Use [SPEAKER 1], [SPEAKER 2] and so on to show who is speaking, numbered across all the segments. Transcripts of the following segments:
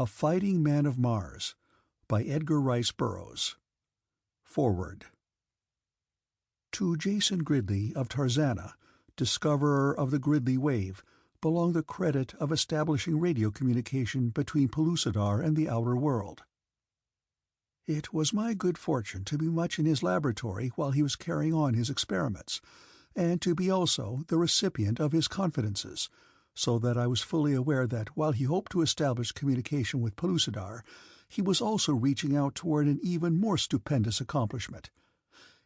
[SPEAKER 1] A Fighting Man of Mars by Edgar Rice Burroughs. Foreword. To Jason Gridley of Tarzana, discoverer of the Gridley wave, belonged the credit of establishing radio communication between Pellucidar and the outer world. It was my good fortune to be much in his laboratory while he was carrying on his experiments, and to be also the recipient of his confidences, so that I was fully aware that while he hoped to establish communication with Pellucidar, he was also reaching out toward an even more stupendous accomplishment.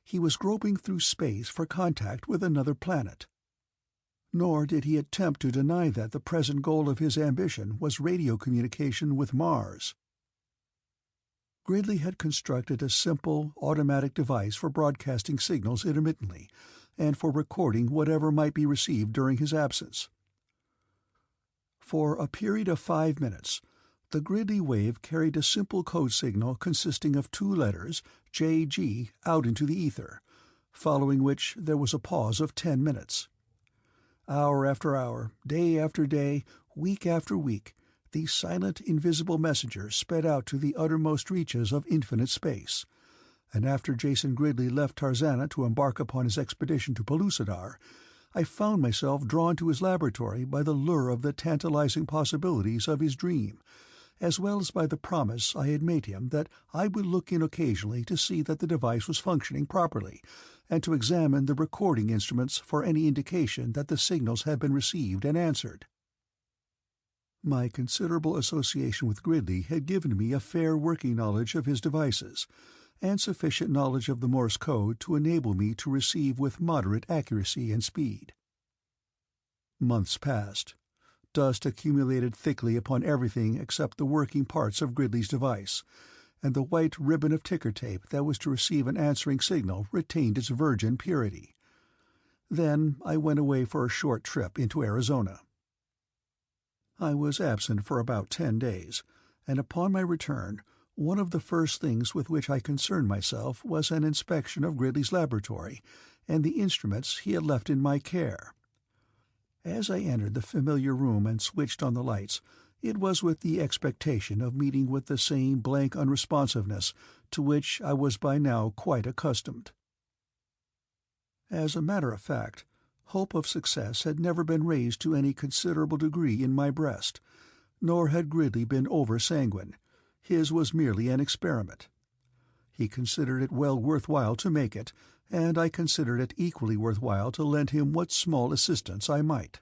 [SPEAKER 1] He was groping through space for contact with another planet. Nor did he attempt to deny that the present goal of his ambition was radio communication with Mars. Gridley had constructed a simple, automatic device for broadcasting signals intermittently, and for recording whatever might be received during his absence. For a period of 5 minutes, the Gridley wave carried a simple code signal consisting of 2 letters, JG, out into the ether, following which there was a pause of 10 minutes. Hour after hour, day after day, week after week, these silent, invisible messengers sped out to the uttermost reaches of infinite space, and after Jason Gridley left Tarzana to embark upon his expedition to Pellucidar, I found myself drawn to his laboratory by the lure of the tantalizing possibilities of his dream, as well as by the promise I had made him that I would look in occasionally to see that the device was functioning properly, and to examine the recording instruments for any indication that the signals had been received and answered. My considerable association with Gridley had given me a fair working knowledge of his devices, and sufficient knowledge of the Morse code to enable me to receive with moderate accuracy and speed. Months passed. Dust accumulated thickly upon everything except the working parts of Gridley's device, and the white ribbon of ticker tape that was to receive an answering signal retained its virgin purity. Then I went away for a short trip into Arizona. I was absent for about 10 days, and upon my return, one of the first things with which I concerned myself was an inspection of Gridley's laboratory and the instruments he had left in my care. As I entered the familiar room and switched on the lights, it was with the expectation of meeting with the same blank unresponsiveness to which I was by now quite accustomed. As a matter of fact, hope of success had never been raised to any considerable degree in my breast, nor had Gridley been over-sanguine. His was merely an experiment. He considered it well worth while to make it, and I considered it equally worth while to lend him what small assistance I might.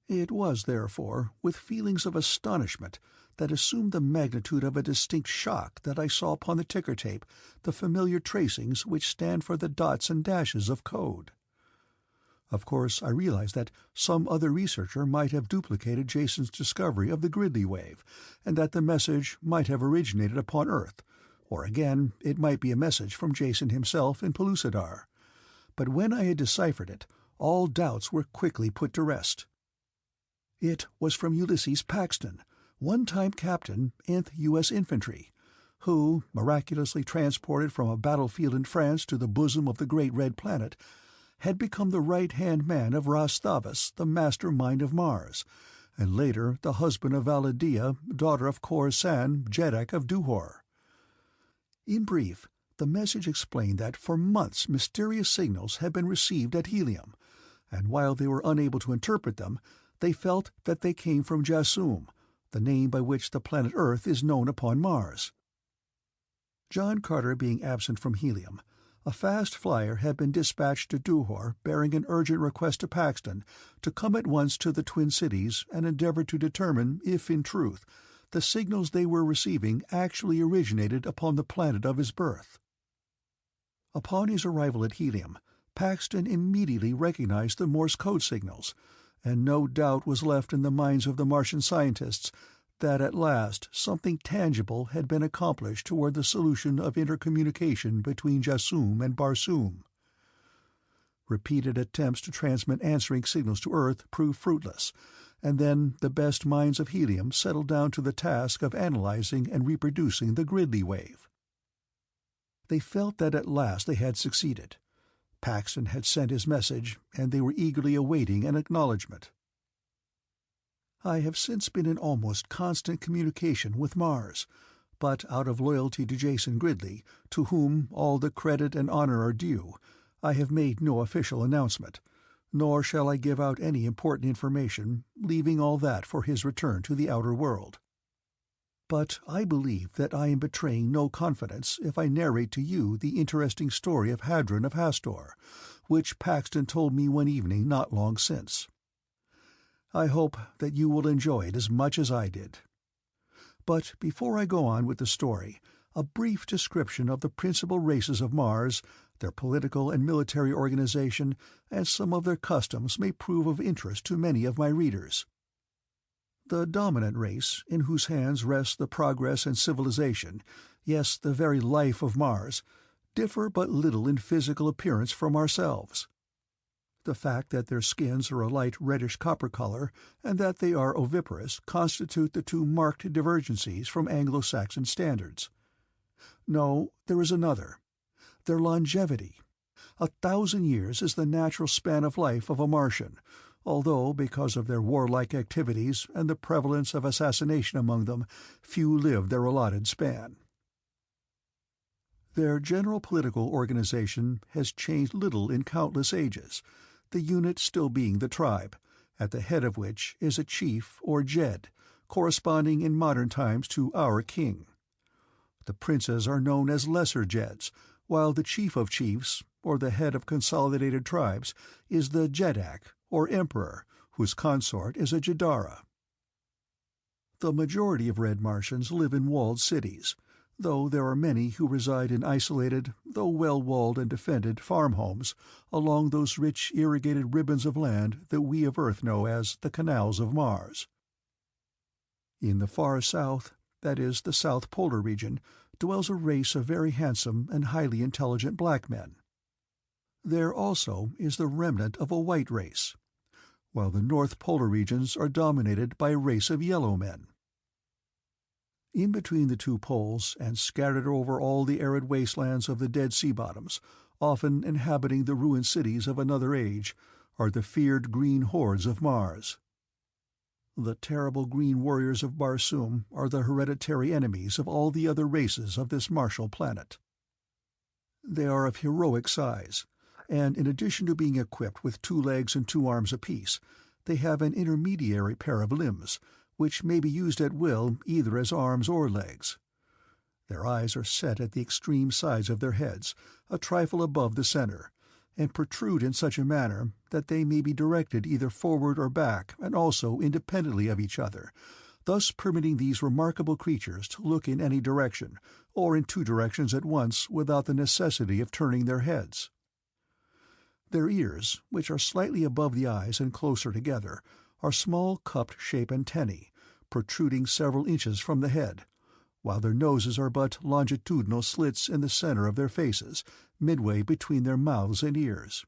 [SPEAKER 1] It was, therefore, with feelings of astonishment that assumed the magnitude of a distinct shock that I saw upon the ticker tape the familiar tracings which stand for the dots and dashes of code. Of course, I realized that some other researcher might have duplicated Jason's discovery of the Gridley wave, and that the message might have originated upon Earth, or again, it might be a message from Jason himself in Pellucidar. But when I had deciphered it, all doubts were quickly put to rest. It was from Ulysses Paxton, one-time captain, 9th U.S. Infantry, who, miraculously transported from a battlefield in France to the bosom of the great red planet, had become the right-hand man of Ras-Thavas, the master-mind of Mars, and later the husband of Validea, daughter of Khorasan, Jeddak of Duhor. In brief, the message explained that for months mysterious signals had been received at Helium, and while they were unable to interpret them, they felt that they came from Barsoom, the name by which the planet Earth is known upon Mars. John Carter being absent from Helium, a fast flyer had been dispatched to Duhor bearing an urgent request to Paxton to come at once to the Twin Cities and endeavor to determine if, in truth, the signals they were receiving actually originated upon the planet of his birth. Upon his arrival at Helium, Paxton immediately recognized the Morse code signals, and no doubt was left in the minds of the Martian scientists that at last something tangible had been accomplished toward the solution of intercommunication between Barsoom and Barsoom. Repeated attempts to transmit answering signals to Earth proved fruitless, and then the best minds of Helium settled down to the task of analyzing and reproducing the Gridley wave. They felt that at last they had succeeded. Paxton had sent his message, and they were eagerly awaiting an acknowledgment. I have since been in almost constant communication with Mars, but out of loyalty to Jason Gridley, to whom all the credit and honor are due, I have made no official announcement, nor shall I give out any important information, leaving all that for his return to the outer world. But I believe that I am betraying no confidence if I narrate to you the interesting story of Hadron of Hastor, which Paxton told me one evening not long since. I hope that you will enjoy it as much as I did. But before I go on with the story, a brief description of the principal races of Mars, their political and military organization, and some of their customs may prove of interest to many of my readers. The dominant race, in whose hands rests the progress and civilization, yes, the very life of Mars, differ but little in physical appearance from ourselves. The fact that their skins are a light reddish copper color and that they are oviparous constitute the two marked divergencies from Anglo-Saxon standards. No, there is another: their longevity. 1,000 years is the natural span of life of a Martian, although, because of their warlike activities and the prevalence of assassination among them, few live their allotted span. Their general political organization has changed little in countless ages, the unit still being the tribe, at the head of which is a chief or Jed, corresponding in modern times to our king. The princes are known as lesser Jeds, while the chief of chiefs, or the head of consolidated tribes, is the Jedak, or emperor, whose consort is a Jedara. The majority of red Martians live in walled cities, though there are many who reside in isolated, though well-walled and defended, farm homes along those rich irrigated ribbons of land that we of Earth know as the canals of Mars. In the far south, that is, the South Polar region, dwells a race of very handsome and highly intelligent black men. There also is the remnant of a white race, while the North Polar regions are dominated by a race of yellow men. In between the two poles, and scattered over all the arid wastelands of the dead sea bottoms, often inhabiting the ruined cities of another age, are the feared green hordes of Mars. The terrible green warriors of Barsoom are the hereditary enemies of all the other races of this martial planet. They are of heroic size, and in addition to being equipped with 2 legs and 2 arms apiece, they have an intermediary pair of limbs, which may be used at will either as arms or legs. Their eyes are set at the extreme sides of their heads, a trifle above the center, and protrude in such a manner that they may be directed either forward or back, and also independently of each other, thus permitting these remarkable creatures to look in any direction, or in 2 directions at once without the necessity of turning their heads. Their ears, which are slightly above the eyes and closer together, are small cup-shaped antennae, protruding several inches from the head, while their noses are but longitudinal slits in the center of their faces, midway between their mouths and ears.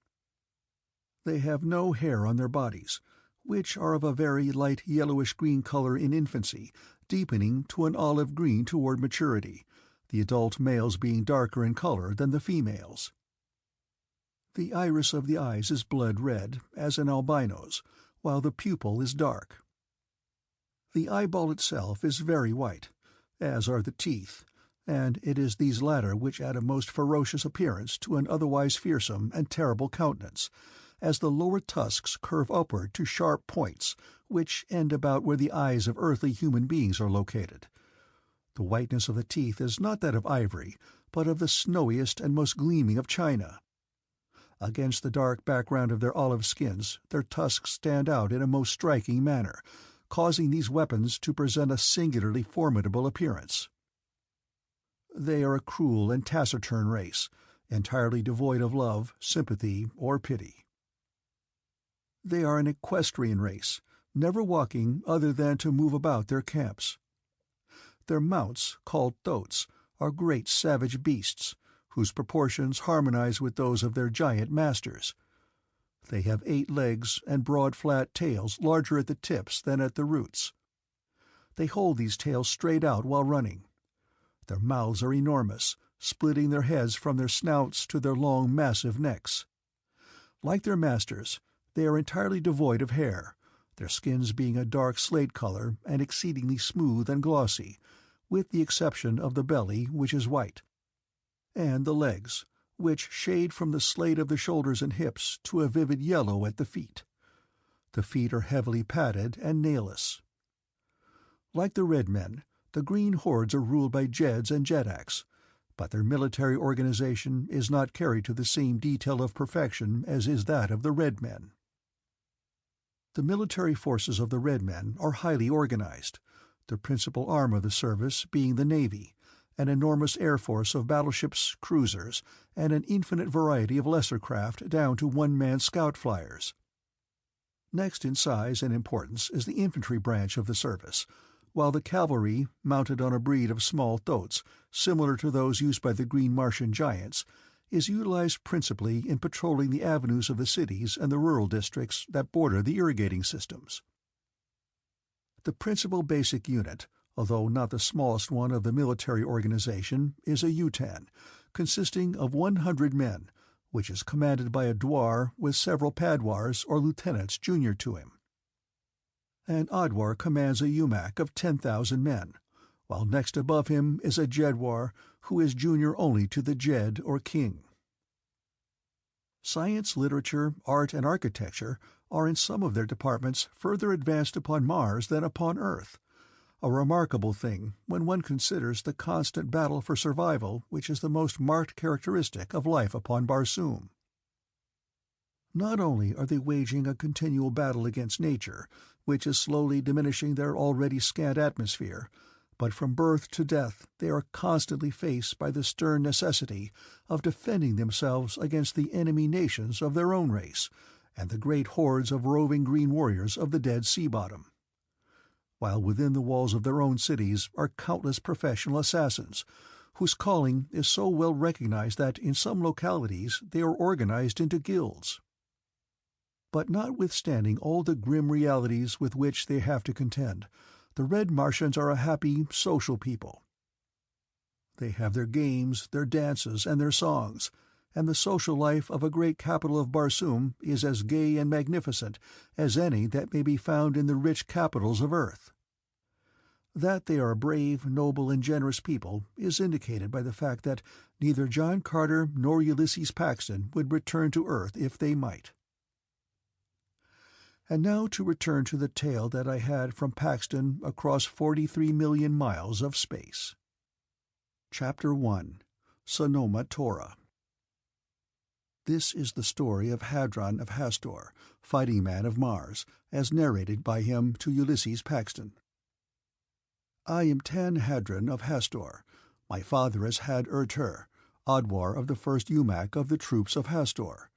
[SPEAKER 1] They have no hair on their bodies, which are of a very light yellowish-green color in infancy, deepening to an olive-green toward maturity, the adult males being darker in color than the females. The iris of the eyes is blood-red, as in albinos, while the pupil is dark. The eyeball itself is very white, as are the teeth, and it is these latter which add a most ferocious appearance to an otherwise fearsome and terrible countenance, as the lower tusks curve upward to sharp points, which end about where the eyes of earthly human beings are located. The whiteness of the teeth is not that of ivory, but of the snowiest and most gleaming of china. Against the dark background of their olive skins, their tusks stand out in a most striking manner, causing these weapons to present a singularly formidable appearance. They are a cruel and taciturn race, entirely devoid of love, sympathy, or pity. They are an equestrian race, never walking other than to move about their camps. Their mounts, called thoats, are great savage beasts, whose proportions harmonize with those of their giant masters. They have 8 legs and broad flat tails larger at the tips than at the roots. They hold these tails straight out while running. Their mouths are enormous, splitting their heads from their snouts to their long, massive necks. Like their masters, they are entirely devoid of hair, their skins being a dark slate color and exceedingly smooth and glossy, with the exception of the belly, which is white, and the legs, which shade from the slate of the shoulders and hips to a vivid yellow at the feet. The feet are heavily padded and nailless. Like the red men, the green hordes are ruled by Jeds and Jedaks, but their military organization is not carried to the same detail of perfection as is that of the red men. The military forces of the red men are highly organized, the principal arm of the service being the Navy, an enormous air force of battleships, cruisers, and an infinite variety of lesser craft down to one-man scout flyers. Next in size and importance is the infantry branch of the service, while the cavalry, mounted on a breed of small thoats, similar to those used by the green Martian giants, is utilized principally in patrolling the avenues of the cities and the rural districts that border the irrigating systems. The principal basic unit, although not the smallest one of the military organization, is a Utan, consisting of 100 men, which is commanded by a Dwar with several Padwars or lieutenants junior to him. An Adwar commands a Umak of 10,000 men, while next above him is a Jedwar who is junior only to the Jed or king. Science, literature, art, and architecture are in some of their departments further advanced upon Mars than upon Earth, a remarkable thing when one considers the constant battle for survival which is the most marked characteristic of life upon Barsoom. Not only are they waging a continual battle against nature, which is slowly diminishing their already scant atmosphere, but from birth to death they are constantly faced by the stern necessity of defending themselves against the enemy nations of their own race and the great hordes of roving green warriors of the dead sea bottom. While within the walls of their own cities are countless professional assassins, whose calling is so well recognized that in some localities they are organized into guilds. But notwithstanding all the grim realities with which they have to contend, the Red Martians are a happy, social people. They have their games, their dances, and their songs, and the social life of a great capital of Barsoom is as gay and magnificent as any that may be found in the rich capitals of Earth. That they are a brave, noble, and generous people is indicated by the fact that neither John Carter nor Ulysses Paxton would return to Earth if they might. And now to return to the tale that I had from Paxton across 43 million miles of space. Chapter 1. Sanoma Tora. This is the story of Hadron of Hastor, fighting man of Mars, as narrated by him to Ulysses Paxton. I am Tan Hadron of Hastor. My father is Had-Tur, Adwar of the first Umak of the troops of Hastor.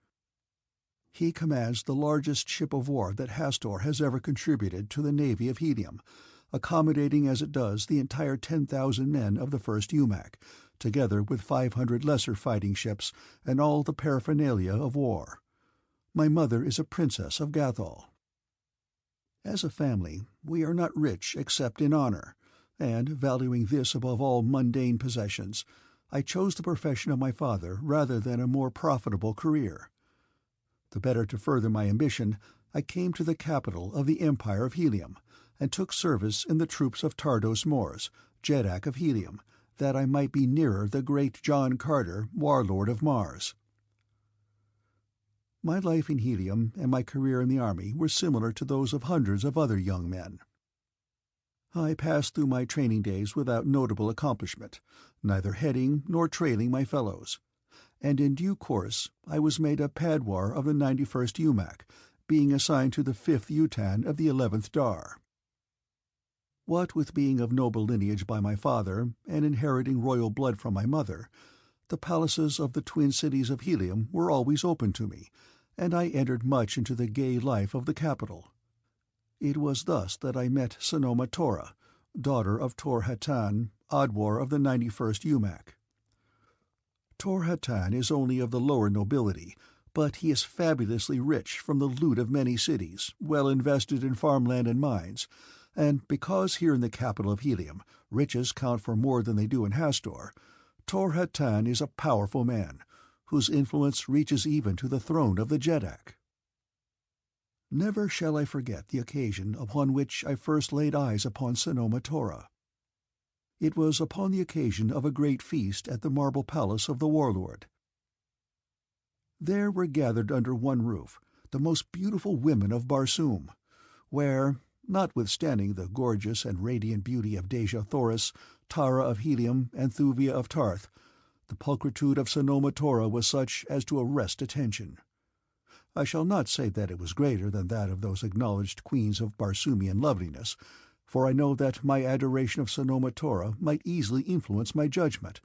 [SPEAKER 1] He commands the largest ship of war that Hastor has ever contributed to the navy of Helium, accommodating as it does the entire 10,000 men of the first Umak, together with 500 lesser fighting ships and all the paraphernalia of war. My mother is a princess of Gathol. As a family, we are not rich except in honor, and, valuing this above all mundane possessions, I chose the profession of my father rather than a more profitable career. The better to further my ambition, I came to the capital of the Empire of Helium, and took service in the troops of Tardos Mors, Jedak of Helium, that I might be nearer the great John Carter, warlord of Mars. My life in Helium and my career in the army were similar to those of hundreds of other young men. I passed through my training days without notable accomplishment, neither heading nor trailing my fellows, and in due course I was made a Padwar of the 91st Umak, being assigned to the 5th Utan of the 11th Dar. What with being of noble lineage by my father and inheriting royal blood from my mother, the palaces of the twin cities of Helium were always open to me, and I entered much into the gay life of the capital. It was thus that I met Sanoma Tora, daughter of Tor-Hatan, Adwar of the 91st Umak. Tor-Hatan is only of the lower nobility, but he is fabulously rich from the loot of many cities, well invested in farmland and mines, and because here in the capital of Helium riches count for more than they do in Hastor, Tor-Hatan is a powerful man, whose influence reaches even to the throne of the Jedak. Never shall I forget the occasion upon which I first laid eyes upon Sanoma Tora. It was upon the occasion of a great feast at the marble palace of the warlord. There were gathered under one roof the most beautiful women of Barsoom, where, notwithstanding the gorgeous and radiant beauty of Dejah Thoris, Tara of Helium, and Thuvia of Tarth, the pulchritude of Sanoma Tora was such as to arrest attention. I shall not say that it was greater than that of those acknowledged queens of Barsoomian loveliness, for I know that my adoration of Sanoma Tora might easily influence my judgment,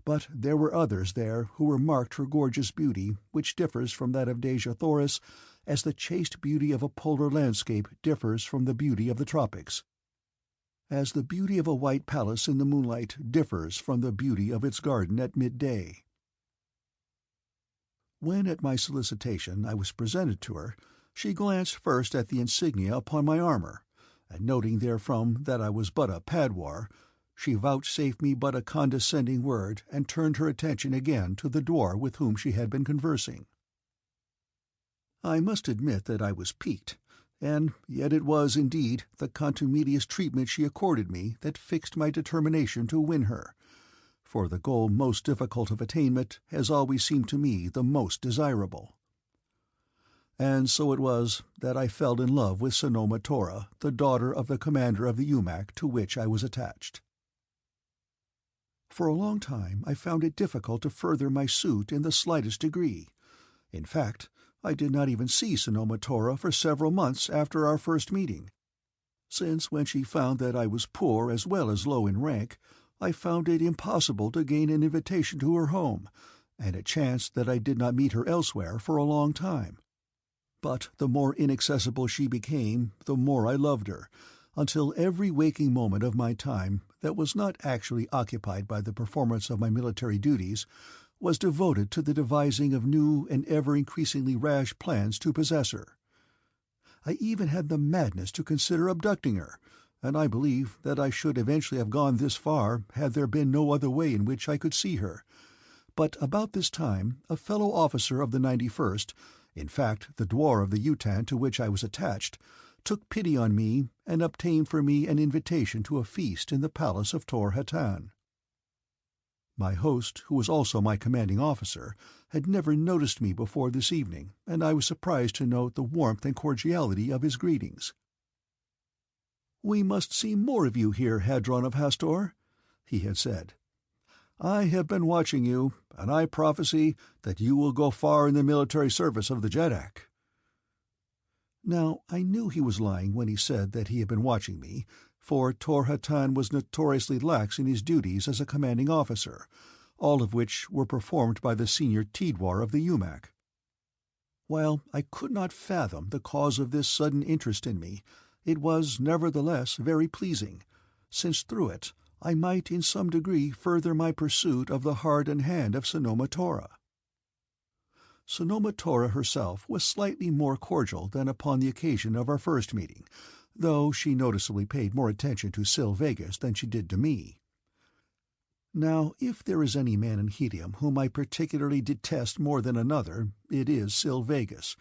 [SPEAKER 1] but there were others there who remarked her gorgeous beauty, which differs from that of Dejah Thoris as the chaste beauty of a polar landscape differs from the beauty of the tropics, as the beauty of a white palace in the moonlight differs from the beauty of its garden at midday. When at my solicitation I was presented to her, she glanced first at the insignia upon my armor, and noting therefrom that I was but a padwar, she vouchsafed me but a condescending word and turned her attention again to the dwarf with whom she had been conversing. I must admit that I was piqued, and yet it was, indeed, the contumelious treatment she accorded me that fixed my determination to win her, for the goal most difficult of attainment has always seemed to me the most desirable. And so it was that I fell in love with Sanoma Tora, the daughter of the commander of the UMAC to which I was attached. For a long time I found it difficult to further my suit in the slightest degree. In fact, I did not even see Sanoma Tora for several months after our first meeting, since when she found that I was poor as well as low in rank, I found it impossible to gain an invitation to her home, and it chanced that I did not meet her elsewhere for a long time. But the more inaccessible she became, the more I loved her, until every waking moment of my time that was not actually occupied by the performance of my military duties was devoted to the devising of new and ever-increasingly rash plans to possess her. I even had the madness to consider abducting her, and I believe that I should eventually have gone this far had there been no other way in which I could see her. But about this time a fellow officer of the 91st, in fact the dwar of the Utan to which I was attached, took pity on me and obtained for me an invitation to a feast in the palace of Tor Hatan. My host, who was also my commanding officer, had never noticed me before this evening, and I was surprised to note the warmth and cordiality of his greetings. "We must see more of you here, Hadron of Hastor," he had said. "I have been watching you, and I prophesy that you will go far in the military service of the Jeddak." Now, I knew he was lying when he said that he had been watching me, for Tor Hatan was notoriously lax in his duties as a commanding officer, all of which were performed by the senior Tidwar of the UMAC. While I could not fathom the cause of this sudden interest in me, it was nevertheless very pleasing, since through it I might in some degree further my pursuit of the heart and hand of Sanoma Tora. Sanoma Tora herself was slightly more cordial than upon the occasion of our first meeting, though she noticeably paid more attention to Sil Vegas than she did to me. Now, if there is any man in Helium whom I particularly detest more than another, it is Sil Vegas,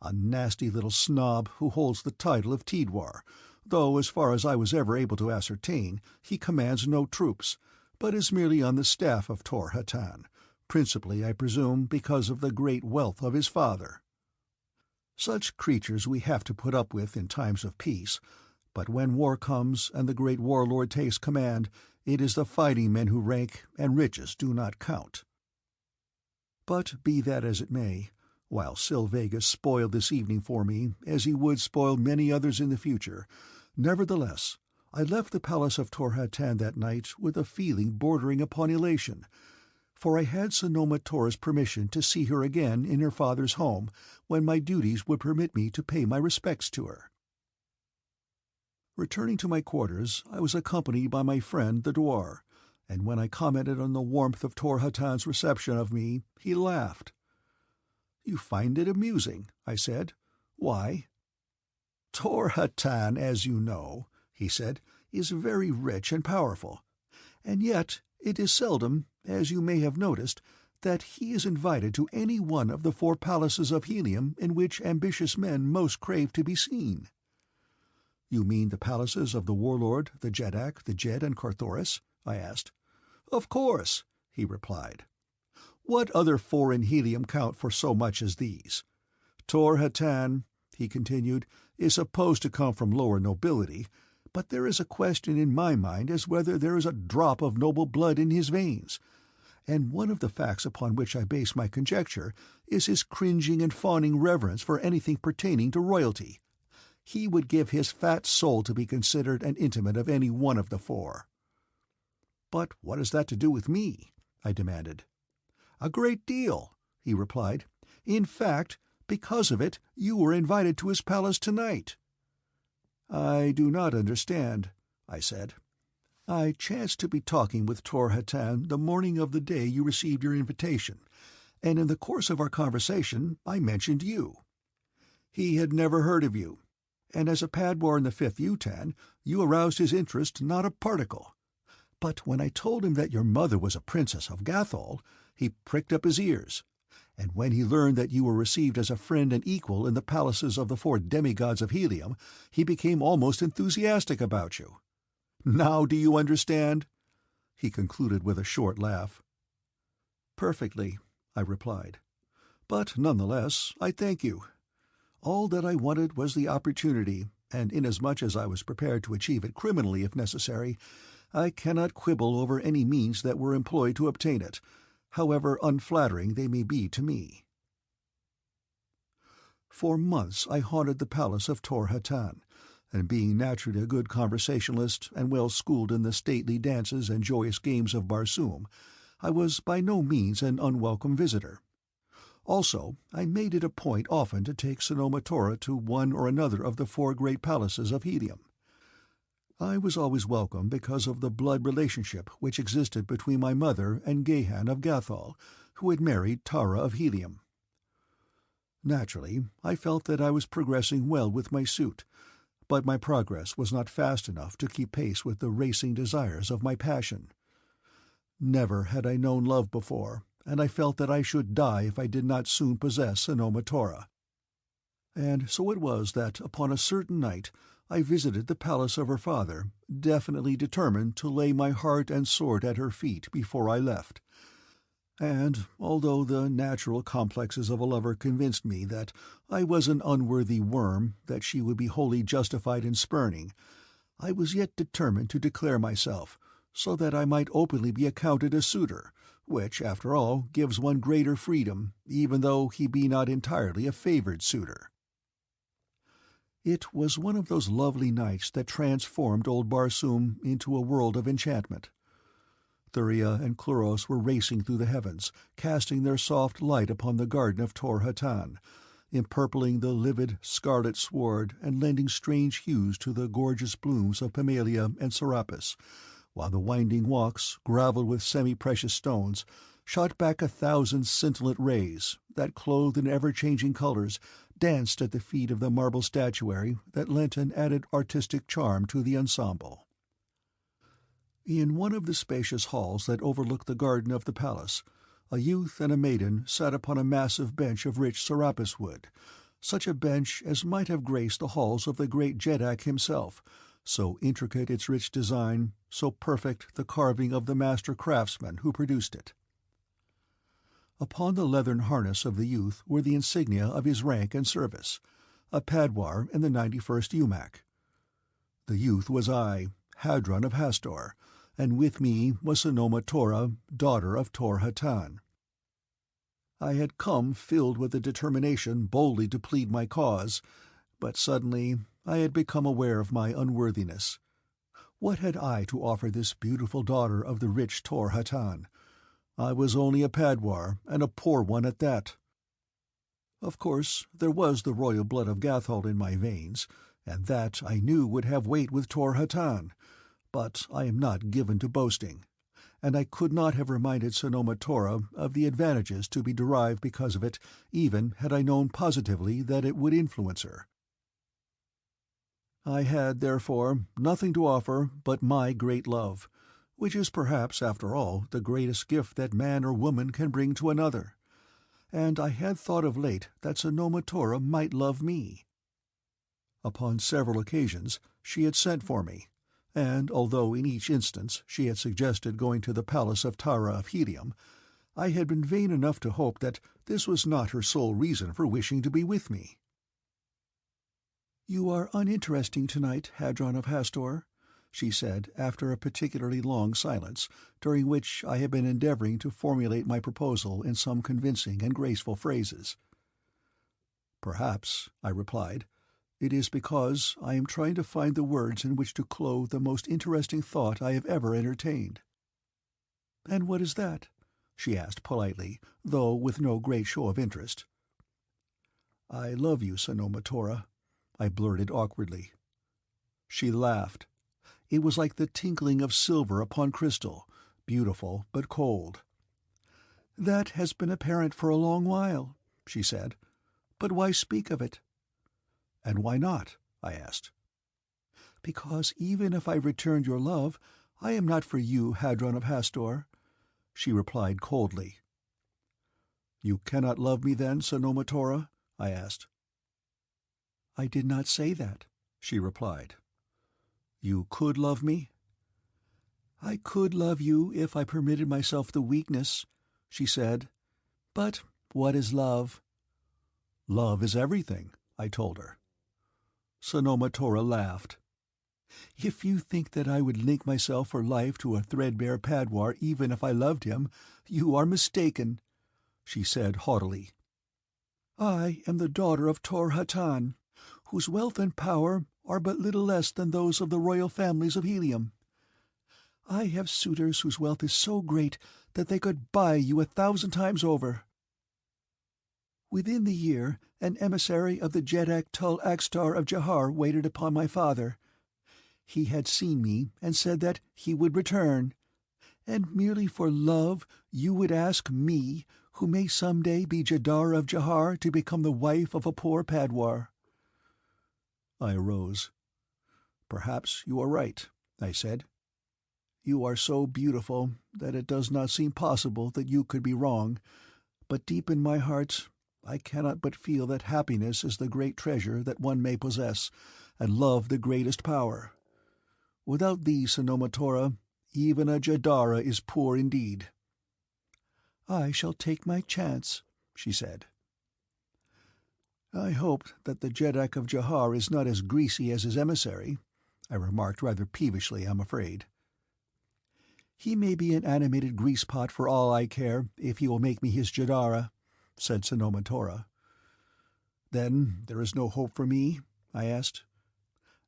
[SPEAKER 1] a nasty little snob who holds the title of Tidwar, though as far as I was ever able to ascertain, he commands no troops, but is merely on the staff of Tor Hatan, principally, I presume, because of the great wealth of his father. Such creatures we have to put up with in times of peace, but when war comes and the great warlord takes command, it is the fighting men who rank, and riches do not count. But be that as it may, while Sil Vegas spoiled this evening for me, as he would spoil many others in the future, nevertheless, I left the palace of Tor Hatan that night with a feeling bordering upon elation, for I had Sanoma Tora's permission to see her again in her father's home when my duties would permit me to pay my respects to her. Returning to my quarters, I was accompanied by my friend the dwarf, and when I commented on the warmth of Tor Hatan's reception of me, he laughed. "You find it amusing," I said. "Why?" "Tor Hatan, as you know," he said, "is very rich and powerful, and yet it is seldom, as you may have noticed, that he is invited to any one of the 4 palaces of Helium in which ambitious men most crave to be seen." "You mean the palaces of the Warlord, the Jeddak, the Jed, and Carthoris?" I asked. "Of course," he replied. "What other 4 in Helium count for so much as these? Tor Hatan," he continued, "is supposed to come from lower nobility, but there is a question in my mind as whether there is a drop of noble blood in his veins, and one of the facts upon which I base my conjecture is his cringing and fawning reverence for anything pertaining to royalty. He would give his fat soul to be considered an intimate of any one of the 4. "But what has that to do with me?" I demanded. "A great deal," he replied. "In fact, because of it, you were invited to his palace tonight." "I do not understand," I said. "I chanced to be talking with Tor Hatan the morning of the day you received your invitation, and in the course of our conversation I mentioned you. He had never heard of you, and as a Padwar in the 5th Utan, you aroused his interest not a particle. But when I told him that your mother was a princess of Gathol, he pricked up his ears, and when he learned that you were received as a friend and equal in the palaces of the 4 demigods of Helium, he became almost enthusiastic about you. Now do you understand?" he concluded with a short laugh. "Perfectly," I replied. "But nonetheless, I thank you. All that I wanted was the opportunity, and inasmuch as I was prepared to achieve it criminally if necessary, I cannot quibble over any means that were employed to obtain it, however unflattering they may be to me." For months I haunted the palace of Tor Hatan, and being naturally a good conversationalist and well schooled in the stately dances and joyous games of Barsoom, I was by no means an unwelcome visitor. Also, I made it a point often to take Sanoma Tora to one or another of the 4 great palaces of Helium. I was always welcome because of the blood relationship which existed between my mother and Gahan of Gathol, who had married Tara of Helium. Naturally, I felt that I was progressing well with my suit, but my progress was not fast enough to keep pace with the racing desires of my passion. Never had I known love before, and I felt that I should die if I did not soon possess Sanoma Tora. And so it was that upon a certain night I visited the palace of her father, definitely determined to lay my heart and sword at her feet before I left. And although the natural complexes of a lover convinced me that I was an unworthy worm that she would be wholly justified in spurning, I was yet determined to declare myself, so that I might openly be accounted a suitor, which, after all, gives one greater freedom, even though he be not entirely a favoured suitor. It was one of those lovely nights that transformed old Barsoom into a world of enchantment. Thuria and Chloros were racing through the heavens, casting their soft light upon the garden of Tor Hatan, empurpling the livid scarlet sward and lending strange hues to the gorgeous blooms of Pimalia and Serapis, while the winding walks, gravelled with semi-precious stones, shot back 1,000 scintillant rays that, clothed in ever-changing colours, danced at the feet of the marble statuary that lent an added artistic charm to the ensemble. In one of the spacious halls that overlooked the garden of the palace, a youth and a maiden sat upon a massive bench of rich Serapis wood, such a bench as might have graced the halls of the great Jeddak himself, so intricate its rich design, so perfect the carving of the master craftsman who produced it. Upon the leathern harness of the youth were the insignia of his rank and service, a Padwar in the 91st Umac. The youth was I, Hadron of Hastor, and with me was Sanoma Tora, daughter of Tor Hatan. I had come filled with a determination boldly to plead my cause, but suddenly I had become aware of my unworthiness. What had I to offer this beautiful daughter of the rich Tor Hatan? I was only a Padwar, and a poor one at that. Of course, there was the royal blood of Gathol in my veins, and that I knew would have weight with Tor Hatan, but I am not given to boasting, and I could not have reminded Sanoma Tora of the advantages to be derived because of it, even had I known positively that it would influence her. I had, therefore, nothing to offer but my great love, which is perhaps, after all, the greatest gift that man or woman can bring to another. And I had thought of late that Sanoma Tora might love me. Upon several occasions she had sent for me, and although in each instance she had suggested going to the palace of Tara of Helium, I had been vain enough to hope that this was not her sole reason for wishing to be with me. "You are uninteresting tonight, Hadron of Hastor," she said, after a particularly long silence, during which I had been endeavouring to formulate my proposal in some convincing and graceful phrases. "Perhaps," I replied, "it is because I am trying to find the words in which to clothe the most interesting thought I have ever entertained." "And what is that?" she asked politely, though with no great show of interest. "I love you, Sanoma Tora," I blurted awkwardly. She laughed. It was like the tinkling of silver upon crystal, beautiful but cold. "That has been apparent for a long while," she said. "But why speak of it?" "And why not?" I asked. "Because even if I returned your love, I am not for you, Hadron of Hastor," she replied coldly. "You cannot love me then, Sanoma Tora?" I asked. "I did not say that," she replied. "You could love me?" "I could love you if I permitted myself the weakness," she said. "But what is love?" "Love is everything," I told her. Sanoma Tora laughed. "If you think that I would link myself for life to a threadbare padwar even if I loved him, you are mistaken," she said haughtily. "I am the daughter of Tor Hatan, whose wealth and power are but little less than those of the royal families of Helium. I have suitors whose wealth is so great that they could buy you 1,000 times over. Within the year, an emissary of the Jeddak Tul Akstar of Jahar waited upon my father. He had seen me and said that he would return. And merely for love you would ask me, who may some day be Jadar of Jahar, to become the wife of a poor padwar." I arose. "Perhaps you are right," I said. "You are so beautiful that it does not seem possible that you could be wrong, but deep in my heart I cannot but feel that happiness is the great treasure that one may possess, and love the greatest power. Without thee, Sanoma Tora, even a Jadara is poor indeed." "I shall take my chance," she said. "I hope that the Jeddak of Jahar is not as greasy as his emissary," I remarked rather peevishly, I'm afraid. "He may be an animated grease-pot for all I care, if he will make me his Jadara," said Sanoma Tora. "Then there is no hope for me?" I asked.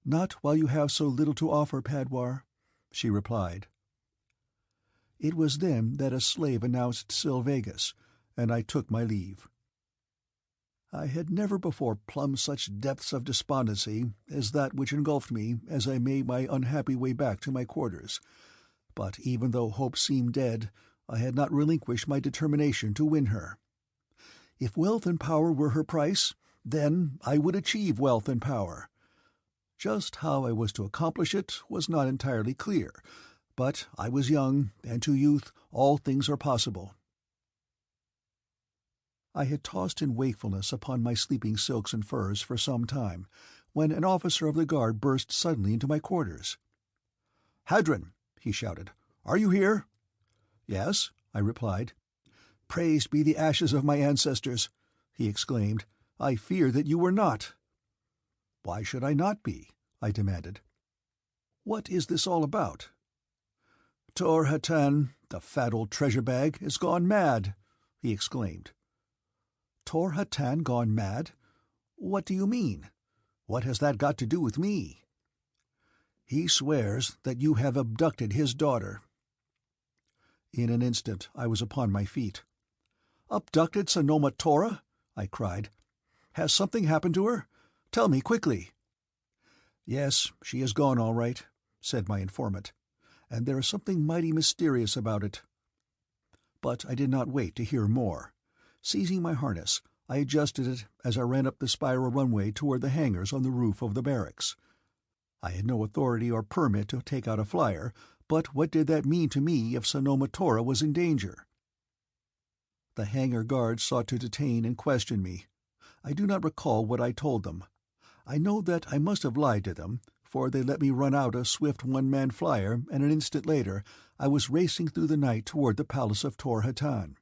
[SPEAKER 1] "Not while you have so little to offer, Padwar," she replied. It was then that a slave announced Silvegas, and I took my leave. I had never before plumbed such depths of despondency as that which engulfed me as I made my unhappy way back to my quarters, but even though hope seemed dead, I had not relinquished my determination to win her. If wealth and power were her price, then I would achieve wealth and power. Just how I was to accomplish it was not entirely clear, but I was young, and to youth all things are possible. I had tossed in wakefulness upon my sleeping silks and furs for some time, when an officer of the guard burst suddenly into my quarters. "Hadron!" he shouted. "Are you here?" "Yes," I replied. "Praised be the ashes of my ancestors!" he exclaimed. "I fear that you were not." "Why should I not be?" I demanded. "What is this all about?" "Tor Hatan, the fat old treasure-bag, is gone mad!" he exclaimed. "Tor Hatan gone mad? What do you mean? What has that got to do with me?" "He swears that you have abducted his daughter." In an instant I was upon my feet. "Abducted Sanoma Tora?" I cried. "Has something happened to her? Tell me quickly." "Yes, she is gone all right," said my informant, "and there is something mighty mysterious about it." But I did not wait to hear more. Seizing my harness, I adjusted it as I ran up the spiral runway toward the hangars on the roof of the barracks. I had no authority or permit to take out a flier, But what did that mean to me if Sanoma Tora was in danger? The hangar guards sought to detain and question me. I do not recall what I told them. I know that I must have lied to them, for they let me run out a swift one-man flyer, and an instant later I was racing through the night toward the palace of Tor Hatan.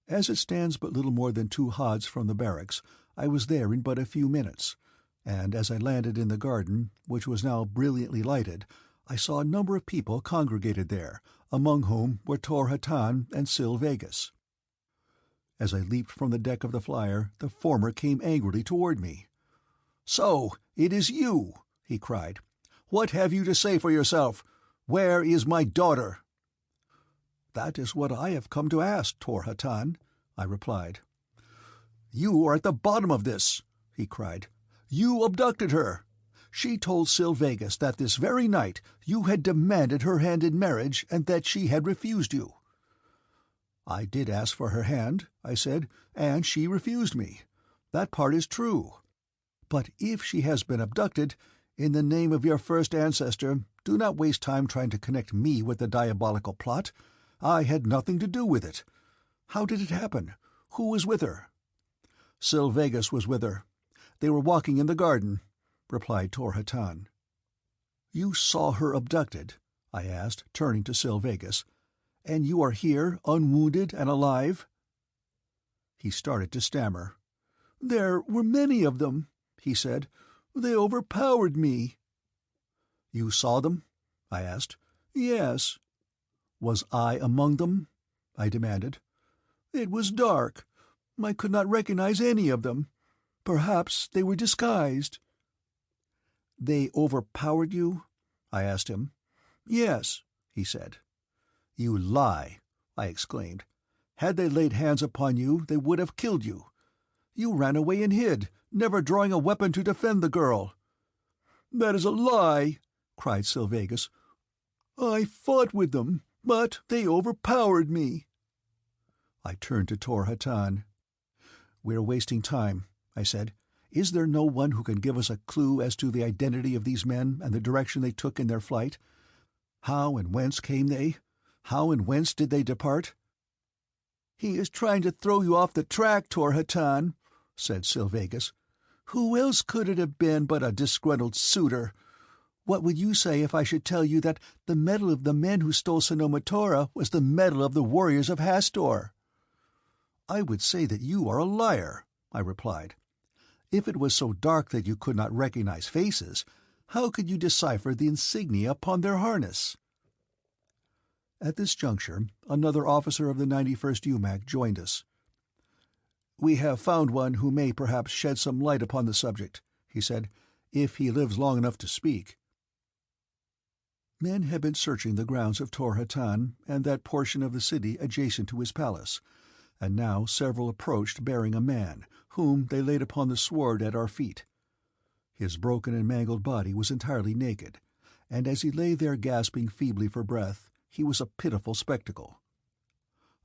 [SPEAKER 1] As it stands but little more than 2 haads from the barracks, I was there in but a few minutes, and as I landed in the garden, which was now brilliantly lighted, I saw a number of people congregated there, among whom were Tor Hatan and Sil Vegas. As I leaped from the deck of the flyer, the former came angrily toward me. "So, it is you!" he cried. "What have you to say for yourself? Where is my daughter?" "That is what I have come to ask, Tor Hatan," I replied. "You are at the bottom of this," he cried. "You abducted her. She told Sil Vegas that this very night you had demanded her hand in marriage and that she had refused you." "I did ask for her hand," I said, "and she refused me. That part is true. But if she has been abducted, in the name of your first ancestor, do not waste time trying to connect me with the diabolical plot. I had nothing to do with it. How did it happen? Who was with her?" "Sil Vegas was with her. They were walking in the garden," replied Tor Hatan. "You saw her abducted?" I asked, turning to Sil Vegas. "And you are here, unwounded and alive?" He started to stammer. "There were many of them," he said. "They overpowered me." "You saw them?" I asked. "Yes." "Was I among them?" I demanded. "It was dark. I could not recognize any of them. Perhaps they were disguised." "They overpowered you?" I asked him. "Yes," he said. "You lie!" I exclaimed. "Had they laid hands upon you, they would have killed you. You ran away and hid, never drawing a weapon to defend the girl." "That is a lie!" cried Sil Vegas. "I fought with them, but they overpowered me." I turned to Tor Hatan. "We're wasting time," I said. "Is there no one who can give us a clue as to the identity of these men and the direction they took in their flight? How and whence came they? How and whence did they depart?" "He is trying to throw you off the track, Tor Hatan," said Sil Vegas. "Who else could it have been but a disgruntled suitor? What would you say if I should tell you that the metal of the men who stole Sanoma Tora was the metal of the warriors of Hastor?" "I would say that you are a liar," I replied. "If it was so dark that you could not recognize faces, how could you decipher the insignia upon their harness?" At this juncture, another officer of the 91st UMAC joined us. "We have found one who may perhaps shed some light upon the subject," he said, "if he lives long enough to speak." Men had been searching the grounds of Tor Hatan and that portion of the city adjacent to his palace, and now several approached bearing a man, whom they laid upon the sward at our feet. His broken and mangled body was entirely naked, and as he lay there gasping feebly for breath, he was a pitiful spectacle.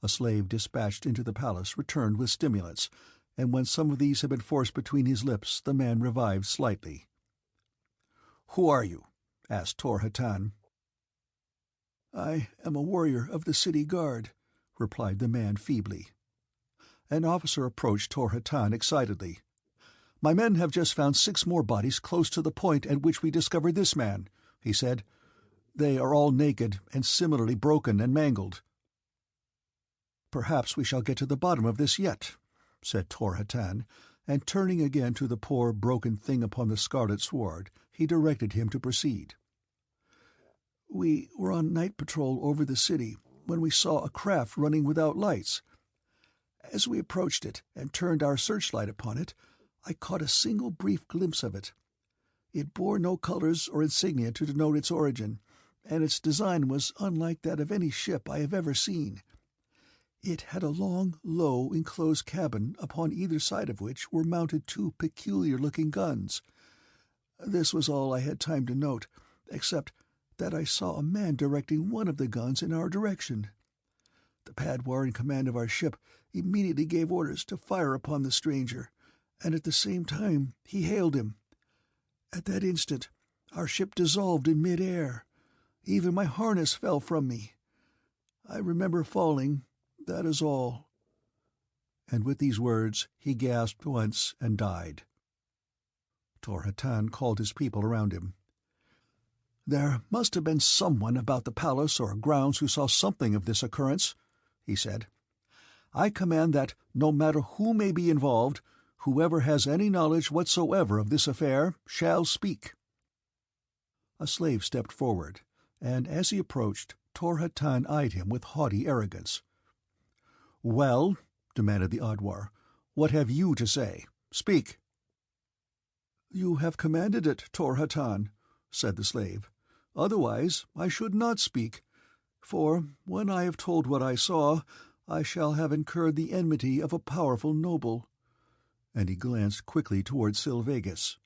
[SPEAKER 1] A slave dispatched into the palace returned with stimulants, and when some of these had been forced between his lips, the man revived slightly. "Who are you?" asked Tor Hatan. "I am a warrior of the city guard," replied the man feebly. An officer approached Tor Hatan excitedly. "My men have just found 6 more bodies close to the point at which we discovered this man," he said. "They are all naked and similarly broken and mangled." "Perhaps we shall get to the bottom of this yet," said Tor Hatan, and turning again to the poor broken thing upon the scarlet sward, he directed him to proceed. "We were on night patrol over the city when we saw a craft running without lights. As we approached it and turned our searchlight upon it, I caught a single brief glimpse of it. It bore no colors or insignia to denote its origin, and its design was unlike that of any ship I have ever seen. It had a long, low, enclosed cabin upon either side of which were mounted 2 peculiar-looking guns. This was all I had time to note, except that I saw a man directing one of the guns in our direction. The padwar in command of our ship immediately gave orders to fire upon the stranger, and at the same time he hailed him. At that instant our ship dissolved in mid-air. Even my harness fell from me. I remember falling, that is all." And with these words he gasped once and died. Tor-Hatan called his people around him. "There must have been someone about the palace or grounds who saw something of this occurrence," he said. "I command that, no matter who may be involved, whoever has any knowledge whatsoever of this affair shall speak." A slave stepped forward, and as he approached, Tor-Hatan eyed him with haughty arrogance. "Well," demanded the Adwar, "what have you to say? Speak." "You have commanded it, Tor-Hatan," said the slave. "Otherwise I should not speak, for when I have told what I saw, I shall have incurred the enmity of a powerful noble." And he glanced quickly toward Silvegus.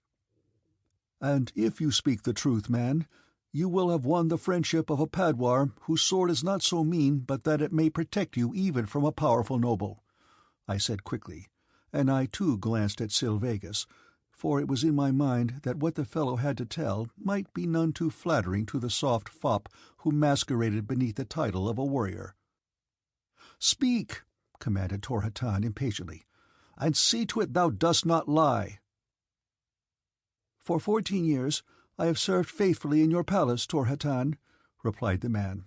[SPEAKER 1] "And if you speak the truth, man, you will have won the friendship of a Padwar whose sword is not so mean but that it may protect you even from a powerful noble," I said quickly, and I too glanced at Silvegus, for it was in my mind that what the fellow had to tell might be none too flattering to the soft fop who masqueraded beneath the title of a warrior. "Speak," commanded Tor-Hatan impatiently, "and see to it thou dost not lie." "For 14 years I have served faithfully in your palace, Tor-Hatan," replied the man.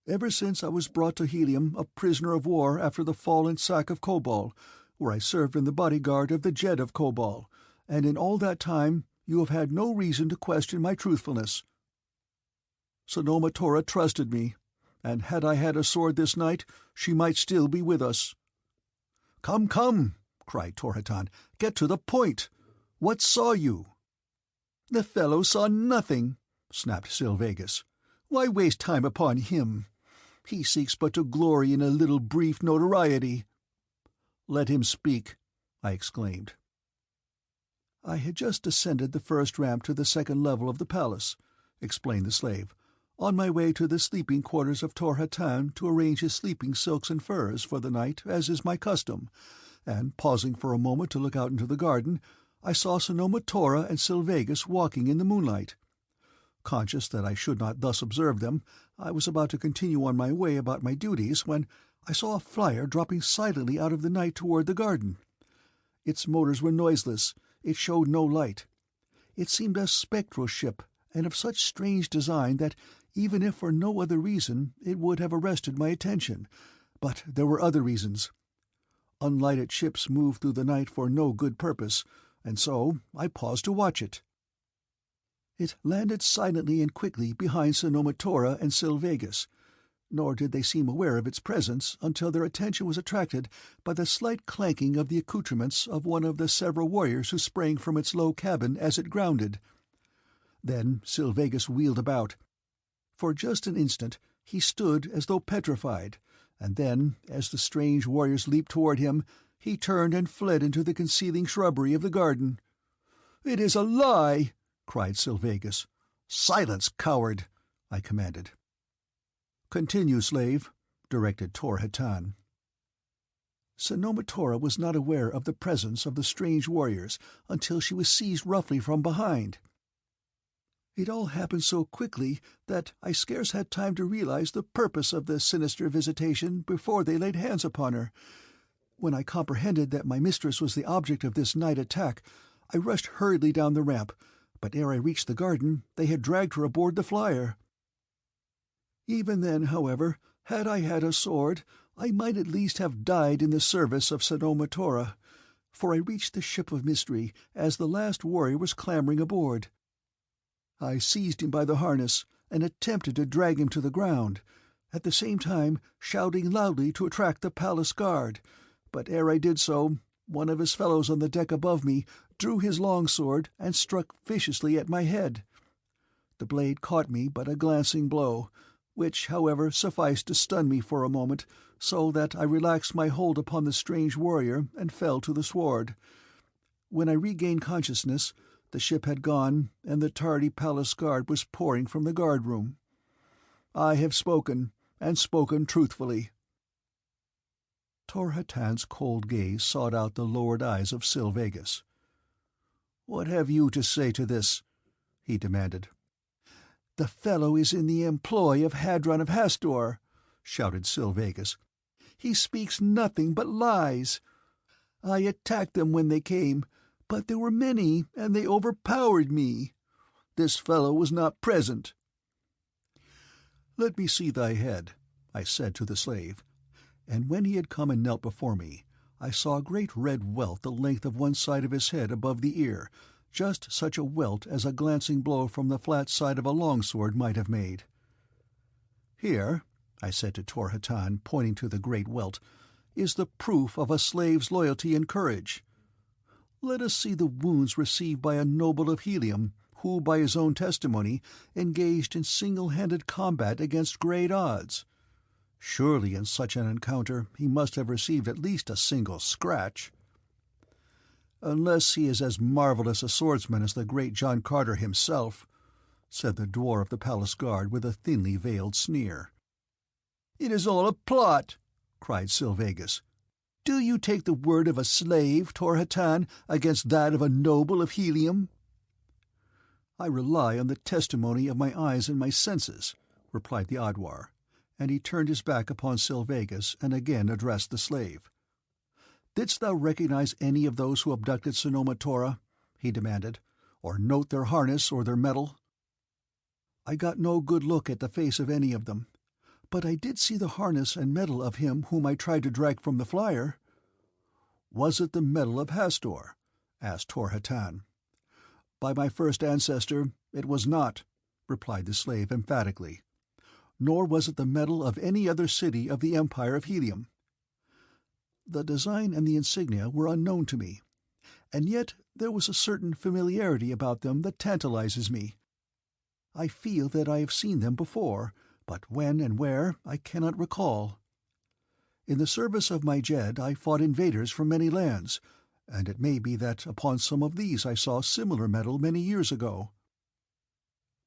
[SPEAKER 1] "Ever since I was brought to Helium a prisoner of war after the fallen sack of Kobol, where I served in the bodyguard of the Jed of Kobol, and in all that time you have had no reason to question my truthfulness. Sanoma Tora trusted me, and had I had a sword this night, she might still be with us." "Come, come," cried Tor-Hatan, "get to the point. What saw you?" "The fellow saw nothing," snapped Silvegus. "Why waste time upon him? He seeks but to glory in a little brief notoriety." "Let him speak," I exclaimed. "I had just ascended the first ramp to the second level of the palace," explained the slave, "on my way to the sleeping quarters of Tor-Hatan to arrange his sleeping silks and furs for the night, as is my custom, and, pausing for a moment to look out into the garden, I saw Sanoma Tora and Silvegus walking in the moonlight. Conscious that I should not thus observe them, I was about to continue on my way about my duties when I saw a flier dropping silently out of the night toward the garden. Its motors were noiseless, it showed no light. It seemed a spectral ship, and of such strange design that, even if for no other reason, it would have arrested my attention. But there were other reasons. Unlighted ships move through the night for no good purpose, and so I paused to watch it. It landed silently and quickly behind Sanoma Tora and Silvegus, nor did they seem aware of its presence until their attention was attracted by the slight clanking of the accoutrements of one of the several warriors who sprang from its low cabin as it grounded. Then Silvegus wheeled about. For just an instant he stood as though petrified, and then, as the strange warriors leaped toward him, he turned and fled into the concealing shrubbery of the garden. "It is a lie!" cried Silvegus. "Silence, coward!" I commanded. "Continue, slave," directed Tor-Hatan. Sanoma Tora was not aware of the presence of the strange warriors until she was seized roughly from behind. It all happened so quickly that I scarce had time to realize the purpose of the sinister visitation before they laid hands upon her. When I comprehended that my mistress was the object of this night attack, I rushed hurriedly down the ramp, but ere I reached the garden they had dragged her aboard the flier. Even then, however, had I had a sword, I might at least have died in the service of Sanoma Tora, for I reached the ship of mystery as the last warrior was clambering aboard. I seized him by the harness and attempted to drag him to the ground, at the same time shouting loudly to attract the palace guard, but ere I did so, one of his fellows on the deck above me drew his longsword and struck viciously at my head. The blade caught me but a glancing blow, which, however, sufficed to stun me for a moment, so that I relaxed my hold upon the strange warrior and fell to the sward. When I regained consciousness, the ship had gone, and the tardy palace guard was pouring from the guard-room. I have spoken, and spoken truthfully." Tor-Hatan's cold gaze sought out the lowered eyes of Silvegus. "What have you to say to this?" he demanded. "The fellow is in the employ of Hadron of Hastor," shouted Sylvagus. "He speaks nothing but lies. I attacked them when they came, but there were many, and they overpowered me. This fellow was not present." "Let me see thy head," I said to the slave, and when he had come and knelt before me, I saw a great red welt the length of one side of his head above the ear, just such a welt as a glancing blow from the flat side of a longsword might have made. "Here," I said to Tor-Hatan, pointing to the great welt, "is the proof of a slave's loyalty and courage. Let us see the wounds received by a noble of Helium, who, by his own testimony, engaged in single-handed combat against great odds. Surely in such an encounter he must have received at least a single scratch." "Unless he is as marvelous a swordsman as the great John Carter himself," said the dwarf of the palace guard with a thinly veiled sneer. "It is all a plot!" cried Sylvagus. "Do you take the word of a slave, Tor-Hatan, against that of a noble of Helium?" "I rely on the testimony of my eyes and my senses," replied the Adwar, and he turned his back upon Sylvagus and again addressed the slave. "Didst thou recognize any of those who abducted Sanoma Tora?" he demanded, "or note their harness or their metal?" "I got no good look at the face of any of them, but I did see the harness and metal of him whom I tried to drag from the flier." "Was it the metal of Hastor?" asked Tor-Hatan. "By my first ancestor, it was not," replied the slave emphatically. "Nor was it the metal of any other city of the Empire of Helium. The design and the insignia were unknown to me, and yet there was a certain familiarity about them that tantalizes me. I feel that I have seen them before, but when and where I cannot recall. In the service of my Jed I fought invaders from many lands, and it may be that upon some of these I saw similar metal many years ago."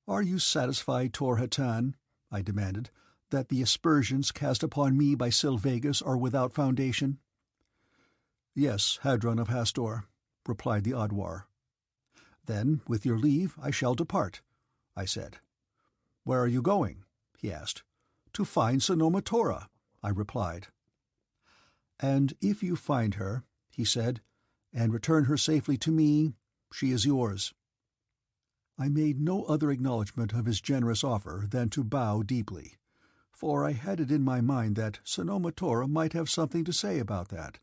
[SPEAKER 1] "Are you satisfied, Tor-Hatan," I demanded, "that the aspersions cast upon me by Sylvagus are without foundation?" "Yes, Hadron of Hastor," replied the Adwar. "Then, with your leave, I shall depart," I said. "Where are you going?" he asked. "To find Sanoma Tora," I replied. "And if you find her," he said, "and return her safely to me, she is yours." I made no other acknowledgment of his generous offer than to bow deeply, for I had it in my mind that Sanoma Tora might have something to say about that,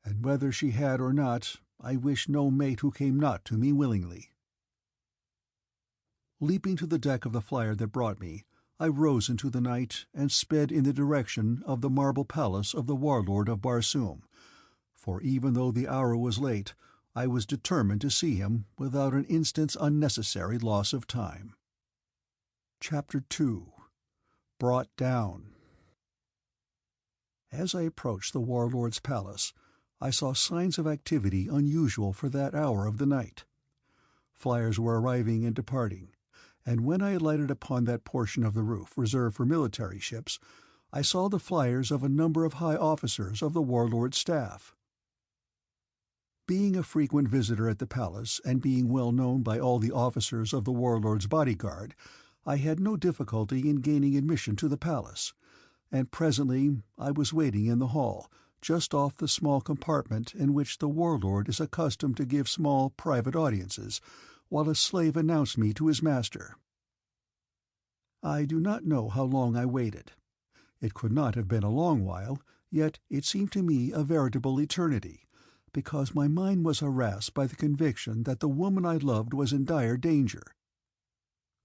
[SPEAKER 1] and whether she had or not, I wished no mate who came not to me willingly. Leaping to the deck of the flier that brought me, I rose into the night and sped in the direction of the marble palace of the warlord of Barsoom, for even though the hour was late, I was determined to see him without an instant's unnecessary loss of time. Chapter 2. Brought Down. As I approached the warlord's palace, I saw signs of activity unusual for that hour of the night. Fliers were arriving and departing, and when I alighted upon that portion of the roof reserved for military ships, I saw the fliers of a number of high officers of the warlord's staff. Being a frequent visitor at the palace, and being well known by all the officers of the warlord's bodyguard, I had no difficulty in gaining admission to the palace, and presently I was waiting in the hall, just off the small compartment in which the warlord is accustomed to give small private audiences, while a slave announced me to his master. I do not know how long I waited. It could not have been a long while, yet it seemed to me a veritable eternity, because my mind was harassed by the conviction that the woman I loved was in dire danger.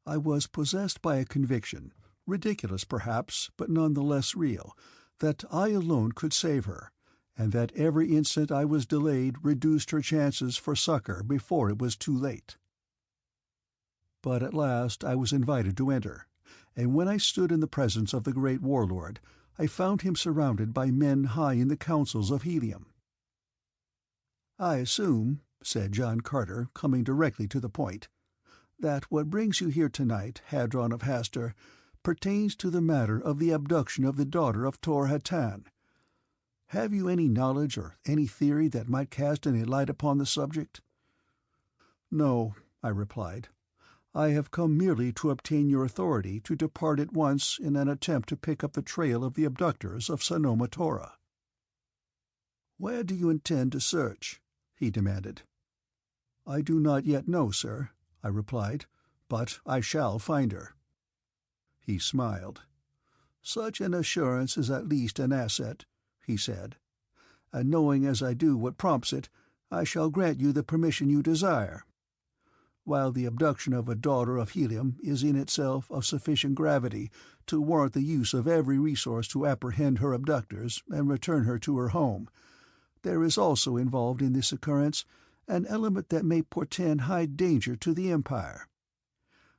[SPEAKER 1] I was possessed by a conviction, ridiculous perhaps, but none the less real, that I alone could save her, and that every instant I was delayed reduced her chances for succor before it was too late. But at last I was invited to enter, and when I stood in the presence of the great warlord, I found him surrounded by men high in the councils of Helium. "I assume," said John Carter, coming directly to the point, "that what brings you here tonight, Hadron of Hastor, pertains to the matter of the abduction of the daughter of Tor-Hatan. Have you any knowledge or any theory that might cast any light upon the subject?" "No," I replied. I have come merely to obtain your authority to depart at once in an attempt to pick up the trail of the abductors of Sanoma Tora." "Where do you intend to search?" he demanded. "I do not yet know, sir," I replied, "but I shall find her." He smiled. "Such an assurance is at least an asset," he said, "and knowing as I do what prompts it, I shall grant you the permission you desire. While the abduction of a daughter of Helium is in itself of sufficient gravity to warrant the use of every resource to apprehend her abductors and return her to her home, there is also involved in this occurrence an element that may portend high danger to the Empire.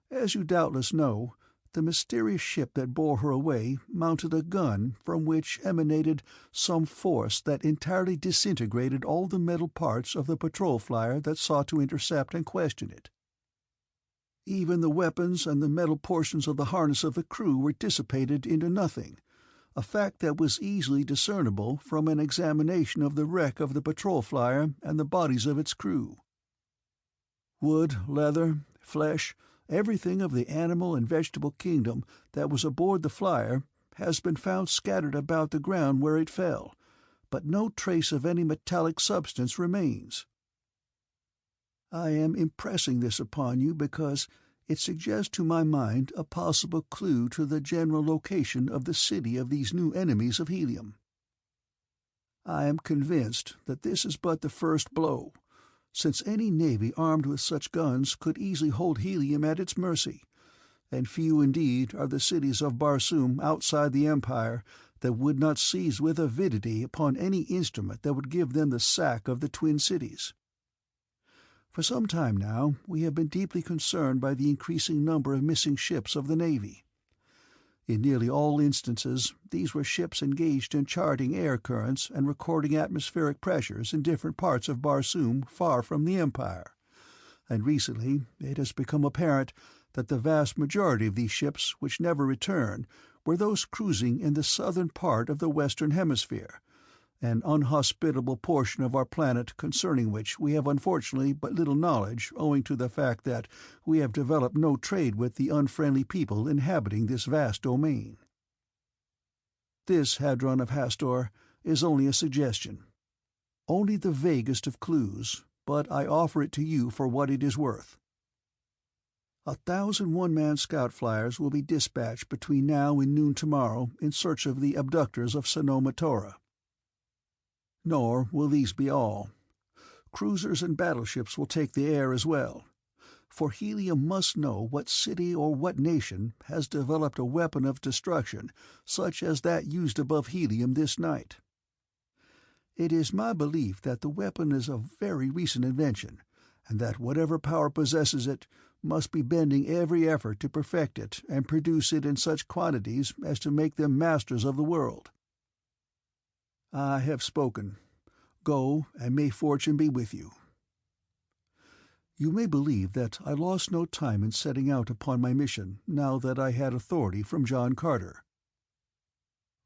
[SPEAKER 1] As you doubtless know, the mysterious ship that bore her away mounted a gun from which emanated some force that entirely disintegrated all the metal parts of the patrol flyer that sought to intercept and question it. Even the weapons and the metal portions of the harness of the crew were dissipated into nothing, a fact that was easily discernible from an examination of the wreck of the patrol flyer and the bodies of its crew. Wood, leather, flesh, everything of the animal and vegetable kingdom that was aboard the flyer has been found scattered about the ground where it fell, but no trace of any metallic substance remains. I am impressing this upon you because it suggests to my mind a possible clue to the general location of the city of these new enemies of Helium. I am convinced that this is but the first blow, since any navy armed with such guns could easily hold Helium at its mercy, and few indeed are the cities of Barsoom outside the Empire that would not seize with avidity upon any instrument that would give them the sack of the twin cities. For some time now we have been deeply concerned by the increasing number of missing ships of the Navy. In nearly all instances these were ships engaged in charting air currents and recording atmospheric pressures in different parts of Barsoom far from the Empire, and recently it has become apparent that the vast majority of these ships which never returned were those cruising in the southern part of the Western Hemisphere, an unhospitable portion of our planet concerning which we have unfortunately but little knowledge owing to the fact that we have developed no trade with the unfriendly people inhabiting this vast domain. This Hadron of Hastor is only a suggestion, only the vaguest of clues, but I offer it to you for what it is worth. 1,000 one-man scout flyers will be dispatched between now and noon tomorrow in search of the abductors of Sanoma Tora. Nor will these be all. Cruisers and battleships will take the air as well, for Helium must know what city or what nation has developed a weapon of destruction such as that used above Helium this night. It is my belief that the weapon is a very recent invention, and that whatever power possesses it must be bending every effort to perfect it and produce it in such quantities as to make them masters of the world. I have spoken. Go, and may fortune be with you." You may believe that I lost no time in setting out upon my mission now that I had authority from John Carter.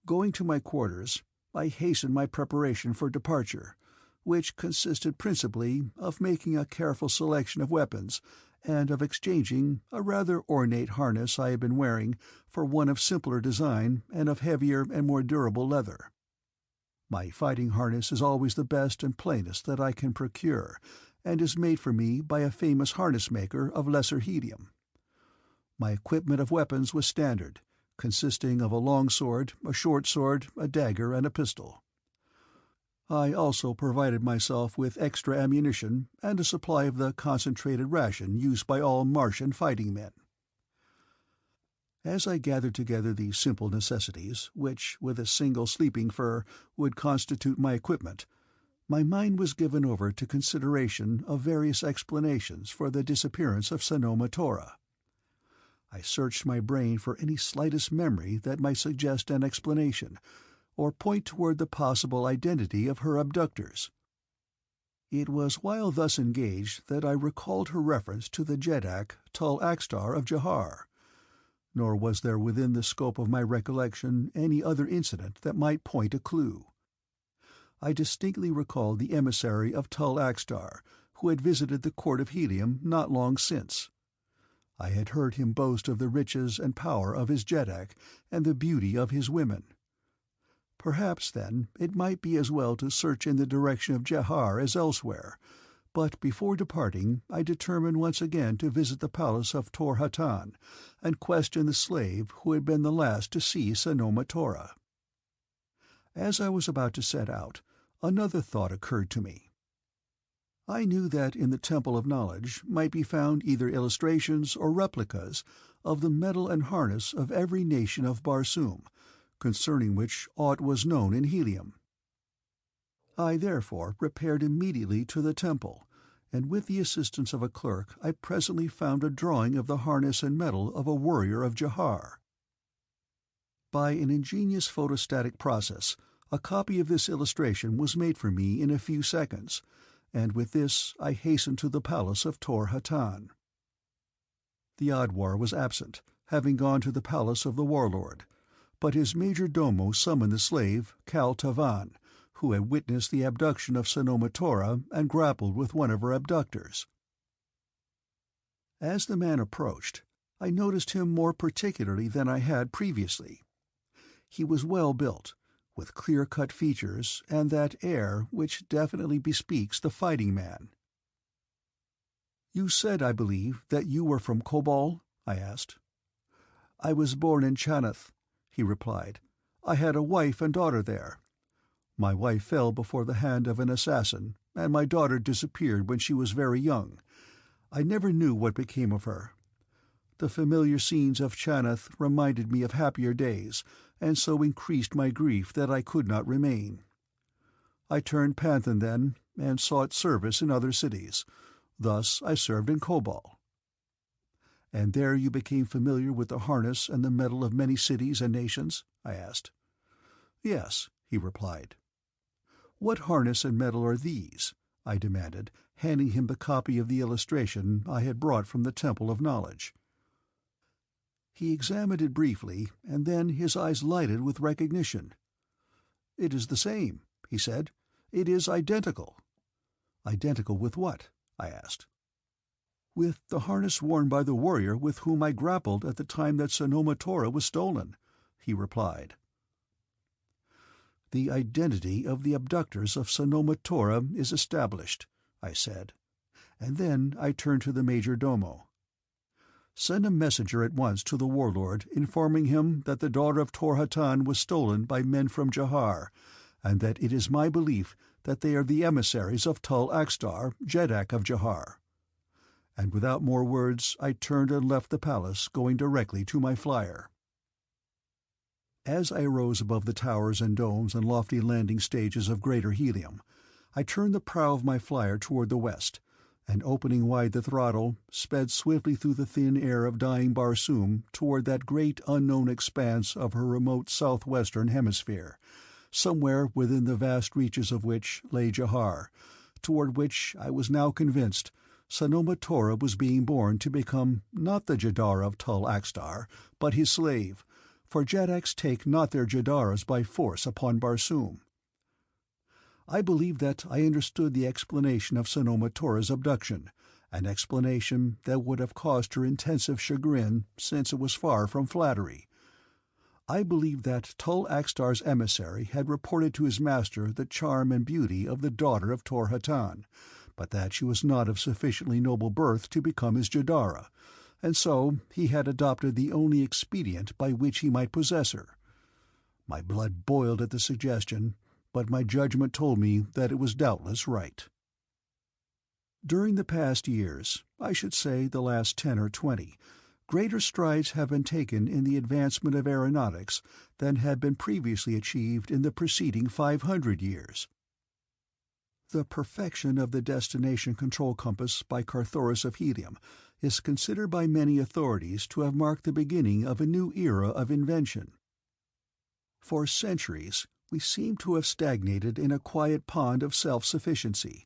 [SPEAKER 1] Going to my quarters, I hastened my preparation for departure, which consisted principally of making a careful selection of weapons and of exchanging a rather ornate harness I had been wearing for one of simpler design and of heavier and more durable leather. My fighting harness is always the best and plainest that I can procure, and is made for me by a famous harness-maker of Lesser Helium. My equipment of weapons was standard, consisting of a long sword, a short sword, a dagger, and a pistol. I also provided myself with extra ammunition and a supply of the concentrated ration used by all Martian fighting men. As I gathered together these simple necessities, which, with a single sleeping fur, would constitute my equipment, my mind was given over to consideration of various explanations for the disappearance of Sanoma Tora. I searched my brain for any slightest memory that might suggest an explanation, or point toward the possible identity of her abductors. It was while thus engaged that I recalled her reference to the Jeddak Tul Akstar of Jahar, nor was there within the scope of my recollection any other incident that might point a clue. I distinctly recalled the emissary of Tul Akstar, who had visited the court of Helium not long since. I had heard him boast of the riches and power of his Jeddak and the beauty of his women. Perhaps, then, it might be as well to search in the direction of Jahar as elsewhere, but before departing I determined once again to visit the palace of Tor Hatan and question the slave who had been the last to see Sanoma Tora. As I was about to set out, another thought occurred to me. I knew that in the Temple of Knowledge might be found either illustrations or replicas of the metal and harness of every nation of Barsoom, concerning which aught was known in Helium. I therefore repaired immediately to the temple, and with the assistance of a clerk I presently found a drawing of the harness and metal of a warrior of Jahar. By an ingenious photostatic process, a copy of this illustration was made for me in a few seconds, and with this I hastened to the palace of Tor Hatan. The Adwar was absent, having gone to the palace of the warlord, but his major domo summoned the slave, Kal Tavan, who had witnessed the abduction of Sanoma Tora and grappled with one of her abductors. As the man approached, I noticed him more particularly than I had previously. He was well built, with clear-cut features and that air which definitely bespeaks the fighting man. "You said, I believe, that you were from Kobol?" I asked. "I was born in Chanath," he replied. "I had a wife and daughter there. My wife fell before the hand of an assassin, and my daughter disappeared when she was very young. I never knew what became of her. The familiar scenes of Chanath reminded me of happier days, and so increased my grief that I could not remain. I turned Panthan then, and sought service in other cities. Thus I served in Kobol." "And there you became familiar with the harness and the metal of many cities and nations?" I asked. "Yes," he replied. "What harness and metal are these?" I demanded, handing him the copy of the illustration I had brought from the Temple of Knowledge. He examined it briefly, and then his eyes lighted with recognition. "It is the same," he said. "It is identical." "Identical with what?" I asked. "With the harness worn by the warrior with whom I grappled at the time that Sanoma Tora was stolen," he replied. "The identity of the abductors of Sanoma Tora is established," I said, and then I turned to the major domo. "Send a messenger at once to the warlord informing him that the daughter of Tor Hatan was stolen by men from Jahar, and that it is my belief that they are the emissaries of Tul Akstar, Jeddak of Jahar." And without more words I turned and left the palace, going directly to my flier. As I rose above the towers and domes and lofty landing stages of Greater Helium, I turned the prow of my flier toward the west, and opening wide the throttle, sped swiftly through the thin air of dying Barsoom toward that great unknown expanse of her remote southwestern hemisphere, somewhere within the vast reaches of which lay Jahar, toward which, I was now convinced, Sanoma Tora was being born to become not the Jadara of Tul Akstar, but his slave, for Jaddaks take not their Jadaras by force upon Barsoom. I believe that I understood the explanation of Sanoma Tora's abduction, an explanation that would have caused her intensive chagrin, since it was far from flattery. I believed that Tul Akstar's emissary had reported to his master the charm and beauty of the daughter of Tor Hatan, but that she was not of sufficiently noble birth to become his Jadara, and so he had adopted the only expedient by which he might possess her. My blood boiled at the suggestion, but my judgment told me that it was doubtless right. During the past years, I should say the last 10 or 20, greater strides have been taken in the advancement of aeronautics than had been previously achieved in the preceding 500 years. The perfection of the destination control compass by Carthoris of Helium is considered by many authorities to have marked the beginning of a new era of invention. For centuries, we seem to have stagnated in a quiet pond of self-sufficiency,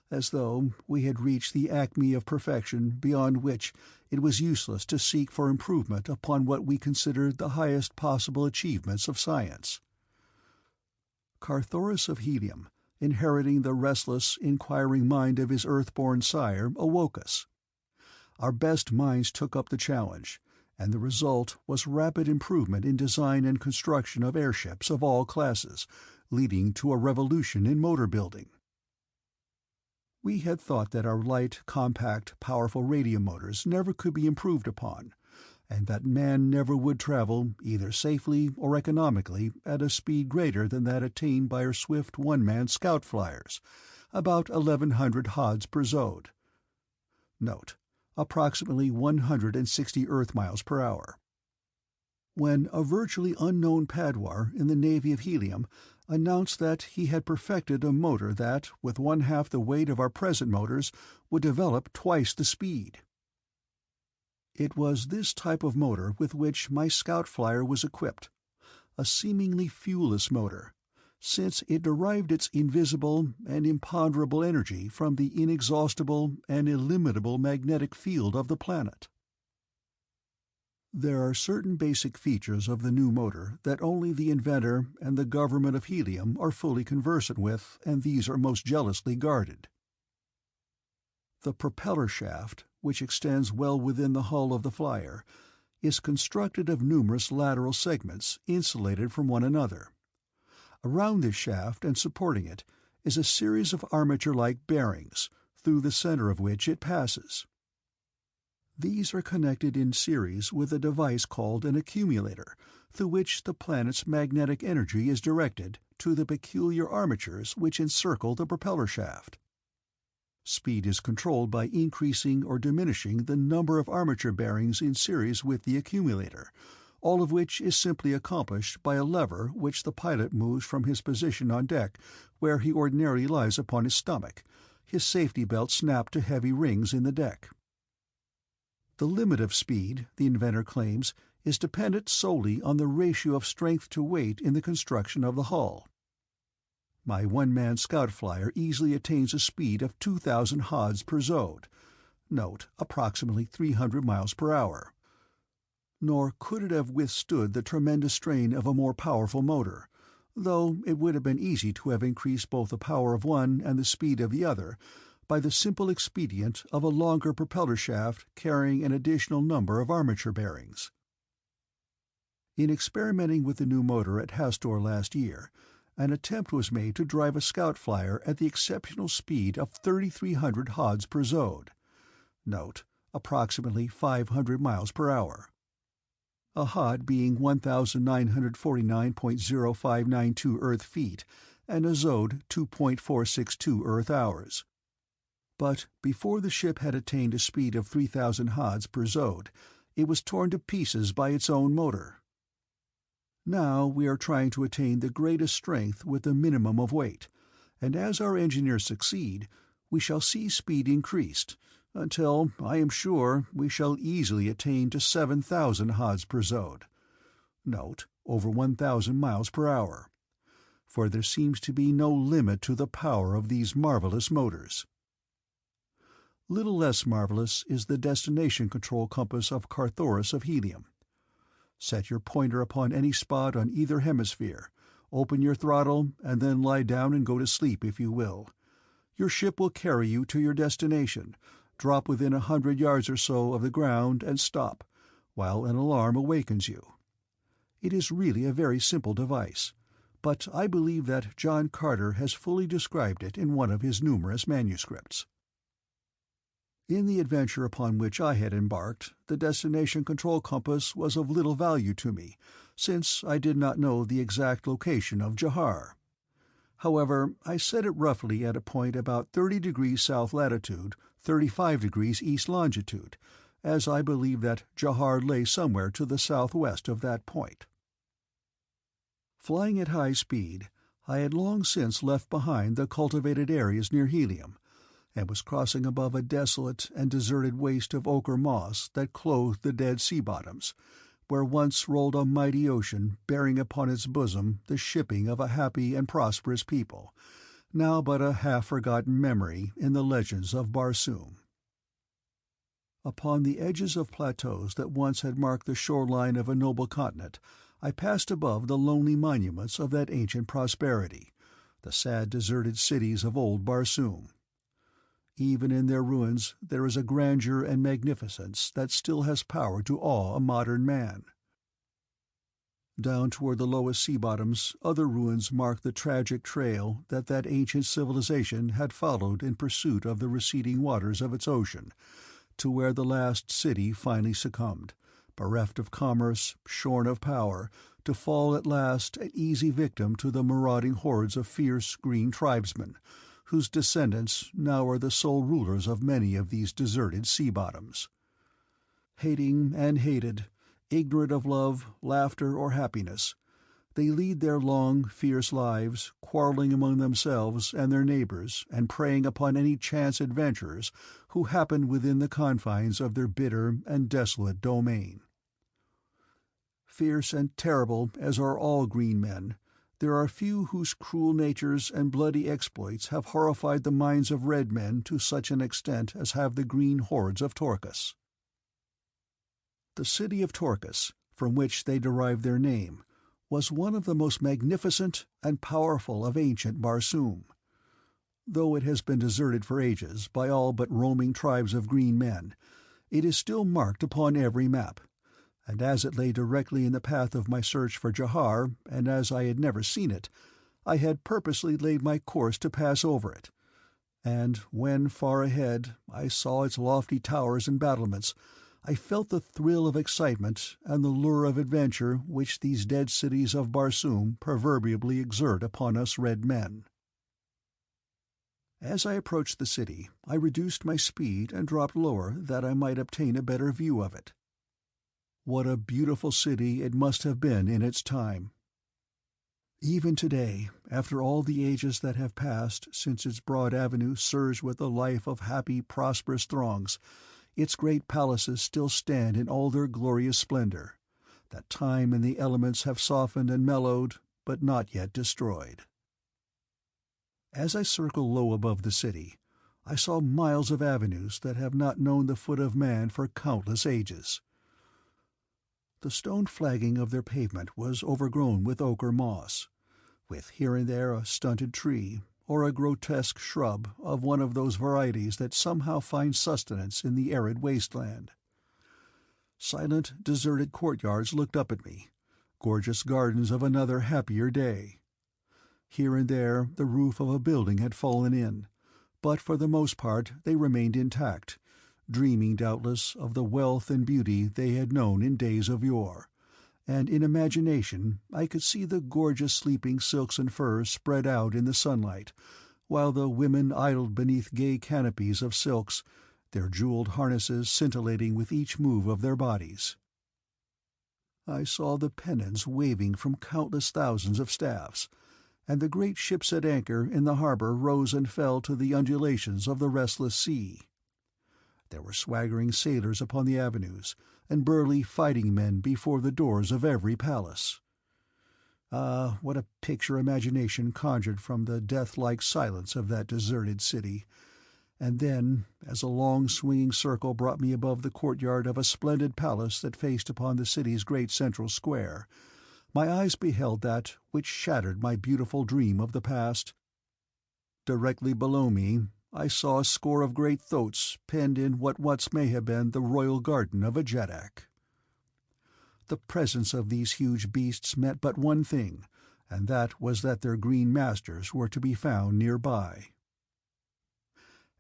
[SPEAKER 1] as though we had reached the acme of perfection beyond which it was useless to seek for improvement upon what we considered the highest possible achievements of science. Carthoris of Helium, inheriting the restless, inquiring mind of his earth-born sire, awoke us. Our best minds took up the challenge, and the result was rapid improvement in design and construction of airships of all classes, leading to a revolution in motor building. We had thought that our light, compact, powerful radium motors never could be improved upon, and that man never would travel, either safely or economically, at a speed greater than that attained by our swift one-man scout flyers, about 1,100 hods per zode. Note: approximately 160 Earth miles per hour. When a virtually unknown padwar in the Navy of Helium announced that he had perfected a motor that, with one-half the weight of our present motors, would develop twice the speed. It was this type of motor with which my scout flyer was equipped, a seemingly fuelless motor, since it derived its invisible and imponderable energy from the inexhaustible and illimitable magnetic field of the planet. There are certain basic features of the new motor that only the inventor and the government of Helium are fully conversant with, and these are most jealously guarded. The propeller shaft, which extends well within the hull of the flyer, is constructed of numerous lateral segments insulated from one another. Around this shaft and supporting it is a series of armature-like bearings, through the center of which it passes. These are connected in series with a device called an accumulator, through which the planet's magnetic energy is directed to the peculiar armatures which encircle the propeller shaft. Speed is controlled by increasing or diminishing the number of armature bearings in series with the accumulator, all of which is simply accomplished by a lever which the pilot moves from his position on deck, where he ordinarily lies upon his stomach, his safety belt snapped to heavy rings in the deck. The limit of speed, the inventor claims, is dependent solely on the ratio of strength to weight in the construction of the hull. My one-man scout flyer easily attains a speed of 2,000 hods per zode, note, approximately 300 miles per hour. Nor could it have withstood the tremendous strain of a more powerful motor, though it would have been easy to have increased both the power of one and the speed of the other by the simple expedient of a longer propeller shaft carrying an additional number of armature bearings. In experimenting with the new motor at Hastor last year, an attempt was made to drive a scout flyer at the exceptional speed of 3,300 hods per zode, note, approximately 500 miles per hour. A hod being 1,949.0592 Earth feet, and a zode 2.462 Earth hours. But before the ship had attained a speed of 3,000 hods per zode, it was torn to pieces by its own motor. Now we are trying to attain the greatest strength with the minimum of weight, and as our engineers succeed, we shall see speed increased, until, I am sure, we shall easily attain to 7,000 hods per zode, note, over 1,000 miles per hour, for there seems to be no limit to the power of these marvelous motors. Little less marvelous is the destination control compass of Carthoris of Helium. Set your pointer upon any spot on either hemisphere, open your throttle, and then lie down and go to sleep if you will. Your ship will carry you to your destination, drop within 100 yards or so of the ground, and stop, while an alarm awakens you. It is really a very simple device, but I believe that John Carter has fully described it in one of his numerous manuscripts. In the adventure upon which I had embarked, the destination control compass was of little value to me, since I did not know the exact location of Jahar. However, I set it roughly at a point about 30 degrees south latitude, 35 degrees east longitude, as I believe that Jahar lay somewhere to the southwest of that point. Flying at high speed, I had long since left behind the cultivated areas near Helium, and was crossing above a desolate and deserted waste of ochre moss that clothed the dead sea bottoms, where once rolled a mighty ocean bearing upon its bosom the shipping of a happy and prosperous people, now but a half-forgotten memory in the legends of Barsoom. Upon the edges of plateaus that once had marked the shoreline of a noble continent, I passed above the lonely monuments of that ancient prosperity, the sad deserted cities of old Barsoom. Even in their ruins there is a grandeur and magnificence that still has power to awe a modern man. Down toward the lowest sea bottoms, other ruins mark the tragic trail that ancient civilization had followed in pursuit of the receding waters of its ocean, to where the last city finally succumbed, bereft of commerce, shorn of power, to fall at last an easy victim to the marauding hordes of fierce green tribesmen, whose descendants now are the sole rulers of many of these deserted sea bottoms. Hating and hated, ignorant of love, laughter, or happiness, they lead their long, fierce lives, quarreling among themselves and their neighbors and preying upon any chance adventurers who happen within the confines of their bitter and desolate domain. Fierce and terrible as are all green men, there are few whose cruel natures and bloody exploits have horrified the minds of red men to such an extent as have the green hordes of Torcus. The city of Torcus, from which they derive their name, was one of the most magnificent and powerful of ancient Barsoom. Though it has been deserted for ages by all but roaming tribes of green men, it is still marked upon every map, and as it lay directly in the path of my search for Jahar, and as I had never seen it, I had purposely laid my course to pass over it. And when, far ahead, I saw its lofty towers and battlements, I felt the thrill of excitement and the lure of adventure which these dead cities of Barsoom proverbially exert upon us red men. As I approached the city, I reduced my speed and dropped lower that I might obtain a better view of it. What a beautiful city it must have been in its time! Even today, after all the ages that have passed since its broad avenue surged with the life of happy, prosperous throngs, its great palaces still stand in all their glorious splendor, that time and the elements have softened and mellowed, but not yet destroyed. As I circled low above the city, I saw miles of avenues that have not known the foot of man for countless ages. The stone flagging of their pavement was overgrown with ochre moss, with here and there a stunted tree, or a grotesque shrub of one of those varieties that somehow find sustenance in the arid wasteland. Silent, deserted courtyards looked up at me, gorgeous gardens of another happier day. Here and there the roof of a building had fallen in, but for the most part they remained intact, dreaming doubtless of the wealth and beauty they had known in days of yore, and in imagination I could see the gorgeous sleeping silks and furs spread out in the sunlight, while the women idled beneath gay canopies of silks, their jeweled harnesses scintillating with each move of their bodies. I saw the pennons waving from countless thousands of staffs, and the great ships at anchor in the harbor rose and fell to the undulations of the restless sea. There were swaggering sailors upon the avenues, and burly fighting men before the doors of every palace. Ah, what a picture imagination conjured from the death-like silence of that deserted city! And then, as a long swinging circle brought me above the courtyard of a splendid palace that faced upon the city's great central square, my eyes beheld that which shattered my beautiful dream of the past. Directly below me I saw a score of great thoats penned in what once may have been the royal garden of a Jeddak. The presence of these huge beasts meant but one thing, and that was that their green masters were to be found nearby.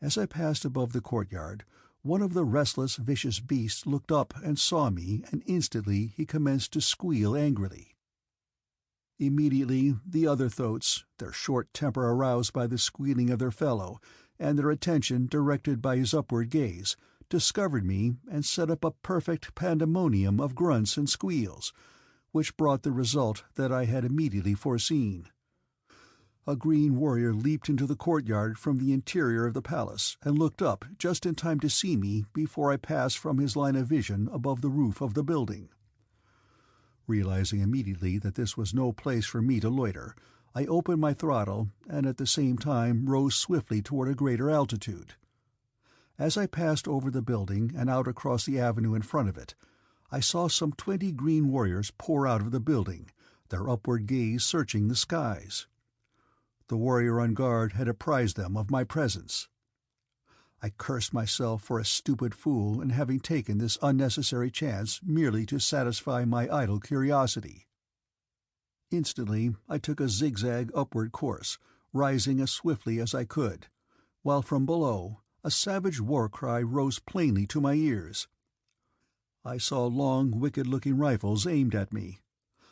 [SPEAKER 1] As I passed above the courtyard, one of the restless, vicious beasts looked up and saw me, and instantly he commenced to squeal angrily. Immediately the other thoats, their short temper aroused by the squealing of their fellow, and their attention directed by his upward gaze, discovered me and set up a perfect pandemonium of grunts and squeals, which brought the result that I had immediately foreseen. A green warrior leaped into the courtyard from the interior of the palace and looked up just in time to see me before I passed from his line of vision above the roof of the building. Realizing immediately that this was no place for me to loiter, I opened my throttle and at the same time rose swiftly toward a greater altitude. As I passed over the building and out across the avenue in front of it, I saw some 20 green warriors pour out of the building, their upward gaze searching the skies. The warrior on guard had apprised them of my presence. I cursed myself for a stupid fool in having taken this unnecessary chance merely to satisfy my idle curiosity. Instantly I took a zigzag upward course, rising as swiftly as I could, while from below a savage war-cry rose plainly to my ears. I saw long, wicked-looking rifles aimed at me.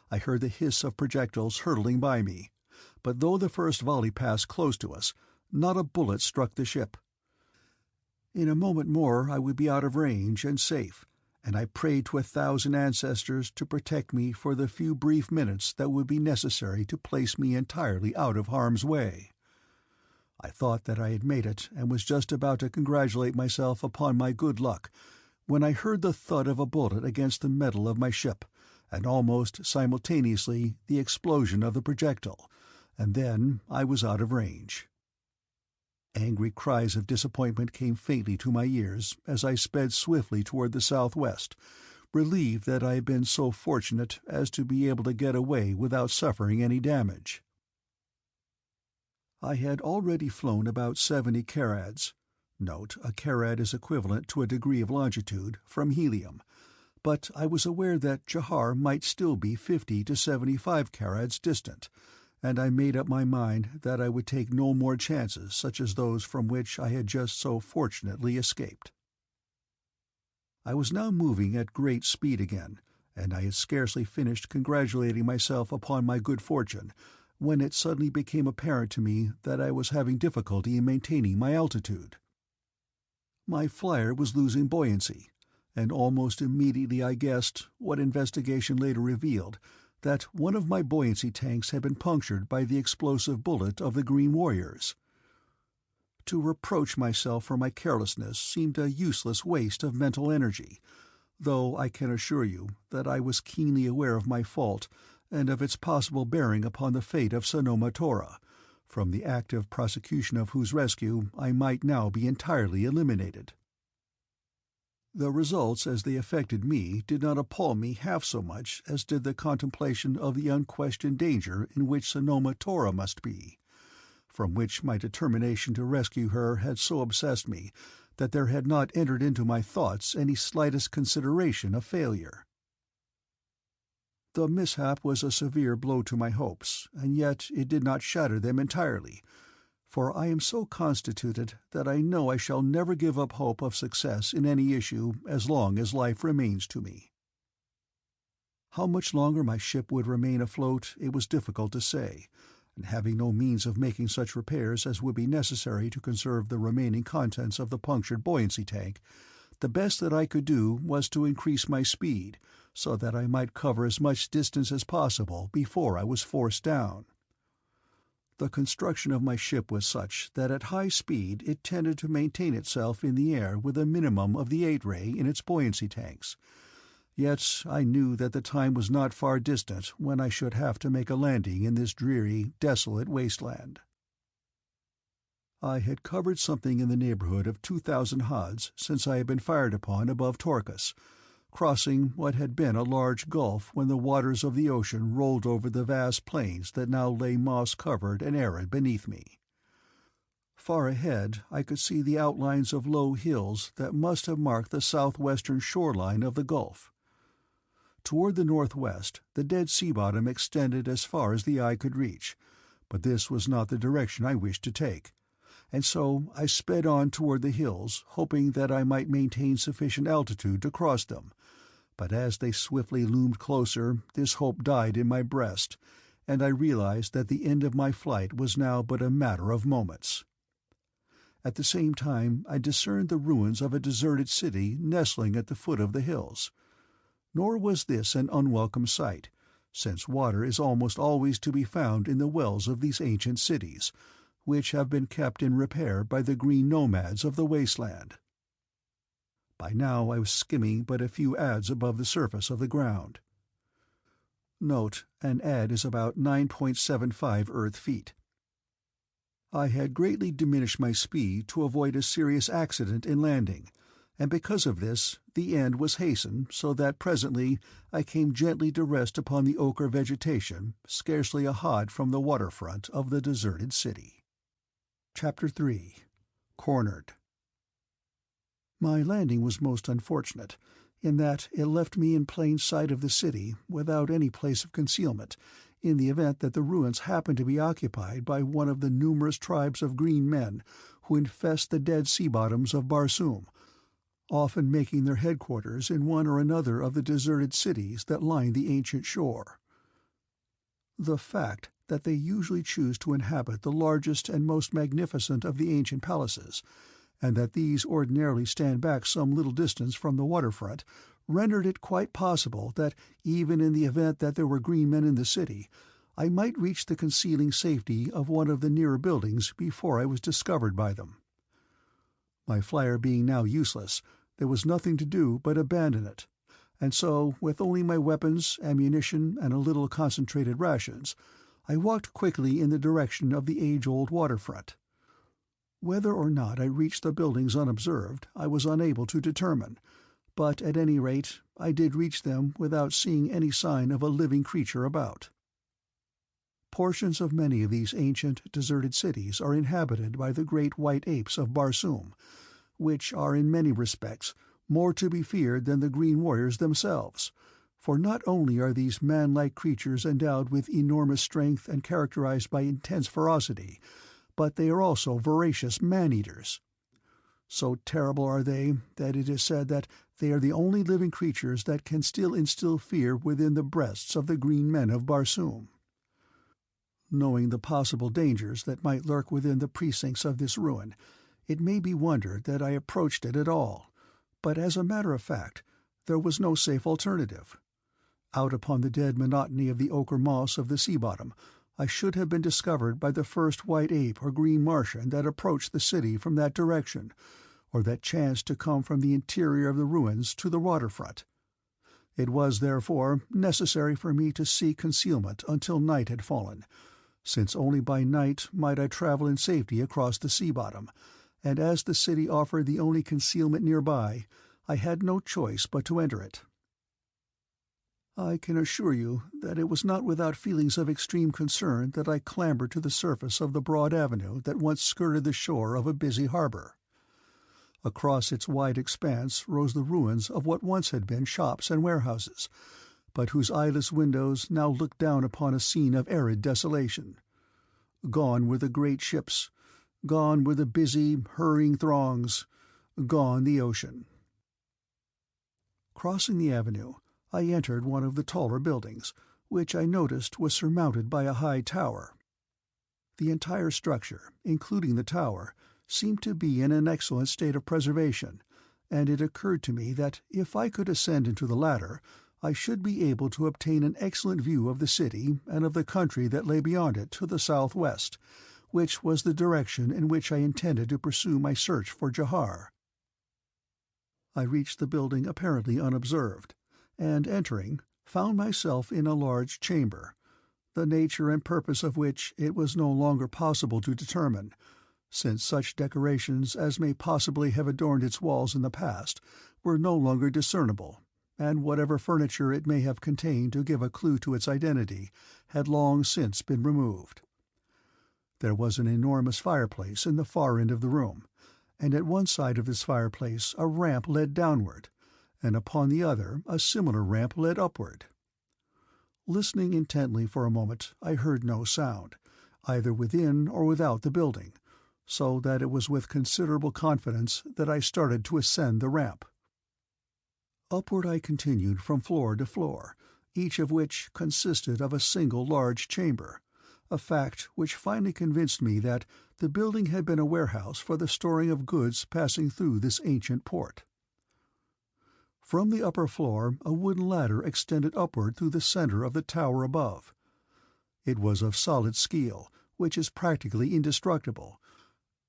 [SPEAKER 1] I heard the hiss of projectiles hurtling by me, but though the first volley passed close to us, not a bullet struck the ship. In a moment more I would be out of range and safe, and I prayed to 1,000 ancestors to protect me for the few brief minutes that would be necessary to place me entirely out of harm's way. I thought that I had made it, and was just about to congratulate myself upon my good luck, when I heard the thud of a bullet against the metal of my ship, and almost simultaneously the explosion of the projectile, and then I was out of range. Angry cries of disappointment came faintly to my ears as I sped swiftly toward the southwest, relieved that I had been so fortunate as to be able to get away without suffering any damage. I had already flown about 70 carads. Note, a carad is equivalent to a degree of longitude, from Helium, but I was aware that Jahar might still be 50 to 75 carads distant, and I made up my mind that I would take no more chances such as those from which I had just so fortunately escaped. I was now moving at great speed again, and I had scarcely finished congratulating myself upon my good fortune, when it suddenly became apparent to me that I was having difficulty in maintaining my altitude. My flier was losing buoyancy, and almost immediately I guessed, what investigation later revealed, that one of my buoyancy tanks had been punctured by the explosive bullet of the Green Warriors. To reproach myself for my carelessness seemed a useless waste of mental energy, though I can assure you that I was keenly aware of my fault and of its possible bearing upon the fate of Sanoma Tora, from the active prosecution of whose rescue I might now be entirely eliminated. The results as they affected me did not appall me half so much as did the contemplation of the unquestioned danger in which Sanoma Tora must be, from which my determination to rescue her had so obsessed me that there had not entered into my thoughts any slightest consideration of failure. The mishap was a severe blow to my hopes, and yet it did not shatter them entirely, for I am so constituted that I know I shall never give up hope of success in any issue as long as life remains to me. How much longer my ship would remain afloat it was difficult to say, and having no means of making such repairs as would be necessary to conserve the remaining contents of the punctured buoyancy tank, the best that I could do was to increase my speed, so that I might cover as much distance as possible before I was forced down. The construction of my ship was such that at high speed it tended to maintain itself in the air with a minimum of the 8-ray in its buoyancy tanks, yet I knew that the time was not far distant when I should have to make a landing in this dreary, desolate wasteland. I had covered something in the neighborhood of 2,000 haads since I had been fired upon above Torcus, crossing what had been a large gulf when the waters of the ocean rolled over the vast plains that now lay moss-covered and arid beneath me. Far ahead I could see the outlines of low hills that must have marked the southwestern shoreline of the gulf. Toward the northwest the dead sea-bottom extended as far as the eye could reach, but this was not the direction I wished to take, and so I sped on toward the hills, hoping that I might maintain sufficient altitude to cross them, but as they swiftly loomed closer this hope died in my breast, and I realized that the end of my flight was now but a matter of moments. At the same time I discerned the ruins of a deserted city nestling at the foot of the hills. Nor was this an unwelcome sight, since water is almost always to be found in the wells of these ancient cities, which have been kept in repair by the green nomads of the wasteland. By now I was skimming but a few ads above the surface of the ground. Note, an ad is about 9.75 Earth feet. I had greatly diminished my speed to avoid a serious accident in landing, and because of this the end was hastened so that presently I came gently to rest upon the ochre vegetation scarcely a haad from the waterfront of the deserted city. Chapter 3. Cornered. My landing was most unfortunate, in that it left me in plain sight of the city without any place of concealment, in the event that the ruins happened to be occupied by one of the numerous tribes of green men who infest the dead sea bottoms of Barsoom, often making their headquarters in one or another of the deserted cities that line the ancient shore. The fact that they usually choose to inhabit the largest and most magnificent of the ancient palaces, and that these ordinarily stand back some little distance from the waterfront, rendered it quite possible that, even in the event that there were green men in the city, I might reach the concealing safety of one of the nearer buildings before I was discovered by them. My flier being now useless, there was nothing to do but abandon it, and so, with only my weapons, ammunition, and a little concentrated rations, I walked quickly in the direction of the age-old waterfront. Whether or not I reached the buildings unobserved, I was unable to determine, but at any rate I did reach them without seeing any sign of a living creature about. Portions of many of these ancient, deserted cities are inhabited by the great white apes of Barsoom, which are in many respects more to be feared than the green warriors themselves, for not only are these man-like creatures endowed with enormous strength and characterized by intense ferocity, but they are also voracious man-eaters. So terrible are they that it is said that they are the only living creatures that can still instill fear within the breasts of the green men of Barsoom. Knowing the possible dangers that might lurk within the precincts of this ruin, it may be wondered that I approached it at all, but as a matter of fact, there was no safe alternative. Out upon the dead monotony of the ochre moss of the sea bottom, I should have been discovered by the first white ape or green Martian that approached the city from that direction, or that chanced to come from the interior of the ruins to the waterfront. It was, therefore, necessary for me to seek concealment until night had fallen, since only by night might I travel in safety across the sea bottom, and as the city offered the only concealment nearby, I had no choice but to enter it. I can assure you that it was not without feelings of extreme concern that I clambered to the surface of the broad avenue that once skirted the shore of a busy harbor. Across its wide expanse rose the ruins of what once had been shops and warehouses, but whose eyeless windows now looked down upon a scene of arid desolation. Gone were the great ships, gone were the busy, hurrying throngs, gone the ocean. Crossing the avenue, I entered one of the taller buildings, which I noticed was surmounted by a high tower. The entire structure, including the tower, seemed to be in an excellent state of preservation, and it occurred to me that if I could ascend into the latter, I should be able to obtain an excellent view of the city and of the country that lay beyond it to the southwest, which was the direction in which I intended to pursue my search for Jahar. I reached the building apparently unobserved, and, entering, found myself in a large chamber, the nature and purpose of which it was no longer possible to determine, since such decorations as may possibly have adorned its walls in the past were no longer discernible, and whatever furniture it may have contained to give a clue to its identity had long since been removed. There was an enormous fireplace in the far end of the room, and at one side of this fireplace a ramp led downward, and upon the other a similar ramp led upward. Listening intently for a moment, I heard no sound, either within or without the building, so that it was with considerable confidence that I started to ascend the ramp. Upward I continued from floor to floor, each of which consisted of a single large chamber, a fact which finally convinced me that the building had been a warehouse for the storing of goods passing through this ancient port. From the upper floor a wooden ladder extended upward through the center of the tower above. It was of solid steel, which is practically indestructible,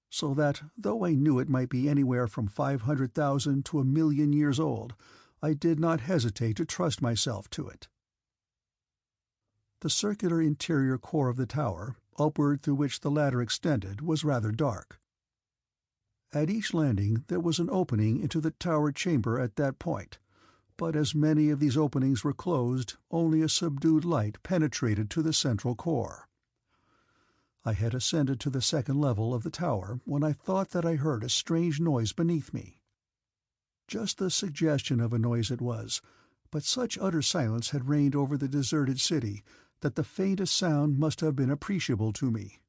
[SPEAKER 1] so that, though I knew it might be anywhere from 500,000 to 1,000,000 years old, I did not hesitate to trust myself to it. The circular interior core of the tower, upward through which the ladder extended, was rather dark. At each landing there was an opening into the tower chamber at that point, but as many of these openings were closed, only a subdued light penetrated to the central core. I had ascended to the second level of the tower when I thought that I heard a strange noise beneath me. Just the suggestion of a noise it was, but such utter silence had reigned over the deserted city that the faintest sound must have been appreciable to me.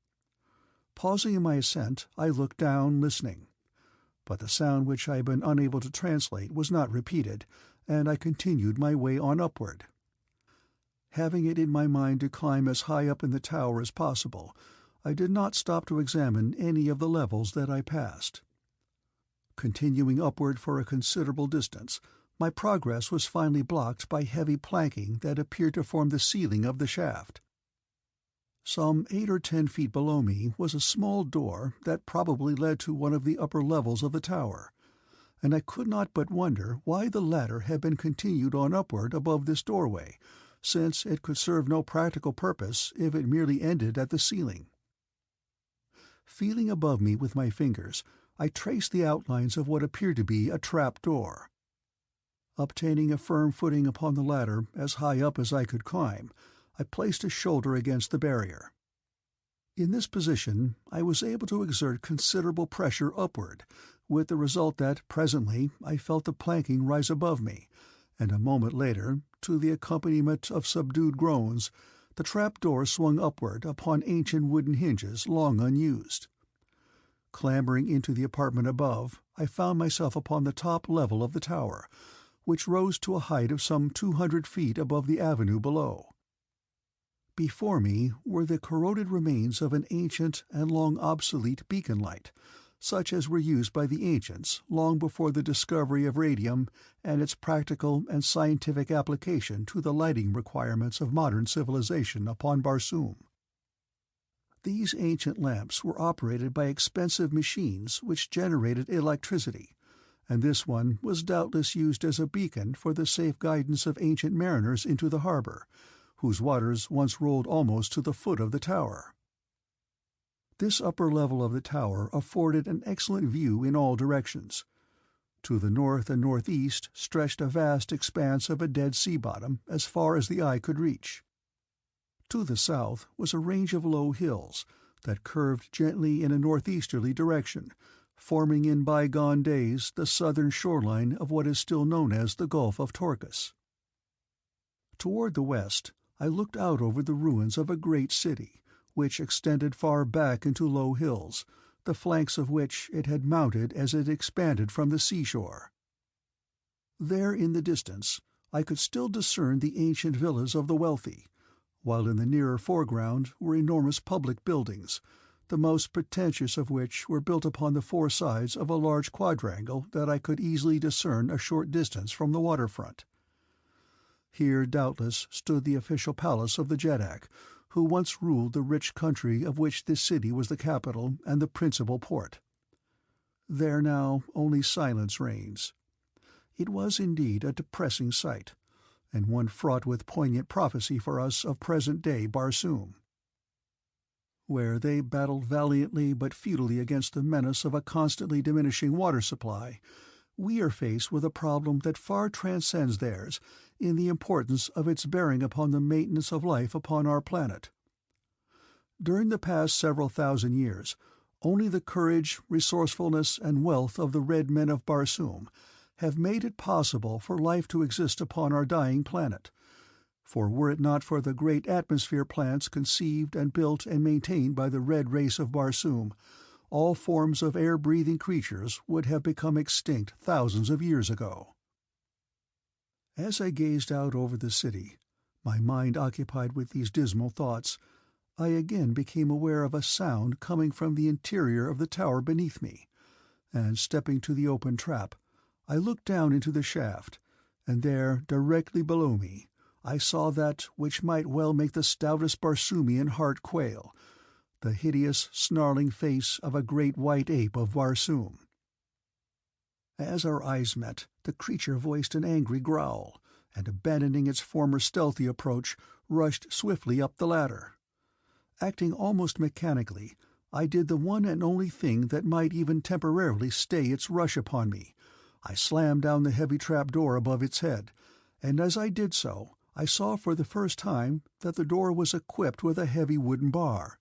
[SPEAKER 1] Pausing in my ascent, I looked down, listening. But the sound which I had been unable to translate was not repeated, and I continued my way on upward. Having it in my mind to climb as high up in the tower as possible, I did not stop to examine any of the levels that I passed. Continuing upward for a considerable distance, my progress was finally blocked by heavy planking that appeared to form the ceiling of the shaft. Some 8 or 10 feet below me was a small door that probably led to one of the upper levels of the tower, and I could not but wonder why the ladder had been continued on upward above this doorway, since it could serve no practical purpose if it merely ended at the ceiling. Feeling above me with my fingers, I traced the outlines of what appeared to be a trap door. Obtaining a firm footing upon the ladder as high up as I could climb, I placed a shoulder against the barrier. In this position I was able to exert considerable pressure upward, with the result that presently I felt the planking rise above me, and a moment later, to the accompaniment of subdued groans, the trap-door swung upward upon ancient wooden hinges long unused. Clambering into the apartment above, I found myself upon the top level of the tower, which rose to a height of some 200 feet above the avenue below. Before me were the corroded remains of an ancient and long obsolete beacon light, such as were used by the ancients long before the discovery of radium and its practical and scientific application to the lighting requirements of modern civilization upon Barsoom. These ancient lamps were operated by expensive machines which generated electricity, and this one was doubtless used as a beacon for the safe guidance of ancient mariners into the harbor, whose waters once rolled almost to the foot of the tower. This upper level of the tower afforded an excellent view in all directions. To the north and northeast stretched a vast expanse of a dead sea bottom as far as the eye could reach. To the south was a range of low hills that curved gently in a northeasterly direction, forming in bygone days the southern shoreline of what is still known as the Gulf of Torcus. Toward the west I looked out over the ruins of a great city, which extended far back into low hills, the flanks of which it had mounted as it expanded from the seashore. There in the distance I could still discern the ancient villas of the wealthy, while in the nearer foreground were enormous public buildings, the most pretentious of which were built upon the 4 sides of a large quadrangle that I could easily discern a short distance from the waterfront. Here doubtless stood the official palace of the Jeddak, who once ruled the rich country of which this city was the capital and the principal port. There now only silence reigns. It was indeed a depressing sight, and one fraught with poignant prophecy for us of present-day Barsoom. Where they battled valiantly but futilely against the menace of a constantly diminishing water supply, we are faced with a problem that far transcends theirs in the importance of its bearing upon the maintenance of life upon our planet. During the past several thousand years, only the courage, resourcefulness, and wealth of the red men of Barsoom have made it possible for life to exist upon our dying planet, for were it not for the great atmosphere plants conceived and built and maintained by the red race of Barsoom, all forms of air-breathing creatures would have become extinct thousands of years ago. As I gazed out over the city, my mind occupied with these dismal thoughts, I again became aware of a sound coming from the interior of the tower beneath me, and stepping to the open trap, I looked down into the shaft, and there, directly below me, I saw that which might well make the stoutest Barsoomian heart quail, the hideous, snarling face of a great white ape of Barsoom. As our eyes met, the creature voiced an angry growl, and abandoning its former stealthy approach, rushed swiftly up the ladder. Acting almost mechanically, I did the one and only thing that might even temporarily stay its rush upon me. I slammed down the heavy trap-door above its head, and as I did so, I saw for the first time that the door was equipped with a heavy wooden bar,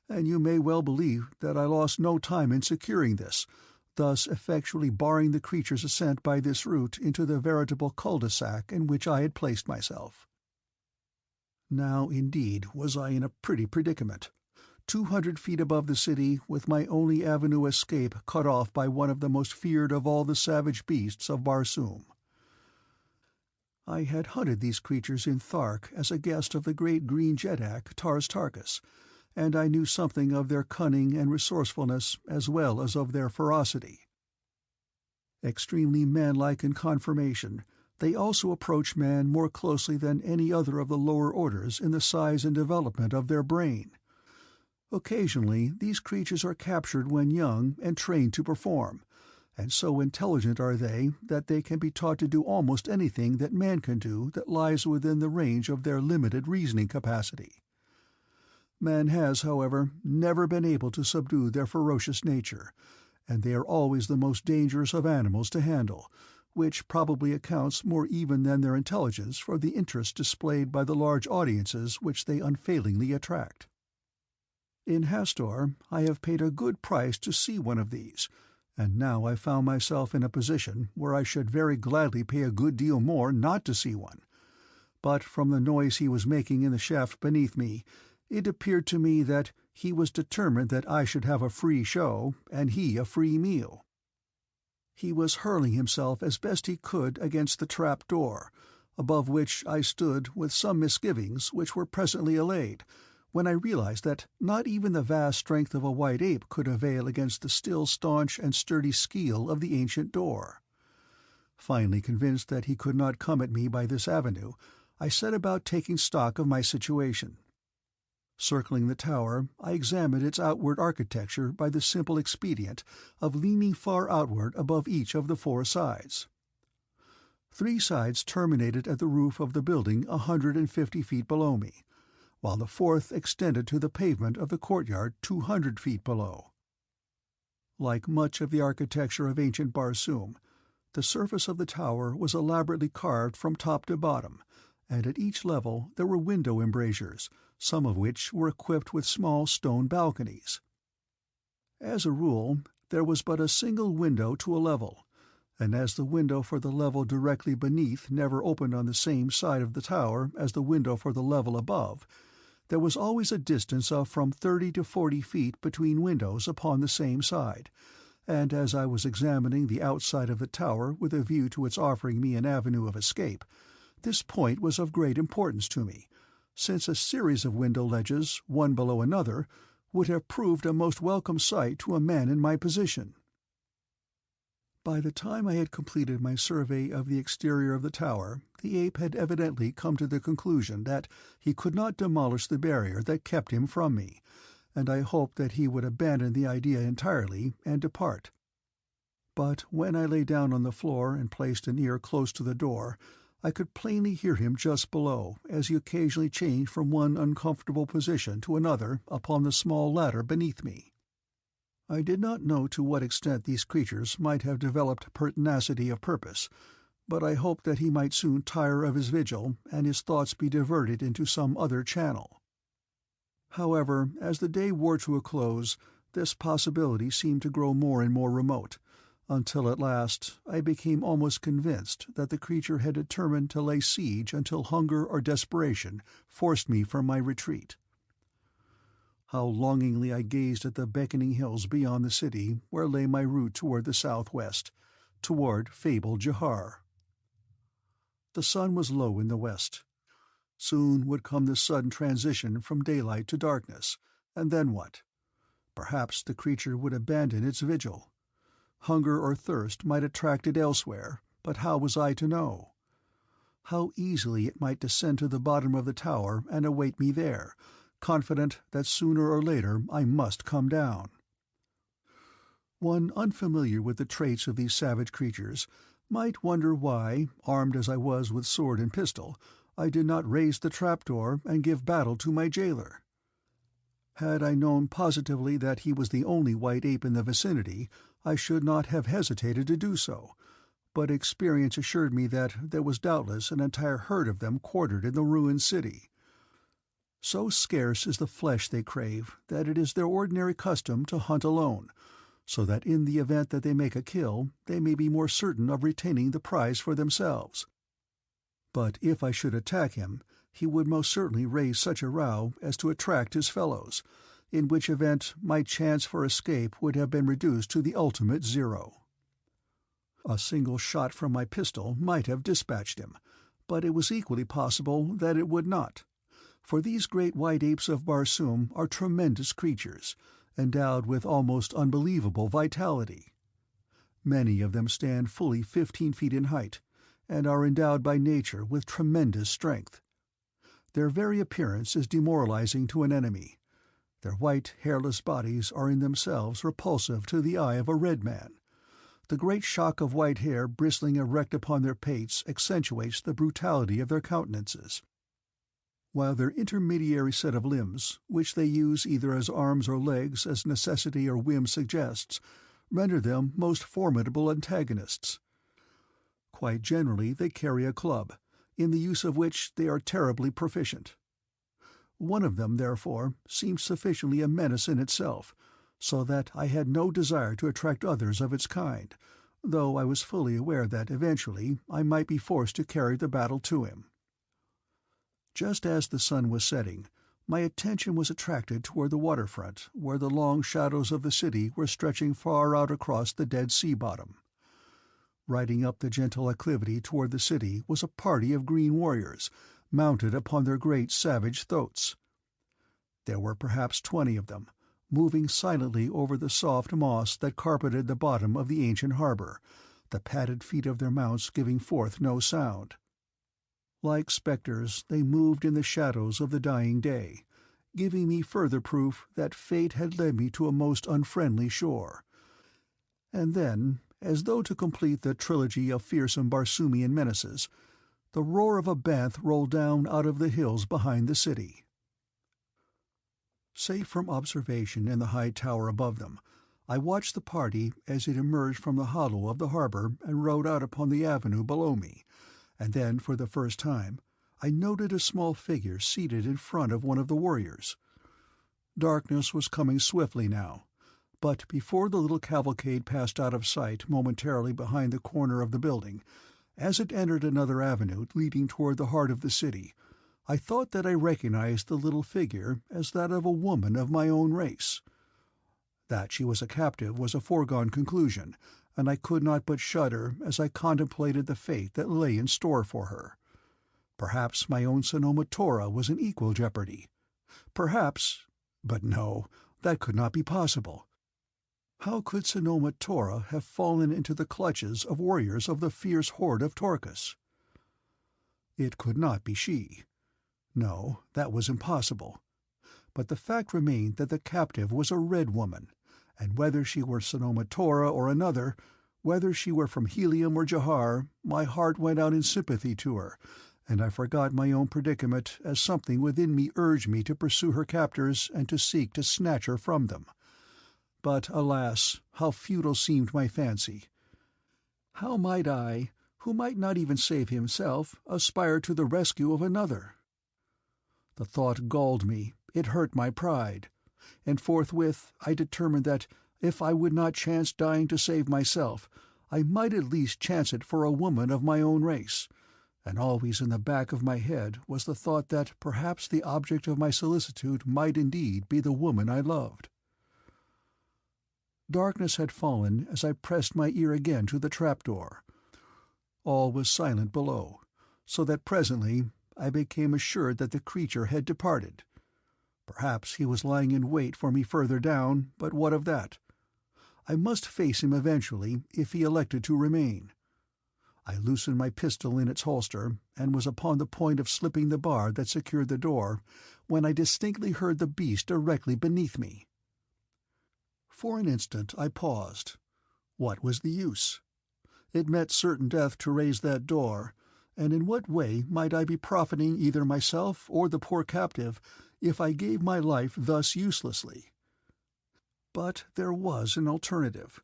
[SPEAKER 1] and you may well believe that I lost no time in securing this, thus effectually barring the creature's ascent by this route into the veritable cul-de-sac in which I had placed myself. Now, indeed, was I in a pretty predicament. 200 feet above the city, with my only avenue escape cut off by one of the most feared of all the savage beasts of Barsoom. I had hunted these creatures in Thark as a guest of the great green jetak Tarz, and I knew something of their cunning and resourcefulness as well as of their ferocity. Extremely manlike in conformation, they also approach man more closely than any other of the lower orders in the size and development of their brain. Occasionally these creatures are captured when young and trained to perform, and so intelligent are they that they can be taught to do almost anything that man can do that lies within the range of their limited reasoning capacity. Man has, however, never been able to subdue their ferocious nature, and they are always the most dangerous of animals to handle, which probably accounts more even than their intelligence for the interest displayed by the large audiences which they unfailingly attract. In Hastor I have paid a good price to see one of these, and now I found myself in a position where I should very gladly pay a good deal more not to see one. But from the noise he was making in the shaft beneath me, it appeared to me that he was determined that I should have a free show, and he a free meal. He was hurling himself as best he could against the trap door, above which I stood with some misgivings which were presently allayed, when I realized that not even the vast strength of a white ape could avail against the still staunch and sturdy skeel of the ancient door. Finally convinced that he could not come at me by this avenue, I set about taking stock of my situation. Circling the tower, I examined its outward architecture by the simple expedient of leaning far outward above each of the 4 sides. 3 sides terminated at the roof of the building 150 feet below me, while the 4th extended to the pavement of the courtyard 200 feet below. Like much of the architecture of ancient Barsoom, the surface of the tower was elaborately carved from top to bottom, and at each level there were window embrasures, some of which were equipped with small stone balconies. As a rule, there was but a single window to a level, and as the window for the level directly beneath never opened on the same side of the tower as the window for the level above, there was always a distance of from 30 to 40 feet between windows upon the same side, and as I was examining the outside of the tower with a view to its offering me an avenue of escape, this point was of great importance to me, since a series of window ledges, one below another, would have proved a most welcome sight to a man in my position. By the time I had completed my survey of the exterior of the tower, the ape had evidently come to the conclusion that he could not demolish the barrier that kept him from me, and I hoped that he would abandon the idea entirely and depart. But when I lay down on the floor and placed an ear close to the door, I could plainly hear him just below as he occasionally changed from one uncomfortable position to another upon the small ladder beneath me. I did not know to what extent these creatures might have developed pertinacity of purpose, but I hoped that he might soon tire of his vigil and his thoughts be diverted into some other channel. However, as the day wore to a close, this possibility seemed to grow more and more remote, until at last I became almost convinced that the creature had determined to lay siege until hunger or desperation forced me from my retreat. How longingly I gazed at the beckoning hills beyond the city where lay my route toward the southwest, toward fabled Jahar. The sun was low in the west. Soon would come the sudden transition from daylight to darkness, and then what? Perhaps the creature would abandon its vigil. Hunger or thirst might attract it elsewhere, but how was I to know? How easily it might descend to the bottom of the tower and await me there, confident that sooner or later I must come down. One unfamiliar with the traits of these savage creatures might wonder why, armed as I was with sword and pistol, I did not raise the trapdoor and give battle to my jailer. Had I known positively that he was the only white ape in the vicinity, I should not have hesitated to do so, but experience assured me that there was doubtless an entire herd of them quartered in the ruined city. So scarce is the flesh they crave that it is their ordinary custom to hunt alone, so that in the event that they make a kill, they may be more certain of retaining the prize for themselves. But if I should attack him, he would most certainly raise such a row as to attract his fellows, in which event my chance for escape would have been reduced to the ultimate zero. A single shot from my pistol might have dispatched him, but it was equally possible that it would not, for these great white apes of Barsoom are tremendous creatures, endowed with almost unbelievable vitality. Many of them stand fully 15 feet in height, and are endowed by nature with tremendous strength. Their very appearance is demoralizing to an enemy. Their white, hairless bodies are in themselves repulsive to the eye of a red man. The great shock of white hair bristling erect upon their pates accentuates the brutality of their countenances, while their intermediary set of limbs, which they use either as arms or legs as necessity or whim suggests, render them most formidable antagonists. Quite generally they carry a club, in the use of which they are terribly proficient. One of them, therefore, seemed sufficiently a menace in itself, so that I had no desire to attract others of its kind, though I was fully aware that eventually I might be forced to carry the battle to him. Just as the sun was setting, my attention was attracted toward the waterfront, where the long shadows of the city were stretching far out across the dead sea bottom. Riding up the gentle acclivity toward the city was a party of green warriors, mounted upon their great savage thoats. There were perhaps 20 of them, moving silently over the soft moss that carpeted the bottom of the ancient harbor, the padded feet of their mounts giving forth no sound. Like spectres, they moved in the shadows of the dying day, giving me further proof that fate had led me to a most unfriendly shore. And then, as though to complete the trilogy of fearsome Barsoomian menaces, the roar of a banth rolled down out of the hills behind the city. Safe from observation in the high tower above them, I watched the party as it emerged from the hollow of the harbor and rode out upon the avenue below me, and then, for the first time, I noted a small figure seated in front of one of the warriors. Darkness was coming swiftly now, but before the little cavalcade passed out of sight momentarily behind the corner of the building, as it entered another avenue leading toward the heart of the city, I thought that I recognized the little figure as that of a woman of my own race. That she was a captive was a foregone conclusion, and I could not but shudder as I contemplated the fate that lay in store for her. Perhaps my own Sanoma Tora was in equal jeopardy. But no, that could not be possible. How could Sanoma Tora have fallen into the clutches of warriors of the fierce horde of Torcus? It could not be she. No, that was impossible. But the fact remained that the captive was a red woman, and whether she were Sanoma Tora or another, whether she were from Helium or Jahar, my heart went out in sympathy to her, and I forgot my own predicament as something within me urged me to pursue her captors and to seek to snatch her from them. But, alas, how futile seemed my fancy! How might I, who might not even save himself, aspire to the rescue of another? The thought galled me, it hurt my pride, and forthwith I determined that, if I would not chance dying to save myself, I might at least chance it for a woman of my own race, and always in the back of my head was the thought that perhaps the object of my solicitude might indeed be the woman I loved. Darkness had fallen as I pressed my ear again to the trapdoor. All was silent below, so that presently I became assured that the creature had departed. Perhaps he was lying in wait for me further down, but what of that? I must face him eventually if he elected to remain. I loosened my pistol in its holster, and was upon the point of slipping the bar that secured the door, when I distinctly heard the beast directly beneath me. For an instant I paused. What was the use? It meant certain death to raise that door, and in what way might I be profiting either myself or the poor captive if I gave my life thus uselessly? But there was an alternative,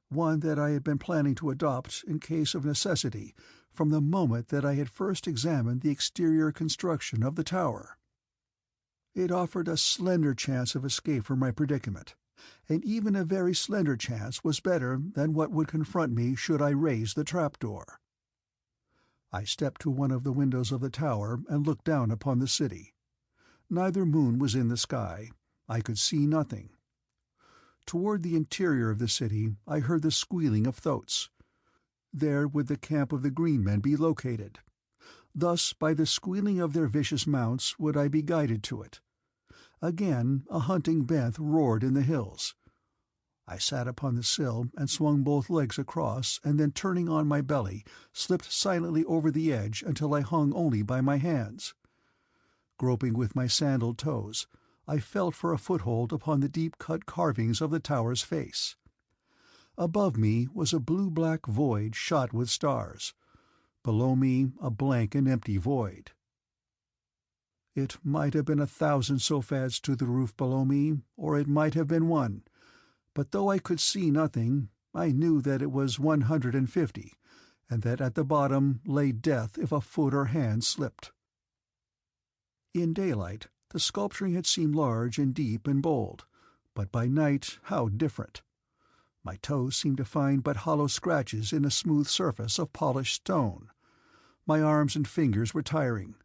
[SPEAKER 1] one that I had been planning to adopt in case of necessity from the moment that I had first examined the exterior construction of the tower. It offered a slender chance of escape from my predicament, and even a very slender chance was better than what would confront me should I raise the trapdoor. I stepped to one of the windows of the tower and looked down upon the city. Neither moon was in the sky. I could see nothing. Toward the interior of the city I heard the squealing of thoats. There would the camp of the green men be located. Thus, by the squealing of their vicious mounts would I be guided to it. Again a hunting bent roared in the hills. I sat upon the sill and swung both legs across, and then turning on my belly, slipped silently over the edge until I hung only by my hands. Groping with my sandaled toes, I felt for a foothold upon the deep-cut carvings of the tower's face. Above me was a blue-black void shot with stars. Below me a blank and empty void. It might have been 1,000 sofads to the roof below me, or it might have been 1. But though I could see nothing, I knew that it was 150, and that at the bottom lay death if a foot or hand slipped. In daylight, the sculpturing had seemed large and deep and bold, but by night how different! My toes seemed to find but hollow scratches in a smooth surface of polished stone. My arms and fingers were tiring.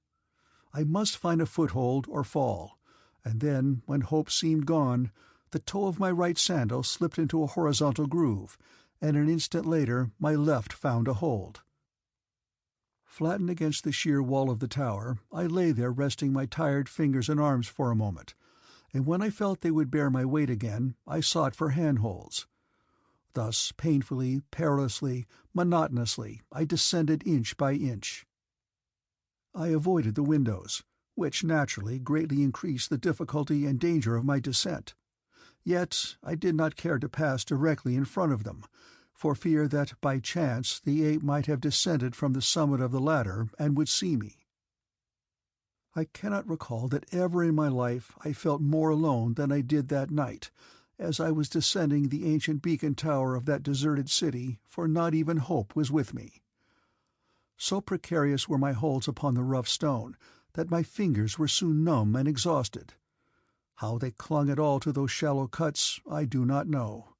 [SPEAKER 1] I must find a foothold or fall, and then, when hope seemed gone, the toe of my right sandal slipped into a horizontal groove, and an instant later my left found a hold. Flattened against the sheer wall of the tower, I lay there resting my tired fingers and arms for a moment, and when I felt they would bear my weight again, I sought for handholds. Thus, painfully, perilously, monotonously, I descended inch by inch. I avoided the windows, which naturally greatly increased the difficulty and danger of my descent. Yet I did not care to pass directly in front of them, for fear that by chance the ape might have descended from the summit of the ladder and would see me. I cannot recall that ever in my life I felt more alone than I did that night, as I was descending the ancient beacon tower of that deserted city, for not even hope was with me. So precarious were my holds upon the rough stone that my fingers were soon numb and exhausted. How they clung at all to those shallow cuts I do not know.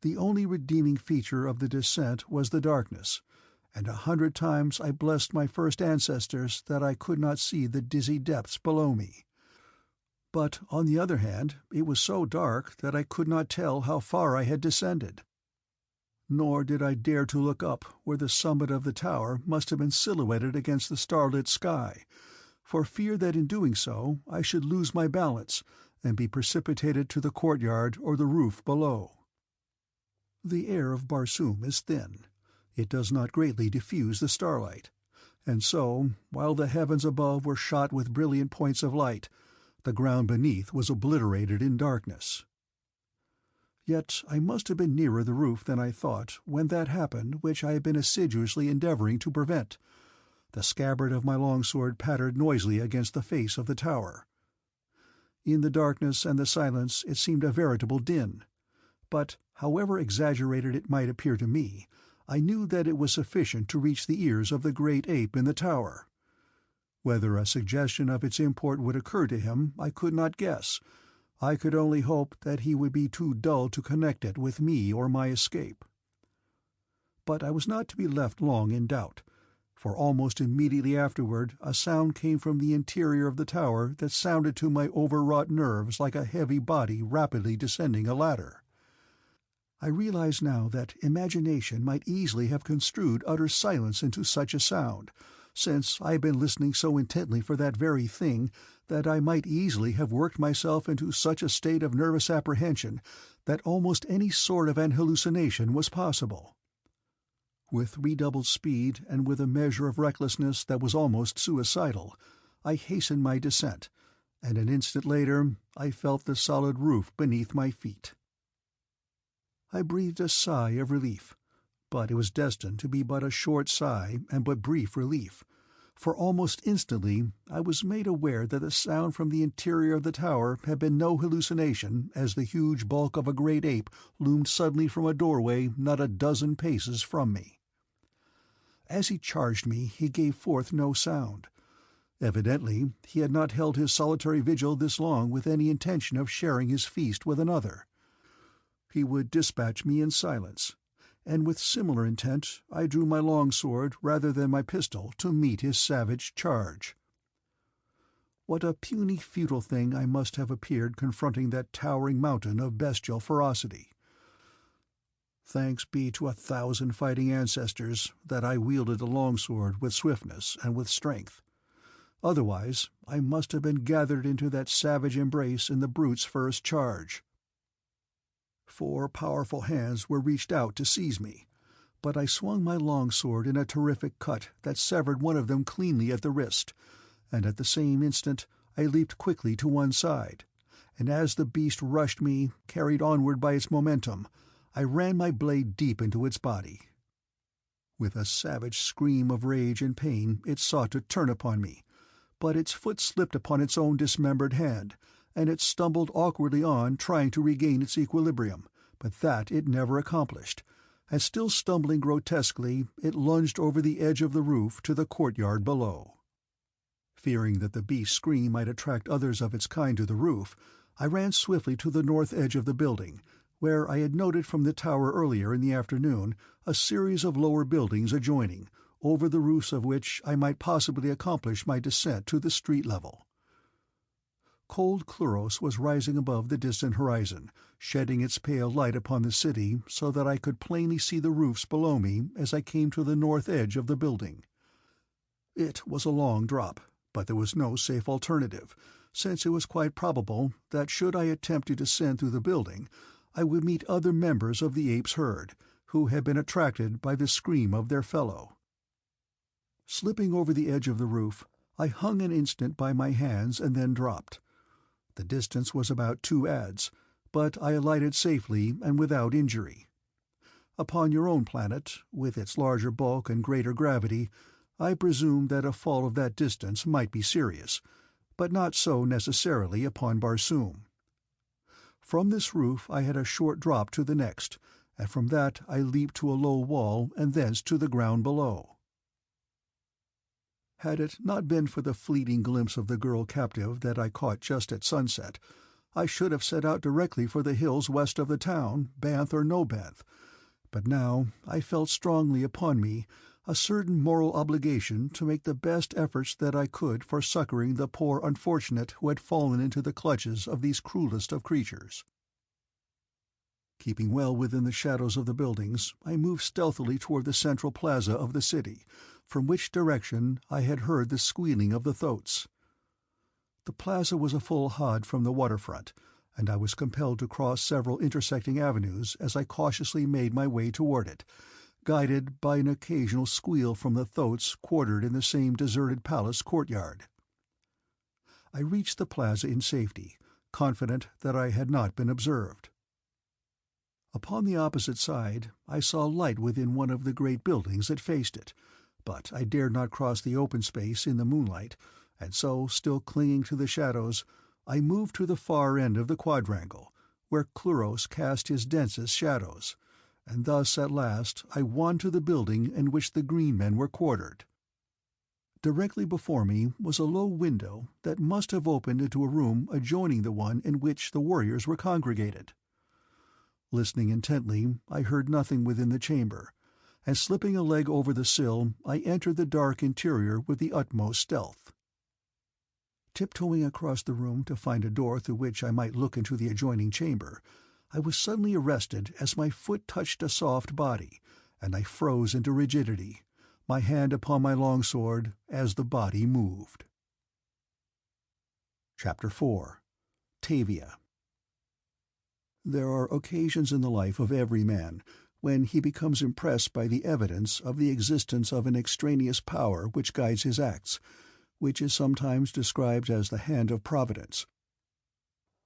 [SPEAKER 1] The only redeeming feature of the descent was the darkness, and 100 times I blessed my first ancestors that I could not see the dizzy depths below me. But, on the other hand, it was so dark that I could not tell how far I had descended. Nor did I dare to look up where the summit of the tower must have been silhouetted against the starlit sky, for fear that in doing so I should lose my balance and be precipitated to the courtyard or the roof below. The air of Barsoom is thin. It does not greatly diffuse the starlight, and so, while the heavens above were shot with brilliant points of light, the ground beneath was obliterated in darkness. Yet I must have been nearer the roof than I thought when that happened which I had been assiduously endeavouring to prevent. The scabbard of my longsword pattered noisily against the face of the tower. In the darkness and the silence it seemed a veritable din, but, however exaggerated it might appear to me, I knew that it was sufficient to reach the ears of the great ape in the tower. Whether a suggestion of its import would occur to him I could not guess. I could only hope that he would be too dull to connect it with me or my escape. But I was not to be left long in doubt, for almost immediately afterward a sound came from the interior of the tower that sounded to my overwrought nerves like a heavy body rapidly descending a ladder. I realize now that imagination might easily have construed utter silence into such a sound, since I had been listening so intently for that very thing that I might easily have worked myself into such a state of nervous apprehension that almost any sort of an hallucination was possible. With redoubled speed and with a measure of recklessness that was almost suicidal, I hastened my descent, and an instant later I felt the solid roof beneath my feet. I breathed a sigh of relief, but it was destined to be but a short sigh and but brief relief, for almost instantly I was made aware that the sound from the interior of the tower had been no hallucination, as the huge bulk of a great ape loomed suddenly from a doorway not a dozen paces from me. As he charged me he gave forth no sound. Evidently he had not held his solitary vigil this long with any intention of sharing his feast with another, He would dispatch me in silence, and with similar intent I drew my long sword rather than my pistol to meet his savage charge. What a puny futile thing I must have appeared confronting that towering mountain of bestial ferocity! Thanks be to 1,000 fighting ancestors that I wielded the longsword with swiftness and with strength. Otherwise I must have been gathered into that savage embrace in the brute's first charge. 4 powerful hands were reached out to seize me, but I swung my longsword in a terrific cut that severed one of them cleanly at the wrist, and at the same instant I leaped quickly to one side, and as the beast rushed me, carried onward by its momentum, I ran my blade deep into its body. With a savage scream of rage and pain it sought to turn upon me, but its foot slipped upon its own dismembered hand, and it stumbled awkwardly on, trying to regain its equilibrium, but that it never accomplished, and still stumbling grotesquely it lunged over the edge of the roof to the courtyard below. Fearing that the beast's scream might attract others of its kind to the roof, I ran swiftly to the north edge of the building, where I had noted from the tower earlier in the afternoon a series of lower buildings adjoining, over the roofs of which I might possibly accomplish my descent to the street level. Cold Cluros was rising above the distant horizon, shedding its pale light upon the city so that I could plainly see the roofs below me as I came to the north edge of the building. It was a long drop, but there was no safe alternative, since it was quite probable that should I attempt to descend through the building, I would meet other members of the apes' herd, who had been attracted by the scream of their fellow. Slipping over the edge of the roof, I hung an instant by my hands and then dropped. The distance was about 2 ads, but I alighted safely and without injury. Upon your own planet, with its larger bulk and greater gravity, I presume that a fall of that distance might be serious, but not so necessarily upon Barsoom. From this roof I had a short drop to the next, and from that I leaped to a low wall and thence to the ground below. Had it not been for the fleeting glimpse of the girl captive that I caught just at sunset, I should have set out directly for the hills west of the town, Banth or no Banth, but now I felt strongly upon me a certain moral obligation to make the best efforts that I could for succouring the poor unfortunate who had fallen into the clutches of these cruelest of creatures. Keeping well within the shadows of the buildings, I moved stealthily toward the central plaza of the city, from which direction I had heard the squealing of the thoats. The plaza was a full hod from the waterfront, and I was compelled to cross several intersecting avenues as I cautiously made my way toward it, guided by an occasional squeal from the thoats quartered in the same deserted palace courtyard. I reached the plaza in safety, confident that I had not been observed. Upon the opposite side I saw light within one of the great buildings that faced it, but I dared not cross the open space in the moonlight, and so, still clinging to the shadows, I moved to the far end of the quadrangle, where Cluros cast his densest shadows, and thus at last I won to the building in which the green men were quartered. Directly before me was a low window that must have opened into a room adjoining the one in which the warriors were congregated. Listening intently, I heard nothing within the chamber, and slipping a leg over the sill, I entered the dark interior with the utmost stealth. Tiptoeing across the room to find a door through which I might look into the adjoining chamber, I was suddenly arrested as my foot touched a soft body, and I froze into rigidity, my hand upon my longsword as the body moved. Chapter 4. TAVIA. There are occasions in the life of every man when he becomes impressed by the evidence of the existence of an extraneous power which guides his acts, which is sometimes described as the hand of Providence,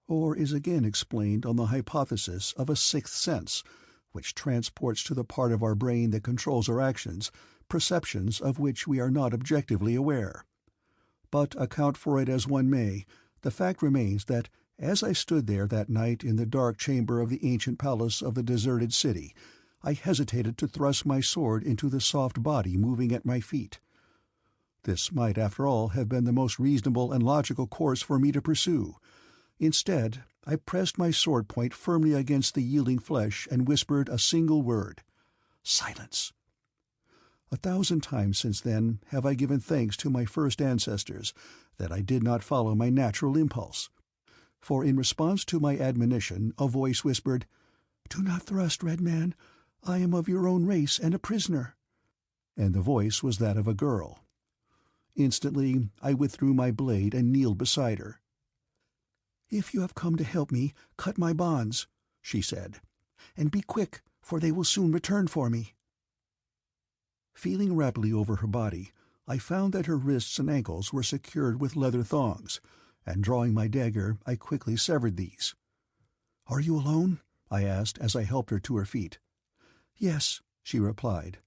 [SPEAKER 1] or is again explained on the hypothesis of a sixth sense, which transports to the part of our brain that controls our actions perceptions of which we are not objectively aware. But account for it as one may, the fact remains that as I stood there that night in the dark chamber of the ancient palace of the deserted city, I hesitated to thrust my sword into the soft body moving at my feet. This might, after all, have been the most reasonable and logical course for me to pursue. Instead, I pressed my sword point firmly against the yielding flesh and whispered a single word. Silence. 1,000 times since then have I given thanks to my first ancestors that I did not follow my natural impulse. For in response to my admonition, a voice whispered, "Do not thrust, Red Man. I am of your own race and a prisoner." And the voice was that of a girl. Instantly I withdrew my blade and kneeled beside her. "If you have come to help me, cut my bonds," she said. "And be quick, for they will soon return for me." Feeling rapidly over her body, I found that her wrists and ankles were secured with leather thongs, and drawing my dagger, I quickly severed these. "Are you alone?" I asked as I helped her to her feet. "Yes," she replied.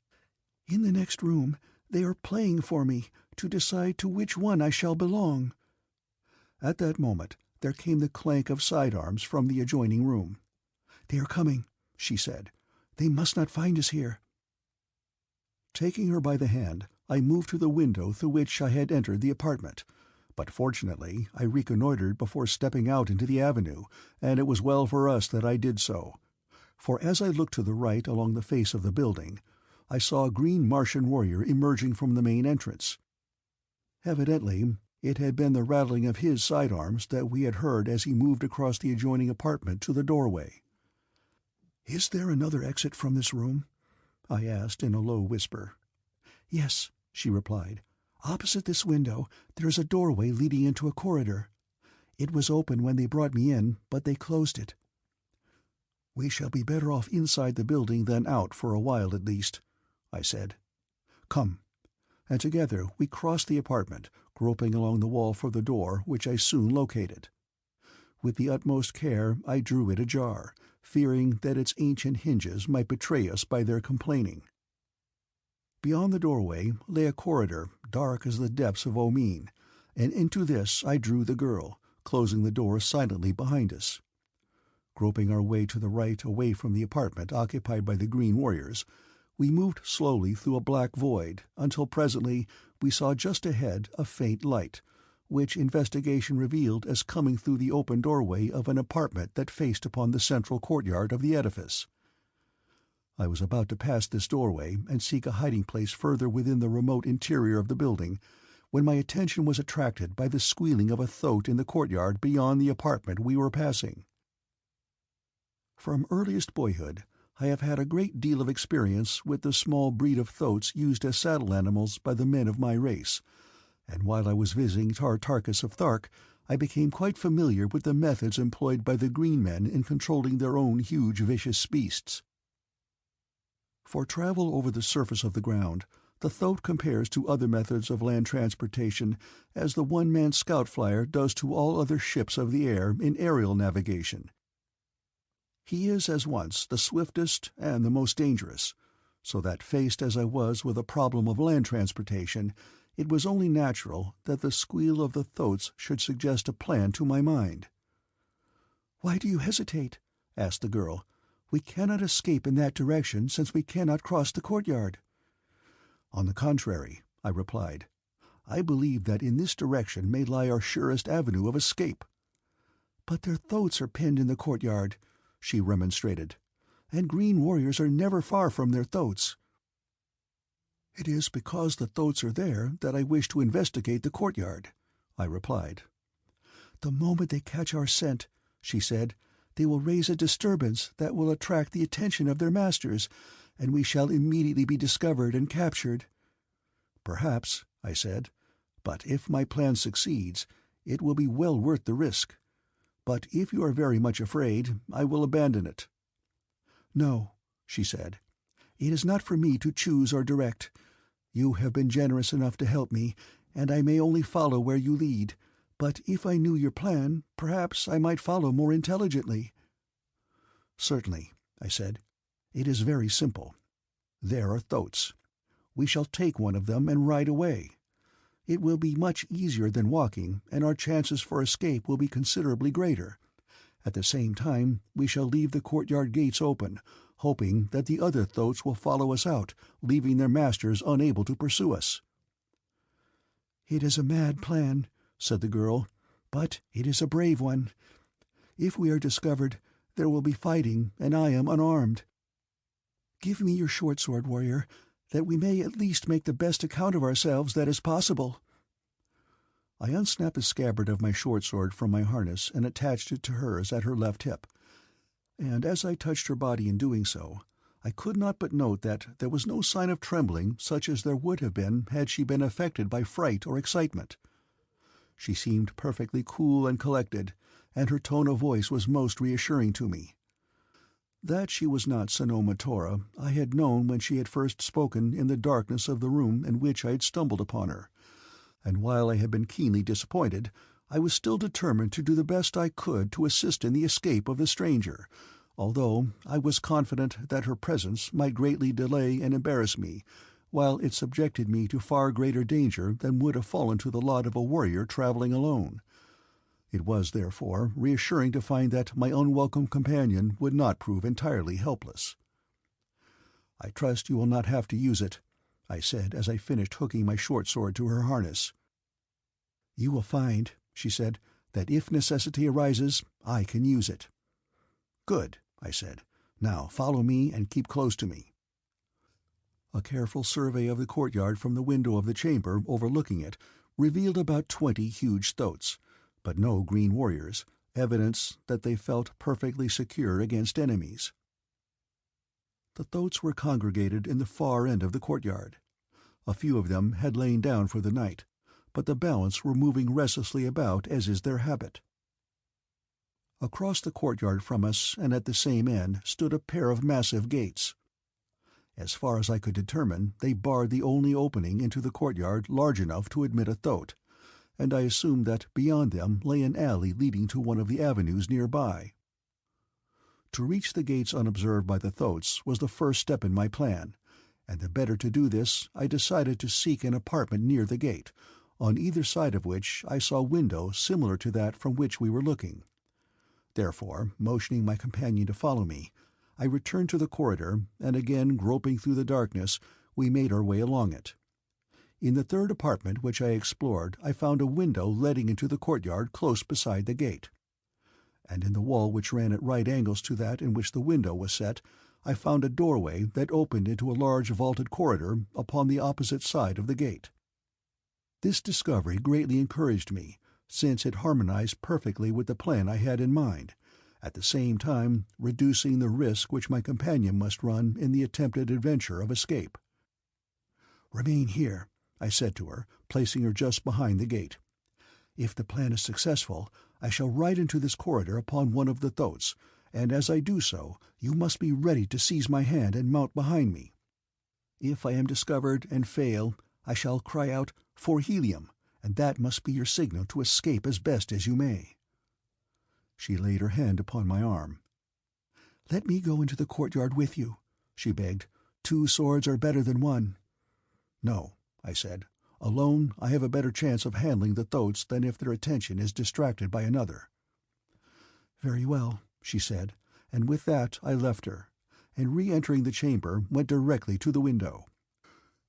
[SPEAKER 1] "In the next room they are playing for me to decide to which one I shall belong." At that moment there came the clank of sidearms from the adjoining room. "They are coming," she said. "They must not find us here." Taking her by the hand, I moved to the window through which I had entered the apartment, but fortunately I reconnoitred before stepping out into the avenue, and it was well for us that I did so. For as I looked to the right along the face of the building, I saw a green Martian warrior emerging from the main entrance. Evidently it had been the rattling of his sidearms that we had heard as he moved across the adjoining apartment to the doorway. "Is there another exit from this room?" I asked in a low whisper. "Yes," she replied. "Opposite this window there is a doorway leading into a corridor. It was open when they brought me in, but they closed it." "We shall be better off inside the building than out for a while at least," I said. "Come." And together we crossed the apartment, groping along the wall for the door, which I soon located. With the utmost care I drew it ajar, fearing that its ancient hinges might betray us by their complaining. Beyond the doorway lay a corridor dark as the depths of Omeen, and into this I drew the girl, closing the door silently behind us. Groping our way to the right away from the apartment occupied by the green warriors, we moved slowly through a black void until presently we saw just ahead a faint light, which investigation revealed as coming through the open doorway of an apartment that faced upon the central courtyard of the edifice. I was about to pass this doorway and seek a hiding place further within the remote interior of the building, when my attention was attracted by the squealing of a thoat in the courtyard beyond the apartment we were passing. From earliest boyhood I have had a great deal of experience with the small breed of thoats used as saddle animals by the men of my race, and while I was visiting Tartarchus of Thark, I became quite familiar with the methods employed by the green men in controlling their own huge vicious beasts. For travel over the surface of the ground, the thoat compares to other methods of land transportation as the one-man scout flyer does to all other ships of the air in aerial navigation. He is at once the swiftest and the most dangerous, so that faced as I was with a problem of land transportation, it was only natural that the squeal of the thoats should suggest a plan to my mind. "Why do you hesitate?" asked the girl. "We cannot escape in that direction since we cannot cross the courtyard." "On the contrary," I replied, "I believe that in this direction may lie our surest avenue of escape." "But their thoats are penned in the courtyard," she remonstrated, "and green warriors are never far from their thoats." "It is because the thoats are there that I wish to investigate the courtyard," I replied. "The moment they catch our scent," she said, "they will raise a disturbance that will attract the attention of their masters, and we shall immediately be discovered and captured." "Perhaps," I said, "but if my plan succeeds, it will be well worth the risk. But if you are very much afraid, I will abandon it." "No," she said. "It is not for me to choose or direct. You have been generous enough to help me, and I may only follow where you lead, but if I knew your plan, perhaps I might follow more intelligently." "Certainly," I said. "It is very simple. There are thoats. We shall take one of them and ride away. It will be much easier than walking, and our chances for escape will be considerably greater. At the same time, we shall leave the courtyard gates open, hoping that the other thoats will follow us out, leaving their masters unable to pursue us." "It is a mad plan," said the girl, "but it is a brave one. If we are discovered, there will be fighting, and I am unarmed. Give me your short sword, warrior, that we may at least make the best account of ourselves that is possible." I unsnapped the scabbard of my short sword from my harness and attached it to hers at her left hip, and as I touched her body in doing so, I could not but note that there was no sign of trembling such as there would have been had she been affected by fright or excitement. She seemed perfectly cool and collected, and her tone of voice was most reassuring to me. That she was not Sanoma Tora I had known when she had first spoken in the darkness of the room in which I had stumbled upon her, and while I had been keenly disappointed, I was still determined to do the best I could to assist in the escape of the stranger, although I was confident that her presence might greatly delay and embarrass me, while it subjected me to far greater danger than would have fallen to the lot of a warrior travelling alone. It was, therefore, reassuring to find that my unwelcome companion would not prove entirely helpless. "I trust you will not have to use it," I said as I finished hooking my short sword to her harness. "You will find," she said, "that if necessity arises, I can use it." "Good," I said. "Now follow me and keep close to me." A careful survey of the courtyard from the window of the chamber overlooking it revealed about 20 huge thoats, but no green warriors, evidence that they felt perfectly secure against enemies. The thoats were congregated in the far end of the courtyard. A few of them had lain down for the night, but the balance were moving restlessly about as is their habit. Across the courtyard from us, and at the same end, stood a pair of massive gates. As far as I could determine, they barred the only opening into the courtyard large enough to admit a thoat, and I assumed that beyond them lay an alley leading to one of the avenues nearby. To reach the gates unobserved by the thoats was the first step in my plan, and the better to do this I decided to seek an apartment near the gate, on either side of which I saw windows similar to that from which we were looking. Therefore, motioning my companion to follow me, I returned to the corridor, and again groping through the darkness, we made our way along it. In the third apartment which I explored I found a window letting into the courtyard close beside the gate, and in the wall which ran at right angles to that in which the window was set I found a doorway that opened into a large vaulted corridor upon the opposite side of the gate. This discovery greatly encouraged me, since it harmonized perfectly with the plan I had in mind, at the same time reducing the risk which my companion must run in the attempted adventure of escape. "Remain here," I said to her, placing her just behind the gate. "If the plan is successful, I shall ride into this corridor upon one of the thoats, and as I do so, you must be ready to seize my hand and mount behind me. If I am discovered and fail, I shall cry out, 'For Helium,' and that must be your signal to escape as best as you may." She laid her hand upon my arm. "Let me go into the courtyard with you," she begged. "2 swords are better than 1. "No," I said. "Alone, I have a better chance of handling the thoats than if their attention is distracted by another." "Very well," she said, and with that I left her, and re-entering the chamber went directly to the window.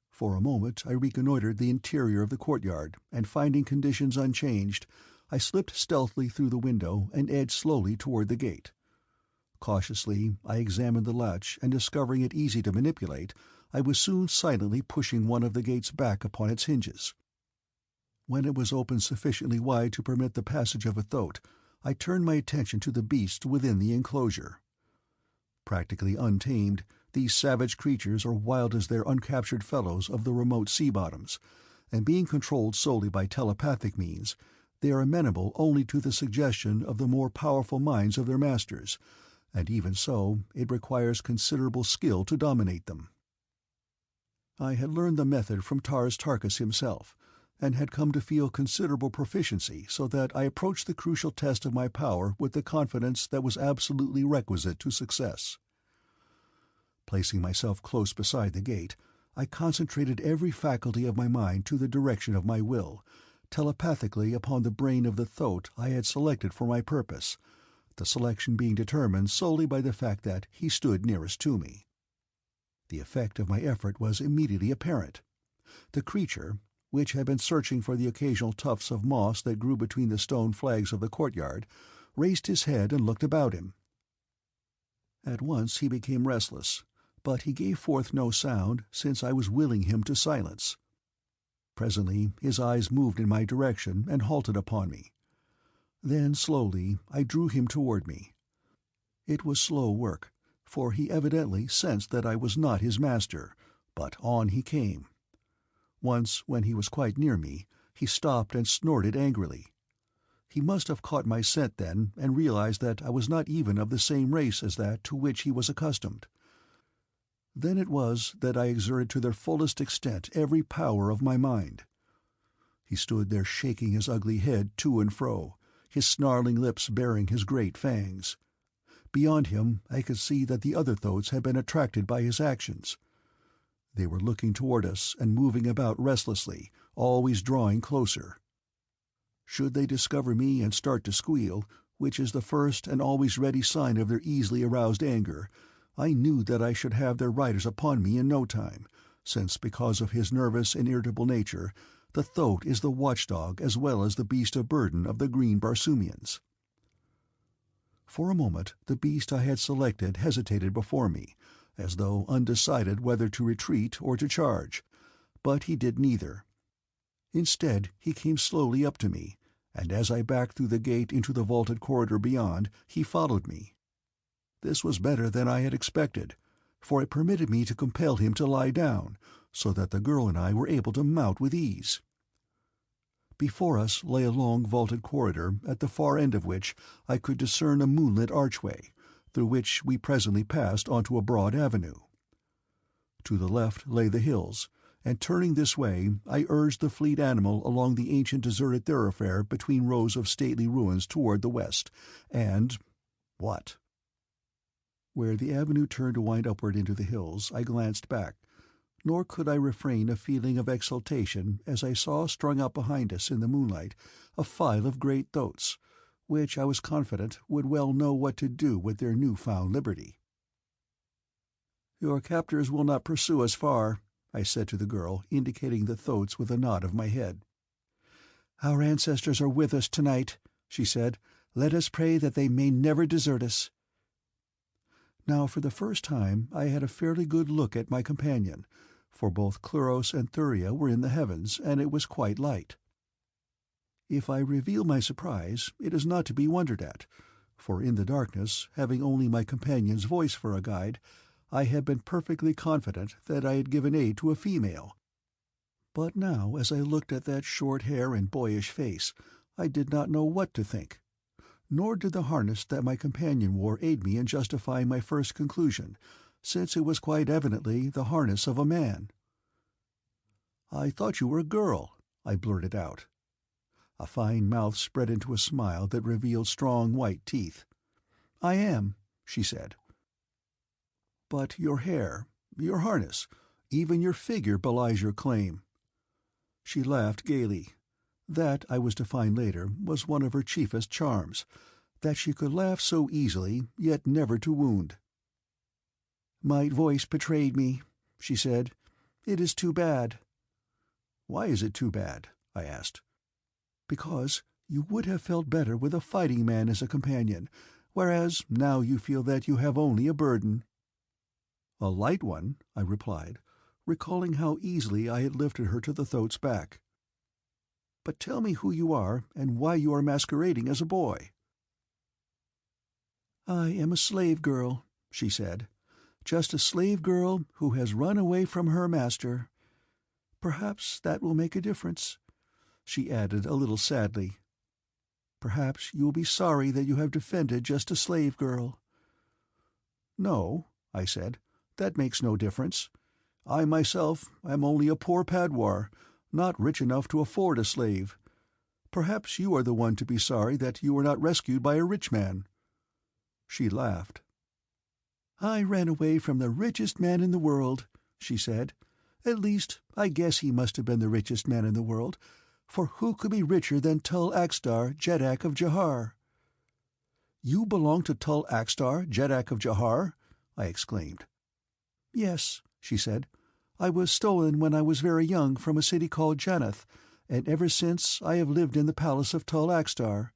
[SPEAKER 1] For a moment I reconnoitred the interior of the courtyard, and finding conditions unchanged, I slipped stealthily through the window and edged slowly toward the gate. Cautiously I examined the latch, and discovering it easy to manipulate, I was soon silently pushing one of the gates back upon its hinges. When it was opened sufficiently wide to permit the passage of a thoat, I turned my attention to the beasts within the enclosure. Practically untamed, these savage creatures are wild as their uncaptured fellows of the remote sea bottoms, and being controlled solely by telepathic means, they are amenable only to the suggestion of the more powerful minds of their masters, and even so it requires considerable skill to dominate them. I had learned the method from Tarkus himself, and had come to feel considerable proficiency, so that I approached the crucial test of my power with the confidence that was absolutely requisite to success. Placing myself close beside the gate, I concentrated every faculty of my mind to the direction of my will, telepathically upon the brain of the thoat I had selected for my purpose, the selection being determined solely by the fact that he stood nearest to me. The effect of my effort was immediately apparent. The creature, which had been searching for the occasional tufts of moss that grew between the stone flags of the courtyard, raised his head and looked about him. At once he became restless, but he gave forth no sound, since I was willing him to silence. Presently his eyes moved in my direction and halted upon me. Then slowly I drew him toward me. It was slow work, for he evidently sensed that I was not his master, but on he came. Once, when he was quite near me, he stopped and snorted angrily. He must have caught my scent then and realized that I was not even of the same race as that to which he was accustomed. Then it was that I exerted to their fullest extent every power of my mind. He stood there shaking his ugly head to and fro, his snarling lips baring his great fangs. Beyond him I could see that the other thoats had been attracted by his actions. They were looking toward us and moving about restlessly, always drawing closer. Should they discover me and start to squeal, which is the first and always ready sign of their easily aroused anger, I knew that I should have their riders upon me in no time, since because of his nervous and irritable nature, the thoat is the watchdog as well as the beast of burden of the green Barsoomians. For a moment the beast I had selected hesitated before me, as though undecided whether to retreat or to charge, but he did neither. Instead he came slowly up to me, and as I backed through the gate into the vaulted corridor beyond, he followed me. This was better than I had expected, for it permitted me to compel him to lie down, so that the girl and I were able to mount with ease. Before us lay a long vaulted corridor, at the far end of which I could discern a moonlit archway, through which we presently passed onto a broad avenue. To the left lay the hills, and turning this way I urged the fleet animal along the ancient deserted thoroughfare between rows of stately ruins toward the west, and— what? Where the avenue turned to wind upward into the hills, I glanced back, nor could I refrain a feeling of exultation as I saw strung out behind us in the moonlight a file of great thoats, which I was confident would well know what to do with their new-found liberty. "Your captors will not pursue us far," I said to the girl, indicating the thoats with a nod of my head. "Our ancestors are with us tonight," she said. "Let us pray that they may never desert us." Now for the first time I had a fairly good look at my companion, for both Cluros and Thuria were in the heavens, and it was quite light. If I reveal my surprise, it is not to be wondered at, for in the darkness, having only my companion's voice for a guide, I had been perfectly confident that I had given aid to a female. But now, as I looked at that short hair and boyish face, I did not know what to think. Nor did the harness that my companion wore aid me in justifying my first conclusion, since it was quite evidently the harness of a man. "I thought you were a girl," I blurted out. A fine mouth spread into a smile that revealed strong white teeth. "I am," she said. "But your hair, your harness, even your figure belies your claim." She laughed gaily. That, I was to find later, was one of her chiefest charms, that she could laugh so easily, yet never to wound. "My voice betrayed me," she said. "It is too bad." "Why is it too bad?" I asked. "Because you would have felt better with a fighting man as a companion, whereas now you feel that you have only a burden." "A light one," I replied, recalling how easily I had lifted her to the thoat's back. "But tell me who you are, and why you are masquerading as a boy." "I am a slave girl," she said. "Just a slave girl who has run away from her master. Perhaps that will make a difference," she added a little sadly. "Perhaps you will be sorry that you have defended just a slave girl." "No," I said, "that makes no difference. I myself am only a poor padwar, not rich enough to afford a slave. Perhaps you are the one to be sorry that you were not rescued by a rich man." She laughed. "I ran away from the richest man in the world," she said. "At least, I guess he must have been the richest man in the world, for who could be richer than Tul Axtar, Jeddak of Jahar?" "You belong to Tul Axtar, Jeddak of Jahar?" I exclaimed. "Yes," she said. "I was stolen when I was very young from a city called Janath, and ever since I have lived in the palace of Tul Axtar.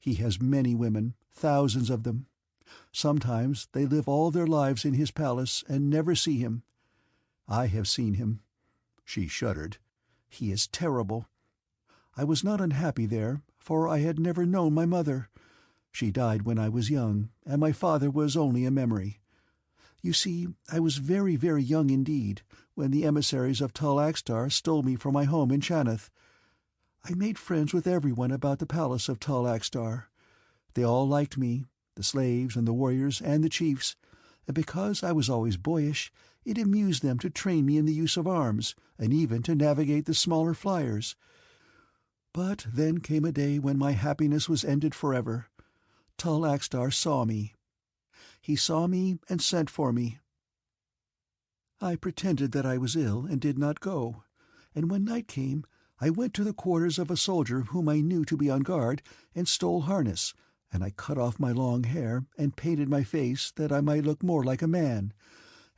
[SPEAKER 1] He has many women, thousands of them. Sometimes they live all their lives in his palace and never see him. I have seen him." She shuddered. "He is terrible. I was not unhappy there, for I had never known my mother. She died when I was young, and my father was only a memory. You see, I was very, very young indeed, when the emissaries of Tall Axtar stole me from my home in Chaneth. I made friends with everyone about the palace of Tall Axtar. They all liked me, the slaves and the warriors and the chiefs, and because I was always boyish, it amused them to train me in the use of arms, and even to navigate the smaller fliers. But then came a day when my happiness was ended forever. Tall Axtar saw me. He saw me and sent for me. I pretended that I was ill and did not go, and when night came, I went to the quarters of a soldier whom I knew to be on guard and stole harness, and I cut off my long hair and painted my face that I might look more like a man,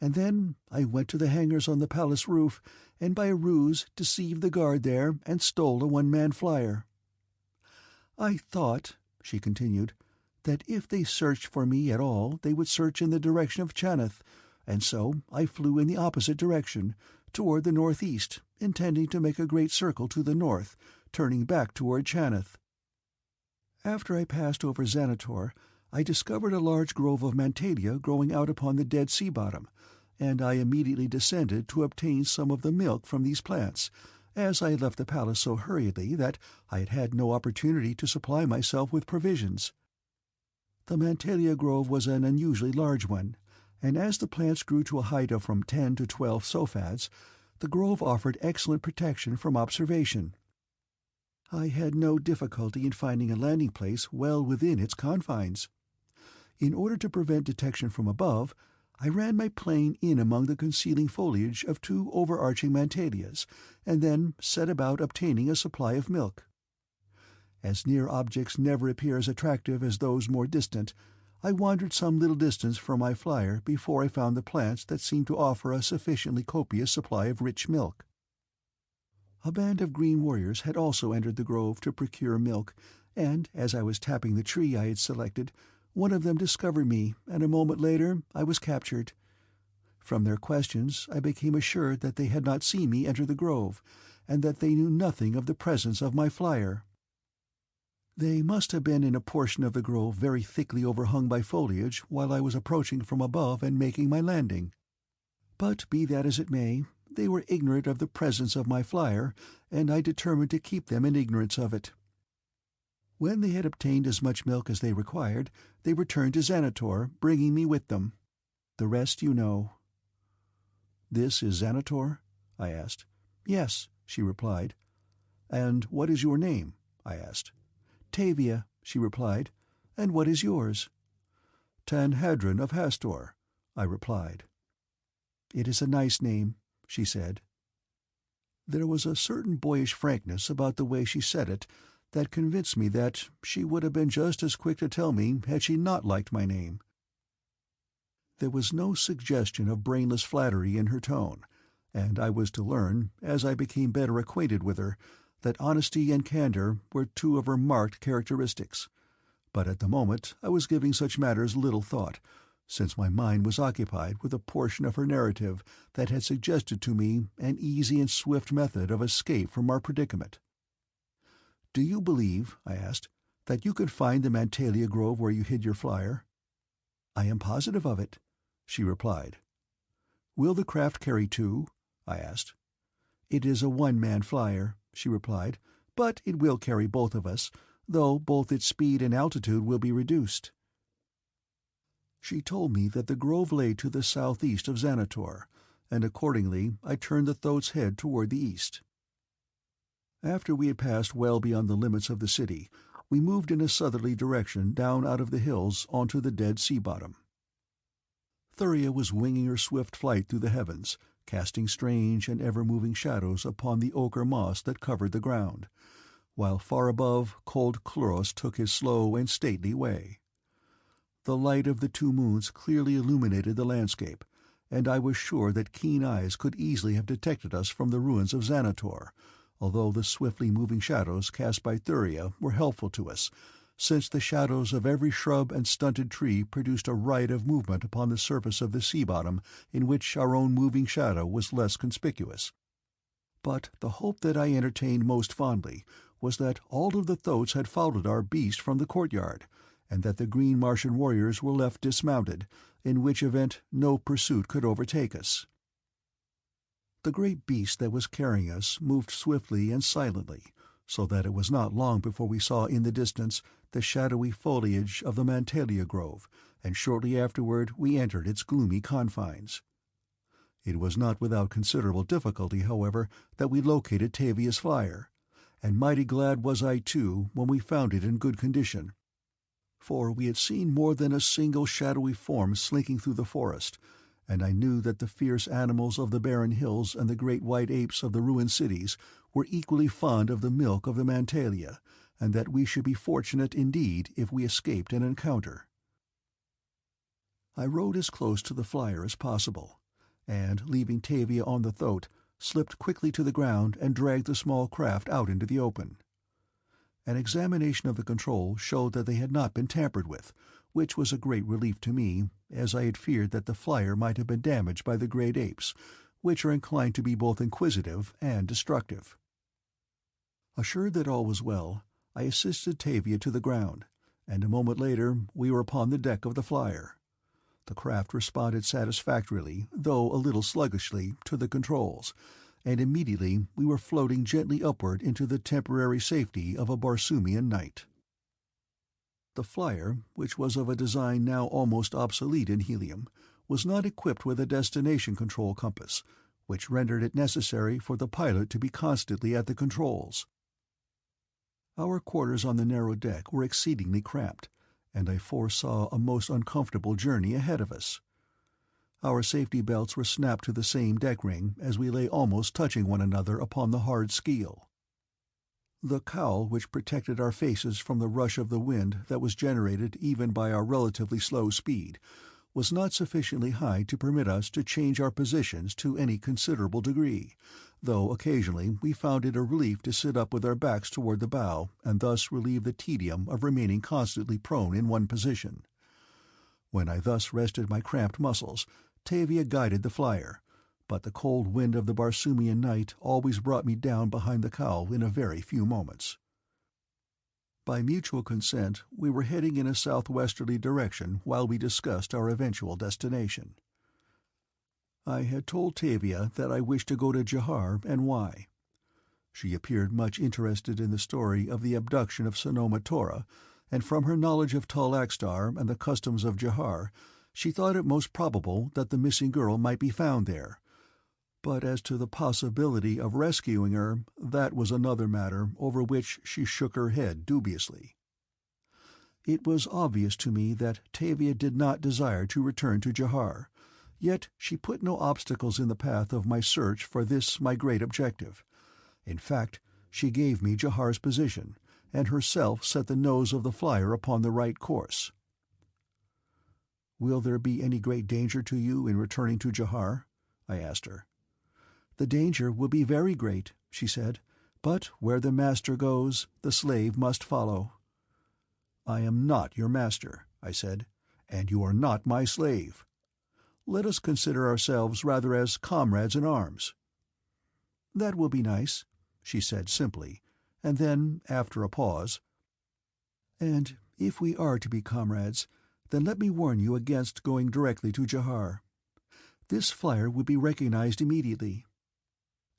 [SPEAKER 1] and then I went to the hangars on the palace roof and by a ruse deceived the guard there and stole a one-man flyer. I thought," she continued, "that if they searched for me at all they would search in the direction of Chaneth, and so I flew in the opposite direction, toward the northeast, intending to make a great circle to the north, turning back toward Chaneth. After I passed over Xanator, I discovered a large grove of Mantalia growing out upon the Dead Sea bottom, and I immediately descended to obtain some of the milk from these plants, as I had left the palace so hurriedly that I had had no opportunity to supply myself with provisions. The Mantalia grove was an unusually large one, and as the plants grew to a height of from 10 to 12 sofads, the grove offered excellent protection from observation. I had no difficulty in finding a landing place well within its confines. In order to prevent detection from above, I ran my plane in among the concealing foliage of 2 overarching Mantalias, and then set about obtaining a supply of milk. As near objects never appear as attractive as those more distant, I wandered some little distance from my flyer before I found the plants that seemed to offer a sufficiently copious supply of rich milk. A band of green warriors had also entered the grove to procure milk, and as I was tapping the tree I had selected, one of them discovered me, and a moment later I was captured. From their questions I became assured that they had not seen me enter the grove, and that they knew nothing of the presence of my flyer. They must have been in a portion of the grove very thickly overhung by foliage while I was approaching from above and making my landing. But be that as it may, they were ignorant of the presence of my flyer, and I determined to keep them in ignorance of it. When they had obtained as much milk as they required, they returned to Xanator, bringing me with them. The rest you know." "This is Xanator?" I asked. "Yes," she replied. "And what is your name?" I asked. "Tavia," she replied. "And what is yours?" "Hadron of Hastor," I replied. "It is a nice name," she said. There was a certain boyish frankness about the way she said it that convinced me that she would have been just as quick to tell me had she not liked my name. There was no suggestion of brainless flattery in her tone, and I was to learn, as I became better acquainted with her, that honesty and candor were 2 of her marked characteristics. But at the moment I was giving such matters little thought, since my mind was occupied with a portion of her narrative that had suggested to me an easy and swift method of escape from our predicament. "Do you believe," I asked, "that you could find the Mantalia grove where you hid your flyer?" "I am positive of it," she replied. "Will the craft carry 2?" I asked. "It is a one-man flyer," she replied, "but it will carry both of us, though both its speed and altitude will be reduced." She told me that the grove lay to the southeast of Xanator, and accordingly I turned the thoat's head toward the east. After we had passed well beyond the limits of the city, we moved in a southerly direction down out of the hills onto the Dead Sea bottom. Thuria was winging her swift flight through the heavens, casting strange and ever-moving shadows upon the ochre moss that covered the ground, while far above cold Chloros took his slow and stately way. The light of the 2 moons clearly illuminated the landscape, and I was sure that keen eyes could easily have detected us from the ruins of Xanator, although the swiftly moving shadows cast by Thuria were helpful to us, since the shadows of every shrub and stunted tree produced a riot of movement upon the surface of the sea-bottom in which our own moving shadow was less conspicuous. But the hope that I entertained most fondly was that all of the thoats had followed our beast from the courtyard, and that the green Martian warriors were left dismounted, in which event no pursuit could overtake us. The great beast that was carrying us moved swiftly and silently, so that it was not long before we saw in the distance the shadowy foliage of the Mantalia grove, and shortly afterward we entered its gloomy confines. It was not without considerable difficulty, however, that we located Tavia's flier, and mighty glad was I too when we found it in good condition, for we had seen more than a single shadowy form slinking through the forest, and I knew that the fierce animals of the barren hills and the great white apes of the ruined cities were equally fond of the milk of the Mantalia, and that we should be fortunate indeed if we escaped an encounter. I rode as close to the flier as possible, and, leaving Tavia on the thoat, slipped quickly to the ground and dragged the small craft out into the open. An examination of the controls showed that they had not been tampered with, which was a great relief to me, as I had feared that the flier might have been damaged by the great apes, which are inclined to be both inquisitive and destructive. Assured that all was well, I assisted Tavia to the ground, and a moment later we were upon the deck of the flier. The craft responded satisfactorily, though a little sluggishly, to the controls, and immediately we were floating gently upward into the temporary safety of a Barsoomian night. The flier, which was of a design now almost obsolete in Helium, was not equipped with a destination control compass, which rendered it necessary for the pilot to be constantly at the controls. Our quarters on the narrow deck were exceedingly cramped, and I foresaw a most uncomfortable journey ahead of us. Our safety belts were snapped to the same deck ring as we lay almost touching one another upon the hard skeel. The cowl which protected our faces from the rush of the wind that was generated even by our relatively slow speed was not sufficiently high to permit us to change our positions to any considerable degree, though occasionally we found it a relief to sit up with our backs toward the bow and thus relieve the tedium of remaining constantly prone in one position. When I thus rested my cramped muscles, Tavia guided the flier, but the cold wind of the Barsoomian night always brought me down behind the cowl in a very few moments. By mutual consent we were heading in a southwesterly direction while we discussed our eventual destination. I had told Tavia that I wished to go to Jahar, and why. She appeared much interested in the story of the abduction of Sanoma Tora, and from her knowledge of AXTAR and the customs of Jahar, she thought it most probable that the missing girl might be found there. But as to the possibility of rescuing her, that was another matter over which she shook her head dubiously. It was obvious to me that Tavia did not desire to return to Jahar, yet she put no obstacles in the path of my search for this my great objective. In fact, she gave me Jahar's position, and herself set the nose of the flier upon the right course. "Will there be any great danger to you in returning to Jahar?" I asked her. "The danger will be very great," she said, "but where the master goes, the slave must follow." "I am not your master," I said, "and you are not my slave. Let us consider ourselves rather as comrades in arms." "That will be nice," she said simply, and then, after a pause, "And if we are to be comrades, then let me warn you against going directly to Jahar. This flier would be recognized immediately.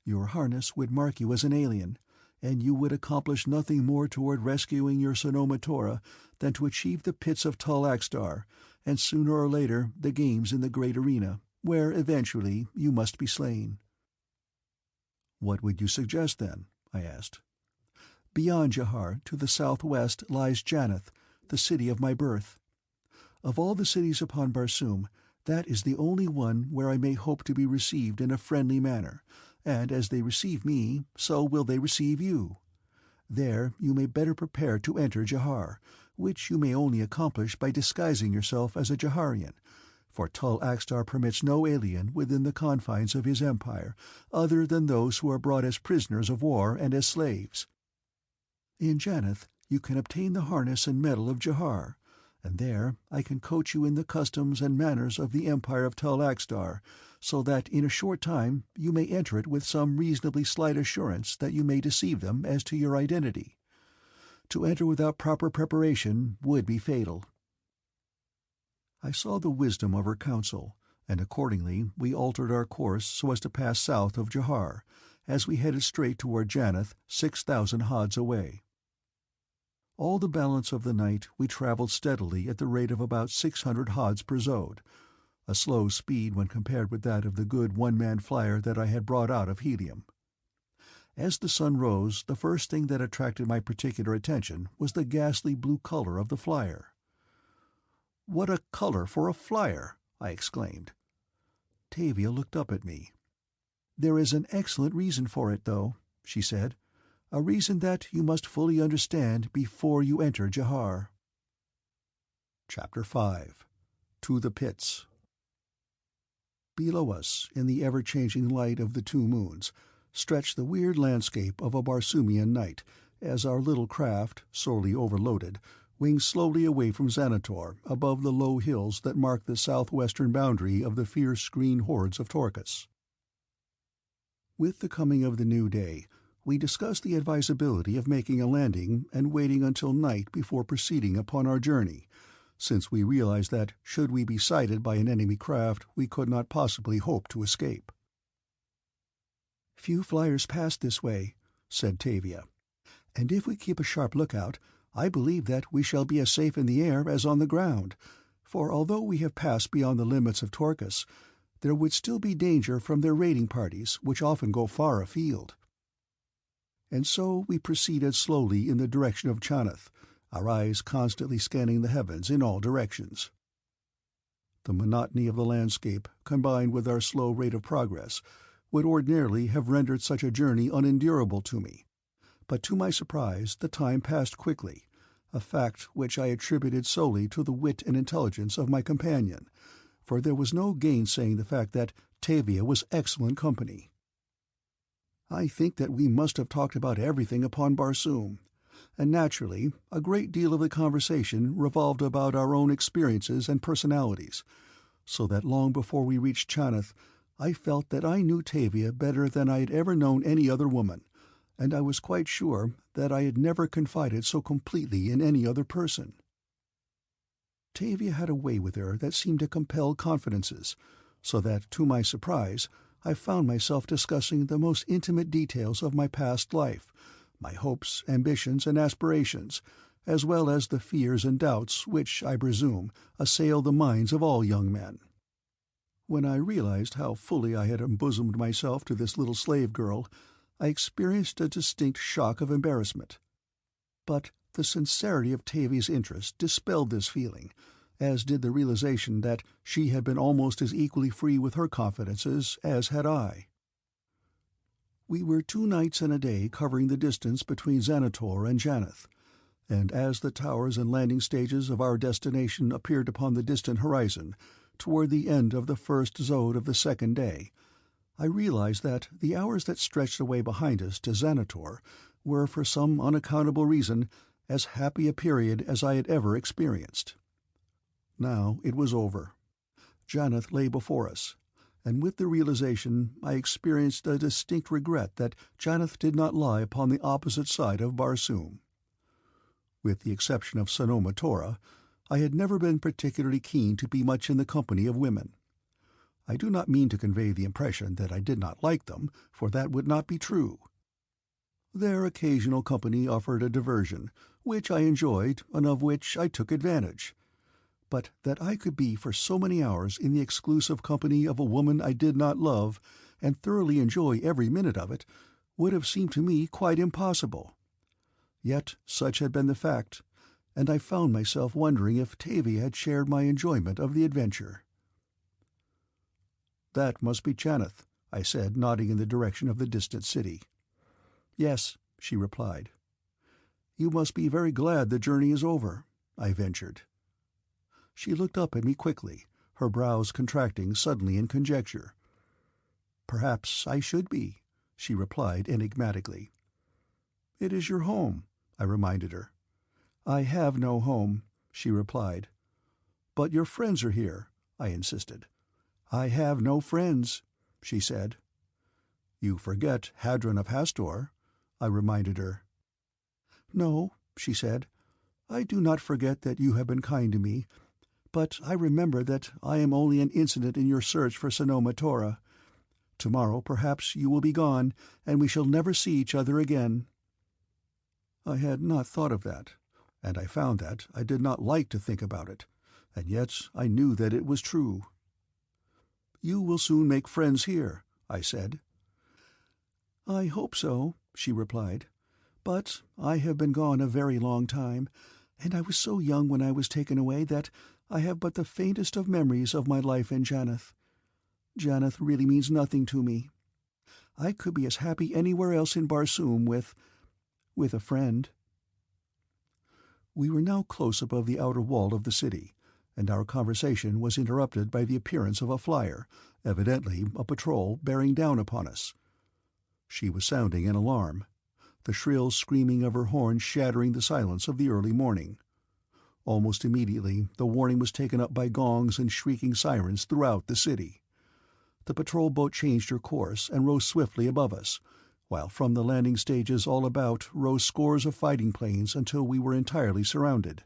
[SPEAKER 1] Your harness would mark you as an alien, and you would accomplish nothing more toward rescuing your Sanoma Tora than to achieve the pits of AXTAR, and sooner or later the games in the great arena, where eventually you must be slain." "What would you suggest, then?" I asked. "Beyond Jahar, to the southwest, lies Jannath, the city of my birth. Of all the cities upon Barsoom, that is the only one where I may hope to be received in a friendly manner, and as they receive me, so will they receive you. There you may better prepare to enter Jahar, which you may only accomplish by disguising yourself as a Jaharian, for AXTAR permits no alien within the confines of his empire other than those who are brought as prisoners of war and as slaves. In Jannath you can obtain the harness and medal of Jahar, and there I can coach you in the customs and manners of the empire of Tel-Axtar, so that in a short time you may enter it with some reasonably slight assurance that you may deceive them as to your identity. To enter without proper preparation would be fatal." I saw the wisdom of her counsel, and accordingly we altered our course so as to pass south of Jahar, as we headed straight toward Janath, 6,000 hods away. All the balance of the night we traveled steadily at the rate of about 600 hods per zode, a slow speed when compared with that of the good one-man flyer that I had brought out of Helium. As the sun rose, the first thing that attracted my particular attention was the ghastly blue color of the flyer. "What a color for a flyer!" I exclaimed. Tavia looked up at me. "There is an excellent reason for it, though," she said. "A reason that you must fully understand before you enter Jahar." Chapter 5. To the Pits. Below us, in the ever-changing light of the two moons, stretched the weird landscape of a Barsoomian night, as our little craft, sorely overloaded, winged slowly away from Xanator above the low hills that mark the southwestern boundary of the fierce green hordes of Torcus. With the coming of the new day, we discussed the advisability of making a landing and waiting until night before proceeding upon our journey, since we realized that, should we be sighted by an enemy craft, we could not possibly hope to escape. "Few flyers pass this way," said Tavia, "and if we keep a sharp lookout, I believe that we shall be as safe in the air as on the ground, for although we have passed beyond the limits of Torcus, there would still be danger from their raiding parties, which often go far afield." And so we proceeded slowly in the direction of Chanath, our eyes constantly scanning the heavens in all directions. The monotony of the landscape, combined with our slow rate of progress, would ordinarily have rendered such a journey unendurable to me, but to my surprise the time passed quickly, a fact which I attributed solely to the wit and intelligence of my companion, for there was no gainsaying the fact that Tavia was excellent company. I think that we must have talked about everything upon Barsoom, and naturally a great deal of the conversation revolved about our own experiences and personalities, so that long before we reached Chanath I felt that I knew Tavia better than I had ever known any other woman, and I was quite sure that I had never confided so completely in any other person. Tavia had a way with her that seemed to compel confidences, so that, to my surprise, I found myself discussing the most intimate details of my past life, my hopes, ambitions, and aspirations, as well as the fears and doubts which, I presume, assail the minds of all young men. When I realized how fully I had embosomed myself to this little slave girl, I experienced a distinct shock of embarrassment. But the sincerity of Tavia's interest dispelled this feeling, as did the realization that she had been almost as equally free with her confidences as had I. We were 2 nights and a day covering the distance between Xanator and Janath, and as the towers and landing stages of our destination appeared upon the distant horizon, toward the end of the first zode of the second day, I realized that the hours that stretched away behind us to Xanator were, for some unaccountable reason, as happy a period as I had ever experienced. Now it was over. Janath lay before us, and with the realization I experienced a distinct regret that Janath did not lie upon the opposite side of Barsoom. With the exception of Sanoma Tora, I had never been particularly keen to be much in the company of women. I do not mean to convey the impression that I did not like them, for that would not be true. Their occasional company offered a diversion, which I enjoyed and of which I took advantage. But that I could be for so many hours in the exclusive company of a woman I did not love, and thoroughly enjoy every minute of it, would have seemed to me quite impossible. Yet such had been the fact, and I found myself wondering if Tavia had shared my enjoyment of the adventure. "That must be Chanath," I said, nodding in the direction of the distant city. "Yes," she replied. "You must be very glad the journey is over," I ventured. She looked up at me quickly, her brows contracting suddenly in conjecture. "Perhaps I should be," she replied enigmatically. "It is your home," I reminded her. "I have no home," she replied. "But your friends are here," I insisted. "I have no friends," she said. "You forget Hadron of Hastor," I reminded her. "No," she said, "I do not forget that you have been kind to me, but I remember that I am only an incident in your search for Sanoma Tora. Tomorrow perhaps you will be gone, and we shall never see each other again." I had not thought of that, and I found that I did not like to think about it, and yet I knew that it was true. "You will soon make friends here," I said. "I hope so," she replied, "but I have been gone a very long time, and I was so young when I was taken away that I have but the faintest of memories of my life in Janeth. Janeth really means nothing to me. I could be as happy anywhere else in Barsoom with a friend." We were now close above the outer wall of the city, and our conversation was interrupted by the appearance of a flier, evidently a patrol, bearing down upon us. She was sounding an alarm, the shrill screaming of her horn shattering the silence of the early morning. Almost immediately the warning was taken up by gongs and shrieking sirens throughout the city. The patrol boat changed her course and rose swiftly above us, while from the landing stages all about rose scores of fighting planes until we were entirely surrounded.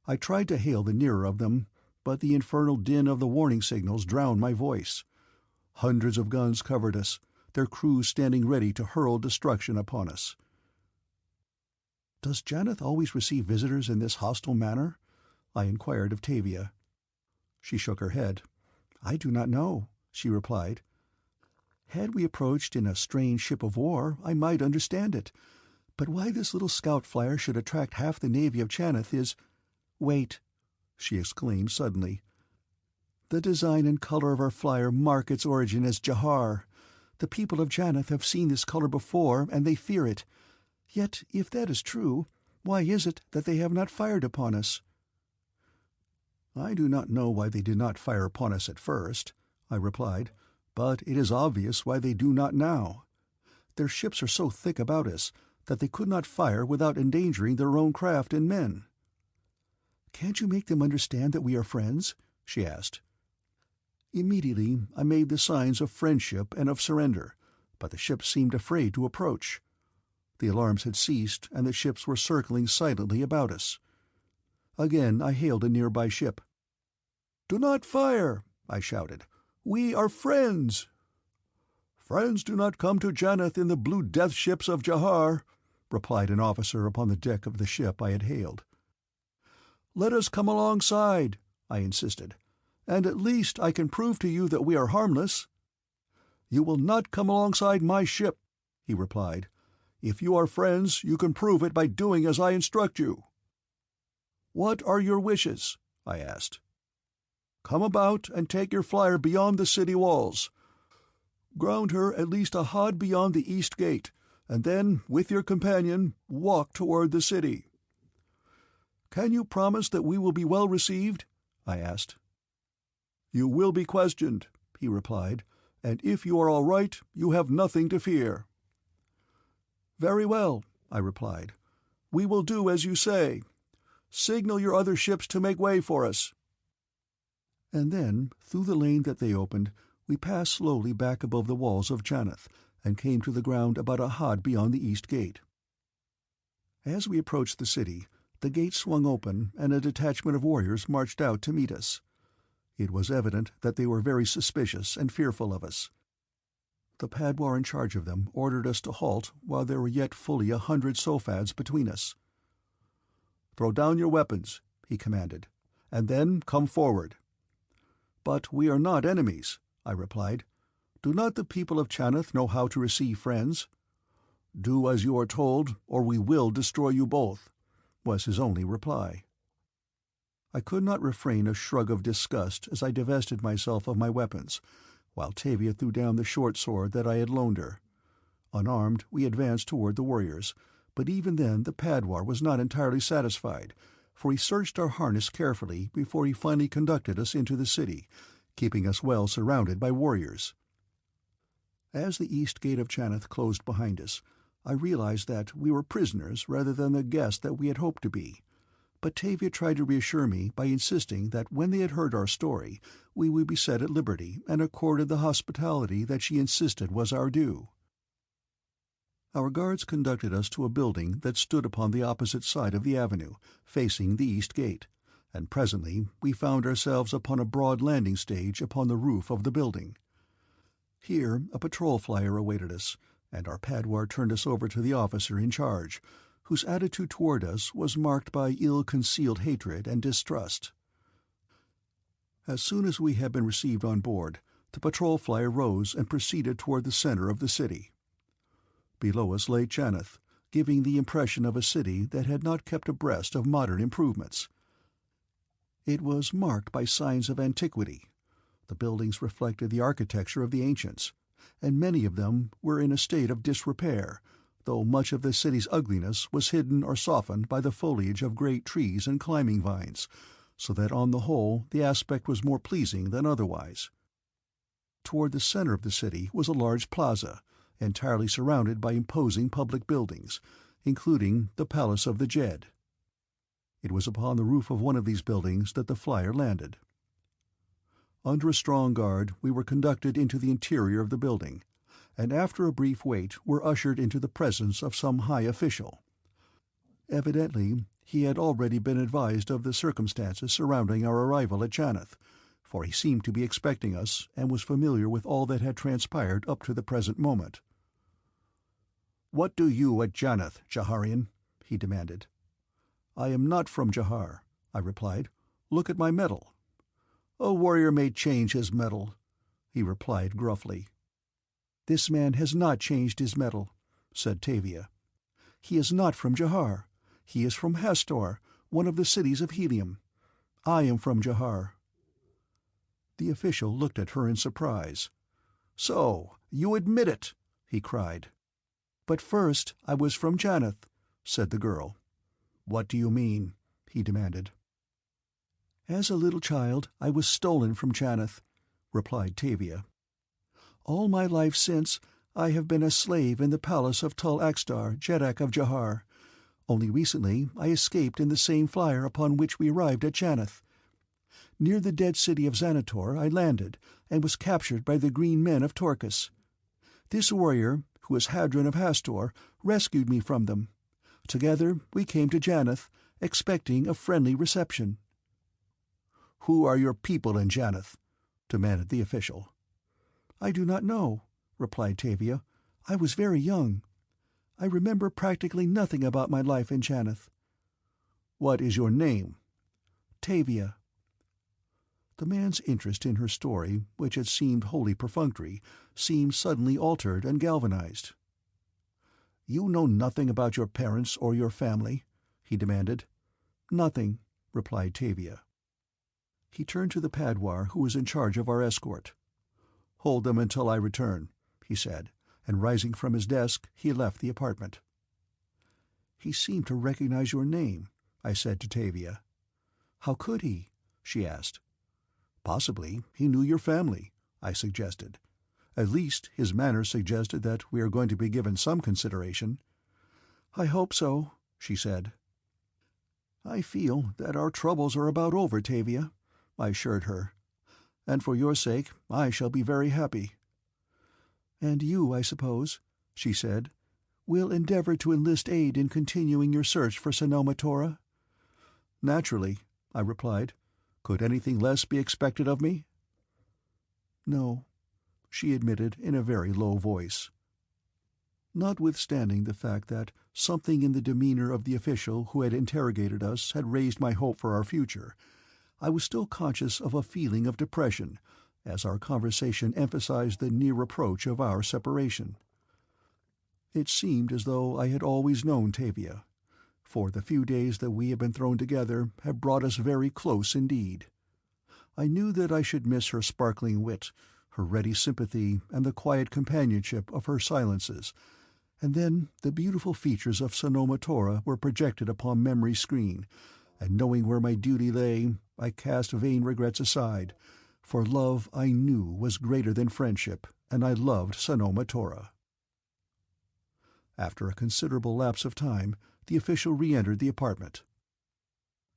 [SPEAKER 1] I tried to hail the nearer of them, but the infernal din of the warning signals drowned my voice. Hundreds of guns covered us, their crews standing ready to hurl destruction upon us. "Does Janeth always receive visitors in this hostile manner?" I inquired of Tavia. She shook her head. "I do not know," she replied. "Had we approached in a strange ship of war, I might understand it, but why this little scout flyer should attract half the navy of Janeth is— Wait!" she exclaimed suddenly. "The design and color of our flyer mark its origin as Jahar. The people of Janeth have seen this color before, and they fear it. Yet, if that is true, why is it that they have not fired upon us?" "I do not know why they did not fire upon us at first," I replied, "but it is obvious why they do not now. Their ships are so thick about us that they could not fire without endangering their own craft and men." "Can't you make them understand that we are friends?" she asked. Immediately I made the signs of friendship and of surrender, but the ships seemed afraid to approach. The alarms had ceased, and the ships were circling silently about us. Again I hailed a nearby ship. "Do not fire!" I shouted. "We are friends!" "Friends do not come to Janeth in the blue death ships of Jahar," replied an officer upon the deck of the ship I had hailed. "Let us come alongside," I insisted, "and at least I can prove to you that we are harmless." "You will not come alongside my ship," he replied. "If you are friends, you can prove it by doing as I instruct you." "What are your wishes?" I asked. "Come about and take your flyer beyond the city walls. Ground her at least a hod beyond the east gate, and then, with your companion, walk toward the city." "Can you promise that we will be well received?" I asked. "You will be questioned," he replied, "and if you are all right, you have nothing to fear." "Very well," I replied. "We will do as you say. Signal your other ships to make way for us." And then, through the lane that they opened, we passed slowly back above the walls of Janeth, and came to the ground about a hod beyond the east gate. As we approached the city, the gate swung open, and a detachment of warriors marched out to meet us. It was evident that they were very suspicious and fearful of us. The padwar in charge of them ordered us to halt while there were yet fully 100 sofads between us. "Throw down your weapons," he commanded, "and then come forward." "But we are not enemies," I replied. "Do not the people of Janeth know how to receive friends?" "Do as you are told, or we will destroy you both," was his only reply. I could not refrain a shrug of disgust as I divested myself of my weapons, while Tavia threw down the short sword that I had loaned her. Unarmed, we advanced toward the warriors, but even then the padwar was not entirely satisfied, for he searched our harness carefully before he finally conducted us into the city, keeping us well surrounded by warriors. As the east gate of Janeth closed behind us, I realized that we were prisoners rather than the guests that we had hoped to be, but Tavia tried to reassure me by insisting that when they had heard our story, we would be set at liberty and accorded the hospitality that she insisted was our due. Our guards conducted us to a building that stood upon the opposite side of the avenue, facing the east gate, and presently we found ourselves upon a broad landing stage upon the roof of the building. Here a patrol flyer awaited us, and our padwar turned us over to the officer in charge, whose attitude toward us was marked by ill-concealed hatred and distrust. As soon as we had been received on board, the patrol flyer rose and proceeded toward the center of the city. Below us lay Janeth, giving the impression of a city that had not kept abreast of modern improvements. It was marked by signs of antiquity. The buildings reflected the architecture of the ancients, and many of them were in a state of disrepair, though much of the city's ugliness was hidden or softened by the foliage of great trees and climbing vines, so that on the whole the aspect was more pleasing than otherwise. Toward the center of the city was a large plaza, entirely surrounded by imposing public buildings, including the Palace of the Jed. It was upon the roof of one of these buildings that the flyer landed. Under a strong guard we were conducted into the interior of the building, and after a brief wait were ushered into the presence of some high official. Evidently he had already been advised of the circumstances surrounding our arrival at Janeth, for he seemed to be expecting us and was familiar with all that had transpired up to the present moment. "What do you at Janeth, Jaharian?" he demanded. "I am not from Jahar," I replied. "Look at my medal." "A warrior may change his medal," he replied gruffly. "This man has not changed his medal," said Tavia. "He is not from Jahar. He is from Hastor, one of the cities of Helium. I am from Jahar." The official looked at her in surprise. "So, you admit it!" he cried. "But first I was from Janeth," said the girl. "What do you mean?" he demanded. "As a little child I was stolen from Janeth," replied Tavia. "All my life since I have been a slave in the palace of Tul Axtar, Jeddak of Jahar. Only recently I escaped in the same flyer upon which we arrived at Janeth. Near the dead city of Xanator I landed, and was captured by the green men of Torcus. This warrior, who is Hadron of Hastor, rescued me from them. Together we came to Janeth, expecting a friendly reception." "Who are your people in Janeth?" demanded the official. "I do not know," replied Tavia. "I was very young. I remember practically nothing about my life in Janeth." "What is your name?" "Tavia." The man's interest in her story, which had seemed wholly perfunctory, seemed suddenly altered and galvanized. "You know nothing about your parents or your family?" he demanded. "Nothing," replied Tavia. He turned to the padwar who was in charge of our escort. "Hold them until I return," he said, and rising from his desk he left the apartment. "He seemed to recognize your name," I said to Tavia. "How could he?" she asked. "Possibly he knew your family," I suggested. "At least his manner suggested that we are going to be given some consideration." "I hope so," she said. "I feel that our troubles are about over, Tavia," I assured her. "And for your sake I shall be very happy." "And you, I suppose," she said, "will endeavor to enlist aid in continuing your search for Sanoma Tora?" "Naturally," I replied. "Could anything less be expected of me?" "No," she admitted in a very low voice. Notwithstanding the fact that something in the demeanor of the official who had interrogated us had raised my hope for our future, I was still conscious of a feeling of depression as our conversation emphasized the near approach of our separation. It seemed as though I had always known Tavia, for the few days that we had been thrown together had brought us very close indeed. I knew that I should miss her sparkling wit, her ready sympathy, and the quiet companionship of her silences, and then the beautiful features of Sanoma Tora were projected upon memory's screen, and knowing where my duty lay, I cast vain regrets aside, for love I knew was greater than friendship, and I loved Sanoma Tora. After a considerable lapse of time, the official re-entered the apartment.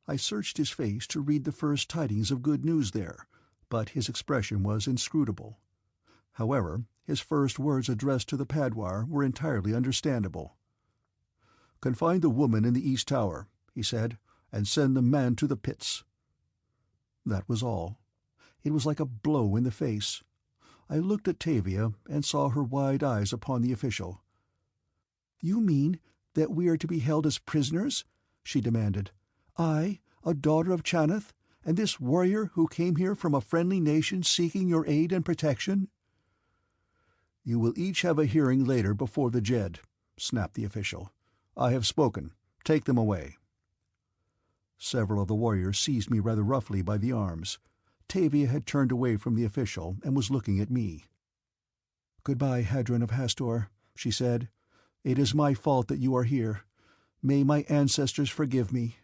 [SPEAKER 1] I searched his face to read the first tidings of good news there, but his expression was inscrutable. However, his first words addressed to the padwar were entirely understandable. "Confine the woman in the east tower," he said, "and send the man to the pits." That was all. It was like a blow in the face. I looked at Tavia and saw her wide eyes upon the official. "You mean that we are to be held as prisoners?" she demanded. "I, a daughter of Chanath, and this warrior who came here from a friendly nation seeking your aid and protection?" "You will each have a hearing later before the Jed," snapped the official. "I have spoken. Take them away." Several of the warriors seized me rather roughly by the arms. Tavia had turned away from the official and was looking at me. "Goodbye, Hadron of Hastor," she said. "It is my fault that you are here. May my ancestors forgive me."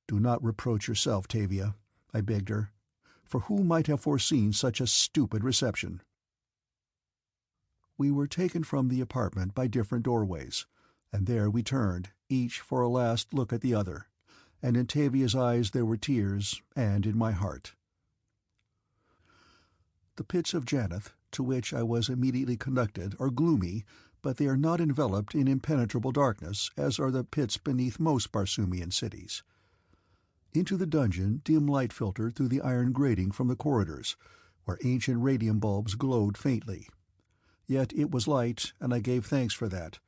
[SPEAKER 1] "Do not reproach yourself, Tavia," I begged her. "For who might have foreseen such a stupid reception?" We were taken from the apartment by different doorways, and there we turned, each for a last look at the other, and in Tavia's eyes there were tears, and in my heart. The pits of Janeth, to which I was immediately conducted, are gloomy, but they are not enveloped in impenetrable darkness, as are the pits beneath most Barsoomian cities. Into the dungeon dim light filtered through the iron grating from the corridors, where ancient radium bulbs glowed faintly. Yet it was light, and I gave thanks for that,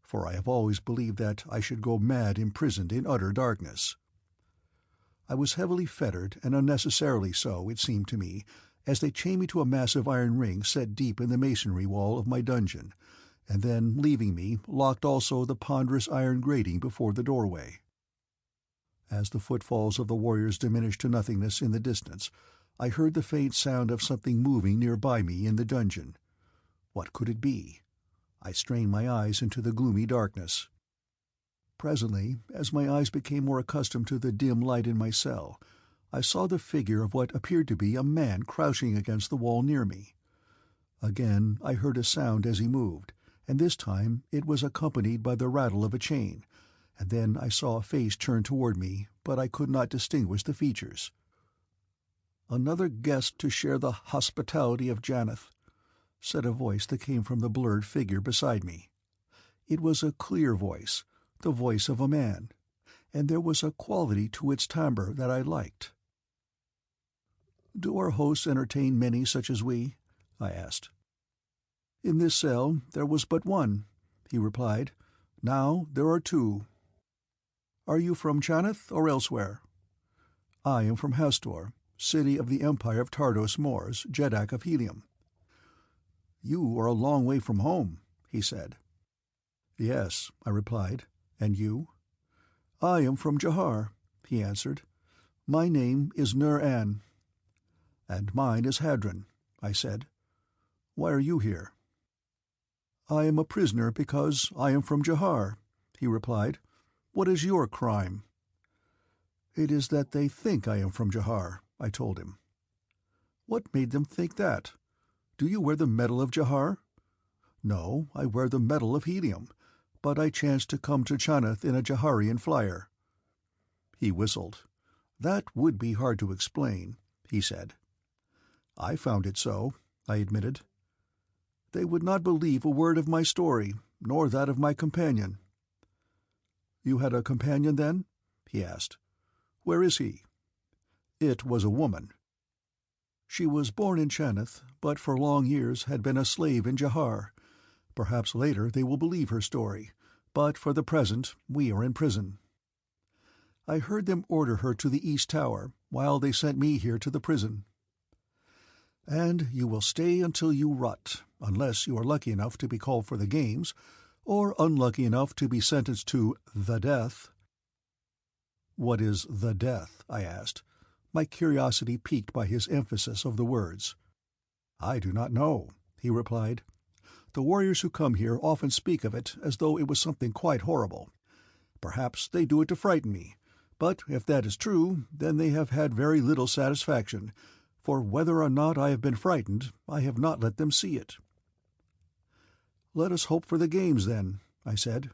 [SPEAKER 1] for I have always believed that I should go mad imprisoned in utter darkness. I was heavily fettered, and unnecessarily so, it seemed to me, as they chained me to a massive iron ring set deep in the masonry wall of my dungeon, and then, leaving me, locked also the ponderous iron grating before the doorway. As the footfalls of the warriors diminished to nothingness in the distance, I heard the faint sound of something moving near by me in the dungeon. What could it be? I strained my eyes into the gloomy darkness. Presently, as my eyes became more accustomed to the dim light in my cell, I saw the figure of what appeared to be a man crouching against the wall near me. Again I heard a sound as he moved, and this time it was accompanied by the rattle of a chain, and then I saw a face turned toward me, but I could not distinguish the features. "Another guest to share the hospitality of Janeth," said a voice that came from the blurred figure beside me. It was a clear voice, the voice of a man, and there was a quality to its timbre that I liked. "Do our hosts entertain many such as we?" I asked. "In this cell there was but one," he replied. "Now there are two." "Are you from Chanath or elsewhere?" "I am from Hastor, city of the empire of Tardos Mors, Jeddak of Helium." "You are a long way from home," he said. "Yes," I replied. "And you?" "I am from Jahar," he answered. "My name is Nur-An." "And mine is Hadron," I said. "Why are you here?" "I am a prisoner because I am from Jahar," he replied. "What is your crime?" "It is that they think I am from Jahar," I told him. "What made them think that? Do you wear the medal of Jahar?" "No, I wear the medal of Helium, but I chanced to come to Chanath in a Jaharian flier." He whistled. "That would be hard to explain," he said. "I found it so," I admitted. "They would not believe a word of my story, nor that of my companion." "You had a companion, then?" he asked. "Where is he?" "It was a woman. She was born in Chanath, but for long years had been a slave in Jahar. Perhaps later they will believe her story, but for the present we are in prison. I heard them order her to the East Tower, while they sent me here to the prison." "And you will stay until you rot, unless you are lucky enough to be called for the games, or unlucky enough to be sentenced to the death." "What is the death?" I asked, my curiosity piqued by his emphasis of the words. "I do not know," he replied. "The warriors who come here often speak of it as though it was something quite horrible. Perhaps they do it to frighten me, but if that is true, then they have had very little satisfaction, for whether or not I have been frightened, I have not let them see it." "Let us hope for the games, then," I said.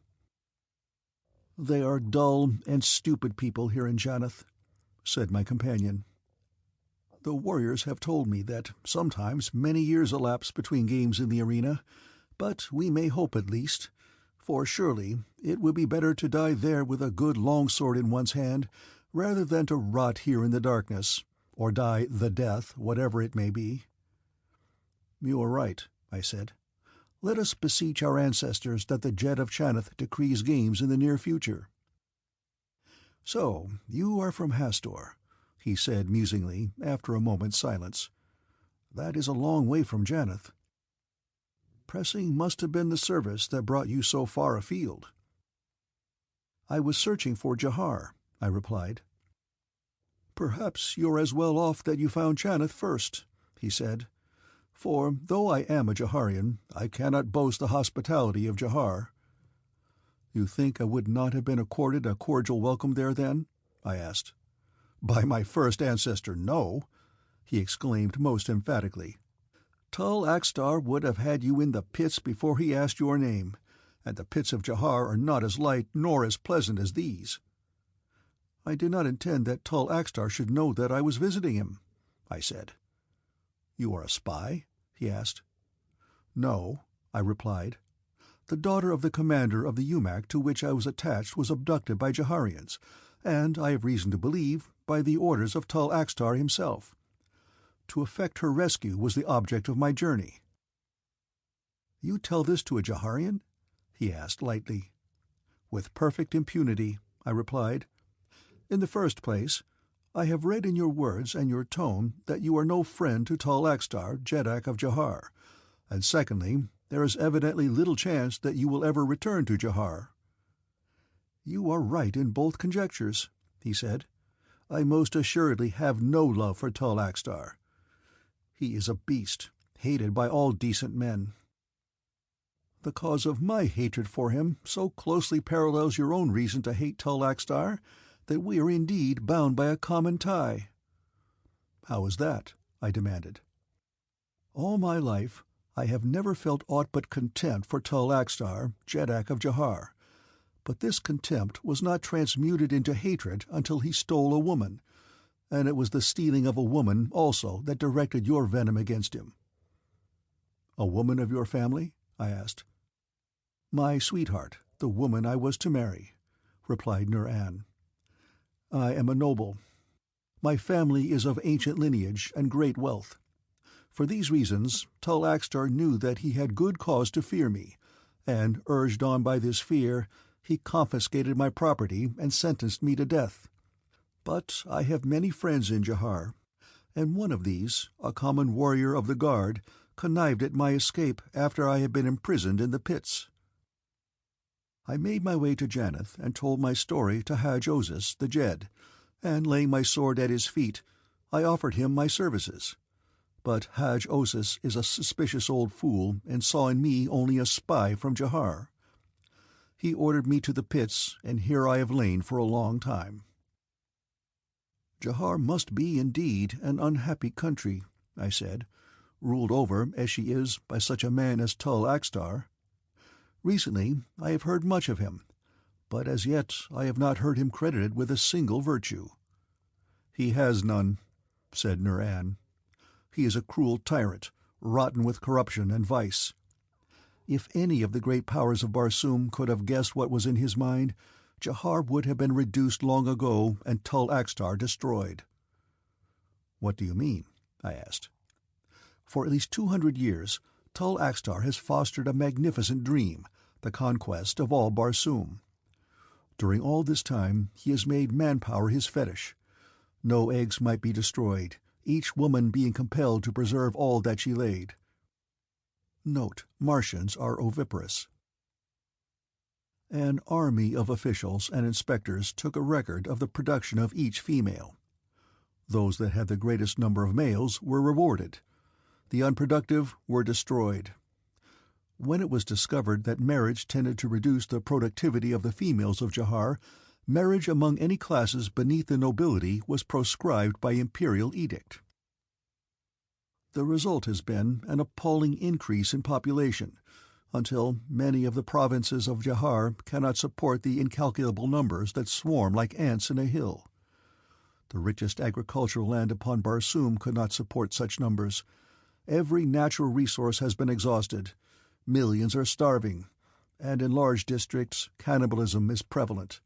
[SPEAKER 1] "They are dull and stupid people here in Janeth," said my companion. "The warriors have told me that sometimes many years elapse between games in the arena, but we may hope at least, for surely it would be better to die there with a good longsword in one's hand rather than to rot here in the darkness, or die the death, whatever it may be." "You are right," I said. "Let us beseech our ancestors that the Jet of Chaneth decrees games in the near future." "So you are from Hastor," he said musingly, after a moment's silence. "That is a long way from Janeth. Pressing must have been the service that brought you so far afield." "I was searching for Jahar," I replied. "Perhaps you're as well off that you found Janeth first," he said. "For, though I am a Jaharian, I cannot boast the hospitality of Jahar." "You think I would not have been accorded a cordial welcome there, then?" I asked. "By my first ancestor, no!" he exclaimed most emphatically. "Tul Axtar would have had you in the pits before he asked your name, and the pits of Jahar are not as light nor as pleasant as these." "I did not intend that Tul Axtar should know that I was visiting him," I said. "You are a spy?" he asked. "No," I replied. "The daughter of the commander of the UMAC to which I was attached was abducted by Jaharians, and, I have reason to believe, by the orders of Tul Axtar himself. To effect her rescue was the object of my journey." "You tell this to a Jaharian?" he asked lightly. "With perfect impunity," I replied. "In the first place, I have read in your words and your tone that you are no friend to Tul Axtar, Jeddak of Jahar, and secondly, there is evidently little chance that you will ever return to Jahar." "You are right in both conjectures," he said. "I most assuredly have no love for Tul Axtar. He is a beast, hated by all decent men. The cause of my hatred for him so closely parallels your own reason to hate Tul Axtar that we are indeed bound by a common tie." "How is that?" I demanded. "All my life I have never felt aught but contempt for Tul Axtar, Jeddak of Jahar, but this contempt was not transmuted into hatred until he stole a woman, and it was the stealing of a woman also that directed your venom against him." "A woman of your family?" I asked. "My sweetheart, the woman I was to marry," replied Nur-An. "I am a noble. My family is of ancient lineage and great wealth. For these reasons, Tul Axtar knew that he had good cause to fear me, and, urged on by this fear, he confiscated my property and sentenced me to death. But I have many friends in Jahar, and one of these, a common warrior of the guard, connived at my escape after I had been imprisoned in the pits." I made my way to Janeth and told my story to Haj-Osis the Jed, and laying my sword at his feet, I offered him my services. But Haj-Osis is a suspicious old fool and saw in me only a spy from Jahar. He ordered me to the pits, and here I have lain for a long time." "Jahar must be indeed an unhappy country," I said, "ruled over, as she is, by such a man as Tul Axtar. Recently I have heard much of him, but as yet I have not heard him credited with a single virtue." "He has none," said Nur-An. "He is a cruel tyrant, rotten with corruption and vice. If any of the great powers of Barsoom could have guessed what was in his mind, Jahar would have been reduced long ago and Tul Axtar destroyed." "What do you mean?" I asked. "For at least 200 years, Tul Axtar has fostered a magnificent dream, the conquest of all Barsoom. During all this time he has made manpower his fetish. No eggs might be destroyed, each woman being compelled to preserve all that she laid. Note: Martians are oviparous. An army of officials and inspectors took a record of the production of each female. Those that had the greatest number of males were rewarded. The unproductive were destroyed. When it was discovered that marriage tended to reduce the productivity of the females of Jahar, marriage among any classes beneath the nobility was proscribed by imperial edict. The result has been an appalling increase in population, until many of the provinces of Jahar cannot support the incalculable numbers that swarm like ants in a hill. The richest agricultural land upon Barsoom could not support such numbers. Every natural resource has been exhausted. Millions are starving, and in large districts cannibalism is prevalent.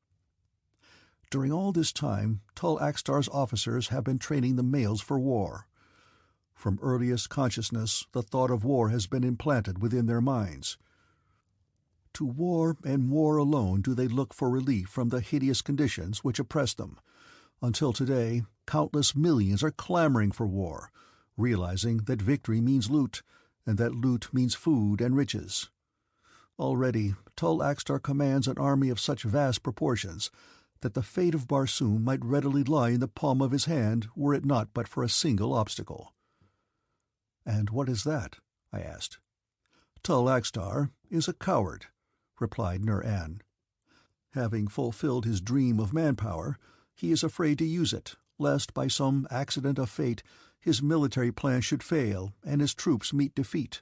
[SPEAKER 1] During all this time, AXTAR'S officers have been training the males for war. From earliest consciousness, the thought of war has been implanted within their minds. To war and war alone do they look for relief from the hideous conditions which oppress them. Until today, countless millions are clamoring for war, realizing that victory means loot, and that loot means food and riches. Already, AXTAR commands an army of such vast proportions that the fate of Barsoom might readily lie in the palm of his hand were it not but for a single obstacle. "And what is that?" I asked. "AXTAR is a coward," replied Nur-An. "Having fulfilled his dream of manpower, he is afraid to use it, lest by some accident of fate his military plan should fail and his troops meet defeat.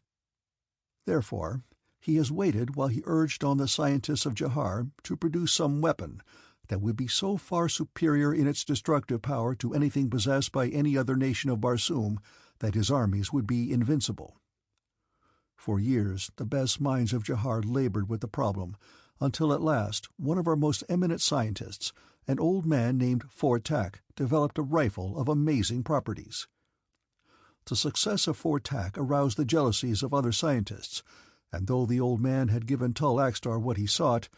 [SPEAKER 1] Therefore, he has waited while he urged on the scientists of Jahar to produce some weapon that would be so far superior in its destructive power to anything possessed by any other nation of Barsoom that his armies would be invincible. For years the best minds of Jahar labored with the problem, until at last one of our most eminent scientists, an old man named FOR, developed a rifle of amazing properties. The success of FOR aroused the jealousies of other scientists, and though the old man had given AXTAR what he sought,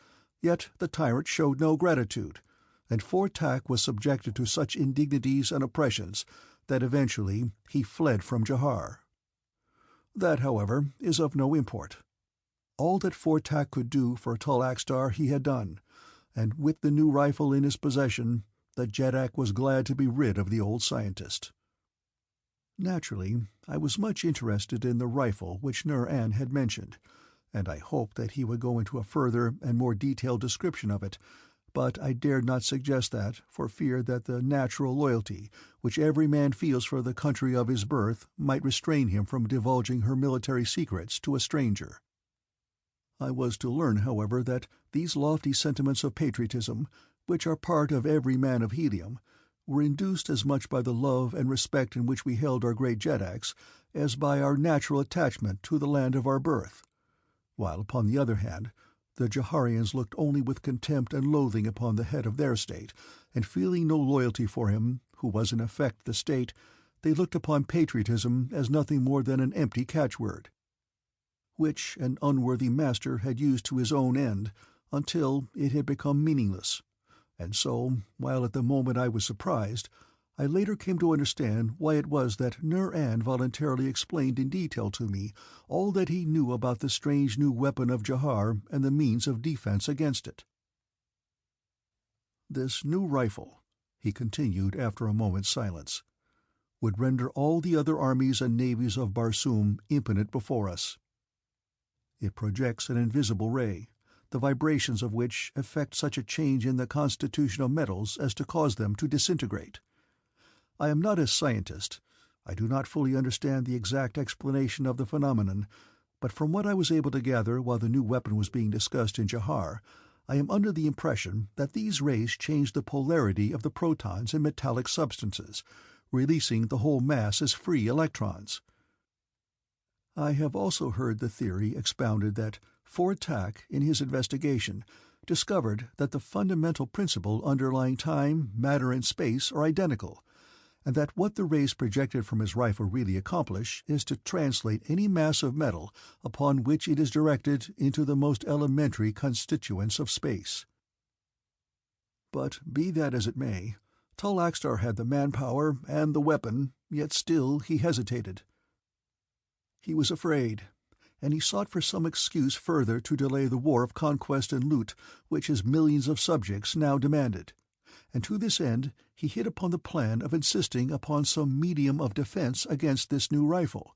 [SPEAKER 1] yet the tyrant showed no gratitude, and FOR was subjected to such indignities and oppressions that eventually he fled from Jahar. That, however, is of no import. All that FOR could do for AXTAR he had done, and with the new rifle in his possession, the Jeddak was glad to be rid of the old scientist. Naturally, I was much interested in the rifle which Nur-An had mentioned, and I hoped that he would go into a further and more detailed description of it, but I dared not suggest that for fear that the natural loyalty which every man feels for the country of his birth might restrain him from divulging her military secrets to a stranger. I was to learn, however, that these lofty sentiments of patriotism, which are part of every man of Helium, were induced as much by the love and respect in which we held our great Jeddaks as by our natural attachment to the land of our birth, while, upon the other hand, the Jaharians looked only with contempt and loathing upon the head of their state, and feeling no loyalty for him, who was in effect the state, they looked upon patriotism as nothing more than an empty catchword, which an unworthy master had used to his own end until it had become meaningless. And so, while at the moment I was surprised, I later came to understand why it was that Nur-An voluntarily explained in detail to me all that he knew about the strange new weapon of Jahar and the means of defense against it. "This new rifle," he continued after a moment's silence, "would render all the other armies and navies of Barsoom impotent before us. It projects an invisible ray, the vibrations of which effect such a change in the constitution of metals as to cause them to disintegrate. I am not a scientist. I do not fully understand the exact explanation of the phenomenon, but from what I was able to gather while the new weapon was being discussed in Jahar, I am under the impression that these rays change the polarity of the protons in metallic substances, releasing the whole mass as free electrons. I have also heard the theory expounded that FOR, in his investigation, discovered that the fundamental principle underlying time, matter, and space are identical, and that what the rays projected from his rifle really accomplish is to translate any mass of metal upon which it is directed into the most elementary constituents of space. But be that as it may, AXTAR had the manpower and the weapon, yet still he hesitated. He was afraid, and he sought for some excuse further to delay the war of conquest and loot which his millions of subjects now demanded, and to this end he hit upon the plan of insisting upon some medium of defense against this new rifle,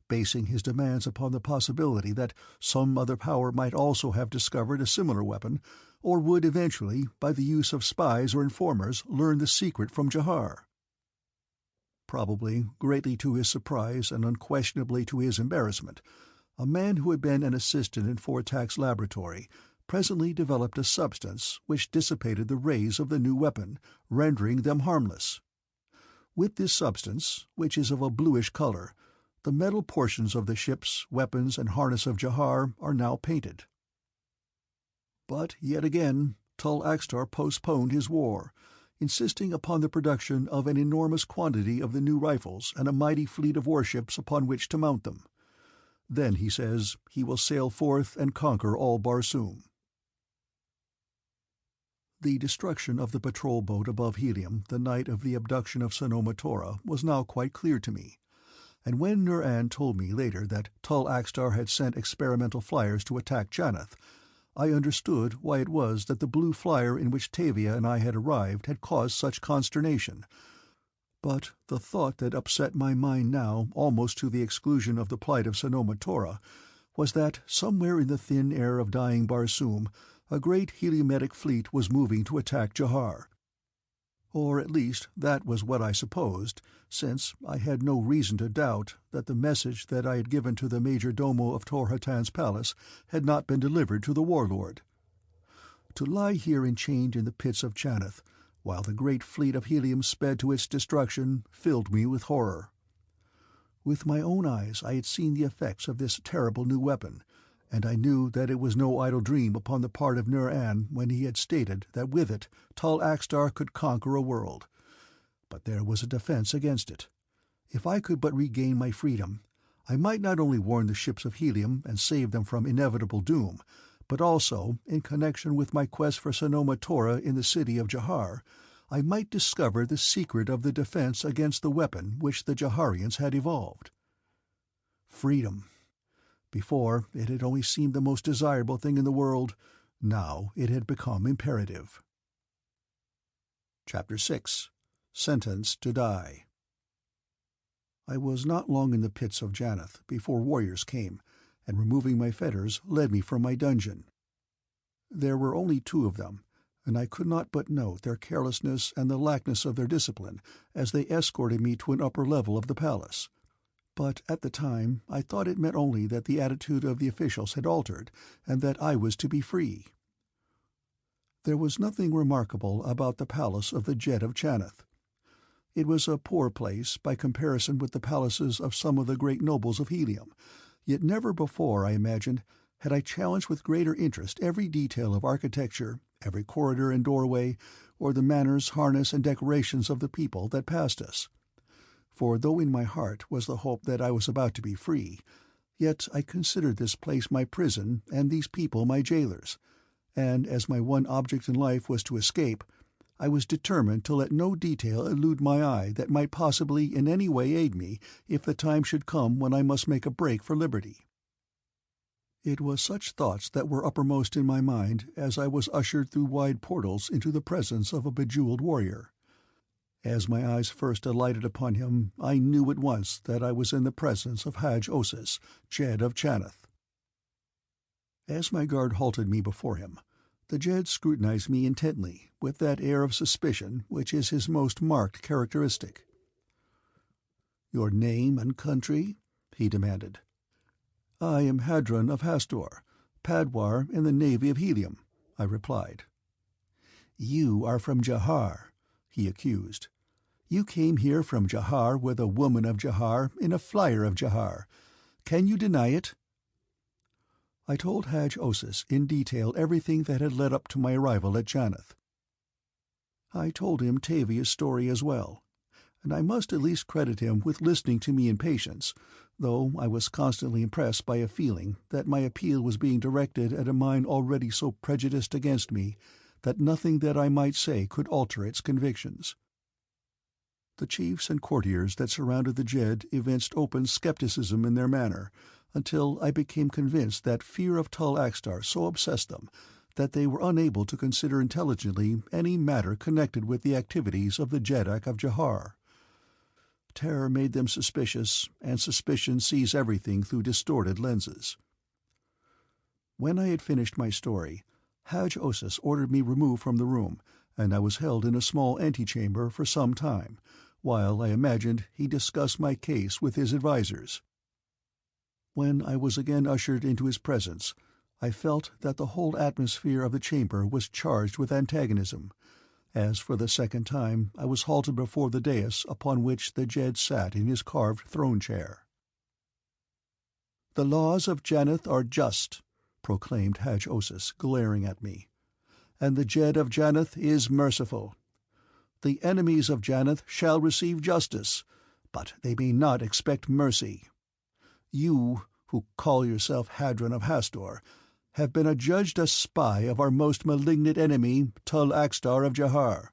[SPEAKER 1] basing his demands upon the possibility that some other power might also have discovered a similar weapon, or would eventually, by the use of spies or informers, learn the secret from Jahar. Probably, greatly to his surprise and unquestionably to his embarrassment, A man who had been an assistant in Fortak's laboratory presently developed a substance which dissipated the rays of the new weapon, rendering them harmless. With this substance, which is of a bluish color, the metal portions of the ships, weapons, and harness of Jahar are now painted. But yet again, Tul Axtar postponed his war, insisting upon the production of an enormous quantity of the new rifles and a mighty fleet of warships upon which to mount them. Then, he says, he will sail forth and conquer all Barsoom. The destruction of the patrol boat above Helium the night of the abduction of Sanoma Tora was now quite clear to me, and when Nur-An told me later that Tul Axtar had sent experimental fliers to attack Janeth, I understood why it was that the blue flyer in which TAVIA and I had arrived had caused such consternation. But the thought that upset my mind now almost to the exclusion of the plight of Sanoma Tora was that somewhere in the thin air of dying Barsoom a great heliometic fleet was moving to attack Jahar. Or at least that was what I supposed, since I had no reason to doubt that the message that I had given to the major domo of Tor-Hatan's palace had not been delivered to the warlord. To lie here enchained in the pits of Janeth, while the great fleet of Helium sped to its destruction, filled me with horror. With my own eyes I had seen the effects of this terrible new weapon, and I knew that it was no idle dream upon the part of Nur-An when he had stated that with it Tul Axtar could conquer a world. But there was a defense against it. If I could but regain my freedom, I might not only warn the ships of Helium and save them from inevitable doom, but also, in connection with my quest for Sanoma Tora in the city of Jahar, I might discover the secret of the defense against the weapon which the Jaharians had evolved. Freedom. Before, it had only seemed the most desirable thing in the world. Now it had become imperative. Chapter 6. Sentenced to Die. I was not long in the pits of Janeth before warriors came, and removing my fetters, led me from my dungeon. There were only 2 of them, and I could not but note their carelessness and the lackness of their discipline as they escorted me to an upper level of the palace. But at the time I thought it meant only that the attitude of the officials had altered, and that I was to be free. There was nothing remarkable about the palace of the Jet of Janeth. It was a poor place by comparison with the palaces of some of the great nobles of Helium, yet never before, I imagined, had I challenged with greater interest every detail of architecture, every corridor and doorway, or the manners, harness, and decorations of the people that passed us. For though in my heart was the hope that I was about to be free, yet I considered this place my prison and these people my jailers, and as my one object in life was to escape, I was determined to let no detail elude my eye that might possibly in any way aid me if the time should come when I must make a break for liberty. It was such thoughts that were uppermost in my mind as I was ushered through wide portals into the presence of a bejeweled warrior. As my eyes first alighted upon him, I knew at once that I was in the presence of Hadj-Osis, Jed of Janeth. As my guard halted me before him, the Jed scrutinized me intently, with that air of suspicion which is his most marked characteristic. "Your name and country?" he demanded. "I am Hadron of Hastor, Padwar in the Navy of Helium," I replied. "You are from Jahar," he accused. "You came here from Jahar with a woman of Jahar in a flier of Jahar. Can you deny it?" I told Hadj-Osis in detail everything that had led up to my arrival at Janeth. I told him TAVIA's story as well, and I must at least credit him with listening to me in patience, though I was constantly impressed by a feeling that my appeal was being directed at a mind already so prejudiced against me that nothing that I might say could alter its convictions. The chiefs and courtiers that surrounded the Jed evinced open skepticism in their manner, until I became convinced that fear of Tul Axtar so obsessed them that they were unable to consider intelligently any matter connected with the activities of the Jeddak of Jahar. Terror made them suspicious, and suspicion sees everything through distorted lenses. When I had finished my story, Hadj-Osis ordered me removed from the room, and I was held in a small antechamber for some time, while I imagined he discussed my case with his advisers. When I was again ushered into his presence, I felt that the whole atmosphere of the chamber was charged with antagonism, as for the second time I was halted before the dais upon which the Jed sat in his carved throne-chair. "The laws of Janeth are just," proclaimed Haj-Osis, glaring at me, "and the Jed of Janeth is merciful. The enemies of Janeth shall receive justice, but they may not expect mercy. You, who call yourself Hadron of Hastor, have been adjudged a spy of our most malignant enemy, Tul-Axtar of Jahar,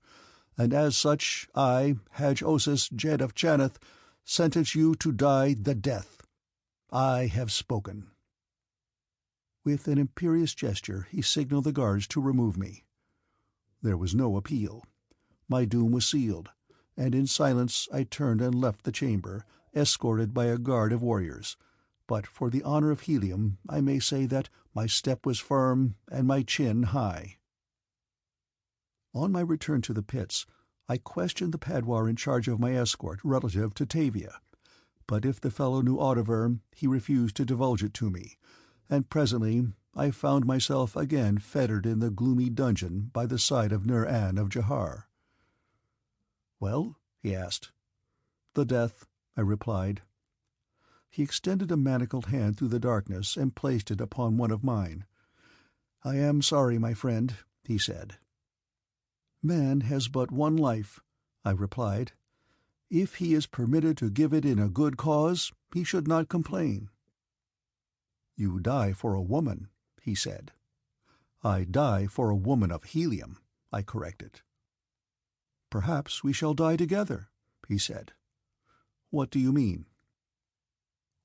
[SPEAKER 1] and as such I, Haj-Osis, Jed of Janeth, sentence you to die the death. I have spoken." With an imperious gesture he signaled the guards to remove me. There was no appeal. My doom was sealed, and in silence I turned and left the chamber, escorted by a guard of warriors. But for the honor of Helium I may say that my step was firm and my chin high. On my return to the pits, I questioned the padwar in charge of my escort relative to TAVIA, but if the fellow knew aught of her, he refused to divulge it to me, and presently I found myself again fettered in the gloomy dungeon by the side of Nur-An of Jahar. "Well?" he asked. "The death," I replied. He extended a manacled hand through the darkness and placed it upon one of mine. "I am sorry, my friend," he said. "Man has but one life," I replied. "If he is permitted to give it in a good cause, he should not complain." "You die for a woman," he said. "I die for a woman of Helium," I corrected. "Perhaps we shall die together," he said. "What do you mean?"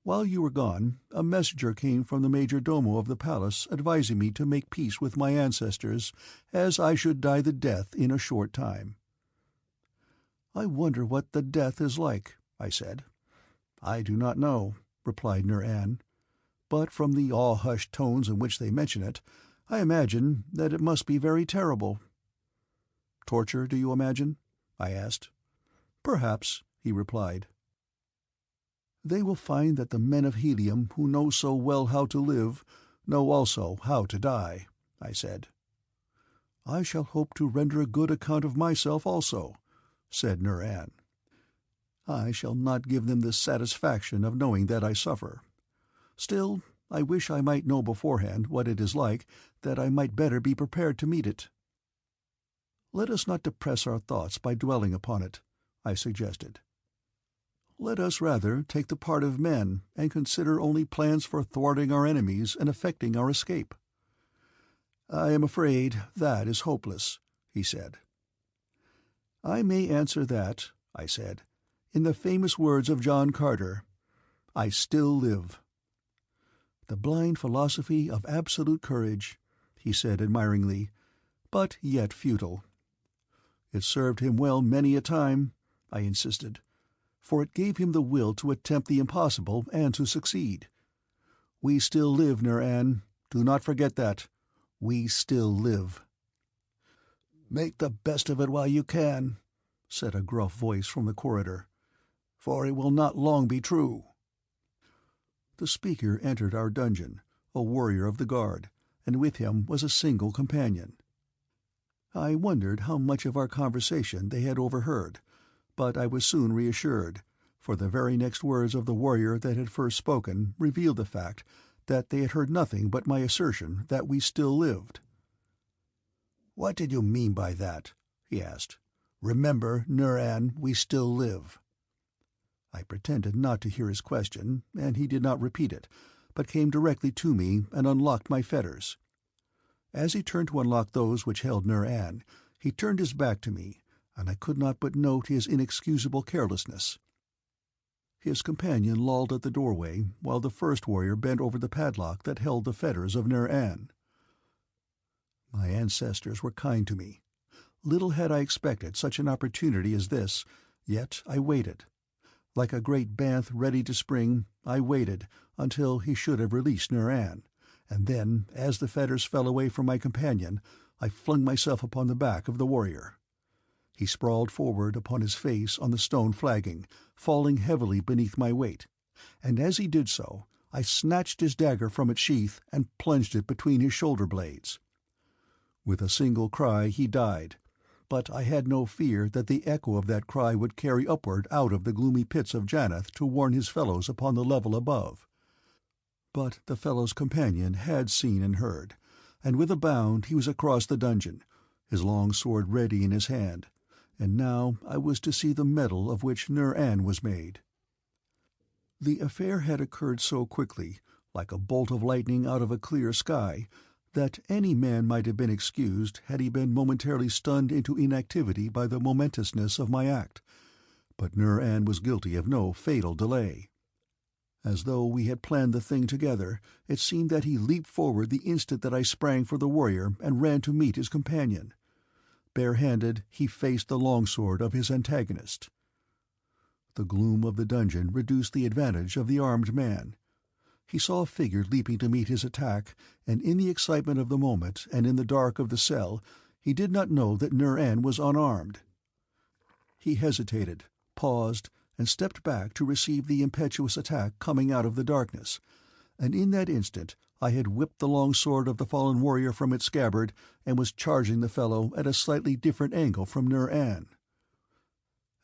[SPEAKER 1] "While you were gone, a messenger came from the major domo of the palace advising me to make peace with my ancestors, as I should die the death in a short time." "I wonder what the death is like," I said. "I do not know," replied Nur-An, "but from the awe-hushed tones in which they mention it, I imagine that it must be very terrible." "Torture, do you imagine?" I asked. "Perhaps," he replied. "They will find that the men of Helium who know so well how to live know also how to die," I said. "I shall hope to render a good account of myself also," said Nur-An. "I shall not give them the satisfaction of knowing that I suffer. Still, I wish I might know beforehand what it is like, that I might better be prepared to meet it." "Let us not depress our thoughts by dwelling upon it," I suggested. "Let us rather take the part of men and consider only plans for thwarting our enemies and effecting our escape." "I am afraid that is hopeless," he said. "I may answer that," I said, "in the famous words of John Carter, 'I still live.'" "The blind philosophy of absolute courage," he said admiringly, "but yet futile." "It served him well many a time," I insisted, "for it gave him the will to attempt the impossible and to succeed. We still live, Nur-An. Do not forget that. We still live." "Make the best of it while you can," said a gruff voice from the corridor, "for it will not long be true." The speaker entered our dungeon, a warrior of the guard, and with him was a single companion. I wondered how much of our conversation they had overheard, but I was soon reassured, for the very next words of the warrior that had first spoken revealed the fact that they had heard nothing but my assertion that we still lived. "What did you mean by that?" he asked. "Remember, Nur-An, we still live." I pretended not to hear his question, and he did not repeat it, but came directly to me and unlocked my fetters. As he turned to unlock those which held Nur-An, he turned his back to me, and I could not but note his inexcusable carelessness. His companion lolled at the doorway, while the first warrior bent over the padlock that held the fetters of Nur-An. My ancestors were kind to me. Little had I expected such an opportunity as this, yet I waited. Like a great banth ready to spring, I waited until he should have released Nur-An, and then, as the fetters fell away from my companion, I flung myself upon the back of the warrior. He sprawled forward upon his face on the stone flagging, falling heavily beneath my weight, and as he did so I snatched his dagger from its sheath and plunged it between his shoulder blades. With a single cry he died, but I had no fear that the echo of that cry would carry upward out of the gloomy pits of Jannath to warn his fellows upon the level above. But the fellow's companion had seen and heard, and with a bound he was across the dungeon, his long sword ready in his hand, and now I was to see the metal of which Nur-An was made. The affair had occurred so quickly, like a bolt of lightning out of a clear sky, that any man might have been excused had he been momentarily stunned into inactivity by the momentousness of my act, but Nur-An was guilty of no fatal delay. As though we had planned the thing together, it seemed that he leaped forward the instant that I sprang for the warrior and ran to meet his companion. Bare-handed, he faced the longsword of his antagonist. The gloom of the dungeon reduced the advantage of the armed man. He saw a figure leaping to meet his attack, and in the excitement of the moment and in the dark of the cell, he did not know that Nur-An was unarmed. He hesitated, paused, and stepped back to receive the impetuous attack coming out of the darkness, and in that instant I had whipped the long sword of the fallen warrior from its scabbard and was charging the fellow at a slightly different angle from Nur-An.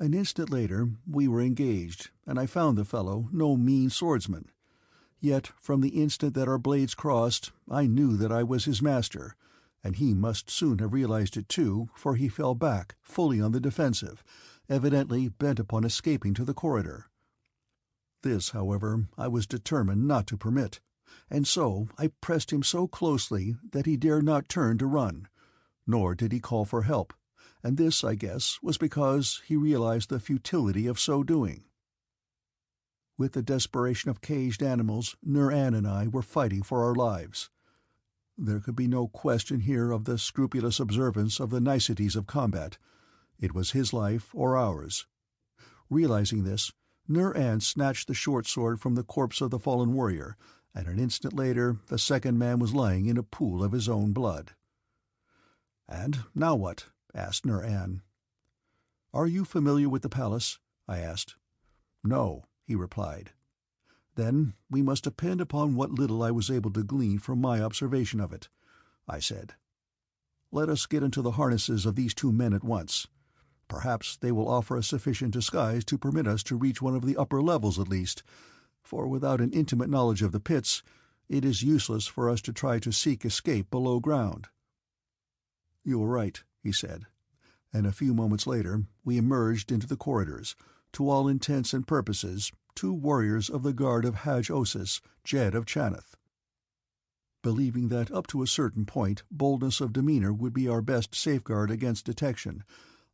[SPEAKER 1] An instant later we were engaged, and I found the fellow no mean swordsman. Yet from the instant that our blades crossed I knew that I was his master, and he must soon have realized it too, for he fell back, fully on the defensive, evidently bent upon escaping to the corridor. This, however, I was determined not to permit, and so I pressed him so closely that he dared not turn to run, nor did he call for help, and this, I guess, was because he realized the futility of so doing. With the desperation of caged animals, Nur-An and I were fighting for our lives. There could be no question here of the scrupulous observance of the niceties of combat. It was his life or ours. Realizing this, Nur-An snatched the short sword from the corpse of the fallen warrior, and an instant later the second man was lying in a pool of his own blood. "And now what?" asked Nur-An. "Are you familiar with the palace?" I asked. "No," he replied. "Then we must depend upon what little I was able to glean from my observation of it," I said. "Let us get into the harnesses of these two men at once. Perhaps they will offer a sufficient disguise to permit us to reach one of the upper levels at least, for without an intimate knowledge of the pits, it is useless for us to try to seek escape below ground." "You are right," he said, and a few moments later we emerged into the corridors, to all intents and purposes two warriors of the guard of Haj-Osis, Jed of Chanith. Believing that up to a certain point boldness of demeanor would be our best safeguard against detection,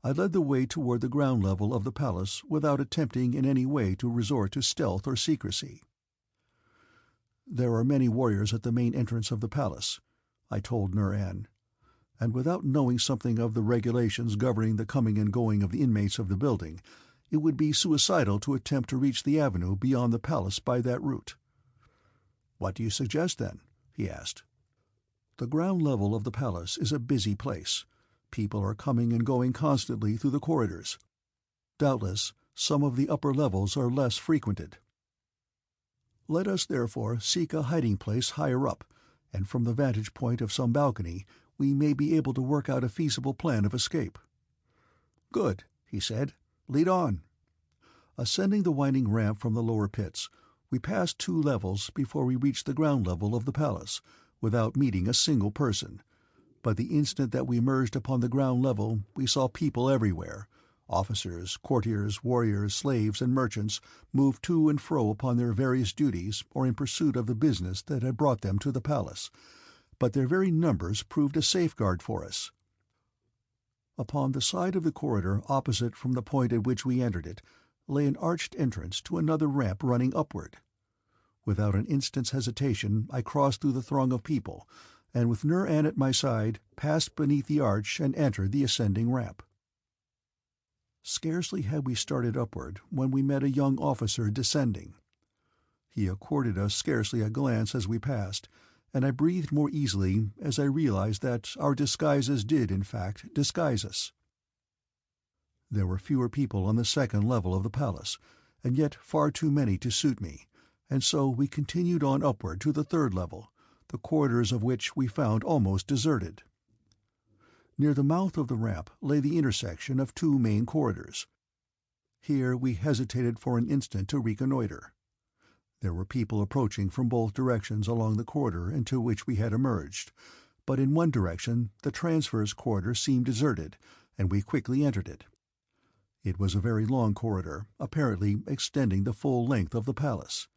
[SPEAKER 1] I led the way toward the ground level of the palace without attempting in any way to resort to stealth or secrecy. "There are many warriors at the main entrance of the palace," I told Nur-An, "and without knowing something of the regulations governing the coming and going of the inmates of the building, it would be suicidal to attempt to reach the avenue beyond the palace by that route." "What do you suggest, then?" he asked. "The ground level of the palace is a busy place. People are coming and going constantly through the corridors. Doubtless, some of the upper levels are less frequented. Let us therefore seek a hiding place higher up, and from the vantage point of some balcony we may be able to work out a feasible plan of escape." "Good," he said. "Lead on." Ascending the winding ramp from the lower pits, we passed 2 levels before we reached the ground level of the palace, without meeting a single person. But the instant that we emerged upon the ground level we saw people everywhere. Officers, courtiers, warriors, slaves, and merchants moved to and fro upon their various duties or in pursuit of the business that had brought them to the palace, but their very numbers proved a safeguard for us. Upon the side of the corridor opposite from the point at which we entered it lay an arched entrance to another ramp running upward. Without an instant's hesitation I crossed through the throng of people, and with Nur-An at my side, passed beneath the arch and entered the ascending ramp. Scarcely had we started upward when we met a young officer descending. He accorded us scarcely a glance as we passed, and I breathed more easily as I realized that our disguises did, in fact, disguise us. There were fewer people on the second level of the palace, and yet far too many to suit me, and so we continued on upward to the third level, the corridors of which we found almost deserted. Near the mouth of the ramp lay the intersection of two main corridors. Here we hesitated for an instant to reconnoiter. There were people approaching from both directions along the corridor into which we had emerged, but in one direction the transverse corridor seemed deserted, and we quickly entered it. It was a very long corridor, apparently extending the full length of the palace.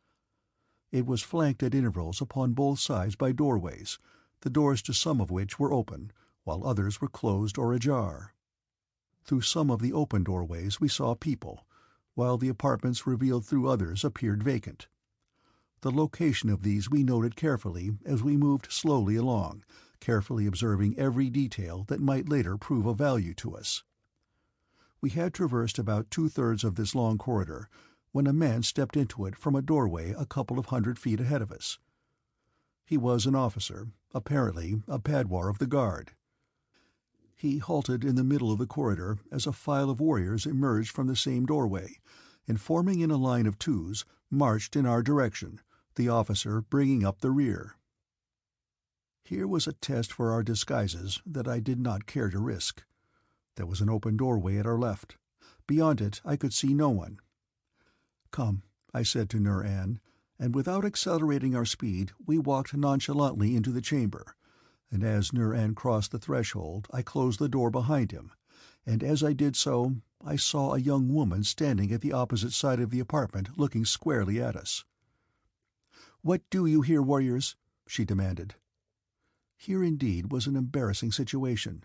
[SPEAKER 1] It was flanked at intervals upon both sides by doorways, the doors to some of which were open, while others were closed or ajar. Through some of the open doorways we saw people, while the apartments revealed through others appeared vacant. The location of these we noted carefully as we moved slowly along, carefully observing every detail that might later prove of value to us. We had traversed about 2/3 of this long corridor when a man stepped into it from a doorway a couple of 100 feet ahead of us. He was an officer, apparently a padwar of the guard. He halted in the middle of the corridor as a file of warriors emerged from the same doorway, and forming in a line of twos, marched in our direction, the officer bringing up the rear. Here was a test for our disguises that I did not care to risk. There was an open doorway at our left. Beyond it I could see no one. "Come," I said to Nur-An, and without accelerating our speed we walked nonchalantly into the chamber, and as Nur-An crossed the threshold I closed the door behind him, and as I did so I saw a young woman standing at the opposite side of the apartment looking squarely at us. "What do you here, warriors?" she demanded. Here indeed was an embarrassing situation.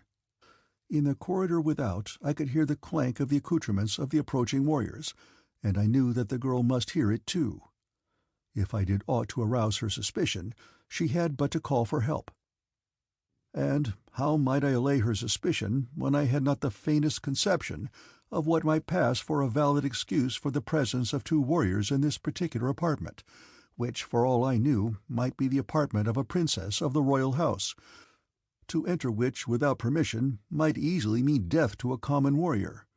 [SPEAKER 1] In the corridor without I could hear the clank of the accoutrements of the approaching warriors, and I knew that the girl must hear it too. If I did aught to arouse her suspicion, she had but to call for help. And how might I allay her suspicion when I had not the faintest conception of what might pass for a valid excuse for the presence of two warriors in this particular apartment, which, for all I knew, might be the apartment of a princess of the royal house, to enter which without permission might easily mean death to a common warrior?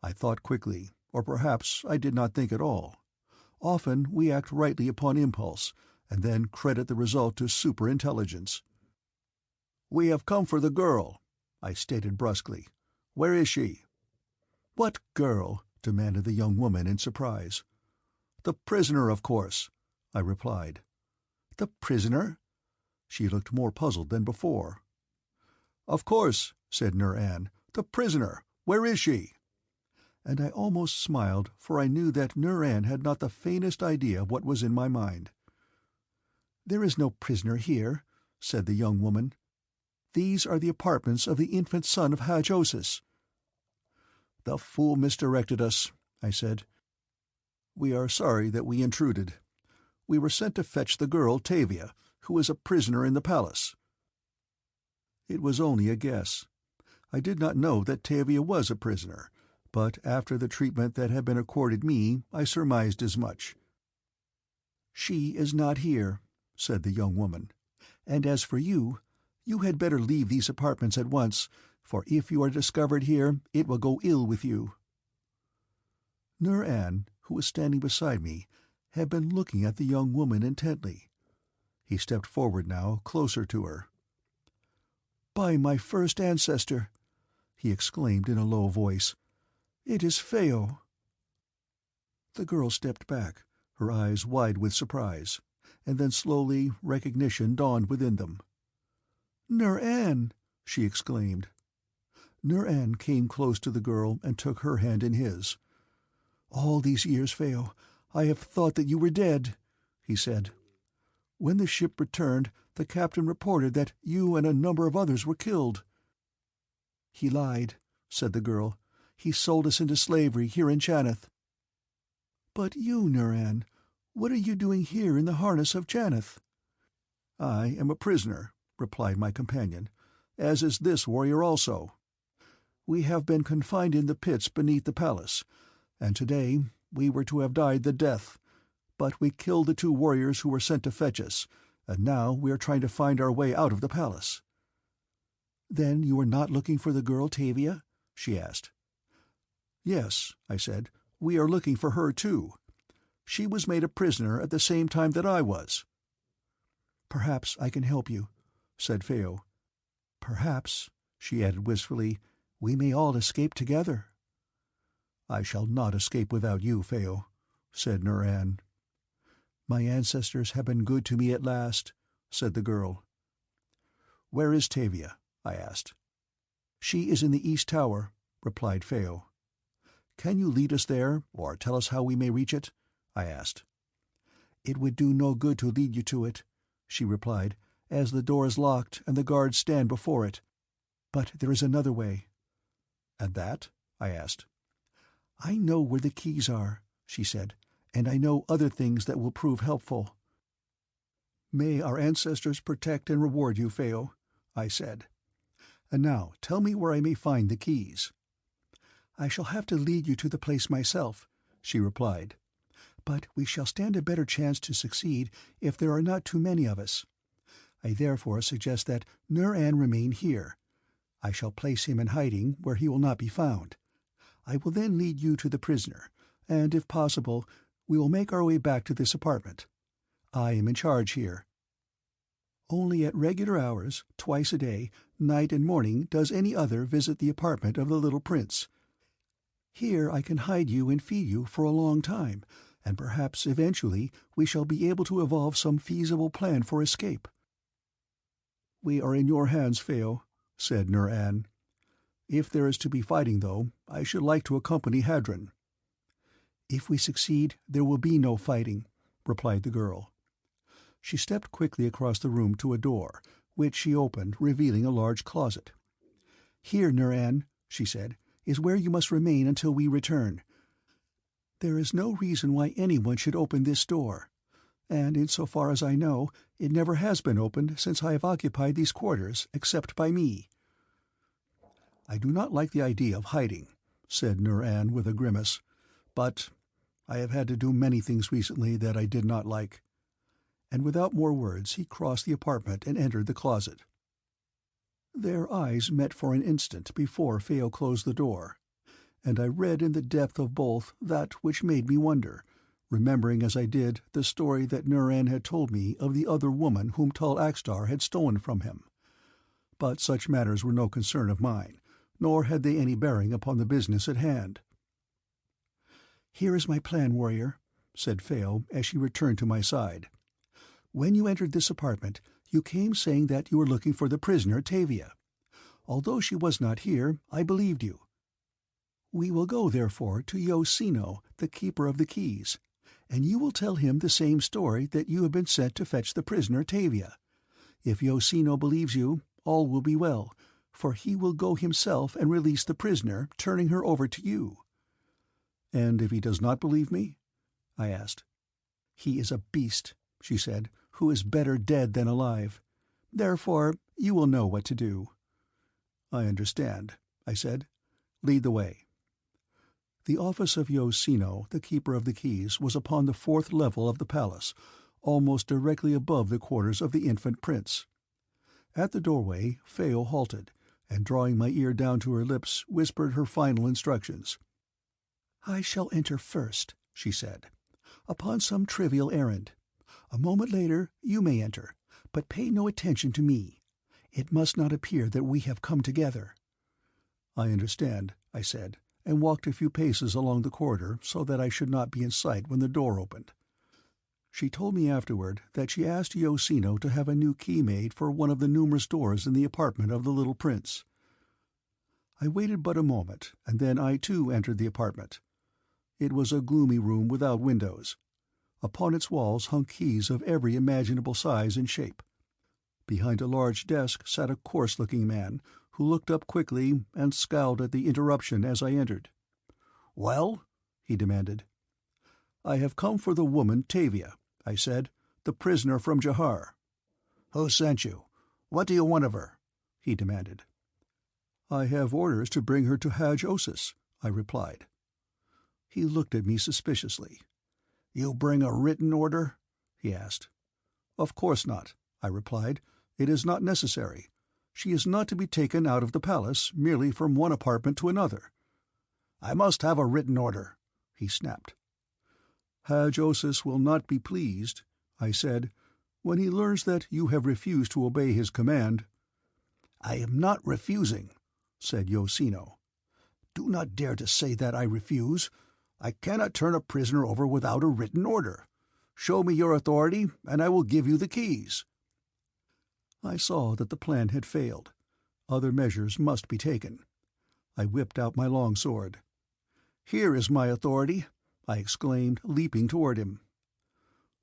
[SPEAKER 1] I thought quickly, or perhaps I did not think at all. Often we act rightly upon impulse, and then credit the result to superintelligence. "We have come for the girl," I stated brusquely. "Where is she?" "What girl?" demanded the young woman in surprise. "The prisoner, of course," I replied. "The prisoner?" She looked more puzzled than before. "Of course," said Nur-An. "The prisoner. Where is she?" And I almost smiled, for I knew that Nur-An had not the faintest idea of what was in my mind. "There is no prisoner here," said the young woman. "These are the apartments of the infant son of Haj-Osis." "The fool misdirected us," I said. "We are sorry that we intruded. We were sent to fetch the girl TAVIA, who is a prisoner in the palace." It was only a guess. I did not know that TAVIA was a prisoner, but after the treatment that had been accorded me I surmised as much. "She is not here," said the young woman. "And as for you, you had better leave these apartments at once, for if you are discovered here it will go ill with you." Nur-An, who was standing beside me, had been looking at the young woman intently. He stepped forward now, closer to her. "By my first ancestor," he exclaimed in a low voice, "it is Phao." The girl stepped back, her eyes wide with surprise, and then slowly recognition dawned within them. "Nur-An!" she exclaimed. Nur-An came close to the girl and took her hand in his. "All these years, Phao, I have thought that you were dead," he said. "When the ship returned, the captain reported that you and a number of others were killed." "He lied," said the girl. "He sold us into slavery here in Janeth." "But you, Nur-An, what are you doing here in the harness of Janeth?" "I am a prisoner," replied my companion, "as is this warrior also. We have been confined in the pits beneath the palace, and today we were to have died the death, but we killed the two warriors who were sent to fetch us, and now we are trying to find our way out of the palace." "Then you are not looking for the girl TAVIA?" she asked. "Yes," I said, "we are looking for her too. She was made a prisoner at the same time that I was." "Perhaps I can help you," said Phao. "Perhaps," she added wistfully, "we may all escape together." "I shall not escape without you, Phao," said Nur-An. "My ancestors have been good to me at last," said the girl. "Where is Tavia?" I asked. "She is in the East Tower," replied Phao. "Can you lead us there, or tell us how we may reach it?" I asked. "It would do no good to lead you to it," she replied, "as the door is locked and the guards stand before it. But there is another way." "And that?" I asked. "I know where the keys are," she said, "and I know other things that will prove helpful." "May our ancestors protect and reward you, Phao," I said. "And now tell me where I may find the keys." "I shall have to lead you to the place myself," she replied. "But we shall stand a better chance to succeed if there are not too many of us. I therefore suggest that Nur-An remain here. I shall place him in hiding where he will not be found. I will then lead you to the prisoner, and if possible, we will make our way back to this apartment. I am in charge here. Only at regular hours, twice a day, night and morning, does any other visit the apartment of the little prince. Here I can hide you and feed you for a long time, and perhaps eventually we shall be able to evolve some feasible plan for escape." "We are in your hands, Phao," said Nur-An. "If there is to be fighting, though, I should like to accompany Hadron." "If we succeed, there will be no fighting," replied the girl. She stepped quickly across the room to a door, which she opened, revealing a large closet. "Here, Nur-An," she said, "is where you must remain until we return. There is no reason why anyone should open this door, and insofar as I know, it never has been opened since I have occupied these quarters, except by me." "I do not like the idea of hiding," said Nur-An with a grimace, "but I have had to do many things recently that I did not like." And without more words he crossed the apartment and entered the closet. Their eyes met for an instant before Phao closed the door, and I read in the depth of both that which made me wonder, remembering as I did the story that Nur-An had told me of the other woman whom Tall Axtar had stolen from him. But such matters were no concern of mine, nor had they any bearing upon the business at hand. "Here is my plan, warrior," said Phao as she returned to my side. "When you entered this apartment, you came saying that you were looking for the prisoner Tavia. Although she was not here, I believed you. We will go, therefore, to Yo-Sino, the keeper of the keys, and you will tell him the same story, that you have been sent to fetch the prisoner Tavia. If Yo-Sino believes you, all will be well, for he will go himself and release the prisoner, turning her over to you." "And if he does not believe me?" I asked. "He is a beast," she said, "who is better dead than alive. Therefore you will know what to do." "I understand," I said. "Lead the way." The office of Yo-Sino, the keeper of the keys, was upon the 4th level of the palace, almost directly above the quarters of the infant prince. At the doorway Phao halted, and drawing my ear down to her lips, whispered her final instructions. "I shall enter first," she said, "upon some trivial errand. A moment later you may enter, but pay no attention to me. It must not appear that we have come together." "I understand," I said, and walked a few paces along the corridor so that I should not be in sight when the door opened. She told me afterward that she asked Yo-Sino to have a new key made for one of the numerous doors in the apartment of the little prince. I waited but a moment, and then I too entered the apartment. It was a gloomy room without windows. Upon its walls hung keys of every imaginable size and shape. Behind a large desk sat a coarse-looking man, who looked up quickly and scowled at the interruption as I entered. "Well?" he demanded. "I have come for the woman Tavia," I said, "the prisoner from Jahar." "Who sent you? What do you want of her?" he demanded. "I have orders to bring her to Haj-Osis," I replied. He looked at me suspiciously. "You bring a written order?" he asked. "Of course not," I replied. "It is not necessary. She is not to be taken out of the palace merely from one apartment to another." "I must have a written order," he snapped. "Hadj-Osis will not be pleased," I said, "when he learns that you have refused to obey his command." "I am not refusing," said Yosino. "Do not dare to say that I refuse. I cannot turn a prisoner over without a written order. Show me your authority, and I will give you the keys." I saw that the plan had failed. Other measures must be taken. I whipped out my long sword. "Here is my authority," I exclaimed, leaping toward him.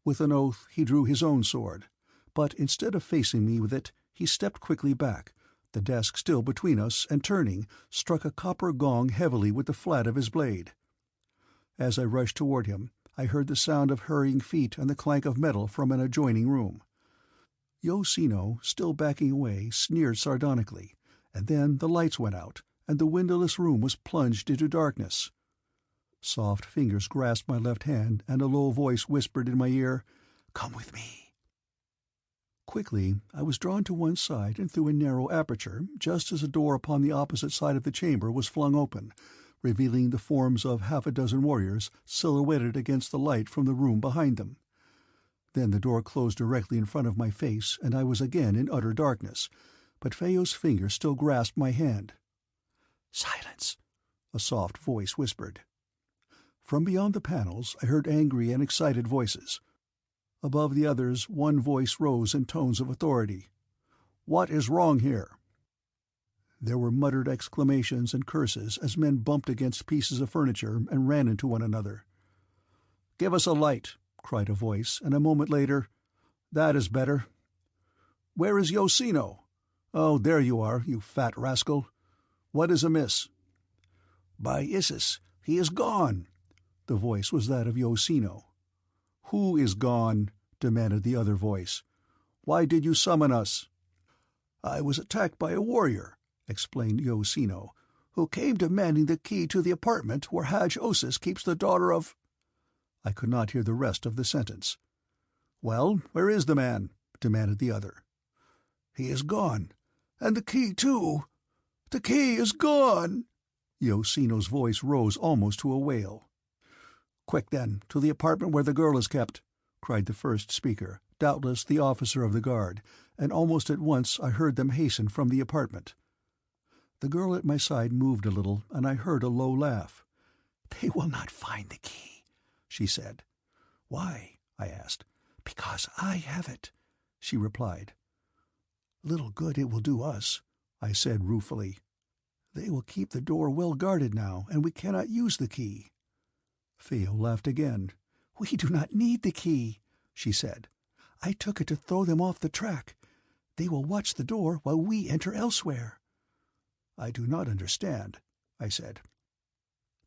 [SPEAKER 1] With an oath he drew his own sword, but instead of facing me with it, he stepped quickly back, the desk still between us, and turning, struck a copper gong heavily with the flat of his blade. As I rushed toward him, I heard the sound of hurrying feet and the clank of metal from an adjoining room. Yosino, still backing away, sneered sardonically, and then the lights went out, and the windowless room was plunged into darkness. Soft fingers grasped my left hand, and a low voice whispered in my ear, "Come with me." Quickly I was drawn to one side and through a narrow aperture, just as a door upon the opposite side of the chamber was flung open, revealing the forms of half a dozen warriors silhouetted against the light from the room behind them. Then the door closed directly in front of my face, and I was again in utter darkness, but Feo's finger still grasped my hand. "Silence," a soft voice whispered. From beyond the panels I heard angry and excited voices. Above the others one voice rose in tones of authority. "What is wrong here?" There were muttered exclamations and curses as men bumped against pieces of furniture and ran into one another. "Give us a light," cried a voice, and a moment later, "That is better." "Where is Yosino?" "Oh, there you are, you fat rascal. What is amiss?" "By Isis, he is gone." The voice was that of Yosino. "Who is gone?" demanded the other voice. "Why did you summon us?" "I was attacked by a warrior," explained Yosino, "who came demanding the key to the apartment where Hadj-Osis keeps the daughter of—" I could not hear the rest of the sentence. "Well, where is the man?" demanded the other. "He is gone. And the key, too. The key is gone." Yosino's voice rose almost to a wail. "Quick, then, to the apartment where the girl is kept," cried the first speaker, doubtless the officer of the guard, and almost at once I heard them hasten from the apartment. The girl at my side moved a little, and I heard a low laugh. "They will not find the key," she said. "Why?" I asked. "Because I have it," she replied. "Little good it will do us," I said ruefully. "They will keep the door well guarded now, and we cannot use the key." Feo laughed again. "We do not need the key," she said. "I took it to throw them off the track. They will watch the door while we enter elsewhere." "I do not understand," I said.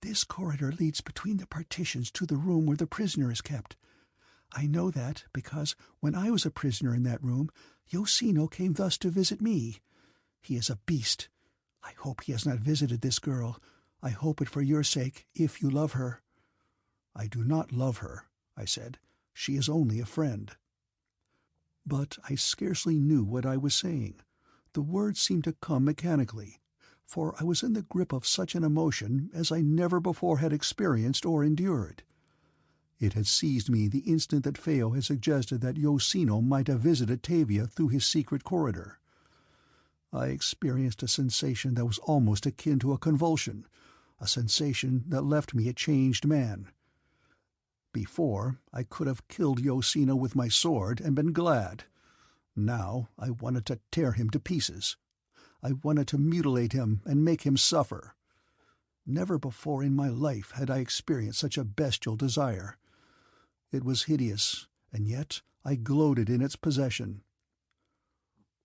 [SPEAKER 1] "This corridor leads between the partitions to the room where the prisoner is kept. I know that because when I was a prisoner in that room, Yosino came thus to visit me. He is a beast. I hope he has not visited this girl. I hope it for your sake, if you love her." "I do not love her," I said. "She is only a friend." But I scarcely knew what I was saying. The words seemed to come mechanically, for I was in the grip of such an emotion as I never before had experienced or endured. It had seized me the instant that Feo had suggested that Yosino might have visited TAVIA through his secret corridor. I experienced a sensation that was almost akin to a convulsion, a sensation that left me a changed man. Before, I could have killed Yosino with my sword and been glad. Now I wanted to tear him to pieces. I wanted to mutilate him and make him suffer. Never before in my life had I experienced such a bestial desire. It was hideous, and yet I gloated in its possession.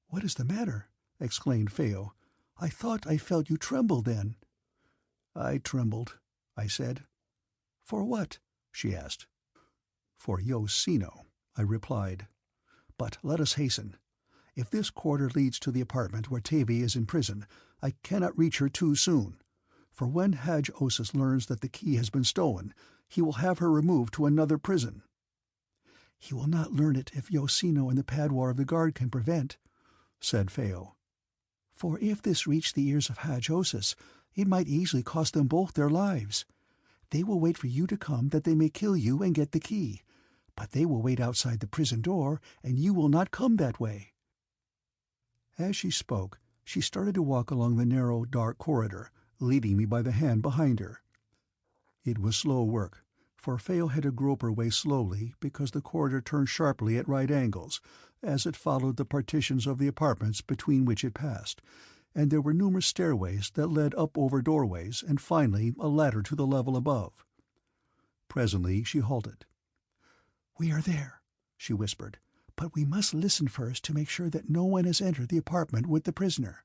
[SPEAKER 1] "What is the matter?" exclaimed Feo. "I thought I felt you tremble then." "I trembled," I said. "For what?" she asked. "For Yosino," I replied. "But let us hasten. If this corridor leads to the apartment where Tavia is in prison, I cannot reach her too soon, for when Hadj-Osis learns that the key has been stolen, he will have her removed to another prison." "He will not learn it if Yosino and the padwar of the guard can prevent," said Feo. "For if this reached the ears of Hadj-Osis, it might easily cost them both their lives. They will wait for you to come that they may kill you and get the key. But they will wait outside the prison door, and you will not come that way." As she spoke, she started to walk along the narrow, dark corridor, leading me by the hand behind her. It was slow work, for Phao had to grope her way slowly because the corridor turned sharply at right angles as it followed the partitions of the apartments between which it passed, and there were numerous stairways that led up over doorways and finally a ladder to the level above. Presently she halted. "We are there," she whispered, "but we must listen first to make sure that no one has entered the apartment with the prisoner."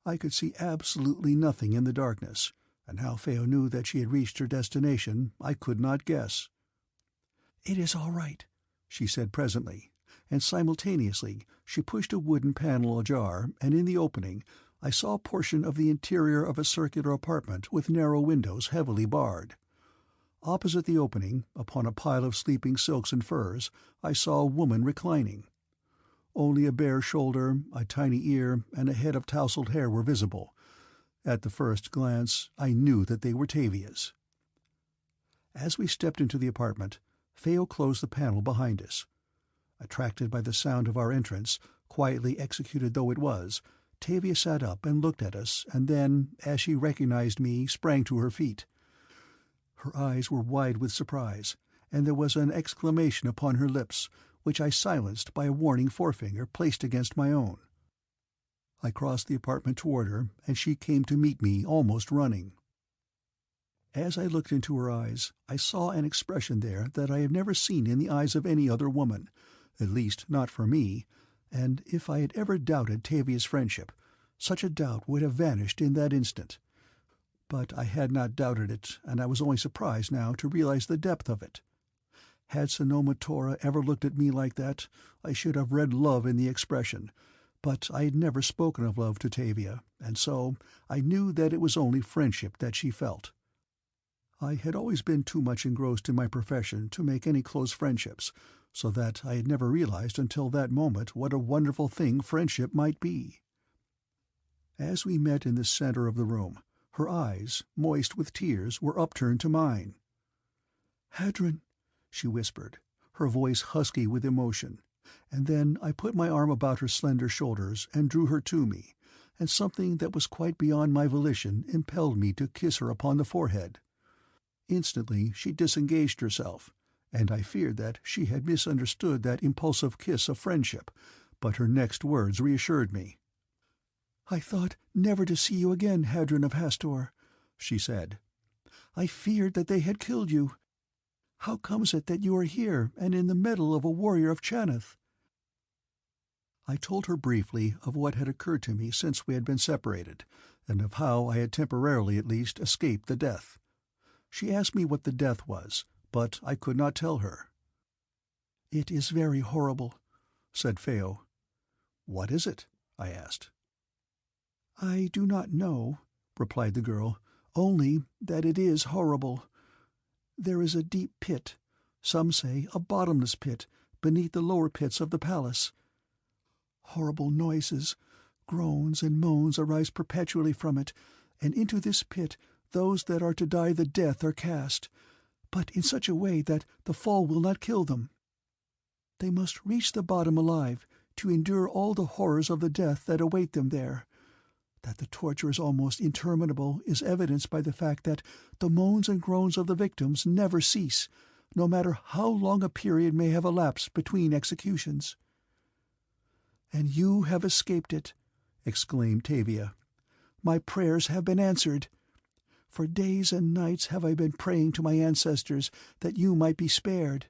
[SPEAKER 1] I could see absolutely nothing in the darkness, and how Phao knew that she had reached her destination I could not guess. "It is all right," she said presently, and simultaneously she pushed a wooden panel ajar, and in the opening I saw a portion of the interior of a circular apartment with narrow windows heavily barred. Opposite the opening, upon a pile of sleeping silks and furs, I saw a woman reclining. Only a bare shoulder, a tiny ear, and a head of tousled hair were visible. At the first glance I knew that they were Tavia's. As we stepped into the apartment, Phao closed the panel behind us. Attracted by the sound of our entrance, quietly executed though it was, Tavia sat up and looked at us, and then, as she recognized me, sprang to her feet. Her eyes were wide with surprise, and there was an exclamation upon her lips, which I silenced by a warning forefinger placed against my own. I crossed the apartment toward her, and she came to meet me, almost running. As I looked into her eyes, I saw an expression there that I have never seen in the eyes of any other woman, at least not for me, and if I had ever doubted Tavia's friendship, such a doubt would have vanished in that instant. But I had not doubted it, and I was only surprised now to realize the depth of it. Had Sanoma Tora ever looked at me like that, I should have read love in the expression, but I had never spoken of love to Tavia, and so I knew that it was only friendship that she felt. I had always been too much engrossed in my profession to make any close friendships, so that I had never realized until that moment what a wonderful thing friendship might be. As we met in the center of the room, her eyes, moist with tears, were upturned to mine. "Hadron," she whispered, her voice husky with emotion, and then I put my arm about her slender shoulders and drew her to me, and something that was quite beyond my volition impelled me to kiss her upon the forehead. Instantly she disengaged herself, and I feared that she had misunderstood that impulsive kiss of friendship, but her next words reassured me. "I thought never to see you again, Hadron of Hastor," she said. "I feared that they had killed you. How comes it that you are here and in the middle of a warrior of Chaneth?" I told her briefly of what had occurred to me since we had been separated, and of how I had temporarily at least escaped the death. She asked me what the death was, but I could not tell her. "It is very horrible," said Phao. "What is it?" I asked. "I do not know," replied the girl, "only that it is horrible. There is a deep pit, some say a bottomless pit, beneath the lower pits of the palace. Horrible noises, groans and moans arise perpetually from it, and into this pit those that are to die the death are cast, but in such a way that the fall will not kill them. They must reach the bottom alive to endure all the horrors of the death that await them there. That the torture is almost interminable is evidenced by the fact that the moans and groans of the victims never cease, no matter how long a period may have elapsed between executions." "And you have escaped it," exclaimed Tavia. "My prayers have been answered. For days and nights have I been praying to my ancestors that you might be spared.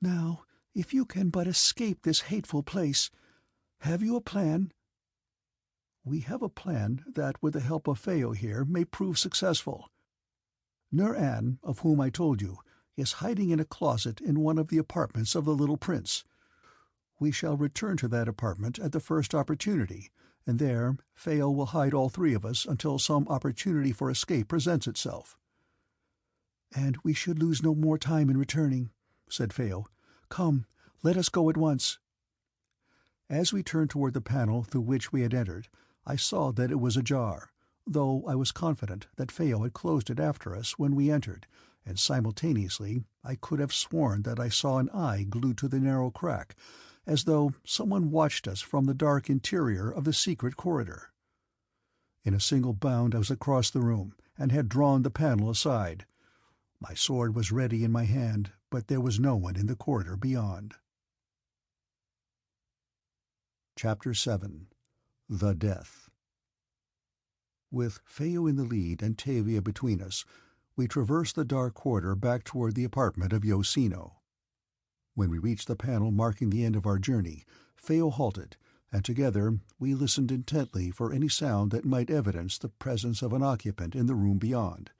[SPEAKER 1] Now, if you can but escape this hateful place, have you a plan?" "We have a plan that, with the help of Phao here, may prove successful. Nur-An, of whom I told you, is hiding in a closet in one of the apartments of the little prince. We shall return to that apartment at the first opportunity, and there Phao will hide all three of us until some opportunity for escape presents itself." "And we should lose no more time in returning," said Phao. "Come, let us go at once." As we turned toward the panel through which we had entered, I saw that it was ajar, though I was confident that Feo had closed it after us when we entered, and simultaneously I could have sworn that I saw an eye glued to the narrow crack, as though someone watched us from the dark interior of the secret corridor. In a single bound I was across the room, and had drawn the panel aside. My sword was ready in my hand, but there was no one in the corridor beyond. Chapter 7. The Death. With Feo in the lead and Tavia between us, we traversed the dark corridor back toward the apartment of Yosino. When we reached the panel marking the end of our journey, Feo halted, and together we listened intently for any sound that might evidence the presence of an occupant in the room beyond.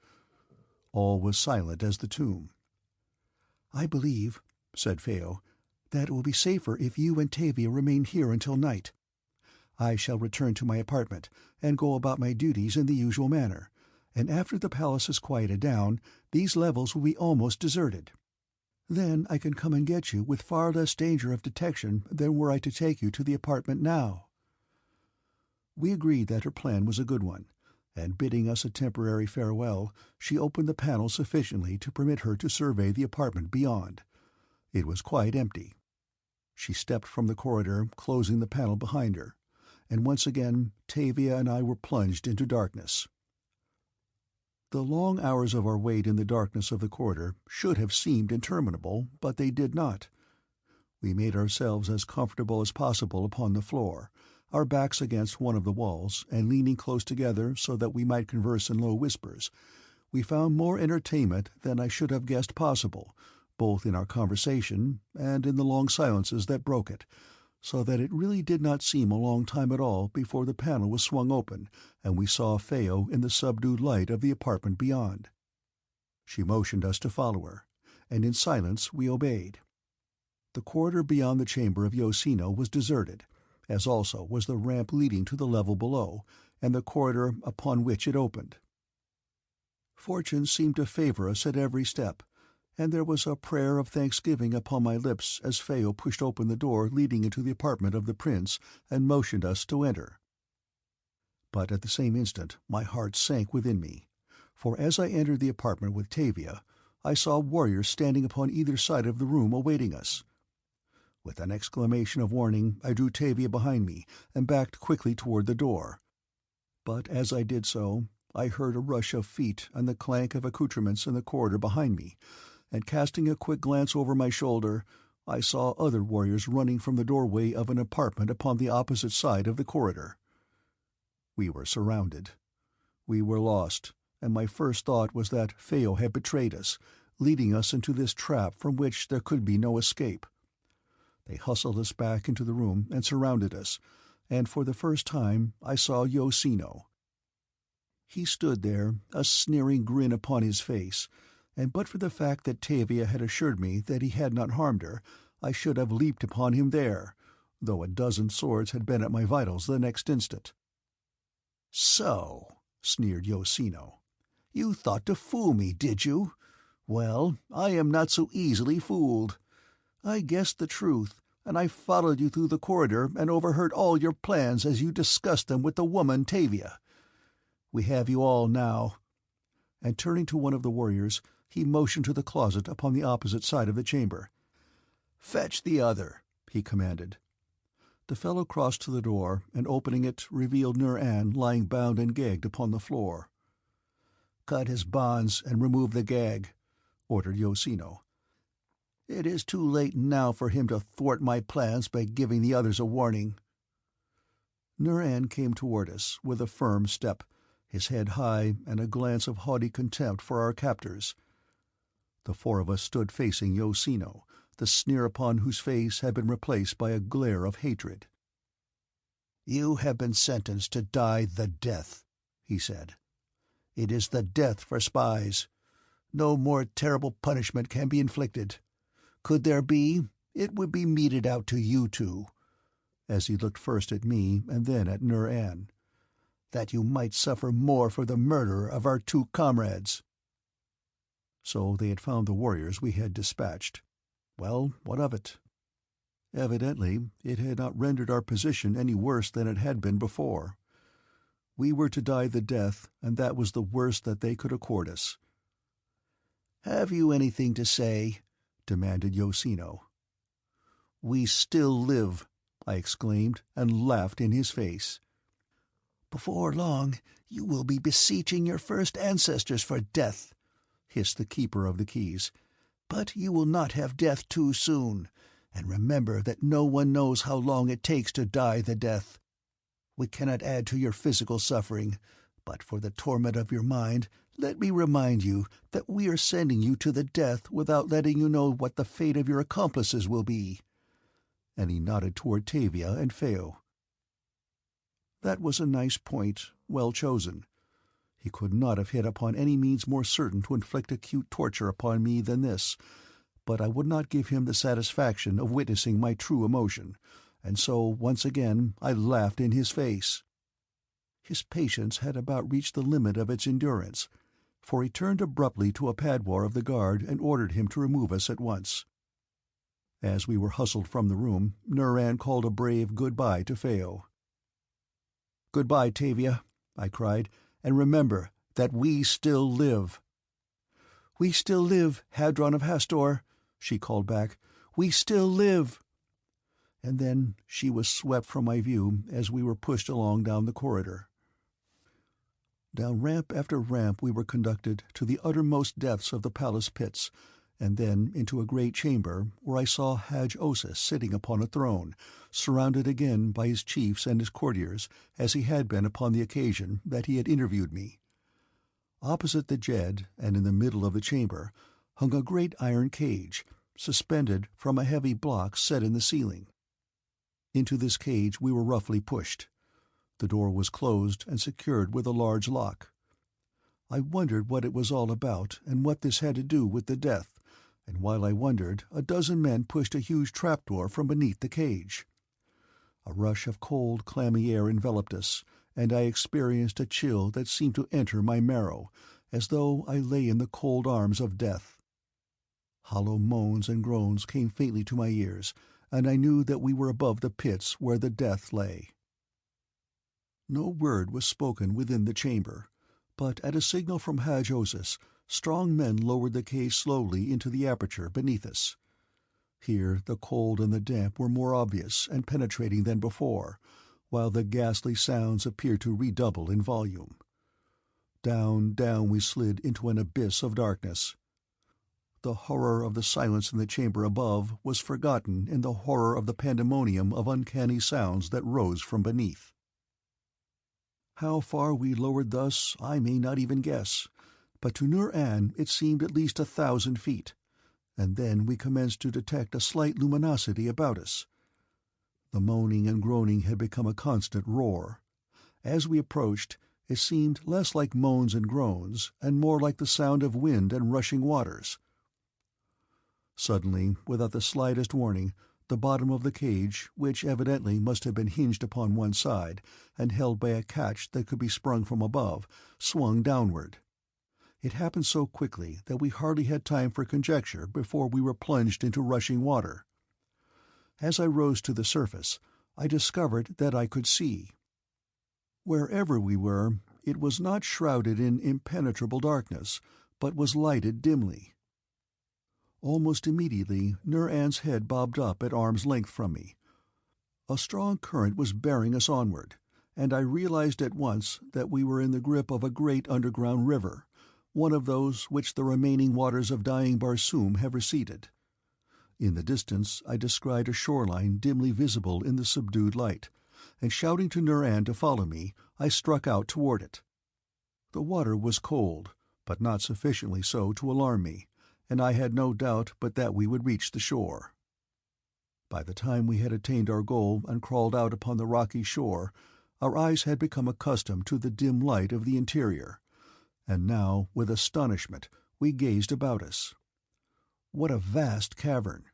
[SPEAKER 1] All was silent as the tomb. "I believe," said Feo, "that it will be safer if you and Tavia remain here until night. I shall return to my apartment and go about my duties in the usual manner, and after the palace has quieted down, these levels will be almost deserted. Then I can come and get you with far less danger of detection than were I to take you to the apartment now." We agreed that her plan was a good one, and bidding us a temporary farewell, she opened the panel sufficiently to permit her to survey the apartment beyond. It was quite empty. She stepped from the corridor, closing the panel behind her, and once again Tavia and I were plunged into darkness. The long hours of our wait in the darkness of the corridor should have seemed interminable, but they did not. We made ourselves as comfortable as possible upon the floor, our backs against one of the walls, and leaning close together so that we might converse in low whispers. We found more entertainment than I should have guessed possible, both in our conversation and in the long silences that broke it, so that it really did not seem a long time at all before the panel was swung open and we saw Feo in the subdued light of the apartment beyond. She motioned us to follow her, and in silence we obeyed. The corridor beyond the chamber of Yosino was deserted, as also was the ramp leading to the level below, and the corridor upon which it opened. Fortune seemed to favor us at every step, and there was a prayer of thanksgiving upon my lips as Feo pushed open the door leading into the apartment of the prince and motioned us to enter. But at the same instant my heart sank within me, for as I entered the apartment with Tavia, I saw warriors standing upon either side of the room awaiting us. With an exclamation of warning, I drew Tavia behind me and backed quickly toward the door. But as I did so, I heard a rush of feet and the clank of accoutrements in the corridor behind me, and casting a quick glance over my shoulder, I saw other warriors running from the doorway of an apartment upon the opposite side of the corridor. We were surrounded. We were lost, and my first thought was that Feo had betrayed us, leading us into this trap from which there could be no escape. They hustled us back into the room and surrounded us, and for the first time I saw Yosino. He stood there, a sneering grin upon his face, and but for the fact that Tavia had assured me that he had not harmed her, I should have leaped upon him there, though a dozen swords had been at my vitals the next instant. "So," sneered Yosino, "you thought to fool me, did you? Well, I am not so easily fooled. I guessed the truth, and I followed you through the corridor and overheard all your plans as you discussed them with the woman Tavia. We have you all now." And turning to one of the warriors, he motioned to the closet upon the opposite side of the chamber. "Fetch the other," he commanded. The fellow crossed to the door, and opening it, revealed Nur-An lying bound and gagged upon the floor. "Cut his bonds and remove the gag," ordered Yosino. "It is too late now for him to thwart my plans by giving the others a warning." Nur-An came toward us with a firm step, his head high and a glance of haughty contempt for our captors. The four of us stood facing Yosino, the sneer upon whose face had been replaced by a glare of hatred. "You have been sentenced to die the death," he said. "It is the death for spies. No more terrible punishment can be inflicted. Could there be, it would be meted out to you two," as he looked first at me and then at Nur-An, "that you might suffer more for the murder of our two comrades." So they had found the warriors we had dispatched. Well, what of it? Evidently it had not rendered our position any worse than it had been before. We were to die the death, and that was the worst that they could accord us.
[SPEAKER 2] "Have you anything to say?" demanded Yosino.
[SPEAKER 1] "We still live," I exclaimed, and laughed in his face.
[SPEAKER 2] "Before long you will be beseeching your first ancestors for death," hissed the keeper of the keys. "But you will not have death too soon, and remember that no one knows how long it takes to die the death. We cannot add to your physical suffering, but for the torment of your mind, let me remind you that we are sending you to the death without letting you know what the fate of your accomplices will be." And he nodded toward Tavia and Phao. That was a nice point, well chosen. He could not have hit upon any means more certain to inflict acute torture upon me than this, but I would not give him the satisfaction of witnessing my true emotion, and so once again I laughed in his face. His patience had about reached the limit of its endurance, for he turned abruptly to a padwar of the guard and ordered him to remove us at once. As we were hustled from the room, Nur-An called a brave good-bye to Phao. "Good-bye, Tavia," I cried, "and remember that we still live." "We still live, Hadron of Hastor," she called back. "We still live."
[SPEAKER 1] And then she was swept from my view as we were pushed along down the corridor. Down ramp after ramp we were conducted to the uttermost depths of the palace pits, and then into a great chamber where I saw Hadj-Osis sitting upon a throne, surrounded again by his chiefs and his courtiers, as he had been upon the occasion that he had interviewed me. Opposite the Jed, and in the middle of the chamber, hung a great iron cage, suspended from a heavy block set in the ceiling. Into this cage we were roughly pushed. The door was closed and secured with a large lock. I wondered what it was all about and what this had to do with the death, and while I wondered, a dozen men pushed a huge trapdoor from beneath the cage. A rush of cold, clammy air enveloped us, and I experienced a chill that seemed to enter my marrow, as though I lay in the cold arms of death. Hollow moans and groans came faintly to my ears, and I knew that we were above the pits where the death lay. No word was spoken within the chamber, but at a signal from Hadj-Osis, strong men lowered the cage slowly into the aperture beneath us. Here the cold and the damp were more obvious and penetrating than before, while the ghastly sounds appeared to redouble in volume. Down, down we slid into an abyss of darkness. The horror of the silence in the chamber above was forgotten in the horror of the pandemonium of uncanny sounds that rose from beneath. How far we lowered thus I may not even guess, but to Nur-An it seemed at least 1,000 feet, and then we commenced to detect a slight luminosity about us. The moaning and groaning had become a constant roar. As we approached, it seemed less like moans and groans, and more like the sound of wind and rushing waters. Suddenly, without the slightest warning, the bottom of the cage, which evidently must have been hinged upon one side and held by a catch that could be sprung from above, swung downward. It happened so quickly that we hardly had time for conjecture before we were plunged into rushing water. As I rose to the surface, I discovered that I could see. Wherever we were, it was not shrouded in impenetrable darkness, but was lighted dimly. Almost immediately Nur-An's head bobbed up at arm's length from me. A strong current was bearing us onward, and I realized at once that we were in the grip of a great underground river, one of those which the remaining waters of dying Barsoom have receded. In the distance I descried a shoreline dimly visible in the subdued light, and shouting to Nur-An to follow me, I struck out toward it. The water was cold, but not sufficiently so to alarm me, and I had no doubt but that we would reach the shore. By the time we had attained our goal and crawled out upon the rocky shore, our eyes had become accustomed to the dim light of the interior, and now, with astonishment, we gazed about us. What a vast cavern!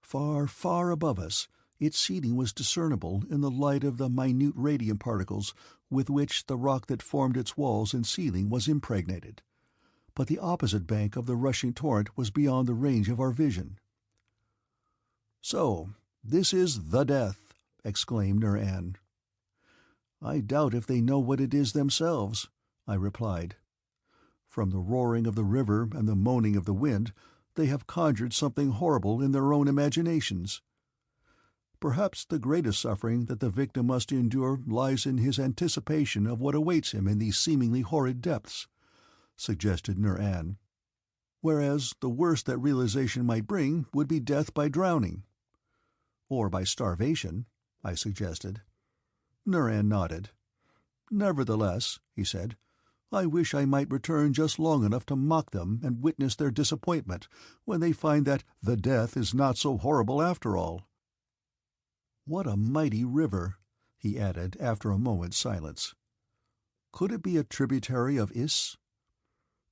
[SPEAKER 1] Far, far above us, its ceiling was discernible in the light of the minute radium particles with which the rock that formed its walls and ceiling was impregnated. But the opposite bank of the rushing torrent was beyond the range of our vision. "So, this is the death," exclaimed Nur-An. "I doubt if they know what it is themselves," I replied. "From the roaring of the river and the moaning of the wind, they have conjured something horrible in their own imaginations. Perhaps the greatest suffering that the victim must endure lies in his anticipation of what awaits him in these seemingly horrid depths," suggested Nur-An. "Whereas the worst that realization might bring would be death by drowning." "Or by starvation," I suggested. Nur-An nodded. "Nevertheless," he said, "I wish I might return just long enough to mock them and witness their disappointment when they find that the death is not so horrible after all. What a mighty river," he added after a moment's silence. "Could it be a tributary of Is?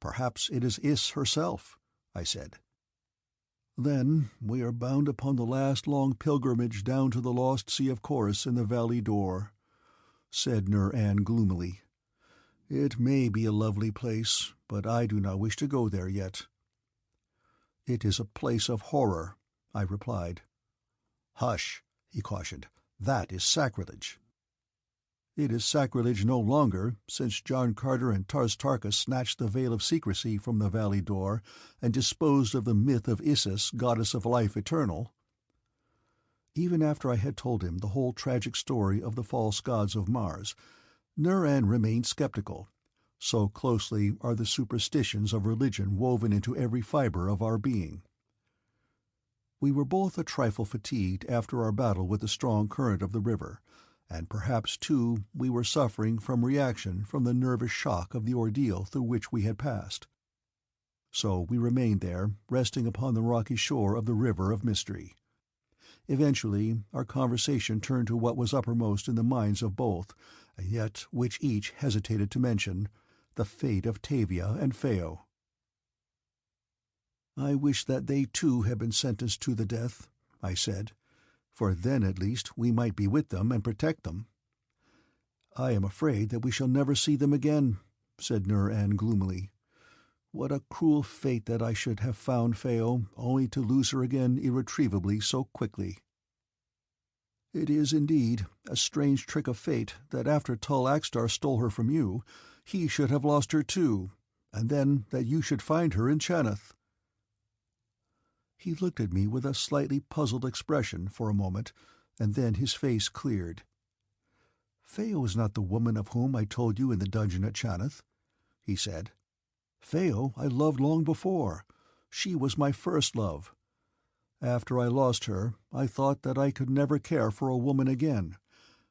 [SPEAKER 1] Perhaps it is Is herself," I said. "Then we are bound upon the last long pilgrimage down to the lost Sea of Chorus in the Valley Dor," said Nur-An gloomily. "It may be a lovely place, but I do not wish to go there yet." "It is a place of horror," I replied. "Hush," he cautioned. "That is sacrilege." "It is sacrilege no longer, since John Carter and Tars Tarkas snatched the veil of secrecy from the Valley Dor and disposed of the myth of Isis, goddess of life eternal." Even after I had told him the whole tragic story of the false gods of Mars, Nur-An remained skeptical. So closely are the superstitions of religion woven into every fibre of our being. We were both a trifle fatigued after our battle with the strong current of the river, and perhaps, too, we were suffering from reaction from the nervous shock of the ordeal through which we had passed. So we remained there, resting upon the rocky shore of the river of mystery. Eventually our conversation turned to what was uppermost in the minds of both, and yet which each hesitated to mention: the fate of Tavia and Phao. "I wish that they too had been sentenced to the death," I said, "for then at least we might be with them and protect them." "I am afraid that we shall never see them again," said Nur-An gloomily. "What a cruel fate that I should have found Phao, only to lose her again irretrievably so quickly." "It is indeed a strange trick of fate that after Tull Axtar stole her from you, he should have lost her too, and then that you should find her in Chaneth." He looked at me with a slightly puzzled expression for a moment, and then his face cleared. "Phao is not the woman of whom I told you in the dungeon at Chaneth," he said. "Phao I loved long before. She was my first love. After I lost her, I thought that I could never care for a woman again,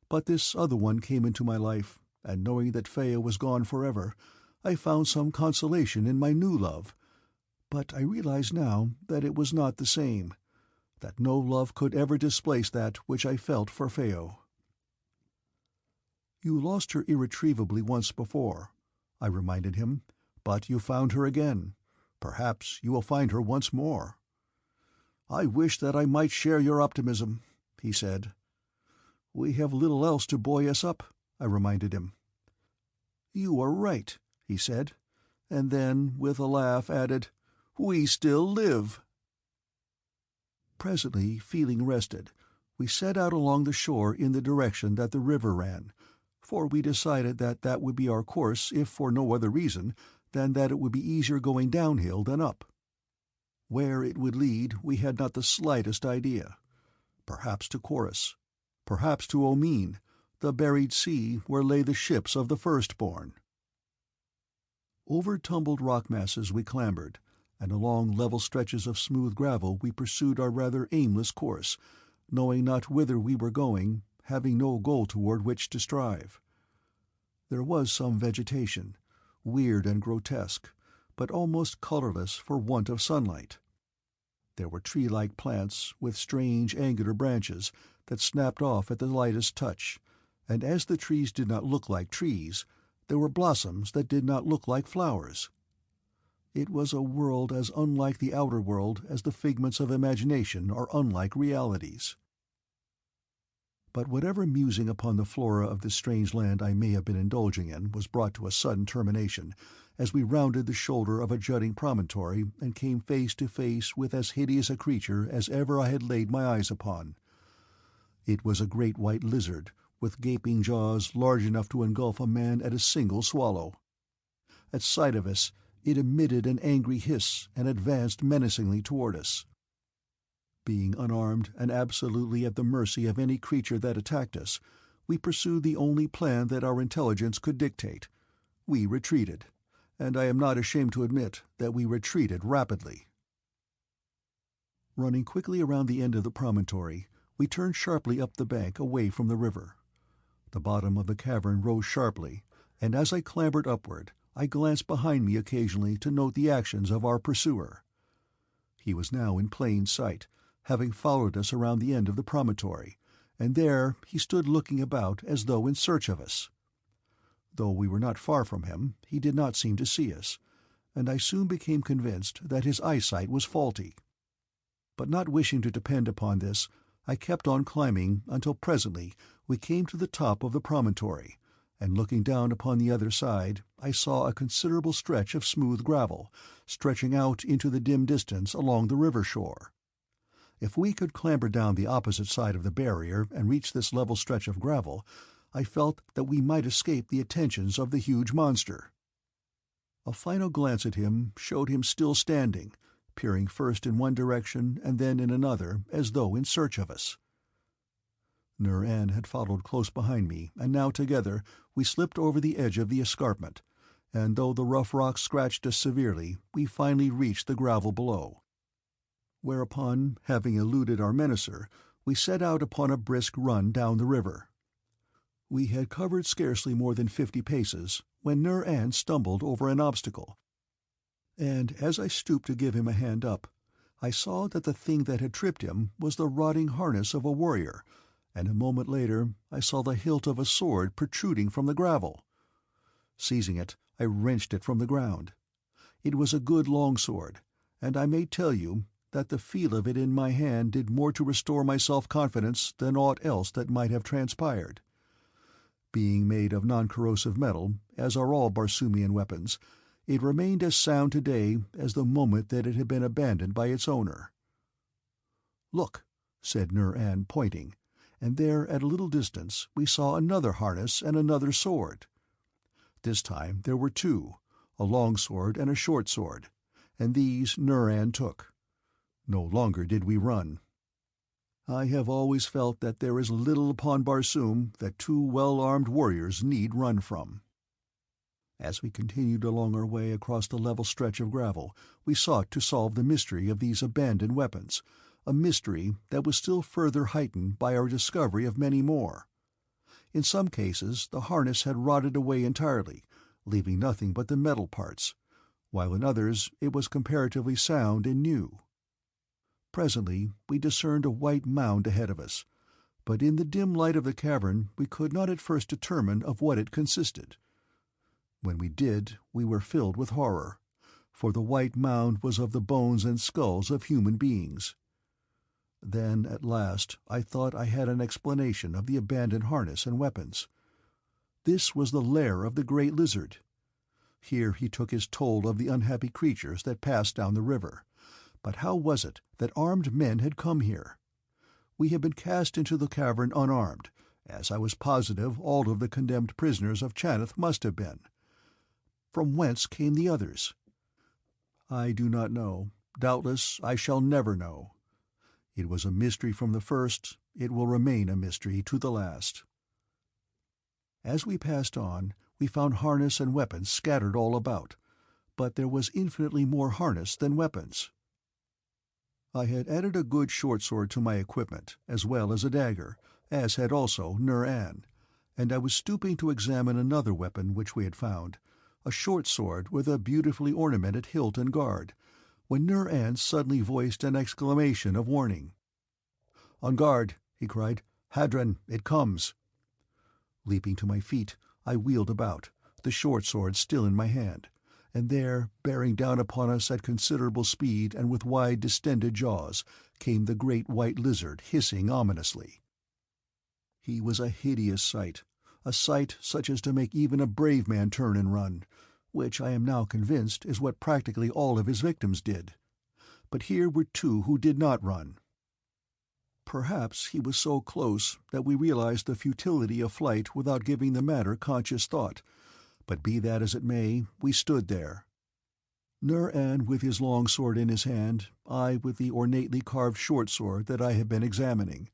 [SPEAKER 1] but this other one came into my life, and knowing that Phao was gone forever, I found some consolation in my new love. But I realize now that it was not the same, that no love could ever displace that which I felt for Phao." "You lost her irretrievably once before," I reminded him, "but you found her again. Perhaps you will find her once more." "I wish that I might share your optimism," he said. "We have little else to buoy us up," I reminded him. "You are right," he said, and then, with a laugh, added, "We still live." Presently, feeling rested, we set out along the shore in the direction that the river ran, for we decided that that would be our course if for no other reason than that it would be easier going downhill than up. Where it would lead we had not the slightest idea. Perhaps to Chorus, perhaps to Omine, the buried sea where lay the ships of the firstborn. Over tumbled rock masses we clambered, and along level stretches of smooth gravel we pursued our rather aimless course, knowing not whither we were going, having no goal toward which to strive. There was some vegetation, weird and grotesque, but almost colorless for want of sunlight. There were tree-like plants with strange angular branches that snapped off at the lightest touch, and as the trees did not look like trees, there were blossoms that did not look like flowers. It was a world as unlike the outer world as the figments of imagination are unlike realities. But whatever musing upon the flora of this strange land I may have been indulging in was brought to a sudden termination as we rounded the shoulder of a jutting promontory and came face to face with as hideous a creature as ever I had laid my eyes upon. It was a great white lizard, with gaping jaws large enough to engulf a man at a single swallow. At sight of us, it emitted an angry hiss and advanced menacingly toward us. Being unarmed and absolutely at the mercy of any creature that attacked us, we pursued the only plan that our intelligence could dictate. We retreated, and I am not ashamed to admit that we retreated rapidly. Running quickly around the end of the promontory, we turned sharply up the bank away from the river. The bottom of the cavern rose sharply, and as I clambered upward, I glanced behind me occasionally to note the actions of our pursuer. He was now in plain sight, having followed us around the end of the promontory, and there he stood looking about as though in search of us. Though we were not far from him, he did not seem to see us, and I soon became convinced that his eyesight was faulty. But not wishing to depend upon this, I kept on climbing until presently we came to the top of the promontory, and looking down upon the other side, I saw a considerable stretch of smooth gravel, stretching out into the dim distance along the river shore. If we could clamber down the opposite side of the barrier and reach this level stretch of gravel, I felt that we might escape the attentions of the huge monster. A final glance at him showed him still standing, peering first in one direction and then in another, as though in search of us. Nur-An had followed close behind me, and now together we slipped over the edge of the escarpment, and though the rough rocks scratched us severely, we finally reached the gravel below. Whereupon, having eluded our menacer, we set out upon a brisk run down the river. We had covered scarcely more than 50 paces when Nur-An stumbled over an obstacle, and as I stooped to give him a hand up, I saw that the thing that had tripped him was the rotting harness of a warrior, and a moment later I saw the hilt of a sword protruding from the gravel. Seizing it, I wrenched it from the ground. It was a good long sword, and I may tell you that the feel of it in my hand did more to restore my self-confidence than aught else that might have transpired. Being made of non-corrosive metal, as are all Barsoomian weapons, it remained as sound today as the moment that it had been abandoned by its owner. "Look," said Nur-An, pointing, and there at a little distance we saw another harness and another sword. This time there were two, a long sword and a short sword, and these Nur-An took. No longer did we run. I have always felt that there is little upon Barsoom that two well-armed warriors need run from. As we continued along our way across the level stretch of gravel, we sought to solve the mystery of these abandoned weapons, a mystery that was still further heightened by our discovery of many more. In some cases the harness had rotted away entirely, leaving nothing but the metal parts, while in others it was comparatively sound and new. Presently we discerned a white mound ahead of us, but in the dim light of the cavern we could not at first determine of what it consisted. When we did, we were filled with horror, for the white mound was of the bones and skulls of human beings. Then, at last, I thought I had an explanation of the abandoned harness and weapons. This was the lair of the great lizard. Here he took his toll of the unhappy creatures that passed down the river. But how was it that armed men had come here? We had been cast into the cavern unarmed, as I was positive all of the condemned prisoners of Chaneth must have been. From whence came the others? I do not know. Doubtless I shall never know. It was a mystery from the first, it will remain a mystery to the last. As we passed on, we found harness and weapons scattered all about, but there was infinitely more harness than weapons. I had added a good short sword to my equipment, as well as a dagger, as had also Nur-An, and I was stooping to examine another weapon which we had found, a short sword with a beautifully ornamented hilt and guard, when Nur-An suddenly voiced an exclamation of warning. "On guard!" he cried. "Hadron, it comes!" Leaping to my feet, I wheeled about, the short sword still in my hand, and there, bearing down upon us at considerable speed and with wide distended jaws, came the great white lizard hissing ominously. He was a hideous sight, a sight such as to make even a brave man turn and run, which I am now convinced is what practically all of his victims did. But here were two who did not run. Perhaps he was so close that we realized the futility of flight without giving the matter conscious thought, but be that as it may, we stood there. Nur-An with his long sword in his hand, I with the ornately carved short sword that I had been examining,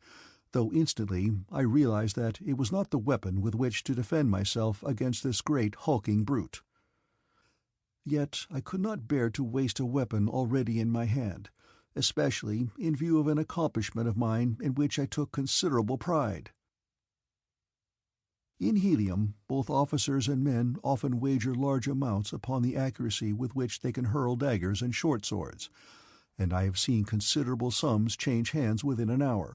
[SPEAKER 1] though instantly I realized that it was not the weapon with which to defend myself against this great hulking brute. Yet I could not bear to waste a weapon already in my hand, especially in view of an accomplishment of mine in which I took considerable pride. In Helium, both officers and men often wager large amounts upon the accuracy with which they can hurl daggers and short swords, and I have seen considerable sums change hands within an hour.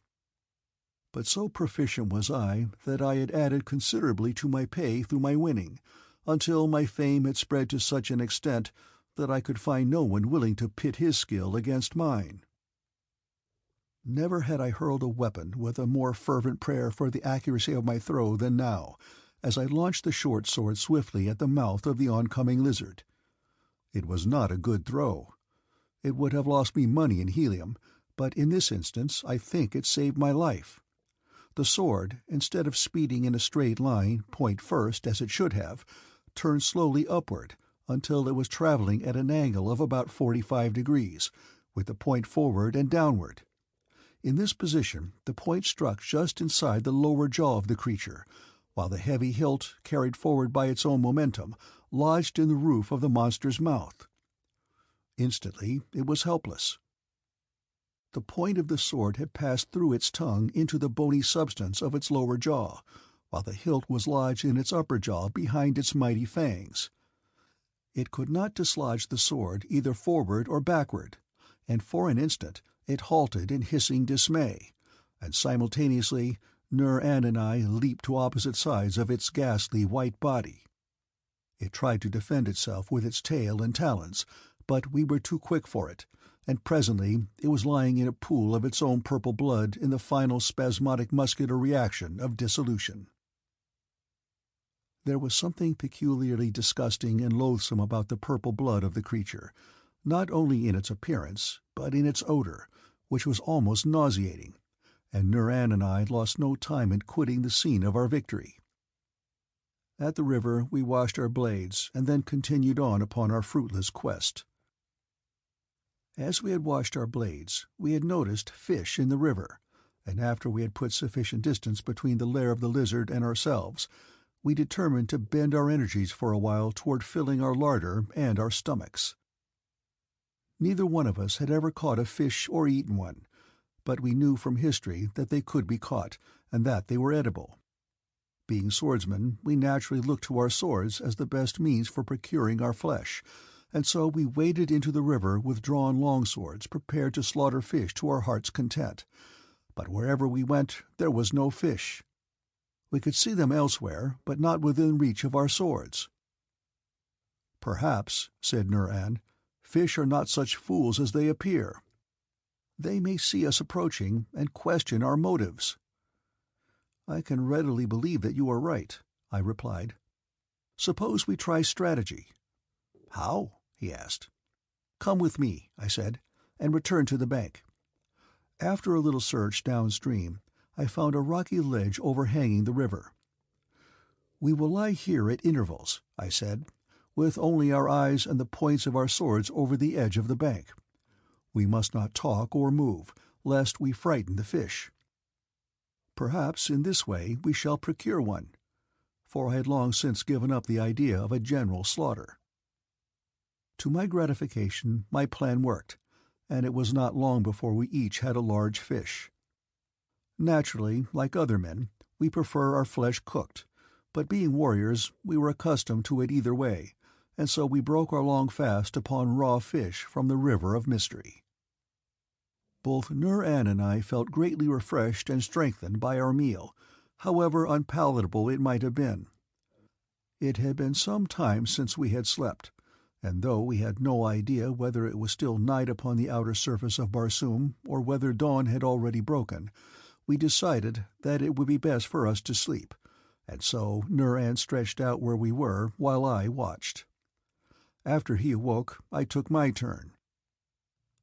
[SPEAKER 1] But so proficient was I that I had added considerably to my pay through my winning, until my fame had spread to such an extent that I could find no one willing to pit his skill against mine. Never had I hurled a weapon with a more fervent prayer for the accuracy of my throw than now, as I launched the short sword swiftly at the mouth of the oncoming lizard. It was not a good throw. It would have lost me money in Helium, but in this instance I think it saved my life. The sword, instead of speeding in a straight line, point first, as it should have, turned slowly upward until it was traveling at an angle of about 45 degrees, with the point forward and downward. In this position the point struck just inside the lower jaw of the creature, while the heavy hilt, carried forward by its own momentum, lodged in the roof of the monster's mouth. Instantly it was helpless. The point of the sword had passed through its tongue into the bony substance of its lower jaw, while the hilt was lodged in its upper jaw behind its mighty fangs. It could not dislodge the sword either forward or backward, and for an instant it halted in hissing dismay, and simultaneously Nur-An and I leaped to opposite sides of its ghastly white body. It tried to defend itself with its tail and talons, but we were too quick for it, and presently it was lying in a pool of its own purple blood in the final spasmodic muscular reaction of dissolution. There was something peculiarly disgusting and loathsome about the purple blood of the creature, not only in its appearance, but in its odor, which was almost nauseating, and Nur-An and I lost no time in quitting the scene of our victory. At the river we washed our blades, and then continued on upon our fruitless quest. As we had washed our blades, we had noticed fish in the river, and after we had put sufficient distance between the lair of the lizard and ourselves, we determined to bend our energies for a while toward filling our larder and our stomachs. Neither one of us had ever caught a fish or eaten one, but we knew from history that they could be caught, and that they were edible. Being swordsmen, we naturally looked to our swords as the best means for procuring our flesh, and so we waded into the river with drawn longswords prepared to slaughter fish to our heart's content. But wherever we went there was no fish. We could see them elsewhere, but not within reach of our swords. "Perhaps," said Nur-An, "fish are not such fools as they appear. They may see us approaching and question our motives." "I can readily believe that you are right," I replied. "Suppose we try strategy." "How?" he asked. "Come with me," I said, and returned to the bank. After a little search downstream, I found a rocky ledge overhanging the river. "We will lie here at intervals," I said, "with only our eyes and the points of our swords over the edge of the bank. We must not talk or move, lest we frighten the fish. Perhaps in this way we shall procure one," for I had long since given up the idea of a general slaughter. To my gratification my plan worked, and it was not long before we each had a large fish. Naturally, like other men, we prefer our flesh cooked, but being warriors we were accustomed to it either way, and so we broke our long fast upon raw fish from the river of mystery. Both Nur-An and I felt greatly refreshed and strengthened by our meal, however unpalatable it might have been. It had been some time since we had slept, and though we had no idea whether it was still night upon the outer surface of Barsoom or whether dawn had already broken, we decided that it would be best for us to sleep, and so Nur-An stretched out where we were while I watched. After he awoke, I took my turn.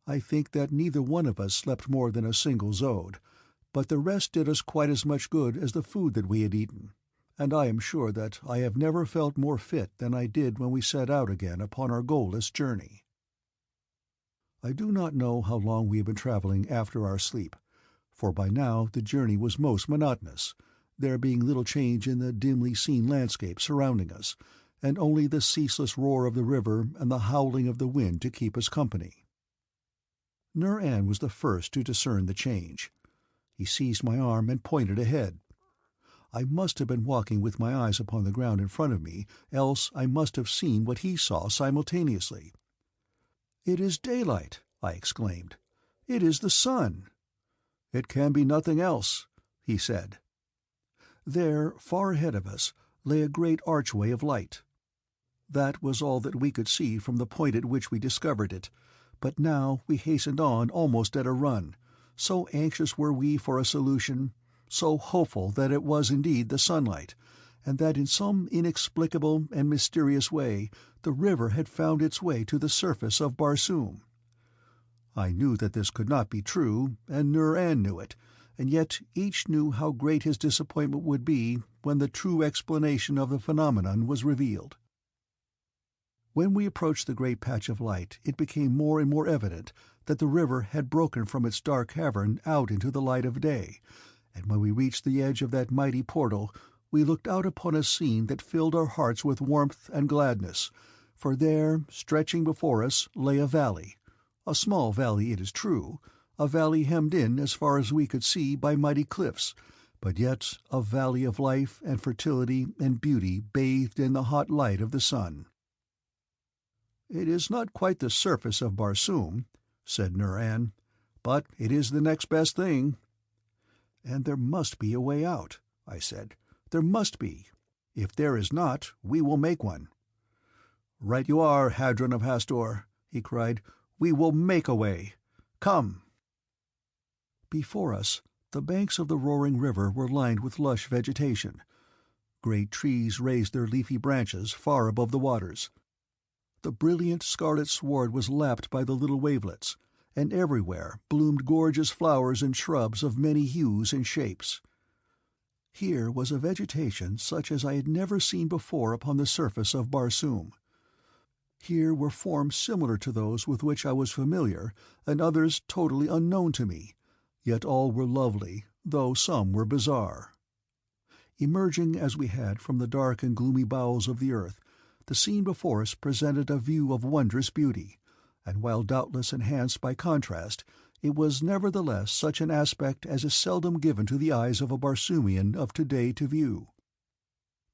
[SPEAKER 1] I think that neither one of us slept more than a single zode, but the rest did us quite as much good as the food that we had eaten, and I am sure that I have never felt more fit than I did when we set out again upon our goalless journey. I do not know how long we had been traveling after our sleep, for by now the journey was most monotonous, there being little change in the dimly seen landscape surrounding us, and only the ceaseless roar of the river and the howling of the wind to keep us company. Nur-An was the first to discern the change. He seized my arm and pointed ahead. I must have been walking with my eyes upon the ground in front of me, else I must have seen what he saw simultaneously. "It is daylight," I exclaimed. "It is the sun." "It can be nothing else," he said. There, far ahead of us, lay a great archway of light. That was all that we could see from the point at which we discovered it, but now we hastened on almost at a run, so anxious were we for a solution, so hopeful that it was indeed the sunlight, and that in some inexplicable and mysterious way the river had found its way to the surface of Barsoom. I knew that this could not be true, and Nur-An knew it, and yet each knew how great his disappointment would be when the true explanation of the phenomenon was revealed. When we approached the great patch of light, it became more and more evident that the river had broken from its dark cavern out into the light of day, and when we reached the edge of that mighty portal, we looked out upon a scene that filled our hearts with warmth and gladness, for there, stretching before us, lay a valley, a small valley it is true, a valley hemmed in as far as we could see by mighty cliffs, but yet a valley of life and fertility and beauty bathed in the hot light of the sun. "It is not quite the surface of Barsoom," said Nur-An, "but it is the next best thing." "And there must be a way out," I said. "There must be. If there is not, we will make one." "Right you are, Hadron of Hastor," he cried. "We will make a way. Come." Before us, the banks of the roaring river were lined with lush vegetation. Great trees raised their leafy branches far above the waters. The brilliant scarlet sward was lapped by the little wavelets, and everywhere bloomed gorgeous flowers and shrubs of many hues and shapes. Here was a vegetation such as I had never seen before upon the surface of Barsoom. Here were forms similar to those with which I was familiar, and others totally unknown to me, yet all were lovely, though some were bizarre. Emerging as we had from the dark and gloomy bowels of the earth, the scene before us presented a view of wondrous beauty, and while doubtless enhanced by contrast, it was nevertheless such an aspect as is seldom given to the eyes of a Barsoomian of to-day to view.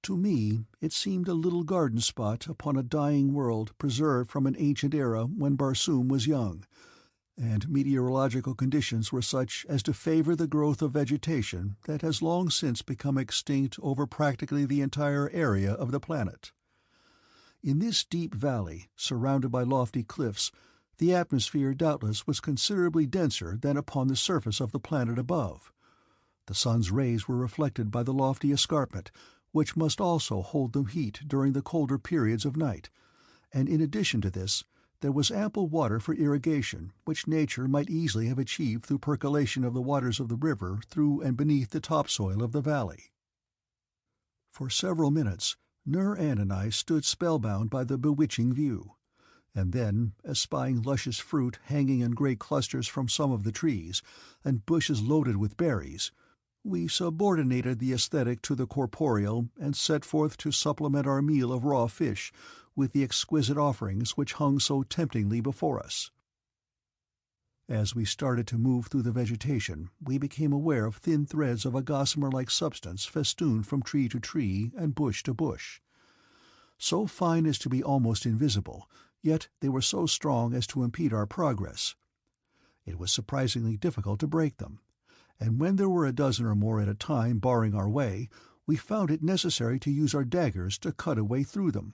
[SPEAKER 1] To me it seemed a little garden spot upon a dying world preserved from an ancient era when Barsoom was young, and meteorological conditions were such as to favor the growth of vegetation that has long since become extinct over practically the entire area of the planet. In this deep valley, surrounded by lofty cliffs, the atmosphere doubtless was considerably denser than upon the surface of the planet above. The sun's rays were reflected by the lofty escarpment, which must also hold the heat during the colder periods of night, and in addition to this, there was ample water for irrigation, which nature might easily have achieved through percolation of the waters of the river through and beneath the topsoil of the valley. For several minutes Nur-An and I stood spellbound by the bewitching view, and then, espying luscious fruit hanging in great clusters from some of the trees, and bushes loaded with berries, we subordinated the aesthetic to the corporeal and set forth to supplement our meal of raw fish with the exquisite offerings which hung so temptingly before us. As we started to move through the vegetation, we became aware of thin threads of a gossamer-like substance festooned from tree to tree and bush to bush. So fine as to be almost invisible, yet they were so strong as to impede our progress. It was surprisingly difficult to break them, and when there were a dozen or more at a time barring our way, we found it necessary to use our daggers to cut a way through them.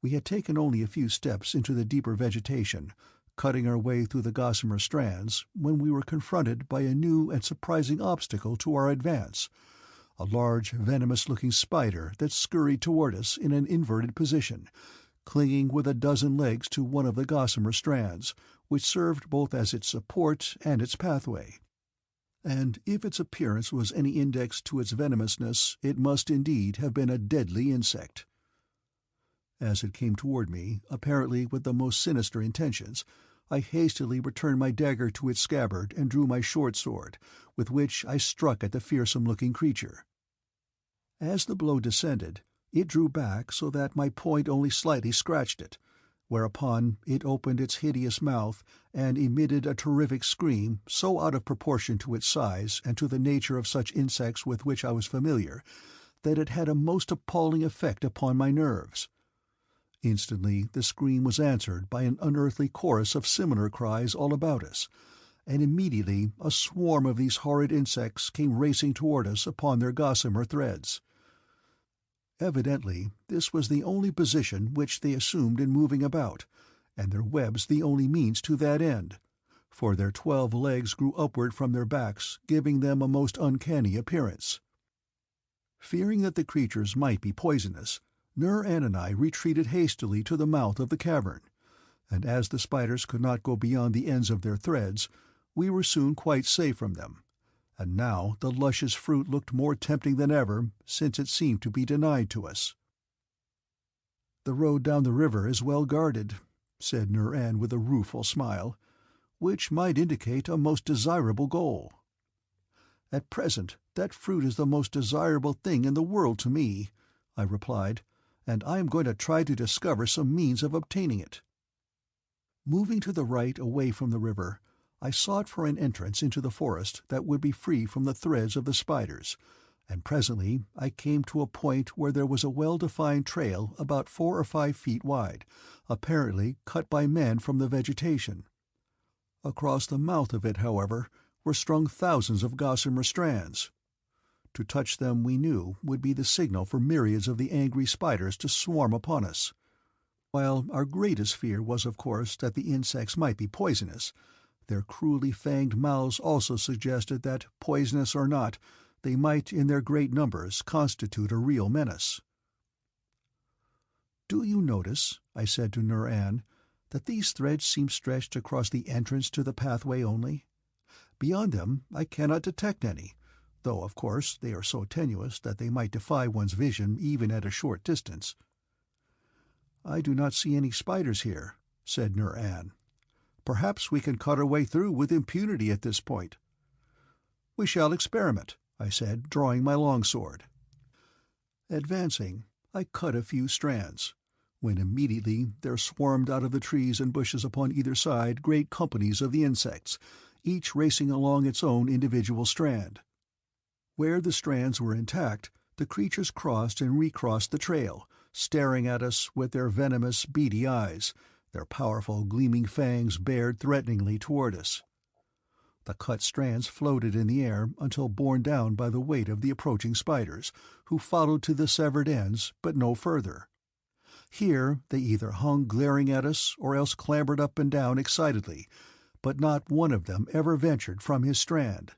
[SPEAKER 1] We had taken only a few steps into the deeper vegetation, cutting our way through the gossamer strands, when we were confronted by a new and surprising obstacle to our advance, a large venomous-looking spider that scurried toward us in an inverted position, clinging with a dozen legs to one of the gossamer strands, which served both as its support and its pathway. And if its appearance was any index to its venomousness, it must indeed have been a deadly insect. As it came toward me, apparently with the most sinister intentions, I hastily returned my dagger to its scabbard and drew my short sword, with which I struck at the fearsome-looking creature. As the blow descended, it drew back so that my point only slightly scratched it, whereupon it opened its hideous mouth and emitted a terrific scream so out of proportion to its size and to the nature of such insects with which I was familiar, that it had a most appalling effect upon my nerves. Instantly the scream was answered by an unearthly chorus of similar cries all about us, and immediately a swarm of these horrid insects came racing toward us upon their gossamer threads. Evidently this was the only position which they assumed in moving about, and their webs the only means to that end, for their 12 legs grew upward from their backs, giving them a most uncanny appearance. Fearing that the creatures might be poisonous, Nur-An and I retreated hastily to the mouth of the cavern, and as the spiders could not go beyond the ends of their threads, we were soon quite safe from them, and now the luscious fruit looked more tempting than ever, since it seemed to be denied to us. "The road down the river is well guarded," said Nur-An with a rueful smile, "which might indicate a most desirable goal." "At present that fruit is the most desirable thing in the world to me," I replied, "and I am going to try to discover some means of obtaining it." Moving to the right away from the river, I sought for an entrance into the forest that would be free from the threads of the spiders, and presently I came to a point where there was a well-defined trail about 4 or 5 feet wide, apparently cut by men from the vegetation. Across the mouth of it, however, were strung thousands of gossamer strands. To touch them, we knew, would be the signal for myriads of the angry spiders to swarm upon us. While our greatest fear was, of course, that the insects might be poisonous, their cruelly fanged mouths also suggested that, poisonous or not, they might in their great numbers constitute a real menace. "Do you notice," I said to Nur-An, "that these threads seem stretched across the entrance to the pathway only? Beyond them I cannot detect any, though of course they are so tenuous that they might defy one's vision even at a short distance." "I do not see any spiders here," said Nur-An. "Perhaps we can cut our way through with impunity at this point." "We shall experiment," I said, drawing my longsword. Advancing, I cut a few strands, when immediately there swarmed out of the trees and bushes upon either side great companies of the insects, each racing along its own individual strand. Where the strands were intact, the creatures crossed and recrossed the trail, staring at us with their venomous, beady eyes, their powerful gleaming fangs bared threateningly toward us. The cut strands floated in the air until borne down by the weight of the approaching spiders, who followed to the severed ends, but no further. Here they either hung glaring at us or else clambered up and down excitedly, but not one of them ever ventured from his strand.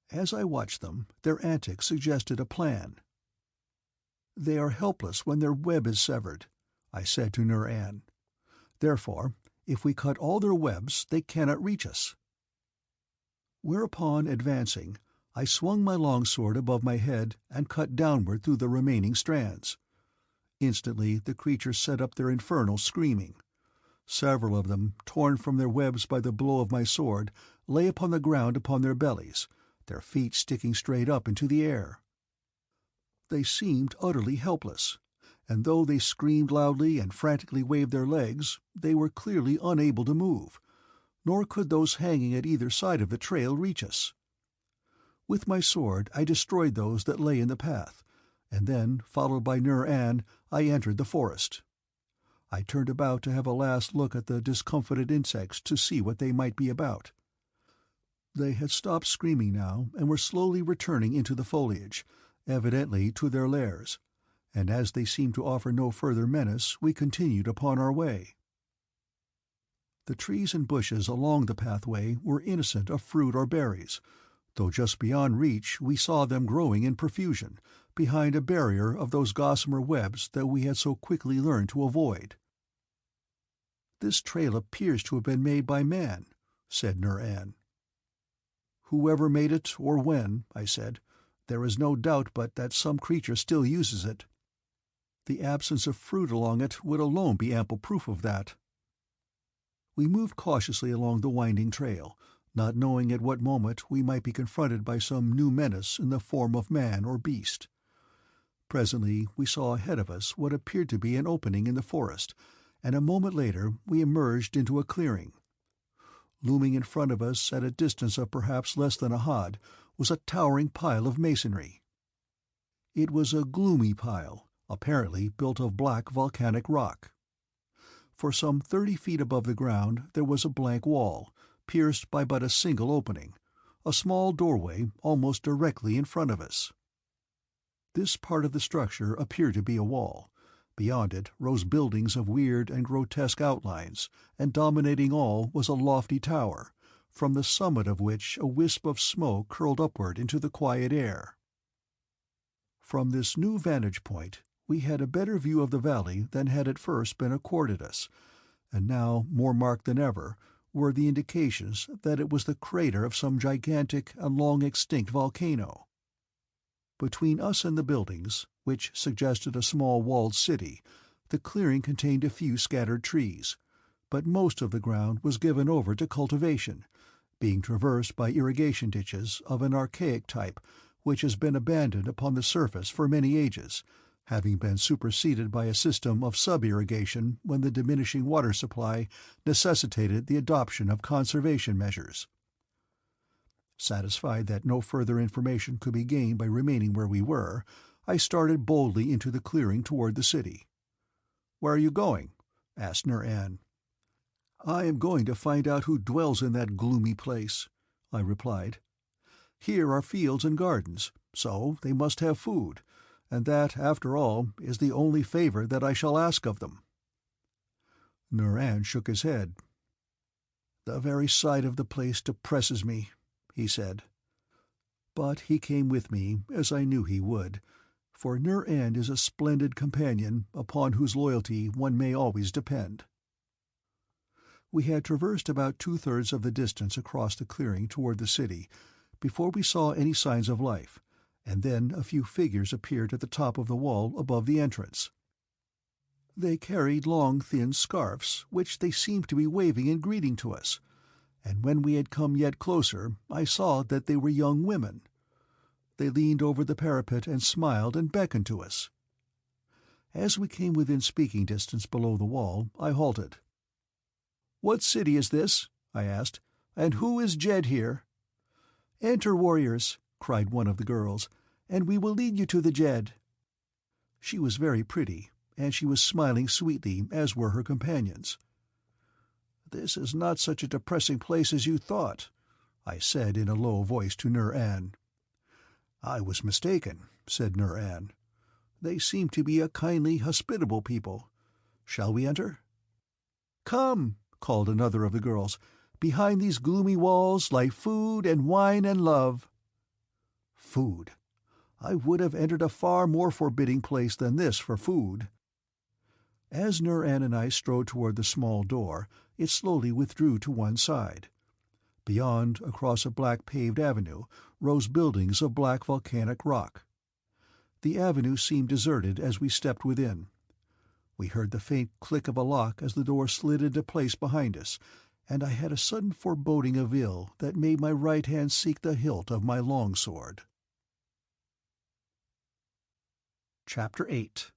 [SPEAKER 1] As I watched them, their antics suggested a plan. "They are helpless when their web is severed," I said to Nur-An. "Therefore, if we cut all their webs, they cannot reach us." Whereupon, advancing, I swung my longsword above my head and cut downward through the remaining strands. Instantly the creatures set up their infernal screaming. Several of them, torn from their webs by the blow of my sword, lay upon the ground upon their bellies, their feet sticking straight up into the air. They seemed utterly helpless, and though they screamed loudly and frantically waved their legs, they were clearly unable to move, nor could those hanging at either side of the trail reach us. With my sword I destroyed those that lay in the path, and then, followed by Nur-An, I entered the forest. I turned about to have a last look at the discomfited insects to see what they might be about. They had stopped screaming now and were slowly returning into the foliage, evidently to their lairs, and as they seemed to offer no further menace, we continued upon our way. The trees and bushes along the pathway were innocent of fruit or berries, though just beyond reach we saw them growing in profusion, behind a barrier of those gossamer webs that we had so quickly learned to avoid. "This trail appears to have been made by man," said Nur-An. "Whoever made it, or when," I said. "There is no doubt but that some creature still uses it. The absence of fruit along it would alone be ample proof of that." We moved cautiously along the winding trail, not knowing at what moment we might be confronted by some new menace in the form of man or beast. Presently we saw ahead of us what appeared to be an opening in the forest, and a moment later we emerged into a clearing. Looming in front of us at a distance of perhaps less than a hod was a towering pile of masonry. It was a gloomy pile, apparently built of black volcanic rock. For some 30 feet above the ground there was a blank wall, pierced by but a single opening, a small doorway almost directly in front of us. This part of the structure appeared to be a wall. Beyond it rose buildings of weird and grotesque outlines, and dominating all was a lofty tower, from the summit of which a wisp of smoke curled upward into the quiet air. From this new vantage point we had a better view of the valley than had at first been accorded us, and now, more marked than ever, were the indications that it was the crater of some gigantic and long-extinct volcano. Between us and the buildings, which suggested a small walled city, the clearing contained a few scattered trees, but most of the ground was given over to cultivation, being traversed by irrigation ditches of an archaic type which has been abandoned upon the surface for many ages, having been superseded by a system of sub-irrigation when the diminishing water supply necessitated the adoption of conservation measures. Satisfied that no further information could be gained by remaining where we were, I started boldly into the clearing toward the city. "Where are you going?" asked Nur-An. "I am going to find out who dwells in that gloomy place," I replied. "Here are fields and gardens, so they must have food, and that, after all, is the only favor that I shall ask of them." Nur-An shook his head. "The very sight of the place depresses me," he said. But he came with me, as I knew he would, for Nur-An is a splendid companion upon whose loyalty one may always depend. We had traversed about 2/3 of the distance across the clearing toward the city before we saw any signs of life, and then a few figures appeared at the top of the wall above the entrance. They carried long thin scarfs, which they seemed to be waving in greeting to us, and when we had come yet closer I saw that they were young women. They leaned over the parapet and smiled and beckoned to us. As we came within speaking distance below the wall, I halted. "What city is this?" I asked, "and who is Jed here?" "Enter, warriors," cried one of the girls, "and we will lead you to the Jed." She was very pretty, and she was smiling sweetly, as were her companions. "This is not such a depressing place as you thought," I said in a low voice to Nur-An. "I was mistaken," said Nur-An. "They seem to be a kindly, hospitable people. Shall we enter?" "Come," called another of the girls. "Behind these gloomy walls lie food and wine and love." Food! I would have entered a far more forbidding place than this for food. As Nur-An and I strode toward the small door, it slowly withdrew to one side. Beyond, across a black paved avenue, rose buildings of black volcanic rock. The avenue seemed deserted as we stepped within. We heard the faint click of a lock as the door slid into place behind us, and I had a sudden foreboding of ill that made my right hand seek the hilt of my longsword. Chapter 8.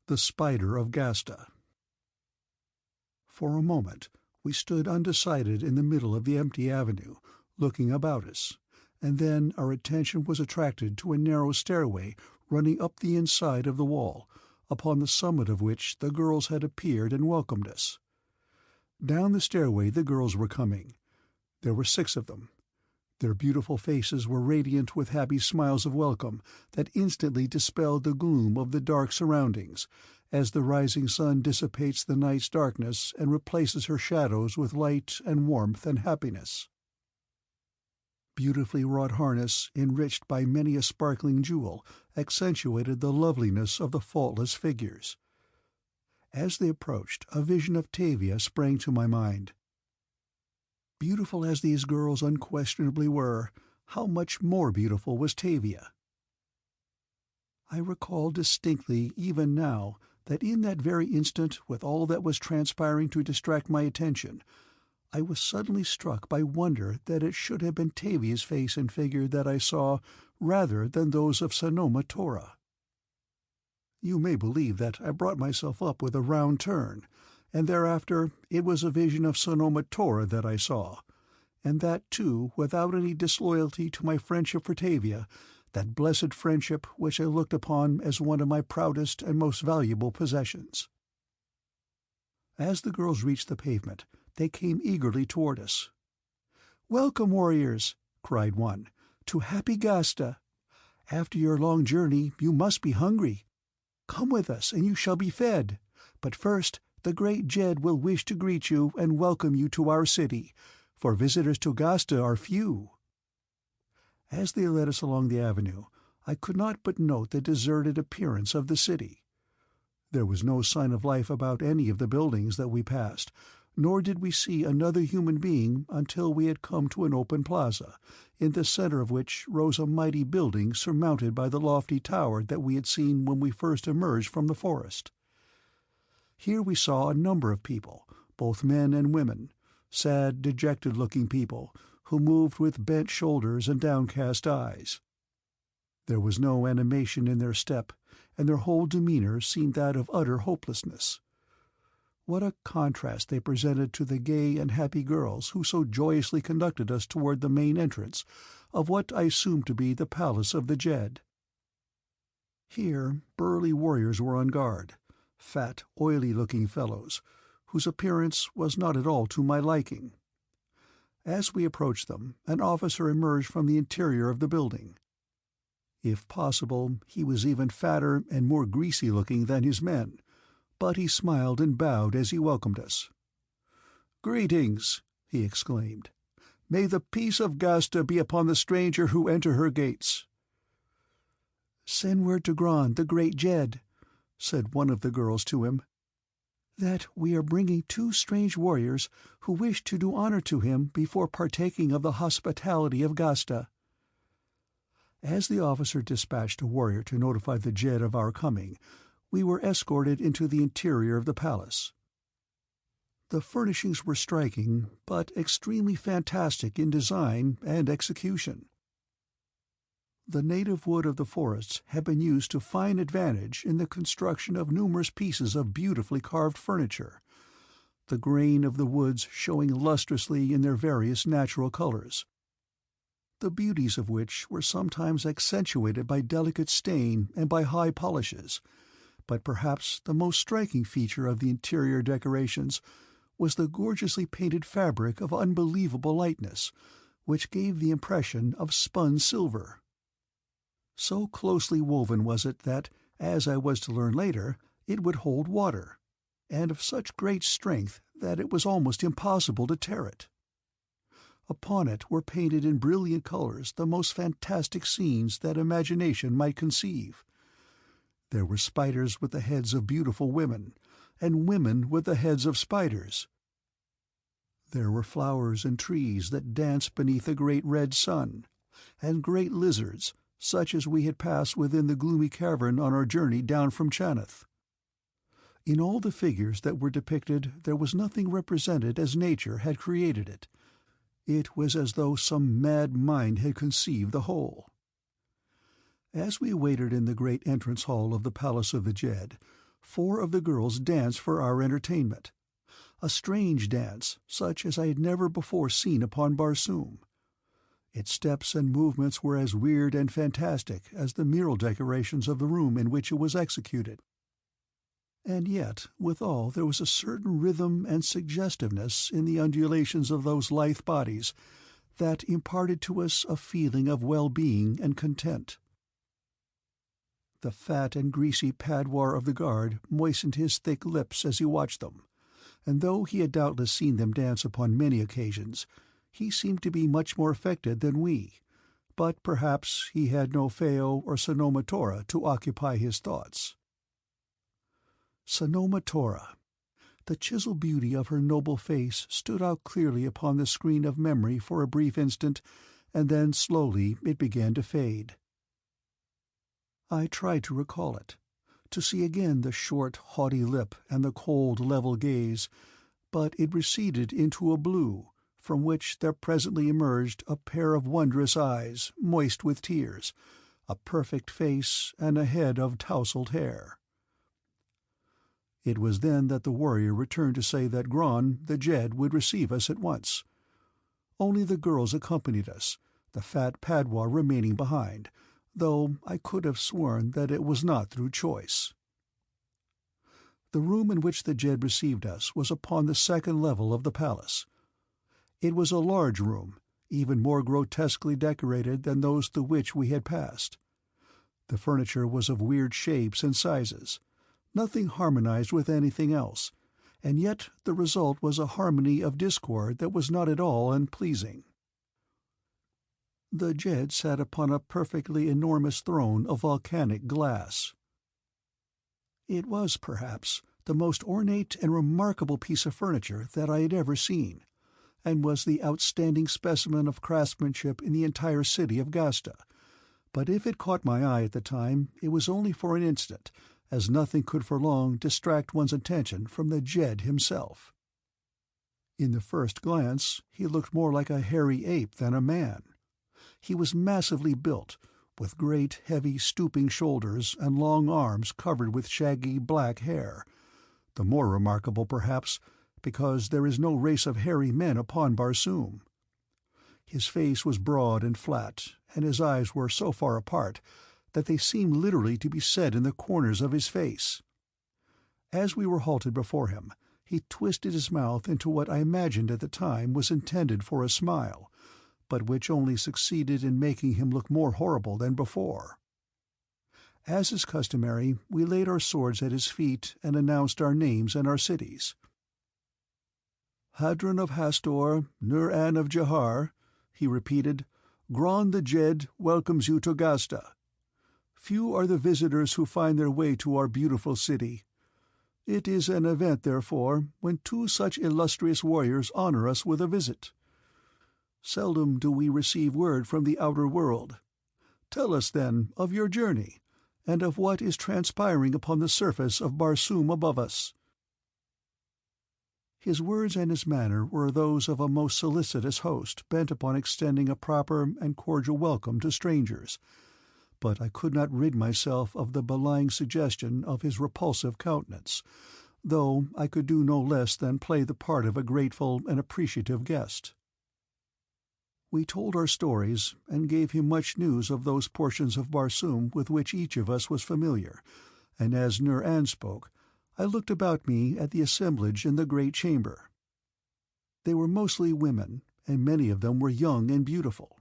[SPEAKER 1] The Spider of GHASTA. For a moment we stood undecided in the middle of the empty avenue, looking about us, and then our attention was attracted to a narrow stairway running up the inside of the wall, upon the summit of which the girls had appeared and welcomed us. Down the stairway the girls were coming. There were 6 of them. Their beautiful faces were radiant with happy smiles of welcome that instantly dispelled the gloom of the dark surroundings, as the rising sun dissipates the night's darkness and replaces her shadows with light and warmth and happiness. Beautifully wrought harness, enriched by many a sparkling jewel, accentuated the loveliness of the faultless figures. As they approached, a vision of TAVIA sprang to my mind. Beautiful as these girls unquestionably were, how much more beautiful was Tavia? I recall distinctly even now that in that very instant, with all that was transpiring to distract my attention, I was suddenly struck by wonder that it should have been Tavia's face and figure that I saw rather than those of Sanoma Tora. You may believe that I brought myself up with a round turn, and thereafter it was a vision of Sanoma Tora that I saw, and that, too, without any disloyalty to my friendship for Tavia, that blessed friendship which I looked upon as one of my proudest and most valuable possessions. As the girls reached the pavement, they came eagerly toward us. "Welcome, warriors," cried one, "to happy GHASTA. After your long journey you must be hungry. Come with us and you shall be fed. But first the great Jed will wish to greet you and welcome you to our city, for visitors to GHASTA are few." As they led us along the avenue, I could not but note the deserted appearance of the city. There was no sign of life about any of the buildings that we passed, nor did we see another human being until we had come to an open plaza, in the center of which rose a mighty building surmounted by the lofty tower that we had seen when we first emerged from the forest. Here we saw a number of people, both men and women, sad, dejected-looking people, who moved with bent shoulders and downcast eyes. There was no animation in their step, and their whole demeanor seemed that of utter hopelessness. What a contrast they presented to the gay and happy girls who so joyously conducted us toward the main entrance of what I assumed to be the palace of the Jed. Here burly warriors were on guard, fat, oily-looking fellows, whose appearance was not at all to my liking. As we approached them, an officer emerged from the interior of the building. If possible, he was even fatter and more greasy-looking than his men, but he smiled and bowed as he welcomed us. "Greetings," he exclaimed. "May the peace of GHASTA be upon the stranger who enter her gates." "Send word to Gran, the great Jed," said one of the girls to him, "that we are bringing 2 strange warriors who wish to do honor to him before partaking of the hospitality of GHASTA." As the officer dispatched a warrior to notify the Jed of our coming, we were escorted into the interior of the palace. The furnishings were striking, but extremely fantastic in design and execution. The native wood of the forests had been used to fine advantage in the construction of numerous pieces of beautifully carved furniture, the grain of the woods showing lustrously in their various natural colors, the beauties of which were sometimes accentuated by delicate stain and by high polishes, but perhaps the most striking feature of the interior decorations was the gorgeously painted fabric of unbelievable lightness, which gave the impression of spun silver. So closely woven was it that, as I was to learn later, it would hold water, and of such great strength that it was almost impossible to tear it. Upon it were painted in brilliant colors the most fantastic scenes that imagination might conceive. There were spiders with the heads of beautiful women, and women with the heads of spiders. There were flowers and trees that danced beneath a great red sun, and great lizards, such as we had passed within the gloomy cavern on our journey down from Chaneth. In all the figures that were depicted there was nothing represented as nature had created it. It was as though some mad mind had conceived the whole. As we waited in the great entrance hall of the Palace of the Jed, 4 of the girls danced for our entertainment, a strange dance such as I had never before seen upon Barsoom. Its steps and movements were as weird and fantastic as the mural decorations of the room in which it was executed. And yet, withal, there was a certain rhythm and suggestiveness in the undulations of those lithe bodies that imparted to us a feeling of well-being and content. The fat and greasy padwar of the guard moistened his thick lips as he watched them, and though he had doubtless seen them dance upon many occasions, he seemed to be much more affected than we, but perhaps he had no Phao or Sanoma Tora to occupy his thoughts. Sanoma Tora. The chiseled beauty of her noble face stood out clearly upon the screen of memory for a brief instant and then slowly it began to fade. I tried to recall it, to see again the short, haughty lip and the cold, level gaze, but it receded into a blue, from which there presently emerged a pair of wondrous eyes, moist with tears, a perfect face, and a head of tousled hair. It was then that the warrior returned to say that Gron, the Jed, would receive us at once. Only the girls accompanied us, the fat Padwa remaining behind, though I could have sworn that it was not through choice. The room in which the Jed received us was upon the second level of the palace. It was a large room, even more grotesquely decorated than those through which we had passed. The furniture was of weird shapes and sizes. Nothing harmonized with anything else, and yet the result was a harmony of discord that was not at all unpleasing. The Jed sat upon a perfectly enormous throne of volcanic glass. It was, perhaps, the most ornate and remarkable piece of furniture that I had ever seen, and was the outstanding specimen of craftsmanship in the entire city of GHASTA, but if it caught my eye at the time, it was only for an instant, as nothing could for long distract one's attention from the Jed himself. In the first glance he looked more like a hairy ape than a man. He was massively built, with great, heavy, stooping shoulders and long arms covered with shaggy black hair, the more remarkable, perhaps, because there is no race of hairy men upon Barsoom. His face was broad and flat, and his eyes were so far apart that they seemed literally to be set in the corners of his face. As we were halted before him, he twisted his mouth into what I imagined at the time was intended for a smile, but which only succeeded in making him look more horrible than before. As is customary, we laid our swords at his feet and announced our names and our cities. "Hadron of Hastor, Nur-An of Jahar," he repeated, "Gron the Jed welcomes you to GHASTA. Few are the visitors who find their way to our beautiful city. It is an event, therefore, when two such illustrious warriors honor us with a visit. Seldom do we receive word from the outer world. Tell us, then, of your journey, and of what is transpiring upon the surface of Barsoom above us." His words and his manner were those of a most solicitous host bent upon extending a proper and cordial welcome to strangers, but I could not rid myself of the belying suggestion of his repulsive countenance, though I could do no less than play the part of a grateful and appreciative guest. We told our stories, and gave him much news of those portions of Barsoom with which each of us was familiar, and as Nur-An spoke, I looked about me at the assemblage in the great chamber. They were mostly women, and many of them were young and beautiful.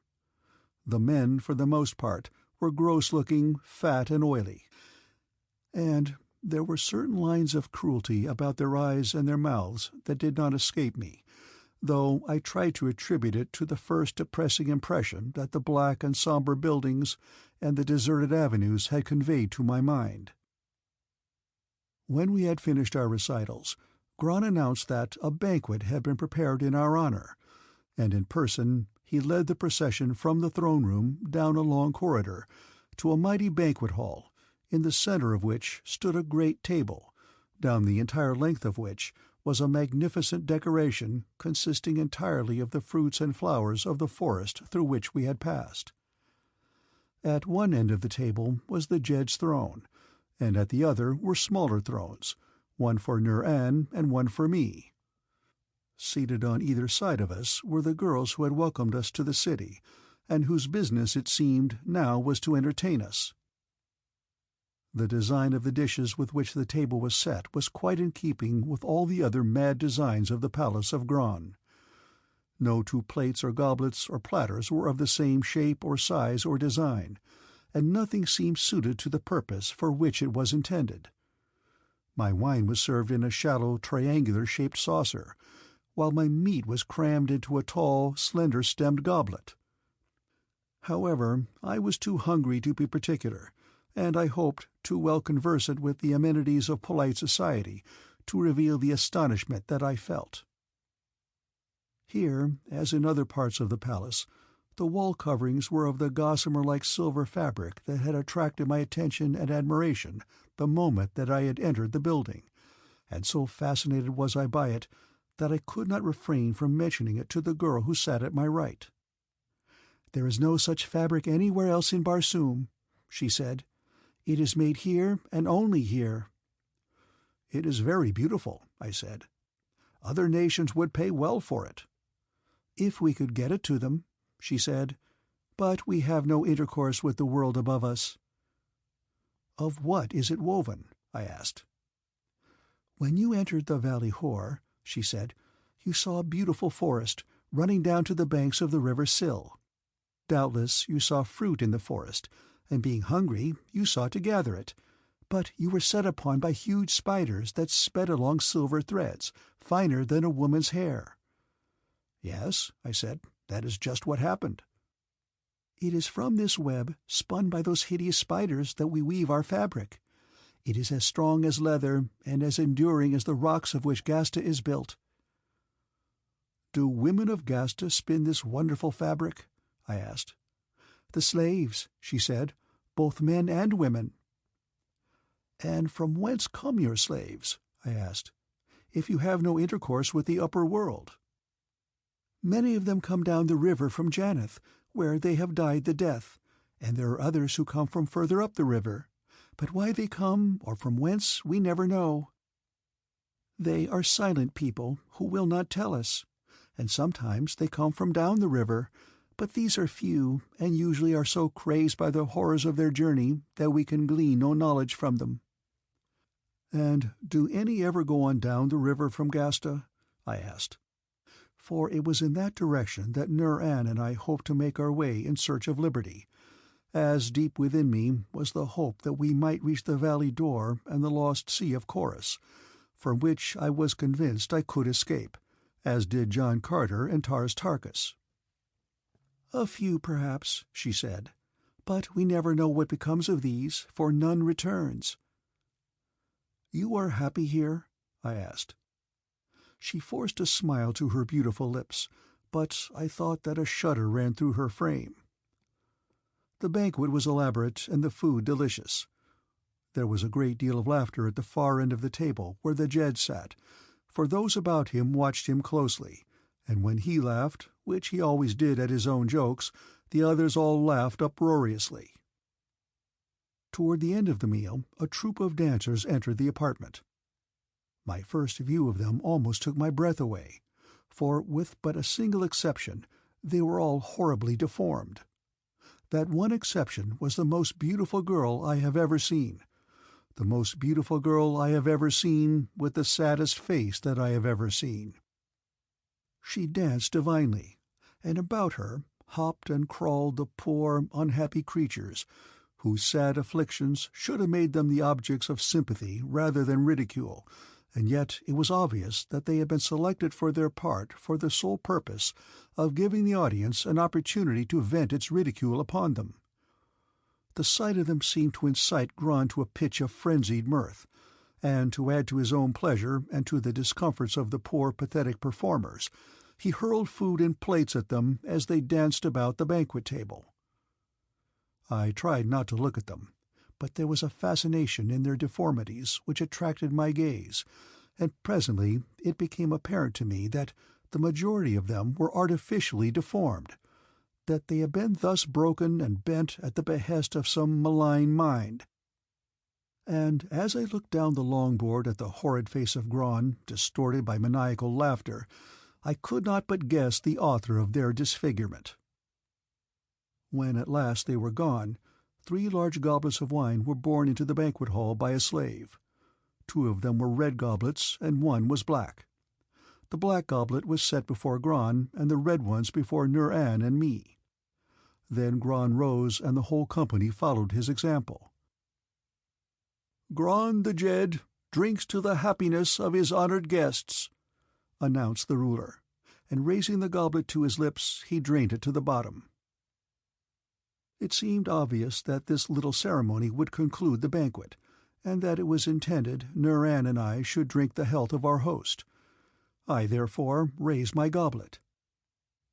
[SPEAKER 1] The men, for the most part, were gross-looking, fat and oily, and there were certain lines of cruelty about their eyes and their mouths that did not escape me, though I tried to attribute it to the first depressing impression that the black and sombre buildings and the deserted avenues had conveyed to my mind. When we had finished our recitals, Gron announced that a banquet had been prepared in our honor, and in person he led the procession from the throne-room down a long corridor to a mighty banquet hall, in the center of which stood a great table, down the entire length of which was a magnificent decoration consisting entirely of the fruits and flowers of the forest through which we had passed. At one end of the table was the Jed's throne, and at the other were smaller thrones, one for Nur-An and one for me. Seated on either side of us were the girls who had welcomed us to the city, and whose business, it seemed, now was to entertain us. The design of the dishes with which the table was set was quite in keeping with all the other mad designs of the palace of Gron. No two plates or goblets or platters were of the same shape or size or design, and nothing seemed suited to the purpose for which it was intended. My wine was served in a shallow triangular-shaped saucer, while my meat was crammed into a tall, slender-stemmed goblet. However, I was too hungry to be particular, and I hoped too well conversant with the amenities of polite society to reveal the astonishment that I felt. Here, as in other parts of the palace, The wall coverings were of the gossamer-like silver fabric that had attracted my attention and admiration the moment that I had entered the building, and so fascinated was I by it that I could not refrain from mentioning it to the girl who sat at my right. "There is no such fabric anywhere else in Barsoom," she said. "It is made here and only here." "It is very beautiful," I said. "Other nations would pay well for it." "If we could get it to them," she said. "But we have no intercourse with the world above us." "Of what is it woven?" I asked. "When you entered the Valley Hor," she said, "you saw a beautiful forest running down to the banks of the river Sil. Doubtless you saw fruit in the forest, and being hungry you sought to gather it, but you were set upon by huge spiders that sped along silver threads, finer than a woman's hair." "Yes," I said, "that is just what happened." "It is from this web, spun by those hideous spiders, that we weave our fabric. It is as strong as leather and as enduring as the rocks of which GHASTA is built." "Do women of GHASTA spin this wonderful fabric?" I asked. "The slaves," she said, "both men and women." "And from whence come your slaves?" I asked, "if you have no intercourse with the upper world?" "Many of them come down the river from Janeth, where they have died the death, and there are others who come from further up the river, but why they come, or from whence, we never know. They are silent people who will not tell us, and sometimes they come from down the river, but these are few, and usually are so crazed by the horrors of their journey that we can glean no knowledge from them." "And do any ever go on down the river from GHASTA?" I asked. For it was in that direction that Nur-An and I hoped to make our way in search of liberty, as deep within me was the hope that we might reach the Valley Door and the lost sea of Chorus, from which I was convinced I could escape, as did John Carter and Tars Tarkas. "A few, perhaps," she said, "but we never know what becomes of these, for none returns." "You are happy here?" I asked. She forced a smile to her beautiful lips, but I thought that a shudder ran through her frame. The banquet was elaborate and the food delicious. There was a great deal of laughter at the far end of the table where the Jed sat, for those about him watched him closely, and when he laughed, which he always did at his own jokes, the others all laughed uproariously. Toward the end of the meal, a troupe of dancers entered the apartment. My first view of them almost took my breath away, for, with but a single exception, they were all horribly deformed. That one exception was the most beautiful girl I have ever seen. The most beautiful girl I have ever seen, with the saddest face that I have ever seen. She danced divinely, and about her hopped and crawled the poor, unhappy creatures, whose sad afflictions should have made them the objects of sympathy rather than ridicule, and yet it was obvious that they had been selected for their part for the sole purpose of giving the audience an opportunity to vent its ridicule upon them. The sight of them seemed to incite Gron to a pitch of frenzied mirth, and to add to his own pleasure and to the discomforts of the poor pathetic performers, he hurled food and plates at them as they danced about the banquet table. I tried not to look at them, but there was a fascination in their deformities which attracted my gaze, and presently it became apparent to me that the majority of them were artificially deformed, that they had been thus broken and bent at the behest of some malign mind. And as I looked down the long board at the horrid face of Gron, distorted by maniacal laughter, I could not but guess the author of their disfigurement. When at last they were gone, 3 large goblets of wine were borne into the banquet hall by a slave. 2 of them were red goblets, and 1 was black. The black goblet was set before Gron, and the red ones before Nur-An and me. Then Gron rose, and the whole company followed his example. "Gron the Jed drinks to the happiness of his honored guests," announced the ruler, and raising the goblet to his lips, he drained it to the bottom. It seemed obvious that this little ceremony would conclude the banquet, and that it was intended Nur-An and I should drink the health of our host. I therefore raised my goblet.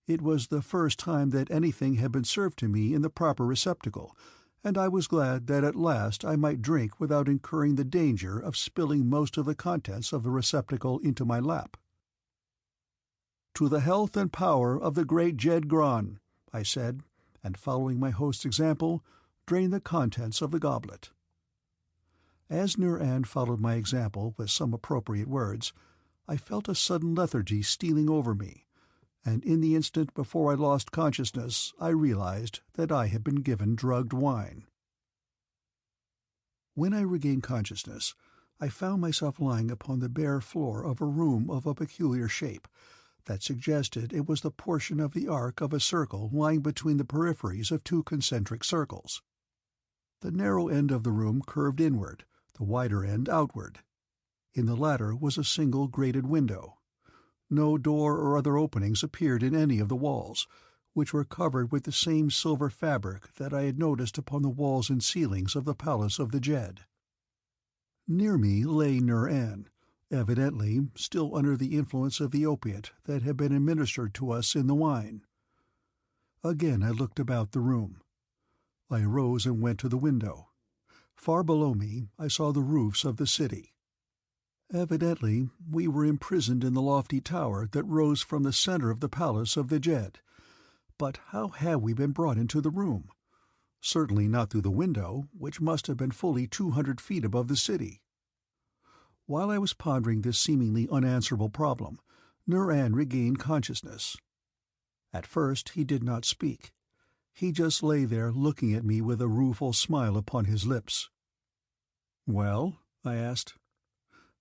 [SPEAKER 1] It was the first time that anything had been served to me in the proper receptacle, and I was glad that at last I might drink without incurring the danger of spilling most of the contents of the receptacle into my lap. "To the health and power of the great Jed Gron," I said, and following my host's example, drained the contents of the goblet. As Nur-An followed my example with some appropriate words, I felt a sudden lethargy stealing over me, and in the instant before I lost consciousness I realized that I had been given drugged wine. When I regained consciousness, I found myself lying upon the bare floor of a room of a peculiar shape that suggested it was the portion of the arc of a circle lying between the peripheries of two concentric circles. The narrow end of the room curved inward, the wider end outward. In the latter was a single grated window. No door or other openings appeared in any of the walls, which were covered with the same silver fabric that I had noticed upon the walls and ceilings of the palace of the Jed. Near me lay Nur-An, evidently still under the influence of the opiate that had been administered to us in the wine. Again I looked about the room. I arose and went to the window. Far below me I saw the roofs of the city. Evidently we were imprisoned in the lofty tower that rose from the center of the palace of the Jed. But how had we been brought into the room? Certainly not through the window, which must have been fully 200 feet above the city. While I was pondering this seemingly unanswerable problem, Nur-An regained consciousness. At first he did not speak. He just lay there looking at me with a rueful smile upon his lips. "Well?" I asked.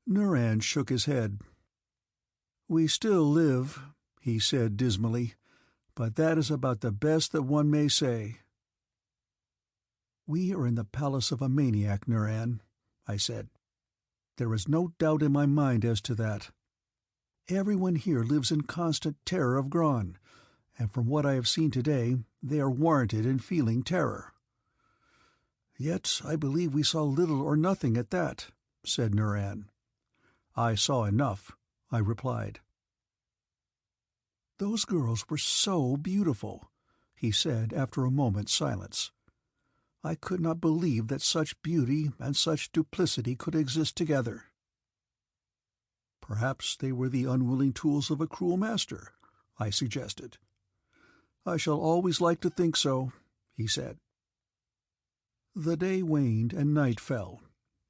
[SPEAKER 1] Nur-An shook his head. "We still live," he said dismally, "but that is about the best that one may say." "We are in the palace of a maniac, Nur-An," I said. "There is no doubt in my mind as to that. Everyone here lives in constant terror of Gron, and from what I have seen today, they are warranted in feeling terror." "Yet I believe we saw little or nothing at that," said Nur-An. "I saw enough," I replied. "Those girls were so beautiful," he said after a moment's silence. "I could not believe that such beauty and such duplicity could exist together." "Perhaps they were the unwilling tools of a cruel master," I suggested. "I shall always like to think so," he said. The day waned and night fell.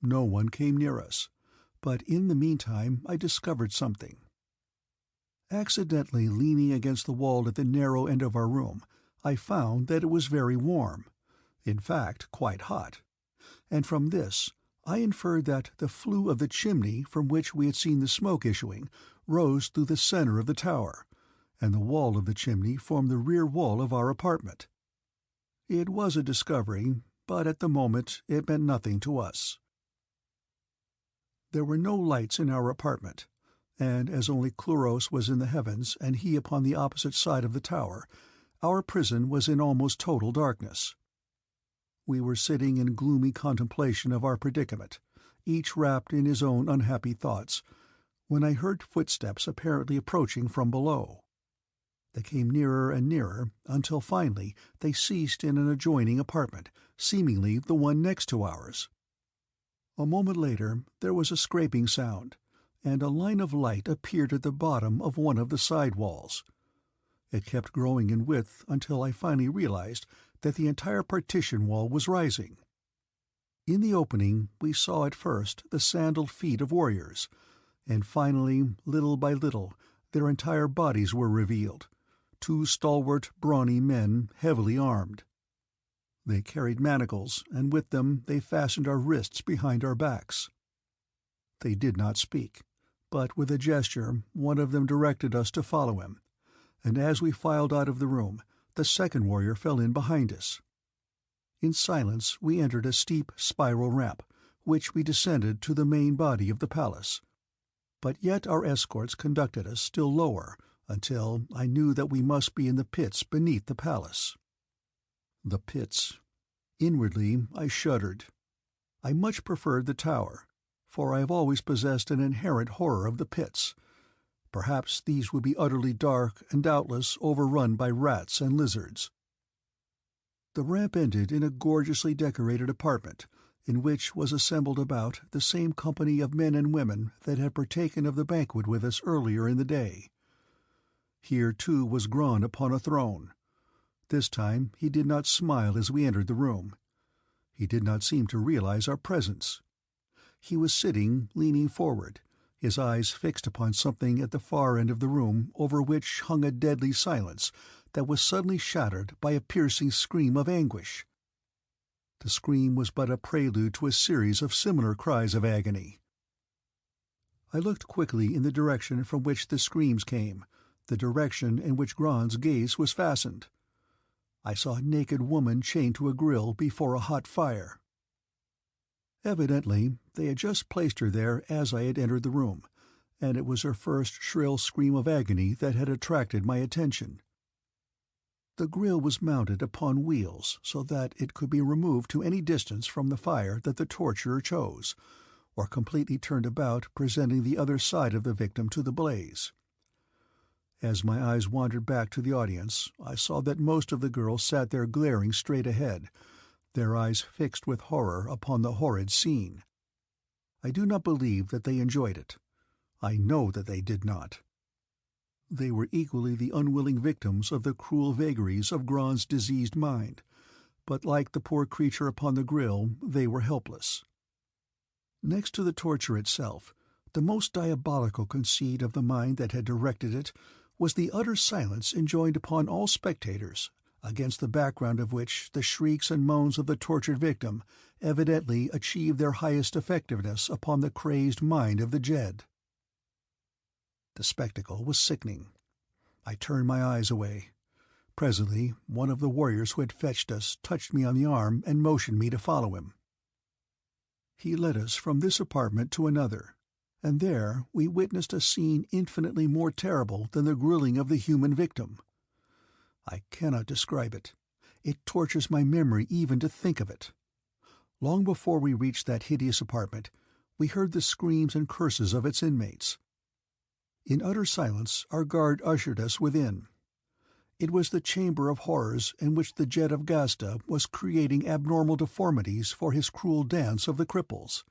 [SPEAKER 1] No one came near us, but in the meantime I discovered something. Accidentally leaning against the wall at the narrow end of our room, I found that it was very warm. In fact, quite hot, and from this I inferred that the flue of the chimney from which we had seen the smoke issuing rose through the center of the tower, and the wall of the chimney formed the rear wall of our apartment. It was a discovery, but at the moment it meant nothing to us. There were no lights in our apartment, and as only Cluros was in the heavens and he upon the opposite side of the tower, our prison was in almost total darkness. We were sitting in gloomy contemplation of our predicament, each wrapped in his own unhappy thoughts, when I heard footsteps apparently approaching from below. They came nearer and nearer, until finally they ceased in an adjoining apartment, seemingly the one next to ours. A moment later there was a scraping sound, and a line of light appeared at the bottom of one of the side walls. It kept growing in width until I finally realized that the entire partition wall was rising. In the opening we saw at first the sandaled feet of warriors, and finally, little by little, their entire bodies were revealed, 2 stalwart, brawny men, heavily armed. They carried manacles, and with them they fastened our wrists behind our backs. They did not speak, but with a gesture one of them directed us to follow him, and as we filed out of the room, the second warrior fell in behind us. In silence we entered a steep spiral ramp, which we descended to the main body of the palace. But yet our escorts conducted us still lower, until I knew that we must be in the pits beneath the palace. The pits. Inwardly I shuddered. I much preferred the tower, for I have always possessed an inherent horror of the pits. Perhaps these would be utterly dark and doubtless overrun by rats and lizards. The ramp ended in a gorgeously decorated apartment, in which was assembled about the same company of men and women that had partaken of the banquet with us earlier in the day. Here, too, was Grant upon a throne. This time he did not smile as we entered the room. He did not seem to realize our presence. He was sitting, leaning forward, his eyes fixed upon something at the far end of the room over which hung a deadly silence that was suddenly shattered by a piercing scream of anguish. The scream was but a prelude to a series of similar cries of agony. I looked quickly in the direction from which the screams came, the direction in which Grant's gaze was fastened. I saw a naked woman chained to a grill before a hot fire. Evidently they had just placed her there as I had entered the room, and it was her first shrill scream of agony that had attracted my attention. The grill was mounted upon wheels so that it could be removed to any distance from the fire that the torturer chose, or completely turned about, presenting the other side of the victim to the blaze. As my eyes wandered back to the audience, I saw that most of the girls sat there glaring straight ahead, their eyes fixed with horror upon the horrid scene. I do not believe that they enjoyed it. I know that they did not. They were equally the unwilling victims of the cruel vagaries of Grant's diseased mind, but like the poor creature upon the grill, they were helpless. Next to the torture itself, the most diabolical conceit of the mind that had directed it was the utter silence enjoined upon all spectators, against the background of which the shrieks and moans of the tortured victim evidently achieved their highest effectiveness upon the crazed mind of the Jed. The spectacle was sickening. I turned my eyes away. Presently, one of the warriors who had fetched us touched me on the arm and motioned me to follow him. He led us from this apartment to another, and there we witnessed a scene infinitely more terrible than the grilling of the human victim. I cannot describe it. It tortures my memory even to think of it. Long before we reached that hideous apartment, we heard the screams and curses of its inmates. In utter silence our guard ushered us within. It was the chamber of horrors in which the Jed of GHASTA was creating abnormal deformities for his cruel dance of the cripples.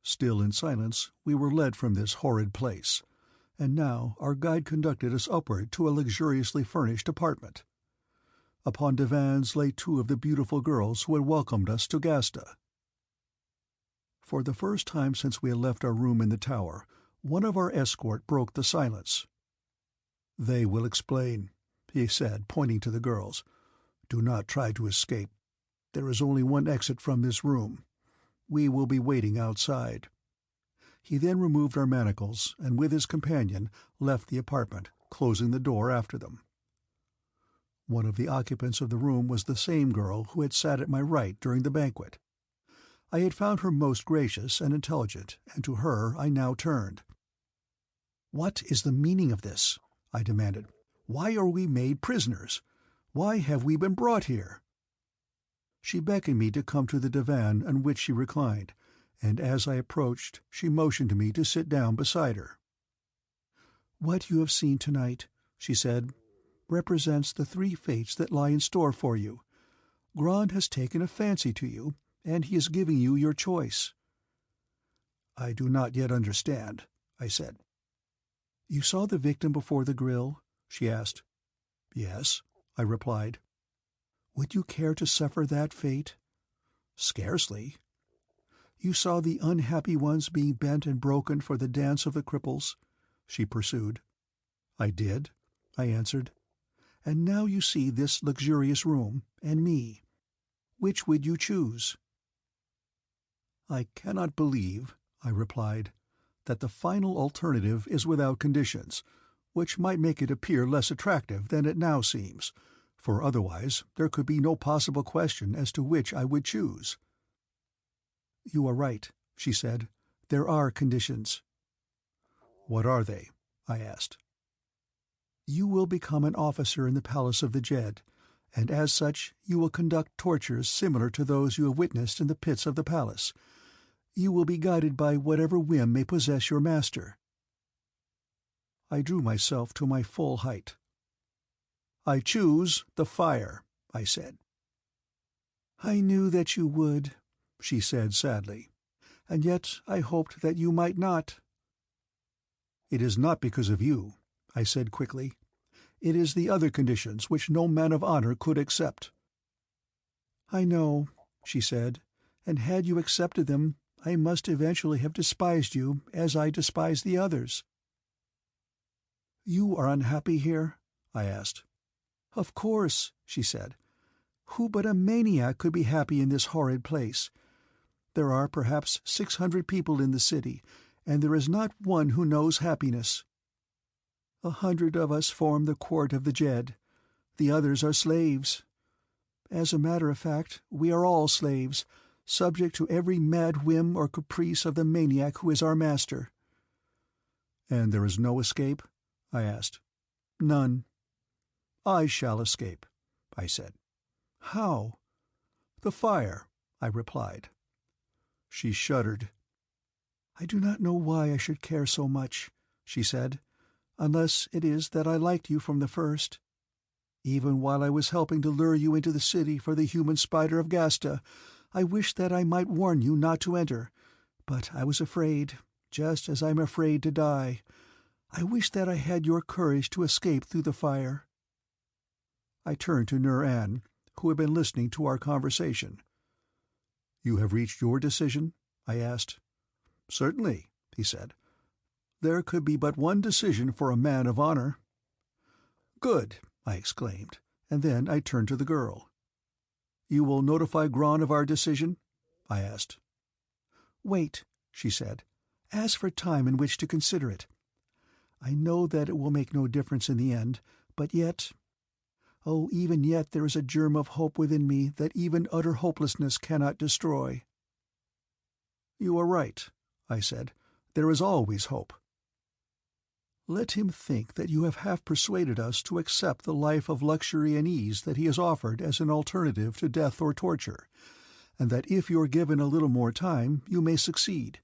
[SPEAKER 1] Still in silence we were led from this horrid place, and now our guide conducted us upward to a luxuriously furnished apartment. Upon divans lay two of the beautiful girls who had welcomed us to GHASTA. For the first time since we had left our room in the tower, one of our escort broke the silence. "They will explain," he said, pointing to the girls. "Do not try to escape. There is only one exit from this room. We will be waiting outside." He then removed our manacles, and with his companion left the apartment, closing the door after them. One of the occupants of the room was the same girl who had sat at my right during the banquet. I had found her most gracious and intelligent, and to her I now turned. "What is the meaning of this?" I demanded. "Why are we made prisoners? Why have we been brought here?" She beckoned me to come to the divan on which she reclined, and as I approached she motioned to me to sit down beside her. "What you have seen tonight," she said, "represents the three fates that lie in store for you. Grant has taken a fancy to you, and he is giving you your choice." "I do not yet understand," I said. "You saw the victim before the grill?" she asked. "Yes," I replied. "Would you care to suffer that fate?" "Scarcely." "You saw the unhappy ones being bent and broken for the dance of the cripples?" she pursued. "I did," I answered. "And now you see this luxurious room, and me. Which would you choose?" "I cannot believe," I replied, "that the final alternative is without conditions, which might make it appear less attractive than it now seems, for otherwise there could be no possible question as to which I would choose." "You are right," she said. "There are conditions." "What are they?" I asked. "You will become an officer in the palace of the Jed, and as such you will conduct tortures similar to those you have witnessed in the pits of the palace. You will be guided by whatever whim may possess your master." I drew myself to my full height. "I choose the fire," I said. "I knew that you would," she said sadly, "and yet I hoped that you might not." "It is not because of you," I said quickly. "It is the other conditions which no man of honor could accept." "I know," she said, "and had you accepted them, I must eventually have despised you as I despise the others." "You are unhappy here?" I asked. "Of course," she said. "Who but a maniac could be happy in this horrid place? There are perhaps 600 people in the city, and there is not one who knows happiness. 100 of us form the court of the Jed. The others are slaves. As a matter of fact, we are all slaves, subject to every mad whim or caprice of the maniac who is our master." "And there is no escape?" I asked. "None." "I shall escape," I said. "How?" "The fire," I replied. She shuddered. "I do not know why I should care so much," she said, "unless it is that I liked you from the first. Even while I was helping to lure you into the city for the human spider of GHASTA, I wished that I might warn you not to enter, but I was afraid, just as I'm afraid to die. I wish that I had your courage to escape through the fire." I turned to Nur-An, who had been listening to our conversation. "You have reached your decision?" I asked. "Certainly," he said. "There could be but one decision for a man of honor." "Good!" I exclaimed, and then I turned to the girl. "You will notify Gron of our decision?" I asked. "Wait," she said. "Ask for time in which to consider it. I know that it will make no difference in the end, but yet— oh, even yet there is a germ of hope within me that even utter hopelessness cannot destroy." "You are right," I said. "There is always hope." "Let him think that you have half persuaded us to accept the life of luxury and ease that he has offered as an alternative to death or torture, and that if you are given a little more time you may succeed.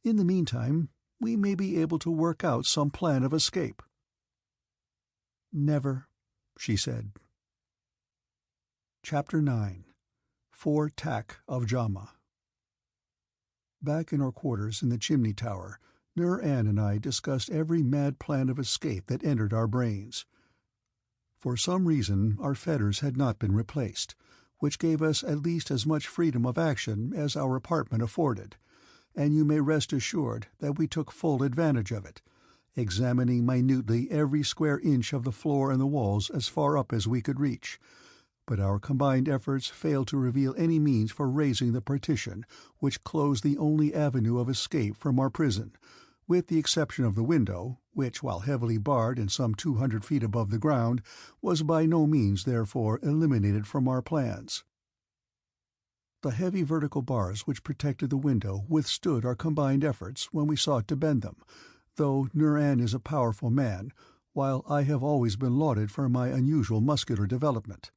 [SPEAKER 1] In the meantime, we may be able to work out some plan of escape." "Never," she said. Chapter 9. Tak of JHAMA. Back in our quarters in the chimney tower, Nur-An and I discussed every mad plan of escape that entered our brains. For some reason our fetters had not been replaced, which gave us at least as much freedom of action as our apartment afforded, and you may rest assured that we took full advantage of it, examining minutely every square inch of the floor and the walls as far up as we could reach, but our combined efforts failed to reveal any means for raising the partition which closed the only avenue of escape from our prison, with the exception of the window, which, while heavily barred and some 200 feet above the ground, was by no means, therefore, eliminated from our plans. The heavy vertical bars which protected the window withstood our combined efforts when we sought to bend them, though Nur-An is a powerful man, while I have always been lauded for my unusual muscular development.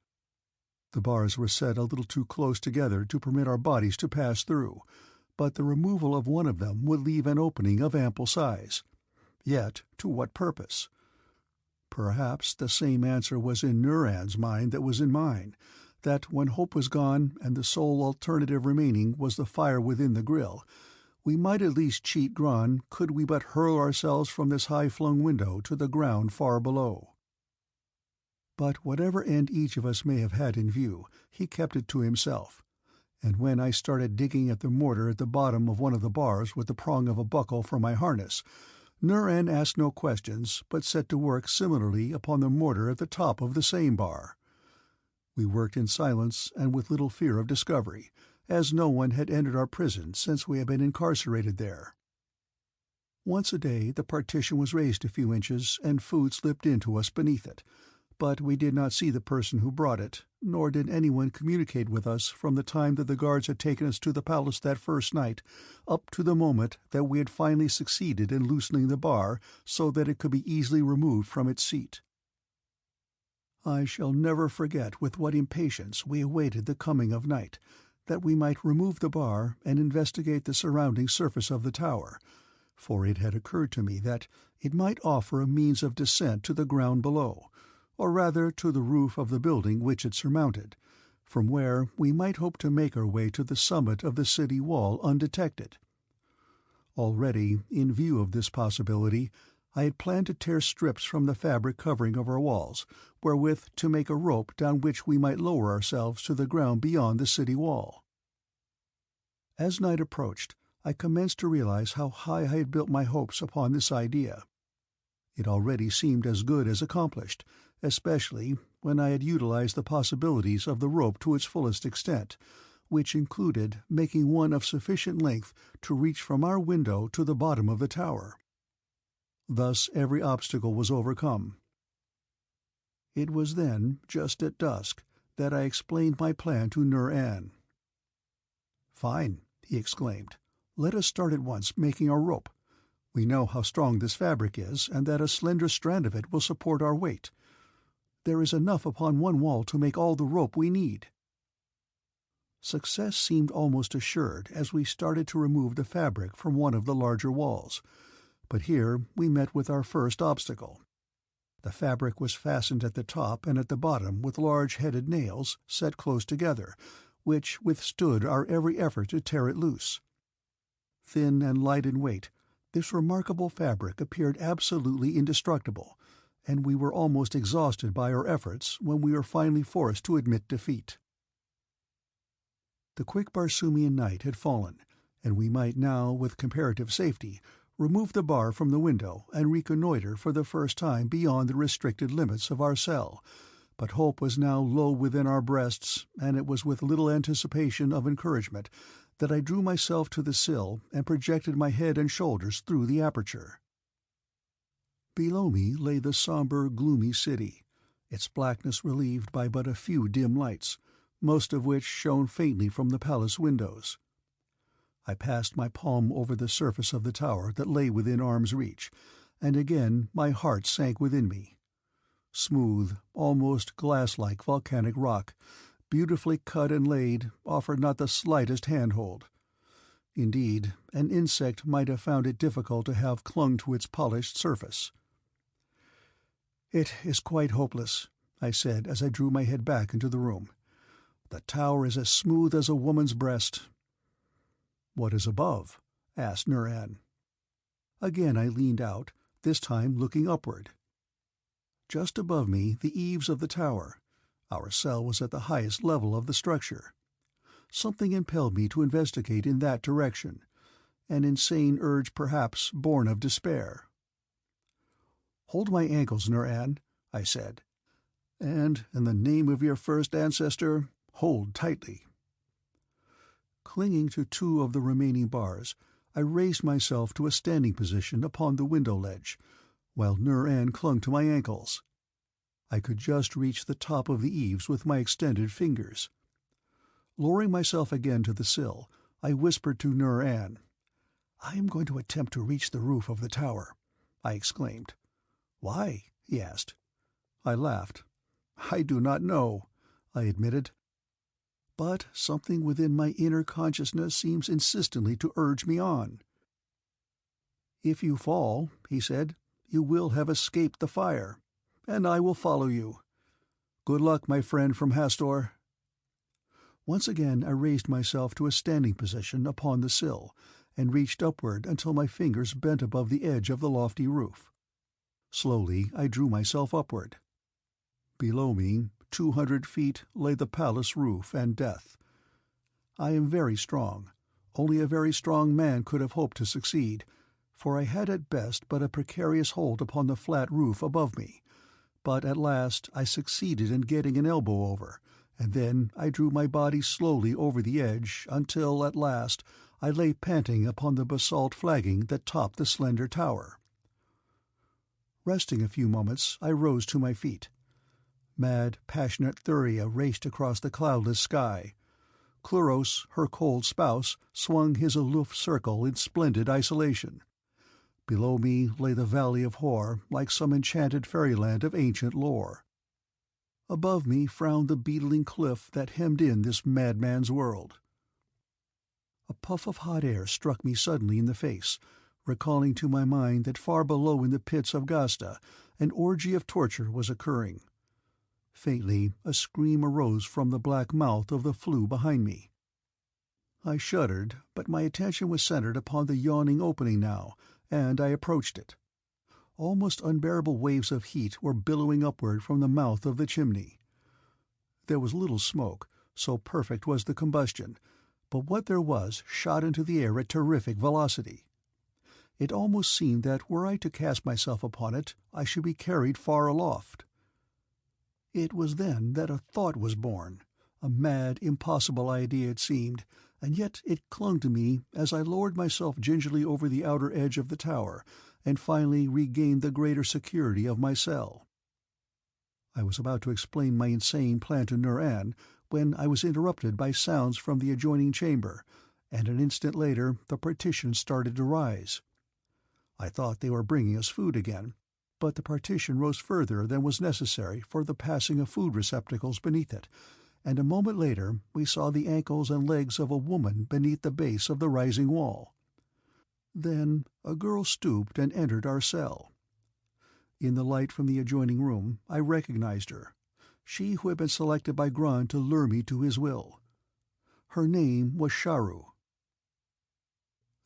[SPEAKER 1] The bars were set a little too close together to permit our bodies to pass through, but the removal of one of them would leave an opening of ample size. Yet to what purpose? Perhaps the same answer was in Nur-An's mind that was in mine, that when hope was gone and the sole alternative remaining was the fire within the grille, we might at least cheat Gron could we but hurl ourselves from this high-flung window to the ground far below. But whatever end each of us may have had in view, he kept it to himself, and when I started digging at the mortar at the bottom of one of the bars with the prong of a buckle from my harness, Nur-An asked no questions but set to work similarly upon the mortar at the top of the same bar. We worked in silence and with little fear of discovery, as no one had entered our prison since we had been incarcerated there. Once a day the partition was raised a few inches and food slipped in to us beneath it, but we did not see the person who brought it, nor did anyone communicate with us from the time that the guards had taken us to the palace that first night, up to the moment that we had finally succeeded in loosening the bar so that it could be easily removed from its seat. I shall never forget with what impatience we awaited the coming of night, that we might remove the bar and investigate the surrounding surface of the tower, for it had occurred to me that it might offer a means of descent to the ground below, or rather to the roof of the building which it surmounted, from where we might hope to make our way to the summit of the city wall undetected. Already, in view of this possibility, I had planned to tear strips from the fabric covering of our walls, wherewith to make a rope down which we might lower ourselves to the ground beyond the city wall. As night approached, I commenced to realize how high I had built my hopes upon this idea. It already seemed as good as accomplished, especially when I had utilized the possibilities of the rope to its fullest extent, which included making one of sufficient length to reach from our window to the bottom of the tower. Thus every obstacle was overcome. It was then, just at dusk, that I explained my plan to Nur-An. "Fine," he exclaimed. "Let us start at once making our rope. We know how strong this fabric is, and that a slender strand of it will support our weight. There is enough upon one wall to make all the rope we need." Success seemed almost assured as we started to remove the fabric from one of the larger walls, but here we met with our first obstacle. The fabric was fastened at the top and at the bottom with large-headed nails set close together, which withstood our every effort to tear it loose. Thin and light in weight, this remarkable fabric appeared absolutely indestructible, and we were almost exhausted by our efforts when we were finally forced to admit defeat. The quick Barsoomian night had fallen, and we might now, with comparative safety, remove the bar from the window and reconnoitre for the first time beyond the restricted limits of our cell, but hope was now low within our breasts, and it was with little anticipation of encouragement that I drew myself to the sill and projected my head and shoulders through the aperture. Below me lay the sombre, gloomy city, its blackness relieved by but a few dim lights, most of which shone faintly from the palace windows. I passed my palm over the surface of the tower that lay within arm's reach, and again my heart sank within me. Smooth, almost glass-like volcanic rock, beautifully cut and laid, offered not the slightest handhold. Indeed, an insect might have found it difficult to have clung to its polished surface. "It is quite hopeless," I said as I drew my head back into the room. "The tower is as smooth as a woman's breast." "What is above?" asked Nur-An. Again I leaned out, this time looking upward. Just above me the eaves of the tower. Our cell was at the highest level of the structure. Something impelled me to investigate in that direction, an insane urge perhaps born of despair. "Hold my ankles, Nur-An," I said, "and, in the name of your first ancestor, hold tightly." Clinging to two of the remaining bars, I raised myself to a standing position upon the window ledge, while Nur-An clung to my ankles. I could just reach the top of the eaves with my extended fingers. Lowering myself again to the sill, I whispered to Nur-An. "I am going to attempt to reach the roof of the tower," I exclaimed. "Why?" he asked. I laughed. "I do not know," I admitted. "But something within my inner consciousness seems insistently to urge me on." "If you fall," he said, "you will have escaped the fire, and I will follow you. Good luck, my friend from Hastor." Once again I raised myself to a standing position upon the sill, and reached upward until my fingers bent above the edge of the lofty roof. Slowly I drew myself upward. Below me, 200 feet, lay the palace roof and death. I am very strong. Only a very strong man could have hoped to succeed, for I had at best but a precarious hold upon the flat roof above me. But at last I succeeded in getting an elbow over, and then I drew my body slowly over the edge until, at last, I lay panting upon the basalt flagging that topped the slender tower. Resting a few moments, I rose to my feet. Mad, passionate Thuria raced across the cloudless sky. Cluros, her cold spouse, swung his aloof circle in splendid isolation. Below me lay the valley of PHOR like some enchanted fairyland of ancient lore. Above me frowned the beetling cliff that hemmed in this madman's world. A puff of hot air struck me suddenly in the face, recalling to my mind that far below in the pits of GHASTA an orgy of torture was occurring. Faintly, a scream arose from the black mouth of the flue behind me. I shuddered, but my attention was centered upon the yawning opening now, and I approached it. Almost unbearable waves of heat were billowing upward from the mouth of the chimney. There was little smoke, so perfect was the combustion, but what there was shot into the air at terrific velocity. It almost seemed that were I to cast myself upon it, I should be carried far aloft. It was then that a thought was born, a mad, impossible idea it seemed, and yet it clung to me as I lowered myself gingerly over the outer edge of the tower, and finally regained the greater security of my cell. I was about to explain my insane plan to Nur-An when I was interrupted by sounds from the adjoining chamber, and an instant later the partition started to rise. I thought they were bringing us food again, but the partition rose further than was necessary for the passing of food receptacles beneath it, and a moment later we saw the ankles and legs of a woman beneath the base of the rising wall. Then a girl stooped and entered our cell. In the light from the adjoining room I recognized her, she who had been selected by Grant to lure me to his will. Her name was Sharu.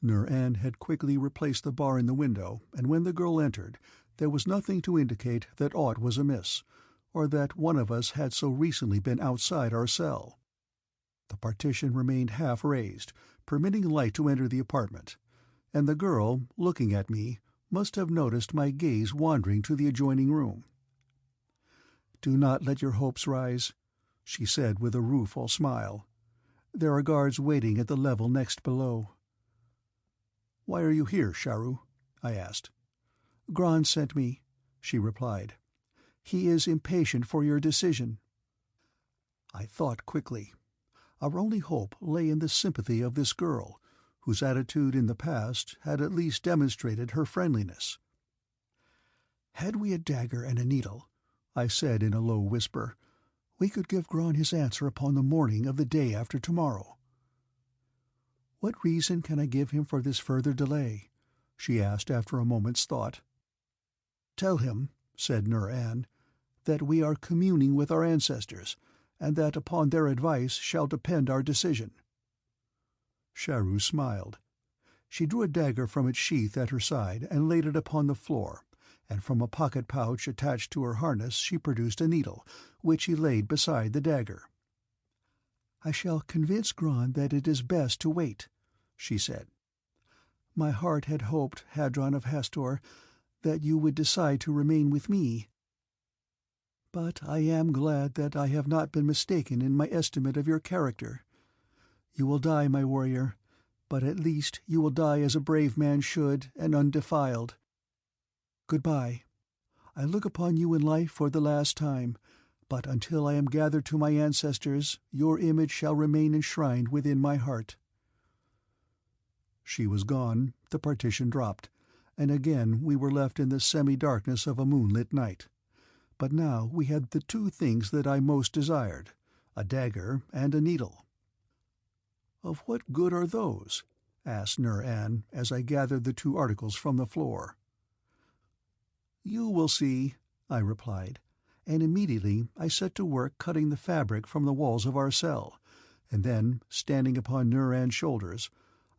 [SPEAKER 1] Nur-An had quickly replaced the bar in the window, and when the girl entered, there was nothing to indicate that aught was amiss, or that one of us had so recently been outside our cell. The partition remained half raised, permitting light to enter the apartment, and the girl, looking at me, must have noticed my gaze wandering to the adjoining room. "Do not let your hopes rise," she said with a rueful smile. "There are guards waiting at the level next below." "Why are you here, Sharu?" I asked. "Gran sent me," she replied. "He is impatient for your decision." I thought quickly. Our only hope lay in the sympathy of this girl, whose attitude in the past had at least demonstrated her friendliness. "Had we a dagger and a needle," I said in a low whisper, "we could give Gran his answer upon the morning of the day after tomorrow." "What reason can I give him for this further delay?" she asked after a moment's thought. "Tell him," said Nur-An, "that we are communing with our ancestors, and that upon their advice shall depend our decision." Sharu smiled. She drew a dagger from its sheath at her side and laid it upon the floor, and from a pocket pouch attached to her harness she produced a needle, which she laid beside the dagger. "I shall convince Gran that it is best to wait," she said. "My heart had hoped, Hadron of Hastor, that you would decide to remain with me. But I am glad that I have not been mistaken in my estimate of your character. You will die, my warrior, but at least you will die as a brave man should and undefiled. Goodbye. I look upon you in life for the last time, but until I am gathered to my ancestors, your image shall remain enshrined within my heart." She was gone, the partition dropped, and again we were left in the semi-darkness of a moonlit night. But now we had the two things that I most desired, a dagger and a needle. "Of what good are those?" asked Nur-An as I gathered the two articles from the floor. "You will see," I replied, and immediately I set to work cutting the fabric from the walls of our cell, and then, standing upon Nur-An's shoulders,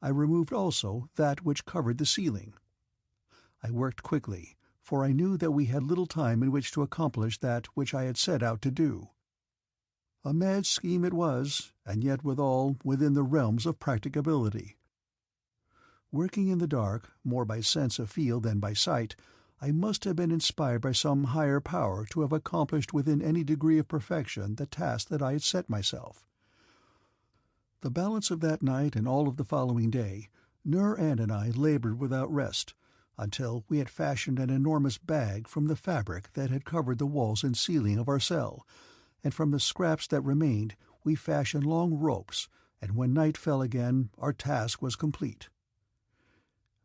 [SPEAKER 1] I removed also that which covered the ceiling. I worked quickly, for I knew that we had little time in which to accomplish that which I had set out to do. A mad scheme it was, and yet withal within the realms of practicability. Working in the dark, more by sense of feel than by sight, I must have been inspired by some higher power to have accomplished within any degree of perfection the task that I had set myself. The balance of that night and all of the following day, Nur-An and I labored without rest, until we had fashioned an enormous bag from the fabric that had covered the walls and ceiling of our cell, and from the scraps that remained we fashioned long ropes, and when night fell again our task was complete.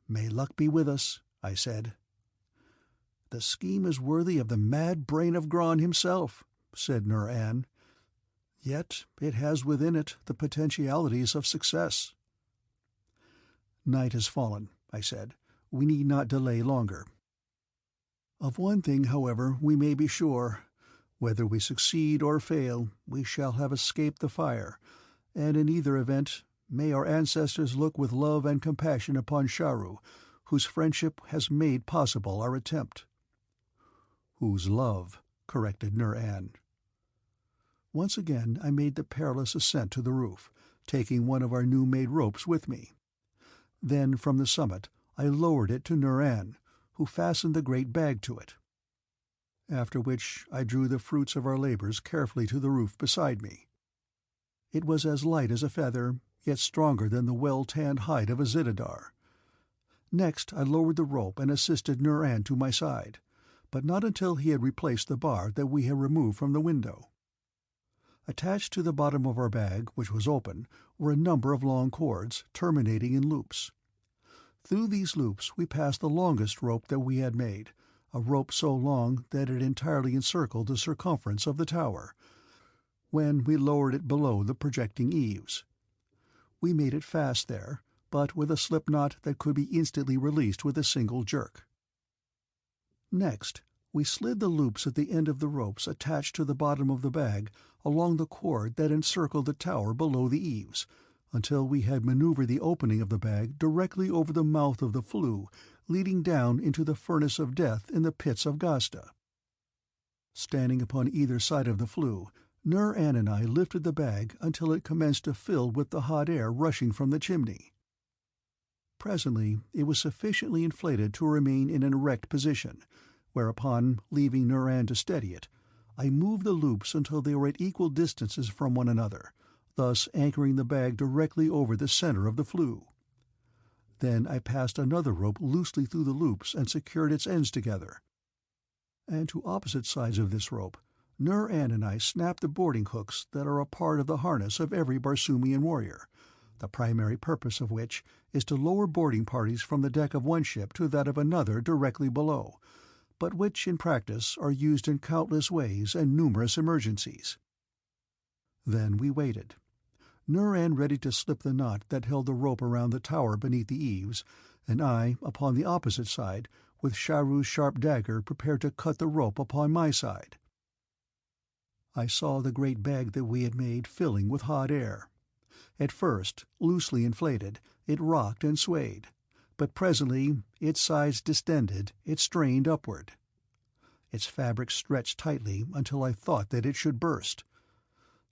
[SPEAKER 1] "May luck be with us," I said. "The scheme is worthy of the mad brain of Gran himself," said Nur-An. "Yet it has within it the potentialities of success." "Night has fallen," I said. We need not delay longer. Of one thing, however, we may be sure. Whether we succeed or fail, we shall have escaped the fire, and in either event, may our ancestors look with love and compassion upon Sharu, whose friendship has made possible our attempt." "Whose love," corrected Nur-An. Once again I made the perilous ascent to the roof, taking one of our new-made ropes with me. Then from the summit I lowered it to Nur-An, who fastened the great bag to it. After which I drew the fruits of our labors carefully to the roof beside me. It was as light as a feather, yet stronger than the well-tanned hide of a zitidar. Next I lowered the rope and assisted Nur-An to my side, but not until he had replaced the bar that we had removed from the window. Attached to the bottom of our bag, which was open, were a number of long cords, terminating in loops. Through these loops we passed the longest rope that we had made, a rope so long that it entirely encircled the circumference of the tower, when we lowered it below the projecting eaves. We made it fast there, but with a slip knot that could be instantly released with a single jerk. Next, we slid the loops at the end of the ropes attached to the bottom of the bag along the cord that encircled the tower below the eaves, until we had maneuvered the opening of the bag directly over the mouth of the flue, leading down into the furnace of death in the pits of GHASTA. Standing upon either side of the flue, Nur-An and I lifted the bag until it commenced to fill with the hot air rushing from the chimney. Presently it was sufficiently inflated to remain in an erect position, whereupon, leaving Nur-An to steady it, I moved the loops until they were at equal distances from one another, thus anchoring the bag directly over the center of the flue. Then I passed another rope loosely through the loops and secured its ends together. And to opposite sides of this rope, Nur-An and I snapped the boarding hooks that are a part of the harness of every Barsoomian warrior, the primary purpose of which is to lower boarding parties from the deck of one ship to that of another directly below, but which in practice are used in countless ways and numerous emergencies. Then we waited. Nur-An ready to slip the knot that held the rope around the tower beneath the eaves, and I upon the opposite side, with Sharu's sharp dagger prepared to cut the rope upon my side. I saw the great bag that we had made filling with hot air. At first, loosely inflated, it rocked and swayed, but presently, its sides distended, it strained upward. Its fabric stretched tightly until I thought that it should burst.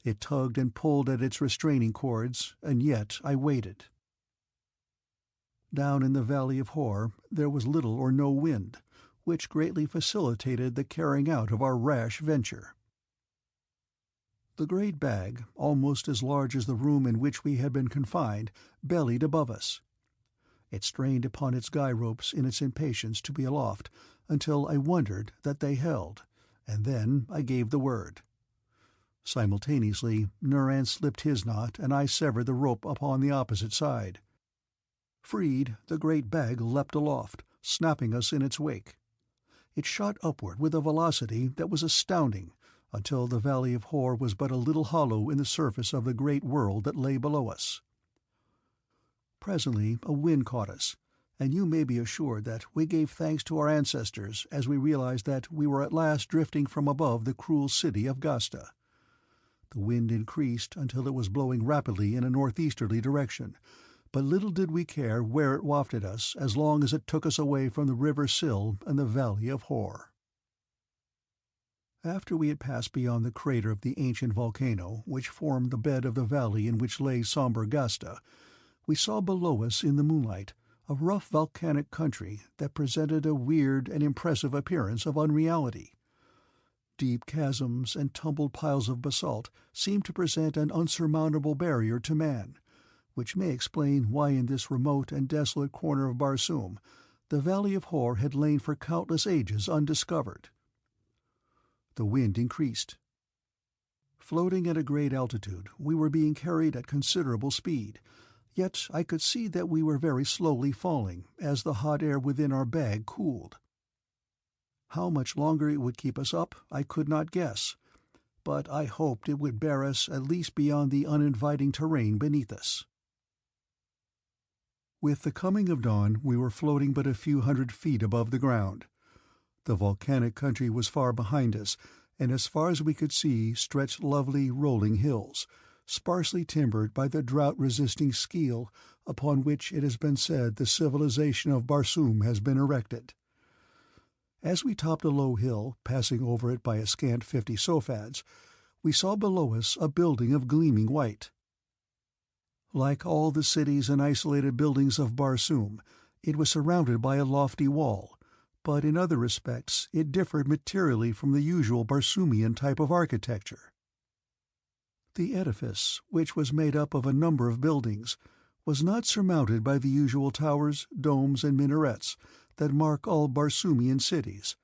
[SPEAKER 1] It tugged and pulled at its restraining cords, and yet I waited. Down in the valley of Hor there was little or no wind, which greatly facilitated the carrying out of our rash venture. The great bag, almost as large as the room in which we had been confined, bellied above us. It strained upon its guy ropes in its impatience to be aloft, until I wondered that they held, and then I gave the word. Simultaneously, Nur-An slipped his knot, and I severed the rope upon the opposite side. Freed, the great bag leapt aloft, snapping us in its wake. It shot upward with a velocity that was astounding, until the valley of Hor was but a little hollow in the surface of the great world that lay below us. Presently a wind caught us, and you may be assured that we gave thanks to our ancestors as we realized that we were at last drifting from above the cruel city of GHASTA. The wind increased until it was blowing rapidly in a northeasterly direction, but little did we care where it wafted us as long as it took us away from the river sill and the valley of Hor. After we had passed beyond the crater of the ancient volcano which formed the bed of the valley in which lay somber GHASTA, we saw below us in the moonlight a rough volcanic country that presented a weird and impressive appearance of unreality. Deep chasms and tumbled piles of basalt seemed to present an unsurmountable barrier to man, which may explain why in this remote and desolate corner of Barsoom the valley of Hor had lain for countless ages undiscovered. The wind increased. Floating at a great altitude, we were being carried at considerable speed, yet I could see that we were very slowly falling as the hot air within our bag cooled. How much longer it would keep us up I could not guess, but I hoped it would bear us at least beyond the uninviting terrain beneath us. With the coming of dawn we were floating but a few hundred feet above the ground. The volcanic country was far behind us, and as far as we could see stretched lovely rolling hills, sparsely timbered by the drought-resisting skeel upon which it has been said the civilization of Barsoom has been erected. As we topped a low hill, passing over it by a scant 50 sofads, we saw below us a building of gleaming white. Like all the cities and isolated buildings of Barsoom, it was surrounded by a lofty wall, but in other respects it differed materially from the usual Barsoomian type of architecture. The edifice, which was made up of a number of buildings, was not surmounted by the usual towers, domes, and minarets that mark all Barsoomian cities,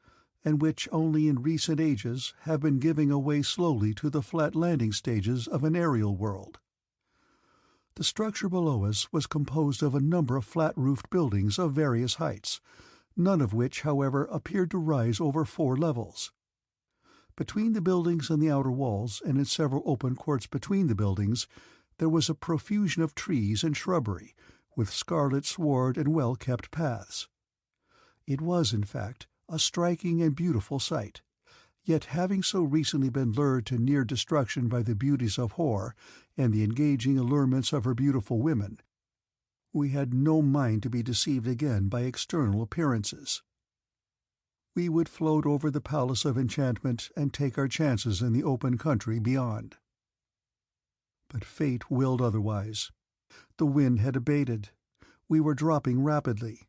[SPEAKER 1] and which only in recent ages have been giving way slowly to the flat landing stages of an aerial world. The structure below us was composed of a number of flat-roofed buildings of various heights, none of which, however, appeared to rise over 4 levels. Between the buildings and the outer walls, and in several open courts between the buildings, there was a profusion of trees and shrubbery, with scarlet sward and well-kept paths. It was, in fact, a striking and beautiful sight, yet having so recently been lured to near destruction by the beauties of PHOR and the engaging allurements of her beautiful women, we had no mind to be deceived again by external appearances. We would float over the palace of enchantment and take our chances in the open country beyond. But fate willed otherwise. The wind had abated. We were dropping rapidly.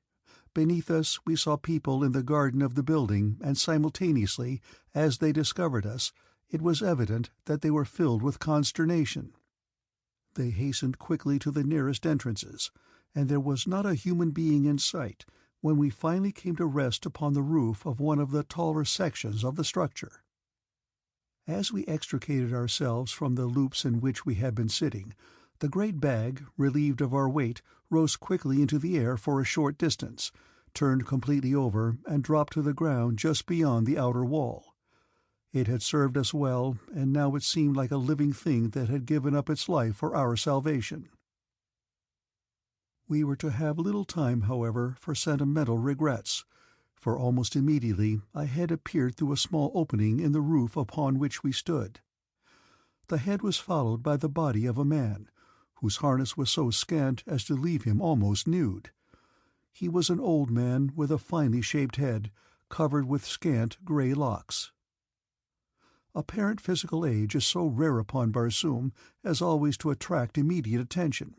[SPEAKER 1] Beneath us we saw people in the garden of the building, and simultaneously, as they discovered us, it was evident that they were filled with consternation. They hastened quickly to the nearest entrances, and there was not a human being in sight when we finally came to rest upon the roof of one of the taller sections of the structure. As we extricated ourselves from the loops in which we had been sitting, the great bag, relieved of our weight, rose quickly into the air for a short distance, turned completely over, and dropped to the ground just beyond the outer wall. It had served us well, and now it seemed like a living thing that had given up its life for our salvation. We were to have little time, however, for sentimental regrets, for almost immediately a head appeared through a small opening in the roof upon which we stood. The head was followed by the body of a man, whose harness was so scant as to leave him almost nude. He was an old man with a finely shaped head, covered with scant grey locks. Apparent physical age is so rare upon Barsoom as always to attract immediate attention.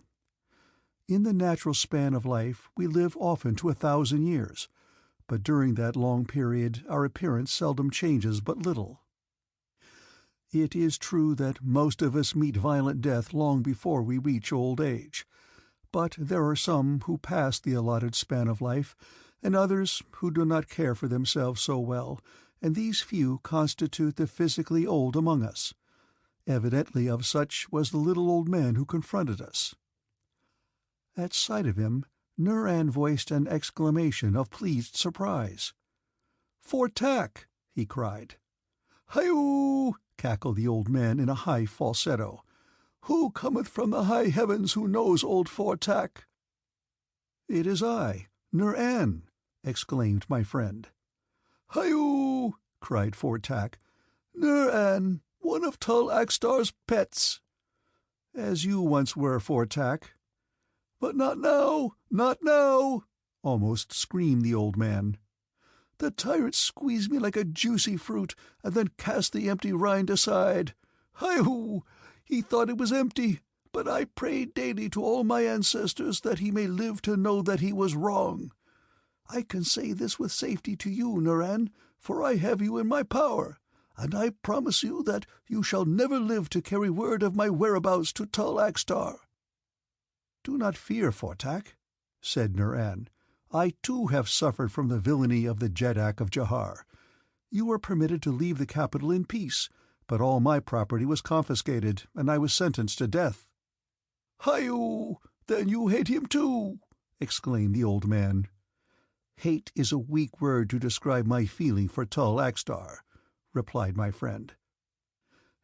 [SPEAKER 1] In the natural span of life we live often to 1,000 years, but during that long period our appearance seldom changes but little. It is true that most of us meet violent death long before we reach old age, but there are some who pass the allotted span of life, and others who do not care for themselves so well, and these few constitute the physically old among us. Evidently of such was the little old man who confronted us. At sight of him, Nur-An voiced an exclamation of pleased surprise. "Fortack!" he cried. "Hi-oo!" cackled the old man in a high falsetto. "Who cometh from the high heavens who knows old Fortack?" "It is I, Nur-An!" exclaimed my friend. "Hi-oo!" cried Fortack. "Nur-An, one of Tull AXTAR'S pets." "As you once were, Fortack." "But not now, not now!" almost screamed the old man. "The tyrant squeezed me like a juicy fruit, and then cast the empty rind aside. Hi-hoo! He thought it was empty, but I pray daily to all my ancestors that he may live to know that he was wrong. I can say this with safety to you, Nur-An, for I have you in my power, and I promise you that you shall never live to carry word of my whereabouts to Tull AXTAR." "Do not fear, Fortack," said Nur-An. "I too have suffered from the villainy of the Jeddak of Jahar. You were permitted to leave the capital in peace, but all my property was confiscated, and I was sentenced to death." "Hi-oo! Then you hate him too!" exclaimed the old man. "Hate is a weak word to describe my feeling for Tull AXTAR," replied my friend.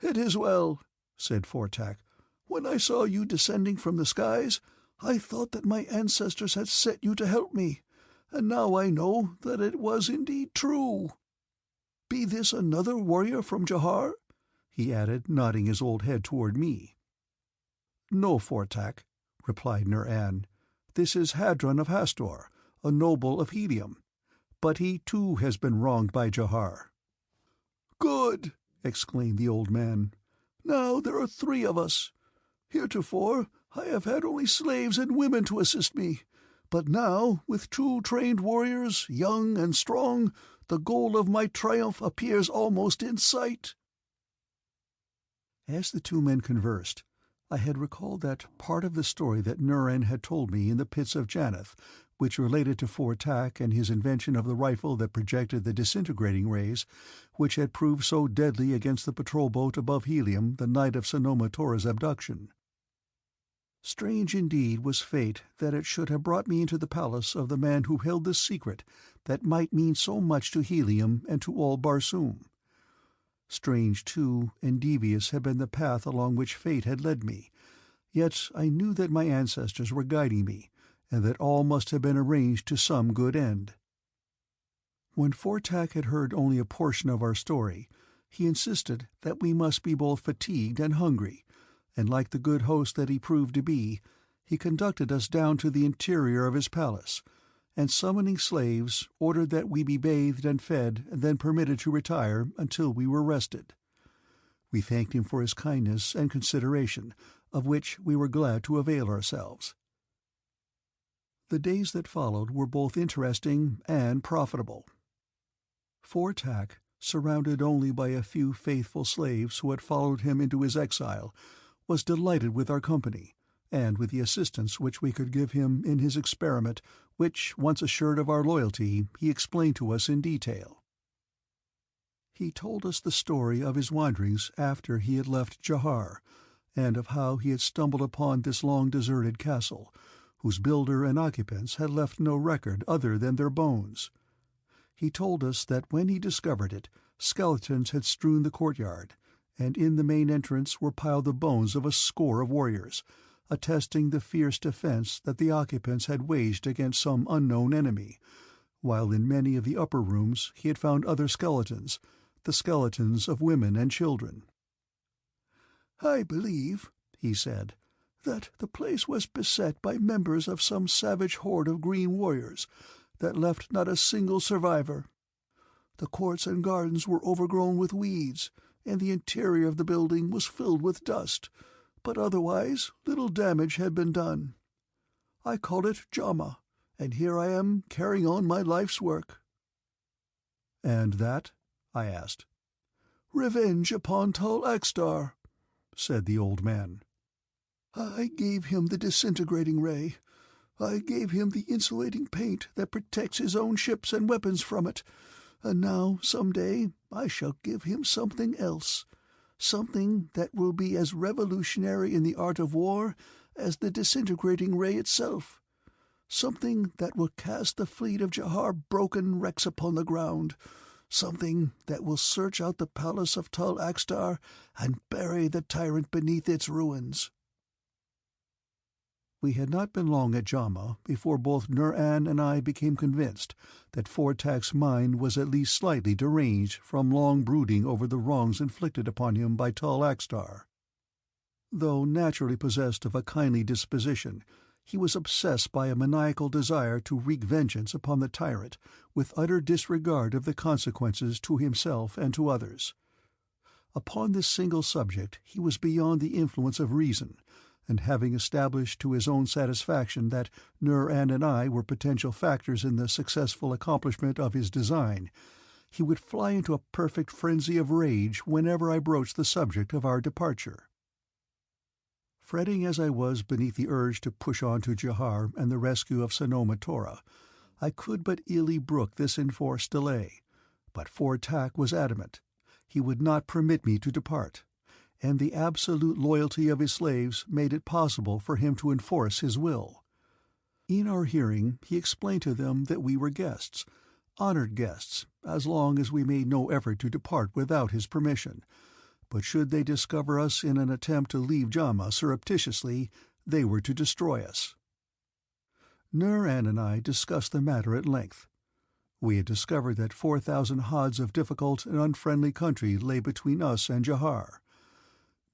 [SPEAKER 1] "It is well," said Fortack. "When I saw you descending from the skies, I thought that my ancestors had sent you to help me, and now I know that it was indeed true. Be this another warrior from Jahar?" he added, nodding his old head toward me. "No, Fortak," replied Nur-An. "This is Hadron of Hastor, a noble of Helium. But he too has been wronged by Jahar." "Good!" exclaimed the old man. "Now there are 3 of us. Heretofore I have had only slaves and women to assist me, but now, with 2 trained warriors, young and strong, the goal of my triumph appears almost in sight." As the 2 men conversed, I had recalled that part of the story that Nur-An had told me in the pits of Janeth, which related to Fortak and his invention of the rifle that projected the disintegrating rays, which had proved so deadly against the patrol boat above Helium the night of Sanoma Tora's abduction. Strange indeed was fate that it should have brought me into the palace of the man who held the secret that might mean so much to Helium and to all Barsoom. Strange, too, and devious had been the path along which fate had led me, yet I knew that my ancestors were guiding me, and that all must have been arranged to some good end. When Fortak had heard only a portion of our story, he insisted that we must be both fatigued and hungry, and like the good host that he proved to be, he conducted us down to the interior of his palace, and summoning slaves, ordered that we be bathed and fed and then permitted to retire until we were rested. We thanked him for his kindness and consideration, of which we were glad to avail ourselves. The days that followed were both interesting and profitable. Fortak, surrounded only by a few faithful slaves who had followed him into his exile, was delighted with our company, and with the assistance which we could give him in his experiment, which, once assured of our loyalty, he explained to us in detail. He told us the story of his wanderings after he had left Jahar, and of how he had stumbled upon this long-deserted castle, whose builder and occupants had left no record other than their bones. He told us that when he discovered it, skeletons had strewn the courtyard, and in the main entrance were piled the bones of a score of warriors, attesting the fierce defense that the occupants had waged against some unknown enemy, while in many of the upper rooms he had found other skeletons, the skeletons of women and children. "I believe," he said, "that the place was beset by members of some savage horde of green warriors that left not a single survivor. The courts and gardens were overgrown with weeds, and the interior of the building was filled with dust, but otherwise little damage had been done. I call it JHAMA, and here I am carrying on my life's work." "And that?" I asked. "Revenge upon Tall AXTAR," said the old man. "I gave him the disintegrating ray. I gave him the insulating paint that protects his own ships and weapons from it, and now, some day, I shall give him something else, something that will be as revolutionary in the art of war as the disintegrating ray itself, something that will cast the fleet of Jahar broken wrecks upon the ground, something that will search out the palace of Tall AXTAR and bury the tyrant beneath its ruins." We had not been long at JHAMA before both Nur-An and I became convinced that Fortak's mind was at least slightly deranged from long brooding over the wrongs inflicted upon him by Tall AXTAR. Though naturally possessed of a kindly disposition, he was obsessed by a maniacal desire to wreak vengeance upon the tyrant with utter disregard of the consequences to himself and to others. Upon this single subject he was beyond the influence of reason, and having established to his own satisfaction that Nur-An and I were potential factors in the successful accomplishment of his design, he would fly into a perfect frenzy of rage whenever I broached the subject of our departure. Fretting as I was beneath the urge to push on to Jahar and the rescue of Sanoma Tora, I could but illy brook this enforced delay, but Fortak was adamant. He would not permit me to depart, and the absolute loyalty of his slaves made it possible for him to enforce his will. In our hearing he explained to them that we were guests, honored guests, as long as we made no effort to depart without his permission, but should they discover us in an attempt to leave JHAMA surreptitiously, they were to destroy us. Nur-An and I discussed the matter at length. We had discovered that 4,000 haads of difficult and unfriendly country lay between us and Jahar.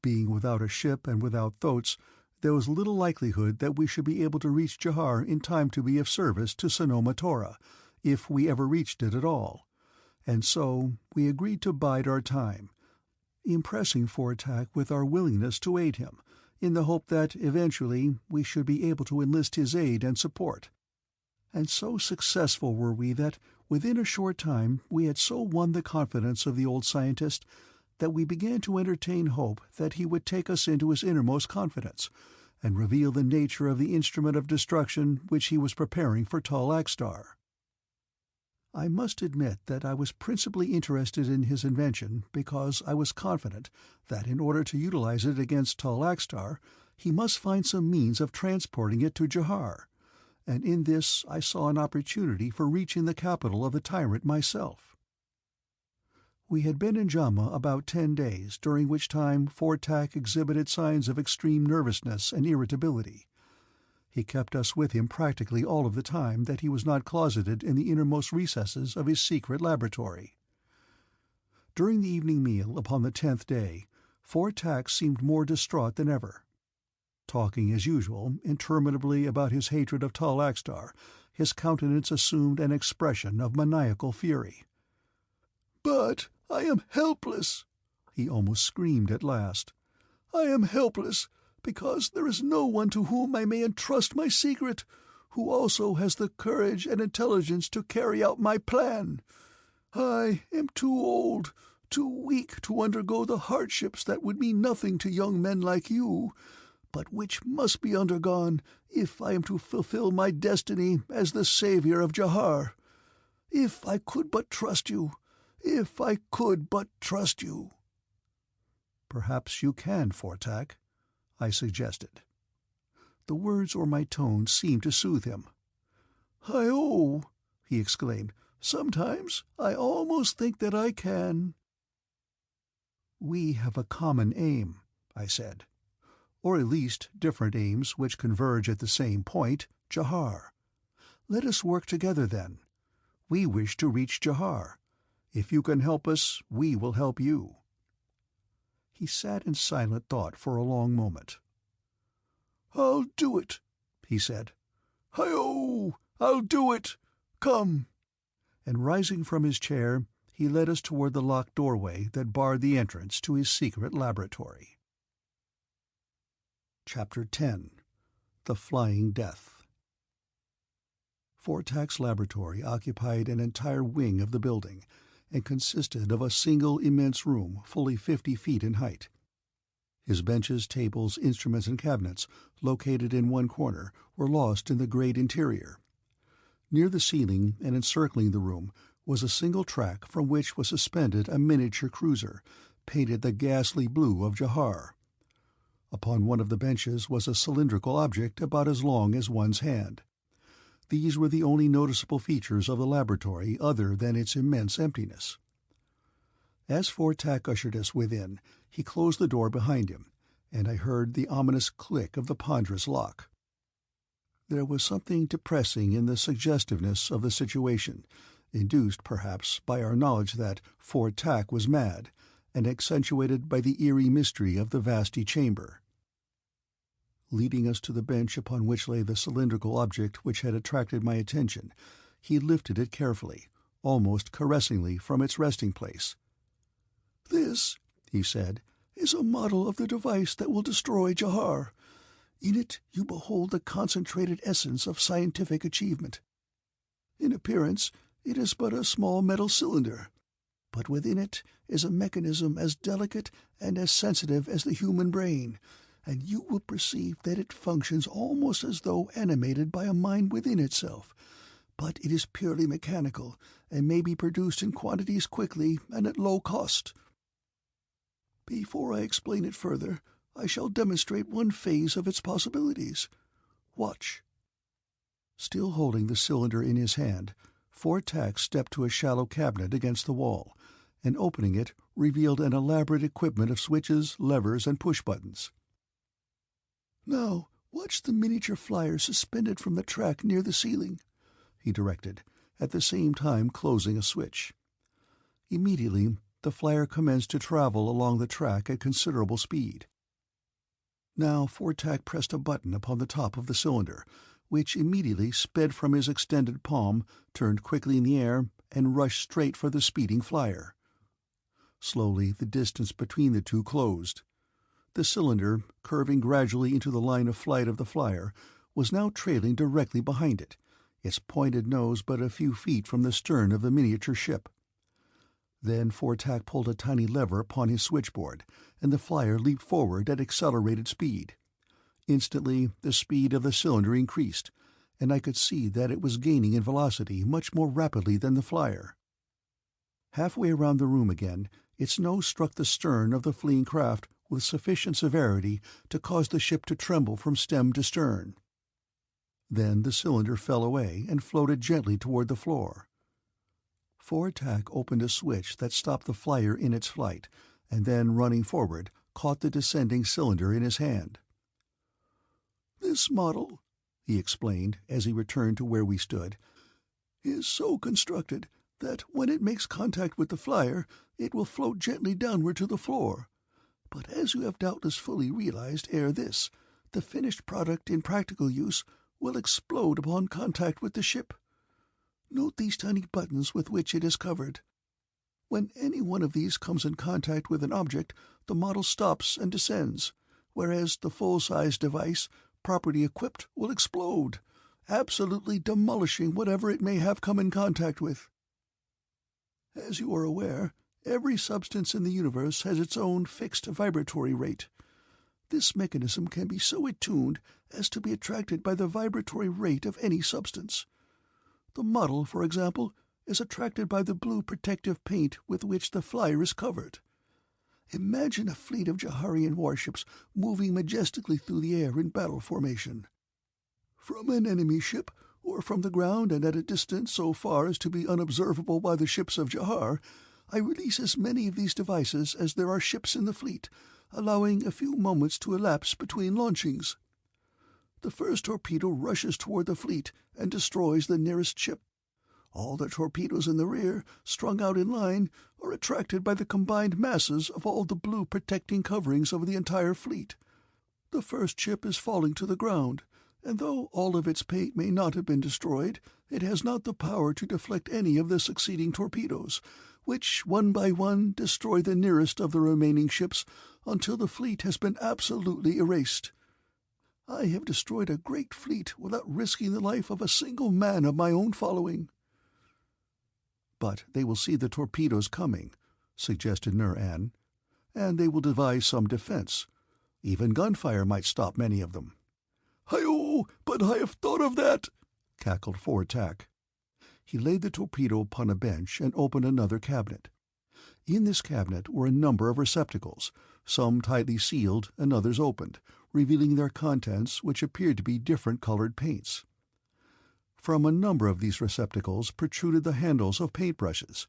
[SPEAKER 1] Being without a ship and without thoats, there was little likelihood that we should be able to reach Jahar in time to be of service to Sanoma Tora, if we ever reached it at all, and so we agreed to bide our time, impressing FOREWORD with our willingness to aid him, in the hope that eventually we should be able to enlist his aid and support. And so successful were we that within a short time we had so won the confidence of the old scientist that we began to entertain hope that he would take us into his innermost confidence, and reveal the nature of the instrument of destruction which he was preparing for Tall AXTAR. I must admit that I was principally interested in his invention because I was confident that in order to utilize it against Tall AXTAR, he must find some means of transporting it to Jahar, and in this I saw an opportunity for reaching the capital of the tyrant myself. We had been in JHAMA about 10 days, during which time FOREWORD exhibited signs of extreme nervousness and irritability. He kept us with him practically all of the time that he was not closeted in the innermost recesses of his secret laboratory. During the evening meal upon the 10th day, FOREWORD seemed more distraught than ever. Talking as usual, interminably about his hatred of Tall AXTAR, his countenance assumed an expression of maniacal fury. "But I am helpless," he almost screamed at last. "I am helpless, because there is no one to whom I may entrust my secret, who also has the courage and intelligence to carry out my plan. I am too old, too weak to undergo the hardships that would mean nothing to young men like you, but which must be undergone if I am to fulfill my destiny as the savior of Jahar. If I could but trust you! If I could but trust you!" "Perhaps you can, FOREWORD," I suggested. The words or my tone seemed to soothe him. "Hi-oh!" he exclaimed. "Sometimes I almost think that I can." "We have a common aim," I said. "Or at least different aims which converge at the same point, Jahar. Let us work together then. We wish to reach Jahar. If you can help us, we will help you." He sat in silent thought for a long moment. "I'll do it," he said. "Hi-oh! I'll do it! Come!" And rising from his chair, he led us toward the locked doorway that barred the entrance to his secret laboratory. Chapter 10. The Flying Death. FOREWORD's laboratory occupied an entire wing of the building, and consisted of a single immense room fully 50 feet in height. His benches, tables, instruments, and cabinets, located in one corner, were lost in the great interior. Near the ceiling and encircling the room was a single track from which was suspended a miniature cruiser, painted the ghastly blue of Jahar. Upon one of the benches was a cylindrical object about as long as one's hand. These were the only noticeable features of the laboratory other than its immense emptiness. As FOREWORD ushered us within, he closed the door behind him, and I heard the ominous click of the ponderous lock. There was something depressing in the suggestiveness of the situation, induced perhaps by our knowledge that FOREWORD was mad, and accentuated by the eerie mystery of the vasty chamber. Leading us to the bench upon which lay the cylindrical object which had attracted my attention, he lifted it carefully, almost caressingly, from its resting place. "This," he said, "is a model of the device that will destroy Jahar. In it you behold the concentrated essence of scientific achievement. In appearance it is but a small metal cylinder, but within it is a mechanism as delicate and as sensitive as the human brain, and you will perceive that it functions almost as though animated by a mind within itself, but it is purely mechanical, and may be produced in quantities quickly and at low cost. Before I explain it further, I shall demonstrate one phase of its possibilities. Watch." Still holding the cylinder in his hand, FOREWORD stepped to a shallow cabinet against the wall, and opening it, revealed an elaborate equipment of switches, levers, and push-buttons. "Now, "Watch the miniature flyer suspended from the track near the ceiling," he directed, at the same time closing a switch. Immediately, the flyer commenced to travel along the track at considerable speed. Now Fortak pressed a button upon the top of the cylinder, which immediately sped from his extended palm, turned quickly in the air, and rushed straight for the speeding flyer. Slowly the distance between the two closed. The cylinder, curving gradually into the line of flight of the flyer, was now trailing directly behind it, its pointed nose but a few feet from the stern of the miniature ship. Then Fortak pulled a tiny lever upon his switchboard, and the flyer leaped forward at accelerated speed. Instantly the speed of the cylinder increased, and I could see that it was gaining in velocity much more rapidly than the flyer. Halfway around the room again, its nose struck the stern of the fleeing craft with sufficient severity to cause the ship to tremble from stem to stern. Then the cylinder fell away and floated gently toward the floor. Fortak opened a switch that stopped the flyer in its flight, and then, running forward, caught the descending cylinder in his hand. "This model," he explained as he returned to where we stood, "is so constructed that when it makes contact with the flyer, it will float gently downward to the floor. But as you have doubtless fully realized ere this, the finished product in practical use will explode upon contact with the ship. Note these tiny buttons with which it is covered. When any one of these comes in contact with an object, the model stops and descends, whereas the full-size device, properly equipped, will explode, absolutely demolishing whatever it may have come in contact with. As you are aware, every substance in the universe has its own fixed vibratory rate. This mechanism can be so attuned as to be attracted by the vibratory rate of any substance. The model, for example, is attracted by the blue protective paint with which the flyer is covered. Imagine a fleet of Jaharian warships moving majestically through the air in battle formation. From an enemy ship, or from the ground and at a distance so far as to be unobservable by the ships of Jahar, I release as many of these devices as there are ships in the fleet, allowing a few moments to elapse between launchings. The first torpedo rushes toward the fleet and destroys the nearest ship. All the torpedoes in the rear, strung out in line, are attracted by the combined masses of all the blue protecting coverings of the entire fleet. The first ship is falling to the ground, and though all of its paint may not have been destroyed, it has not the power to deflect any of the succeeding torpedoes, which, one by one, destroy the nearest of the remaining ships until the fleet has been absolutely erased. I have destroyed a great fleet without risking the life of a single man of my own following." "But they will see the torpedoes coming," suggested Nur-An, "and they will devise some defense. Even gunfire might stop many of them." "Hi-oh, but I have thought of that," cackled Fortak. He laid the torpedo upon a bench and opened another cabinet. In this cabinet were a number of receptacles, some tightly sealed and others opened, revealing their contents, which appeared to be different colored paints. From a number of these receptacles protruded the handles of paintbrushes.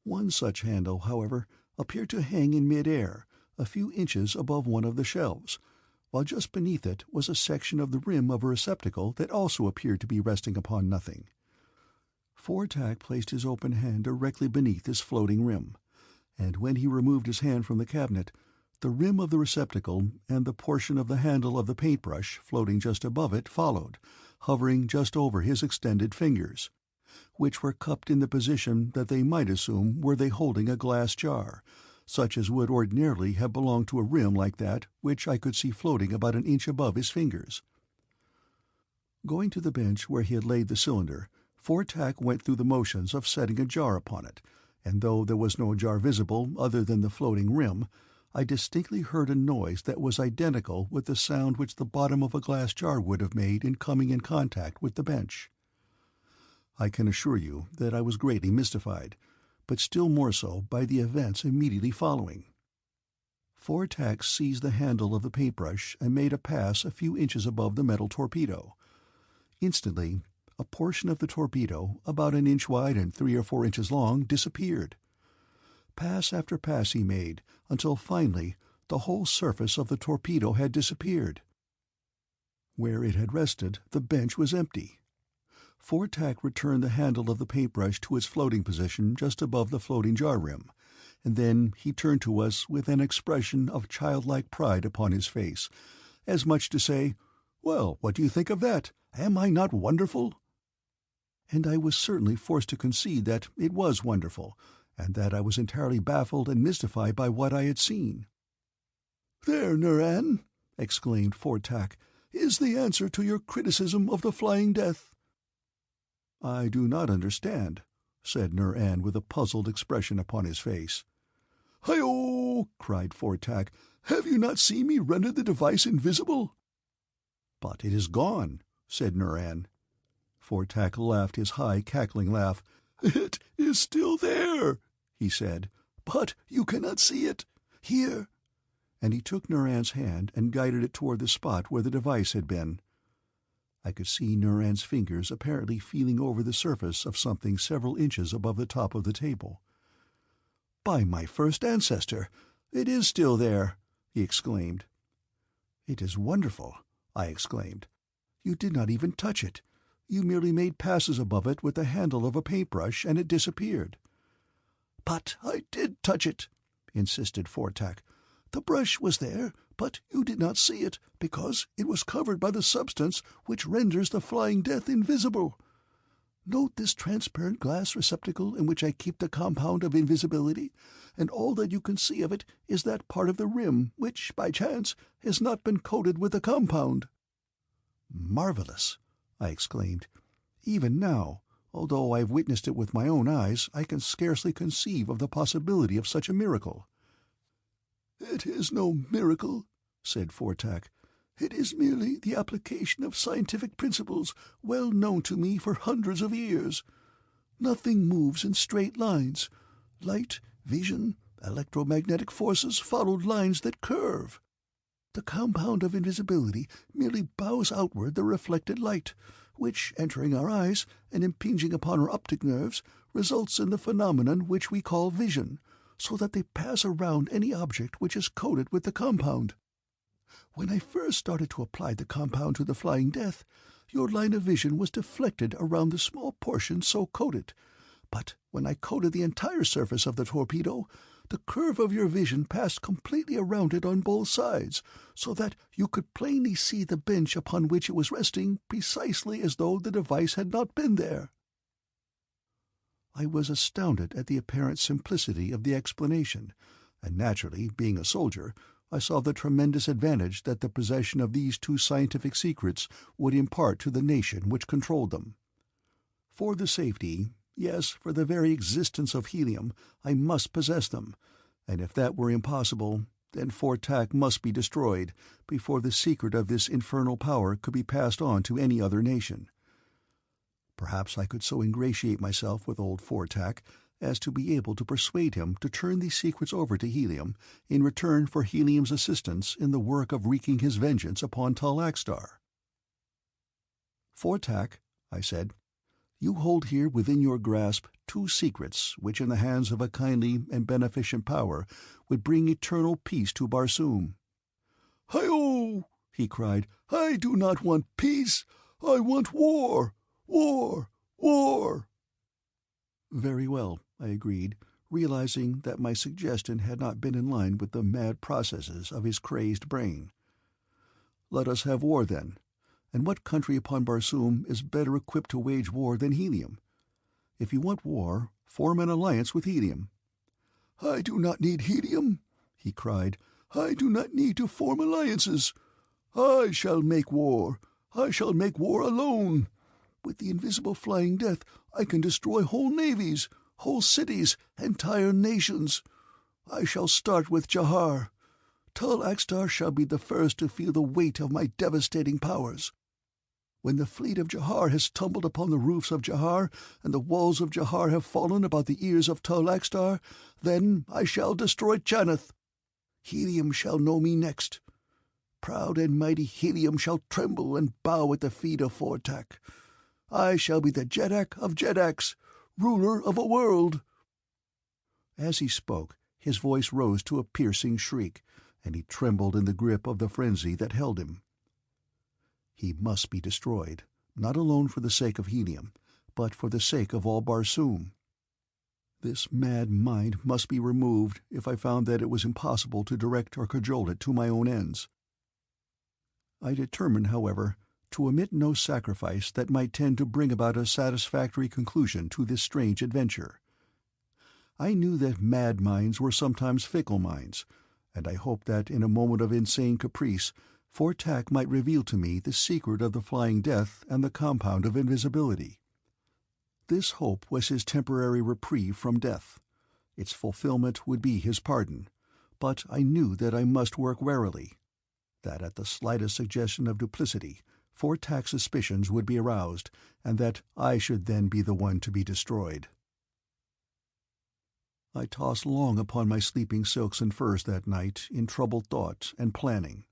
[SPEAKER 1] One such handle, however, appeared to hang in mid-air, a few inches above one of the shelves, while just beneath it was a section of the rim of a receptacle that also appeared to be resting upon nothing. Fortak placed his open hand directly beneath this floating rim, and when he removed his hand from the cabinet, the rim of the receptacle and the portion of the handle of the paintbrush floating just above it followed, hovering just over his extended fingers, which were cupped in the position that they might assume were they holding a glass jar, such as would ordinarily have belonged to a rim like that which I could see floating about an inch above his fingers. Going to the bench where he had laid the cylinder, Fortak went through the motions of setting a jar upon it, and though there was no jar visible other than the floating rim, I distinctly heard a noise that was identical with the sound which the bottom of a glass jar would have made in coming in contact with the bench. I can assure you that I was greatly mystified, but still more so by the events immediately following. Fortak seized the handle of the paintbrush and made a pass a few inches above the metal torpedo. Instantly, a portion of the torpedo, about an inch wide and 3 or 4 inches long, disappeared. Pass after pass he made, until finally the whole surface of the torpedo had disappeared. Where it had rested, the bench was empty. Fortak returned the handle of the paintbrush to its floating position just above the floating jar rim, and then he turned to us with an expression of childlike pride upon his face, as much to say, "Well, what do you think of that? Am I not wonderful?" And I was certainly forced to concede that it was wonderful, and that I was entirely baffled and mystified by what I had seen. "There, Nuran," exclaimed Fortak, "is the answer to your criticism of the Flying Death." "I do not understand," said Nuran with a puzzled expression upon his face. "Hi-oh!" cried Fortak. "Have you not seen me render the device invisible?" "But it is gone," said Nuran. Fortak laughed his high, cackling laugh. "It is still there," he said, "but you cannot see it. Here." And he took Nuran's hand and guided it toward the spot where the device had been. I could see Nuran's fingers apparently feeling over the surface of something several inches above the top of the table. "By my first ancestor, it is still there!" he exclaimed. "It is wonderful!" I exclaimed. "You did not even touch it. You merely made passes above it with the handle of a paintbrush, and it disappeared." "But I did touch it," insisted Fortak. "The brush was there, but you did not see it, because it was covered by the substance which renders the Flying Death invisible. Note this transparent glass receptacle in which I keep the compound of invisibility, and all that you can see of it is that part of the rim which, by chance, has not been coated with the compound." "Marvelous!" I exclaimed. "Even now, although I have witnessed it with my own eyes, I can scarcely conceive of the possibility of such a miracle." "It is no miracle," said Fortak. "It is merely the application of scientific principles well known to me for hundreds of years. Nothing moves in straight lines. Light, vision, electromagnetic forces follow lines that curve. The compound of invisibility merely bows outward the reflected light, which, entering our eyes and impinging upon our optic nerves, results in the phenomenon which we call vision, so that they pass around any object which is coated with the compound. When I first started to apply the compound to the Flying Death, your line of vision was deflected around the small portion so coated, but when I coated the entire surface of the torpedo, the curve of your vision passed completely around it on both sides, so that you could plainly see the bench upon which it was resting precisely as though the device had not been there." I was astounded at the apparent simplicity of the explanation, and naturally, being a soldier, I saw the tremendous advantage that the possession of these two scientific secrets would impart to the nation which controlled them. For the safety, yes, for the very existence of helium, I must possess them, and if that were impossible, then Fortak must be destroyed before the secret of this infernal power could be passed on to any other nation. Perhaps I could so ingratiate myself with old Fortak as to be able to persuade him to turn these secrets over to Helium in return for Helium's assistance in the work of wreaking his vengeance upon AXTAR. "Fortak," I said, "you hold here within your grasp two secrets which in the hands of a kindly and beneficent power would bring eternal peace to Barsoom." "Hi-oh!" he cried. "I do not want peace. I want war! War! War!" "Very well," I agreed, realizing that my suggestion had not been in line with the mad processes of his crazed brain. "Let us have war, then. And what country upon Barsoom is better equipped to wage war than Helium? If you want war, form an alliance with Helium." "I do not need Helium," he cried. "I do not need to form alliances. I shall make war. I shall make war alone. With the invisible Flying Death I can destroy whole navies, whole cities, entire nations. I shall start with Jahar. AXTAR shall be the first to feel the weight of my devastating powers. When the fleet of Jahar has tumbled upon the roofs of Jahar, and the walls of Jahar have fallen about the ears of AXTAR, then I shall destroy Janeth. Helium shall know me next. Proud and mighty Helium shall tremble and bow at the feet of Fortak. I shall be the Jeddak of Jeddaks, ruler of a world." As he spoke, his voice rose to a piercing shriek, and he trembled in the grip of the frenzy that held him. He must be destroyed, not alone for the sake of Helium, but for the sake of all Barsoom. This mad mind must be removed if I found that it was impossible to direct or cajole it to my own ends. I determined, however, to omit no sacrifice that might tend to bring about a satisfactory conclusion to this strange adventure. I knew that mad minds were sometimes fickle minds, and I hoped that in a moment of insane caprice Fortac might reveal to me the secret of the flying death and the compound of invisibility. This hope was his temporary reprieve from death. Its fulfillment would be his pardon, but I knew that I must work warily, that at the slightest suggestion of duplicity Fortac's suspicions would be aroused, and that I should then be the one to be destroyed. I tossed long upon my sleeping silks and furs that night in troubled thought and planning.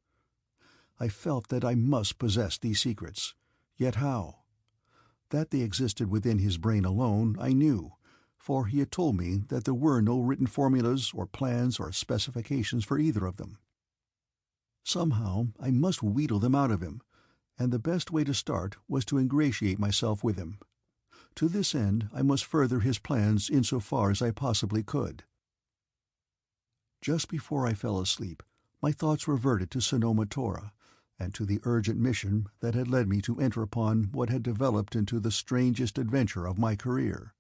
[SPEAKER 1] I felt that I must possess these secrets, yet how? That they existed within his brain alone I knew, for he had told me that there were no written formulas or plans or specifications for either of them. Somehow I must wheedle them out of him, and the best way to start was to ingratiate myself with him. To this end I must further his plans in so far as I possibly could. Just before I fell asleep, my thoughts reverted to Sanoma Tora, and to the urgent mission that had led me to enter upon what had developed into the strangest adventure of my career.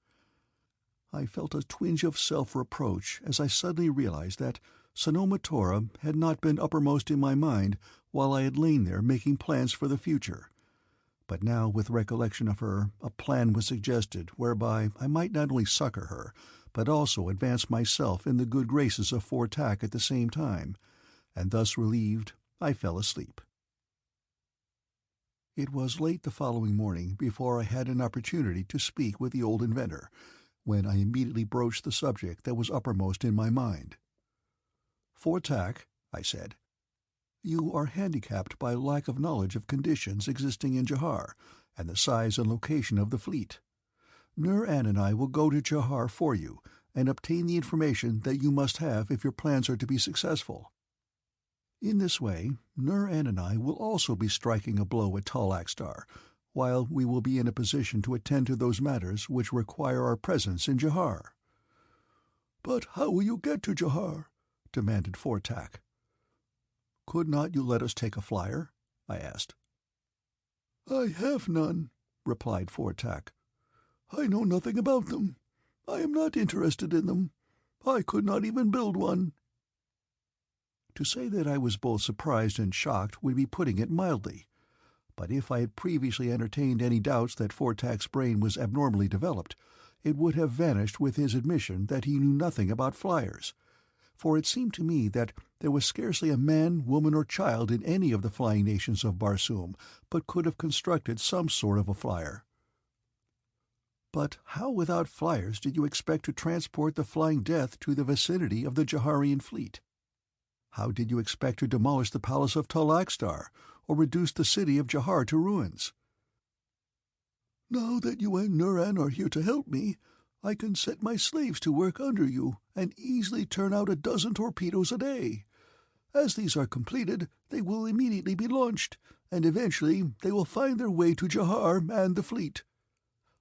[SPEAKER 1] I felt a twinge of self-reproach as I suddenly realized that Sanoma Tora had not been uppermost in my mind while I had lain there making plans for the future. But now, with recollection of her, a plan was suggested whereby I might not only succor her, but also advance myself in the good graces of Fortac at the same time, and thus relieved, I fell asleep. It was late the following morning before I had an opportunity to speak with the old inventor, when I immediately broached the subject that was uppermost in my mind. "Fortac," I said, "you are handicapped by lack of knowledge of conditions existing in Jahar, and the size and location of the fleet. Nur-An and I will go to Jahar for you, and obtain the information that you must have if your plans are to be successful. In this way, Nur-An and I will also be striking a blow at Tall AXTAR, while we will be in a position to attend to those matters which require our presence in Jahar." "But how will you get to Jahar?" demanded Fortac. "Could not you let us take a flier?" I asked. "I have none," replied Fortac. "I know nothing about them. I am not interested in them. I could not even build one." To say that I was both surprised and shocked would be putting it mildly, but if I had previously entertained any doubts that Fortac's brain was abnormally developed, it would have vanished with his admission that he knew nothing about flyers, for it seemed to me that there was scarcely a man, woman, or child in any of the flying nations of Barsoom but could have constructed some sort of a flyer. "But how without flyers did you expect to transport the flying death to the vicinity of the Jaharian fleet? How did you expect to demolish the palace of Tall AXTAR, or reduce the city of Jahar to ruins?" "Now that you and Nur-An are here to help me, I can set my slaves to work under you and easily turn out 12 torpedoes a day. As these are completed, they will immediately be launched, and eventually they will find their way to Jahar and the fleet.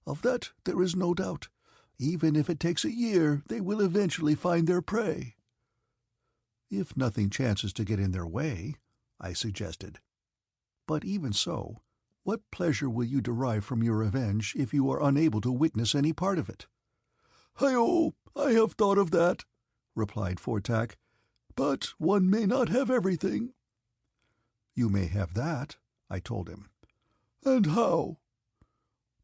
[SPEAKER 1] Of that there is no doubt. Even if it takes a year, they will eventually find their prey." "If nothing chances to get in their way," I suggested. "But even so, what pleasure will you derive from your revenge if you are unable to witness any part of it?" "Hi-oh, I have thought of that," replied Fortac. "But one may not have everything." "You may have that," I told him. "And how?"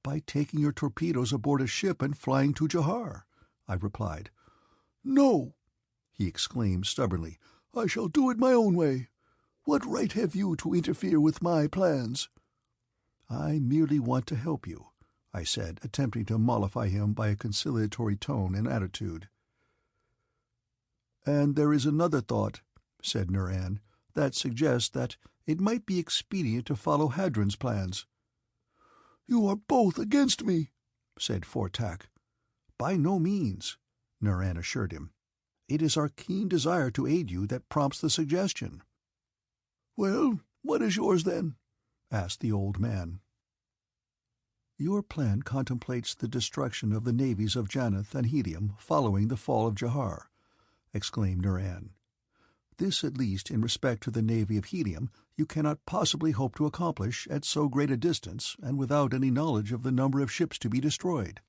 [SPEAKER 1] "By taking your torpedoes aboard a ship and flying to Jahar," I replied. "No!" he exclaimed stubbornly. "I shall do it my own way. What right have you to interfere with my plans?" "I merely want to help you," I said, attempting to mollify him by a conciliatory tone and attitude. "And there is another thought," said Nur-An, "that suggests that it might be expedient to follow Hadron's plans." "You are both against me," said Fortac. "By no means," Nur-An assured him. "It is our keen desire to aid you that prompts the suggestion." "Well, what is yours then? asked the old man. "Your plan contemplates the destruction of the navies of Janeth and Helium following the fall of Jahar," exclaimed Nur-An. "This, at least in respect to the navy of Helium, you cannot possibly hope to accomplish at so great a distance and without any knowledge of the number of ships to be destroyed.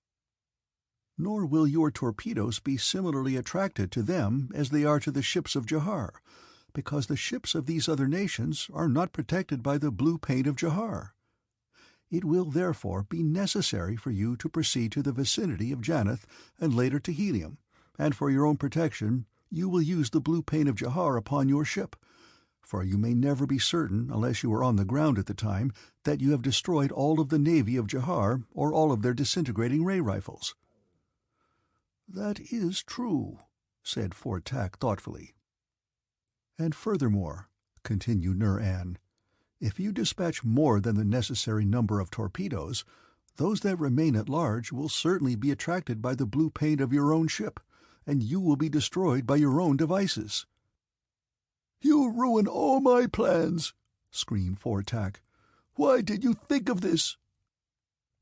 [SPEAKER 1] Nor will your torpedoes be similarly attracted to them as they are to the ships of Jahar, because the ships of these other nations are not protected by the blue paint of Jahar. It will therefore be necessary for you to proceed to the vicinity of Janeth and later to Helium, and for your own protection you will use the blue paint of Jahar upon your ship, for you may never be certain, unless you are on the ground at the time, that you have destroyed all of the navy of Jahar or all of their disintegrating ray rifles." "That is true," said Fortak thoughtfully. "And furthermore," continued Nur-An, "if you dispatch more than the necessary number of torpedoes, those that remain at large will certainly be attracted by the blue paint of your own ship, and you will be destroyed by your own devices." "You ruin all my plans!" screamed Fortak. "Why did you think of this?"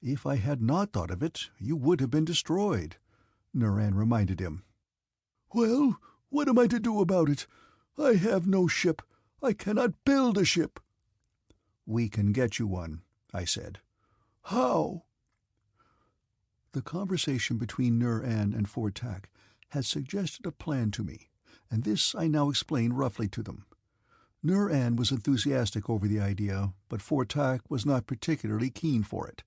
[SPEAKER 1] "If I had not thought of it, you would have been destroyed," Nur-An reminded him. "Well, what am I to do about it? I have no ship. I cannot build a ship." "We can get you one," I said. "How?" The conversation between Nur-An and Fortak had suggested a plan to me, and this I now explained roughly to them. Nur-An was enthusiastic over the idea, but Fortak was not particularly keen for it.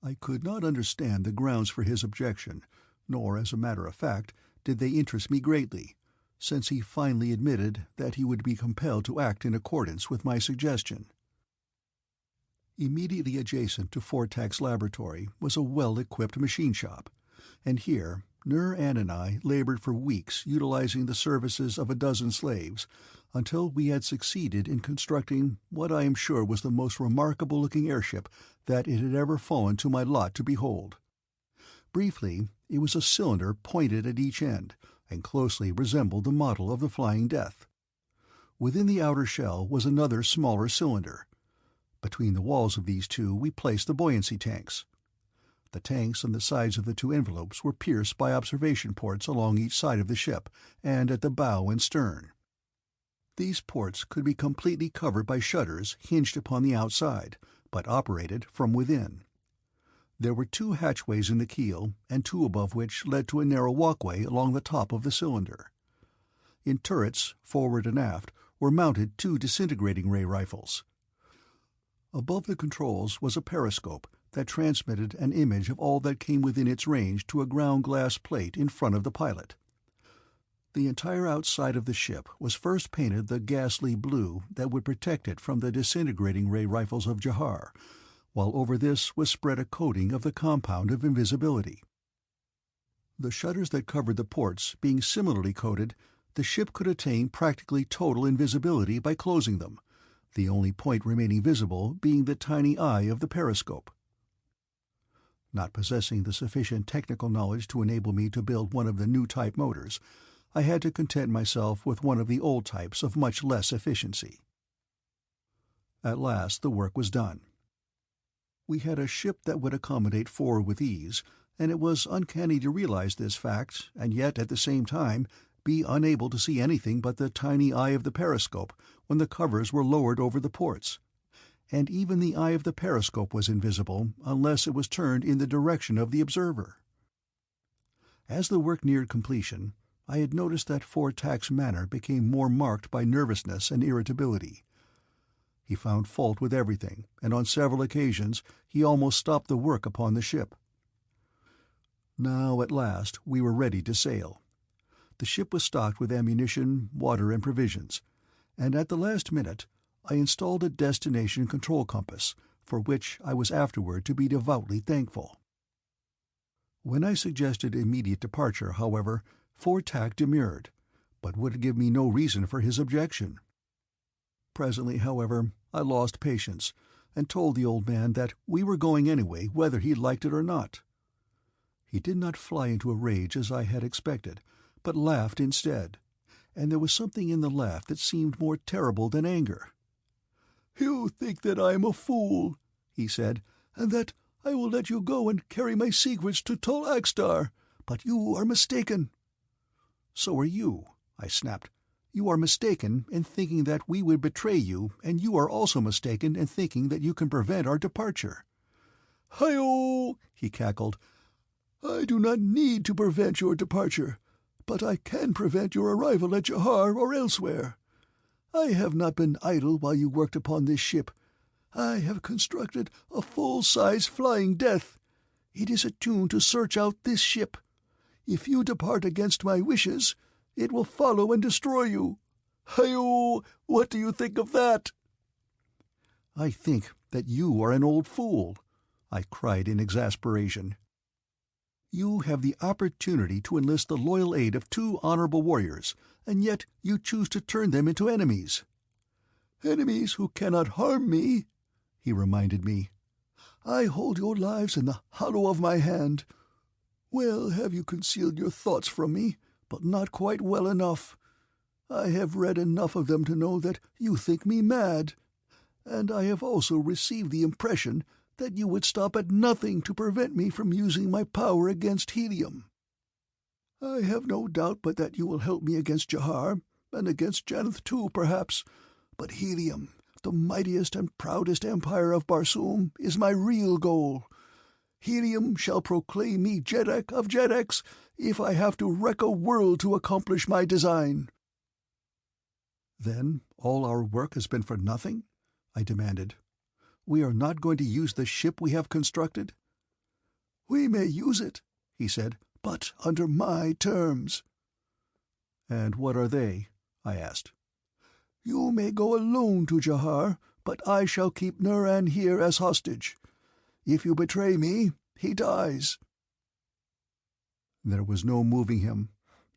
[SPEAKER 1] I could not understand the grounds for his objection, nor, as a matter of fact, did they interest me greatly, since he finally admitted that he would be compelled to act in accordance with my suggestion. Immediately adjacent to Fortak's laboratory was a well-equipped machine shop, and here Nur-An and I labored for weeks utilizing the services of a dozen slaves, until we had succeeded in constructing what I am sure was the most remarkable-looking airship that it had ever fallen to my lot to behold. Briefly, it was a cylinder pointed at each end, and closely resembled the model of the Flying Death. Within the outer shell was another smaller cylinder. Between the walls of these two we placed the buoyancy tanks. The tanks on the sides of the two envelopes were pierced by observation ports along each side of the ship, and at the bow and stern. These ports could be completely covered by shutters hinged upon the outside, but operated from within. There were two hatchways in the keel, and two above which led to a narrow walkway along the top of the cylinder. In turrets, forward and aft, were mounted two disintegrating ray rifles. Above the controls was a periscope that transmitted an image of all that came within its range to a ground glass plate in front of the pilot. The entire outside of the ship was first painted the ghastly blue that would protect it from the disintegrating ray rifles of Jahar, while over this was spread a coating of the compound of invisibility. The shutters that covered the ports being similarly coated, the ship could attain practically total invisibility by closing them, the only point remaining visible being the tiny eye of the periscope. Not possessing the sufficient technical knowledge to enable me to build one of the new type motors, I had to content myself with one of the old types of much less efficiency. At last the work was done. We had a ship that would accommodate four with ease, and it was uncanny to realize this fact, and yet at the same time be unable to see anything but the tiny eye of the periscope when the covers were lowered over the ports. And even the eye of the periscope was invisible unless it was turned in the direction of the observer. As the work neared completion, I had noticed that Fortak's manner became more marked by nervousness and irritability. He found fault with everything, and on several occasions he almost stopped the work upon the ship. Now at last we were ready to sail. The ship was stocked with ammunition, water, and provisions, and at the last minute I installed a destination control compass, for which I was afterward to be devoutly thankful. When I suggested immediate departure, however, Fortak demurred, but would give me no reason for his objection. Presently, however, I lost patience, and told the old man that we were going anyway, whether he liked it or not. He did not fly into a rage as I had expected, but laughed instead, and there was something in the laugh that seemed more terrible than anger. "You think that I am a fool," he said, "and that I will let you go and carry my secrets to Tol Axtar, but you are mistaken." "So are you," I snapped. "You are mistaken in thinking that we would betray you, and you are also mistaken in thinking that you can prevent our departure." "Hi-oh!" he cackled. "I do not need to prevent your departure, but I can prevent your arrival at Jahar or elsewhere. I have not been idle while you worked upon this ship. I have constructed a full-size flying death. It is attuned to search out this ship. If you depart against my wishes, it will follow and destroy you. Hi-oh! What do you think of that?" "I think that you are an old fool," I cried in exasperation. "You have the opportunity to enlist the loyal aid of 2 honorable warriors, and yet you choose to turn them into enemies." "Enemies who cannot harm me," he reminded me. "I hold your lives in the hollow of my hand. Well have you concealed your thoughts from me, but not quite well enough. I have read enough of them to know that you think me mad, and I have also received the impression that you would stop at nothing to prevent me from using my power against Helium. I have no doubt but that you will help me against Jahar, and against Janeth too, perhaps, but Helium, the mightiest and proudest empire of Barsoom, is my real goal. Helium shall proclaim me Jeddak of Jeddaks if I have to wreck a world to accomplish my design." "Then all our work has been for nothing?" I demanded. "We are not going to use the ship we have constructed?" "We may use it," he said, "but under my terms." "And what are they?" I asked. "You may go alone to Jahar, but I shall keep Nur-An here as hostage. If you betray me, he dies." There was no moving him.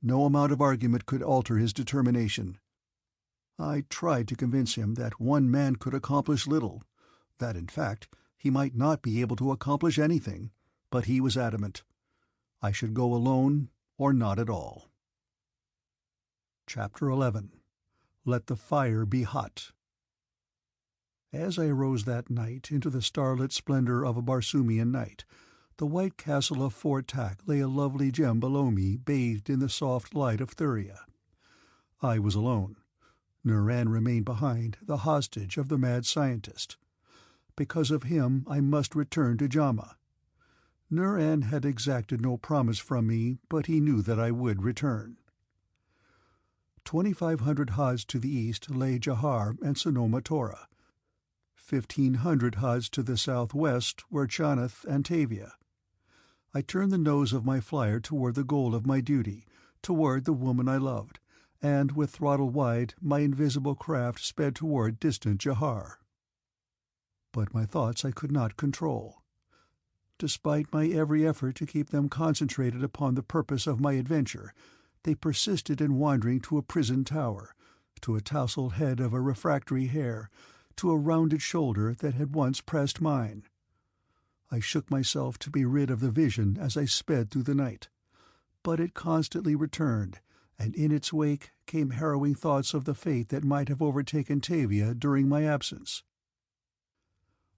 [SPEAKER 1] No amount of argument could alter his determination. I tried to convince him that one man could accomplish little, that, in fact, he might not be able to accomplish anything, but he was adamant. I should go alone or not at all. Chapter 11. Let the Fire Be Hot. As I arose that night into the starlit splendor of a Barsoomian night, the white castle of Fort Tak lay a lovely gem below me, bathed in the soft light of Thuria. I was alone. Nur-An remained behind, the hostage of the mad scientist. Because of him I must return to JHAMA. Nur-An had exacted no promise from me, but he knew that I would return. 2,500 haads to the east lay Jahar and Sanoma Tora. 1,500 haads to the southwest were Janeth and TAVIA. I turned the nose of my flier toward the goal of my duty, toward the woman I loved, and with throttle wide my invisible craft sped toward distant Jahar. But my thoughts I could not control. Despite my every effort to keep them concentrated upon the purpose of my adventure, they persisted in wandering to a prison tower, to a tousled head of a refractory hair, to a rounded shoulder that had once pressed mine. I shook myself to be rid of the vision as I sped through the night, but it constantly returned, and in its wake came harrowing thoughts of the fate that might have overtaken TAVIA during my absence.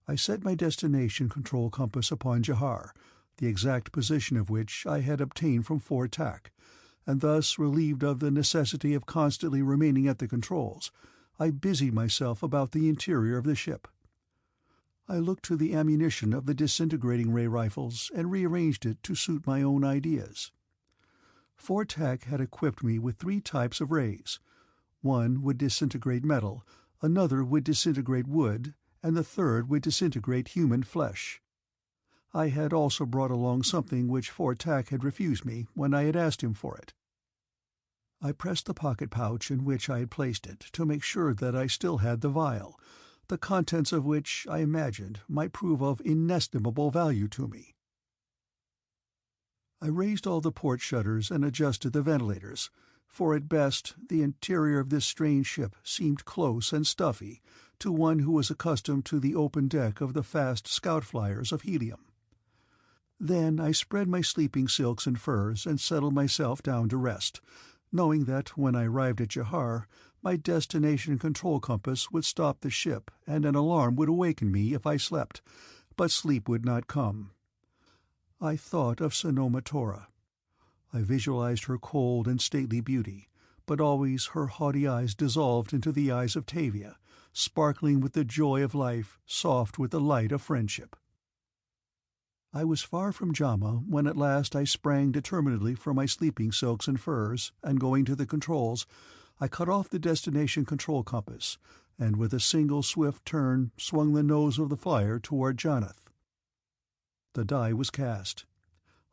[SPEAKER 1] I set my destination control compass upon Jahar, the exact position of which I had obtained from Fort Tak, and thus relieved of the necessity of constantly remaining at the controls, I busied myself about the interior of the ship. I looked to the ammunition of the disintegrating ray rifles and rearranged it to suit my own ideas. Fort Tak had equipped me with 3 types of rays. One would disintegrate metal, another would disintegrate wood, and the third would disintegrate human flesh. I had also brought along something which Fort Tak had refused me when I had asked him for it. I pressed the pocket pouch in which I had placed it to make sure that I still had the vial, the contents of which, I imagined, might prove of inestimable value to me. I raised all the port shutters and adjusted the ventilators, for at best the interior of this strange ship seemed close and stuffy to one who was accustomed to the open deck of the fast scout flyers of Helium. Then I spread my sleeping silks and furs and settled myself down to rest, knowing that when I arrived at Jahar my destination control compass would stop the ship and an alarm would awaken me if I slept, but sleep would not come. I thought of Sanoma Tora. I visualized her cold and stately beauty, but always her haughty eyes dissolved into the eyes of TAVIA, sparkling with the joy of life, soft with the light of friendship. I was far from JHAMA when at last I sprang determinedly from my sleeping silks and furs, and going to the controls, I cut off the destination control compass, and with a single swift turn swung the nose of the flier toward Janath. The die was cast.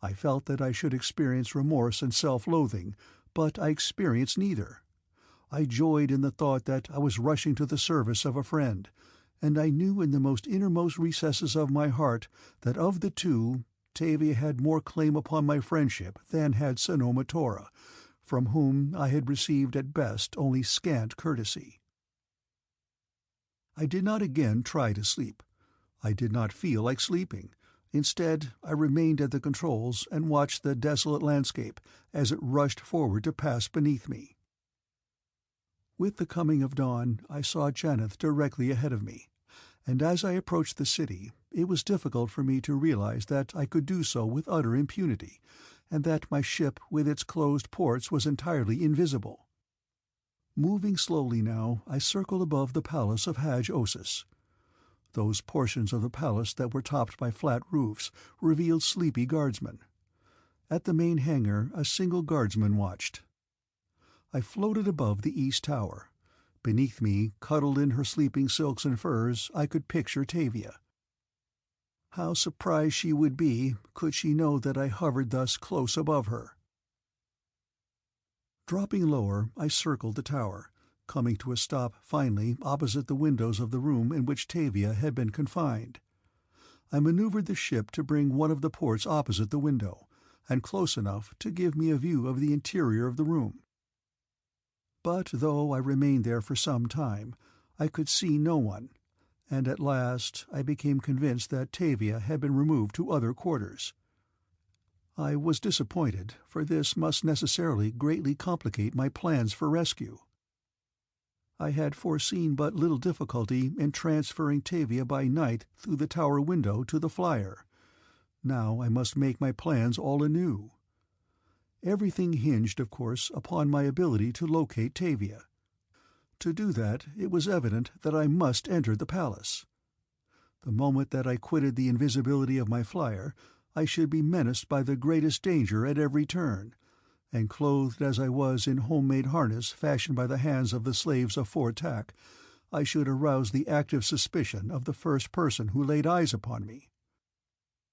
[SPEAKER 1] I felt that I should experience remorse and self-loathing, but I experienced neither. I joyed in the thought that I was rushing to the service of a friend, and I knew in the most innermost recesses of my heart that of the two, TAVIA had more claim upon my friendship than had Sanoma Tora, from whom I had received at best only scant courtesy. I did not again try to sleep. I did not feel like sleeping. Instead, I remained at the controls and watched the desolate landscape as it rushed forward to pass beneath me. With the coming of dawn, I saw Janath directly ahead of me, and as I approached the city, it was difficult for me to realize that I could do so with utter impunity, and that my ship with its closed ports was entirely invisible. Moving slowly now, I circled above the palace of Haj-Osis. Those portions of the palace that were topped by flat roofs revealed sleepy guardsmen. At the main hangar, a single guardsman watched. I floated above the east tower. Beneath me, cuddled in her sleeping silks and furs, I could picture TAVIA. How surprised she would be could she know that I hovered thus close above her. Dropping lower, I circled the tower, coming to a stop finally opposite the windows of the room in which TAVIA had been confined. I maneuvered the ship to bring one of the ports opposite the window, and close enough to give me a view of the interior of the room. But though I remained there for some time, I could see no one, and at last I became convinced that TAVIA had been removed to other quarters. I was disappointed, for this must necessarily greatly complicate my plans for rescue. I had foreseen but little difficulty in transferring TAVIA by night through the tower window to the flier. Now I must make my plans all anew. Everything hinged, of course, upon my ability to locate TAVIA. To do that, it was evident that I must enter the palace. The moment that I quitted the invisibility of my flier, I should be menaced by the greatest danger at every turn, and clothed as I was in homemade harness fashioned by the hands of the slaves of FOR-TAC, I should arouse the active suspicion of the first person who laid eyes upon me.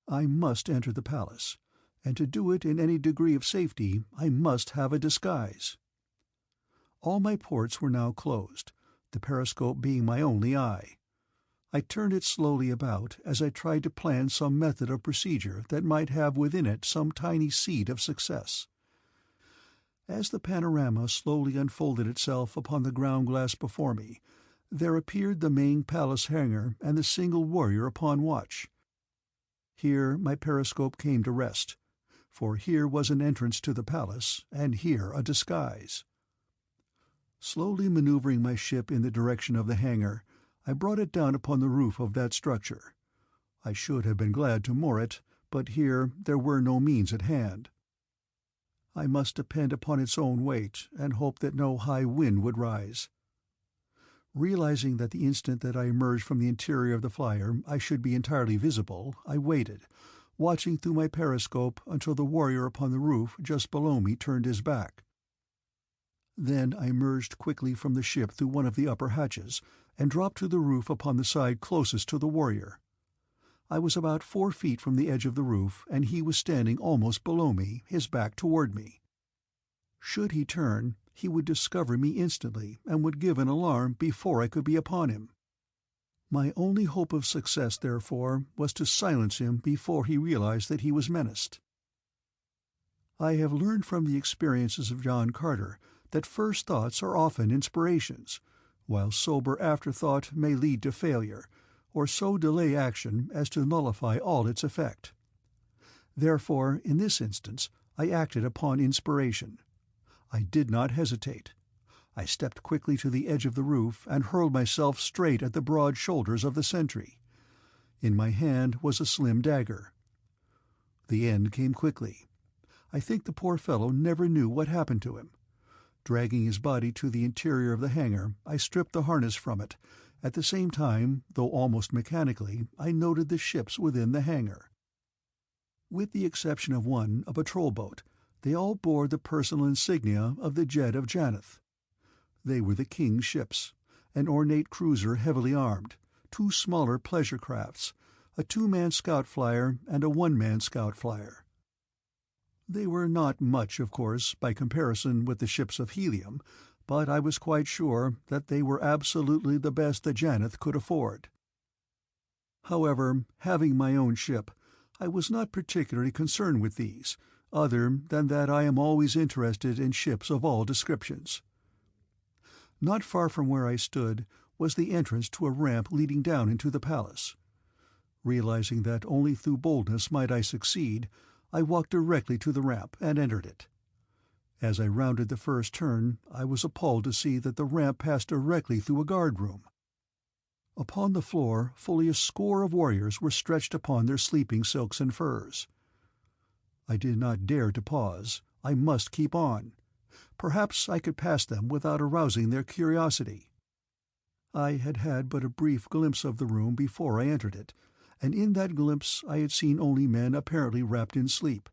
[SPEAKER 1] I must enter the palace, and to do it in any degree of safety I must have a disguise. All my ports were now closed, the periscope being my only eye. I turned it slowly about as I tried to plan some method of procedure that might have within it some tiny seed of success. As the panorama slowly unfolded itself upon the ground glass before me, there appeared the main palace hangar and the single warrior upon watch. Here my periscope came to rest, for here was an entrance to the palace, and here a disguise. Slowly maneuvering my ship in the direction of the hangar, I brought it down upon the roof of that structure. I should have been glad to moor it, but here there were no means at hand. I must depend upon its own weight, and hope that no high wind would rise. Realizing that the instant that I emerged from the interior of the flier I should be entirely visible, I waited, watching through my periscope until the warrior upon the roof just below me turned his back. Then I emerged quickly from the ship through one of the upper hatches, and dropped to the roof upon the side closest to the warrior. I was about 4 feet from the edge of the roof, and he was standing almost below me, his back toward me. Should he turn, he would discover me instantly, and would give an alarm before I could be upon him. My only hope of success, therefore, was to silence him before he realized that he was menaced. I have learned from the experiences of John Carter that first thoughts are often inspirations, while sober afterthought may lead to failure, or so delay action as to nullify all its effect. Therefore, in this instance, I acted upon inspiration. I did not hesitate. I stepped quickly to the edge of the roof and hurled myself straight at the broad shoulders of the sentry. In my hand was a slim dagger. The end came quickly. I think the poor fellow never knew what happened to him. Dragging his body to the interior of the hangar, I stripped the harness from it. At the same time, though almost mechanically, I noted the ships within the hangar. With the exception of one, a patrol boat, they all bore the personal insignia of the Jed of Janeth. They were the king's ships, an ornate cruiser heavily armed, two smaller pleasure crafts, a two-man scout flyer and a one-man scout flyer. They were not much, of course, by comparison with the ships of Helium, but I was quite sure that they were absolutely the best that Janeth could afford. However, having my own ship, I was not particularly concerned with these, other than that I am always interested in ships of all descriptions. Not far from where I stood was the entrance to a ramp leading down into the palace. Realizing that only through boldness might I succeed, I walked directly to the ramp and entered it. As I rounded the first turn, I was appalled to see that the ramp passed directly through a guard-room. Upon the floor, fully a score of warriors were stretched upon their sleeping silks and furs. I did not dare to pause. I must keep on. Perhaps I could pass them without arousing their curiosity. I had had but a brief glimpse of the room before I entered it, and in that glimpse I had seen only men apparently wrapped in sleep,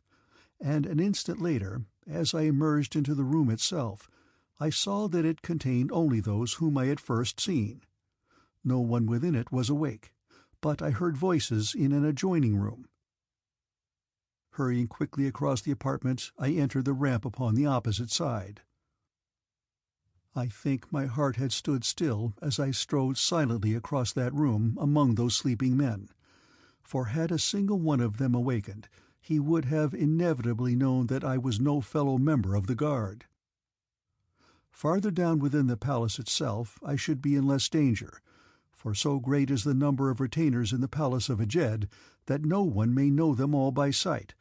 [SPEAKER 1] and an instant later, as I emerged into the room itself, I saw that it contained only those whom I had first seen. No one within it was awake, but I heard voices in an adjoining room. Hurrying quickly across the apartment, I entered the ramp upon the opposite side. I think my heart had stood still as I strode silently across that room among those sleeping men, for had a single one of them awakened, he would have inevitably known that I was no fellow member of the guard. Farther down within the palace itself I should be in less danger, for so great is the number of retainers in the palace of a Jed that no one may know them all by sight,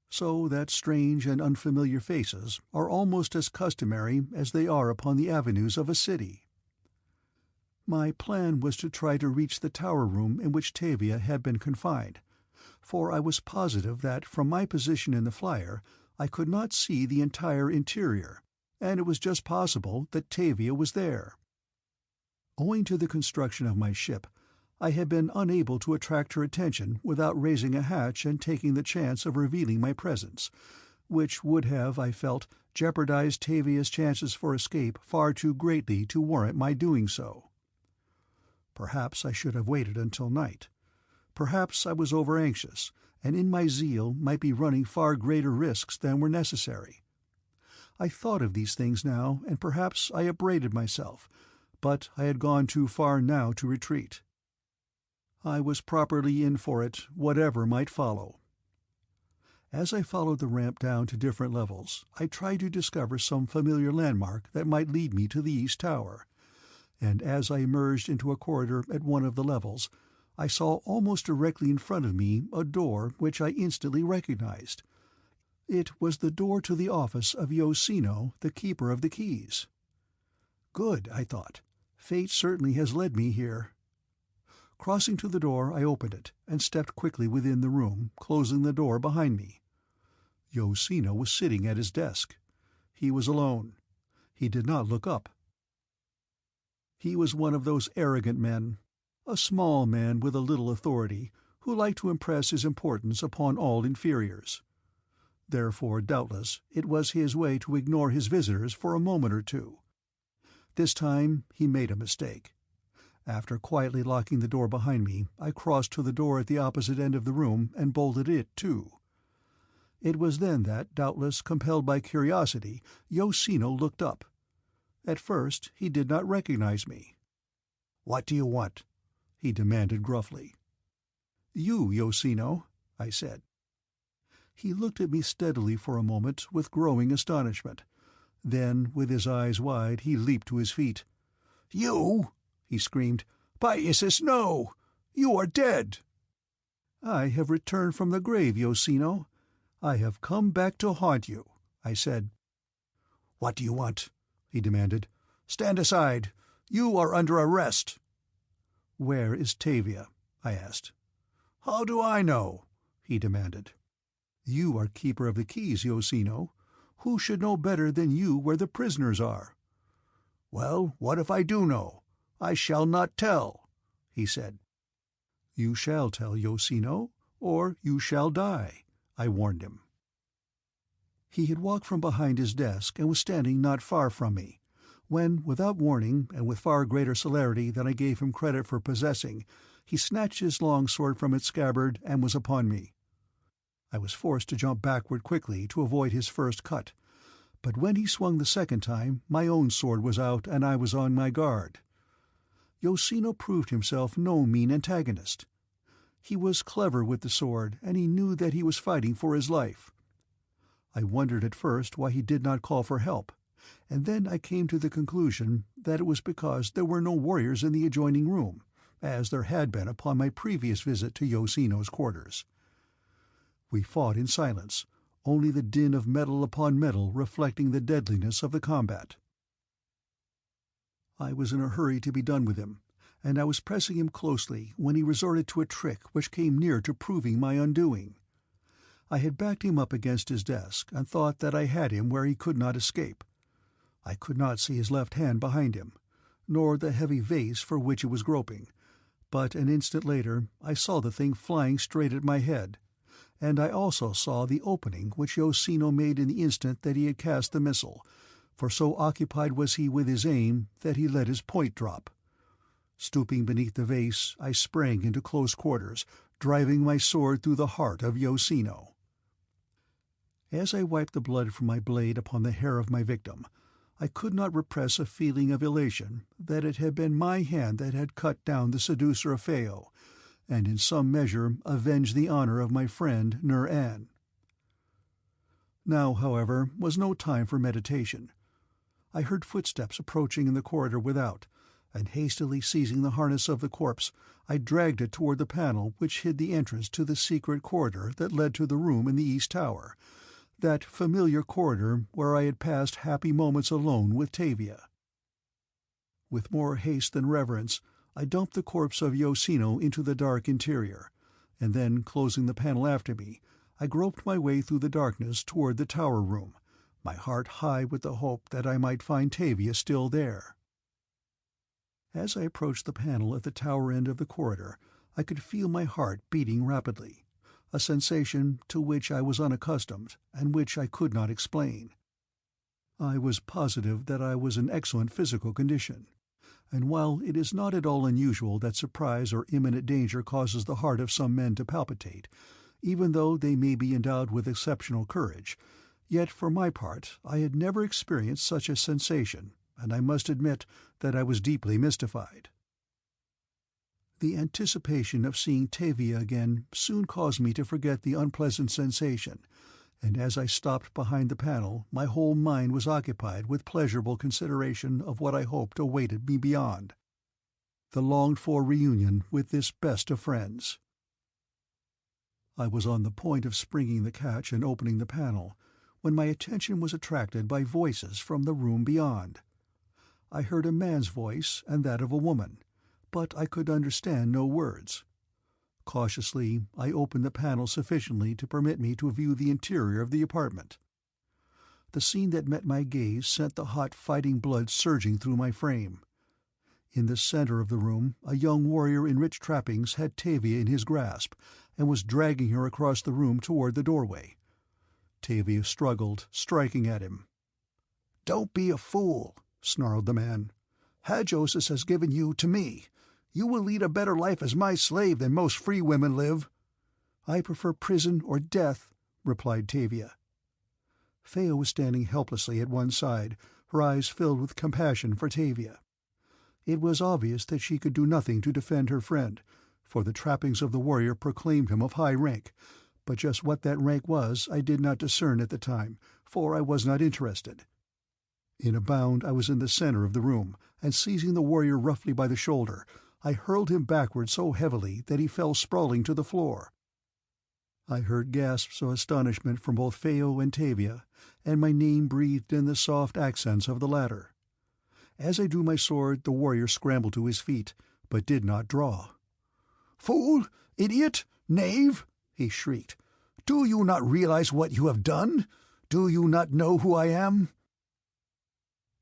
[SPEAKER 1] so that strange and unfamiliar faces are almost as customary as they are upon the avenues of a city. My plan was to try to reach the tower room in which TAVIA had been confined, for I was positive that from my position in the flyer I could not see the entire interior, and it was just possible that TAVIA was there. Owing to the construction of my ship, I had been unable to attract her attention without raising a hatch and taking the chance of revealing my presence, which would have, I felt, jeopardized TAVIA's chances for escape far too greatly to warrant my doing so. Perhaps I should have waited until night. Perhaps I was over-anxious, and in my zeal might be running far greater risks than were necessary. I thought of these things now, and perhaps I upbraided myself, but I had gone too far now to retreat. I was properly in for it, whatever might follow. As I followed the ramp down to different levels, I tried to discover some familiar landmark that might lead me to the East Tower, and as I emerged into a corridor at one of the levels, I saw almost directly in front of me a door which I instantly recognized. It was the door to the office of Yosino, the keeper of the keys. Good, I thought. Fate certainly has led me here. Crossing to the door, I opened it, and stepped quickly within the room, closing the door behind me. Yosino was sitting at his desk. He was alone. He did not look up. He was one of those arrogant men, a small man with a little authority, who liked to impress his importance upon all inferiors. Therefore, doubtless, it was his way to ignore his visitors for a moment or two. This time he made a mistake. After quietly locking the door behind me, I crossed to the door at the opposite end of the room and bolted it too. It was then that, doubtless compelled by curiosity, Yosino looked up. At first he did not recognize me. "What do you want?" he demanded gruffly. "You, Yosino," I said. He looked at me steadily for a moment with growing astonishment. Then, with his eyes wide, he leaped to his feet. "You!" he screamed. "By Isis, no! You are dead!" "I have returned from the grave, Yosino. I have come back to haunt you," I said. "What do you want?" he demanded. "Stand aside. You are under arrest." "Where is Tavia?" I asked. "How do I know?" he demanded. "You are keeper of the keys, Yosino. Who should know better than you where the prisoners are?" "Well, what if I do know? I shall not tell," he said. "You shall tell, Yosino, or you shall die," I warned him. He had walked from behind his desk and was standing not far from me, when, without warning and with far greater celerity than I gave him credit for possessing, he snatched his long sword from its scabbard and was upon me. I was forced to jump backward quickly to avoid his first cut, but when he swung the second time my own sword was out and I was on my guard. Yosino proved himself no mean antagonist. He was clever with the sword, and he knew that he was fighting for his life. I wondered at first why he did not call for help, and then I came to the conclusion that it was because there were no warriors in the adjoining room, as there had been upon my previous visit to Yosino's quarters. We fought in silence, only the din of metal upon metal reflecting the deadliness of the combat. I was in a hurry to be done with him, and I was pressing him closely when he resorted to a trick which came near to proving my undoing. I had backed him up against his desk and thought that I had him where he could not escape. I could not see his left hand behind him, nor the heavy vase for which it was groping, but an instant later I saw the thing flying straight at my head, and I also saw the opening which Yosino made in the instant that he had cast the missile, for so occupied was he with his aim that he let his point drop. Stooping beneath the vase, I sprang into close quarters, driving my sword through the heart of Yosino. As I wiped the blood from my blade upon the hair of my victim, I could not repress a feeling of elation that it had been my hand that had cut down the seducer of Phao, and in some measure avenged the honor of my friend Nur-An. Now, however, was no time for meditation. I heard footsteps approaching in the corridor without, and hastily seizing the harness of the corpse, I dragged it toward the panel which hid the entrance to the secret corridor that led to the room in the east tower, that familiar corridor where I had passed happy moments alone with Tavia. With more haste than reverence, I dumped the corpse of Yosino into the dark interior, and then, closing the panel after me, I groped my way through the darkness toward the tower room, my heart high with the hope that I might find Tavia still there. As I approached the panel at the tower end of the corridor, I could feel my heart beating rapidly, a sensation to which I was unaccustomed and which I could not explain. I was positive that I was in excellent physical condition, and while it is not at all unusual that surprise or imminent danger causes the heart of some men to palpitate, even though they may be endowed with exceptional courage, yet for my part I had never experienced such a sensation, and I must admit that I was deeply mystified. The anticipation of seeing Tavia again soon caused me to forget the unpleasant sensation, and as I stopped behind the panel my whole mind was occupied with pleasurable consideration of what I hoped awaited me beyond, the longed-for reunion with this best of friends. I was on the point of springing the catch and opening the panel, when my attention was attracted by voices from the room beyond. I heard a man's voice and that of a woman, but I could understand no words. Cautiously I opened the panel sufficiently to permit me to view the interior of the apartment. The scene that met my gaze sent the hot fighting blood surging through my frame. In the center of the room a young warrior in rich trappings had Tavia in his grasp, and was dragging her across the room toward the doorway. Tavia struggled, striking at him. "Don't be a fool," snarled the man. "Hadjosis has given you to me. You will lead a better life as my slave than most free women live." "I prefer prison or death," replied Tavia. Phao was standing helplessly at one side, her eyes filled with compassion for Tavia. It was obvious that she could do nothing to defend her friend, for the trappings of the warrior proclaimed him of high rank, but just what that rank was I did not discern at the time, for I was not interested. In a bound I was in the center of the room, and seizing the warrior roughly by the shoulder, I hurled him backward so heavily that he fell sprawling to the floor. I heard gasps of astonishment from both Phao and Tavia, and my name breathed in the soft accents of the latter. As I drew my sword, the warrior scrambled to his feet, but did not draw.
[SPEAKER 2] "Fool! Idiot! Knave!" he shrieked. "Do you not realize what you have done? Do you not know who I am?"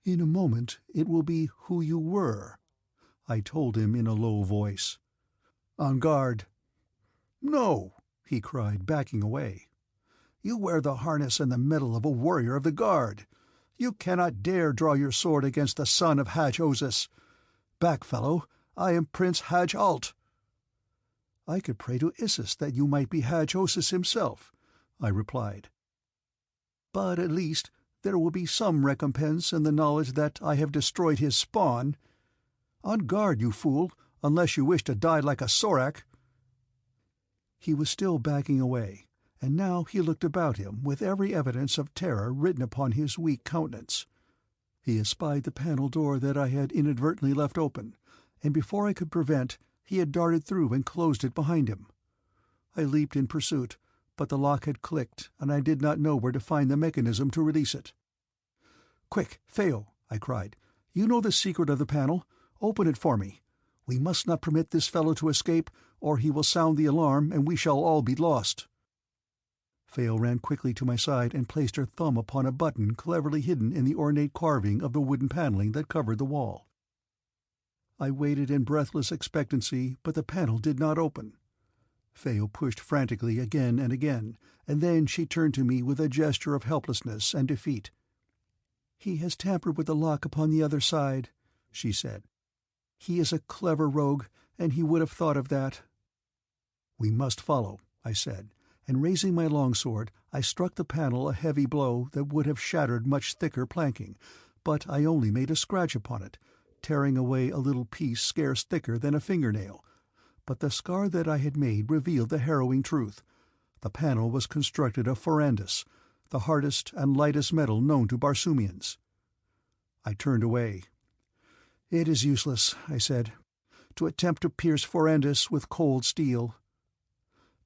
[SPEAKER 1] "In a moment it will be who you were," I told him in a low voice.
[SPEAKER 2] "On guard."
[SPEAKER 1] "No," he cried, backing away.
[SPEAKER 2] "You wear the harness and the medal of a warrior of the guard. You cannot dare draw your sword against the son of Hadj-Osus. Back, fellow, I am Prince Hadj-Alt."
[SPEAKER 1] "I could pray to Isis that you might be Hadj-Osus himself," I replied. "But at least there will be some recompense in the knowledge that I have destroyed his spawn. On guard, you fool, unless you wish to die like a Sorak." He was still backing away, and now he looked about him with every evidence of terror written upon his weak countenance. He espied the panel door that I had inadvertently left open, and before I could prevent, he had darted through and closed it behind him. I leaped in pursuit, but the lock had clicked, and I did not know where to find the mechanism to release it. "Quick, Theo," I cried. "You know the secret of the panel. Open it for me. We must not permit this fellow to escape, or he will sound the alarm and we shall all be lost." Theo ran quickly to my side and placed her thumb upon a button cleverly hidden in the ornate carving of the wooden paneling that covered the wall. I waited in breathless expectancy, but the panel did not open. Theo pushed frantically again and again, and then she turned to me with a gesture of helplessness and defeat. "He has tampered with the lock upon the other side," she said. "He is a clever rogue, and he would have thought of that." "We must follow," I said, and raising my longsword, I struck the panel a heavy blow that would have shattered much thicker planking, but I only made a scratch upon it, tearing away a little piece scarce thicker than a fingernail. But the scar that I had made revealed the harrowing truth. The panel was constructed of forandus, the hardest and lightest metal known to Barsoomians. I turned away. "It is useless," I said, "to attempt to pierce forandus with cold steel."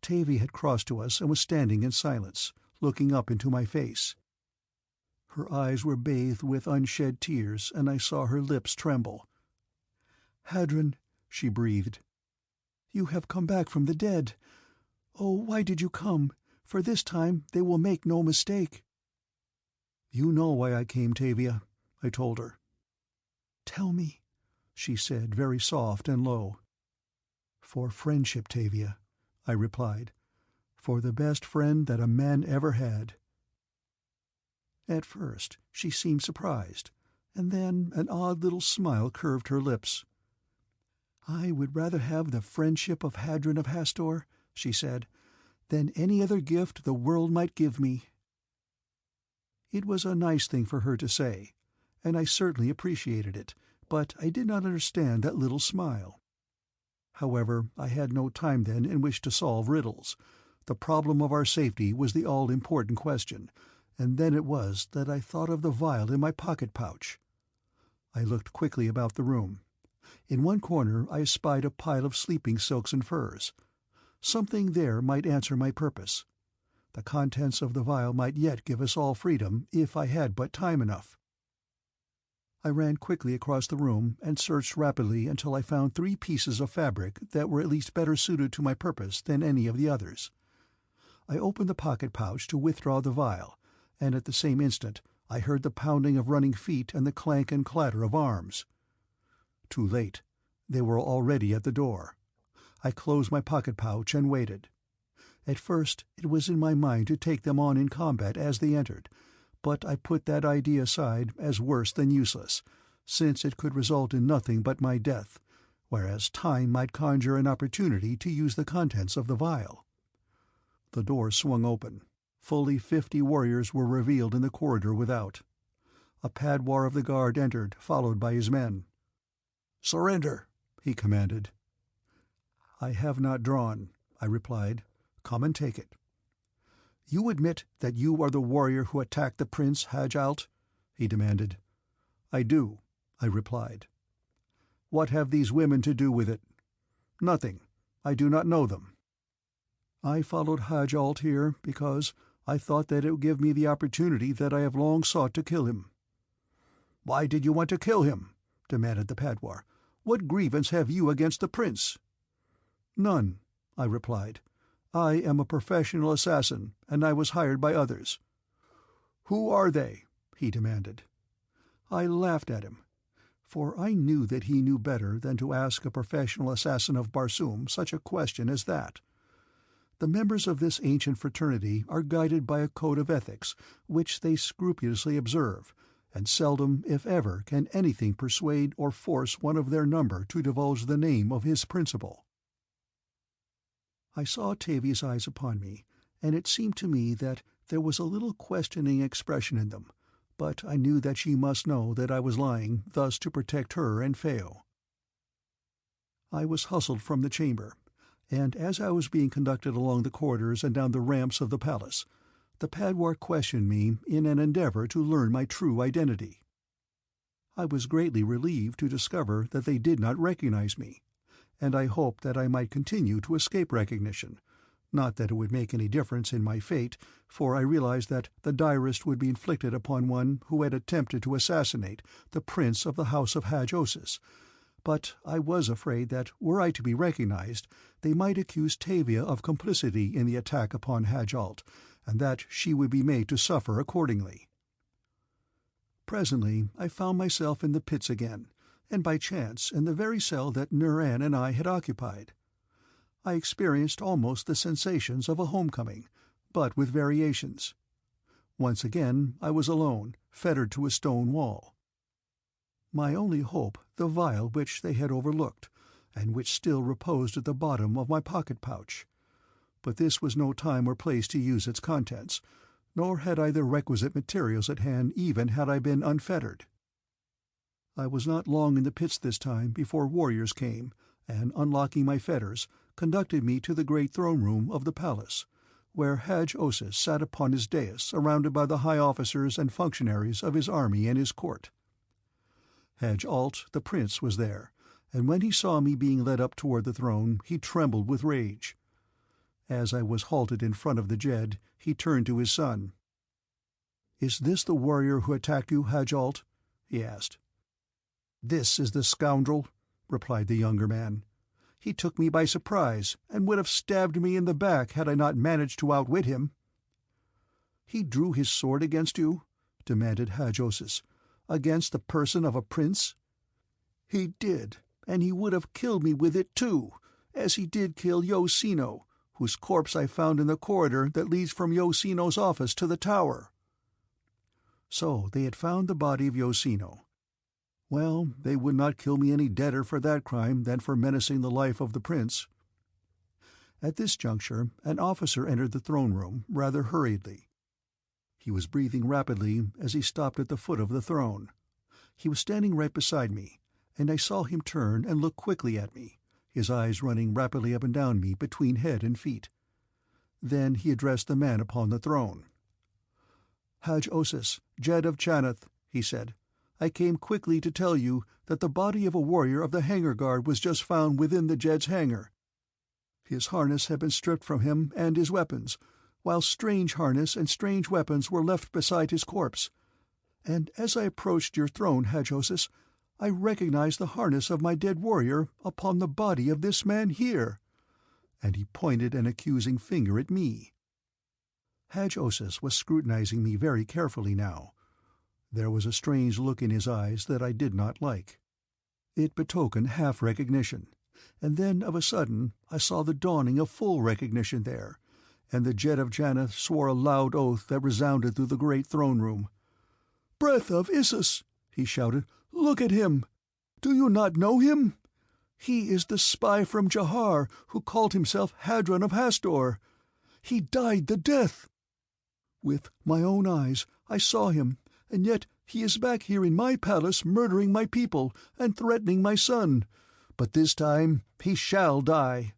[SPEAKER 1] Tavia had crossed to us and was standing in silence, looking up into my face. Her eyes were bathed with unshed tears, and I saw her lips tremble. "Hadron," she breathed, "you have come back from the dead. Oh, why did you come? For this time they will make no mistake." "You know why I came, Tavia," I told her. "Tell me," she said, very soft and low. "For friendship, Tavia," I replied. "For the best friend that a man ever had." At first she seemed surprised, and then an odd little smile curved her lips. "I would rather have the friendship of Hadron of Hastor," she said, "than any other gift the world might give me." It was a nice thing for her to say, and I certainly appreciated it, but I did not understand that little smile. However, I had no time then in which to solve riddles. The problem of our safety was the all-important question, and then it was that I thought of the vial in my pocket-pouch. I looked quickly about the room. In one corner I espied a pile of sleeping silks and furs. Something there might answer my purpose. The contents of the vial might yet give us all freedom, if I had but time enough. I ran quickly across the room and searched rapidly until I found 3 pieces of fabric that were at least better suited to my purpose than any of the others. I opened the pocket-pouch to withdraw the vial, and at the same instant I heard the pounding of running feet and the clank and clatter of arms. Too late. They were already at the door. I closed my pocket-pouch and waited. At first it was in my mind to take them on in combat as they entered, but I put that idea aside as worse than useless, since it could result in nothing but my death, whereas time might conjure an opportunity to use the contents of the vial. The door swung open. Fully 50 warriors were revealed in the corridor without. A padwar of the guard entered, followed by his men. "Surrender," he commanded. "I have not drawn," I replied. "Come and take it." "You admit that you are the warrior who attacked the Prince Hadj-Alt?" he demanded. "I do," I replied. "What have these women to do with it?" "Nothing. I do not know them." "I followed Hadj-Alt here because I thought that it would give me the opportunity that I have long sought to kill him." "Why did you want to kill him? demanded the Padwar. "What grievance have you against the prince?" "None," I replied. "I am a professional assassin, and I was hired by others." "Who are they?" he demanded. I laughed at him, for I knew that he knew better than to ask a professional assassin of Barsoom such a question as that. The members of this ancient fraternity are guided by a code of ethics which they scrupulously observe, and seldom, if ever, can anything persuade or force one of their number to divulge the name of his principal. I saw Tavia's eyes upon me, and it seemed to me that there was a little questioning expression in them, but I knew that she must know that I was lying, thus to protect her and Phao. I was hustled from the chamber, and as I was being conducted along the corridors and down the ramps of the palace, the Padwar questioned me in an endeavor to learn my true identity. I was greatly relieved to discover that they did not recognize me, and I hoped that I might continue to escape recognition, not that it would make any difference in my fate, for I realized that the direst would be inflicted upon one who had attempted to assassinate the prince of the house of Hadj-Osis, but I was afraid that, were I to be recognized, they might accuse Tavia of complicity in the attack upon Hadj-Alt, and that she would be made to suffer accordingly. Presently I found myself in the pits again, and by chance in the very cell that Nur-An and I had occupied. I experienced almost the sensations of a homecoming, but with variations. Once again I was alone, fettered to a stone wall. My only hope the vial which they had overlooked, and which still reposed at the bottom of my pocket-pouch. But this was no time or place to use its contents, nor had I the requisite materials at hand even had I been unfettered. I was not long in the pits this time before warriors came, and, unlocking my fetters, conducted me to the great throne-room of the palace, where Hadj-Osis sat upon his dais surrounded by the high officers and functionaries of his army and his court. Hadj-Alt, the prince, was there, and when he saw me being led up toward the throne, he trembled with rage. As I was halted in front of the Jed, he turned to his son. "Is this the warrior who attacked you, Hadj-Alt?" he asked. "This is the scoundrel," replied the younger man. "He took me by surprise, and would have stabbed me in the back had I not managed to outwit him." "He drew his sword against you?" demanded Hadj-Osis. "Against the person of a prince?" "He did, and he would have killed me with it too, as he did kill Yo-Sino, whose corpse I found in the corridor that leads from Yo-Sino's office to the tower." So they had found the body of Yo-Sino. Well, they would not kill me any deader for that crime than for menacing the life of the prince. At this juncture an officer entered the throne-room rather hurriedly. He was breathing rapidly as he stopped at the foot of the throne. He was standing right beside me, and I saw him turn and look quickly at me, his eyes running rapidly up and down me between head and feet. Then he addressed the man upon the throne. "Hadj-Osis, Jed of Chanath," he said, "I came quickly to tell you that the body of a warrior of the Hangar Guard was just found within the Jed's hangar. His harness had been stripped from him and his weapons, while strange harness and strange weapons were left beside his corpse. And as I approached your throne, Hadj-Osis, I recognized the harness of my dead warrior upon the body of this man here." And he pointed an accusing finger at me. Hadj-Osis was scrutinizing me very carefully now. There was a strange look in his eyes that I did not like. It betokened half-recognition, and then of a sudden I saw the dawning of full recognition there, and the Jed of Chanath swore a loud oath that resounded through the great throne-room. "Breath of Issus!" he shouted. "Look at him! Do you not know him? He is the spy from Jahar who called himself Hadron of Hastor. He died the death. With my own eyes I saw him, and yet he is back here in my palace murdering my people and threatening my son. But this time he shall die."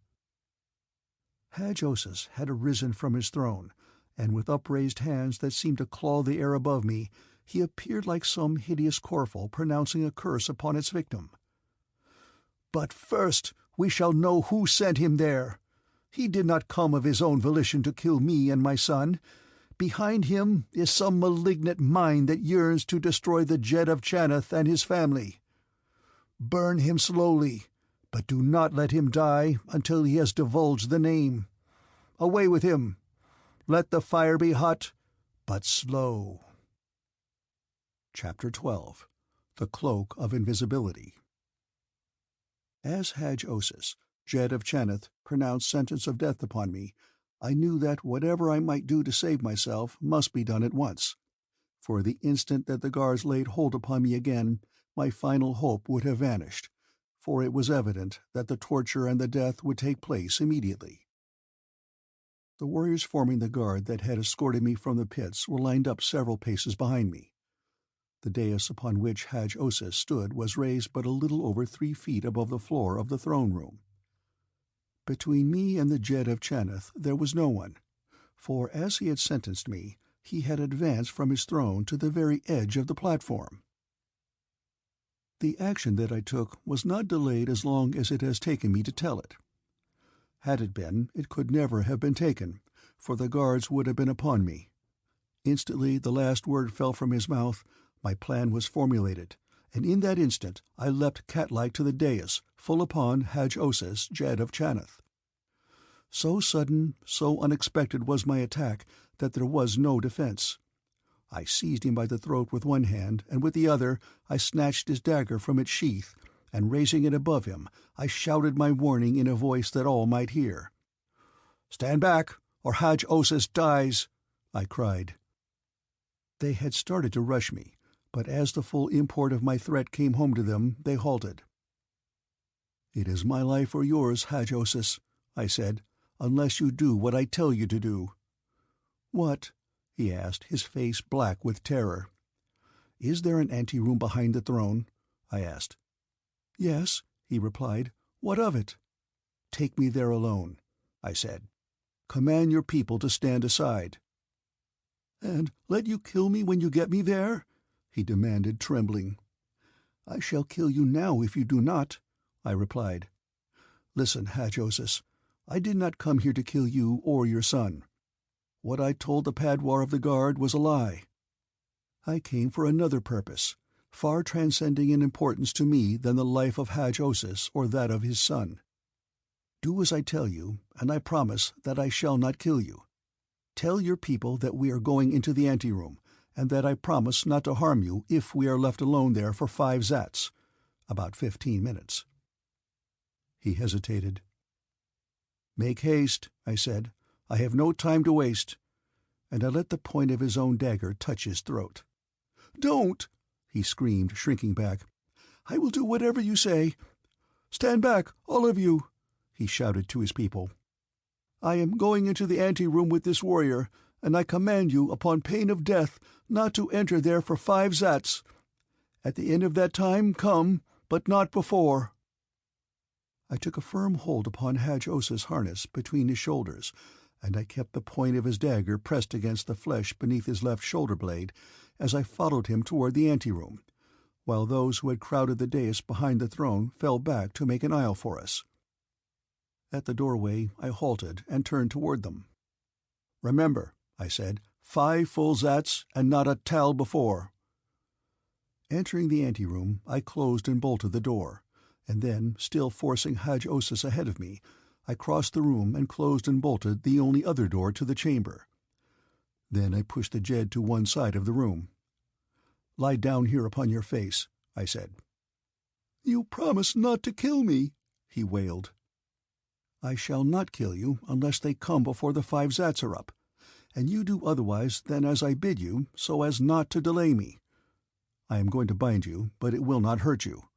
[SPEAKER 1] Hadj-Osis had arisen from his throne, and with upraised hands that seemed to claw the air above me, he appeared like some hideous Corphal pronouncing a curse upon its victim. "But first we shall know who sent him there. He did not come of his own volition to kill me and my son. Behind him is some malignant mind that yearns to destroy the Jed of Chanath and his family. Burn him slowly, but do not let him die until he has divulged the name. Away with him! Let the fire be hot, but slow." Chapter 12. The Cloak of Invisibility. As Hadj-Osis, Jed of Chanith, pronounced sentence of death upon me, I knew that whatever I might do to save myself must be done at once. For the instant that the guards laid hold upon me again, my final hope would have vanished, for it was evident that the torture and the death would take place immediately. The warriors forming the guard that had escorted me from the pits were lined up several paces behind me. The dais upon which Hadj-Osis stood was raised but a little over 3 feet above the floor of the throne-room. Between me and the Jed of Chanith there was no one, for as he had sentenced me, he had advanced from his throne to the very edge of the platform. The action that I took was not delayed as long as it has taken me to tell it. Had it been, it could never have been taken, for the guards would have been upon me. Instantly the last word fell from his mouth, my plan was formulated, and in that instant I leapt cat-like to the dais, full upon Hadj-Osis, Jed of Chanith. So sudden, so unexpected was my attack that there was no defense. I seized him by the throat with one hand, and with the other I snatched his dagger from its sheath, and raising it above him, I shouted my warning in a voice that all might hear. "Stand back, or Hadj-Osis dies!" I cried. They had started to rush me, but as the full import of my threat came home to them, they halted. "It is my life or yours, Hadj-Osis," I said, "unless you do what I tell you to do." "What?" he asked, his face black with terror. "Is there an anteroom behind the throne?" I asked. "Yes," he replied. "What of it?" "Take me there alone," I said. "Command your people to stand aside." "And let you kill me when you get me there?" he demanded, trembling. "I shall kill you now if you do not," I replied. "Listen, Hadj-Osis, I did not come here to kill you or your son. What I told the Padwar of the Guard was a lie. I came for another purpose, far transcending in importance to me than the life of Hadj-Osis or that of his son. Do as I tell you, and I promise that I shall not kill you. Tell your people that we are going into the anteroom, and that I promise not to harm you if we are left alone there for 5 zats, about 15 minutes. He hesitated. "Make haste," I said. "I have no time to waste." And I let the point of his own dagger touch his throat. "Don't!" he screamed, shrinking back. "I will do whatever you say. Stand back, all of you," he shouted to his people. "I am going into the anteroom with this warrior, and I command you, upon pain of death, not to enter there for 5 zats. At the end of that time come, but not before." I took a firm hold upon Hadj-Osis' harness between his shoulders, and I kept the point of his dagger pressed against the flesh beneath his left shoulder-blade as I followed him toward the anteroom, while those who had crowded the dais behind the throne fell back to make an aisle for us. At the doorway I halted and turned toward them. "Remember," I said, 5 full zats and not a tal before." Entering the anteroom, I closed and bolted the door, and then, still forcing Hadj-Osis ahead of me, I crossed the room and closed and bolted the only other door to the chamber. Then I pushed the Jed to one side of the room. "Lie down here upon your face," I said. "You promise not to kill me," he wailed. "I shall not kill you unless they come before the 5 zats are up, and you do otherwise than as I bid you, so as not to delay me. I am going to bind you, but it will not hurt you."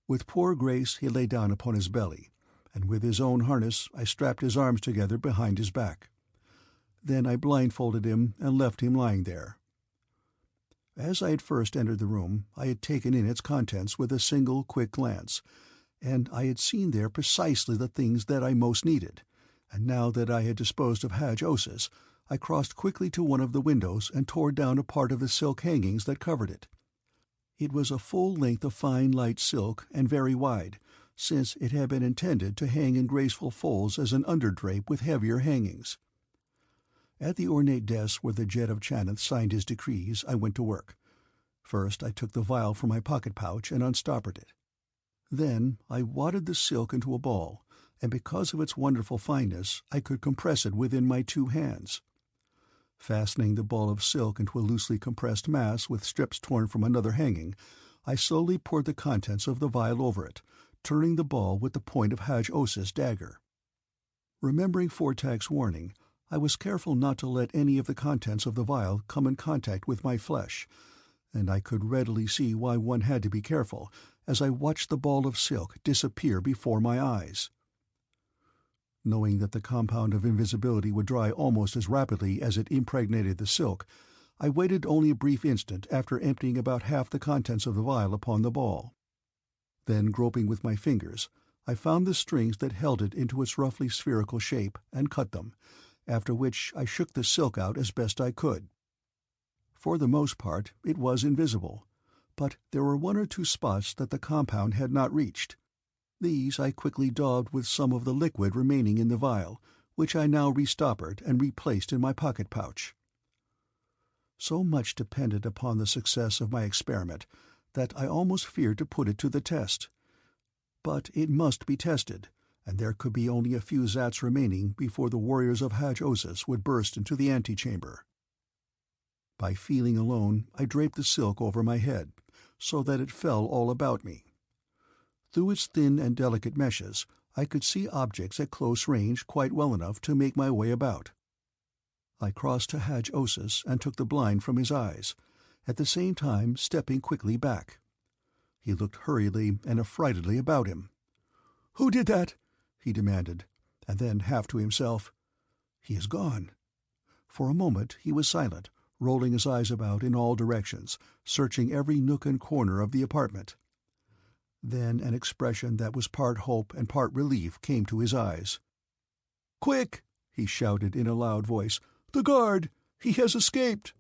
[SPEAKER 1] With poor grace he lay down upon his belly, and with his own harness I strapped his arms together behind his back. Then I blindfolded him and left him lying there. As I had first entered the room, I had taken in its contents with a single quick glance, and I had seen there precisely the things that I most needed, and now that I had disposed of Hadj-Osis, I crossed quickly to one of the windows and tore down a part of the silk hangings that covered it. It was a full length of fine light silk and very wide, since it had been intended to hang in graceful folds as an underdrape with heavier hangings. At the ornate desk where the Jed of Chanith signed his decrees, I went to work. First I took the vial from my pocket-pouch and unstoppered it. Then I wadded the silk into a ball, and because of its wonderful fineness I could compress it within my 2 hands. Fastening the ball of silk into a loosely compressed mass with strips torn from another hanging, I slowly poured the contents of the vial over it, turning the ball with the point of Hadj-Os's dagger. Remembering Fortak's warning, I was careful not to let any of the contents of the vial come in contact with my flesh, and I could readily see why one had to be careful as I watched the ball of silk disappear before my eyes. Knowing that the compound of invisibility would dry almost as rapidly as it impregnated the silk, I waited only a brief instant after emptying about half the contents of the vial upon the ball. Then, groping with my fingers, I found the strings that held it into its roughly spherical shape and cut them, after which I shook the silk out as best I could. For the most part it was invisible, but there were 1 or 2 spots that the compound had not reached. These I quickly daubed with some of the liquid remaining in the vial, which I now restoppered and replaced in my pocket-pouch. So much depended upon the success of my experiment that I almost feared to put it to the test. But it must be tested, and there could be only a few zats remaining before the warriors of Hadj-Os's would burst into the antechamber. By feeling alone, I draped the silk over my head, so that it fell all about me. Through its thin and delicate meshes, I could see objects at close range quite well enough to make my way about. I crossed to Hadj-Os's and took the blind from his eyes, at the same time stepping quickly back. He looked hurriedly and affrightedly about him. "Who did that?" he demanded, and then, half to himself, "He is gone." For a moment he was silent, rolling his eyes about in all directions, searching every nook and corner of the apartment. Then an expression that was part hope and part relief came to his eyes. "Quick!" he shouted in a loud voice. "The guard! He has escaped!"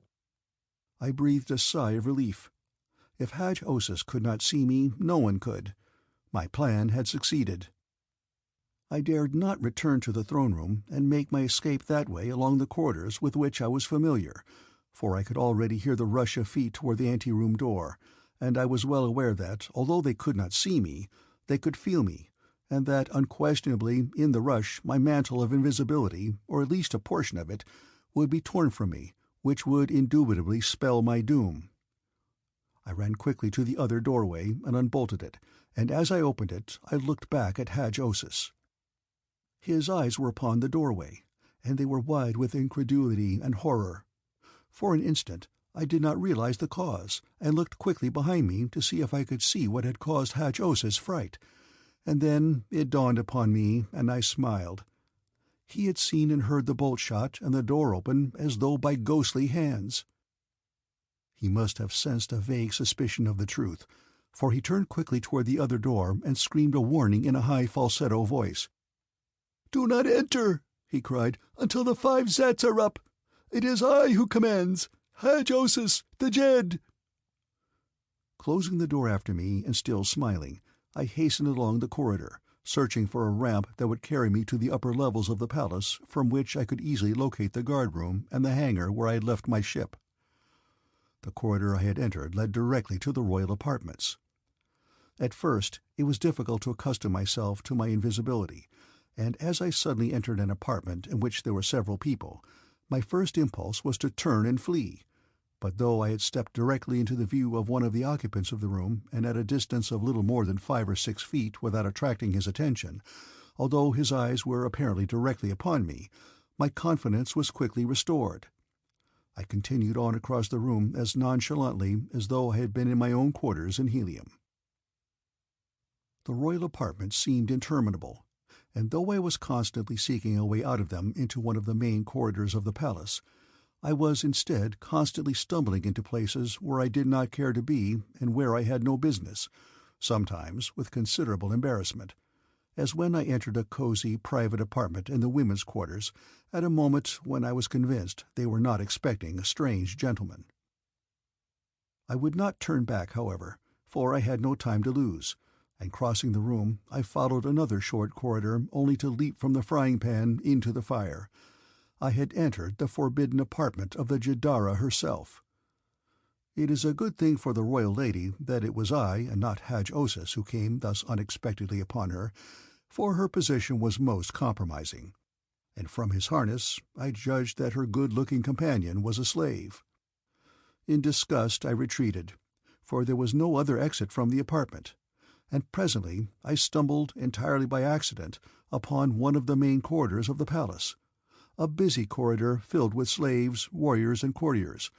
[SPEAKER 1] I breathed a sigh of relief. If Hadj-Os's could not see me, no one could. My plan had succeeded. I dared not return to the throne-room and make my escape that way along the corridors with which I was familiar, for I could already hear the rush of feet toward the ante-room door, and I was well aware that, although they could not see me, they could feel me, and that unquestionably in the rush my mantle of invisibility, or at least a portion of it, would be torn from me, which would indubitably spell my doom. I ran quickly to the other doorway and unbolted it, and as I opened it I looked back at Hadj-Os's. His eyes were upon the doorway, and they were wide with incredulity and horror. For an instant I did not realize the cause, and looked quickly behind me to see if I could see what had caused Hadj-Os's fright, and then it dawned upon me, and I smiled. He had seen and heard the bolt shot and the door open as though by ghostly hands. He must have sensed a vague suspicion of the truth, for he turned quickly toward the other door and screamed a warning in a high falsetto voice. "Do not enter," he cried, "until the 5 zats are up. It is I who commands. Hadj-Os's, the Jed!" Closing the door after me and still smiling, I hastened along the corridor, searching for a ramp that would carry me to the upper levels of the palace, from which I could easily locate the guard-room and the hangar where I had left my ship. The corridor I had entered led directly to the royal apartments. At first it was difficult to accustom myself to my invisibility, and as I suddenly entered an apartment in which there were several people, my first impulse was to turn and flee. But though I had stepped directly into the view of one of the occupants of the room, and at a distance of little more than 5 or 6 feet without attracting his attention, although his eyes were apparently directly upon me, my confidence was quickly restored. I continued on across the room as nonchalantly as though I had been in my own quarters in Helium. The royal apartments seemed interminable, and though I was constantly seeking a way out of them into one of the main corridors of the palace, I was instead constantly stumbling into places where I did not care to be and where I had no business, sometimes with considerable embarrassment, as when I entered a cozy private apartment in the women's quarters at a moment when I was convinced they were not expecting a strange gentleman. I would not turn back, however, for I had no time to lose, and crossing the room I followed another short corridor only to leap from the frying-pan into the fire. I had entered the forbidden apartment of the Jeddara herself. It is a good thing for the royal lady that it was I and not Hadj-Osis who came thus unexpectedly upon her, for her position was most compromising, and from his harness I judged that her good-looking companion was a slave. In disgust I retreated, for there was no other exit from the apartment, and presently I stumbled, entirely by accident, upon one of the main corridors of the palace, a busy corridor filled with slaves, warriors, and courtiers,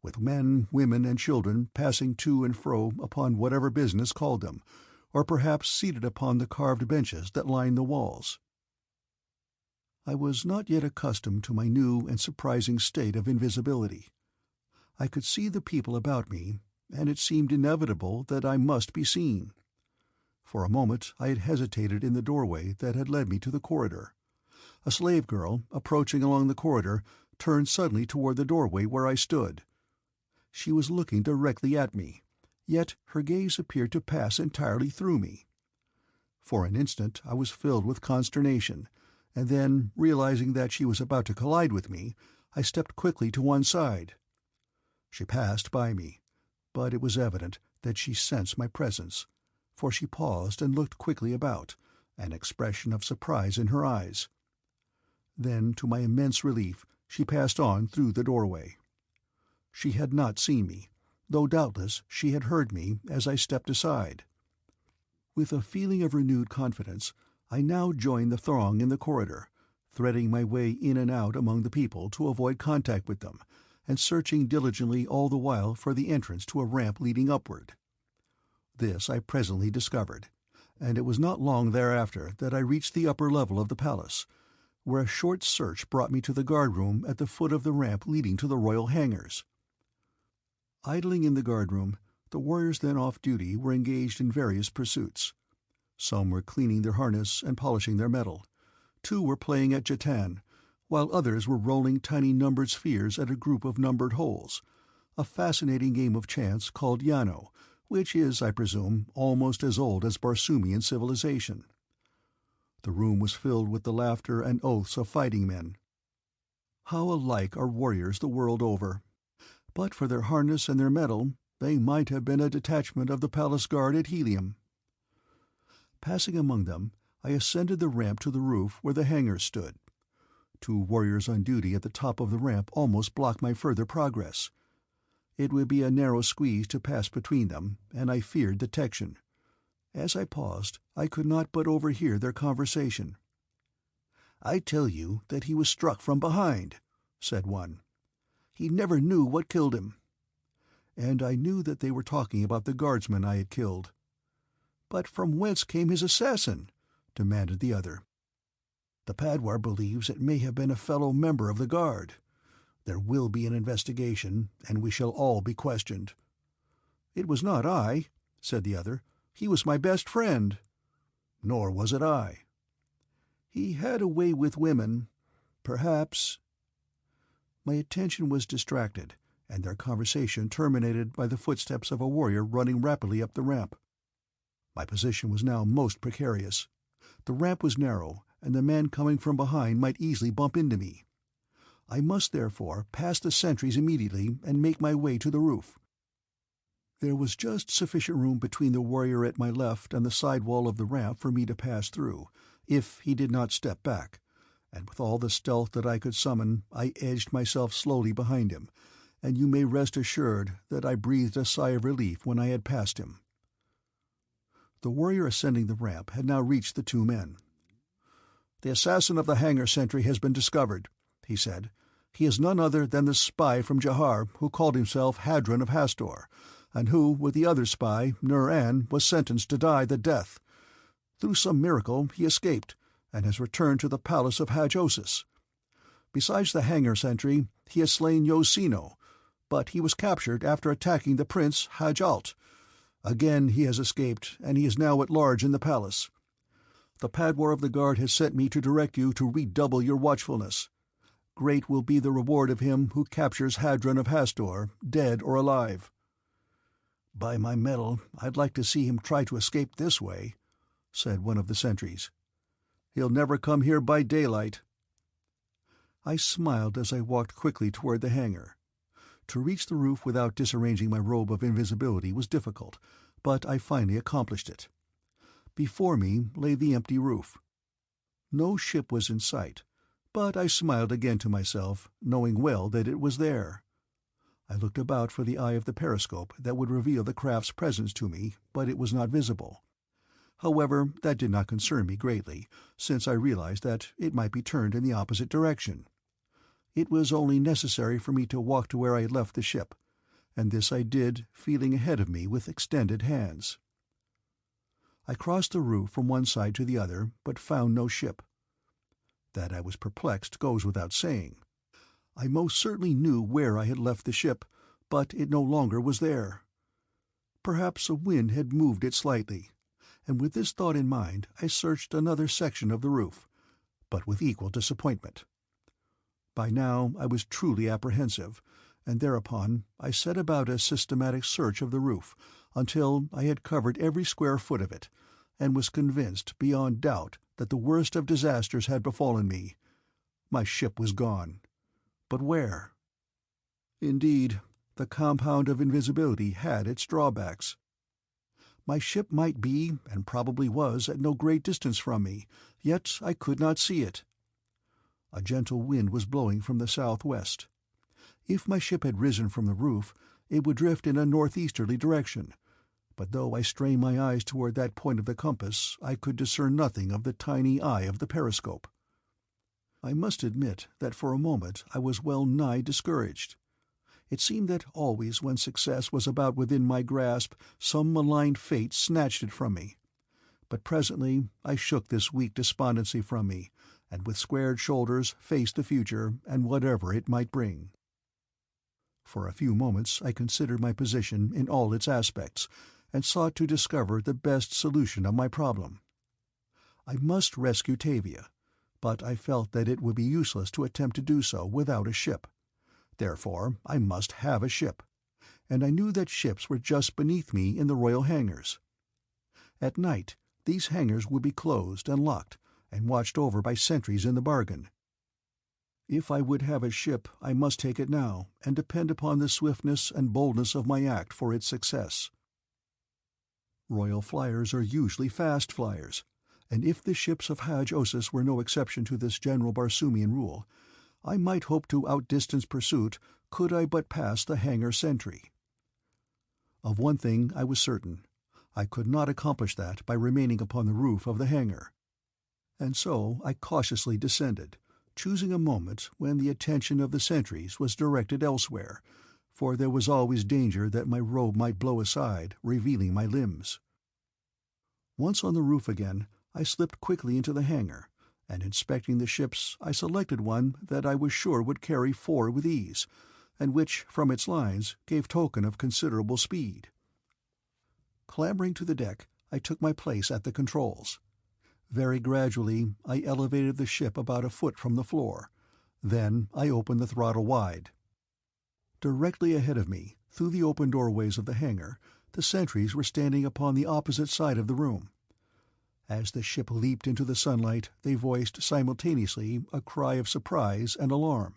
[SPEAKER 1] with men, women, and children passing to and fro upon whatever business called them, or perhaps seated upon the carved benches that lined the walls. I was not yet accustomed to my new and surprising state of invisibility. I could see the people about me, and it seemed inevitable that I must be seen. For a moment I had hesitated in the doorway that had led me to the corridor. A slave girl, approaching along the corridor, turned suddenly toward the doorway where I stood. She was looking directly at me, yet her gaze appeared to pass entirely through me. For an instant I was filled with consternation, and then, realizing that she was about to collide with me, I stepped quickly to one side. She passed by me, but it was evident that she sensed my presence, for she paused and looked quickly about, an expression of surprise in her eyes. Then, to my immense relief, she passed on through the doorway. She had not seen me, though doubtless she had heard me as I stepped aside. With a feeling of renewed confidence, I now joined the throng in the corridor, threading my way in and out among the people to avoid contact with them, and searching diligently all the while for the entrance to a ramp leading upward. This I presently discovered, and it was not long thereafter that I reached the upper level of the palace, where a short search brought me to the guard-room at the foot of the ramp leading to the royal hangars. Idling in the guard-room, the warriors then off duty were engaged in various pursuits. Some were cleaning their harness and polishing their metal. 2 were playing at Jatan, while others were rolling tiny numbered spheres at a group of numbered holes, a fascinating game of chance called Yano, which is, I presume, almost as old as Barsoomian civilization. The room was filled with the laughter and oaths of fighting men. How alike are warriors the world over! But for their harness and their metal, they might have been a detachment of the palace guard at Helium. Passing among them, I ascended the ramp to the roof where the hangars stood. 2 warriors on duty at the top of the ramp almost blocked my further progress. It would be a narrow squeeze to pass between them, and I feared detection. As I paused, I could not but overhear their conversation. "I tell you that he was struck from behind," said one. "He never knew what killed him." And I knew that they were talking about the guardsman I had killed. "But from whence came his assassin?" demanded the other. "The Padwar believes it may have been a fellow member of the guard. There will be an investigation, and we shall all be questioned." "It was not I," said the other. "He was my best friend." "Nor was it I." "He had a way with women. Perhaps—" My attention was distracted, and their conversation terminated by the footsteps of a warrior running rapidly up the ramp. My position was now most precarious. The ramp was narrow, and the man coming from behind might easily bump into me. I must therefore pass the sentries immediately and make my way to the roof. There was just sufficient room between the warrior at my left and the side wall of the ramp for me to pass through, if he did not step back, and with all the stealth that I could summon I edged myself slowly behind him, and you may rest assured that I breathed a sigh of relief when I had passed him. The warrior ascending the ramp had now reached the 2 men. "The assassin of the hangar sentry has been discovered," he said. "He is none other than the spy from Jahar who called himself Hadron of Hastor, and who, with the other spy, Nur-An, was sentenced to die the death. Through some miracle he escaped, and has returned to the palace of Hadj-Osis. Besides the hangar sentry, he has slain Yosino, but he was captured after attacking the prince Hadj-Alt. Again he has escaped, and he is now at large in the palace. The Padwar of the guard has sent me to direct you to redouble your watchfulness. Great will be the reward of him who captures Hadron of Hastor, dead or alive." "By my metal, I'd like to see him try to escape this way," said one of the sentries. "He'll never come here by daylight." I smiled as I walked quickly toward the hangar. To reach the roof without disarranging my robe of invisibility was difficult, but I finally accomplished it. Before me lay the empty roof. No ship was in sight, but I smiled again to myself, knowing well that it was there. I looked about for the eye of the periscope that would reveal the craft's presence to me, but it was not visible. However, that did not concern me greatly, since I realized that it might be turned in the opposite direction. It was only necessary for me to walk to where I had left the ship, and this I did, feeling ahead of me with extended hands. I crossed the roof from one side to the other, but found no ship. That I was perplexed goes without saying. I most certainly knew where I had left the ship, but it no longer was there. Perhaps a wind had moved it slightly, and with this thought in mind I searched another section of the roof, but with equal disappointment. By now I was truly apprehensive, and thereupon I set about a systematic search of the roof until I had covered every square foot of it, and was convinced beyond doubt that the worst of disasters had befallen me. My ship was gone. But where? Indeed, the compound of invisibility had its drawbacks. My ship might be, and probably was, at no great distance from me, yet I could not see it. A gentle wind was blowing from the southwest. If my ship had risen from the roof, it would drift in a northeasterly direction, but though I strained my eyes toward that point of the compass, I could discern nothing of the tiny eye of the periscope. I must admit that for a moment I was well nigh discouraged. It seemed that always when success was about within my grasp, some malign fate snatched it from me. But presently I shook this weak despondency from me, and with squared shoulders faced the future and whatever it might bring. For a few moments I considered my position in all its aspects, and sought to discover the best solution of my problem. I must rescue TAVIA, but I felt that it would be useless to attempt to do so without a ship. Therefore I must have a ship, and I knew that ships were just beneath me in the royal hangars. At night these hangars would be closed and locked, and watched over by sentries in the bargain. If I would have a ship, I must take it now, and depend upon the swiftness and boldness of my act for its success. Royal flyers are usually fast flyers, and if the ships of Haj-Osis were no exception to this general Barsoomian rule, I might hope to outdistance pursuit could I but pass the hangar sentry. Of one thing I was certain: I could not accomplish that by remaining upon the roof of the hangar. And so I cautiously descended, choosing a moment when the attention of the sentries was directed elsewhere, for there was always danger that my robe might blow aside, revealing my limbs. Once on the roof again, I slipped quickly into the hangar, and inspecting the ships I selected one that I was sure would carry FOR with ease, and which, from its lines, gave token of considerable speed. Clambering to the deck, I took my place at the controls. Very gradually I elevated the ship about a foot from the floor. Then I opened the throttle wide. Directly ahead of me, through the open doorways of the hangar, the sentries were standing upon the opposite side of the room. As the ship leaped into the sunlight, they voiced simultaneously a cry of surprise and alarm.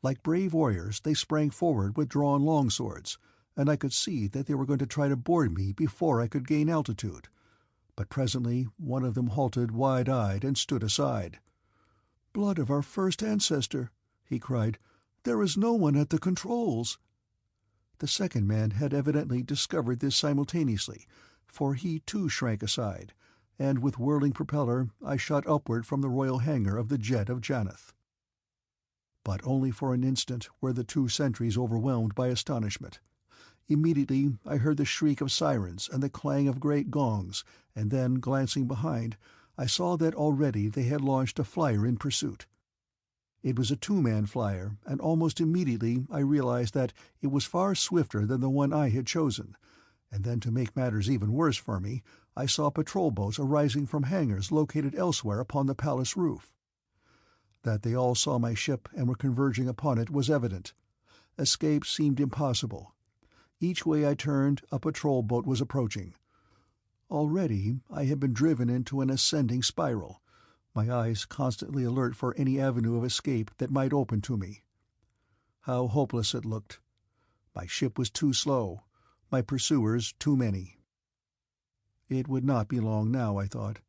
[SPEAKER 1] Like brave warriors, they sprang forward with drawn longswords, and I could see that they were going to try to board me before I could gain altitude. But presently one of them halted wide-eyed and stood aside. "Blood of our first ancestor!" he cried. "There is no one at the controls!" The second man had evidently discovered this simultaneously, for he too shrank aside, and with whirling propeller I shot upward from the royal hangar of the jet of Janeth. But only for an instant were the two sentries overwhelmed by astonishment. Immediately I heard the shriek of sirens and the clang of great gongs, and then, glancing behind, I saw that already they had launched a flier in pursuit. It was a two-man flier, and almost immediately I realized that it was far swifter than the one I had chosen, and then, to make matters even worse for me, I saw patrol boats arising from hangars located elsewhere upon the palace roof. That they all saw my ship and were converging upon it was evident. Escape seemed impossible. Each way I turned, a patrol boat was approaching. Already I had been driven into an ascending spiral, my eyes constantly alert for any avenue of escape that might open to me. How hopeless it looked! My ship was too slow, my pursuers too many. It would not be long now, I thought,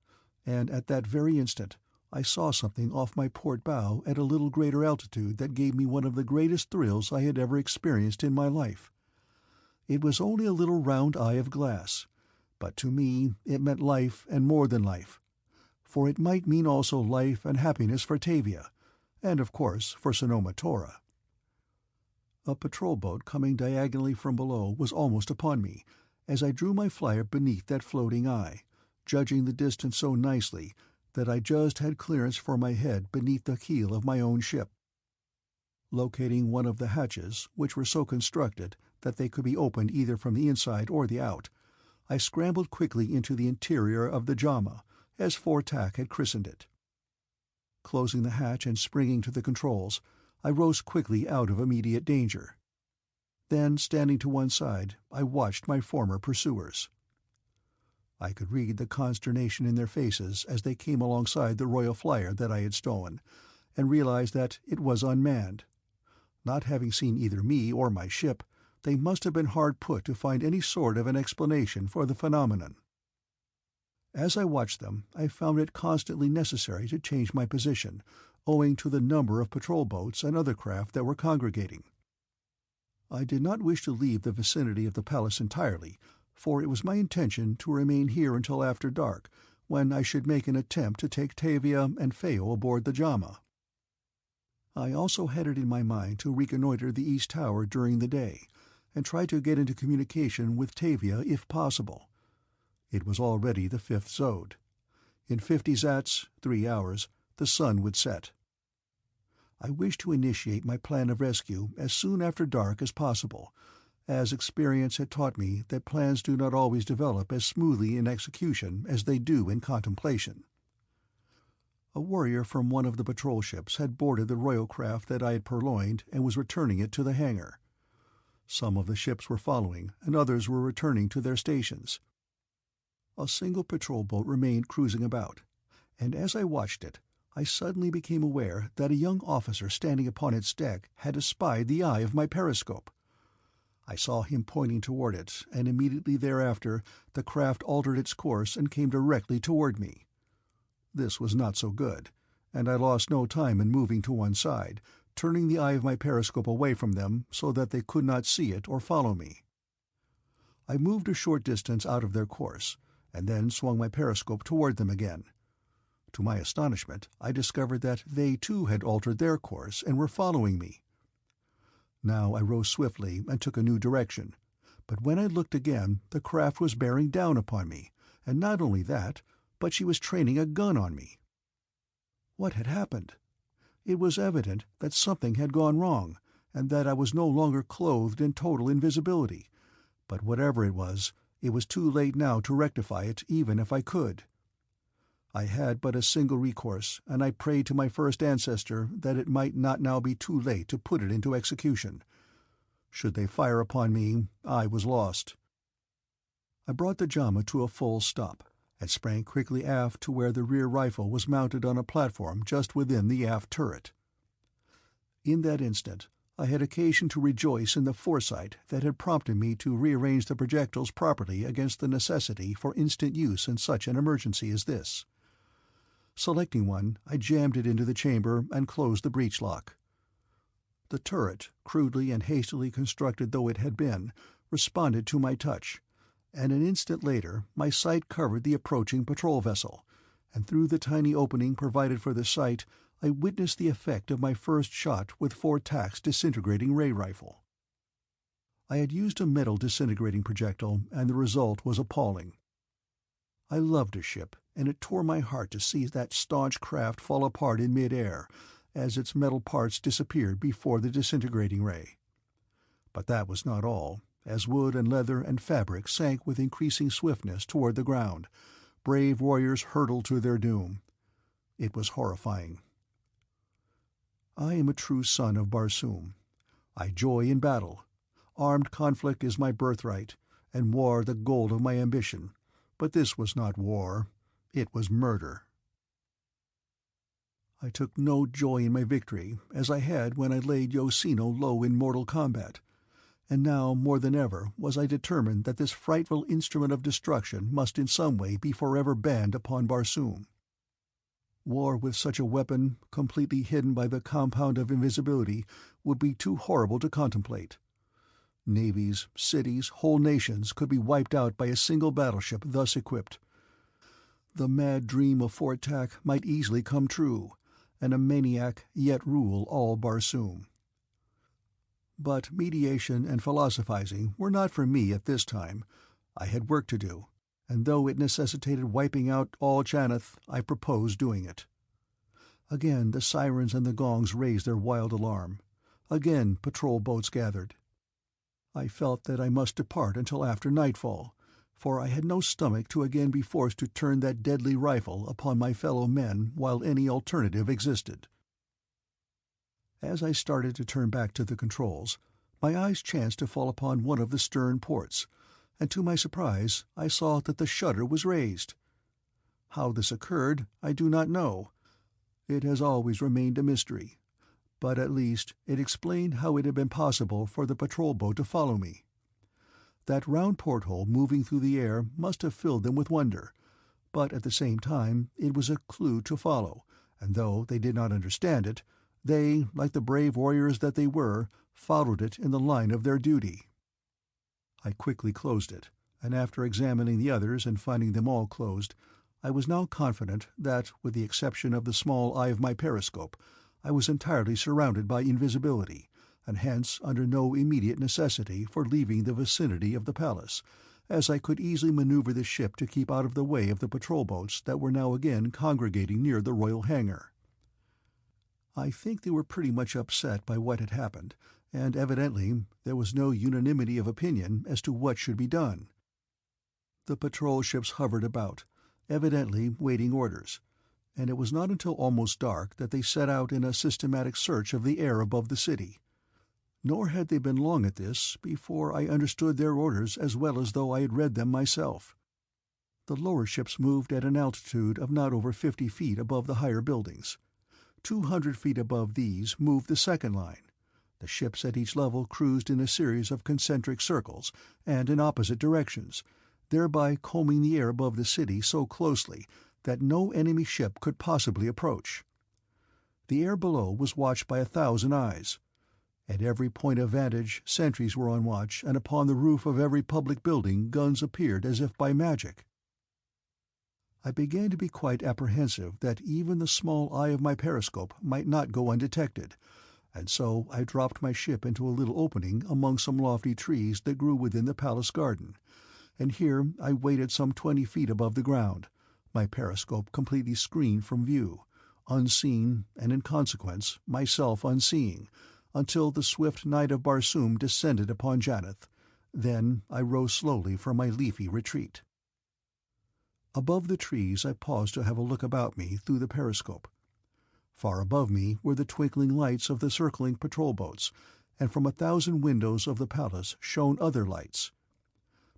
[SPEAKER 1] and at that very instant I saw something off my port bow at a little greater altitude that gave me one of the greatest thrills I had ever experienced in my life. It was only a little round eye of glass, but to me it meant life and more than life, for it might mean also life and happiness for TAVIA, and of course for Sanoma Tora. A patrol boat coming diagonally from below was almost upon me, as I drew my flier beneath that floating eye, judging the distance so nicely that I just had clearance for my head beneath the keel of my own ship. Locating one of the hatches, which were so constructed that they could be opened either from the inside or the out, I scrambled quickly into the interior of the JHAMA, as FORTAC had christened it. Closing the hatch and springing to the controls, I rose quickly out of immediate danger. Then, standing to one side, I watched my former pursuers. I could read the consternation in their faces as they came alongside the royal flyer that I had stolen, and realized that it was unmanned. Not having seen either me or my ship, they must have been hard put to find any sort of an explanation for the phenomenon. As I watched them, I found it constantly necessary to change my position, owing to the number of patrol boats and other craft that were congregating. I did not wish to leave the vicinity of the palace entirely, for it was my intention to remain here until after dark, when I should make an attempt to take TAVIA and Phao aboard the JHAMA. I also had it in my mind to reconnoiter the East Tower during the day, and try to get into communication with TAVIA if possible. It was already the 5th Zode. In 50 Zats, 3 hours, the sun would set. I wished to initiate my plan of rescue as soon after dark as possible, as experience had taught me that plans do not always develop as smoothly in execution as they do in contemplation. A warrior from one of the patrol ships had boarded the royal craft that I had purloined and was returning it to the hangar. Some of the ships were following, and others were returning to their stations. A single patrol boat remained cruising about, and as I watched it, I suddenly became aware that a young officer standing upon its deck had espied the eye of my periscope. I saw him pointing toward it, and immediately thereafter the craft altered its course and came directly toward me. This was not so good, and I lost no time in moving to one side, turning the eye of my periscope away from them so that they could not see it or follow me. I moved a short distance out of their course, and then swung my periscope toward them again. To my astonishment, I discovered that they too had altered their course and were following me. Now I rose swiftly and took a new direction, but when I looked again the craft was bearing down upon me, and not only that, but she was training a gun on me. What had happened? It was evident that something had gone wrong, and that I was no longer clothed in total invisibility, but whatever it was too late now to rectify it even if I could. I had but a single recourse, and I prayed to my first ancestor that it might not now be too late to put it into execution. Should they fire upon me, I was lost. I brought the JHAMA to a full stop, and sprang quickly aft to where the rear rifle was mounted on a platform just within the aft turret. In that instant, I had occasion to rejoice in the foresight that had prompted me to rearrange the projectiles properly against the necessity for instant use in such an emergency as this. Selecting one, I jammed it into the chamber and closed the breech lock. The turret, crudely and hastily constructed though it had been, responded to my touch, and an instant later my sight covered the approaching patrol vessel, and through the tiny opening provided for the sight I witnessed the effect of my first shot with FORTAC's disintegrating ray rifle. I had used a metal disintegrating projectile, and the result was appalling. I loved a ship, and it tore my heart to see that staunch craft fall apart in mid-air as its metal parts disappeared before the disintegrating ray. But that was not all. As wood and leather and fabric sank with increasing swiftness toward the ground, brave warriors hurtled to their doom. It was horrifying. I am a true son of Barsoom. I joy in battle. Armed conflict is my birthright, and war the goal of my ambition. But this was not war. It was murder. I took no joy in my victory, as I had when I laid Yosino low in mortal combat, and now more than ever was I determined that this frightful instrument of destruction must in some way be forever banned upon Barsoom. War with such a weapon, completely hidden by the compound of invisibility, would be too horrible to contemplate. Navies, cities, whole nations could be wiped out by a single battleship thus equipped. The mad dream of Fortak might easily come true, and a maniac yet rule all Barsoom. But mediation and philosophizing were not for me at this time. I had work to do, and though it necessitated wiping out all Janeth, I proposed doing it. Again the sirens and the gongs raised their wild alarm. Again patrol boats gathered. I felt that I must depart until after nightfall, for I had no stomach to again be forced to turn that deadly rifle upon my fellow men while any alternative existed. As I started to turn back to the controls, my eyes chanced to fall upon one of the stern ports, and to my surprise I saw that the shutter was raised. How this occurred I do not know. It has always remained a mystery, but at least it explained how it had been possible for the patrol boat to follow me. That round porthole moving through the air must have filled them with wonder, but at the same time it was a clue to follow, and though they did not understand it, they, like the brave warriors that they were, followed it in the line of their duty. I quickly closed it, and after examining the others and finding them all closed, I was now confident that, with the exception of the small eye of my periscope, I was entirely surrounded by invisibility, and hence under no immediate necessity for leaving the vicinity of the palace, as I could easily maneuver the ship to keep out of the way of the patrol boats that were now again congregating near the royal hangar. I think they were pretty much upset by what had happened, and evidently there was no unanimity of opinion as to what should be done. The patrol ships hovered about, evidently waiting orders, and it was not until almost dark that they set out in a systematic search of the air above the city. Nor had they been long at this before I understood their orders as well as though I had read them myself. The lower ships moved at an altitude of not over 50 feet above the higher buildings. 200 feet above these moved the second line. The ships at each level cruised in a series of concentric circles and in opposite directions, thereby combing the air above the city so closely that no enemy ship could possibly approach. The air below was watched by 1,000 eyes. At every point of vantage sentries were on watch, and upon the roof of every public building guns appeared as if by magic. I began to be quite apprehensive that even the small eye of my periscope might not go undetected, and so I dropped my ship into a little opening among some lofty trees that grew within the palace garden, and here I waited some 20 feet above the ground, my periscope completely screened from view, unseen, and in consequence myself unseeing, until the swift night of Barsoom descended upon Janeth. Then I rose slowly from my leafy retreat. Above the trees I paused to have a look about me through the periscope. Far above me were the twinkling lights of the circling patrol boats, and from 1,000 windows of the palace shone other lights.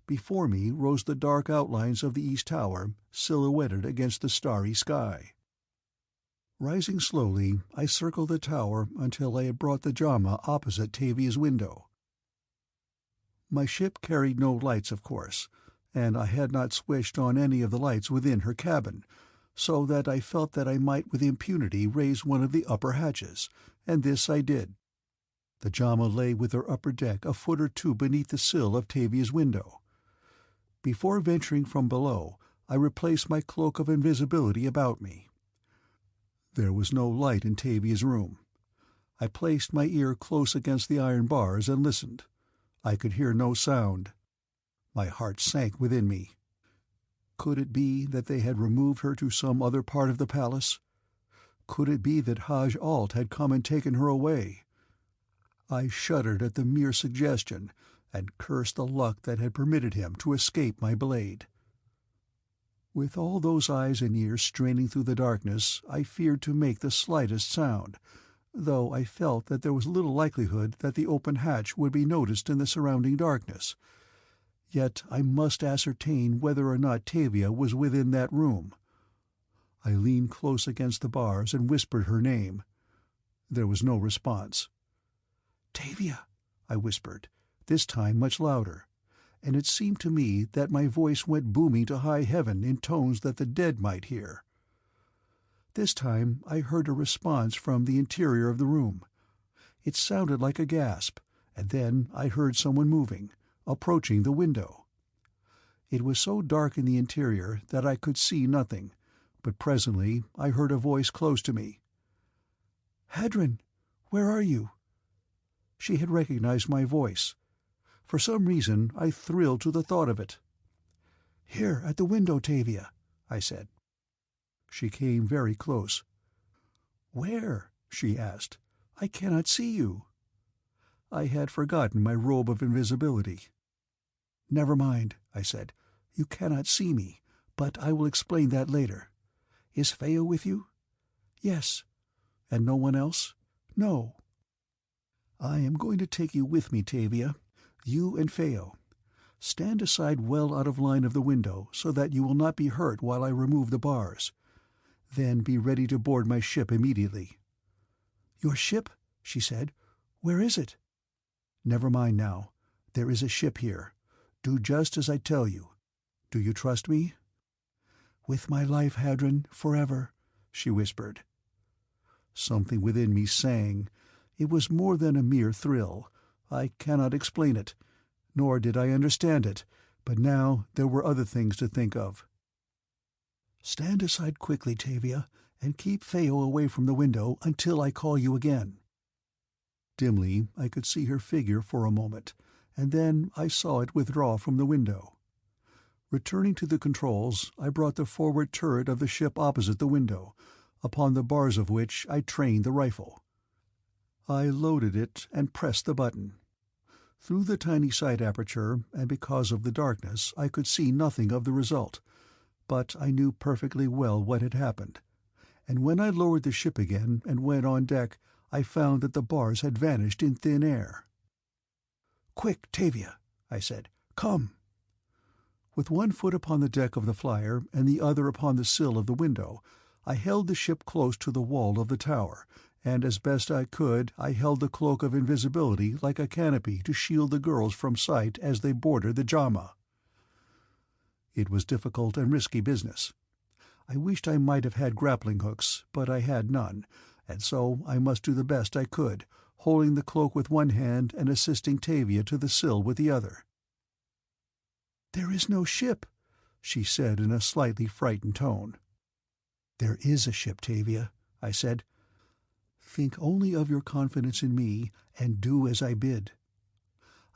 [SPEAKER 1] Before me rose the dark outlines of the east tower, silhouetted against the starry sky. Rising slowly, I circled the tower until I had brought the JHAMA opposite TAVIA's window. My ship carried no lights, of course, and I had not switched on any of the lights within her cabin, so that I felt that I might with impunity raise one of the upper hatches, and this I did. The JHAMA lay with her upper deck a foot or two beneath the sill of TAVIA's window. Before venturing from below, I replaced my cloak of invisibility about me. There was no light in TAVIA's room. I placed my ear close against the iron bars and listened. I could hear no sound. My heart sank within me. Could it be that they had removed her to some other part of the palace? Could it be that Haj-Alt had come and taken her away? I shuddered at the mere suggestion, and cursed the luck that had permitted him to escape my blade. With all those eyes and ears straining through the darkness, I feared to make the slightest sound, though I felt that there was little likelihood that the open hatch would be noticed in the surrounding darkness. Yet I must ascertain whether or not Tavia was within that room. I leaned close against the bars and whispered her name. There was no response. "Tavia," I whispered, this time much louder, and it seemed to me that my voice went booming to high heaven in tones that the dead might hear. This time I heard a response from the interior of the room. It sounded like a gasp, and then I heard someone moving, approaching the window. It was so dark in the interior that I could see nothing, but presently I heard a voice close to me. "Hadron, where are you?" She had recognized my voice. For some reason I thrilled to the thought of it. "Here, at the window, Tavia," I said. She came very close. "Where?" she asked. "I cannot see you." I had forgotten my robe of invisibility. "Never mind," I said. "You cannot see me, but I will explain that later. Is Feo with you?" "Yes." "And no one else?" "No." "I am going to take you with me, Tavia. You and Feo. Stand aside well out of line of the window so that you will not be hurt while I remove the bars. Then be ready to board my ship immediately." "Your ship?" she said. "Where is it?" "Never mind now. There is a ship here. Do just as I tell you. Do you trust me?" "With my life, Hadron, forever," she whispered. Something within me sang. It was more than a mere thrill. I cannot explain it, nor did I understand it, but now there were other things to think of. "Stand aside quickly, Tavia, and keep Feo away from the window until I call you again." Dimly I could see her figure for a moment, and then I saw it withdraw from the window. Returning to the controls, I brought the forward turret of the ship opposite the window, upon the bars of which I trained the rifle. I loaded it and pressed the button. Through the tiny sight aperture, and because of the darkness, I could see nothing of the result, but I knew perfectly well what had happened, and when I lowered the ship again and went on deck, I found that the bars had vanished in thin air. "Quick, Tavia," I said. "Come." With one foot upon the deck of the flier and the other upon the sill of the window, I held the ship close to the wall of the tower, and as best I could I held the cloak of invisibility like a canopy to shield the girls from sight as they boarded the JHAMA. It was difficult and risky business. I wished I might have had grappling hooks, but I had none, and so I must do the best I could, holding the cloak with one hand and assisting Tavia to the sill with the other. "There is no ship," she said in a slightly frightened tone. "There is a ship, Tavia," I said. "Think only of your confidence in me, and do as I bid."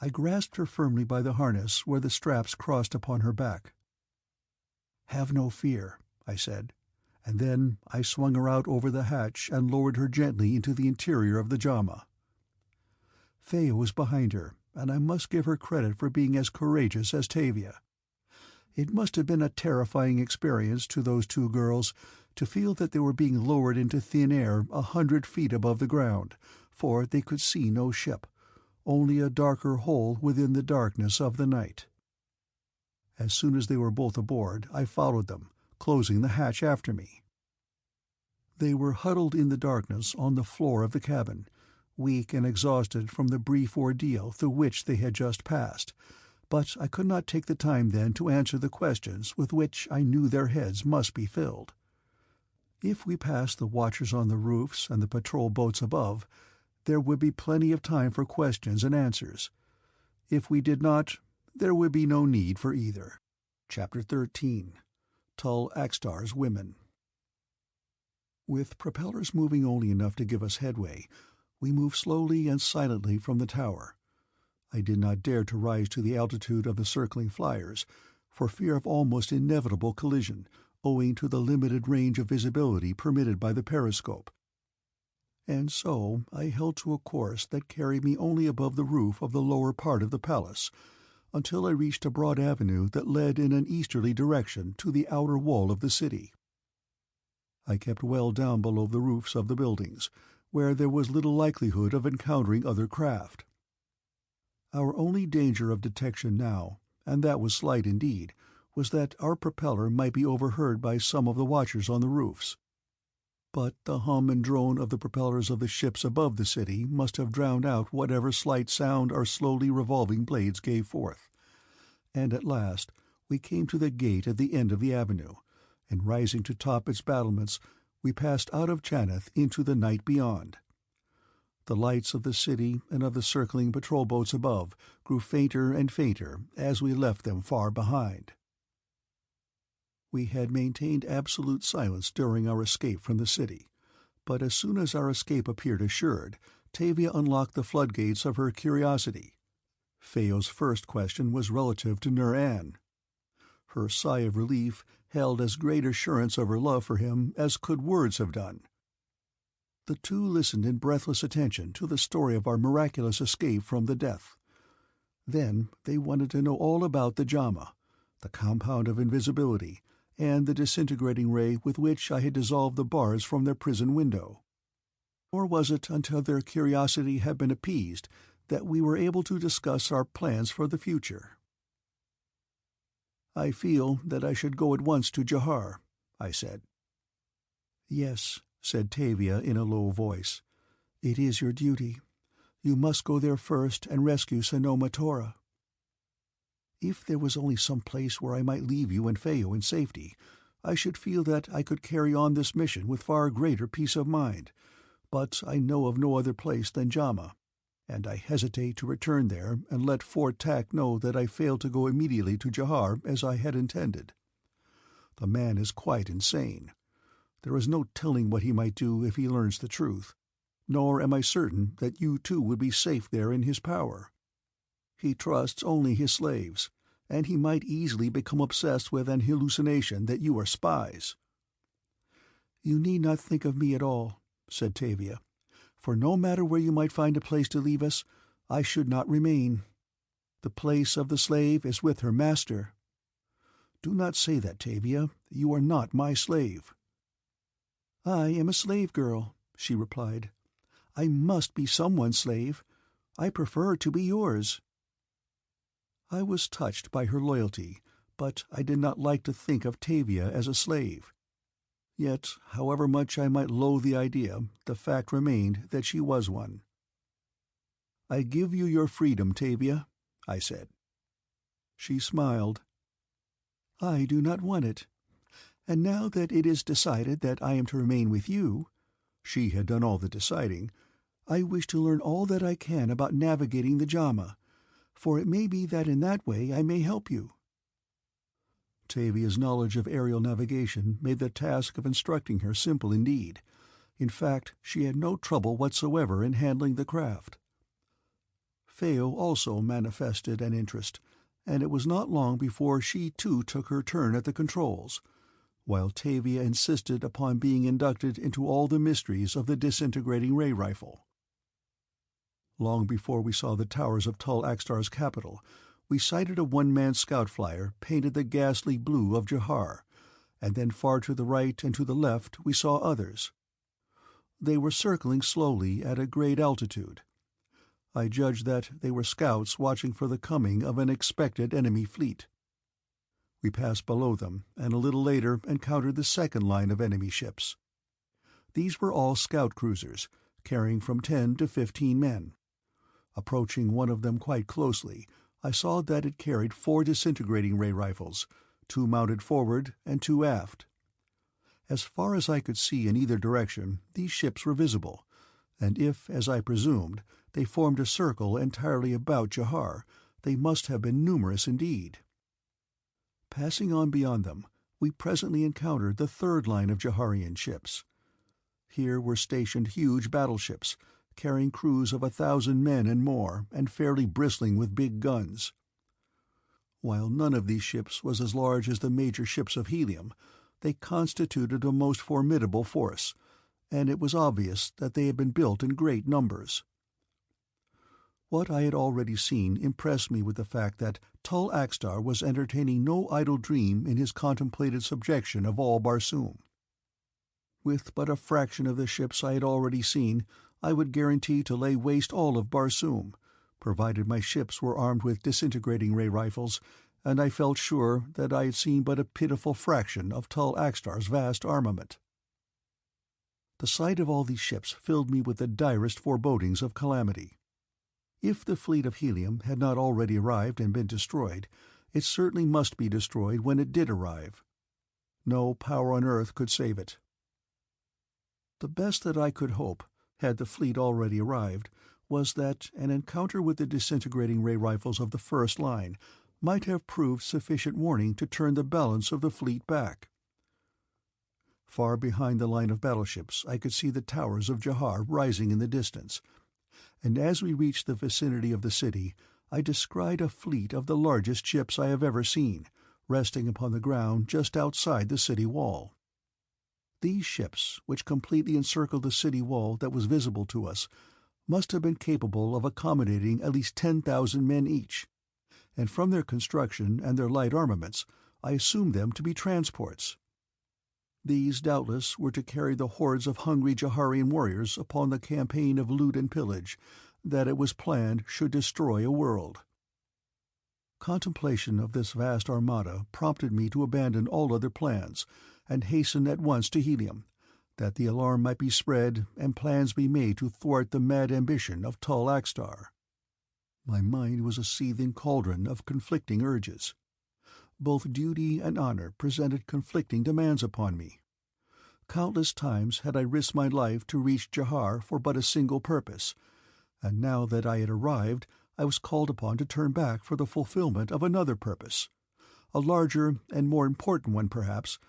[SPEAKER 1] I grasped her firmly by the harness where the straps crossed upon her back. "Have no fear," I said, and then I swung her out over the hatch and lowered her gently into the interior of the JHAMA. Feo was behind her, and I must give her credit for being as courageous as Tavia. It must have been a terrifying experience to those two girls to feel that they were being lowered into thin air 100 feet above the ground, for they could see no ship, only a darker hole within the darkness of the night. As soon as they were both aboard, I followed them, closing the hatch after me. They were huddled in the darkness on the floor of the cabin, weak and exhausted from the brief ordeal through which they had just passed, but I could not take the time then to answer the questions with which I knew their heads must be filled. If we passed the watchers on the roofs and the patrol boats above, there would be plenty of time for questions and answers. If we did not, there would be no need for either. Chapter 13. Tull AXTAR'S Women. With propellers moving only enough to give us headway, we moved slowly and silently from the tower. I did not dare to rise to the altitude of the circling fliers, for fear of almost inevitable collision, owing to the limited range of visibility permitted by the periscope. And so I held to a course that carried me only above the roof of the lower part of the palace, until I reached a broad avenue that led in an easterly direction to the outer wall of the city. I kept well down below the roofs of the buildings, where there was little likelihood of encountering other craft. Our only danger of detection now, and that was slight indeed, was that our propeller might be overheard by some of the watchers on the roofs. But the hum and drone of the propellers of the ships above the city must have drowned out whatever slight sound our slowly revolving blades gave forth, and at last we came to the gate at the end of the avenue, and rising to top its battlements, we passed out of Chaneth into the night beyond. The lights of the city and of the circling patrol boats above grew fainter and fainter as we left them far behind. We had maintained absolute silence during our escape from the city, but as soon as our escape appeared assured, Tavia unlocked the floodgates of her curiosity. Feo's first question was relative to Nur-An. Her sigh of relief held as great assurance of her love for him as could words have done. The two listened in breathless attention to the story of our miraculous escape from the death. Then they wanted to know all about the JHAMA, the compound of invisibility, and the disintegrating ray with which I had dissolved the bars from their prison window. Nor was it until their curiosity had been appeased that we were able to discuss our plans for the future. "I feel that I should go at once to Jahar," I said. "Yes," said Tavia in a low voice. "It is your duty. You must go there first and rescue Sanoma Tora." "If there was only some place where I might leave you and Feo in safety, I should feel that I could carry on this mission with far greater peace of mind, but I know of no other place than JHAMA, and I hesitate to return there and let Fort Tak know that I failed to go immediately to Jahar as I had intended. The man is quite insane. There is no telling what he might do if he learns the truth, nor am I certain that you too would be safe there in his power. He trusts only his slaves, and he might easily become obsessed with an hallucination that you are spies." "You need not think of me at all," said Tavia, "for no matter where you might find a place to leave us, I should not remain. The place of the slave is with her master." "Do not say that, Tavia. You are not my slave." "I am a slave girl," she replied. "I must be someone's slave. I prefer to be yours." I was touched by her loyalty, but I did not like to think of Tavia as a slave. Yet, however much I might loathe the idea, the fact remained that she was one. "I give you your freedom, Tavia," I said. She smiled. "I do not want it. And now that it is decided that I am to remain with you," she had done all the deciding, "I wish to learn all that I can about navigating the JHAMA, for it may be that in that way I may help you." Tavia's knowledge of aerial navigation made the task of instructing her simple indeed. In fact, she had no trouble whatsoever in handling the craft. Feo also manifested an interest, and it was not long before she too took her turn at the controls, while Tavia insisted upon being inducted into all the mysteries of the disintegrating ray rifle. Long before we saw the towers of AXTAR'S capital, we sighted a one-man scout flyer painted the ghastly blue of Jahar, and then far to the right and to the left we saw others. They were circling slowly at a great altitude. I judged that they were scouts watching for the coming of an expected enemy fleet. We passed below them, and a little later encountered the second line of enemy ships. These were all scout cruisers, carrying from 10 to 15 men. Approaching one of them quite closely, I saw that it carried 4 disintegrating ray rifles, 2 mounted forward and 2 aft. As far as I could see in either direction, these ships were visible, and if, as I presumed, they formed a circle entirely about Jahar, they must have been numerous indeed. Passing on beyond them, we presently encountered the third line of Jaharian ships. Here were stationed huge battleships, carrying crews of 1,000 men and more, and fairly bristling with big guns. While none of these ships was as large as the major ships of Helium, they constituted a most formidable force, and it was obvious that they had been built in great numbers. What I had already seen impressed me with the fact that AXTAR was entertaining no idle dream in his contemplated subjection of all Barsoom. With but a fraction of the ships I had already seen, I would guarantee to lay waste all of Barsoom, provided my ships were armed with disintegrating ray rifles, and I felt sure that I had seen but a pitiful fraction of AXTAR'S vast armament. The sight of all these ships filled me with the direst forebodings of calamity. If the fleet of Helium had not already arrived and been destroyed, it certainly must be destroyed when it did arrive. No power on earth could save it. The best that I could hope, had the fleet already arrived, was that an encounter with the disintegrating ray rifles of the first line might have proved sufficient warning to turn the balance of the fleet back. Far behind the line of battleships I could see the towers of Jahar rising in the distance, and as we reached the vicinity of the city I descried a fleet of the largest ships I have ever seen, resting upon the ground just outside the city wall. These ships, which completely encircled the city wall that was visible to us, must have been capable of accommodating at least 10,000 men each, and from their construction and their light armaments I assumed them to be transports. These, doubtless, were to carry the hordes of hungry Jaharian warriors upon the campaign of loot and pillage that it was planned should destroy a world. Contemplation of this vast armada prompted me to abandon all other plans and hasten at once to Helium, that the alarm might be spread and plans be made to thwart the mad ambition of AXTAR. My mind was a seething cauldron of conflicting urges. Both duty and honor presented conflicting demands upon me. Countless times had I risked my life to reach Jahar for but a single purpose, and now that I had arrived I was called upon to turn back for the fulfillment of another purpose, a larger and more important one perhaps,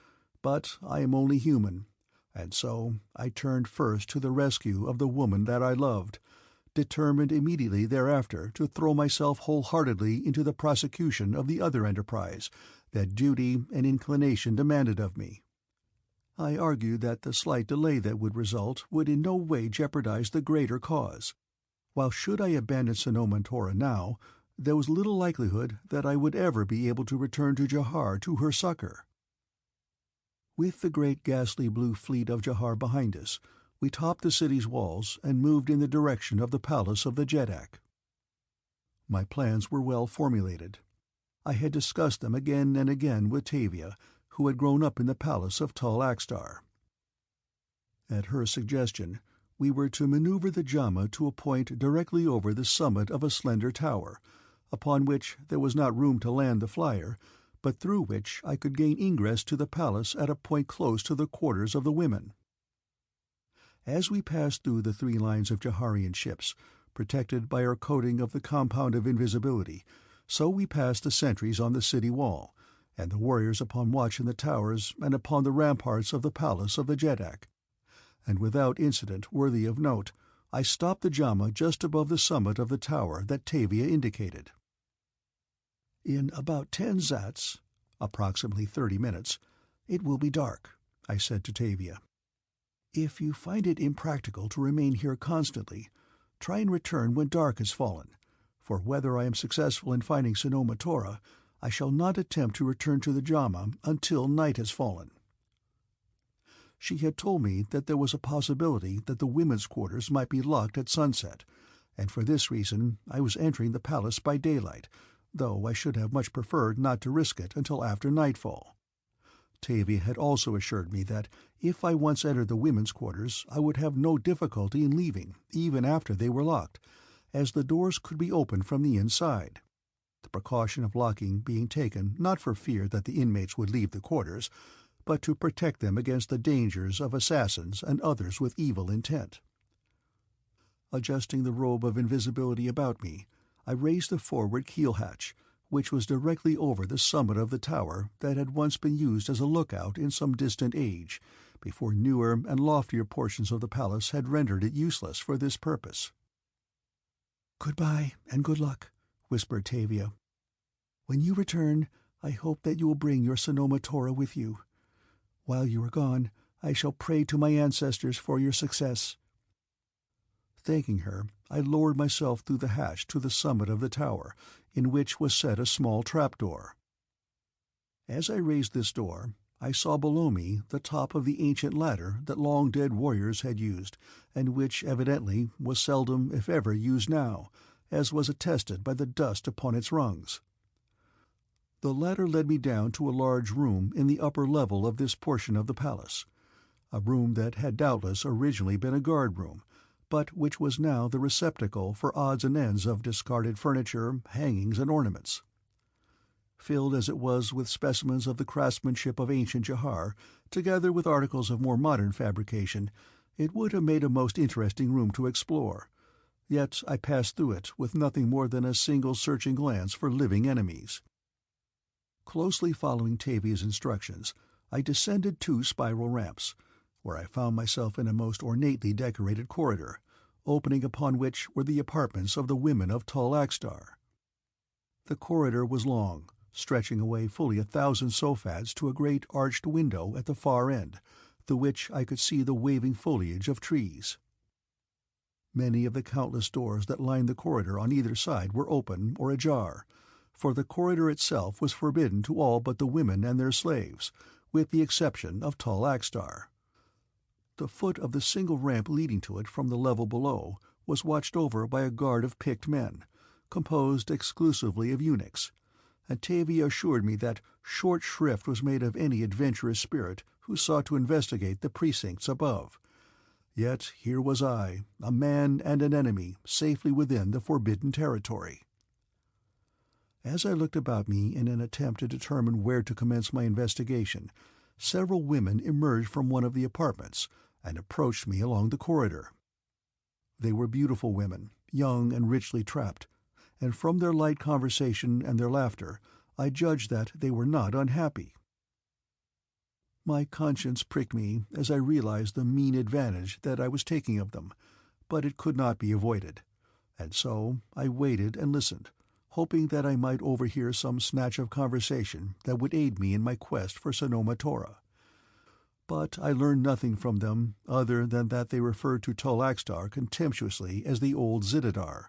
[SPEAKER 1] but I am only human, and so I turned first to the rescue of the woman that I loved, determined immediately thereafter to throw myself wholeheartedly into the prosecution of the other enterprise that duty and inclination demanded of me. I argued that the slight delay that would result would in no way jeopardize the greater cause, while should I abandon Sanoma Tora now, there was little likelihood that I would ever be able to return to Jahar to her succor. With the great ghastly blue fleet of Jahar behind us, we topped the city's walls and moved in the direction of the palace of the Jeddak. My plans were well formulated. I had discussed them again and again with TAVIA, who had grown up in the palace of AXTAR. At her suggestion, we were to maneuver the JHAMA to a point directly over the summit of a slender tower, upon which there was not room to land the flier, but through which I could gain ingress to the palace at a point close to the quarters of the women. As we passed through the 3 lines of Jaharian ships, protected by our coating of the compound of invisibility, so we passed the sentries on the city wall, and the warriors upon watch in the towers and upon the ramparts of the palace of the Jeddak, and without incident worthy of note, I stopped the JHAMA just above the summit of the tower that TAVIA indicated. "In about 10 zats, approximately 30 minutes, it will be dark," I said to TAVIA. "If you find it impractical to remain here constantly, try and return when dark has fallen, for whether I am successful in finding Sanoma Tora, I shall not attempt to return to the JHAMA until night has fallen." She had told me that there was a possibility that the women's quarters might be locked at sunset, and for this reason I was entering the palace by daylight, though I should have much preferred not to risk it until after nightfall. TAVIA had also assured me that if I once entered the women's quarters I would have no difficulty in leaving, even after they were locked, as the doors could be opened from the inside, the precaution of locking being taken not for fear that the inmates would leave the quarters, but to protect them against the dangers of assassins and others with evil intent. Adjusting the robe of invisibility about me, I raised the forward keel hatch, which was directly over the summit of the tower that had once been used as a lookout in some distant age, before newer and loftier portions of the palace had rendered it useless for this purpose. "Goodbye and good luck," whispered TAVIA. "When you return, I hope that you will bring your Sanoma Tora with you. While you are gone, I shall pray to my ancestors for your success." Thanking her, I lowered myself through the hatch to the summit of the tower, in which was set a small trapdoor. As I raised this door, I saw below me the top of the ancient ladder that long-dead warriors had used, and which evidently was seldom if ever used now, as was attested by the dust upon its rungs. The ladder led me down to a large room in the upper level of this portion of the palace, a room that had doubtless originally been a guard-room, but which was now the receptacle for odds and ends of discarded furniture, hangings, and ornaments. Filled as it was with specimens of the craftsmanship of ancient Jahar, together with articles of more modern fabrication, it would have made a most interesting room to explore. Yet I passed through it with nothing more than a single searching glance for living enemies. Closely following TAVIA's instructions, I descended 2 spiral ramps, where I found myself in a most ornately decorated corridor, opening upon which were the apartments of the women of Tall AXTAR. The corridor was long, stretching away fully 1,000 sofads to a great arched window at the far end, through which I could see the waving foliage of trees. Many of the countless doors that lined the corridor on either side were open or ajar, for the corridor itself was forbidden to all but the women and their slaves, with the exception of Tall AXTAR. The foot of the single ramp leading to it from the level below was watched over by a guard of picked men, composed exclusively of eunuchs, and TAVIA assured me that short shrift was made of any adventurous spirit who sought to investigate the precincts above. Yet here was I, a man and an enemy, safely within the forbidden territory. As I looked about me in an attempt to determine where to commence my investigation, several women emerged from one of the apartments and approached me along the corridor. They were beautiful women, young and richly trapped, and from their light conversation and their laughter I judged that they were not unhappy. My conscience pricked me as I realized the mean advantage that I was taking of them, but it could not be avoided, and so I waited and listened, hoping that I might overhear some snatch of conversation that would aid me in my quest for Sanoma Tora. But I learned nothing from them other than that they referred to Tall AXTAR contemptuously as the old Zitidar.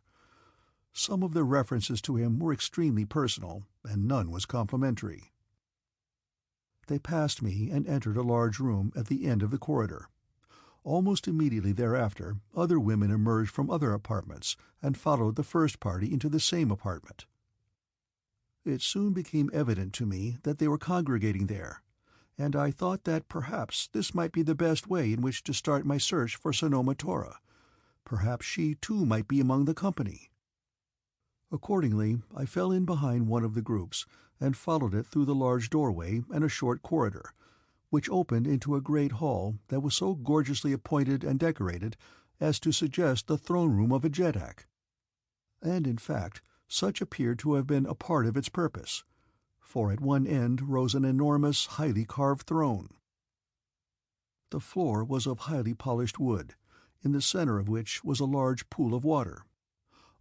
[SPEAKER 1] Some of their references to him were extremely personal, and none was complimentary. They passed me and entered a large room at the end of the corridor. Almost immediately thereafter, other women emerged from other apartments and followed the first party into the same apartment. It soon became evident to me that they were congregating there, and I thought that perhaps this might be the best way in which to start my search for Sanoma Tora. Perhaps she too might be among the company. Accordingly, I fell in behind one of the groups and followed it through the large doorway and a short corridor, which opened into a great hall that was so gorgeously appointed and decorated as to suggest the throne-room of a jeddak. And in fact, such appeared to have been a part of its purpose, for at one end rose an enormous, highly carved throne. The floor was of highly polished wood, in the center of which was a large pool of water.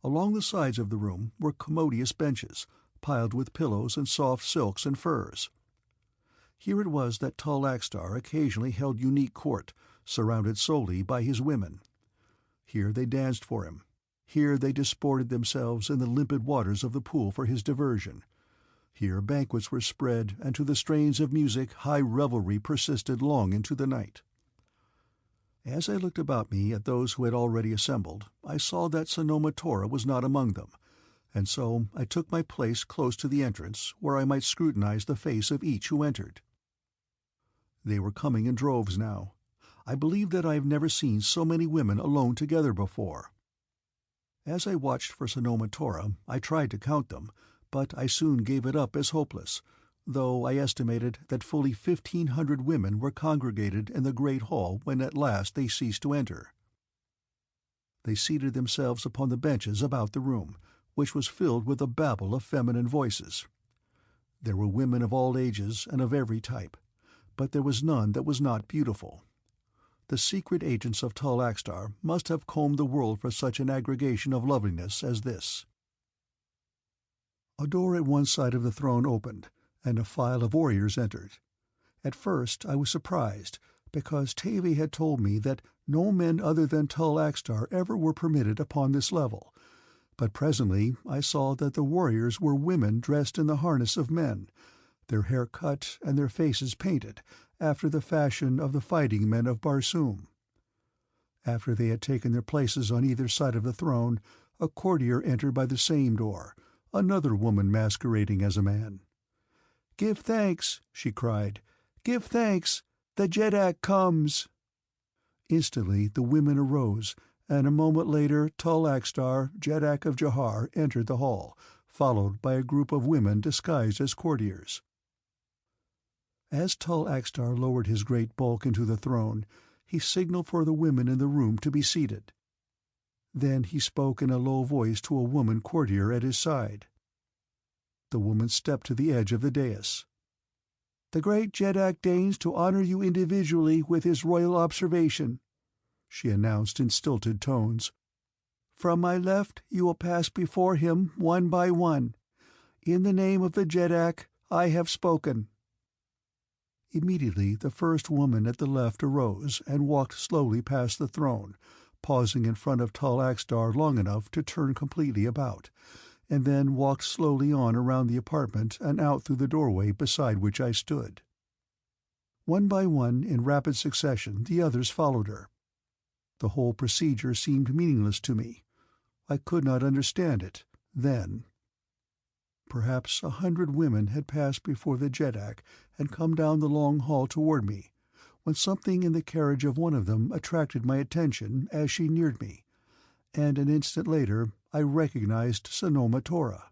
[SPEAKER 1] Along the sides of the room were commodious benches, piled with pillows and soft silks and furs. Here it was that Tall AXTAR occasionally held unique court, surrounded solely by his women. Here they danced for him. Here they disported themselves in the limpid waters of the pool for his diversion. Here banquets were spread, and to the strains of music high revelry persisted long into the night. As I looked about me at those who had already assembled, I saw that Sanoma Tora was not among them, and so I took my place close to the entrance, where I might scrutinize the face of each who entered. They were coming in droves now. I believe that I have never seen so many women alone together before. As I watched for Sanoma Tora, I tried to count them, but I soon gave it up as hopeless, though I estimated that fully 1,500 women were congregated in the great hall when at last they ceased to enter. They seated themselves upon the benches about the room, which was filled with a babel of feminine voices. There were women of all ages and of every type, but there was none that was not beautiful. The secret agents of Tall AXTAR must have combed the world for such an aggregation of loveliness as this. A door at one side of the throne opened, and a file of warriors entered. At first I was surprised, because TAVIA had told me that no men other than Tall AXTAR ever were permitted upon this level, but presently I saw that the warriors were women dressed in the harness of men, their hair cut and their faces painted, after the fashion of the fighting men of Barsoom. After they had taken their places on either side of the throne, a courtier entered by the same door, another woman masquerading as a man. "Give thanks," she cried. "Give thanks! The Jeddak comes!" Instantly the women arose, and a moment later Tall Axtar, Jeddak of Jahar, entered the hall, followed by a group of women disguised as courtiers. As Tall Axtar lowered his great bulk into the throne, he signaled for the women in the room to be seated. Then he spoke in a low voice to a woman courtier at his side. The woman stepped to the edge of the dais. "The great Jeddak deigns to honor you individually with his royal observation," she announced in stilted tones. "From my left you will pass before him one by one. In the name of the Jeddak, I have spoken." Immediately the first woman at the left arose and walked slowly past the throne, pausing in front of Tall Axtar long enough to turn completely about, and then walked slowly on around the apartment and out through the doorway beside which I stood. One by one, in rapid succession, the others followed her. The whole procedure seemed meaningless to me. I could not understand it, then. Perhaps 100 women had passed before the Jeddak and come down the long hall toward me, when something in the carriage of one of them attracted my attention as she neared me, and an instant later I recognized Sanoma Tora.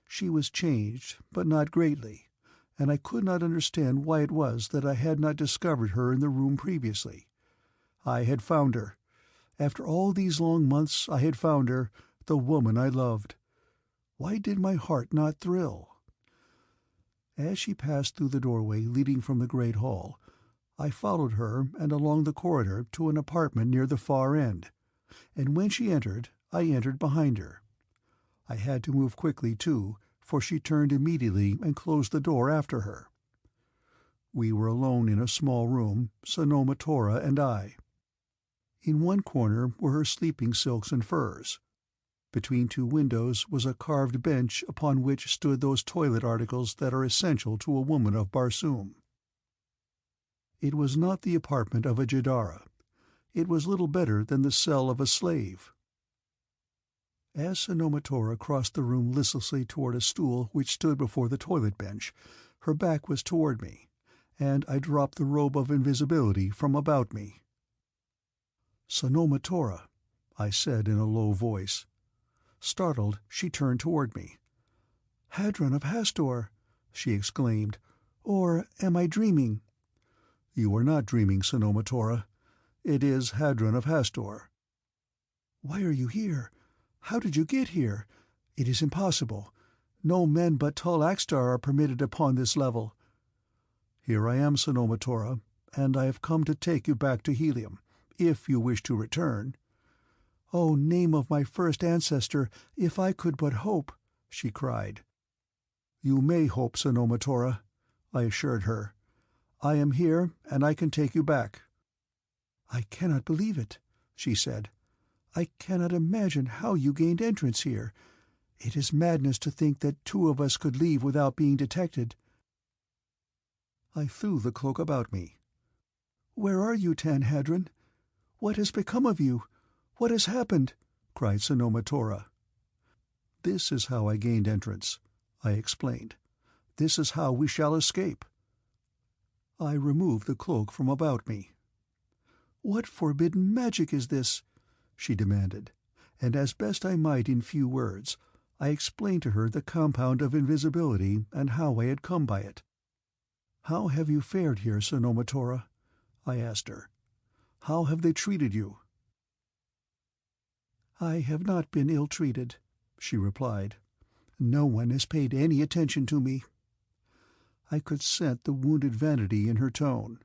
[SPEAKER 1] She was changed, but not greatly, and I could not understand why it was that I had not discovered her in the room previously. I had found her. After all these long months I had found her, the woman I loved. Why did my heart not thrill? As she passed through the doorway leading from the great hall, I followed her and along the corridor to an apartment near the far end, and when she entered, I entered behind her. I had to move quickly, too, for she turned immediately and closed the door after her. We were alone in a small room, Sanoma Tora and I. In one corner were her sleeping silks and furs. Between two windows was a carved bench upon which stood those toilet articles that are essential to a woman of Barsoom. It was not the apartment of a Jadara. It was little better than the cell of a slave. As Sanoma Tora crossed the room listlessly toward a stool which stood before the toilet bench, her back was toward me, and I dropped the robe of invisibility from about me. "Sanoma Tora," I said in a low voice. Startled, she turned toward me. "Hadron of Hastor!" she exclaimed. "Or am I dreaming?" "You are not dreaming, Sanoma Tora. It is Hadron of Hastor." "Why are you here? How did you get here? It is impossible. No men but Tall Axtar are permitted upon this level." "Here I am, Sanoma Tora, and I have come to take you back to Helium, if you wish to return." "Oh, name of my first ancestor, if I could but hope!" she cried. "You may hope, Sanoma Tora," I assured her. "I am here, and I can take you back." "I cannot believe it," she said. "I cannot imagine how you gained entrance here. It is madness to think that two of us could leave without being detected." I threw the cloak about me. "Where are you, Tan Hadron? What has become of you? What has happened?" cried Sanoma Tora. "This is how I gained entrance," I explained. "This is how we shall escape." I removed the cloak from about me. "What forbidden magic is this?" she demanded, and as best I might in few words, I explained to her the compound of invisibility and how I had come by it. "How have you fared here, Sanoma Tora?" I asked her. "How have they treated you?" "I have not been ill-treated," she replied. "No one has paid any attention to me." I could scent the wounded vanity in her tone.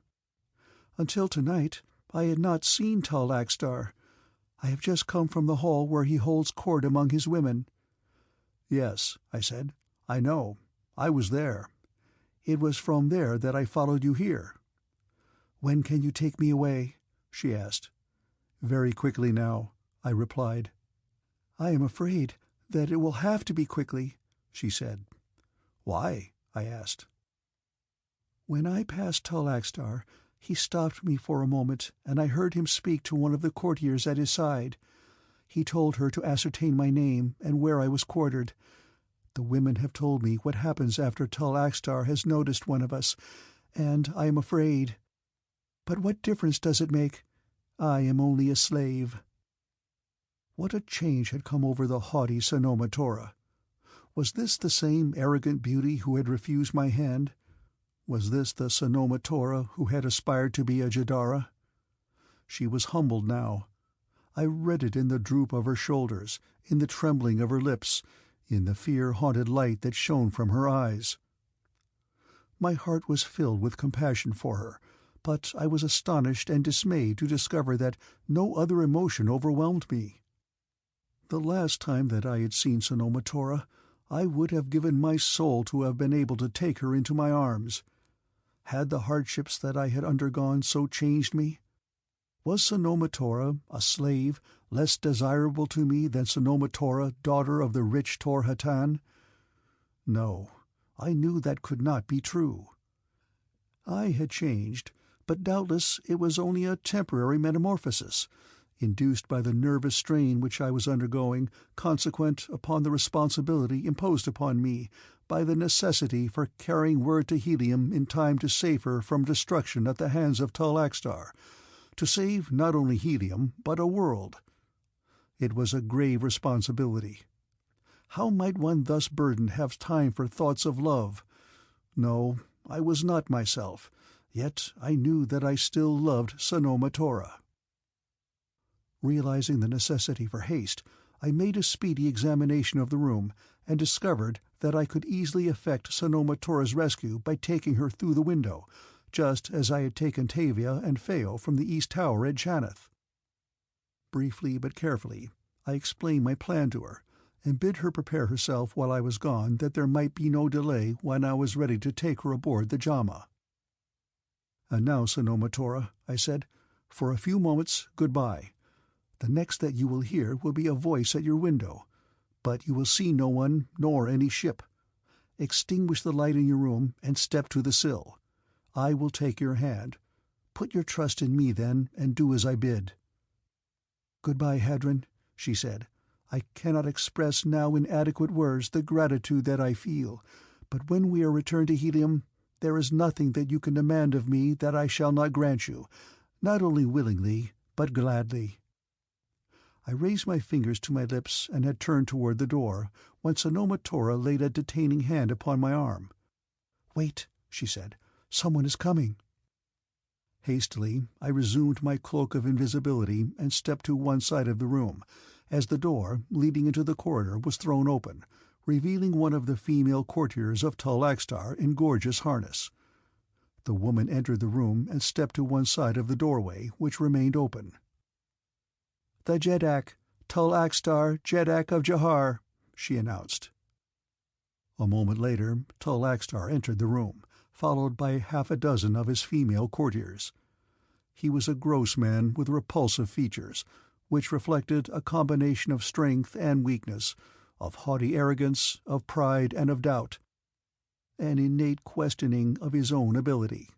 [SPEAKER 1] "Until tonight I had not seen Tall Axtar. I have just come from the hall where he holds court among his women." "Yes," I said. "I know. I was there. It was from there that I followed you here." "When can you take me away?" she asked. "Very quickly now," I replied. "I am afraid that it will have to be quickly," she said. "Why?" I asked. "When I passed Tall Axtar, he stopped me for a moment, and I heard him speak to one of the courtiers at his side. He told her to ascertain my name and where I was quartered. The women have told me what happens after AXTAR has noticed one of us, and I am afraid. But what difference does it make? I am only a slave." What a change had come over the haughty Sanoma Tora! Was this the same arrogant beauty who had refused my hand? Was this the Sanoma Tora who had aspired to be a Jahara? She was humbled now. I read it in the droop of her shoulders, in the trembling of her lips, in the fear-haunted light that shone from her eyes. My heart was filled with compassion for her, but I was astonished and dismayed to discover that no other emotion overwhelmed me. The last time that I had seen Sanoma Tora, I would have given my soul to have been able to take her into my arms. Had the hardships that I had undergone so changed me? Was Sanoma Tora, a slave, less desirable to me than Sanoma Tora, daughter of the rich Tor-Hatan? No, I knew that could not be true. I had changed, but doubtless it was only a temporary metamorphosis, induced by the nervous strain which I was undergoing, consequent upon the responsibility imposed upon me by the necessity for carrying word to Helium in time to save her from destruction at the hands of AXTAR, to save not only Helium, but a world. It was a grave responsibility. How might one thus burdened have time for thoughts of love? No, I was not myself, yet I knew that I still loved Sanoma Tora. Realizing the necessity for haste, I made a speedy examination of the room, and discovered that I could easily effect Sanoma Tora's rescue by taking her through the window, just as I had taken TAVIA and Phao from the East Tower at Janeth. Briefly but carefully, I explained my plan to her, and bid her prepare herself while I was gone, that there might be no delay when I was ready to take her aboard the JHAMA. "And now, Sanoma Tora," I said, "for a few moments, goodbye. The next that you will hear will be a voice at your window, but you will see no one nor any ship. Extinguish the light in your room and step to the sill. I will take your hand. Put your trust in me, then, and do as I bid." "Goodbye, Hadron," she said. "I cannot express now in adequate words the gratitude that I feel, but when we are returned to Helium, there is nothing that you can demand of me that I shall not grant you, not only willingly, but gladly." I raised my fingers to my lips and had turned toward the door, when Sanoma Tora laid a detaining hand upon my arm. "Wait," she said. "Someone is coming." Hastily, I resumed my cloak of invisibility and stepped to one side of the room, as the door, leading into the corridor, was thrown open, revealing one of the female courtiers of AXTAR in gorgeous harness. The woman entered the room and stepped to one side of the doorway, which remained open. "The Jeddak, AXTAR, Jeddak of Jahar," she announced. A moment later, AXTAR entered the room, followed by half a dozen of his female courtiers. He was a gross man with repulsive features, which reflected a combination of strength and weakness, of haughty arrogance, of pride and of doubt, an innate questioning of his own ability.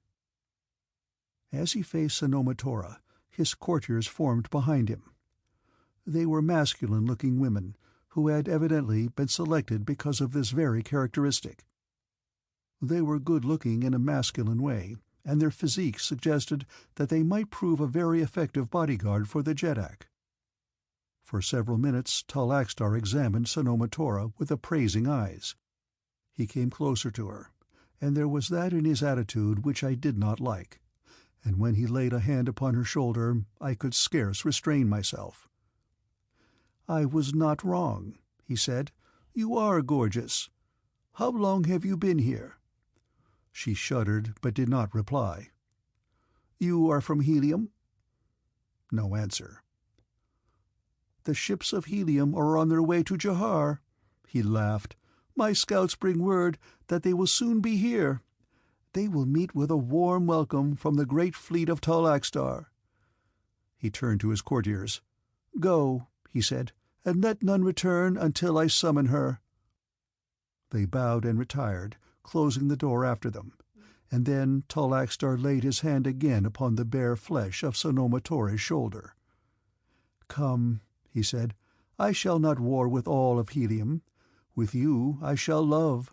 [SPEAKER 1] As he faced Sanoma Tora, his courtiers formed behind him. They were masculine-looking women, who had evidently been selected because of this very characteristic. They were good-looking in a masculine way, and their physique suggested that they might prove a very effective bodyguard for the Jeddak. For several minutes AXTAR examined Sanoma Tora with appraising eyes. He came closer to her, and there was that in his attitude which I did not like, and when he laid a hand upon her shoulder I could scarce restrain myself. "I was not wrong," he said. "You are gorgeous. How long have you been here?" She shuddered, but did not reply. "You are from Helium?" No answer. "The ships of Helium are on their way to Jahar," he laughed. "My scouts bring word that they will soon be here. They will meet with a warm welcome from the great fleet of AXTAR." He turned to his courtiers. "Go," he said, "and let none return until I summon her." They bowed and retired, closing the door after them, and then AXTAR laid his hand again upon the bare flesh of Sanoma Tora's shoulder. "Come," he said, "I shall not war with all of Helium. With you I shall love."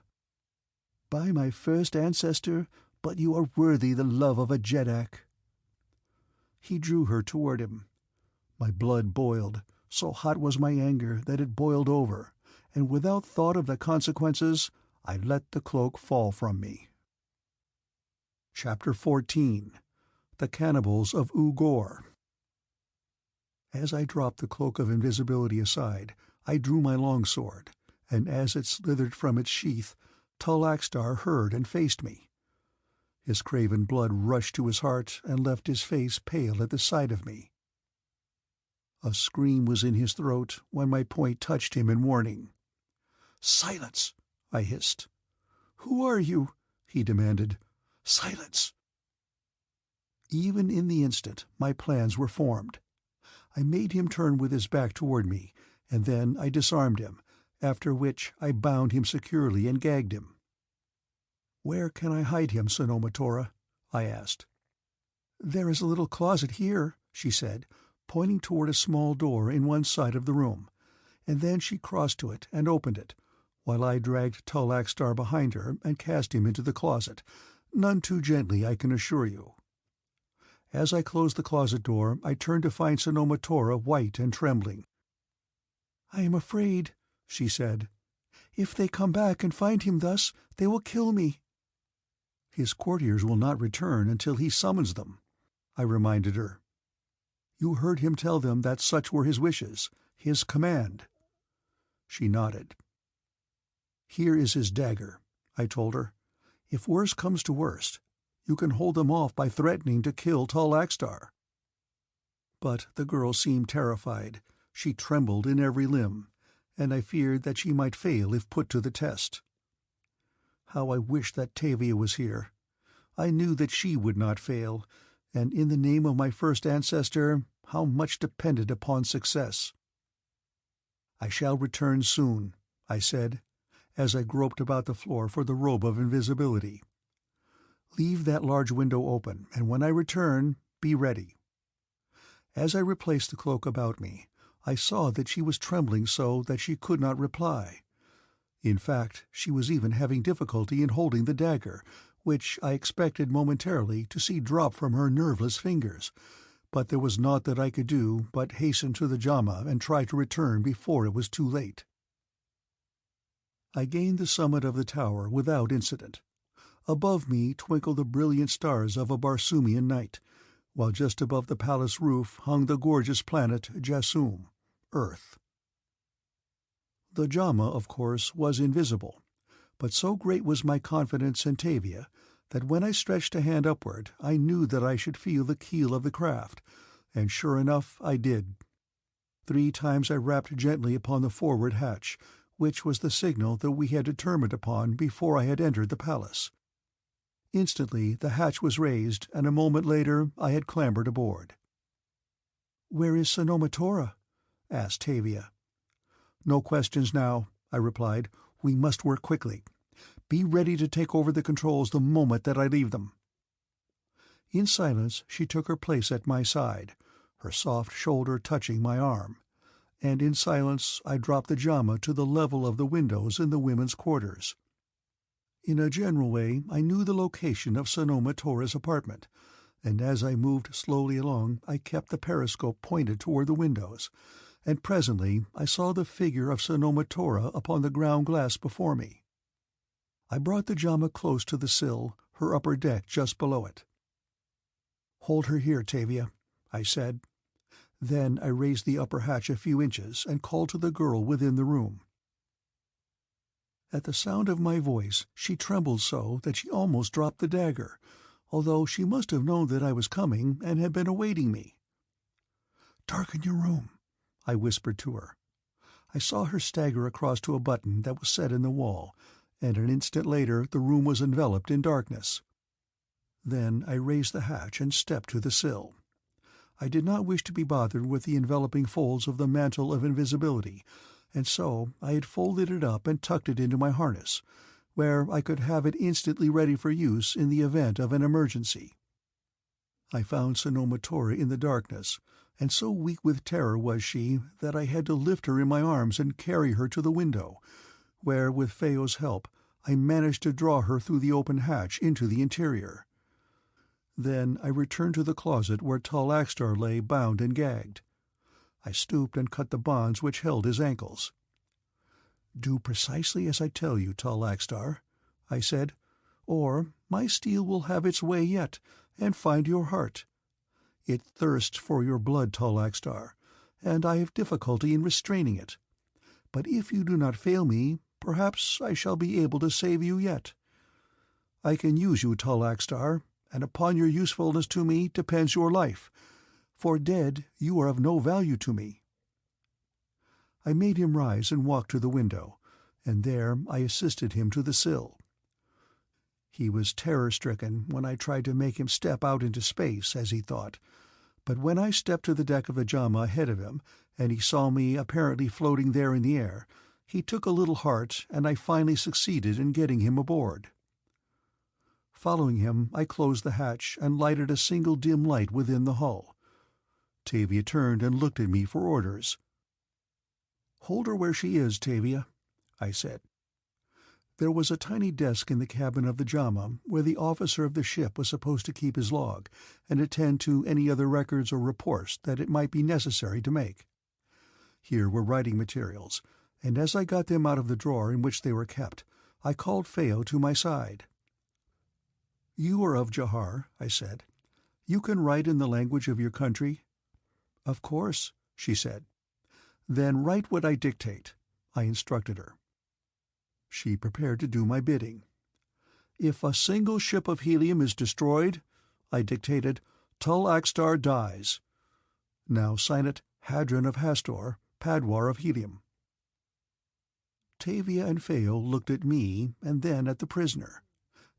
[SPEAKER 2] "By my first ancestor, but you are worthy the love of a Jeddak." He drew her toward him. My blood boiled. So hot was my anger that it boiled over, and without thought of the consequences, I let the cloak fall from me.
[SPEAKER 1] Chapter 14. The Cannibals of U-GOR. As I dropped the cloak of invisibility aside, I drew my longsword, and as it slithered from its sheath, AXTAR heard and faced me. His craven blood rushed to his heart and left his face pale at the sight of me. A scream was in his throat when my point touched him in warning.
[SPEAKER 2] "Silence!"
[SPEAKER 1] I hissed.
[SPEAKER 2] "Who are you?"
[SPEAKER 1] he demanded.
[SPEAKER 2] "Silence!"
[SPEAKER 1] Even in the instant, my plans were formed. I made him turn with his back toward me, and then I disarmed him, after which I bound him securely and gagged him. "Where can I hide him, Sanoma Tora?" I asked.
[SPEAKER 2] "There is a little closet here," she said, pointing toward a small door in one side of the room, and then she crossed to it and opened it, while I dragged AXTAR behind her and cast him into the closet, none too gently, I can assure you. As I closed the closet door, I turned to find Sanoma Tora white and trembling. "I am afraid," she said. "If they come back and find him thus, they will kill me."
[SPEAKER 1] "His courtiers will not return until he summons them," I reminded her. "You heard him tell them that such were his wishes, his command." She nodded. "Here is his dagger," I told her. "If worst comes to worst, you can hold them off by threatening to kill AXTAR." But the girl seemed terrified. She trembled in every limb, and I feared that she might fail if put to the test. How I wished that TAVIA was here. I knew that she would not fail, and in the name of my first ancestor, how much depended upon success. "I shall return soon," I said, as I groped about the floor for the robe of invisibility. "Leave that large window open, and when I return, be ready." As I replaced the cloak about me, I saw that she was trembling so that she could not reply. In fact, she was even having difficulty in holding the dagger, which I expected momentarily to see drop from her nerveless fingers, but there was naught that I could do but hasten to the JHAMA and try to return before it was too late. I gained the summit of the tower without incident. Above me twinkled the brilliant stars of a Barsoomian night, while just above the palace roof hung the gorgeous planet Barsoom, Earth. The JHAMA, of course, was invisible, but so great was my confidence in TAVIA that when I stretched a hand upward I knew that I should feel the keel of the craft, and sure enough I did. 3 times I rapped gently upon the forward hatch, which was the signal that we had determined upon before I had entered the palace. Instantly the hatch was raised, and a moment later I had clambered aboard.
[SPEAKER 2] "Where is Sanoma Tora?"
[SPEAKER 1] asked TAVIA. "No questions now," I replied. "We must work quickly. Be ready to take over the controls the moment that I leave them." In silence she took her place at my side, her soft shoulder touching my arm, and in silence I dropped the JHAMA to the level of the windows in the women's quarters. In a general way I knew the location of Sanoma Tora's apartment, and as I moved slowly along I kept the periscope pointed toward the windows, and presently I saw the figure of Sanoma Tora upon the ground glass before me. I brought the JHAMA close to the sill, her upper deck just below it. "Hold her here, TAVIA," I said. Then I raised the upper hatch a few inches and called to the girl within the room. At the sound of my voice she trembled so that she almost dropped the dagger, although she must have known that I was coming and had been awaiting me. "Darken your room," I whispered to her. I saw her stagger across to a button that was set in the wall, and an instant later the room was enveloped in darkness. Then I raised the hatch and stepped to the sill. I did not wish to be bothered with the enveloping folds of the mantle of invisibility, and so I had folded it up and tucked it into my harness, where I could have it instantly ready for use in the event of an emergency. I found Sanoma Tora in the darkness, and so weak with terror was she that I had to lift her in my arms and carry her to the window, where, with Feo's help, I managed to draw her through the open hatch into the interior. Then I returned to the closet where Tal Axtar lay bound and gagged. I stooped and cut the bonds which held his ankles. "Do precisely as I tell you, Tal Axtar," I said, "or my steel will have its way yet, and find your heart. It thirsts for your blood, Tal Axtar, and I have difficulty in restraining it. But if you do not fail me, perhaps I shall be able to save you yet. I can use you, Tal Axtar, and upon your usefulness to me depends your life, for dead you are of no value to me." I made him rise and walk to the window, and there I assisted him to the sill. He was terror-stricken when I tried to make him step out into space, as he thought, but when I stepped to the deck of the JAMA ahead of him, and he saw me apparently floating there in the air, he took a little heart, and I finally succeeded in getting him aboard. Following him, I closed the hatch and lighted a single dim light within the hull. Tavia turned and looked at me for orders. "Hold her where she is, Tavia," I said. There was a tiny desk in the cabin of the JAMA where the officer of the ship was supposed to keep his log and attend to any other records or reports that it might be necessary to make. Here were writing materials, and as I got them out of the drawer in which they were kept, I called Feo to my side. "You are of Jahar," I said. "You can write in the language of your country?" "Of course," she said. "Then write what I dictate," I instructed her. She prepared to do my bidding. "If a single ship of Helium is destroyed," I dictated, "Tal Axtar dies. Now sign it Hadron of Hastor, Padwar of Helium." Tavia and Feo looked at me and then at the prisoner,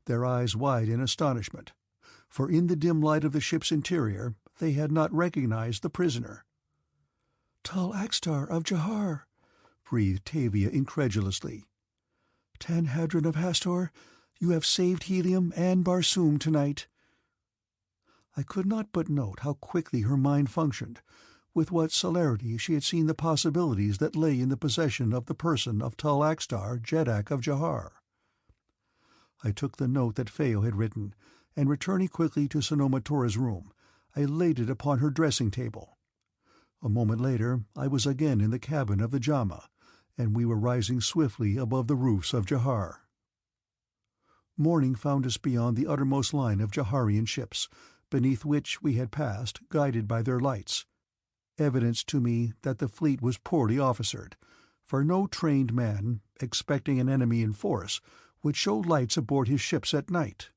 [SPEAKER 1] their eyes wide in astonishment, for in the dim light of the ship's interior they had not recognized the prisoner. "Tal Axtar of Jahar," breathed Tavia incredulously. "Hadron of Hastor, you have saved Helium and Barsoom tonight." I could not but note how quickly her mind functioned, with what celerity she had seen the possibilities that lay in the possession of the person of Tal Axtar, Jeddak of Jahar. I took the note that Feo had written, and returning quickly to Sanoma Tora's room, I laid it upon her dressing-table. A moment later I was again in the cabin of the JAMA, and we were rising swiftly above the roofs of Jahar. Morning found us beyond the uttermost line of Jaharian ships, beneath which we had passed, guided by their lights. Evidence to me that the fleet was poorly officered, for no trained man, expecting an enemy in force, would show lights aboard his ships at night.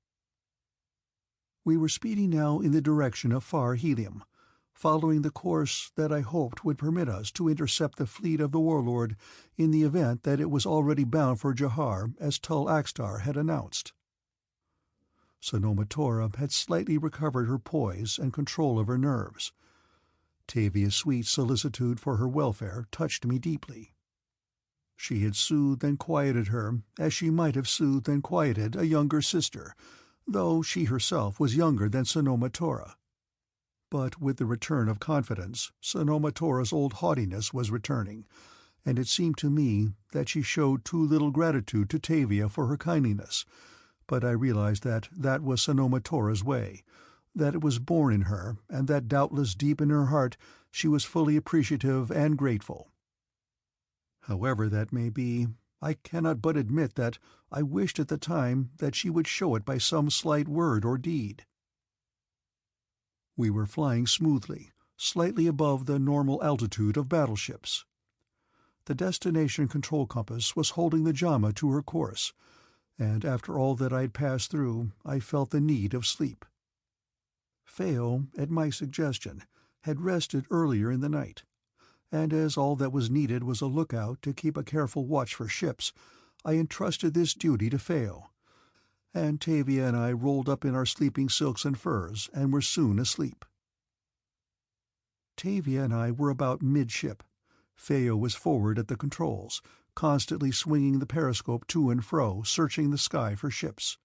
[SPEAKER 1] We were speeding now in the direction of far Helium, following the course that I hoped would permit us to intercept the fleet of the warlord in the event that it was already bound for Jahar, as Tal Axtar had announced. Sanoma Tora had slightly recovered her poise and control of her nerves. Tavia's sweet solicitude for her welfare touched me deeply. She had soothed and quieted her as she might have soothed and quieted a younger sister, though she herself was younger than Sanoma Tora. But with the return of confidence, Sanoma Tora's old haughtiness was returning, and it seemed to me that she showed too little gratitude to Tavia for her kindliness, but I realized that that was Sanoma Tora's way, that it was born in her, and that doubtless deep in her heart she was fully appreciative and grateful. However that may be, I cannot but admit that I wished at the time that she would show it by some slight word or deed. We were flying smoothly, slightly above the normal altitude of battleships. The destination control compass was holding the JAMA to her course, and after all that I had passed through, I felt the need of sleep. Feo, at my suggestion, had rested earlier in the night, and as all that was needed was a lookout to keep a careful watch for ships, I entrusted this duty to Feo, and Tavia and I rolled up in our sleeping silks and furs and were soon asleep. Tavia and I were about midship. Feo was forward at the controls, constantly swinging the periscope to and fro, searching the sky for ships.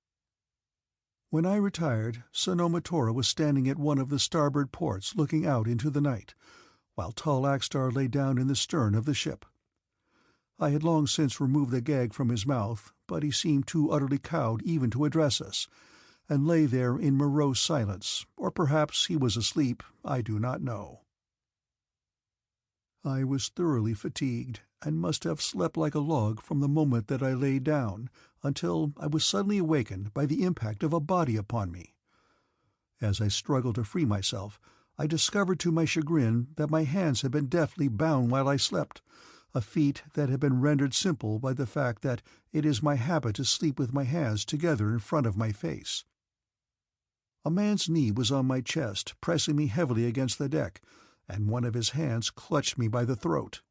[SPEAKER 1] When I retired, Sanoma Tora was standing at one of the starboard ports looking out into the night, while Tal Axtar lay down in the stern of the ship. I had long since removed the gag from his mouth, but he seemed too utterly cowed even to address us, and lay there in morose silence, or perhaps he was asleep, I do not know. I was thoroughly fatigued, and must have slept like a log from the moment that I lay down until I was suddenly awakened by the impact of a body upon me. As I struggled to free myself, I discovered to my chagrin that my hands had been deftly bound while I slept, a feat that had been rendered simple by the fact that it is my habit to sleep with my hands together in front of my face. A man's knee was on my chest, pressing me heavily against the deck, and one of his hands clutched me by the throat.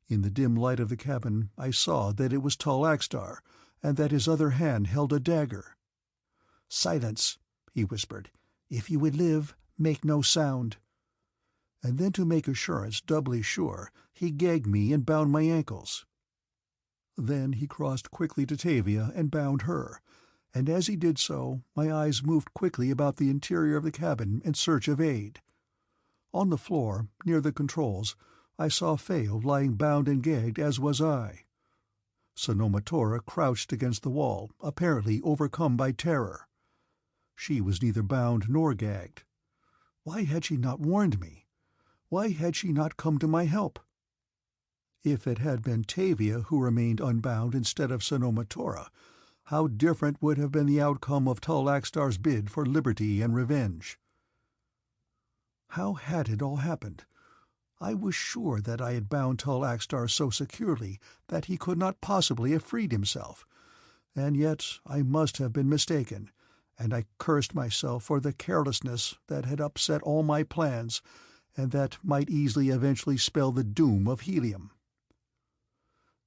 [SPEAKER 1] In the dim light of the cabin I saw that it was tall AXTAR, and that his other hand held a dagger. "Silence," he whispered. "If you would live, make no sound." And then, to make assurance doubly sure, he gagged me and bound my ankles. Then he crossed quickly to Tavia and bound her, and as he did so my eyes moved quickly about the interior of the cabin in search of aid. On the floor, near the controls, I saw Phao lying bound and gagged, as was I. Sanoma Tora crouched against the wall, apparently overcome by terror. She was neither bound nor gagged. Why had she not warned me? Why had she not come to my help? If it had been Tavia who remained unbound instead of Sanoma Tora, how different would have been the outcome of Tall AXTAR'S bid for liberty and revenge. How had it all happened? I was sure that I had bound Tall AXTAR so securely that he could not possibly have freed himself, and yet I must have been mistaken, and I cursed myself for the carelessness that had upset all my plans, and that might easily eventually spell the doom of Helium.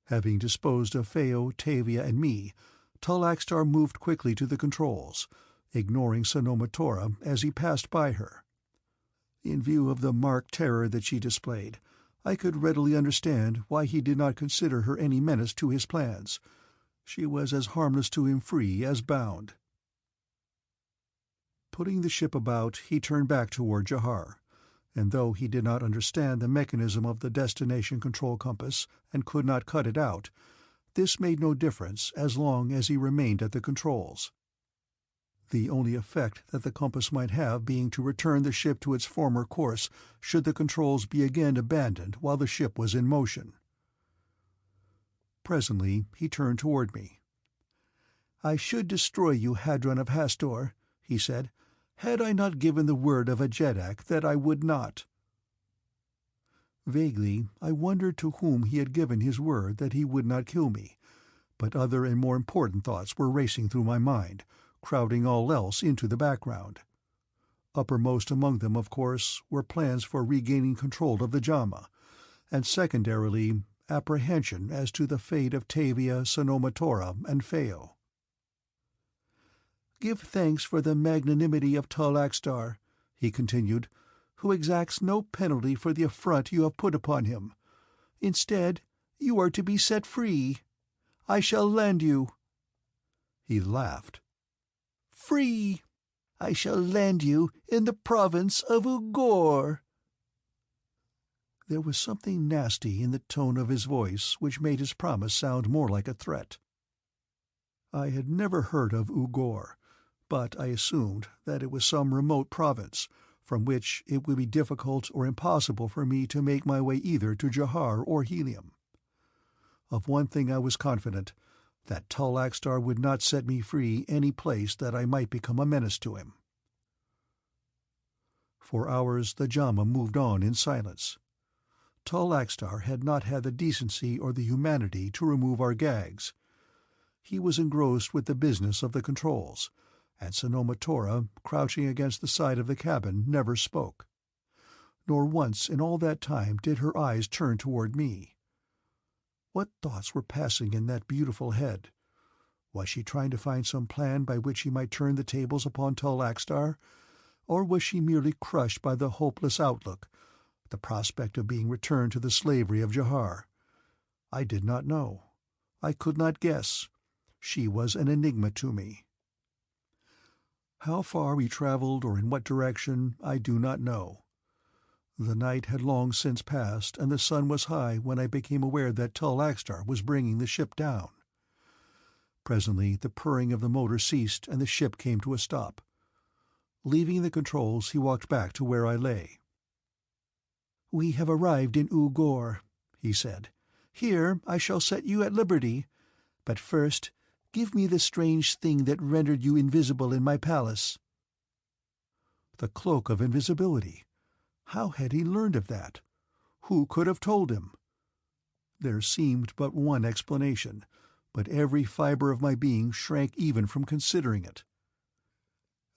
[SPEAKER 1] Having disposed of Phao, Tavia, and me, Tall AXTAR moved quickly to the controls, ignoring Sanoma Tora as he passed by her. In view of the marked terror that she displayed, I could readily understand why he did not consider her any menace to his plans. She was as harmless to him free as bound. Putting the ship about, he turned back toward Jahar, and though he did not understand the mechanism of the destination control compass and could not cut it out, this made no difference as long as he remained at the controls. The only effect that the compass might have being to return the ship to its former course should the controls be again abandoned while the ship was in motion. Presently he turned toward me. "I should destroy you, Hadron of Hastor," he said, "had I not given the word of a Jeddak that I would not." Vaguely I wondered to whom he had given his word that he would not kill me, but other and more important thoughts were racing through my mind, crowding all else into the background. Uppermost among them, of course, were plans for regaining control of the JHAMA, and secondarily apprehension as to the fate of Tavia, Sanoma Tora, and Phao. "Give thanks for the magnanimity of Tall AXTAR," he continued, "who exacts no penalty for the affront you have put upon him. Instead, you are to be set free. I shall land you." He laughed. "Free! I shall land you in the province of U-GOR." There was something nasty in the tone of his voice which made his promise sound more like a threat. I had never heard of U-GOR, but I assumed that it was some remote province, from which it would be difficult or impossible for me to make my way either to Jahar or Helium. Of one thing I was confident, that Tall AXTAR would not set me free any place that I might become a menace to him. For hours the JHAMA moved on in silence. Tall AXTAR had not had the decency or the humanity to remove our gags. He was engrossed with the business of the controls, and Sanoma Tora, crouching against the side of the cabin, never spoke. Nor once in all that time did her eyes turn toward me. What thoughts were passing in that beautiful head? Was she trying to find some plan by which she might turn the tables upon Tall AXTAR, or was she merely crushed by the hopeless outlook, the prospect of being returned to the slavery of Jahar? I did not know. I could not guess. She was an enigma to me. How far we traveled or in what direction, I do not know. The night had long since passed, and the sun was high when I became aware that AXTAR was bringing the ship down. Presently the purring of the motor ceased and the ship came to a stop. Leaving the controls, he walked back to where I lay. "We have arrived in U-GOR," he said. "Here I shall set you at liberty. But first, give me the strange thing that rendered you invisible in my palace." The cloak of invisibility. How had he learned of that? Who could have told him? There seemed but one explanation, but every fibre of my being shrank even from considering it.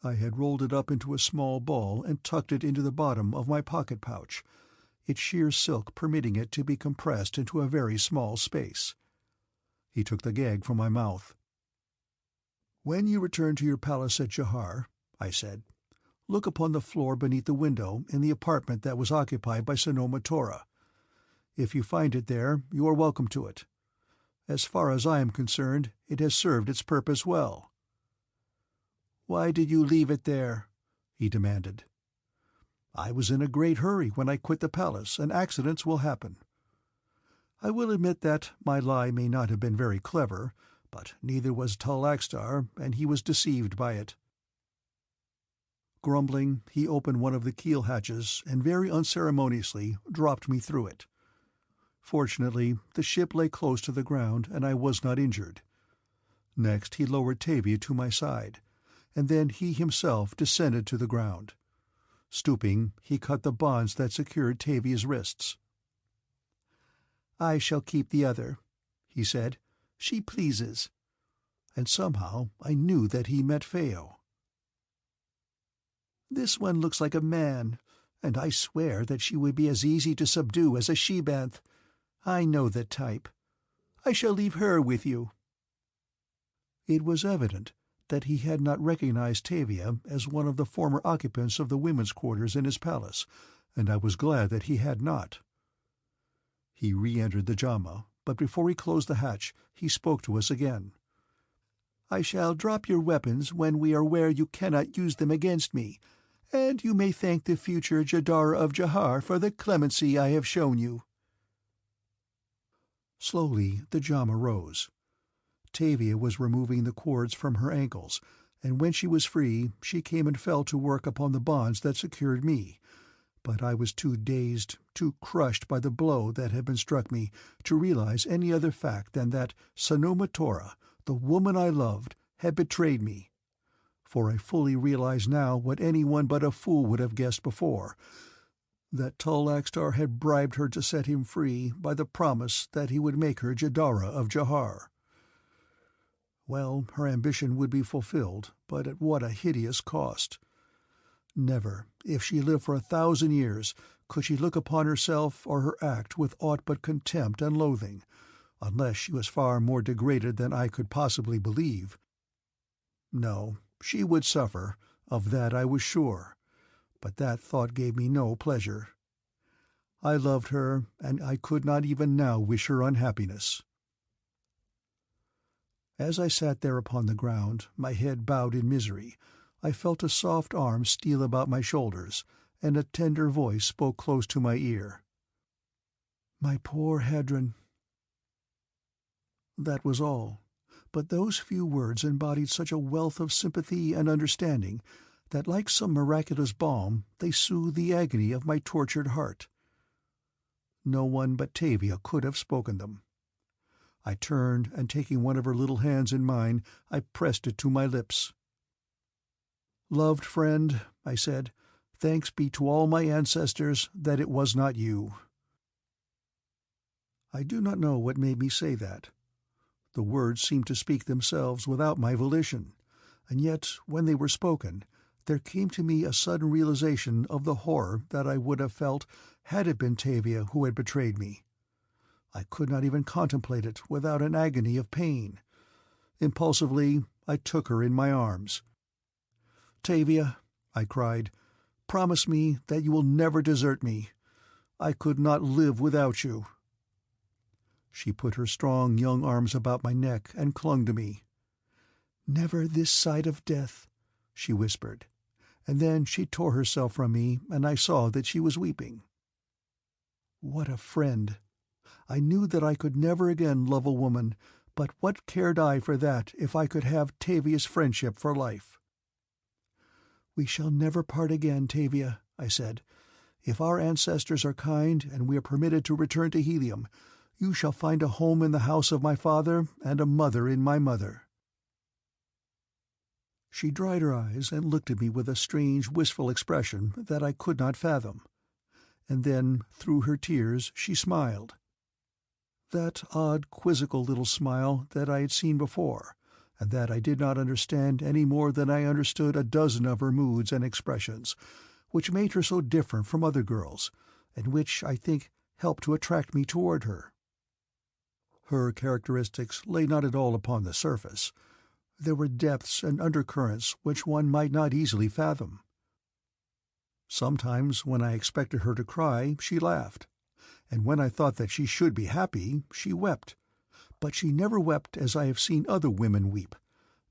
[SPEAKER 1] I had rolled it up into a small ball and tucked it into the bottom of my pocket-pouch, its sheer silk permitting it to be compressed into a very small space. He took the gag from my mouth. "When you return to your palace at Jahar," I said, "look upon the floor beneath the window in the apartment that was occupied by Sanoma Tora. If you find it there, you are welcome to it. As far as I am concerned, it has served its purpose well." "Why did you leave it there?" he demanded. "I was in a great hurry when I quit the palace, and accidents will happen. I will admit that my lie may not have been very clever, but neither was AXTAR, and he was deceived by it." Grumbling, he opened one of the keel hatches and very unceremoniously dropped me through it. Fortunately, the ship lay close to the ground, and I was not injured. Next he lowered TAVIA to my side, and then he himself descended to the ground. Stooping, he cut the bonds that secured TAVIA's wrists. "I shall keep the other," he said. "She pleases." And somehow I knew that he meant Phao. "This one looks like a man, and I swear that she would be as easy to subdue as a she-banth. I know the type. I shall leave her with you." It was evident that he had not recognized TAVIA as one of the former occupants of the women's quarters in his palace, and I was glad that he had not. He re-entered the JHAMA, but before he closed the hatch he spoke to us again. "I shall drop your weapons when we are where you cannot use them against me, and you may thank the future Jadara of Jahar for the clemency I have shown you." Slowly the JHAMA rose. TAVIA was removing the cords from her ankles, and when she was free she came and fell to work upon the bonds that secured me, but I was too dazed, too crushed by the blow that had been struck me, to realize any other fact than that Sanoma Tora, the woman I loved, had betrayed me. For I fully realized now what anyone but a fool would have guessed before, that AXTAR had bribed her to set him free by the promise that he would make her Jadara of Jahar. Well, her ambition would be fulfilled, but at what a hideous cost. Never, if she lived for 1,000 years, could she look upon herself or her act with aught but contempt and loathing, unless she was far more degraded than I could possibly believe. No, she would suffer, of that I was sure, but that thought gave me no pleasure. I loved her, and I could not even now wish her unhappiness. As I sat there upon the ground, my head bowed in misery, I felt a soft arm steal about my shoulders, and a tender voice spoke close to my ear. "My poor Hadron." That was all, but those few words embodied such a wealth of sympathy and understanding that, like some miraculous balm, they soothed the agony of my tortured heart. No one but TAVIA could have spoken them. I turned, and taking one of her little hands in mine, I pressed it to my lips. "Loved friend," I said, "thanks be to all my ancestors that it was not you." I do not know what made me say that. The words seemed to speak themselves without my volition, and yet, when they were spoken, there came to me a sudden realization of the horror that I would have felt had it been TAVIA who had betrayed me. I could not even contemplate it without an agony of pain. Impulsively, I took her in my arms. "TAVIA," I cried, "promise me that you will never desert me. I could not live without you." She put her strong young arms about my neck and clung to me. "Never this side of death," she whispered, and then she tore herself from me, and I saw that she was weeping. What a friend! I knew that I could never again love a woman, but what cared I for that if I could have Tavia's friendship for life? "We shall never part again, Tavia," I said. "If our ancestors are kind and we are permitted to return to Helium, you shall find a home in the house of my father and a mother in my mother." She dried her eyes and looked at me with a strange, wistful expression that I could not fathom. And then, through her tears, she smiled. That odd, quizzical little smile that I had seen before, and that I did not understand any more than I understood a dozen of her moods and expressions, which made her so different from other girls, and which, I think, helped to attract me toward her. Her characteristics lay not at all upon the surface. There were depths and undercurrents which one might not easily fathom. Sometimes, when I expected her to cry, she laughed, and when I thought that she should be happy, she wept. But she never wept as I have seen other women weep,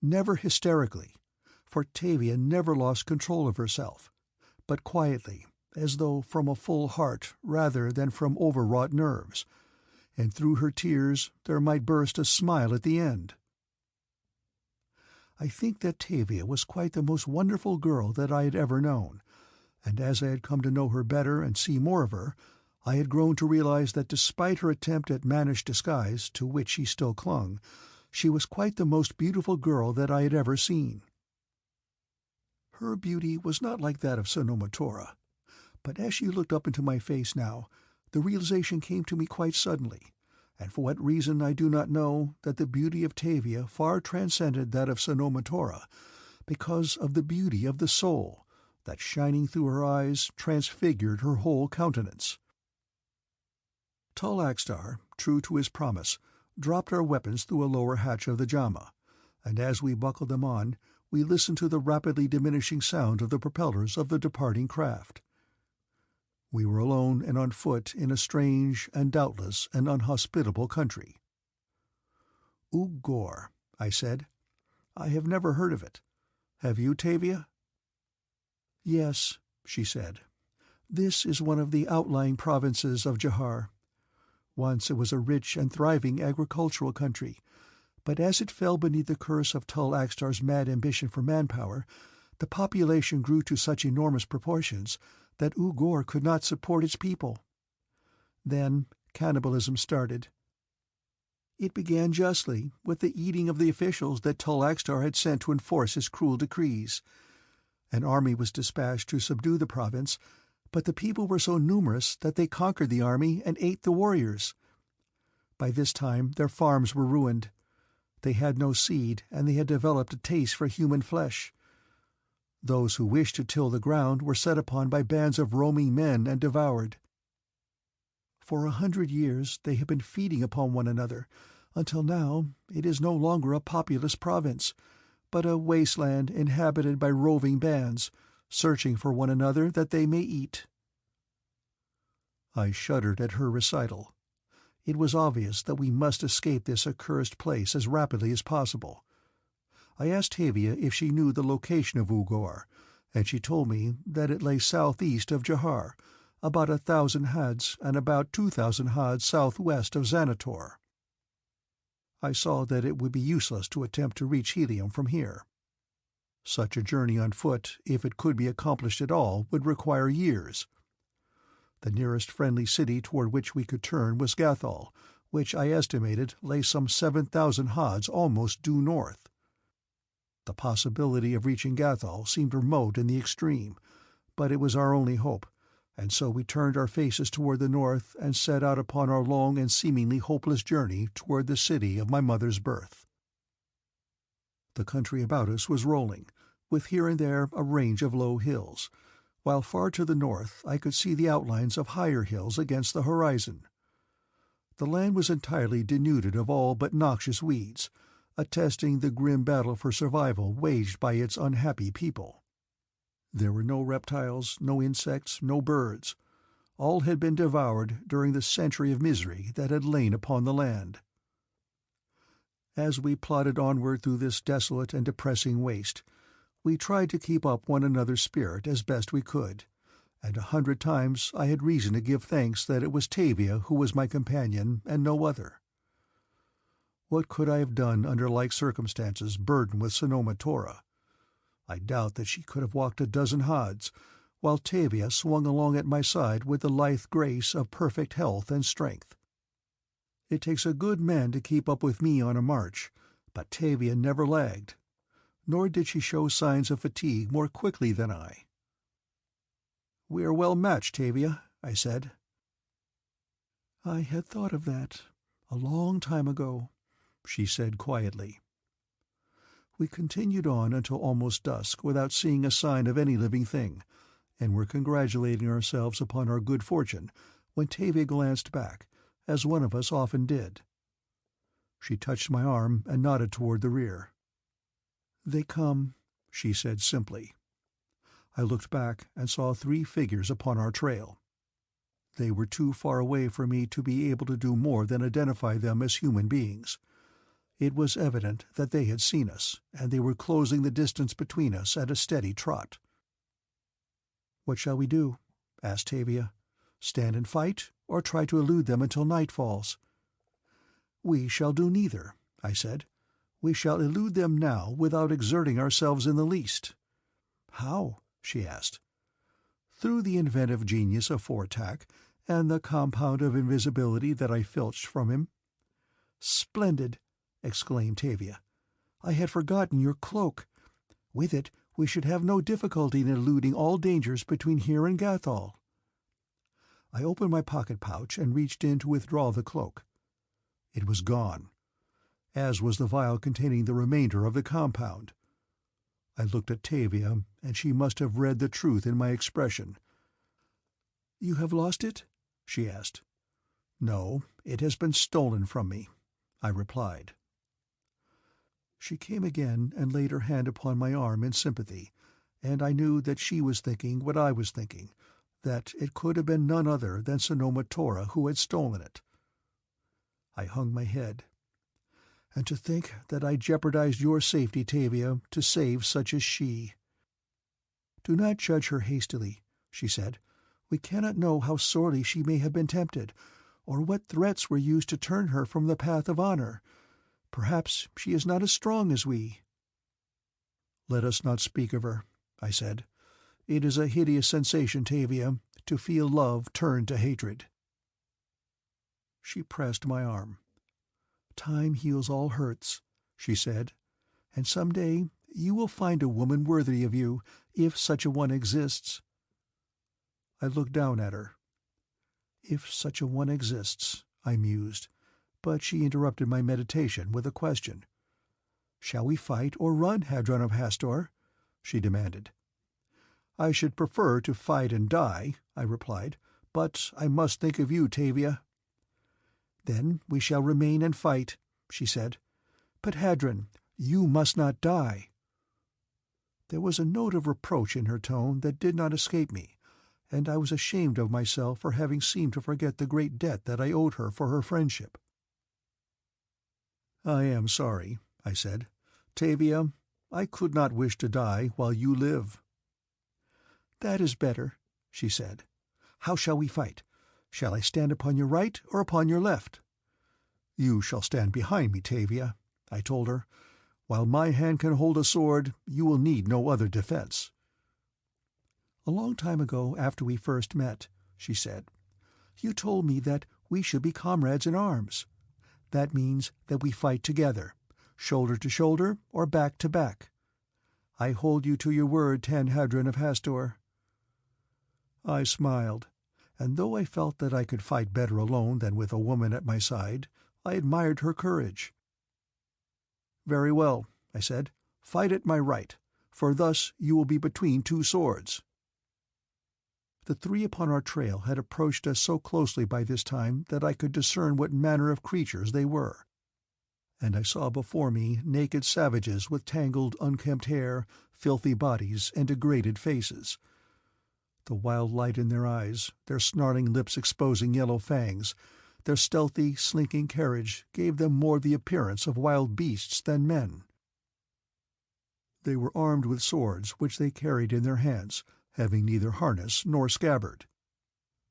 [SPEAKER 1] never hysterically, for Tavia never lost control of herself, but quietly, as though from a full heart rather than from overwrought nerves, and through her tears there might burst a smile at the end. I think that Tavia was quite the most wonderful girl that I had ever known, and as I had come to know her better and see more of her, I had grown to realize that despite her attempt at mannish disguise, to which she still clung, she was quite the most beautiful girl that I had ever seen. Her beauty was not like that of Sanoma Tora, but as she looked up into my face now, the realization came to me quite suddenly, and for what reason I do not know, that the beauty of Tavia far transcended that of Sanoma Tora, because of the beauty of the soul that, shining through her eyes, transfigured her whole countenance. Tall AXTAR, true to his promise, dropped our weapons through a lower hatch of the JHAMA, and as we buckled them on, we listened to the rapidly diminishing sound of the propellers of the departing craft. We were alone and on foot in a strange and doubtless an unhospitable country. U-GOR, I said. I have never heard of it. Have you, Tavia? Yes, she said. This is one of the outlying provinces of Jahar. Once it was a rich and thriving agricultural country, but as it fell beneath the curse of Tall AXTAR'S mad ambition for manpower, the population grew to such enormous proportions that U-GOR could not support its people. Then cannibalism started. It began justly, with the eating of the officials that Tall AXTAR had sent to enforce his cruel decrees. An army was dispatched to subdue the province, but the people were so numerous that they conquered the army and ate the warriors. By this time their farms were ruined. They had no seed, and they had developed a taste for human flesh. Those who wished to till the ground were set upon by bands of roaming men and devoured. For 100 years they have been feeding upon one another, until now it is no longer a populous province, but a wasteland inhabited by roving bands, searching for one another that they may eat. I shuddered at her recital. It was obvious that we must escape this accursed place as rapidly as possible. I asked Tavia if she knew the location of U-GOR, and she told me that it lay southeast of Jahar, about 1,000 hads and about 2,000 hads southwest of Xanator. I saw that it would be useless to attempt to reach Helium from here. Such a journey on foot, if it could be accomplished at all, would require years. The nearest friendly city toward which we could turn was Gathol, which I estimated lay some 7,000 hads almost due north. The possibility of reaching Gathol seemed remote in the extreme, but it was our only hope, and so we turned our faces toward the north and set out upon our long and seemingly hopeless journey toward the city of my mother's birth. The country about us was rolling, with here and there a range of low hills, while far to the north I could see the outlines of higher hills against the horizon. The land was entirely denuded of all but noxious weeds, attesting the grim battle for survival waged by its unhappy people. There were no reptiles, no insects, no birds. All had been devoured during the century of misery that had lain upon the land. As we plodded onward through this desolate and depressing waste, we tried to keep up one another's spirit as best we could, and 100 times I had reason to give thanks that it was Tavia who was my companion and no other. What could I have done under like circumstances burdened with Sanoma Tora? I doubt that she could have walked a dozen haads, while Tavia swung along at my side with the lithe grace of perfect health and strength. It takes a good man to keep up with me on a march, but Tavia never lagged, nor did she show signs of fatigue more quickly than I. "We are well matched, Tavia," I said. "I had thought of that a long time ago," she said quietly. We continued on until almost dusk without seeing a sign of any living thing, and were congratulating ourselves upon our good fortune when Tavia glanced back, as one of us often did. She touched my arm and nodded toward the rear. "They come," she said simply. I looked back and saw 3 figures upon our trail. They were too far away for me to be able to do more than identify them as human beings. It was evident that they had seen us, and they were closing the distance between us at a steady trot. "What shall we do?" asked Tavia. "Stand and fight, or try to elude them until night falls?" "We shall do neither," I said. "We shall elude them now without exerting ourselves in the least." "How?" she asked. "Through the inventive genius of Fortack and the compound of invisibility that I filched from him." "Splendid!" exclaimed Tavia. "I had forgotten your cloak. With it we should have no difficulty in eluding all dangers between here and Gathol." I opened my pocket-pouch and reached in to withdraw the cloak. It was gone, as was the vial containing the remainder of the compound. I looked at Tavia, and she must have read the truth in my expression. "You have lost it?" she asked. "No, it has been stolen from me," I replied. She came again and laid her hand upon my arm in sympathy, and I knew that she was thinking what I was thinking, that it could have been none other than Sanoma Tora who had stolen it. I hung my head. "And to think that I jeopardized your safety, Tavia, to save such as she." "Do not judge her hastily," she said. "We cannot know how sorely she may have been tempted, or what threats were used to turn her from the path of honor. Perhaps she is not as strong as we." "Let us not speak of her," I said. "It is a hideous sensation, Tavia, to feel love turned to hatred." She pressed my arm. "Time heals all hurts," she said, "and some day you will find a woman worthy of you, if such a one exists." I looked down at her. "If such a one exists," I mused, but she interrupted my meditation with a question. "Shall we fight or run, Hadron of Hastor?" she demanded. "I should prefer to fight and die," I replied, "but I must think of you, Tavia." "Then we shall remain and fight," she said. "But, Hadron, you must not die." There was a note of reproach in her tone that did not escape me, and I was ashamed of myself for having seemed to forget the great debt that I owed her for her friendship. "I am sorry," I said. "Tavia, I could not wish to die while you live." "That is better," she said. "How shall we fight? Shall I stand upon your right or upon your left?" "You shall stand behind me, Tavia," I told her. "While my hand can hold a sword, you will need no other defense." "A long time ago, after we first met," she said, "you told me that we should be comrades in arms. That means that we fight together, shoulder to shoulder or back to back. I hold you to your word, Hadron of Hastor." I smiled, and though I felt that I could fight better alone than with a woman at my side, I admired her courage. "Very well," I said. "Fight at my right, for thus you will be between 2 swords." The 3 upon our trail had approached us so closely by this time that I could discern what manner of creatures they were, and I saw before me naked savages with tangled, unkempt hair, filthy bodies, and degraded faces. The wild light in their eyes, their snarling lips exposing yellow fangs, their stealthy, slinking carriage gave them more the appearance of wild beasts than men. They were armed with swords which they carried in their hands, having neither harness nor scabbard.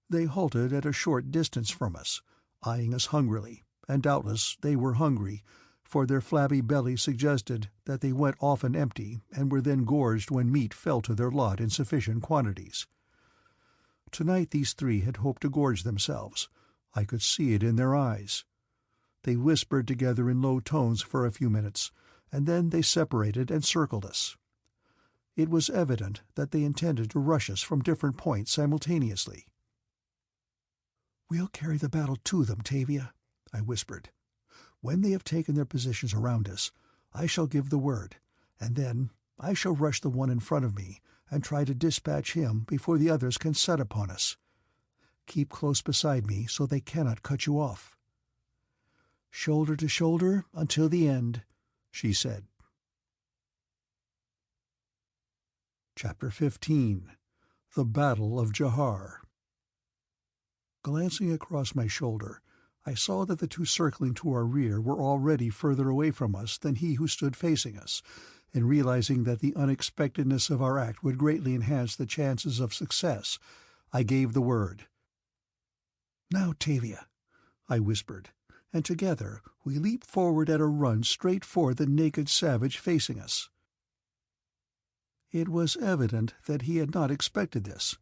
[SPEAKER 1] They halted at a short distance from us, eyeing us hungrily, and doubtless they were hungry, for their flabby bellies suggested that they went often empty and were then gorged when meat fell to their lot in sufficient quantities. Tonight these three had hoped to gorge themselves. I could see it in their eyes. They whispered together in low tones for a few minutes, and then they separated and circled us. It was evident that they intended to rush us from different points simultaneously. "We'll carry the battle to them, Tavia," I whispered. "When they have taken their positions around us, I shall give the word, and then I shall rush the one in front of me and try to dispatch him before the others can set upon us. Keep close beside me so they cannot cut you off." "Shoulder to shoulder until the end," she said. Chapter 15. The Battle of Jahar. Glancing across my shoulder, I saw that the two circling to our rear were already further away from us than he who stood facing us, and realizing that the unexpectedness of our act would greatly enhance the chances of success, I gave the word. "Now, Tavia," I whispered, and together we leaped forward at a run straight for the naked savage facing us. It was evident that he had not expected this,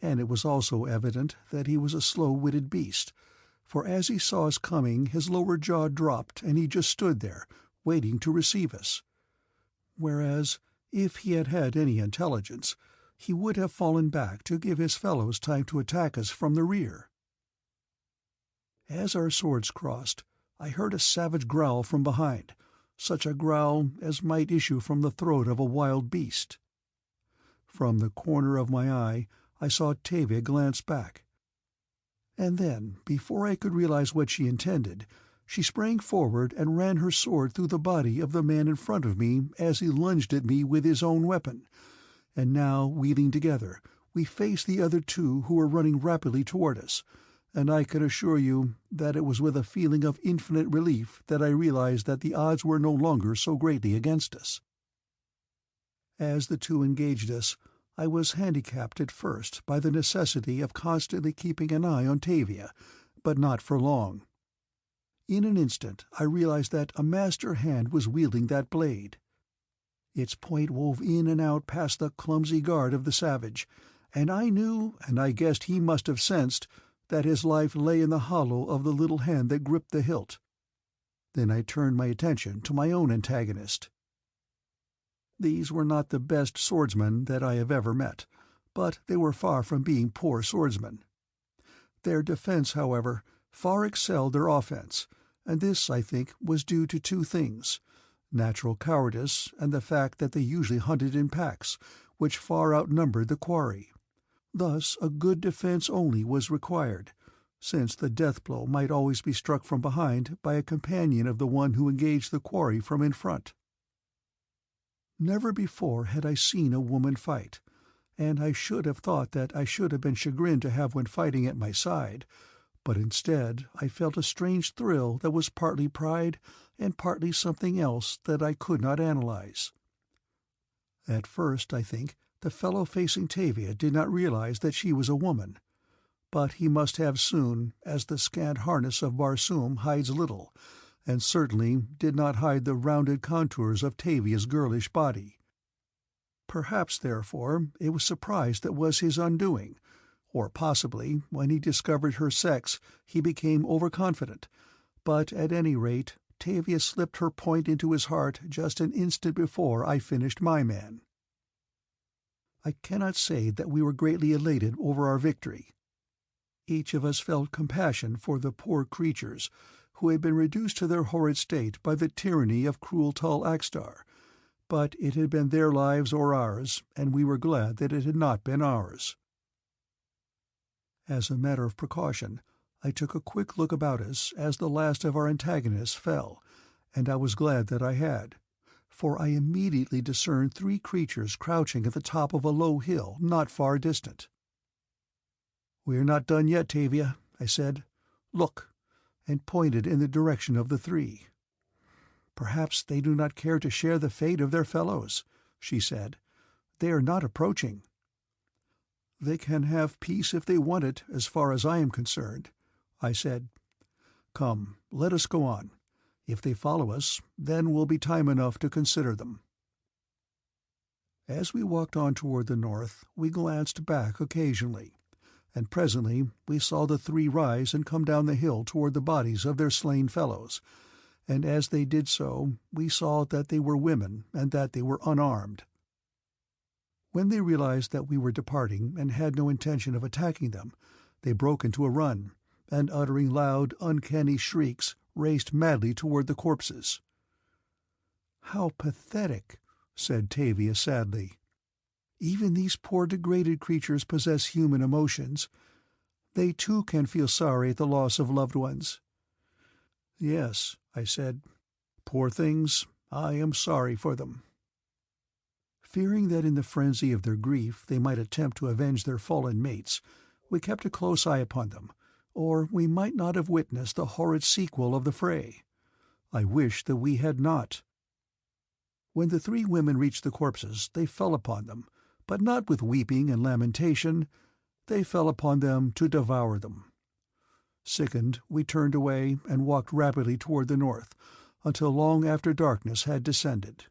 [SPEAKER 1] and it was also evident that he was a slow-witted beast, for as he saw us coming his lower jaw dropped and he just stood there, waiting to receive us. Whereas, if he had had any intelligence, he would have fallen back to give his fellows time to attack us from the rear. As our swords crossed, I heard a savage growl from behind, such a growl as might issue from the throat of a wild beast. From the corner of my eye I saw Tavia glance back. And then, before I could realize what she intended, she sprang forward and ran her sword through the body of the man in front of me as he lunged at me with his own weapon, and now, wheeling together, we faced the other two who were running rapidly toward us, and I can assure you that it was with a feeling of infinite relief that I realized that the odds were no longer so greatly against us. As the two engaged us, I was handicapped at first by the necessity of constantly keeping an eye on Tavia, but not for long. In an instant I realized that a master hand was wielding that blade. Its point wove in and out past the clumsy guard of the savage, and I knew, and I guessed he must have sensed, that his life lay in the hollow of the little hand that gripped the hilt. Then I turned my attention to my own antagonist. These were not the best swordsmen that I have ever met, but they were far from being poor swordsmen. Their defense, however, far excelled their offense, and this, I think, was due to two things: natural cowardice and the fact that they usually hunted in packs, which far outnumbered the quarry. Thus a good defense only was required, since the death-blow might always be struck from behind by a companion of the one who engaged the quarry from in front. Never before had I seen a woman fight, and I should have thought that I should have been chagrined to have one fighting at my side, but instead I felt a strange thrill that was partly pride and partly something else that I could not analyze. At first, I think, the fellow facing Tavia did not realize that she was a woman, but he must have soon, as the scant harness of Barsoom hides little, and certainly did not hide the rounded contours of Tavia's girlish body. Perhaps, therefore, it was surprise that was his undoing, or possibly, when he discovered her sex, he became overconfident, but at any rate Tavia slipped her point into his heart just an instant before I finished my man. I cannot say that we were greatly elated over our victory. Each of us felt compassion for the poor creatures who had been reduced to their horrid state by the tyranny of cruel tall AXTAR, but it had been their lives or ours, and we were glad that it had not been ours. As a matter of precaution, I took a quick look about us as the last of our antagonists fell, and I was glad that I had, for I immediately discerned three creatures crouching at the top of a low hill not far distant. "We are not done yet, Tavia," I said. "Look," and pointed in the direction of the three. "Perhaps they do not care to share the fate of their fellows," she said. "They are not approaching." "They can have peace if they want it, as far as I am concerned," I said. "Come, let us go on. If they follow us, then will be time enough to consider them." As we walked on toward the north, we glanced back occasionally, and presently we saw the three rise and come down the hill toward the bodies of their slain fellows, and as they did so we saw that they were women and that they were unarmed. When they realized that we were departing and had no intention of attacking them, they broke into a run, and uttering loud, uncanny shrieks, raced madly toward the corpses. "How pathetic," said Tavia sadly. "Even these poor degraded creatures possess human emotions. They too can feel sorry at the loss of loved ones." "Yes," I said. "Poor things, I am sorry for them." Fearing that in the frenzy of their grief they might attempt to avenge their fallen mates, we kept a close eye upon them, or we might not have witnessed the horrid sequel of the fray. I wish that we had not. When the three women reached the corpses, they fell upon them, but not with weeping and lamentation. They fell upon them to devour them. Sickened, we turned away and walked rapidly toward the north, until long after darkness had descended.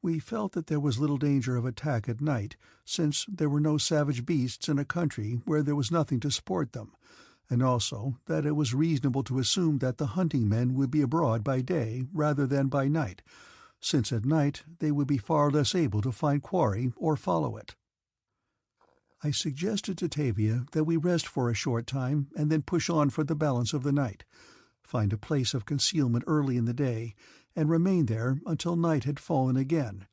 [SPEAKER 1] We felt that there was little danger of attack at night, since there were no savage beasts in a country where there was nothing to support them, and also that it was reasonable to assume that the hunting men would be abroad by day rather than by night, since at night they would be far less able to find quarry or follow it. I suggested to Tavia that we rest for a short time and then push on for the balance of the night, find a place of concealment early in the day, and remain there until night had fallen again,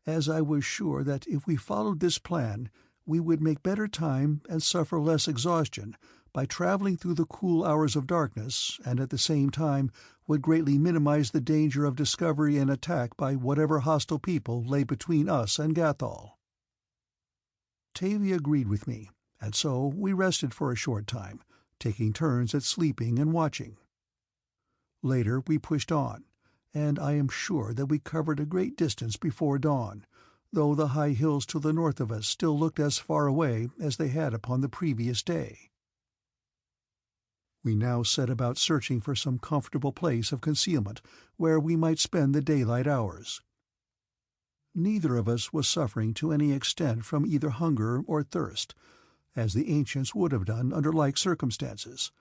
[SPEAKER 1] as I was sure that if we followed this plan we would make better time and suffer less exhaustion by traveling through the cool hours of darkness, and at the same time would greatly minimize the danger of discovery and attack by whatever hostile people lay between us and Gathol. Tavia agreed with me, and so we rested for a short time, taking turns at sleeping and watching. Later we pushed on, and I am sure that we covered a great distance before dawn, though the high hills to the north of us still looked as far away as they had upon the previous day. We now set about searching for some comfortable place of concealment where we might spend the daylight hours. Neither of us was suffering to any extent from either hunger or thirst, as the ancients would have done under like circumstances,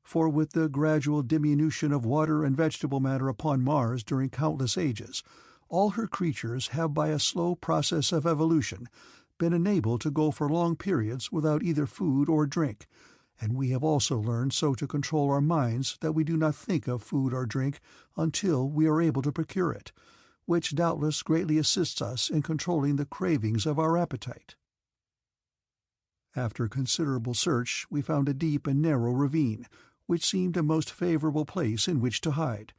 [SPEAKER 1] for with the gradual diminution of water and vegetable matter upon Mars during countless ages, all her creatures have by a slow process of evolution been enabled to go for long periods without either food or drink, and we have also learned so to control our minds that we do not think of food or drink until we are able to procure it, which doubtless greatly assists us in controlling the cravings of our appetite. After considerable search we found a deep and narrow ravine, which seemed a most favorable place in which to hide,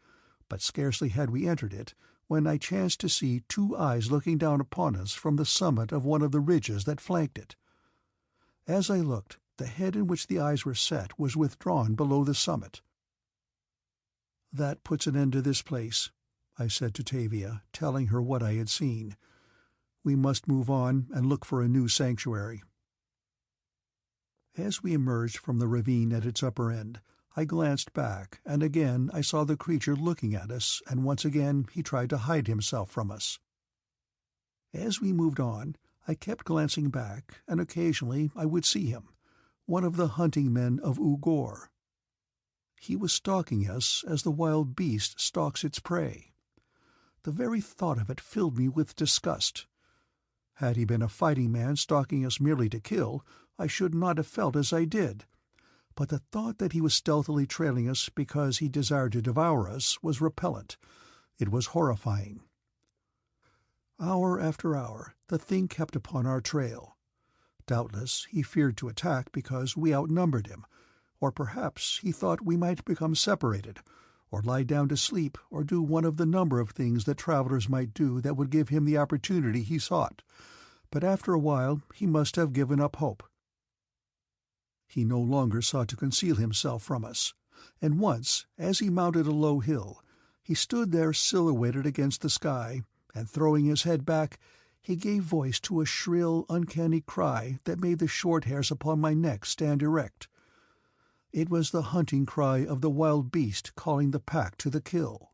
[SPEAKER 1] but scarcely had we entered it when I chanced to see two eyes looking down upon us from the summit of one of the ridges that flanked it. As I looked, the head in which the eyes were set was withdrawn below the summit. "That puts an end to this place," I said to Tavia, telling her what I had seen. "We must move on and look for a new sanctuary." As we emerged from the ravine at its upper end, I glanced back, and again I saw the creature looking at us, and once again he tried to hide himself from us. As we moved on, I kept glancing back, and occasionally I would see him, one of the hunting men of U-GOR. He was stalking us as the wild beast stalks its prey. The very thought of it filled me with disgust. Had he been a fighting man stalking us merely to kill, I should not have felt as I did, but the thought that he was stealthily trailing us because he desired to devour us was repellent. It was horrifying. Hour after hour the thing kept upon our trail. Doubtless he feared to attack because we outnumbered him, or perhaps he thought we might become separated, or lie down to sleep, or do one of the number of things that travelers might do that would give him the opportunity he sought, but after a while he must have given up hope. He no longer sought to conceal himself from us, and once, as he mounted a low hill, he stood there silhouetted against the sky, and throwing his head back, he gave voice to a shrill, uncanny cry that made the short hairs upon my neck stand erect. It was the hunting cry of the wild beast calling the pack to the kill.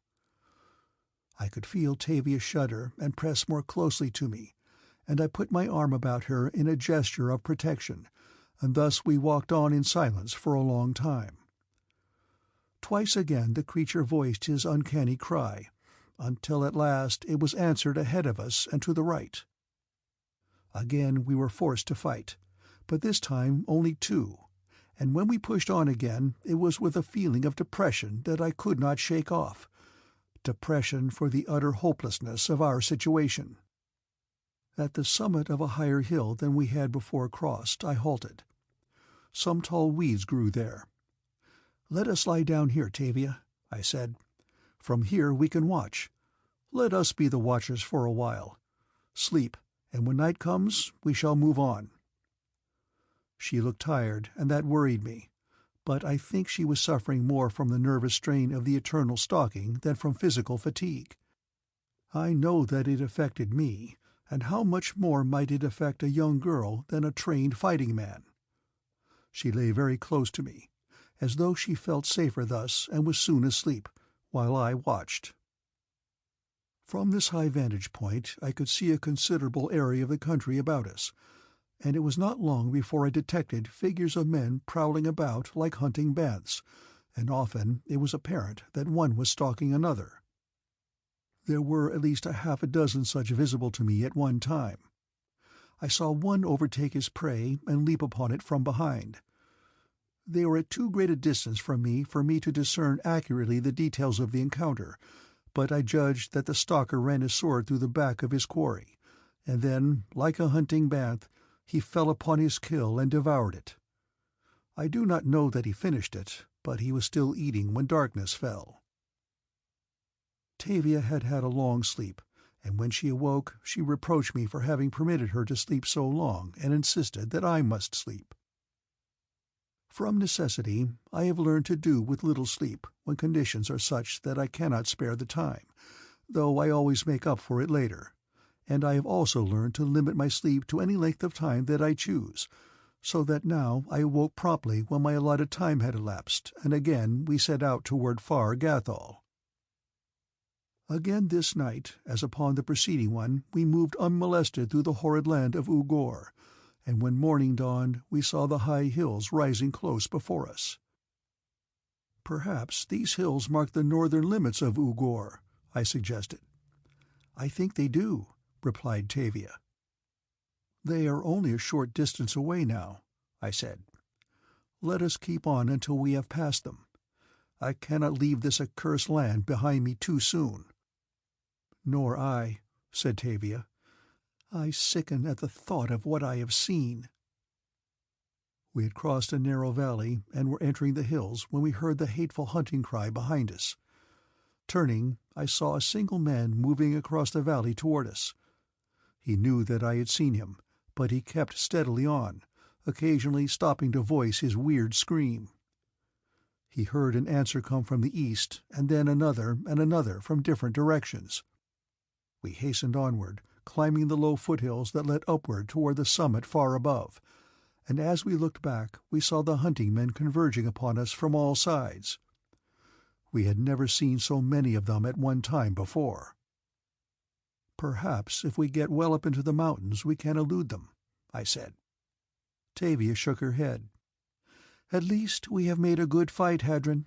[SPEAKER 1] I could feel Tavia shudder and press more closely to me, and I put my arm about her in a gesture of protection, and thus we walked on in silence for a long time. Twice again the creature voiced his uncanny cry, until at last it was answered ahead of us and to the right. Again we were forced to fight, but this time only two, and when we pushed on again it was with a feeling of depression that I could not shake off. Depression for the utter hopelessness of our situation. At the summit of a higher hill than we had before crossed, I halted. Some tall weeds grew there. "Let us lie down here, Tavia," I said. "From here we can watch. Let us be the watchers for a while. Sleep, and when night comes we shall move on." She looked tired, and that worried me, but I think she was suffering more from the nervous strain of the eternal stalking than from physical fatigue. I know that it affected me, and how much more might it affect a young girl than a trained fighting man? She lay very close to me, as though she felt safer thus and was soon asleep, while I watched. From this high vantage point I could see a considerable area of the country about us, and it was not long before I detected figures of men prowling about like hunting bants, and often it was apparent that one was stalking another. There were at least a half a dozen such visible to me at one time. I saw one overtake his prey and leap upon it from behind. They were at too great a distance from me for me to discern accurately the details of the encounter, but I judged that the stalker ran his sword through the back of his quarry, and then, like a hunting bant, he fell upon his kill and devoured it. I do not know that he finished it, but he was still eating when darkness fell. Tavia had had a long sleep, and when she awoke she reproached me for having permitted her to sleep so long, and insisted that I must sleep. From necessity, I have learned to do with little sleep when conditions are such that I cannot spare the time, though I always make up for it later, and I have also learned to limit my sleep to any length of time that I choose, so that now I awoke promptly when my allotted time had elapsed, and again we set out toward far Gathol. Again this night, as upon the preceding one, we moved unmolested through the horrid land of U-GOR, and when morning dawned we saw the high hills rising close before us. "Perhaps these hills mark the northern limits of U-GOR," I suggested. "I think they do," replied Tavia. "They are only a short distance away now," I said. "Let us keep on until we have passed them. I cannot leave this accursed land behind me too soon." "Nor I," said Tavia. "I sicken at the thought of what I have seen." We had crossed a narrow valley and were entering the hills when we heard the hateful hunting cry behind us. Turning, I saw a single man moving across the valley toward us. He knew that I had seen him, but he kept steadily on, occasionally stopping to voice his weird scream. He heard an answer come from the east, and then another and another from different directions. We hastened onward, climbing the low foothills that led upward toward the summit far above, and as we looked back we saw the hunting men converging upon us from all sides. We had never seen so many of them at one time before. "Perhaps if we get well up into the mountains we can elude them," I said. Tavia shook her head. "At least we have made a good fight, Hadron,"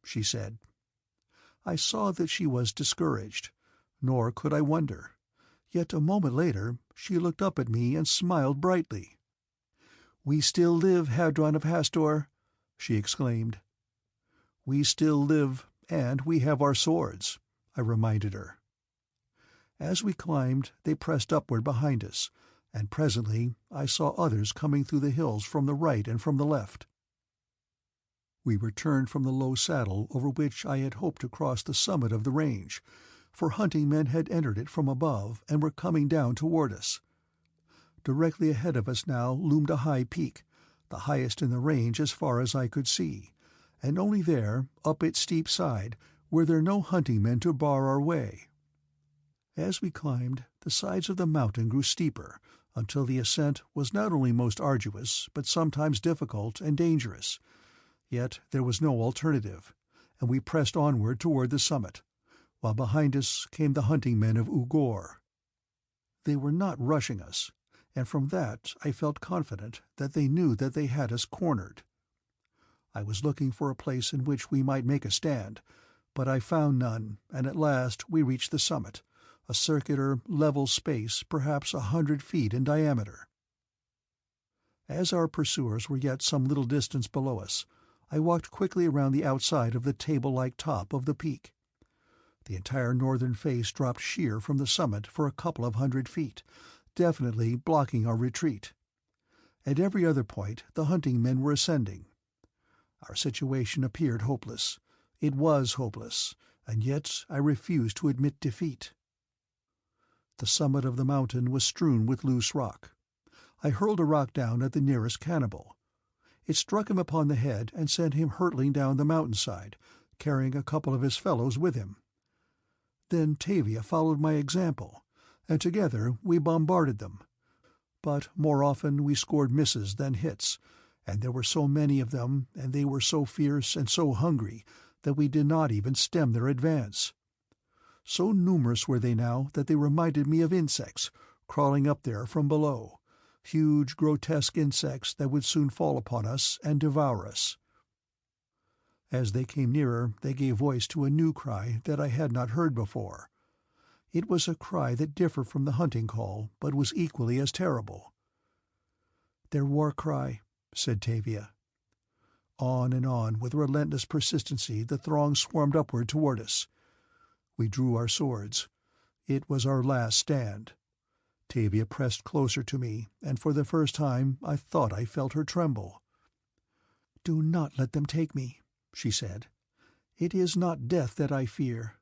[SPEAKER 1] she said. I saw that she was discouraged, nor could I wonder. Yet a moment later she looked up at me and smiled brightly. "We still live, Hadron of Hastor," she exclaimed. "We still live, and we have our swords," I reminded her. As we climbed they pressed upward behind us, and presently I saw others coming through the hills from the right and from the left. We returned from the low saddle over which I had hoped to cross the summit of the range, for hunting men had entered it from above and were coming down toward us. Directly ahead of us now loomed a high peak, the highest in the range as far as I could see, and only there, up its steep side, were there no hunting men to bar our way. As we climbed, the sides of the mountain grew steeper, until the ascent was not only most arduous, but sometimes difficult and dangerous. Yet there was no alternative, and we pressed onward toward the summit, while behind us came the hunting men of U-GOR. They were not rushing us, and from that I felt confident that they knew that they had us cornered. I was looking for a place in which we might make a stand, but I found none, and at last we reached the summit, a circular, level space perhaps 100 feet in diameter. As our pursuers were yet some little distance below us, I walked quickly around the outside of the table-like top of the peak. The entire northern face dropped sheer from the summit for a couple of 100 feet, definitely blocking our retreat. At every other point the hunting men were ascending. Our situation appeared hopeless. It was hopeless, and yet I refused to admit defeat. The summit of the mountain was strewn with loose rock. I hurled a rock down at the nearest cannibal. It struck him upon the head and sent him hurtling down the mountainside, carrying a couple of his fellows with him. Then TAVIA followed my example, and together we bombarded them. But more often we scored misses than hits, and there were so many of them, and they were so fierce and so hungry, that we did not even stem their advance. So numerous were they now that they reminded me of insects, crawling up there from below, huge grotesque insects that would soon fall upon us and devour us. As they came nearer, they gave voice to a new cry that I had not heard before. It was a cry that differed from the hunting call, but was equally as terrible. "Their war cry," said TAVIA. On and on, with relentless persistency, the throng swarmed upward toward us. We drew our swords. It was our last stand. TAVIA pressed closer to me, and for the first time I thought I felt her tremble. "Do not let them take me," she said. "It is not death that I fear."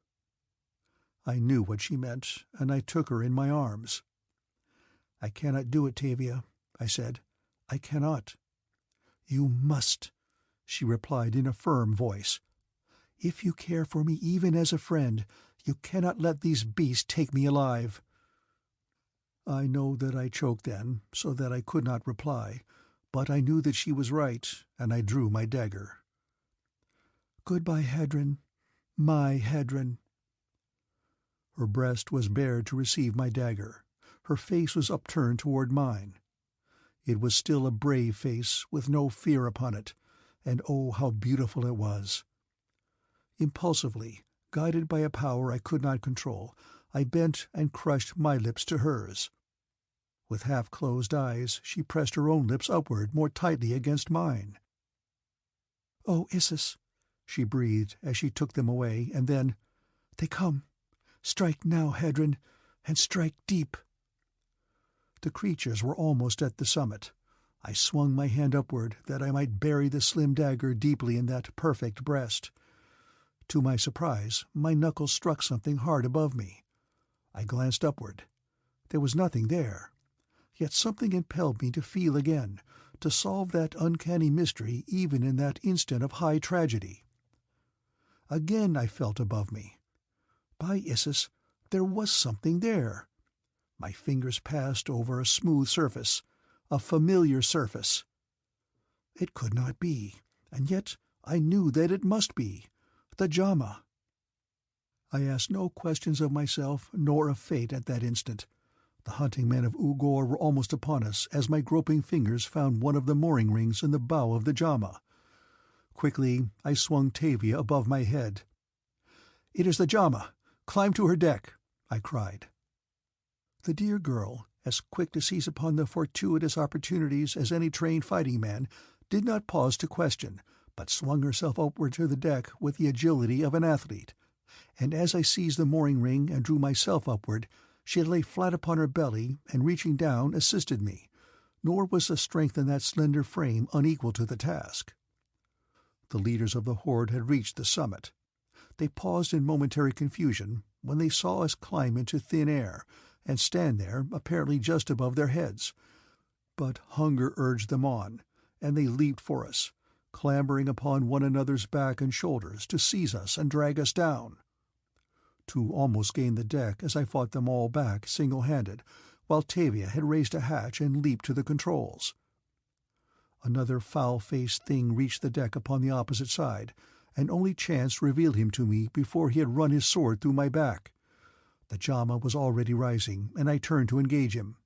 [SPEAKER 1] I knew what she meant, and I took her in my arms. "I cannot do it, TAVIA," I said. "I cannot." "You must," she replied in a firm voice. "If you care for me even as a friend, you cannot let these beasts take me alive." I know that I choked then, so that I could not reply, but I knew that she was right, and I drew my dagger. "Goodbye, Hadron, my Hadron." Her breast was bared to receive my dagger. Her face was upturned toward mine. It was still a brave face, with no fear upon it, and oh, how beautiful it was! Impulsively, guided by a power I could not control, I bent and crushed my lips to hers. With half-closed eyes, she pressed her own lips upward more tightly against mine. "Oh, Isis," she breathed as she took them away, and then, "They come. Strike now, Hadron, and strike deep." The creatures were almost at the summit. I swung my hand upward that I might bury the slim dagger deeply in that perfect breast. To my surprise, my knuckles struck something hard above me. I glanced upward. There was nothing there. Yet something impelled me to feel again, to solve that uncanny mystery even in that instant of high tragedy. Again I felt above me. By Isis, there was something there. My fingers passed over a smooth surface, a familiar surface. It could not be, and yet I knew that it must be. The JHAMA. I asked no questions of myself nor of fate at that instant. The hunting men of U-GOR were almost upon us as my groping fingers found one of the mooring rings in the bow of the JHAMA. Quickly I swung TAVIA above my head. "It is the JHAMA! Climb to her deck!" I cried. The dear girl, as quick to seize upon the fortuitous opportunities as any trained fighting man, did not pause to question, but swung herself upward to the deck with the agility of an athlete, and as I seized the mooring ring and drew myself upward, she lay flat upon her belly and, reaching down, assisted me, nor was the strength in that slender frame unequal to the task. The leaders of the horde had reached the summit. They paused in momentary confusion when they saw us climb into thin air and stand there apparently just above their heads. But hunger urged them on, and they leaped for us, clambering upon one another's back and shoulders to seize us and drag us down. to almost gain the deck as I fought them all back single-handed, while TAVIA had raised a hatch and leaped to the controls. Another foul-faced thing reached the deck upon the opposite side, and only chance revealed him to me before he had run his sword through my back. The JHAMA was already rising, and I turned to engage him.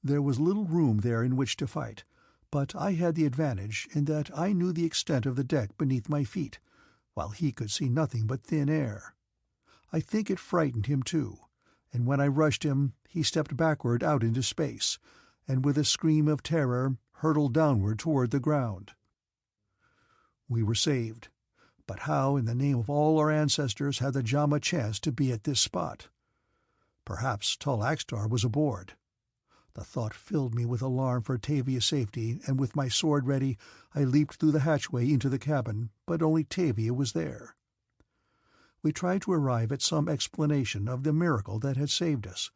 [SPEAKER 1] There was little room there in which to fight, but I had the advantage in that I knew the extent of the deck beneath my feet, while he could see nothing but thin air. I think it frightened him too, and when I rushed him he stepped backward out into space, and with a scream of terror hurtled downward toward the ground. We were saved, but how in the name of all our ancestors had the JHAMA chanced to be at this spot? Perhaps Tall AXTAR was aboard. The thought filled me with alarm for TAVIA's safety, and with my sword ready, I leaped through the hatchway into the cabin, but only TAVIA was there. We tried to arrive at some explanation of the miracle that had saved us,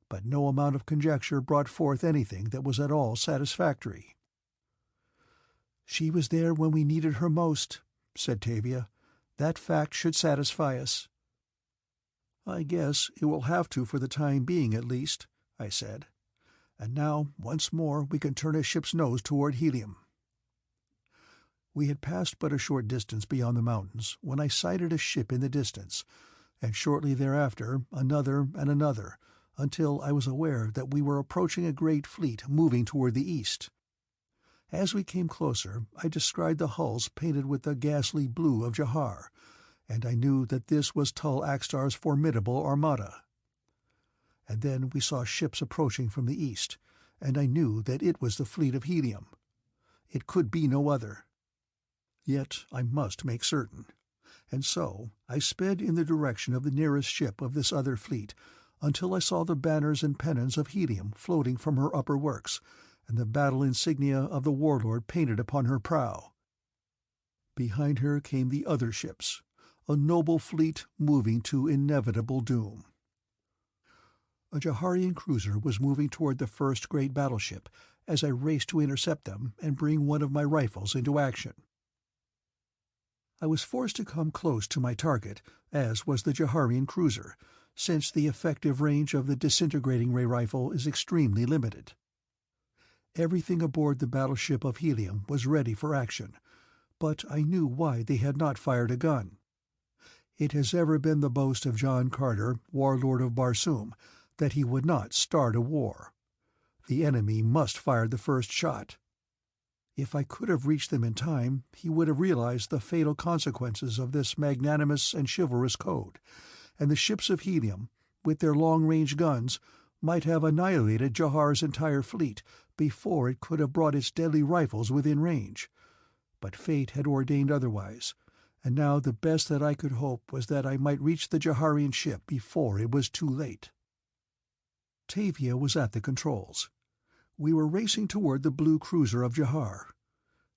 [SPEAKER 1] but no amount of conjecture brought forth anything that was at all satisfactory. "She was there when we needed her most," said TAVIA. "That fact should satisfy us." "I guess it will have to for the time being, at least," I said. "And now, once more, we can turn a ship's nose toward Helium." We had passed but a short distance beyond the mountains when I sighted a ship in the distance, and shortly thereafter another and another, until I was aware that we were approaching a great fleet moving toward the east. As we came closer, I descried the hulls painted with the ghastly blue of Jahar, and I knew that this was Tall AXTAR'S formidable armada. And then we saw ships approaching from the east, and I knew that it was the fleet of Helium. It could be no other. Yet I must make certain, and so I sped in the direction of the nearest ship of this other fleet, until I saw the banners and pennons of Helium floating from her upper works, and the battle insignia of the warlord painted upon her prow. Behind her came the other ships, a noble fleet moving to inevitable doom. A Jaharian cruiser was moving toward the first great battleship as I raced to intercept them and bring one of my rifles into action. I was forced to come close to my target, as was the Jaharian cruiser, since the effective range of the disintegrating ray rifle is extremely limited. Everything aboard the battleship of Helium was ready for action, but I knew why they had not fired a gun. It has ever been the boast of John Carter, warlord of Barsoom, that he would not start a war. The enemy must fire the first shot. If I could have reached them in time, he would have realized the fatal consequences of this magnanimous and chivalrous code, and the ships of Helium, with their long-range guns, might have annihilated Jahar's entire fleet before it could have brought its deadly rifles within range. But fate had ordained otherwise, and now the best that I could hope was that I might reach the Jaharian ship before it was too late. TAVIA was at the controls. We were racing toward the blue cruiser of Jahar.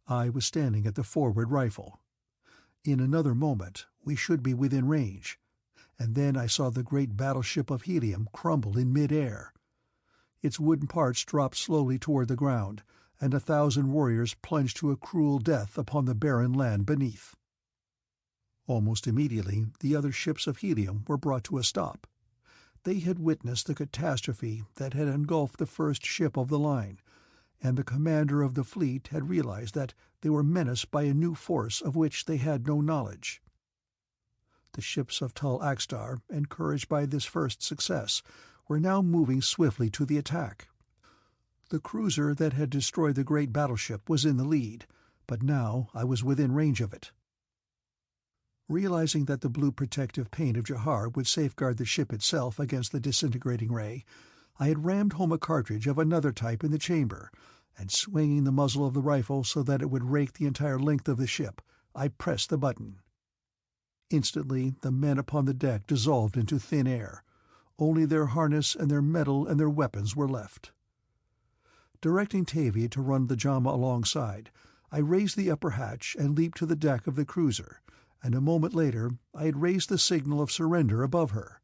[SPEAKER 1] I was standing at the forward rifle. In another moment we should be within range, and then I saw the great battleship of Helium crumble in mid-air. Its wooden parts dropped slowly toward the ground, and 1,000 warriors plunged to a cruel death upon the barren land beneath. Almost immediately the other ships of Helium were brought to a stop. They had witnessed the catastrophe that had engulfed the first ship of the line, and the commander of the fleet had realized that they were menaced by a new force of which they had no knowledge. The ships of Tall AXTAR, encouraged by this first success, were now moving swiftly to the attack. The cruiser that had destroyed the great battleship was in the lead, but now I was within range of it. Realizing that the blue protective paint of Jahar would safeguard the ship itself against the disintegrating ray, I had rammed home a cartridge of another type in the chamber, and swinging the muzzle of the rifle so that it would rake the entire length of the ship, I pressed the button. Instantly the men upon the deck dissolved into thin air. Only their harness and their metal and their weapons were left. Directing TAVIA to run the JHAMA alongside, I raised the upper hatch and leaped to the deck of the cruiser, and a moment later I had raised the signal of surrender above her.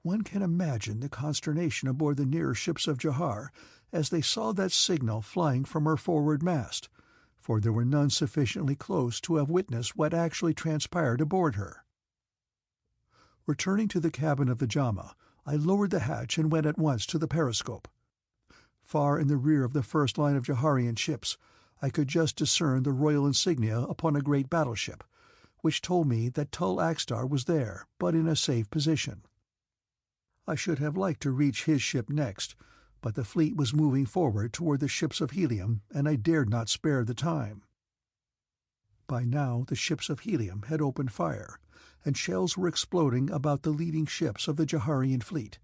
[SPEAKER 1] One can imagine the consternation aboard the nearer ships of Jahar as they saw that signal flying from her forward mast, for there were none sufficiently close to have witnessed what actually transpired aboard her. Returning to the cabin of the JAMA, I lowered the hatch and went at once to the periscope. Far in the rear of the first line of Jaharian ships, I could just discern the royal insignia upon a great battleship, which told me that Tull Axtar was there, but in a safe position. I should have liked to reach his ship next, but the fleet was moving forward toward the ships of Helium, and I dared not spare the time. By now the ships of Helium had opened fire, and shells were exploding about the leading ships of the Jaharian fleet.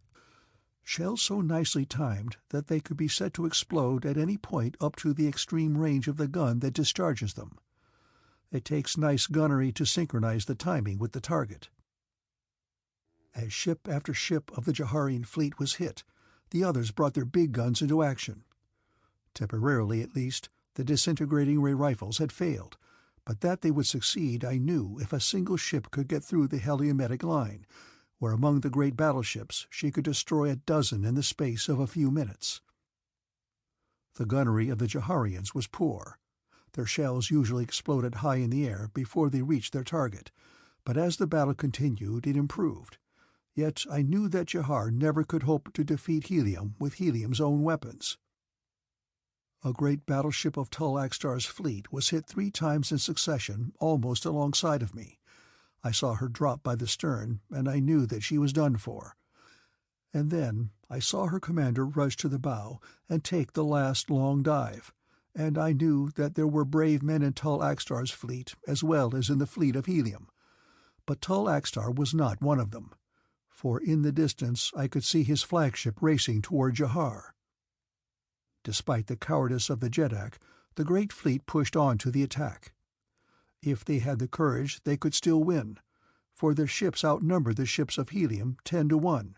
[SPEAKER 1] Shells so nicely timed that they could be set to explode at any point up to the extreme range of the gun that discharges them. It takes nice gunnery to synchronize the timing with the target. As ship after ship of the Jaharian fleet was hit, the others brought their big guns into action. Temporarily, at least, the disintegrating ray rifles had failed, but that they would succeed I knew if a single ship could get through the heliometic line, where among the great battleships she could destroy a dozen in the space of a few minutes. The gunnery of the Jaharians was poor. Their shells usually exploded high in the air before they reached their target, but as the battle continued it improved. Yet I knew that Jahar never could hope to defeat Helium with Helium's own weapons. A great battleship of Tull Axtar's fleet was hit 3 times in succession almost alongside of me. I saw her drop by the stern, and I knew that she was done for. And then I saw her commander rush to the bow and take the last long dive, and I knew that there were brave men in Tull Axtar's fleet as well as in the fleet of Helium. But Tull Axtar was not one of them, for in the distance I could see his flagship racing toward Jahar. Despite the cowardice of the Jeddak, the great fleet pushed on to the attack. If they had the courage, they could still win, for their ships outnumbered the ships of Helium 10-1,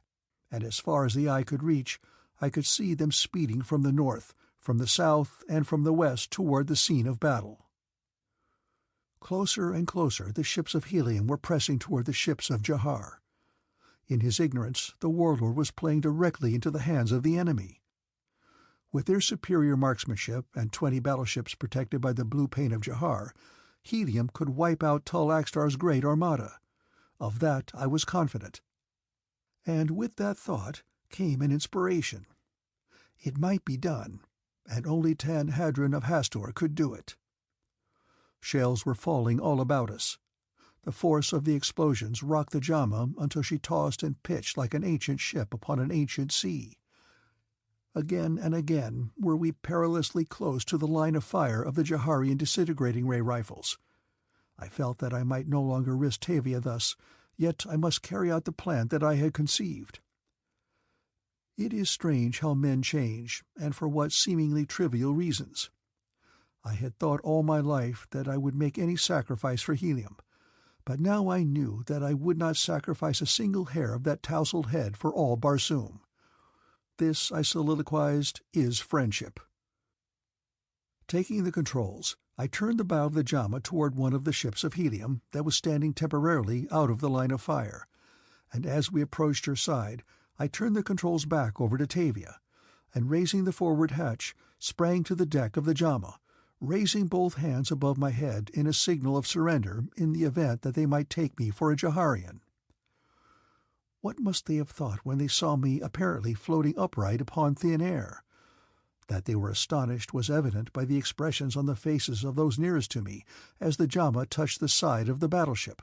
[SPEAKER 1] and as far as the eye could reach, I could see them speeding from the north, from the south, and from the west toward the scene of battle. Closer and closer the ships of Helium were pressing toward the ships of Jahar. In his ignorance, the warlord was playing directly into the hands of the enemy. With their superior marksmanship and 20 battleships protected by the blue paint of Jahar, Helium could wipe out Tull Axtar's great armada. Of that I was confident. And with that thought came an inspiration. It might be done, and only Hadron of Hastor could do it. Shells were falling all about us. The force of the explosions rocked the JAMA until she tossed and pitched like an ancient ship upon an ancient sea. Again and again were we perilously close to the line of fire of the Jaharian disintegrating ray rifles. I felt that I might no longer risk TAVIA thus, yet I must carry out the plan that I had conceived. It is strange how men change, and for what seemingly trivial reasons. I had thought all my life that I would make any sacrifice for Helium, but now I knew that I would not sacrifice a single hair of that tousled head for all Barsoom. This, I soliloquized, is friendship. Taking the controls, I turned the bow of the JAMA toward one of the ships of Helium that was standing temporarily out of the line of fire, and as we approached her side, I turned the controls back over to TAVIA, and raising the forward hatch, sprang to the deck of the JAMA, raising both hands above my head in a signal of surrender in the event that they might take me for a Jaharian. What must they have thought when they saw me apparently floating upright upon thin air? That they were astonished was evident by the expressions on the faces of those nearest to me as the JAMA touched the side of the battleship.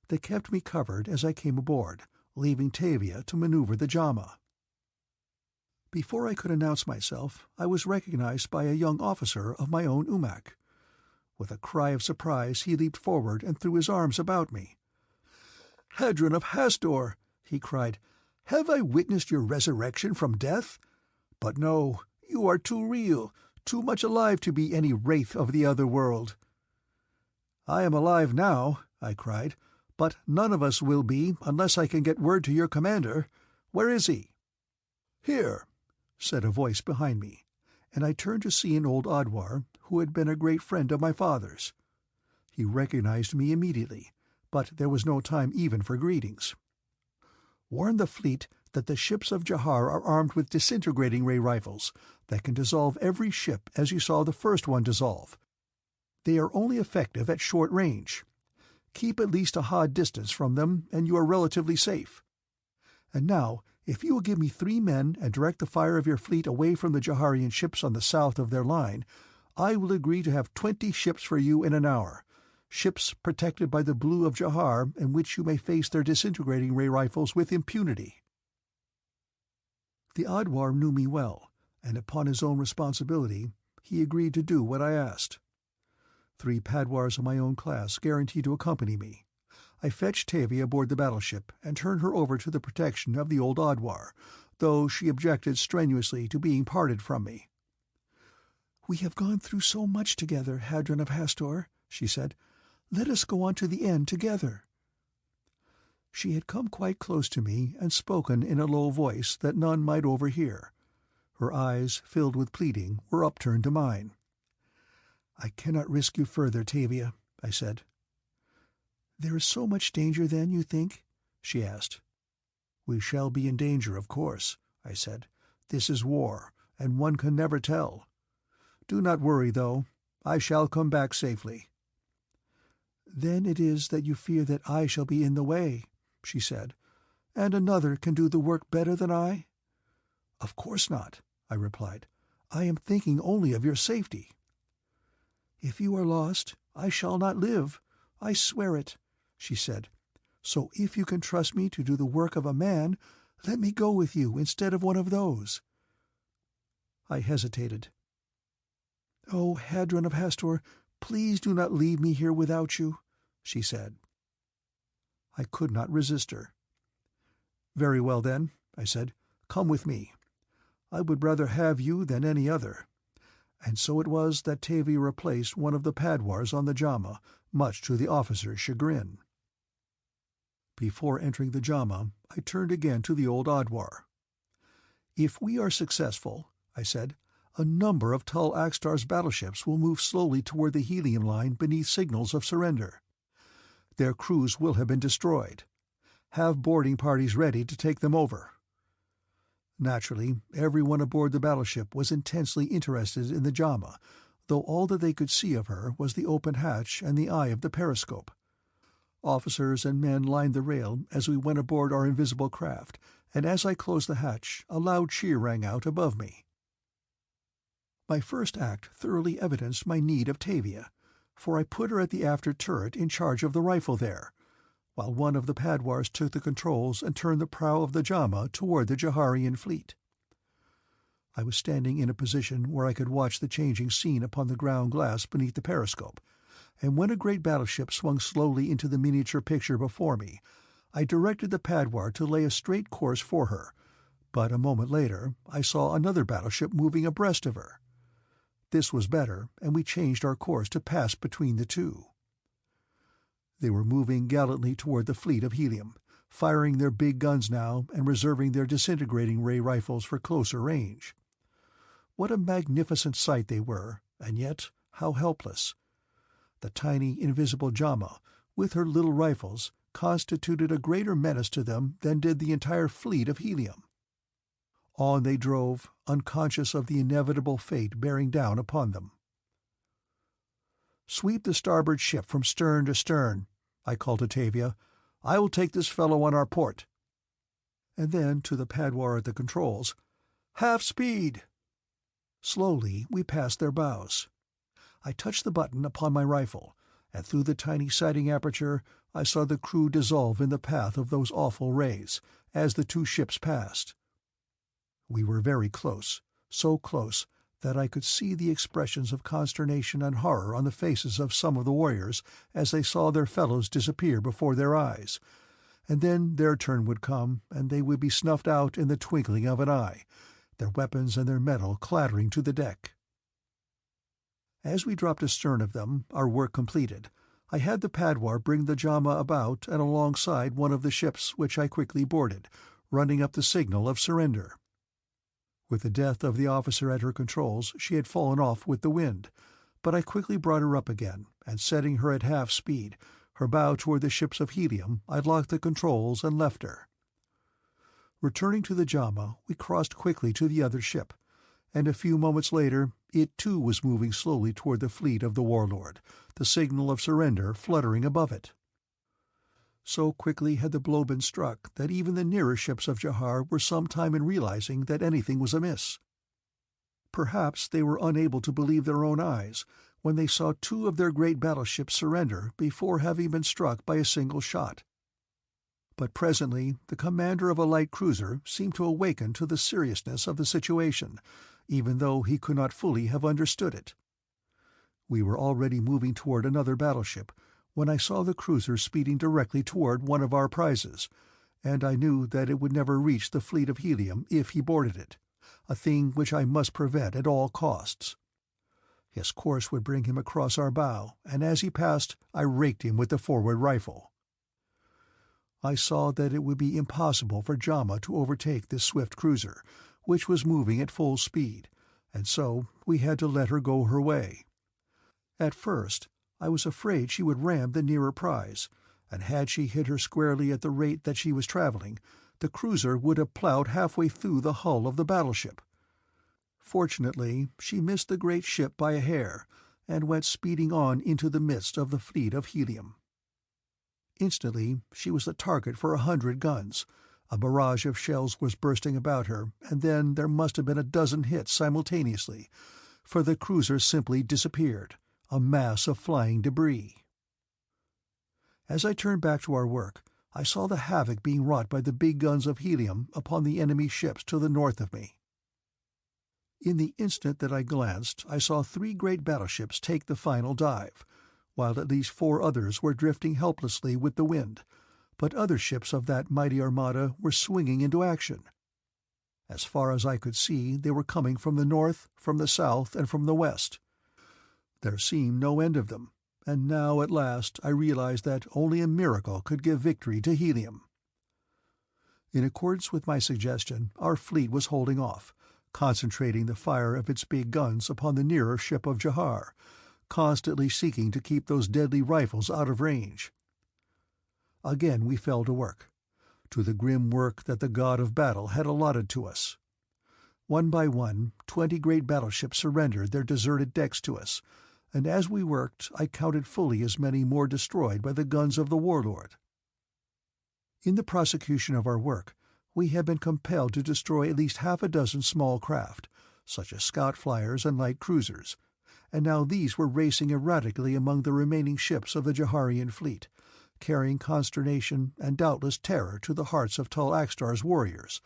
[SPEAKER 1] They kept me covered as I came aboard, leaving TAVIA to maneuver the JAMA. Before I could announce myself, I was recognized by a young officer of my own UMAC. With a cry of surprise he leaped forward and threw his arms about me. "Hadron of Hastor!" he cried. "Have I witnessed your resurrection from death? But no, you are too real, too much alive to be any wraith of the other world." "I am alive now," I cried, "but none of us will be unless I can get word to your commander. Where is he?" "Here," said a voice behind me, and I turned to see an old Adwar who had been a great friend of my father's. He recognized me immediately, but there was no time even for greetings. "Warn the fleet that the ships of Jahar are armed with disintegrating ray rifles that can dissolve every ship as you saw the first one dissolve. They are only effective at short range. Keep at least a hard distance from them, and you are relatively safe. And now, if you will give me 3 men and direct the fire of your fleet away from the Jaharian ships on the south of their line, I will agree to have 20 ships for you in an hour, ships protected by the blue of Jahar, in which you may face their disintegrating ray rifles with impunity." The Adwar knew me well, and upon his own responsibility, he agreed to do what I asked. 3 Padwars of my own class guaranteed to accompany me. I fetched Tavia aboard the battleship and turned her over to the protection of the old Adwar, though she objected strenuously to being parted from me. "We have gone through so much together, Hadron of Hastor," she said. "Let us go on to the end together." She had come quite close to me and spoken in a low voice that none might overhear. Her eyes, filled with pleading, were upturned to mine. "I cannot risk you further, Tavia," I said. "There is so much danger, then, you think?" she asked. "We shall be in danger, of course," I said. "This is war, and one can never tell. Do not worry, though. I shall come back safely." "Then it is that you fear that I shall be in the way," she said, "and another can do the work better than I?" "Of course not," I replied. "I am thinking only of your safety." "If you are lost, I shall not live. I swear it," she said. "So if you can trust me to do the work of a man, let me go with you instead of one of those." I hesitated. "Oh, Hadron of Hastor, please do not leave me here without you," she said. I could not resist her. "Very well, then," I said. "Come with me. I would rather have you than any other." And so it was that Tavia replaced one of the Padwars on the JHAMA, much to the officer's chagrin. Before entering the JHAMA, I turned again to the old Adwar. "If we are successful," I said, "a number of Tull AXTAR'S battleships will move slowly toward the Helium line beneath signals of surrender. Their crews will have been destroyed. Have boarding parties ready to take them over." Naturally, everyone aboard the battleship was intensely interested in the JHAMA, though all that they could see of her was the open hatch and the eye of the periscope. Officers and men lined the rail as we went aboard our invisible craft, and as I closed the hatch, a loud cheer rang out above me. My first act thoroughly evidenced my need of Tavia, for I put her at the after turret in charge of the rifle there, while one of the Padwars took the controls and turned the prow of the JHAMA toward the Jaharian fleet. I was standing in a position where I could watch the changing scene upon the ground glass beneath the periscope, and when a great battleship swung slowly into the miniature picture before me, I directed the Padwar to lay a straight course for her, but a moment later I saw another battleship moving abreast of her. This was better, and we changed our course to pass between the two. They were moving gallantly toward the fleet of Helium, firing their big guns now and reserving their disintegrating ray rifles for closer range. What a magnificent sight they were, and yet how helpless. The tiny, invisible JHAMA, with her little rifles, constituted a greater menace to them than did the entire fleet of Helium. On they drove, unconscious of the inevitable fate bearing down upon them. "Sweep the starboard ship from stern to stern," I called to Tavia. "I will take this fellow on our port." And then to the Padwar at the controls, "Half speed!" Slowly we passed their bows. I touched the button upon my rifle, and through the tiny sighting aperture I saw the crew dissolve in the path of those awful rays, as the two ships passed. We were very close, so close that I could see the expressions of consternation and horror on the faces of some of the warriors as they saw their fellows disappear before their eyes, and then their turn would come, and they would be snuffed out in the twinkling of an eye, their weapons and their metal clattering to the deck. As we dropped astern of them, our work completed, I had the Padwar bring the JHAMA about and alongside one of the ships which I quickly boarded, running up the signal of surrender. With the death of the officer at her controls, she had fallen off with the wind, but I quickly brought her up again, and setting her at half speed, her bow toward the ships of Helium, I locked the controls and left her. Returning to the JHAMA, we crossed quickly to the other ship, and a few moments later it too was moving slowly toward the fleet of the warlord, the signal of surrender fluttering above it. So quickly had the blow been struck that even the nearer ships of Jahar were some time in realizing that anything was amiss. Perhaps they were unable to believe their own eyes when they saw 2 of their great battleships surrender before having been struck by a single shot. But presently the commander of a light cruiser seemed to awaken to the seriousness of the situation, even though he could not fully have understood it. We were already moving toward another battleship when I saw the cruiser speeding directly toward one of our prizes, and I knew that it would never reach the fleet of Helium if he boarded it, a thing which I must prevent at all costs. His course would bring him across our bow, and as he passed I raked him with the forward rifle. I saw that it would be impossible for JHAMA to overtake this swift cruiser, which was moving at full speed, and so we had to let her go her way. At first I was afraid she would ram the nearer prize, and had she hit her squarely at the rate that she was traveling, the cruiser would have plowed halfway through the hull of the battleship. Fortunately, she missed the great ship by a hair, and went speeding on into the midst of the fleet of Helium. Instantly she was the target for 100 guns. A barrage of shells was bursting about her, and then there must have been a dozen hits simultaneously, for the cruiser simply disappeared, a mass of flying debris. As I turned back to our work, I saw the havoc being wrought by the big guns of Helium upon the enemy ships to the north of me. In the instant that I glanced, I saw 3 great battleships take the final dive, while at least 4 others were drifting helplessly with the wind, but other ships of that mighty armada were swinging into action. As far as I could see, they were coming from the north, from the south, and from the west. There seemed no end of them, and now at last I realized that only a miracle could give victory to Helium. In accordance with my suggestion, our fleet was holding off, concentrating the fire of its big guns upon the nearer ship of Jahar, constantly seeking to keep those deadly rifles out of range. Again we fell to work, to the grim work that the god of battle had allotted to us. One by one, 20 great battleships surrendered their deserted decks to us, and as we worked I counted fully as many more destroyed by the guns of the warlord. In the prosecution of our work, we had been compelled to destroy at least half a dozen small craft, such as scout flyers and light cruisers, and now these were racing erratically among the remaining ships of the Jaharian fleet, carrying consternation and doubtless terror to the hearts of tall AXTAR'S warriors,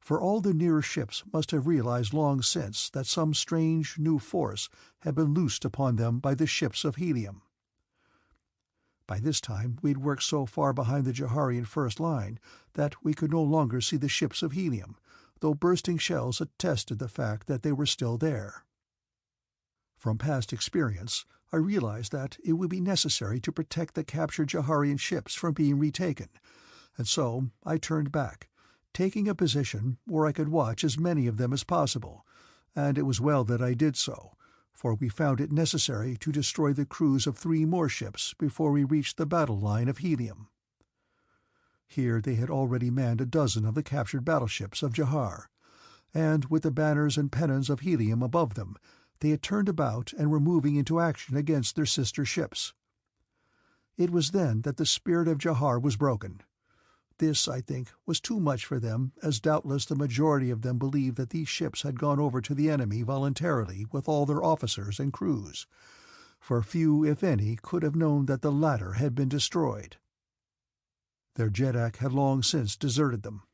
[SPEAKER 1] for all the nearer ships must have realized long since that some strange new force had been loosed upon them by the ships of Helium. By this time we had worked so far behind the Jaharian first line that we could no longer see the ships of Helium, though bursting shells attested the fact that they were still there. From past experience, I realized that it would be necessary to protect the captured Jaharian ships from being retaken, and so I turned back, taking a position where I could watch as many of them as possible, and it was well that I did so, for we found it necessary to destroy the crews of 3 more ships before we reached the battle line of Helium. Here they had already manned a dozen of the captured battleships of Jahar, and with the banners and pennons of Helium above them, they had turned about and were moving into action against their sister ships. It was then that the spirit of Jahar was broken. This, I think, was too much for them, as doubtless the majority of them believed that these ships had gone over to the enemy voluntarily with all their officers and crews, for few, if any, could have known that the latter had been destroyed. Their Jeddak had long since deserted them.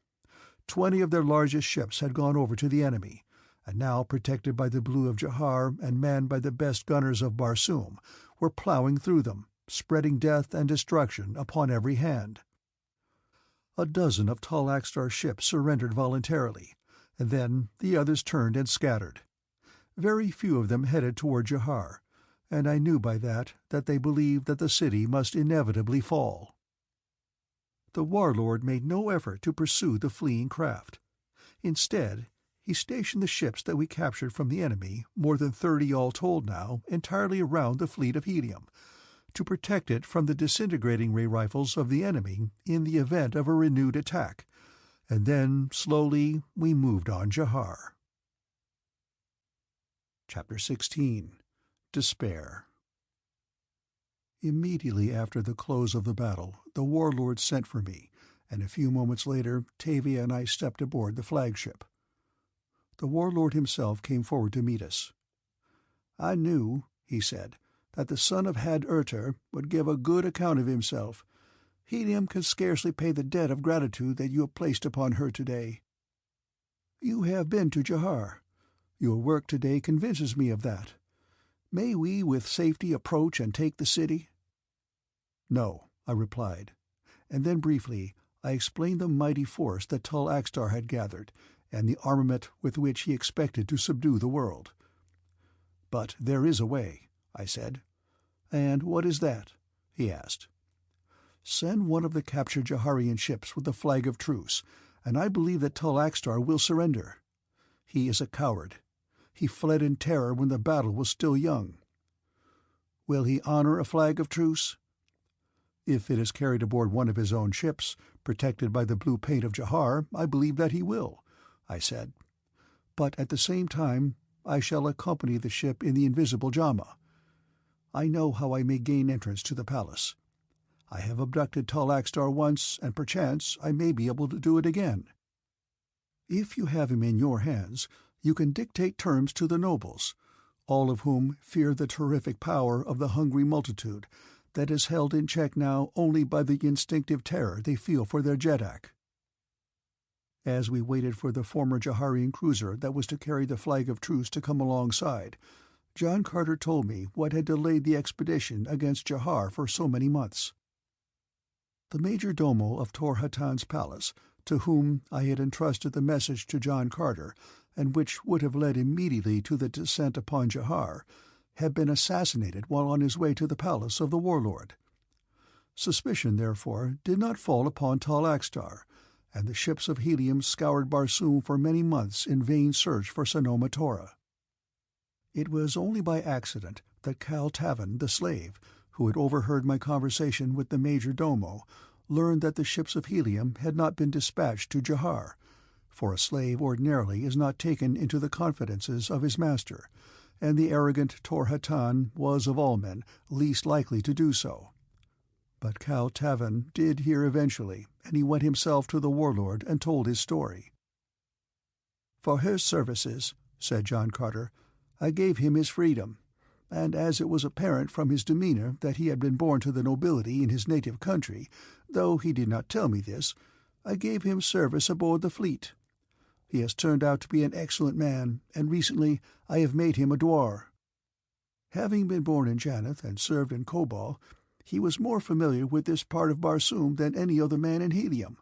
[SPEAKER 1] 20 of their largest ships had gone over to the enemy, and now, protected by the blue of Jahar and manned by the best gunners of Barsoom, were plowing through them, spreading death and destruction upon every hand. A dozen of tall AXTAR'S ships surrendered voluntarily, and then the others turned and scattered. Very few of them headed toward Jahar, and I knew by that they believed that the city must inevitably fall. The warlord made no effort to pursue the fleeing craft. Instead, he stationed the ships that we captured from the enemy, more than 30 all told now, entirely around the fleet of Helium, to protect it from the disintegrating ray rifles of the enemy in the event of a renewed attack, and then, slowly, we moved on Jahar. Chapter 16. Despair. Immediately after the close of the battle, the warlord sent for me, and a few moments later Tavia and I stepped aboard the flagship. The warlord himself came forward to meet us. "I knew," he said, "that the son of Had-Urter would give a good account of himself. Helium can scarcely pay the debt of gratitude that you have placed upon her today. You have been to Jahar. Your work today convinces me of that. May we with safety approach and take the city?" "No," I replied, and then briefly I explained the mighty force that Tall Axtar had gathered, and the armament with which he expected to subdue the world. "But there is a way," I said. "And what is that?" he asked. "Send one of the captured Jaharian ships with a flag of truce, and I believe that Tall Axtar will surrender. He is a coward. He fled in terror when the battle was still young." "Will he honor a flag of truce?" "If it is carried aboard one of his own ships, protected by the blue paint of Jahar, I believe that he will," I said. "But at the same time I shall accompany the ship in the invisible JHAMA. I know how I may gain entrance to the palace. I have abducted Tall Axtar once, and perchance I may be able to do it again. If you have him in your hands, you can dictate terms to the nobles, all of whom fear the terrific power of the hungry multitude that is held in check now only by the instinctive terror they feel for their Jeddak." As we waited for the former Jaharian cruiser that was to carry the flag of truce to come alongside, John Carter told me what had delayed the expedition against Jahar for so many months. The major domo of Tor Hatan's palace, to whom I had entrusted the message to John Carter, and which would have led immediately to the descent upon Jahar, had been assassinated while on his way to the palace of the warlord. Suspicion, therefore, did not fall upon Tall Axtar, and the ships of Helium scoured Barsoom for many months in vain search for Sanoma Tora. It was only by accident that Cal Tavan, the slave, who had overheard my conversation with the major domo, learned that the ships of Helium had not been dispatched to Jahar, for a slave ordinarily is not taken into the confidences of his master, and the arrogant Tor Hatan was of all men least likely to do so. But Cal Tavan did hear eventually, and he went himself to the warlord and told his story. "For his services," said John Carter, "I gave him his freedom, and as it was apparent from his demeanor that he had been born to the nobility in his native country, though he did not tell me this, I gave him service aboard the fleet. He has turned out to be an excellent man, and recently I have made him a dwar. Having been born in Janeth and served in Kobol, he was more familiar with this part of Barsoom than any other man in Helium.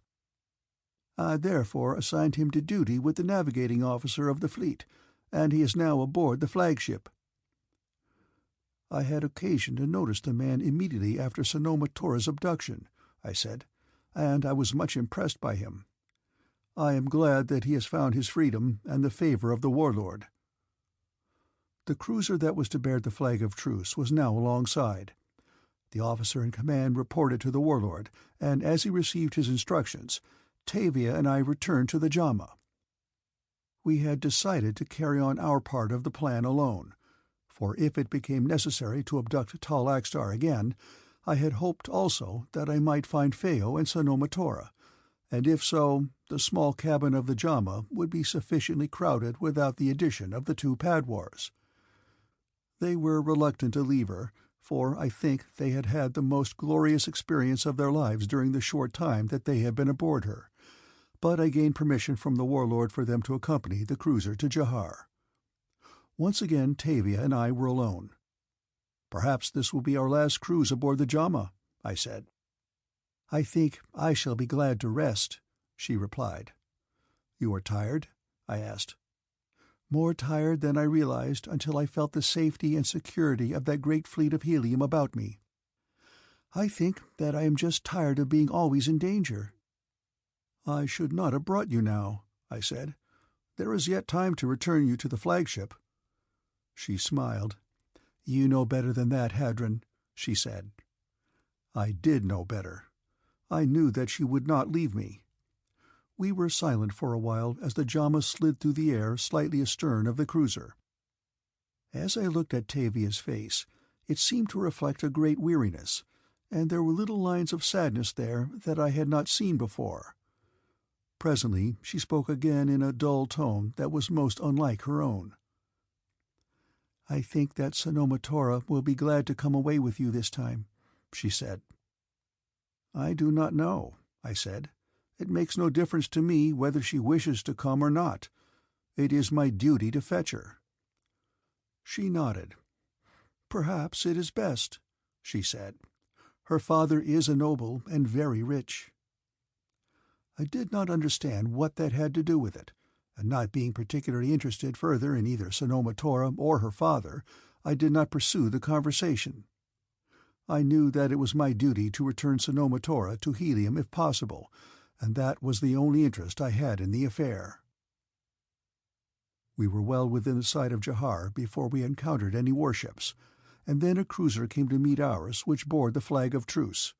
[SPEAKER 1] I therefore assigned him to duty with the navigating officer of the fleet, and he is now aboard the flagship." "I had occasion to notice the man immediately after Sanoma Tora's abduction," I said, "and I was much impressed by him. I am glad that he has found his freedom and the favor of the warlord." The cruiser that was to bear the flag of truce was now alongside. The officer in command reported to the warlord, and as he received his instructions, Tavia and I returned to the JHAMA. We had decided to carry on our part of the plan alone, for if it became necessary to abduct Tall Axtar again, I had hoped also that I might find Phao and Sanoma Tora, and if so, the small cabin of the JHAMA would be sufficiently crowded without the addition of the two Padwars. They were reluctant to leave her, for I think they had had the most glorious experience of their lives during the short time that they had been aboard her, but I gained permission from the warlord for them to accompany the cruiser to Jahar. Once again Tavia and I were alone. "Perhaps this will be our last cruise aboard the JHAMA," I said. "I think I shall be glad to rest," she replied. "You are tired?" I asked. "More tired than I realized until I felt the safety and security of that great fleet of Helium about me. I think that I am just tired of being always in danger." "I should not have brought you now," I said. "There is yet time to return you to the flagship." She smiled. "You know better than that, Hadron," she said. I did know better. I knew that she would not leave me. We were silent for a while as the JHAMA slid through the air slightly astern of the cruiser. As I looked at Tavia's face, it seemed to reflect a great weariness, and there were little lines of sadness there that I had not seen before. Presently she spoke again in a dull tone that was most unlike her own. "I think that Sanoma Tora will be glad to come away with you this time," she said. "I do not know," I said. "It makes no difference to me whether she wishes to come or not. It is my duty to fetch her." She nodded. "Perhaps it is best," she said. "Her father is a noble and very rich." I did not understand what that had to do with it, and not being particularly interested further in either Sanoma Tora or her father, I did not pursue the conversation. I knew that it was my duty to return Sanoma Tora to Helium if possible, and that was the only interest I had in the affair. We were well within the sight of Jahar before we encountered any warships, and then a cruiser came to meet ours which bore the flag of truce.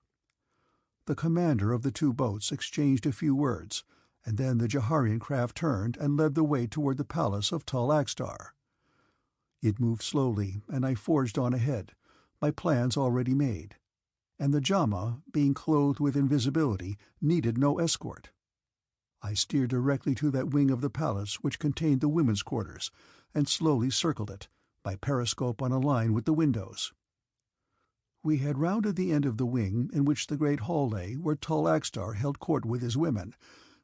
[SPEAKER 1] The commander of the two boats exchanged a few words, and then the Jaharian craft turned and led the way toward the palace of Tall AXTAR. It moved slowly, and I forged on ahead, my plans already made, and the JHAMA, being clothed with invisibility, needed no escort. I steered directly to that wing of the palace which contained the women's quarters, and slowly circled it, my periscope on a line with the windows. We had rounded the end of the wing in which the great hall lay where Tall AXTAR held court with his women,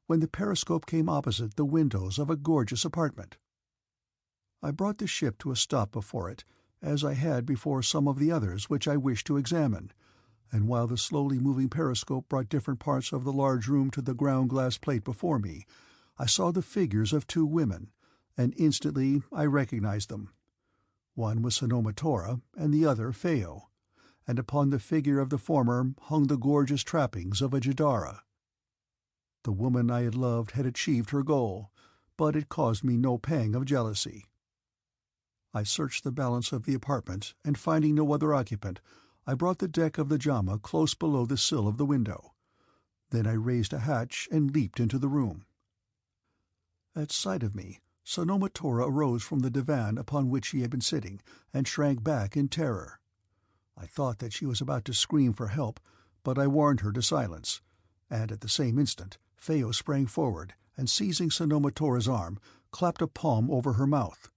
[SPEAKER 1] when the periscope came opposite the windows of a gorgeous apartment. I brought the ship to a stop before it, as I had before some of the others which I wished to examine, and while the slowly moving periscope brought different parts of the large room to the ground-glass plate before me, I saw the figures of two women, and instantly I recognized them. One was Sanoma Tora, and the other Phao, and upon the figure of the former hung the gorgeous trappings of a Jahara. The woman I had loved had achieved her goal, but it caused me no pang of jealousy. I searched the balance of the apartment, and finding no other occupant, I brought the deck of the JHAMA close below the sill of the window. Then I raised a hatch and leaped into the room. At sight of me, Sanoma Tora arose from the divan upon which she had been sitting, and shrank back in terror. I thought that she was about to scream for help, but I warned her to silence, and at the same instant Phao sprang forward, and seizing Sanoma Tora's arm, clapped a palm over her mouth.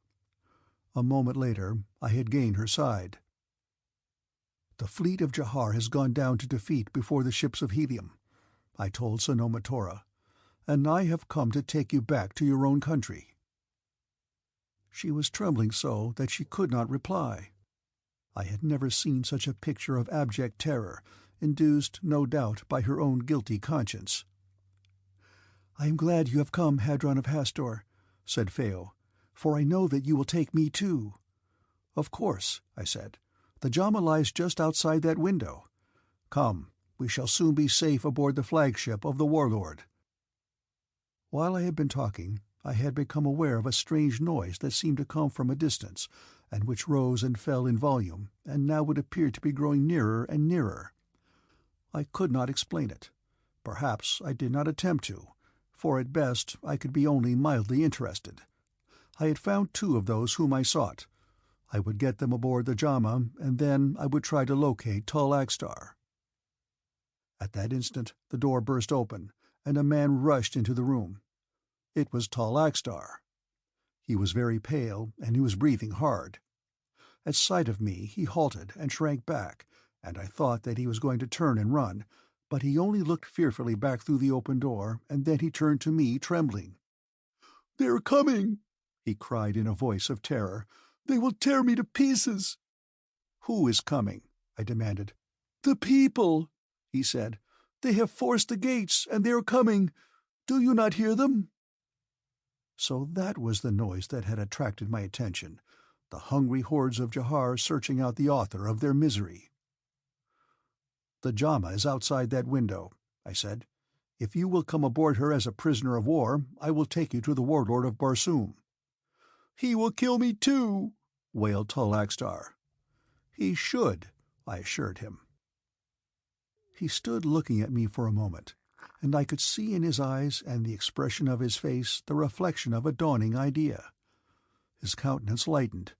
[SPEAKER 1] A moment later I had gained her side. "The fleet of Jahar has gone down to defeat before the ships of Helium," I told Sanoma Tora, "and I have come to take you back to your own country." She was trembling so that she could not reply. I had never seen such a picture of abject terror, induced, no doubt, by her own guilty conscience. "I am glad you have come, Hadron of Hastor," said Phao, "for I know that you will take me too." "Of course," I said. "The JHAMA lies just outside that window. Come, we shall soon be safe aboard the flagship of the Warlord." While I had been talking, I had become aware of a strange noise that seemed to come from a distance, and which rose and fell in volume, and now would appear to be growing nearer and nearer. I could not explain it. Perhaps I did not attempt to, for at best I could be only mildly interested. I had found two of those whom I sought. I would get them aboard the JHAMA, and then I would try to locate Tall AXTAR. At that instant the door burst open, and a man rushed into the room. It was Tall AXTAR. He was very pale, and he was breathing hard. At sight of me he halted and shrank back, and I thought that he was going to turn and run, but he only looked fearfully back through the open door, and then he turned to me, trembling. "They're coming!" he cried in a voice of terror. "They will tear me to pieces!" "Who is coming?" I demanded. "The people!" he said. "They have forced the gates, and they are coming. Do you not hear them?" So that was the noise that had attracted my attention, the hungry hordes of Jahar searching out the author of their misery. "The JHAMA is outside that window," I said. "If you will come aboard her as a prisoner of war, I will take you to the warlord of Barsoom." "He will kill me too," wailed Tall AXTAR. "He should," I assured him. He stood looking at me for a moment, and I could see in his eyes and the expression of his face the reflection of a dawning idea. His countenance lightened.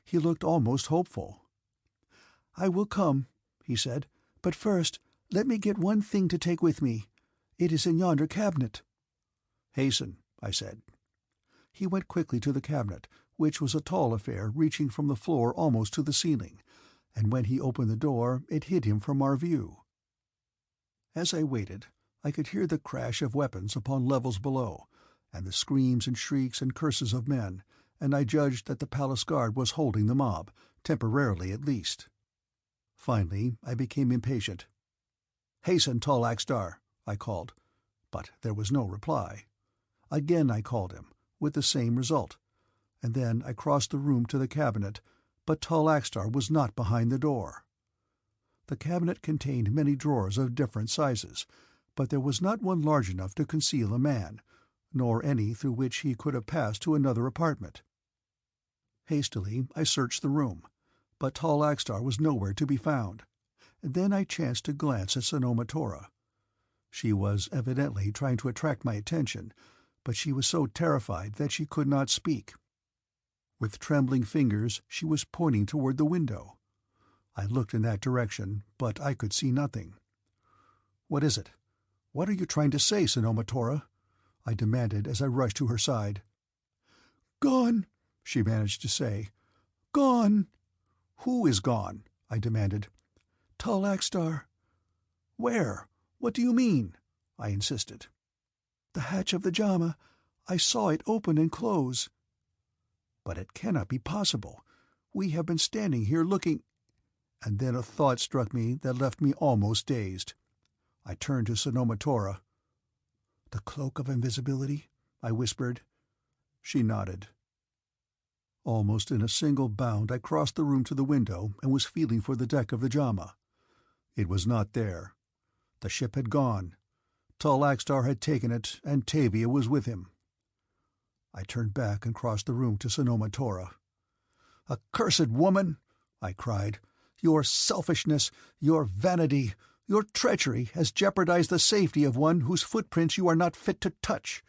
[SPEAKER 1] He looked almost hopeful. "I will come," he said,
[SPEAKER 2] But first, let me get one thing to take with me. It is in yonder cabinet."
[SPEAKER 1] "Hasten," I said. He went quickly to the cabinet, which was a tall affair reaching from the floor almost to the ceiling, and when he opened the door it hid him from our view. As I waited, I could hear the crash of weapons upon levels below, and the screams and shrieks and curses of men, and I judged that the palace guard was holding the mob, temporarily at least. Finally I became impatient. "Hasten, tall AXTAR," I called, but there was no reply. Again I called him, with the same result, and then I crossed the room to the cabinet, but tall AXTAR was not behind the door. The cabinet contained many drawers of different sizes, but there was not one large enough to conceal a man, nor any through which he could have passed to another apartment. Hastily I searched the room, but tall AXTAR was nowhere to be found, and then I chanced to glance at Sanoma Tora. She was evidently trying to attract my attention, but she was so terrified that she could not speak. With trembling fingers she was pointing toward the window. I looked in that direction, but I could see nothing. "What is it? What are you trying to say, Sanoma Tora?" I demanded as I rushed to her side.
[SPEAKER 2] "Gone," she managed to say. "Gone."
[SPEAKER 1] "Who is gone?" I demanded.
[SPEAKER 2] "Tall AXTAR."
[SPEAKER 1] "Where? What do you mean?" I insisted.
[SPEAKER 2] "The hatch of the JHAMA. I saw it open and close."
[SPEAKER 1] "But it cannot be possible. We have been standing here looking—" And then a thought struck me that left me almost dazed. I turned to Sanoma Tora. "The cloak of invisibility?" I whispered. She nodded. Almost in a single bound I crossed the room to the window and was feeling for the deck of the JHAMA. It was not there. The ship had gone. Tall AXTAR had taken it, and TAVIA was with him. I turned back and crossed the room to Sanoma Tora. "Accursed woman!" I cried. "Your selfishness, your vanity, your treachery has jeopardized the safety of one whose footprints you are not fit to touch."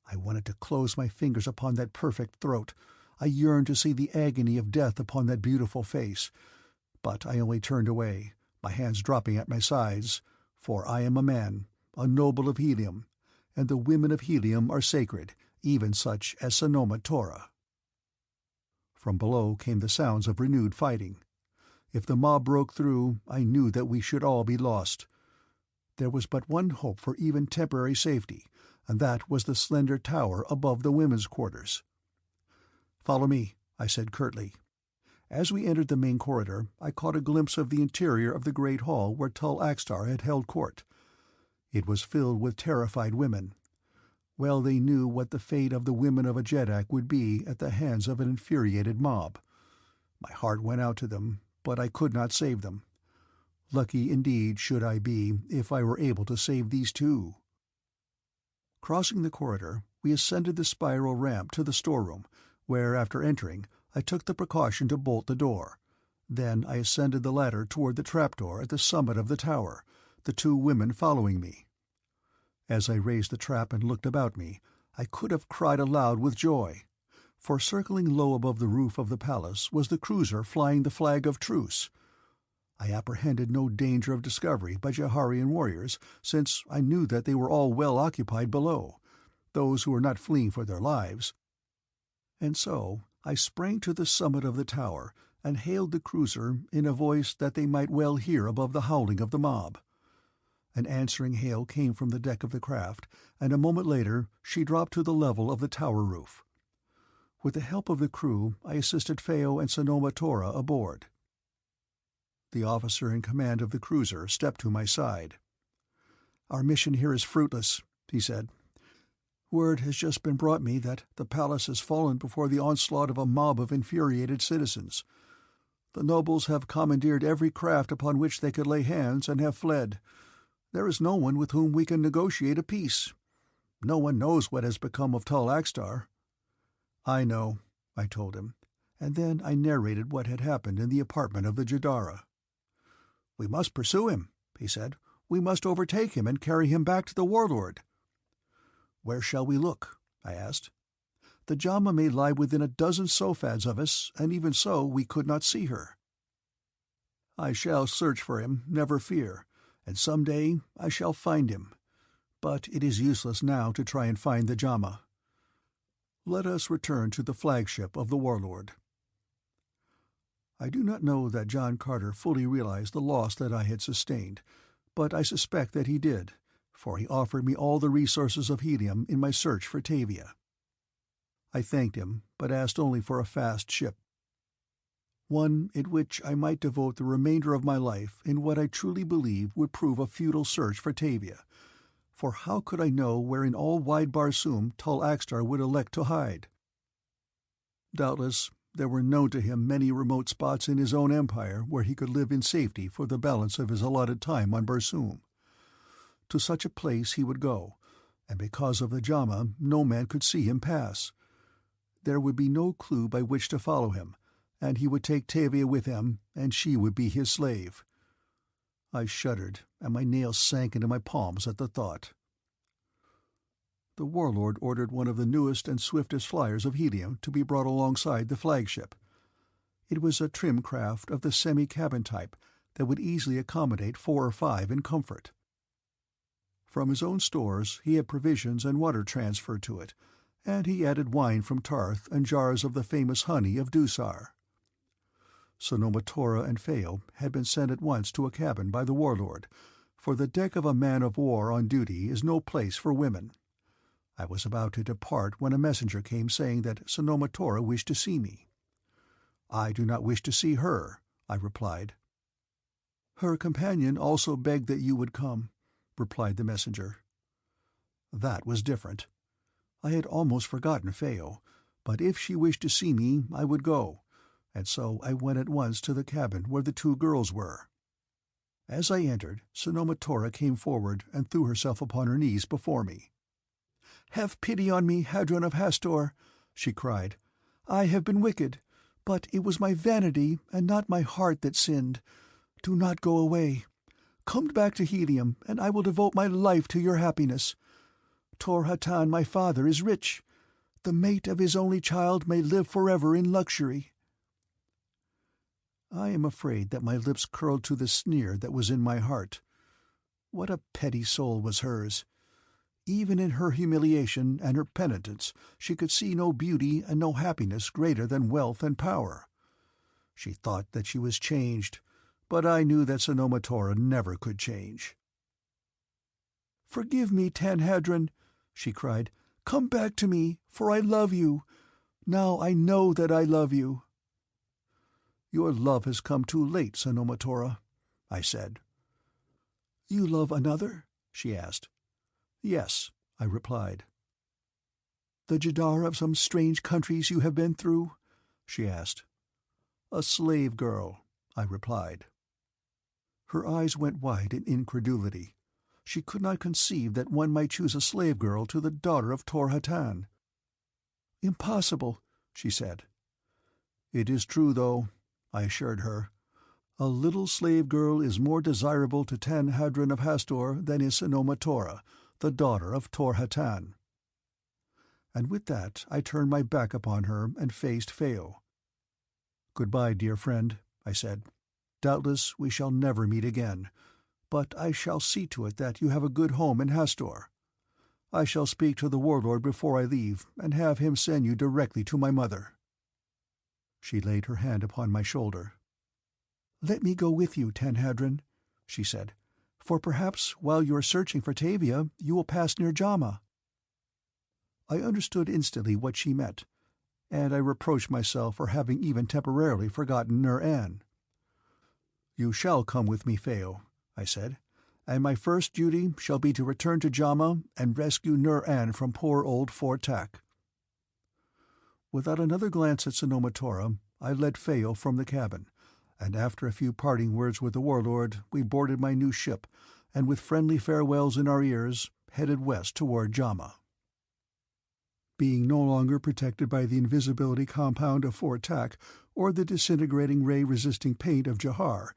[SPEAKER 1] I wanted to close my fingers upon that perfect throat. I yearned to see the agony of death upon that beautiful face. But I only turned away, my hands dropping at my sides, for I am a man, a noble of Helium, and the women of Helium are sacred, even such as Sanoma Tora. From below came the sounds of renewed fighting. If the mob broke through, I knew that we should all be lost. There was but one hope for even temporary safety, and that was the slender tower above the women's quarters. "Follow me," I said curtly. As we entered the main corridor, I caught a glimpse of the interior of the great hall where tall AXTAR had held court. It was filled with terrified women. Well they knew what the fate of the women of a Jeddak would be at the hands of an infuriated mob. My heart went out to them, but I could not save them. Lucky indeed should I be if I were able to save these two. Crossing the corridor, we ascended the spiral ramp to the storeroom, where, after entering, I took the precaution to bolt the door. Then I ascended the ladder toward the trapdoor at the summit of the tower, the two women following me. As I raised the trap and looked about me, I could have cried aloud with joy, for circling low above the roof of the palace was the cruiser flying the flag of truce. I apprehended no danger of discovery by Jaharian warriors, since I knew that they were all well occupied below, those who were not fleeing for their lives. And so I sprang to the summit of the tower and hailed the cruiser in a voice that they might well hear above the howling of the mob. An answering hail came from the deck of the craft, and a moment later she dropped to the level of the tower roof. With the help of the crew, I assisted Phao and Sanoma Tora aboard. The officer in command of the cruiser stepped to my side. "Our mission here is fruitless," he said. "Word has just been brought me that the palace has fallen before the onslaught of a mob of infuriated citizens. The nobles have commandeered every craft upon which they could lay hands and have fled. There is no one with whom we can negotiate a peace. No one knows what has become of tall AXTAR." "I know," I told him, and then I narrated what had happened in the apartment of the Jadara. "We must pursue him," he said. "We must overtake him and carry him back to the warlord." "Where shall we look?" I asked. "The JHAMA may lie within a dozen sofads of us, and even so we could not see her." I shall search for him, never fear, and some day I shall find him. But it is useless now to try and find the JHAMA. Let us return to the flagship of the Warlord. I do not know that John Carter fully realized the loss that I had sustained, but I suspect that he did, for he offered me all the resources of Helium in my search for TAVIA. I thanked him, but asked only for a fast ship, one in which I might devote the remainder of my life in what I truly believe would prove a futile search for TAVIA, for how could I know where in all wide Barsoom Tall AXTAR would elect to hide? Doubtless there were known to him many remote spots in his own empire where he could live in safety for the balance of his allotted time on Barsoom. To such a place he would go, and because of the JHAMA no man could see him pass. There would be no clue by which to follow him, and he would take TAVIA with him, and she would be his slave. I shuddered, and my nails sank into my palms at the thought. The Warlord ordered one of the newest and swiftest fliers of Helium to be brought alongside the flagship. It was a trim craft of the semi-cabin type that would easily accommodate 4 or 5 in comfort. From his own stores he had provisions and water transferred to it, and he added wine from Tarth and jars of the famous honey of Dusar. Sanoma Tora and Phao had been sent at once to a cabin by the Warlord, for the deck of a man-of-war on duty is no place for women. I was about to depart when a messenger came saying that Sanoma Tora wished to see me. "I do not wish to see her," I replied. "Her companion also begged that you would come," replied the messenger. That was different. I had almost forgotten Phao, but if she wished to see me I would go, and so I went at once to the cabin where the 2 girls were. As I entered, Sanoma Tora came forward and threw herself upon her knees before me. "Have pity on me, Hadron of Hastor," she cried. "I have been wicked, but it was my vanity and not my heart that sinned. Do not go away. Come back to Helium, and I will devote my life to your happiness. Tor Hatan, my father, is rich. The mate of his only child may live forever in luxury." I am afraid that my lips curled to the sneer that was in my heart. What a petty soul was hers! Even in her humiliation and her penitence she could see no beauty and no happiness greater than wealth and power. She thought that she was changed, but I knew that Sanoma Tora never could change. "Forgive me, Tanhadron," she cried. "Come back to me, for I love you. Now I know that I love you." "Your love has come too late, Sanoma Tora," I said. "You love another?" she asked. "Yes," I replied. "The Jahar of some strange countries you have been through?" she asked. "A slave girl," I replied. Her eyes went wide in incredulity. She could not conceive that one might choose a slave girl to the daughter of Tor Hatan. "Impossible," she said. "It is true, though," I assured her. "A little slave girl is more desirable to Hadron of Hastor than is Sanoma Tora, the daughter of Tor Hatan." And with that I turned my back upon her and faced Phao. "Goodbye, dear friend," I said. "Doubtless we shall never meet again, but I shall see to it that you have a good home in Hastor. I shall speak to the Warlord before I leave, and have him send you directly to my mother." She laid her hand upon my shoulder. "Let me go with you, Tanhadron," she said, "for perhaps while you are searching for TAVIA you will pass near JHAMA." I understood instantly what she meant, and I reproached myself for having even temporarily forgotten Nur-An. "You shall come with me, Phao," I said, "and my first duty shall be to return to JHAMA and rescue Nur-An from poor old Fort Tak." Without another glance at Sanoma Tora, I led Phao from the cabin, and after a few parting words with the Warlord, we boarded my new ship, and with friendly farewells in our ears, headed west toward JHAMA. Being no longer protected by the invisibility compound of Fort Tak or the disintegrating ray-resisting paint of Jahar,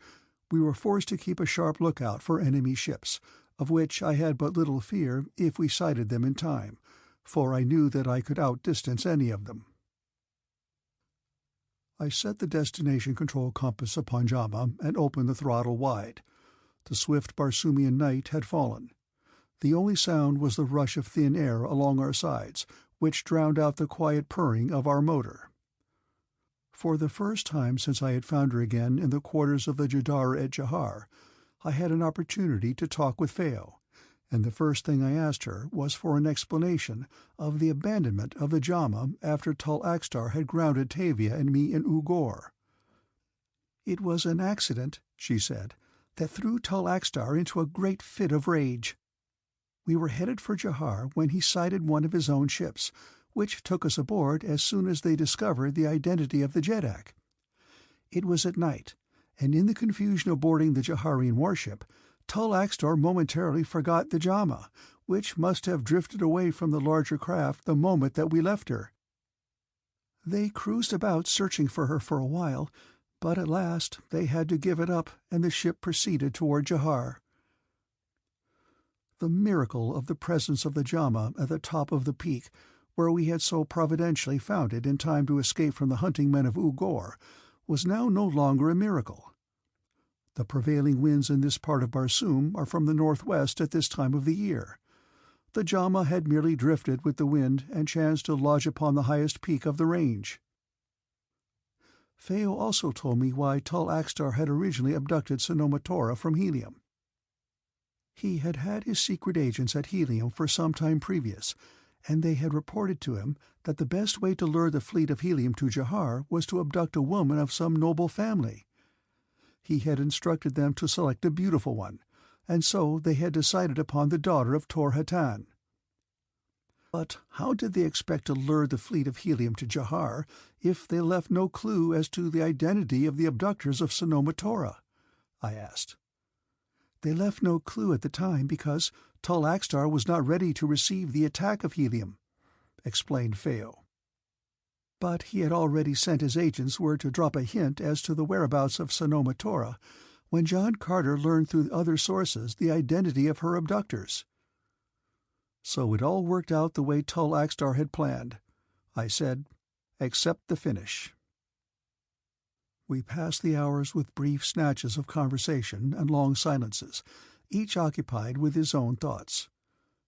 [SPEAKER 1] we were forced to keep a sharp lookout for enemy ships, of which I had but little fear if we sighted them in time, for I knew that I could outdistance any of them. I set the destination control compass upon JHAMA and opened the throttle wide. The swift Barsoomian night had fallen. The only sound was the rush of thin air along our sides, which drowned out the quiet purring of our motor. For the first time since I had found her again in the quarters of the Jahar at Jahar, I had an opportunity to talk with Phao, and the first thing I asked her was for an explanation of the abandonment of the JHAMA after Tall Axtar had grounded TAVIA and me in U-GOR. "It was an accident," she said, "that threw Tall Axtar into a great fit of rage. We were headed for Jahar when he sighted one of his own ships, which took us aboard as soon as they discovered the identity of the Jeddak. It was at night, and in the confusion of boarding the Jaharian warship, Tall Axtar momentarily forgot the JHAMA, which must have drifted away from the larger craft the moment that we left her. They cruised about searching for her for a while, but at last they had to give it up, and the ship proceeded toward Jahar." The miracle of the presence of the JHAMA at the top of the peak, where we had so providentially found it in time to escape from the hunting men of U-GOR, was now no longer a miracle. The prevailing winds in this part of Barsoom are from the northwest at this time of the year. The JHAMA had merely drifted with the wind and chanced to lodge upon the highest peak of the range. Phao also told me why Tall Axtar had originally abducted Sanoma Tora from Helium. He had had his secret agents at Helium for some time previous, and they had reported to him that the best way to lure the fleet of Helium to Jahar was to abduct a woman of some noble family. He had instructed them to select a beautiful one, and so they had decided upon the daughter of Tor Hatan. But how did they expect to lure the fleet of Helium to Jahar if they left no clue as to the identity of the abductors of Sanoma Tora? I asked. They left no clue at the time because Tall Axtar was not ready to receive the attack of Helium, explained Phao. But he had already sent his agents word to drop a hint as to the whereabouts of Sanoma Tora when John Carter learned through other sources the identity of her abductors. So it all worked out the way Tall Axtar had planned, I said, except the finish. We passed the hours with brief snatches of conversation and long silences, each occupied with his own thoughts.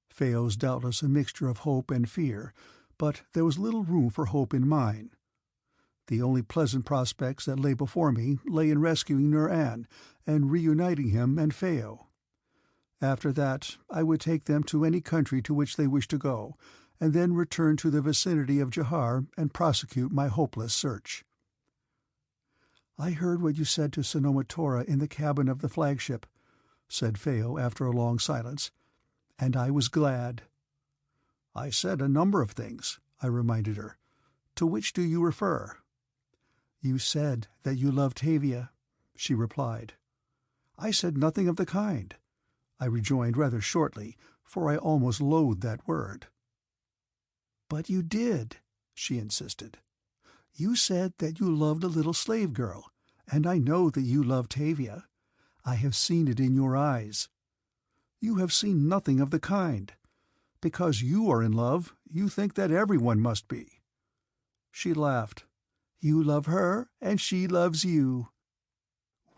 [SPEAKER 1] Phao's doubtless a mixture of hope and fear, but there was little room for hope in mine. The only pleasant prospects that lay before me lay in rescuing Nur-An and reuniting him and Phao. After that, I would take them to any country to which they wished to go, and then return to the vicinity of Jahar and prosecute my hopeless search. "I heard what you said to Sanoma Tora in the cabin of the flagship," said Phao after a long silence, "and I was glad." "I said a number of things," I reminded her. "To which do you refer?" "You said that you loved TAVIA," she replied. "I said nothing of the kind," I rejoined rather shortly, for I almost loathed that word. "But you did," she insisted. "You said that you loved a little slave girl, and I know that you love TAVIA. I have seen it in your eyes." "You have seen nothing of the kind. Because you are in love, you think that everyone must be." She laughed. "You love her, and she loves you."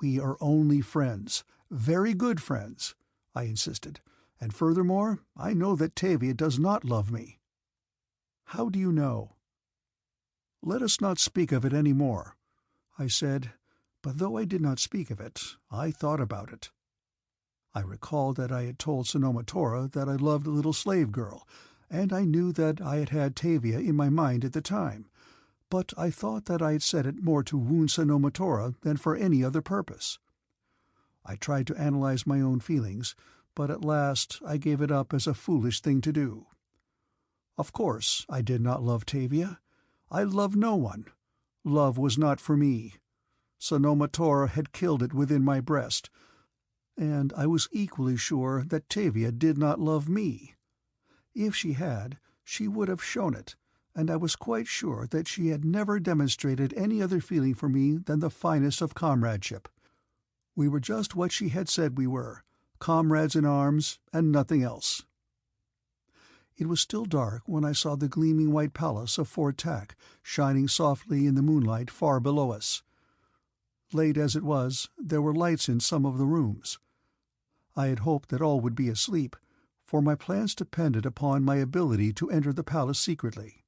[SPEAKER 1] "We are only friends, very good friends," I insisted, "and furthermore, I know that TAVIA does not love me." "How do you know?" "Let us not speak of it any more," I said, but though I did not speak of it, I thought about it. I recalled that I had told Sanoma Tora that I loved a little slave girl, and I knew that I had had TAVIA in my mind at the time, but I thought that I had said it more to wound Sanoma Tora than for any other purpose. I tried to analyze my own feelings, but at last I gave it up as a foolish thing to do. Of course I did not love TAVIA. I loved no one. Love was not for me. Sanoma Tora had killed it within my breast, and I was equally sure that TAVIA did not love me. If she had, she would have shown it, and I was quite sure that she had never demonstrated any other feeling for me than the finest of comradeship. We were just what she had said we were, comrades in arms and nothing else. It was still dark when I saw the gleaming white palace of Fort Tack shining softly in the moonlight far below us. Late as it was, there were lights in some of the rooms. I had hoped that all would be asleep, for my plans depended upon my ability to enter the palace secretly.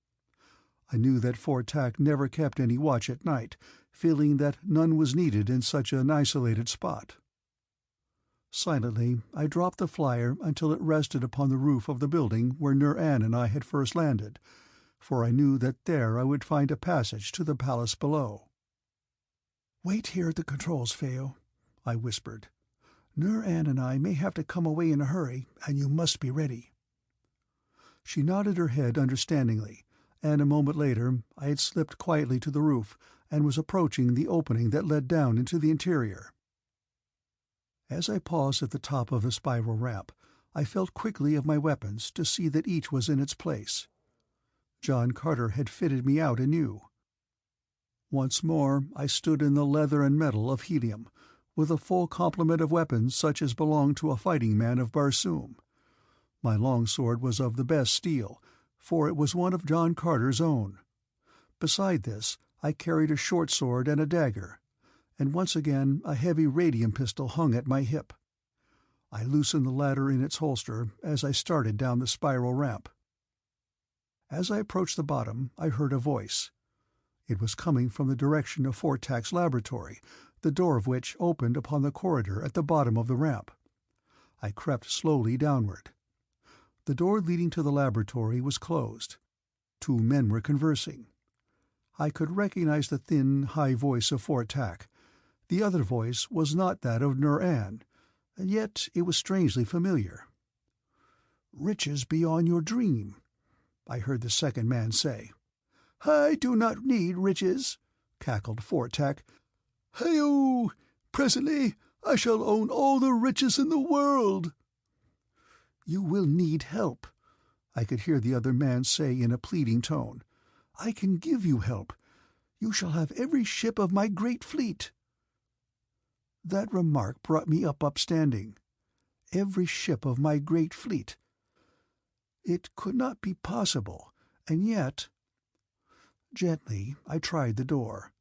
[SPEAKER 1] I knew that Fort Tack never kept any watch at night, feeling that none was needed in such an isolated spot. Silently, I dropped the flier until it rested upon the roof of the building where Nur-An and I had first landed, for I knew that there I would find a passage to the palace below. "Wait here at the controls, Feo," I whispered. "Nur-An and I may have to come away in a hurry, and you must be ready." She nodded her head understandingly, and a moment later I had slipped quietly to the roof and was approaching the opening that led down into the interior. As I paused at the top of the spiral ramp, I felt quickly of my weapons to see that each was in its place. John Carter had fitted me out anew. Once more I stood in the leather and metal of Helium, with a full complement of weapons such as belonged to a fighting man of Barsoom. My longsword was of the best steel, for it was one of John Carter's own. Beside this I carried a short sword and a dagger, and once again a heavy radium pistol hung at my hip. I loosened the latter in its holster as I started down the spiral ramp. As I approached the bottom, I heard a voice. It was coming from the direction of Fort Tack's laboratory, the door of which opened upon the corridor at the bottom of the ramp. I crept slowly downward. The door leading to the laboratory was closed. 2 men were conversing. I could recognize the thin, high voice of Fort Tack. The other voice was not that of Nur-An, and yet it was strangely familiar. "Riches beyond your dream," I heard the second man say. "I do not need riches," cackled Fort Tack. "Hey-oh! Presently I shall own all the riches in the world." "You will need help," I could hear the other man say in a pleading tone. "I can give you help. You shall have every ship of my great fleet." That remark brought me up upstanding. Every ship of my great fleet. It could not be possible, and yet— Gently I tried the door.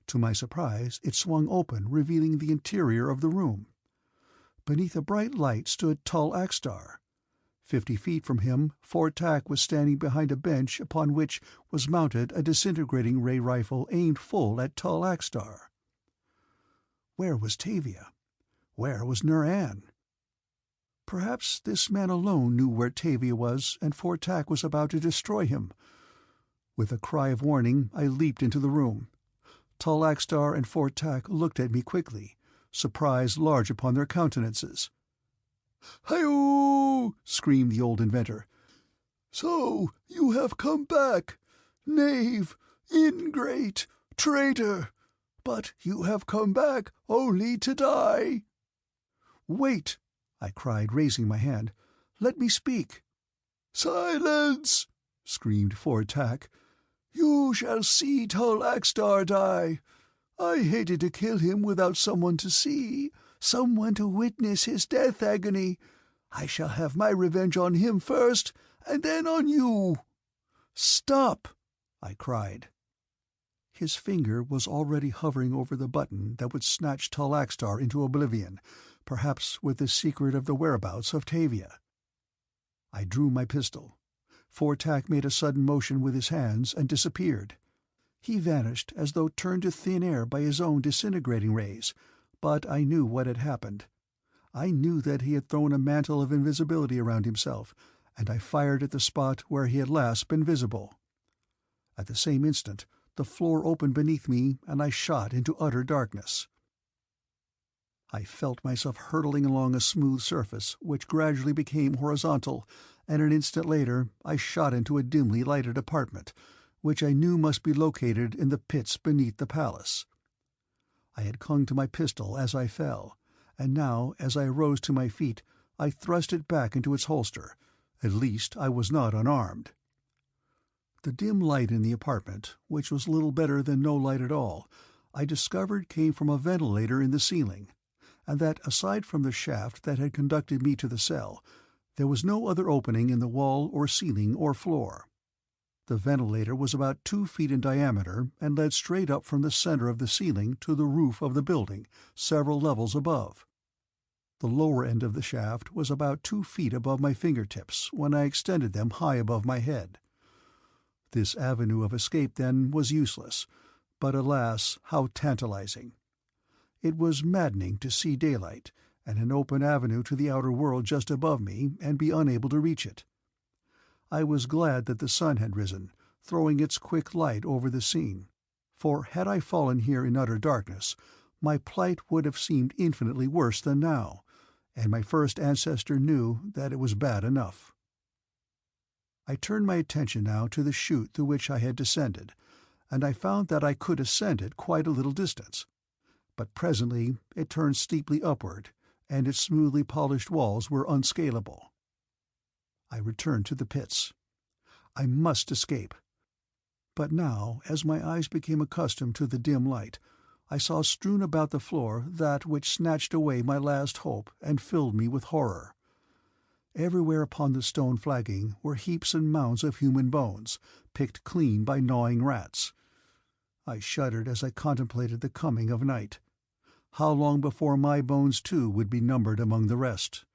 [SPEAKER 1] To my surprise it swung open, revealing the interior of the room. Beneath a bright light stood Tall AXTAR. 50 feet from him, Fort Tack was standing behind a bench upon which was mounted a disintegrating ray rifle aimed full at Tall AXTAR. Where was TAVIA? Where was Nur-An? Perhaps this man alone knew where TAVIA was, and Fort Tack was about to destroy him. With a cry of warning, I leaped into the room. Tall AXTAR and Fort Tack looked at me quickly, surprise large upon their countenances. "Hi-oh!" screamed the old inventor. "So you have come back! Knave! Ingrate! Traitor! But you have come back only to die!" "Wait!" I cried, raising my hand. "Let me speak." "Silence!" screamed Fort Tack. "You shall see Tall AXTAR die. I hated to kill him without someone to see, someone to witness his death agony. I shall have my revenge on him first, and then on you." "Stop!" I cried. His finger was already hovering over the button that would snatch Tall AXTAR into oblivion, perhaps with the secret of the whereabouts of TAVIA. I drew my pistol. Fort Tack made a sudden motion with his hands and disappeared. He vanished as though turned to thin air by his own disintegrating rays, but I knew what had happened. I knew that he had thrown a mantle of invisibility around himself, and I fired at the spot where he had last been visible. At the same instant, the floor opened beneath me, and I shot into utter darkness. I felt myself hurtling along a smooth surface, which gradually became horizontal, and an instant later I shot into a dimly lighted apartment, which I knew must be located in the pits beneath the palace. I had clung to my pistol as I fell, and now, as I rose to my feet, I thrust it back into its holster. At least I was not unarmed. The dim light in the apartment, which was little better than no light at all, I discovered came from a ventilator in the ceiling, and that, aside from the shaft that had conducted me to the cell, There was no other opening in the wall or ceiling or floor. The ventilator was about 2 feet in diameter and led straight up from the center of the ceiling to the roof of the building, several levels above. The lower end of the shaft was about 2 feet above my fingertips when I extended them high above my head. This avenue of escape, then, was useless, but alas, how tantalizing! It was maddening to see daylight, and an open avenue to the outer world just above me, and be unable to reach it. I was glad that the sun had risen, throwing its quick light over the scene, for had I fallen here in utter darkness, my plight would have seemed infinitely worse than now, and my first ancestor knew that it was bad enough. I turned my attention now to the chute through which I had descended, and I found that I could ascend it quite a little distance. But presently it turned steeply upward, and its smoothly polished walls were unscalable. I returned to the pits. I must escape. But now, as my eyes became accustomed to the dim light, I saw strewn about the floor that which snatched away my last hope and filled me with horror. Everywhere upon the stone flagging were heaps and mounds of human bones, picked clean by gnawing rats. I shuddered as I contemplated the coming of night. How long before my bones too would be numbered among the rest?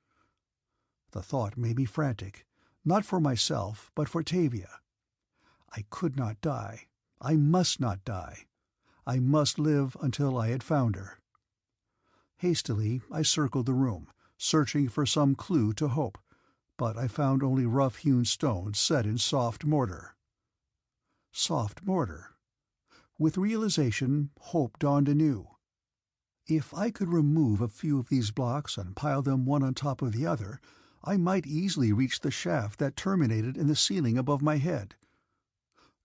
[SPEAKER 1] The thought made me frantic, not for myself, but for TAVIA. I could not die. I must not die. I must live until I had found her. Hastily I circled the room, searching for some clue to hope, but I found only rough-hewn stones set in soft mortar. Soft mortar. With realization, hope dawned anew. If I could remove a few of these blocks and pile them one on top of the other, I might easily reach the shaft that terminated in the ceiling above my head.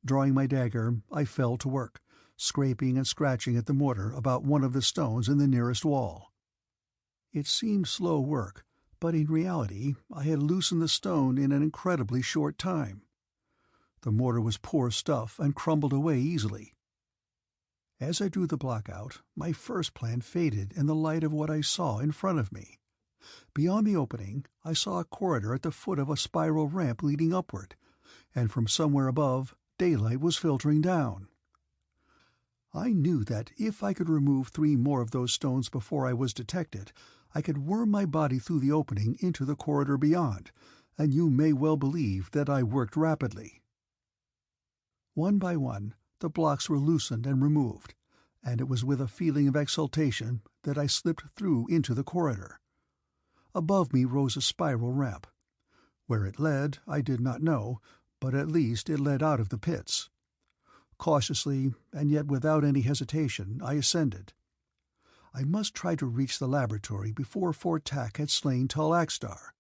[SPEAKER 1] Drawing my dagger, I fell to work, scraping and scratching at the mortar about one of the stones in the nearest wall. It seemed slow work, but in reality I had loosened the stone in an incredibly short time. The mortar was poor stuff and crumbled away easily. As I drew the block out, my first plan faded in the light of what I saw in front of me. Beyond the opening, I saw a corridor at the foot of a spiral ramp leading upward, and from somewhere above, daylight was filtering down. I knew that if I could remove 3 more of those stones before I was detected, I could worm my body through the opening into the corridor beyond, and you may well believe that I worked rapidly. One by one, the blocks were loosened and removed, and it was with a feeling of exultation that I slipped through into the corridor. Above me rose a spiral ramp. Where it led, I did not know, but at least it led out of the pits. Cautiously, and yet without any hesitation, I ascended. I must try to reach the laboratory before Fort Tack had slain tall AXTAR.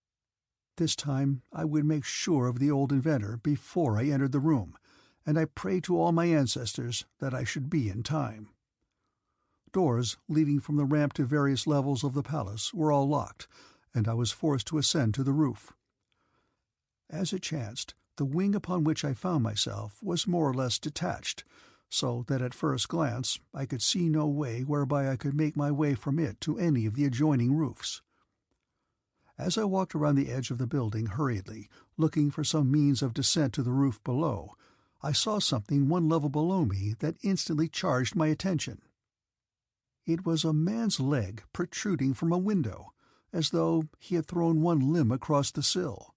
[SPEAKER 1] This time I would make sure of the old inventor before I entered the room, and I prayed to all my ancestors that I should be in time. Doors leading from the ramp to various levels of the palace were all locked, and I was forced to ascend to the roof. As it chanced, the wing upon which I found myself was more or less detached, so that at first glance I could see no way whereby I could make my way from it to any of the adjoining roofs. As I walked around the edge of the building hurriedly, looking for some means of descent to the roof below, I saw something one level below me that instantly charged my attention. It was a man's leg protruding from a window, as though he had thrown one limb across the sill.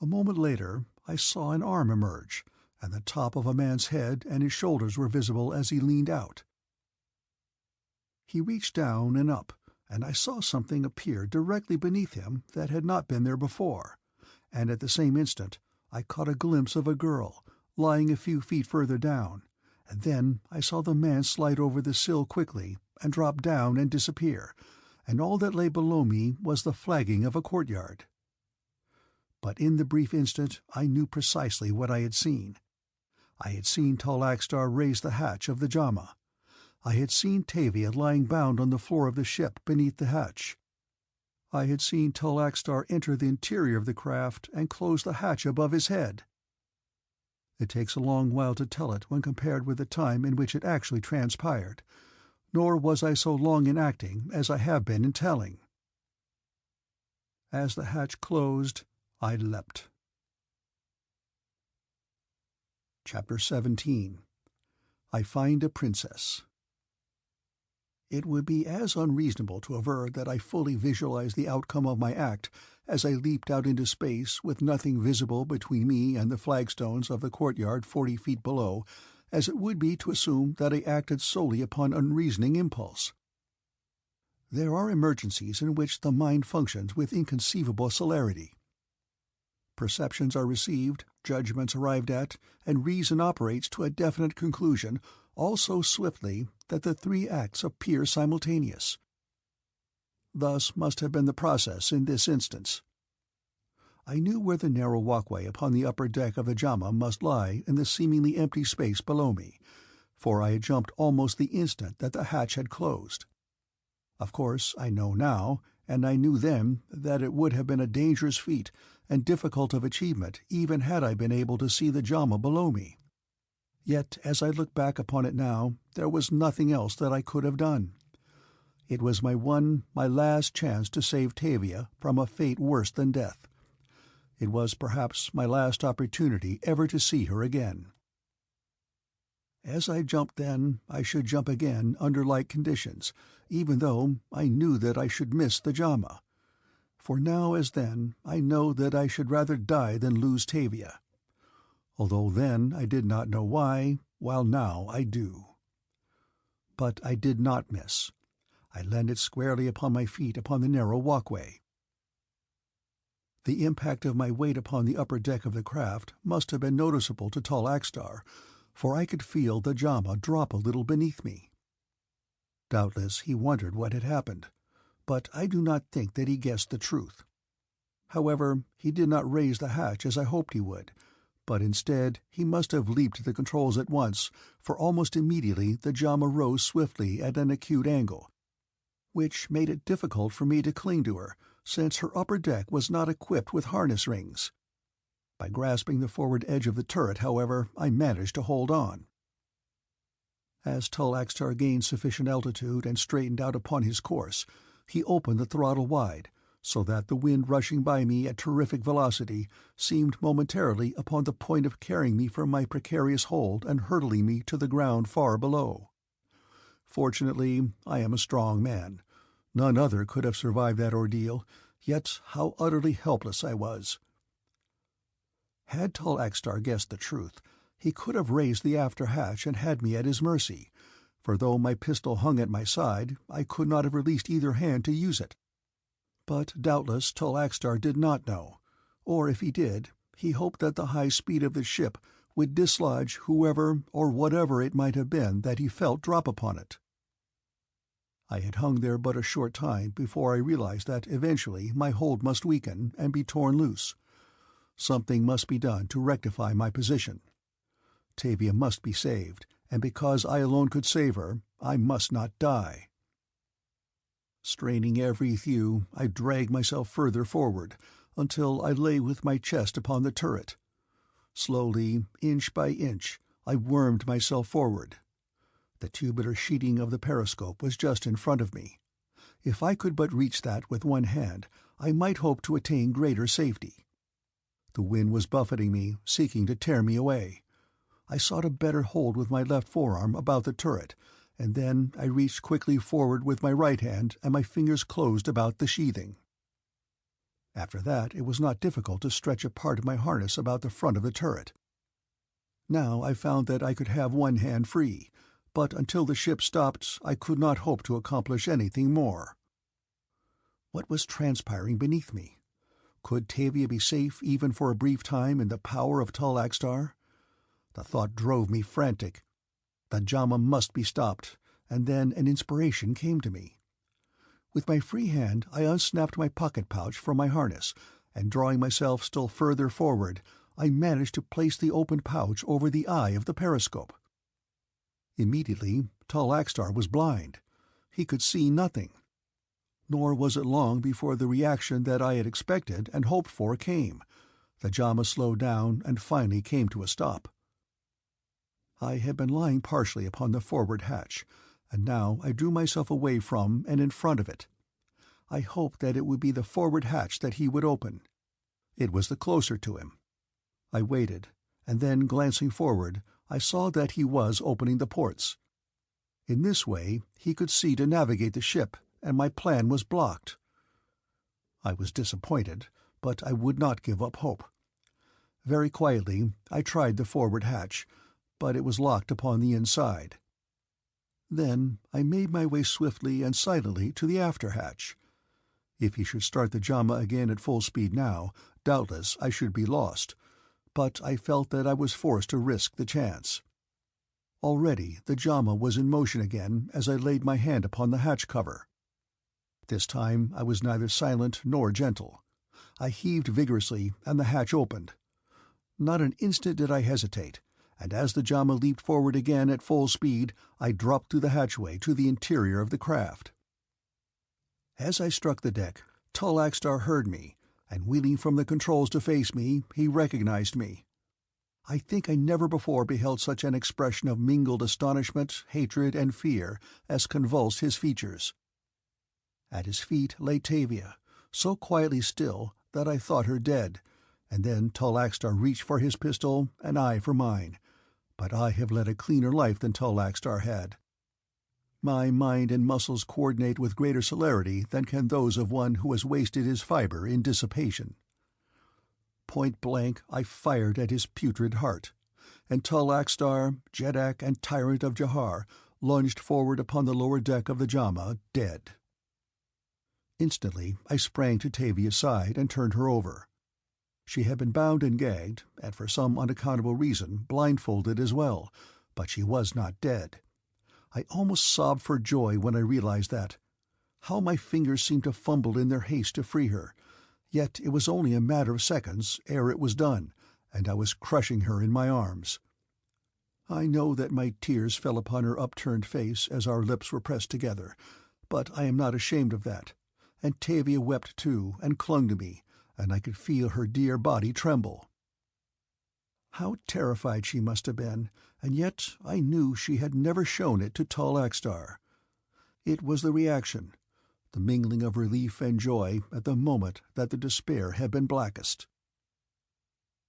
[SPEAKER 1] A moment later I saw an arm emerge, and the top of a man's head and his shoulders were visible as he leaned out. He reached down and up, and I saw something appear directly beneath him that had not been there before, and at the same instant I caught a glimpse of a girl, lying a few feet further down, and then I saw the man slide over the sill quickly and drop down and disappear, and all that lay below me was the flagging of a courtyard. But in the brief instant I knew precisely what I had seen. I had seen tall AXTAR raise the hatch of the JHAMA. I had seen TAVIA lying bound on the floor of the ship beneath the hatch. I had seen tall AXTAR enter the interior of the craft and close the hatch above his head. It takes a long while to tell it when compared with the time in which it actually transpired, nor was I so long in acting as I have been in telling. As the hatch closed, I leapt. Chapter 17. I Find a Princess. It would be as unreasonable to aver that I fully visualized the outcome of my act as I leaped out into space with nothing visible between me and the flagstones of the courtyard 40 feet below, as it would be to assume that I acted solely upon unreasoning impulse. There are emergencies in which the mind functions with inconceivable celerity. Perceptions are received, judgments arrived at, and reason operates to a definite conclusion, all so swiftly that the 3 acts appear simultaneous. Thus must have been the process in this instance. I knew where the narrow walkway upon the upper deck of the JHAMA must lie in the seemingly empty space below me, for I had jumped almost the instant that the hatch had closed. Of course, I know now, and I knew then, that it would have been a dangerous feat and difficult of achievement even had I been able to see the JHAMA below me. Yet, as I look back upon it now, there was nothing else that I could have done. It was my last chance to save TAVIA from a fate worse than death. It was perhaps my last opportunity ever to see her again. As I jumped then, I should jump again under like conditions, even though I knew that I should miss the JHAMA. For now as then, I know that I should rather die than lose TAVIA. Although then I did not know why, while now I do. But I did not miss. I landed squarely upon my feet upon the narrow walkway. The impact of my weight upon the upper deck of the craft must have been noticeable to tall AXTAR, for I could feel the JHAMA drop a little beneath me. Doubtless he wondered what had happened, but I do not think that he guessed the truth. However, he did not raise the hatch as I hoped he would, but instead he must have leaped the controls at once, for almost immediately the JHAMA rose swiftly at an acute angle, which made it difficult for me to cling to her, since her upper deck was not equipped with harness rings. By grasping the forward edge of the turret, however, I managed to hold on. As tall AXTAR gained sufficient altitude and straightened out upon his course, he opened the throttle wide, so that the wind rushing by me at terrific velocity seemed momentarily upon the point of carrying me from my precarious hold and hurtling me to the ground far below. Fortunately, I am a strong man. None other could have survived that ordeal, yet how utterly helpless I was. Had tall AXTAR guessed the truth, he could have raised the after hatch and had me at his mercy, for though my pistol hung at my side, I could not have released either hand to use it. But doubtless tall AXTAR did not know, or if he did, he hoped that the high speed of the ship would dislodge whoever or whatever it might have been that he felt drop upon it. I had hung there but a short time before I realized that eventually my hold must weaken and be torn loose. Something must be done to rectify my position. TAVIA must be saved, and because I alone could save her, I must not die. Straining every thew, I dragged myself further forward, until I lay with my chest upon the turret. Slowly, inch by inch, I wormed myself forward. The tubular sheeting of the periscope was just in front of me. If I could but reach that with one hand, I might hope to attain greater safety. The wind was buffeting me, seeking to tear me away. I sought a better hold with my left forearm about the turret, and then I reached quickly forward with my right hand, and my fingers closed about the sheathing. After that it was not difficult to stretch a part of my harness about the front of the turret. Now I found that I could have one hand free, but until the ship stopped I could not hope to accomplish anything more. What was transpiring beneath me? Could TAVIA be safe even for a brief time in the power of tall AXTAR? The thought drove me frantic. The JHAMA must be stopped, and then an inspiration came to me. With my free hand I unsnapped my pocket pouch from my harness, and drawing myself still further forward, I managed to place the opened pouch over the eye of the periscope. Immediately, tall AXTAR was blind. He could see nothing. Nor was it long before the reaction that I had expected and hoped for came. The JHAMA slowed down and finally came to a stop. I had been lying partially upon the forward hatch, and now I drew myself away from and in front of it. I hoped that it would be the forward hatch that he would open. It was the closer to him. I waited, and then, glancing forward, I saw that he was opening the ports. In this way he could see to navigate the ship, and my plan was blocked. I was disappointed, but I would not give up hope. Very quietly I tried the forward hatch, but it was locked upon the inside. Then I made my way swiftly and silently to the after hatch. If he should start the JAMA again at full speed now, doubtless I should be lost, but I felt that I was forced to risk the chance. Already the JAMA was in motion again as I laid my hand upon the hatch cover. This time I was neither silent nor gentle. I heaved vigorously, and the hatch opened. Not an instant did I hesitate, and as the JAMA leaped forward again at full speed, I dropped through the hatchway to the interior of the craft. As I struck the deck, Tall AXTAR heard me, and wheeling from the controls to face me, he recognized me. I think I never before beheld such an expression of mingled astonishment, hatred, and fear as convulsed his features. At his feet lay TAVIA, so quietly still that I thought her dead, and then Tall AXTAR reached for his pistol and I for mine, but I have led a cleaner life than Tall AXTAR had. My mind and muscles coordinate with greater celerity than can those of one who has wasted his fibre in dissipation. Point blank I fired at his putrid heart, and Tall AXTAR, Jeddak, and tyrant of Jahar lunged forward upon the lower deck of the JAMA, dead. Instantly I sprang to Tavia's side and turned her over. She had been bound and gagged, and for some unaccountable reason blindfolded as well, but she was not dead. I almost sobbed for joy when I realized that. How my fingers seemed to fumble in their haste to free her, yet it was only a matter of seconds ere it was done, and I was crushing her in my arms. I know that my tears fell upon her upturned face as our lips were pressed together, but I am not ashamed of that, and Tavia wept too and clung to me, and I could feel her dear body tremble. How terrified she must have been, and yet I knew she had never shown it to Tall AXTAR. It was the reaction, the mingling of relief and joy at the moment that the despair had been blackest.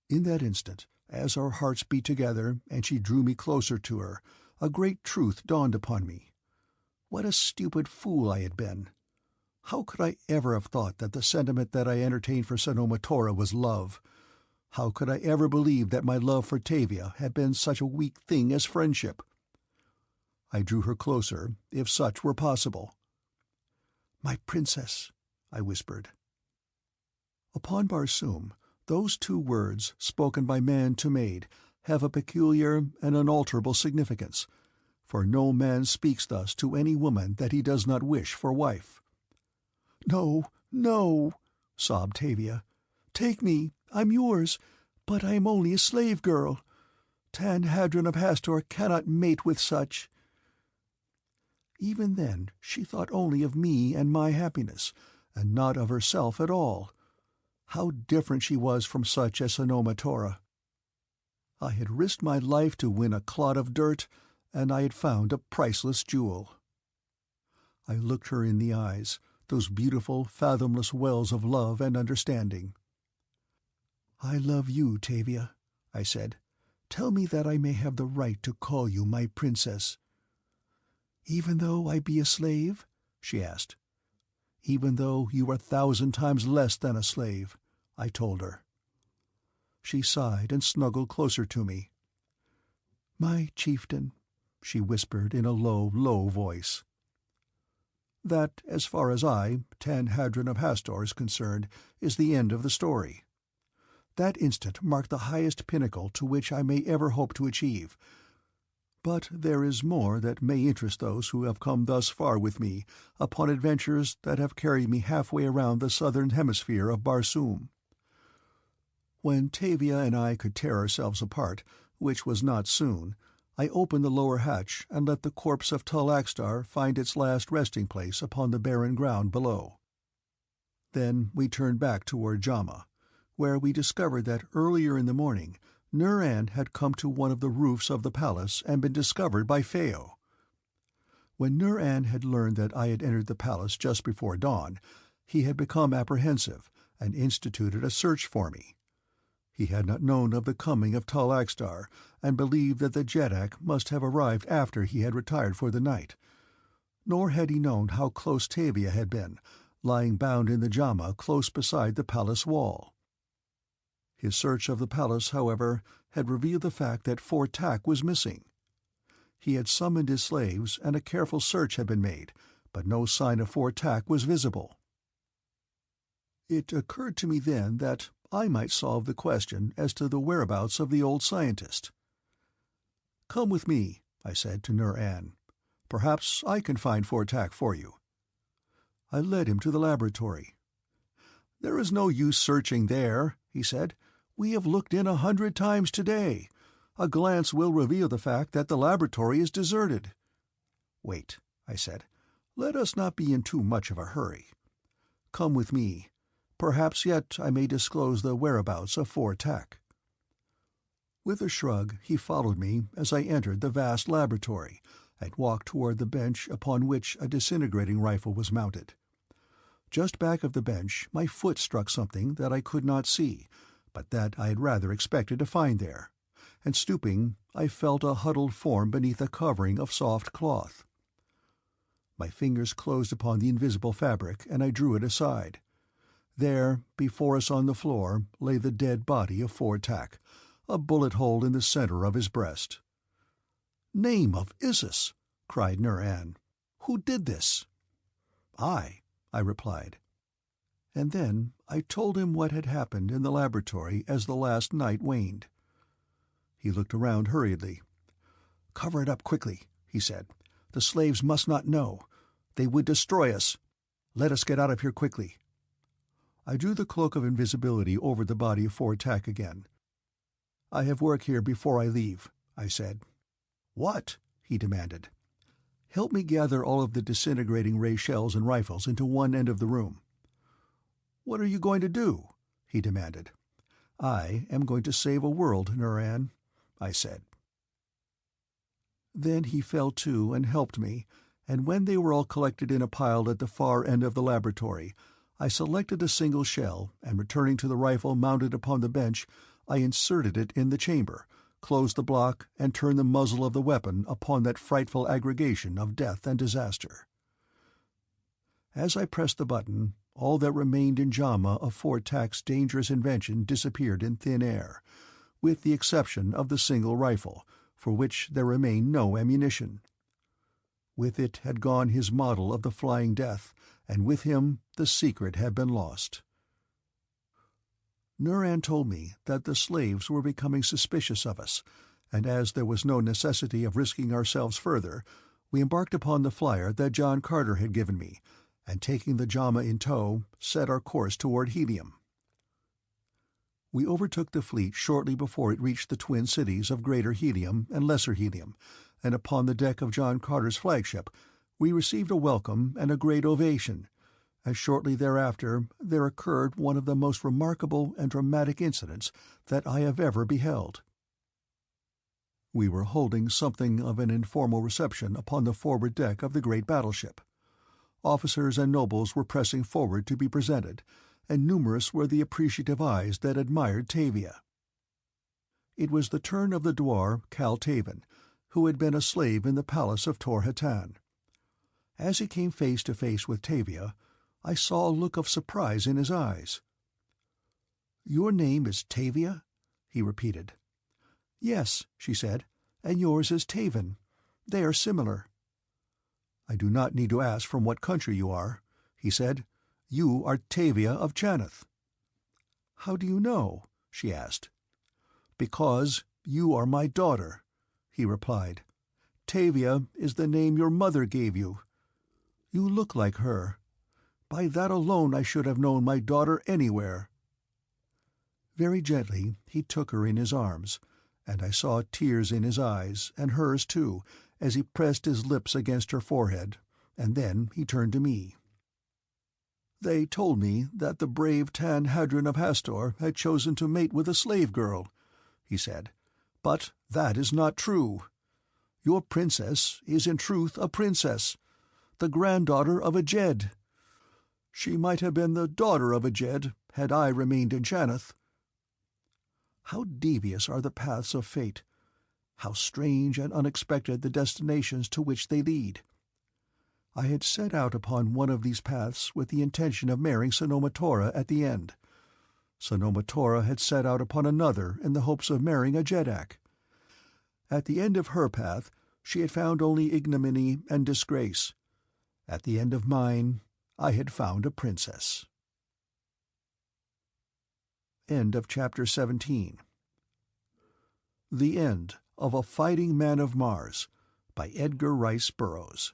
[SPEAKER 1] In that instant, as our hearts beat together and she drew me closer to her, a great truth dawned upon me. What a stupid fool I had been! How could I ever have thought that the sentiment that I entertained for Sanoma Tora was love? How could I ever believe that my love for Tavia had been such a weak thing as friendship? I drew her closer, if such were possible. "My princess," I whispered. Upon Barsoom, those two words, spoken by man to maid, have a peculiar and unalterable significance, for no man speaks thus to any woman that he does not wish for wife. "No, no," sobbed Tavia. "Take me, I'm yours, but I am only a slave girl. Hadron of Hastor cannot mate with such." Even then she thought only of me and my happiness, and not of herself at all. How different she was from such as Sanoma Tora! I had risked my life to win a clod of dirt, and I had found a priceless jewel. I looked her in the eyes, those beautiful, fathomless wells of love and understanding. "I love you, Tavia," I said. "Tell me that I may have the right to call you my princess." "Even though I be a slave?" she asked. "Even though you are 1,000 times less than a slave," I told her. She sighed and snuggled closer to me. "My chieftain," she whispered in a low, low voice. That, as far as Hadron of Hastor, is concerned, is the end of the story. That instant marked the highest pinnacle to which I may ever hope to achieve. But there is more that may interest those who have come thus far with me upon adventures that have carried me halfway around the southern hemisphere of Barsoom. When Tavia and I could tear ourselves apart, which was not soon, I opened the lower hatch and let the corpse of Tall AXTAR find its last resting place upon the barren ground below. Then we turned back toward JAMA, where we discovered that earlier in the morning Nur-An had come to one of the roofs of the palace and been discovered by Phao. When Nur-An had learned that I had entered the palace just before dawn, he had become apprehensive and instituted a search for me. He had not known of the coming of Tal Axtar, and believed that the Jeddak must have arrived after he had retired for the night. Nor had he known how close TAVIA had been, lying bound in the JHAMA close beside the palace wall. His search of the palace, however, had revealed the fact that FOR was missing. He had summoned his slaves, and a careful search had been made, but no sign of FOR was visible. It occurred to me then that I might solve the question as to the whereabouts of the old scientist. "Come with me," I said to Nur-An. "Perhaps I can find FOR for you." I led him to the laboratory. "There is no use searching there," he said. "We have looked in 100 times today. A glance will reveal the fact that the laboratory is deserted." "Wait," I said. "Let us not be in too much of a hurry. Come with me. Perhaps yet I may disclose the whereabouts of FOR." With a shrug he followed me as I entered the vast laboratory, and walked toward the bench upon which a disintegrating rifle was mounted. Just back of the bench my foot struck something that I could not see, but that I had rather expected to find there, and stooping I felt a huddled form beneath a covering of soft cloth. My fingers closed upon the invisible fabric, and I drew it aside. There, before us on the floor, lay the dead body of FOR, a bullet hole in the center of his breast. "Name of Isis!" cried Nur-An. "Who did this?" "I," I replied. And then I told him what had happened in the laboratory as the last night waned. He looked around hurriedly. "Cover it up quickly," he said. "The slaves must not know. They would destroy us. Let us get out of here quickly." I drew the cloak of invisibility over the body of FOR again. "I have work here before I leave," I said. "What?" he demanded. "Help me gather all of the disintegrating ray shells and rifles into one end of the room." "What are you going to do?" he demanded. "I am going to save a world, Nur-An," I said. Then he fell to and helped me, and when they were all collected in a pile at the far end of the laboratory, I selected a single shell, and returning to the rifle mounted upon the bench, I inserted it in the chamber, closed the block, and turned the muzzle of the weapon upon that frightful aggregation of death and disaster. As I pressed the button, all that remained in JHAMA of FOR dangerous invention disappeared in thin air, with the exception of the single rifle, for which there remained no ammunition. With it had gone his model of the Flying Death, and with him the secret had been lost. Nur-An told me that the slaves were becoming suspicious of us, and as there was no necessity of risking ourselves further, we embarked upon the flier that John Carter had given me, and taking the JHAMA in tow, set our course toward Helium. We overtook the fleet shortly before it reached the twin cities of Greater Helium and Lesser Helium, and upon the deck of John Carter's flagship we received a welcome and a great ovation, as shortly thereafter there occurred one of the most remarkable and dramatic incidents that I have ever beheld. We were holding something of an informal reception upon the forward deck of the great battleship. Officers and nobles were pressing forward to be presented, and numerous were the appreciative eyes that admired TAVIA. It was the turn of the dwar Kal Taven, who had been a slave in the palace of Tor-Hatan. As he came face to face with TAVIA, I saw a look of surprise in his eyes. "Your name is TAVIA?" he repeated. "Yes," she said, "and yours is Taven. They are similar." "I do not need to ask from what country you are," he said. "You are TAVIA of Chaneth." "How do you know?" she asked. "Because you are my daughter," he replied. "TAVIA is the name your mother gave you. You look like her. By that alone I should have known my daughter anywhere." Very gently he took her in his arms, and I saw tears in his eyes, and hers too, as he pressed his lips against her forehead, and then he turned to me. "They told me that the brave Hadron of Hastor had chosen to mate with a slave girl," he said. "But that is not true. Your princess is in truth a princess, the granddaughter of a Jed. She might have been the daughter of a Jed, had I remained in Janeth. How devious are the paths of fate! How strange and unexpected the destinations to which they lead! I had set out upon one of these paths with the intention of marrying Sanoma Tora at the end. Sanoma Tora had set out upon another in the hopes of marrying a Jeddak. At the end of her path she had found only ignominy and disgrace. At the end of mine I had found a princess. End of chapter 17. The End of A Fighting Man of Mars by Edgar Rice Burroughs.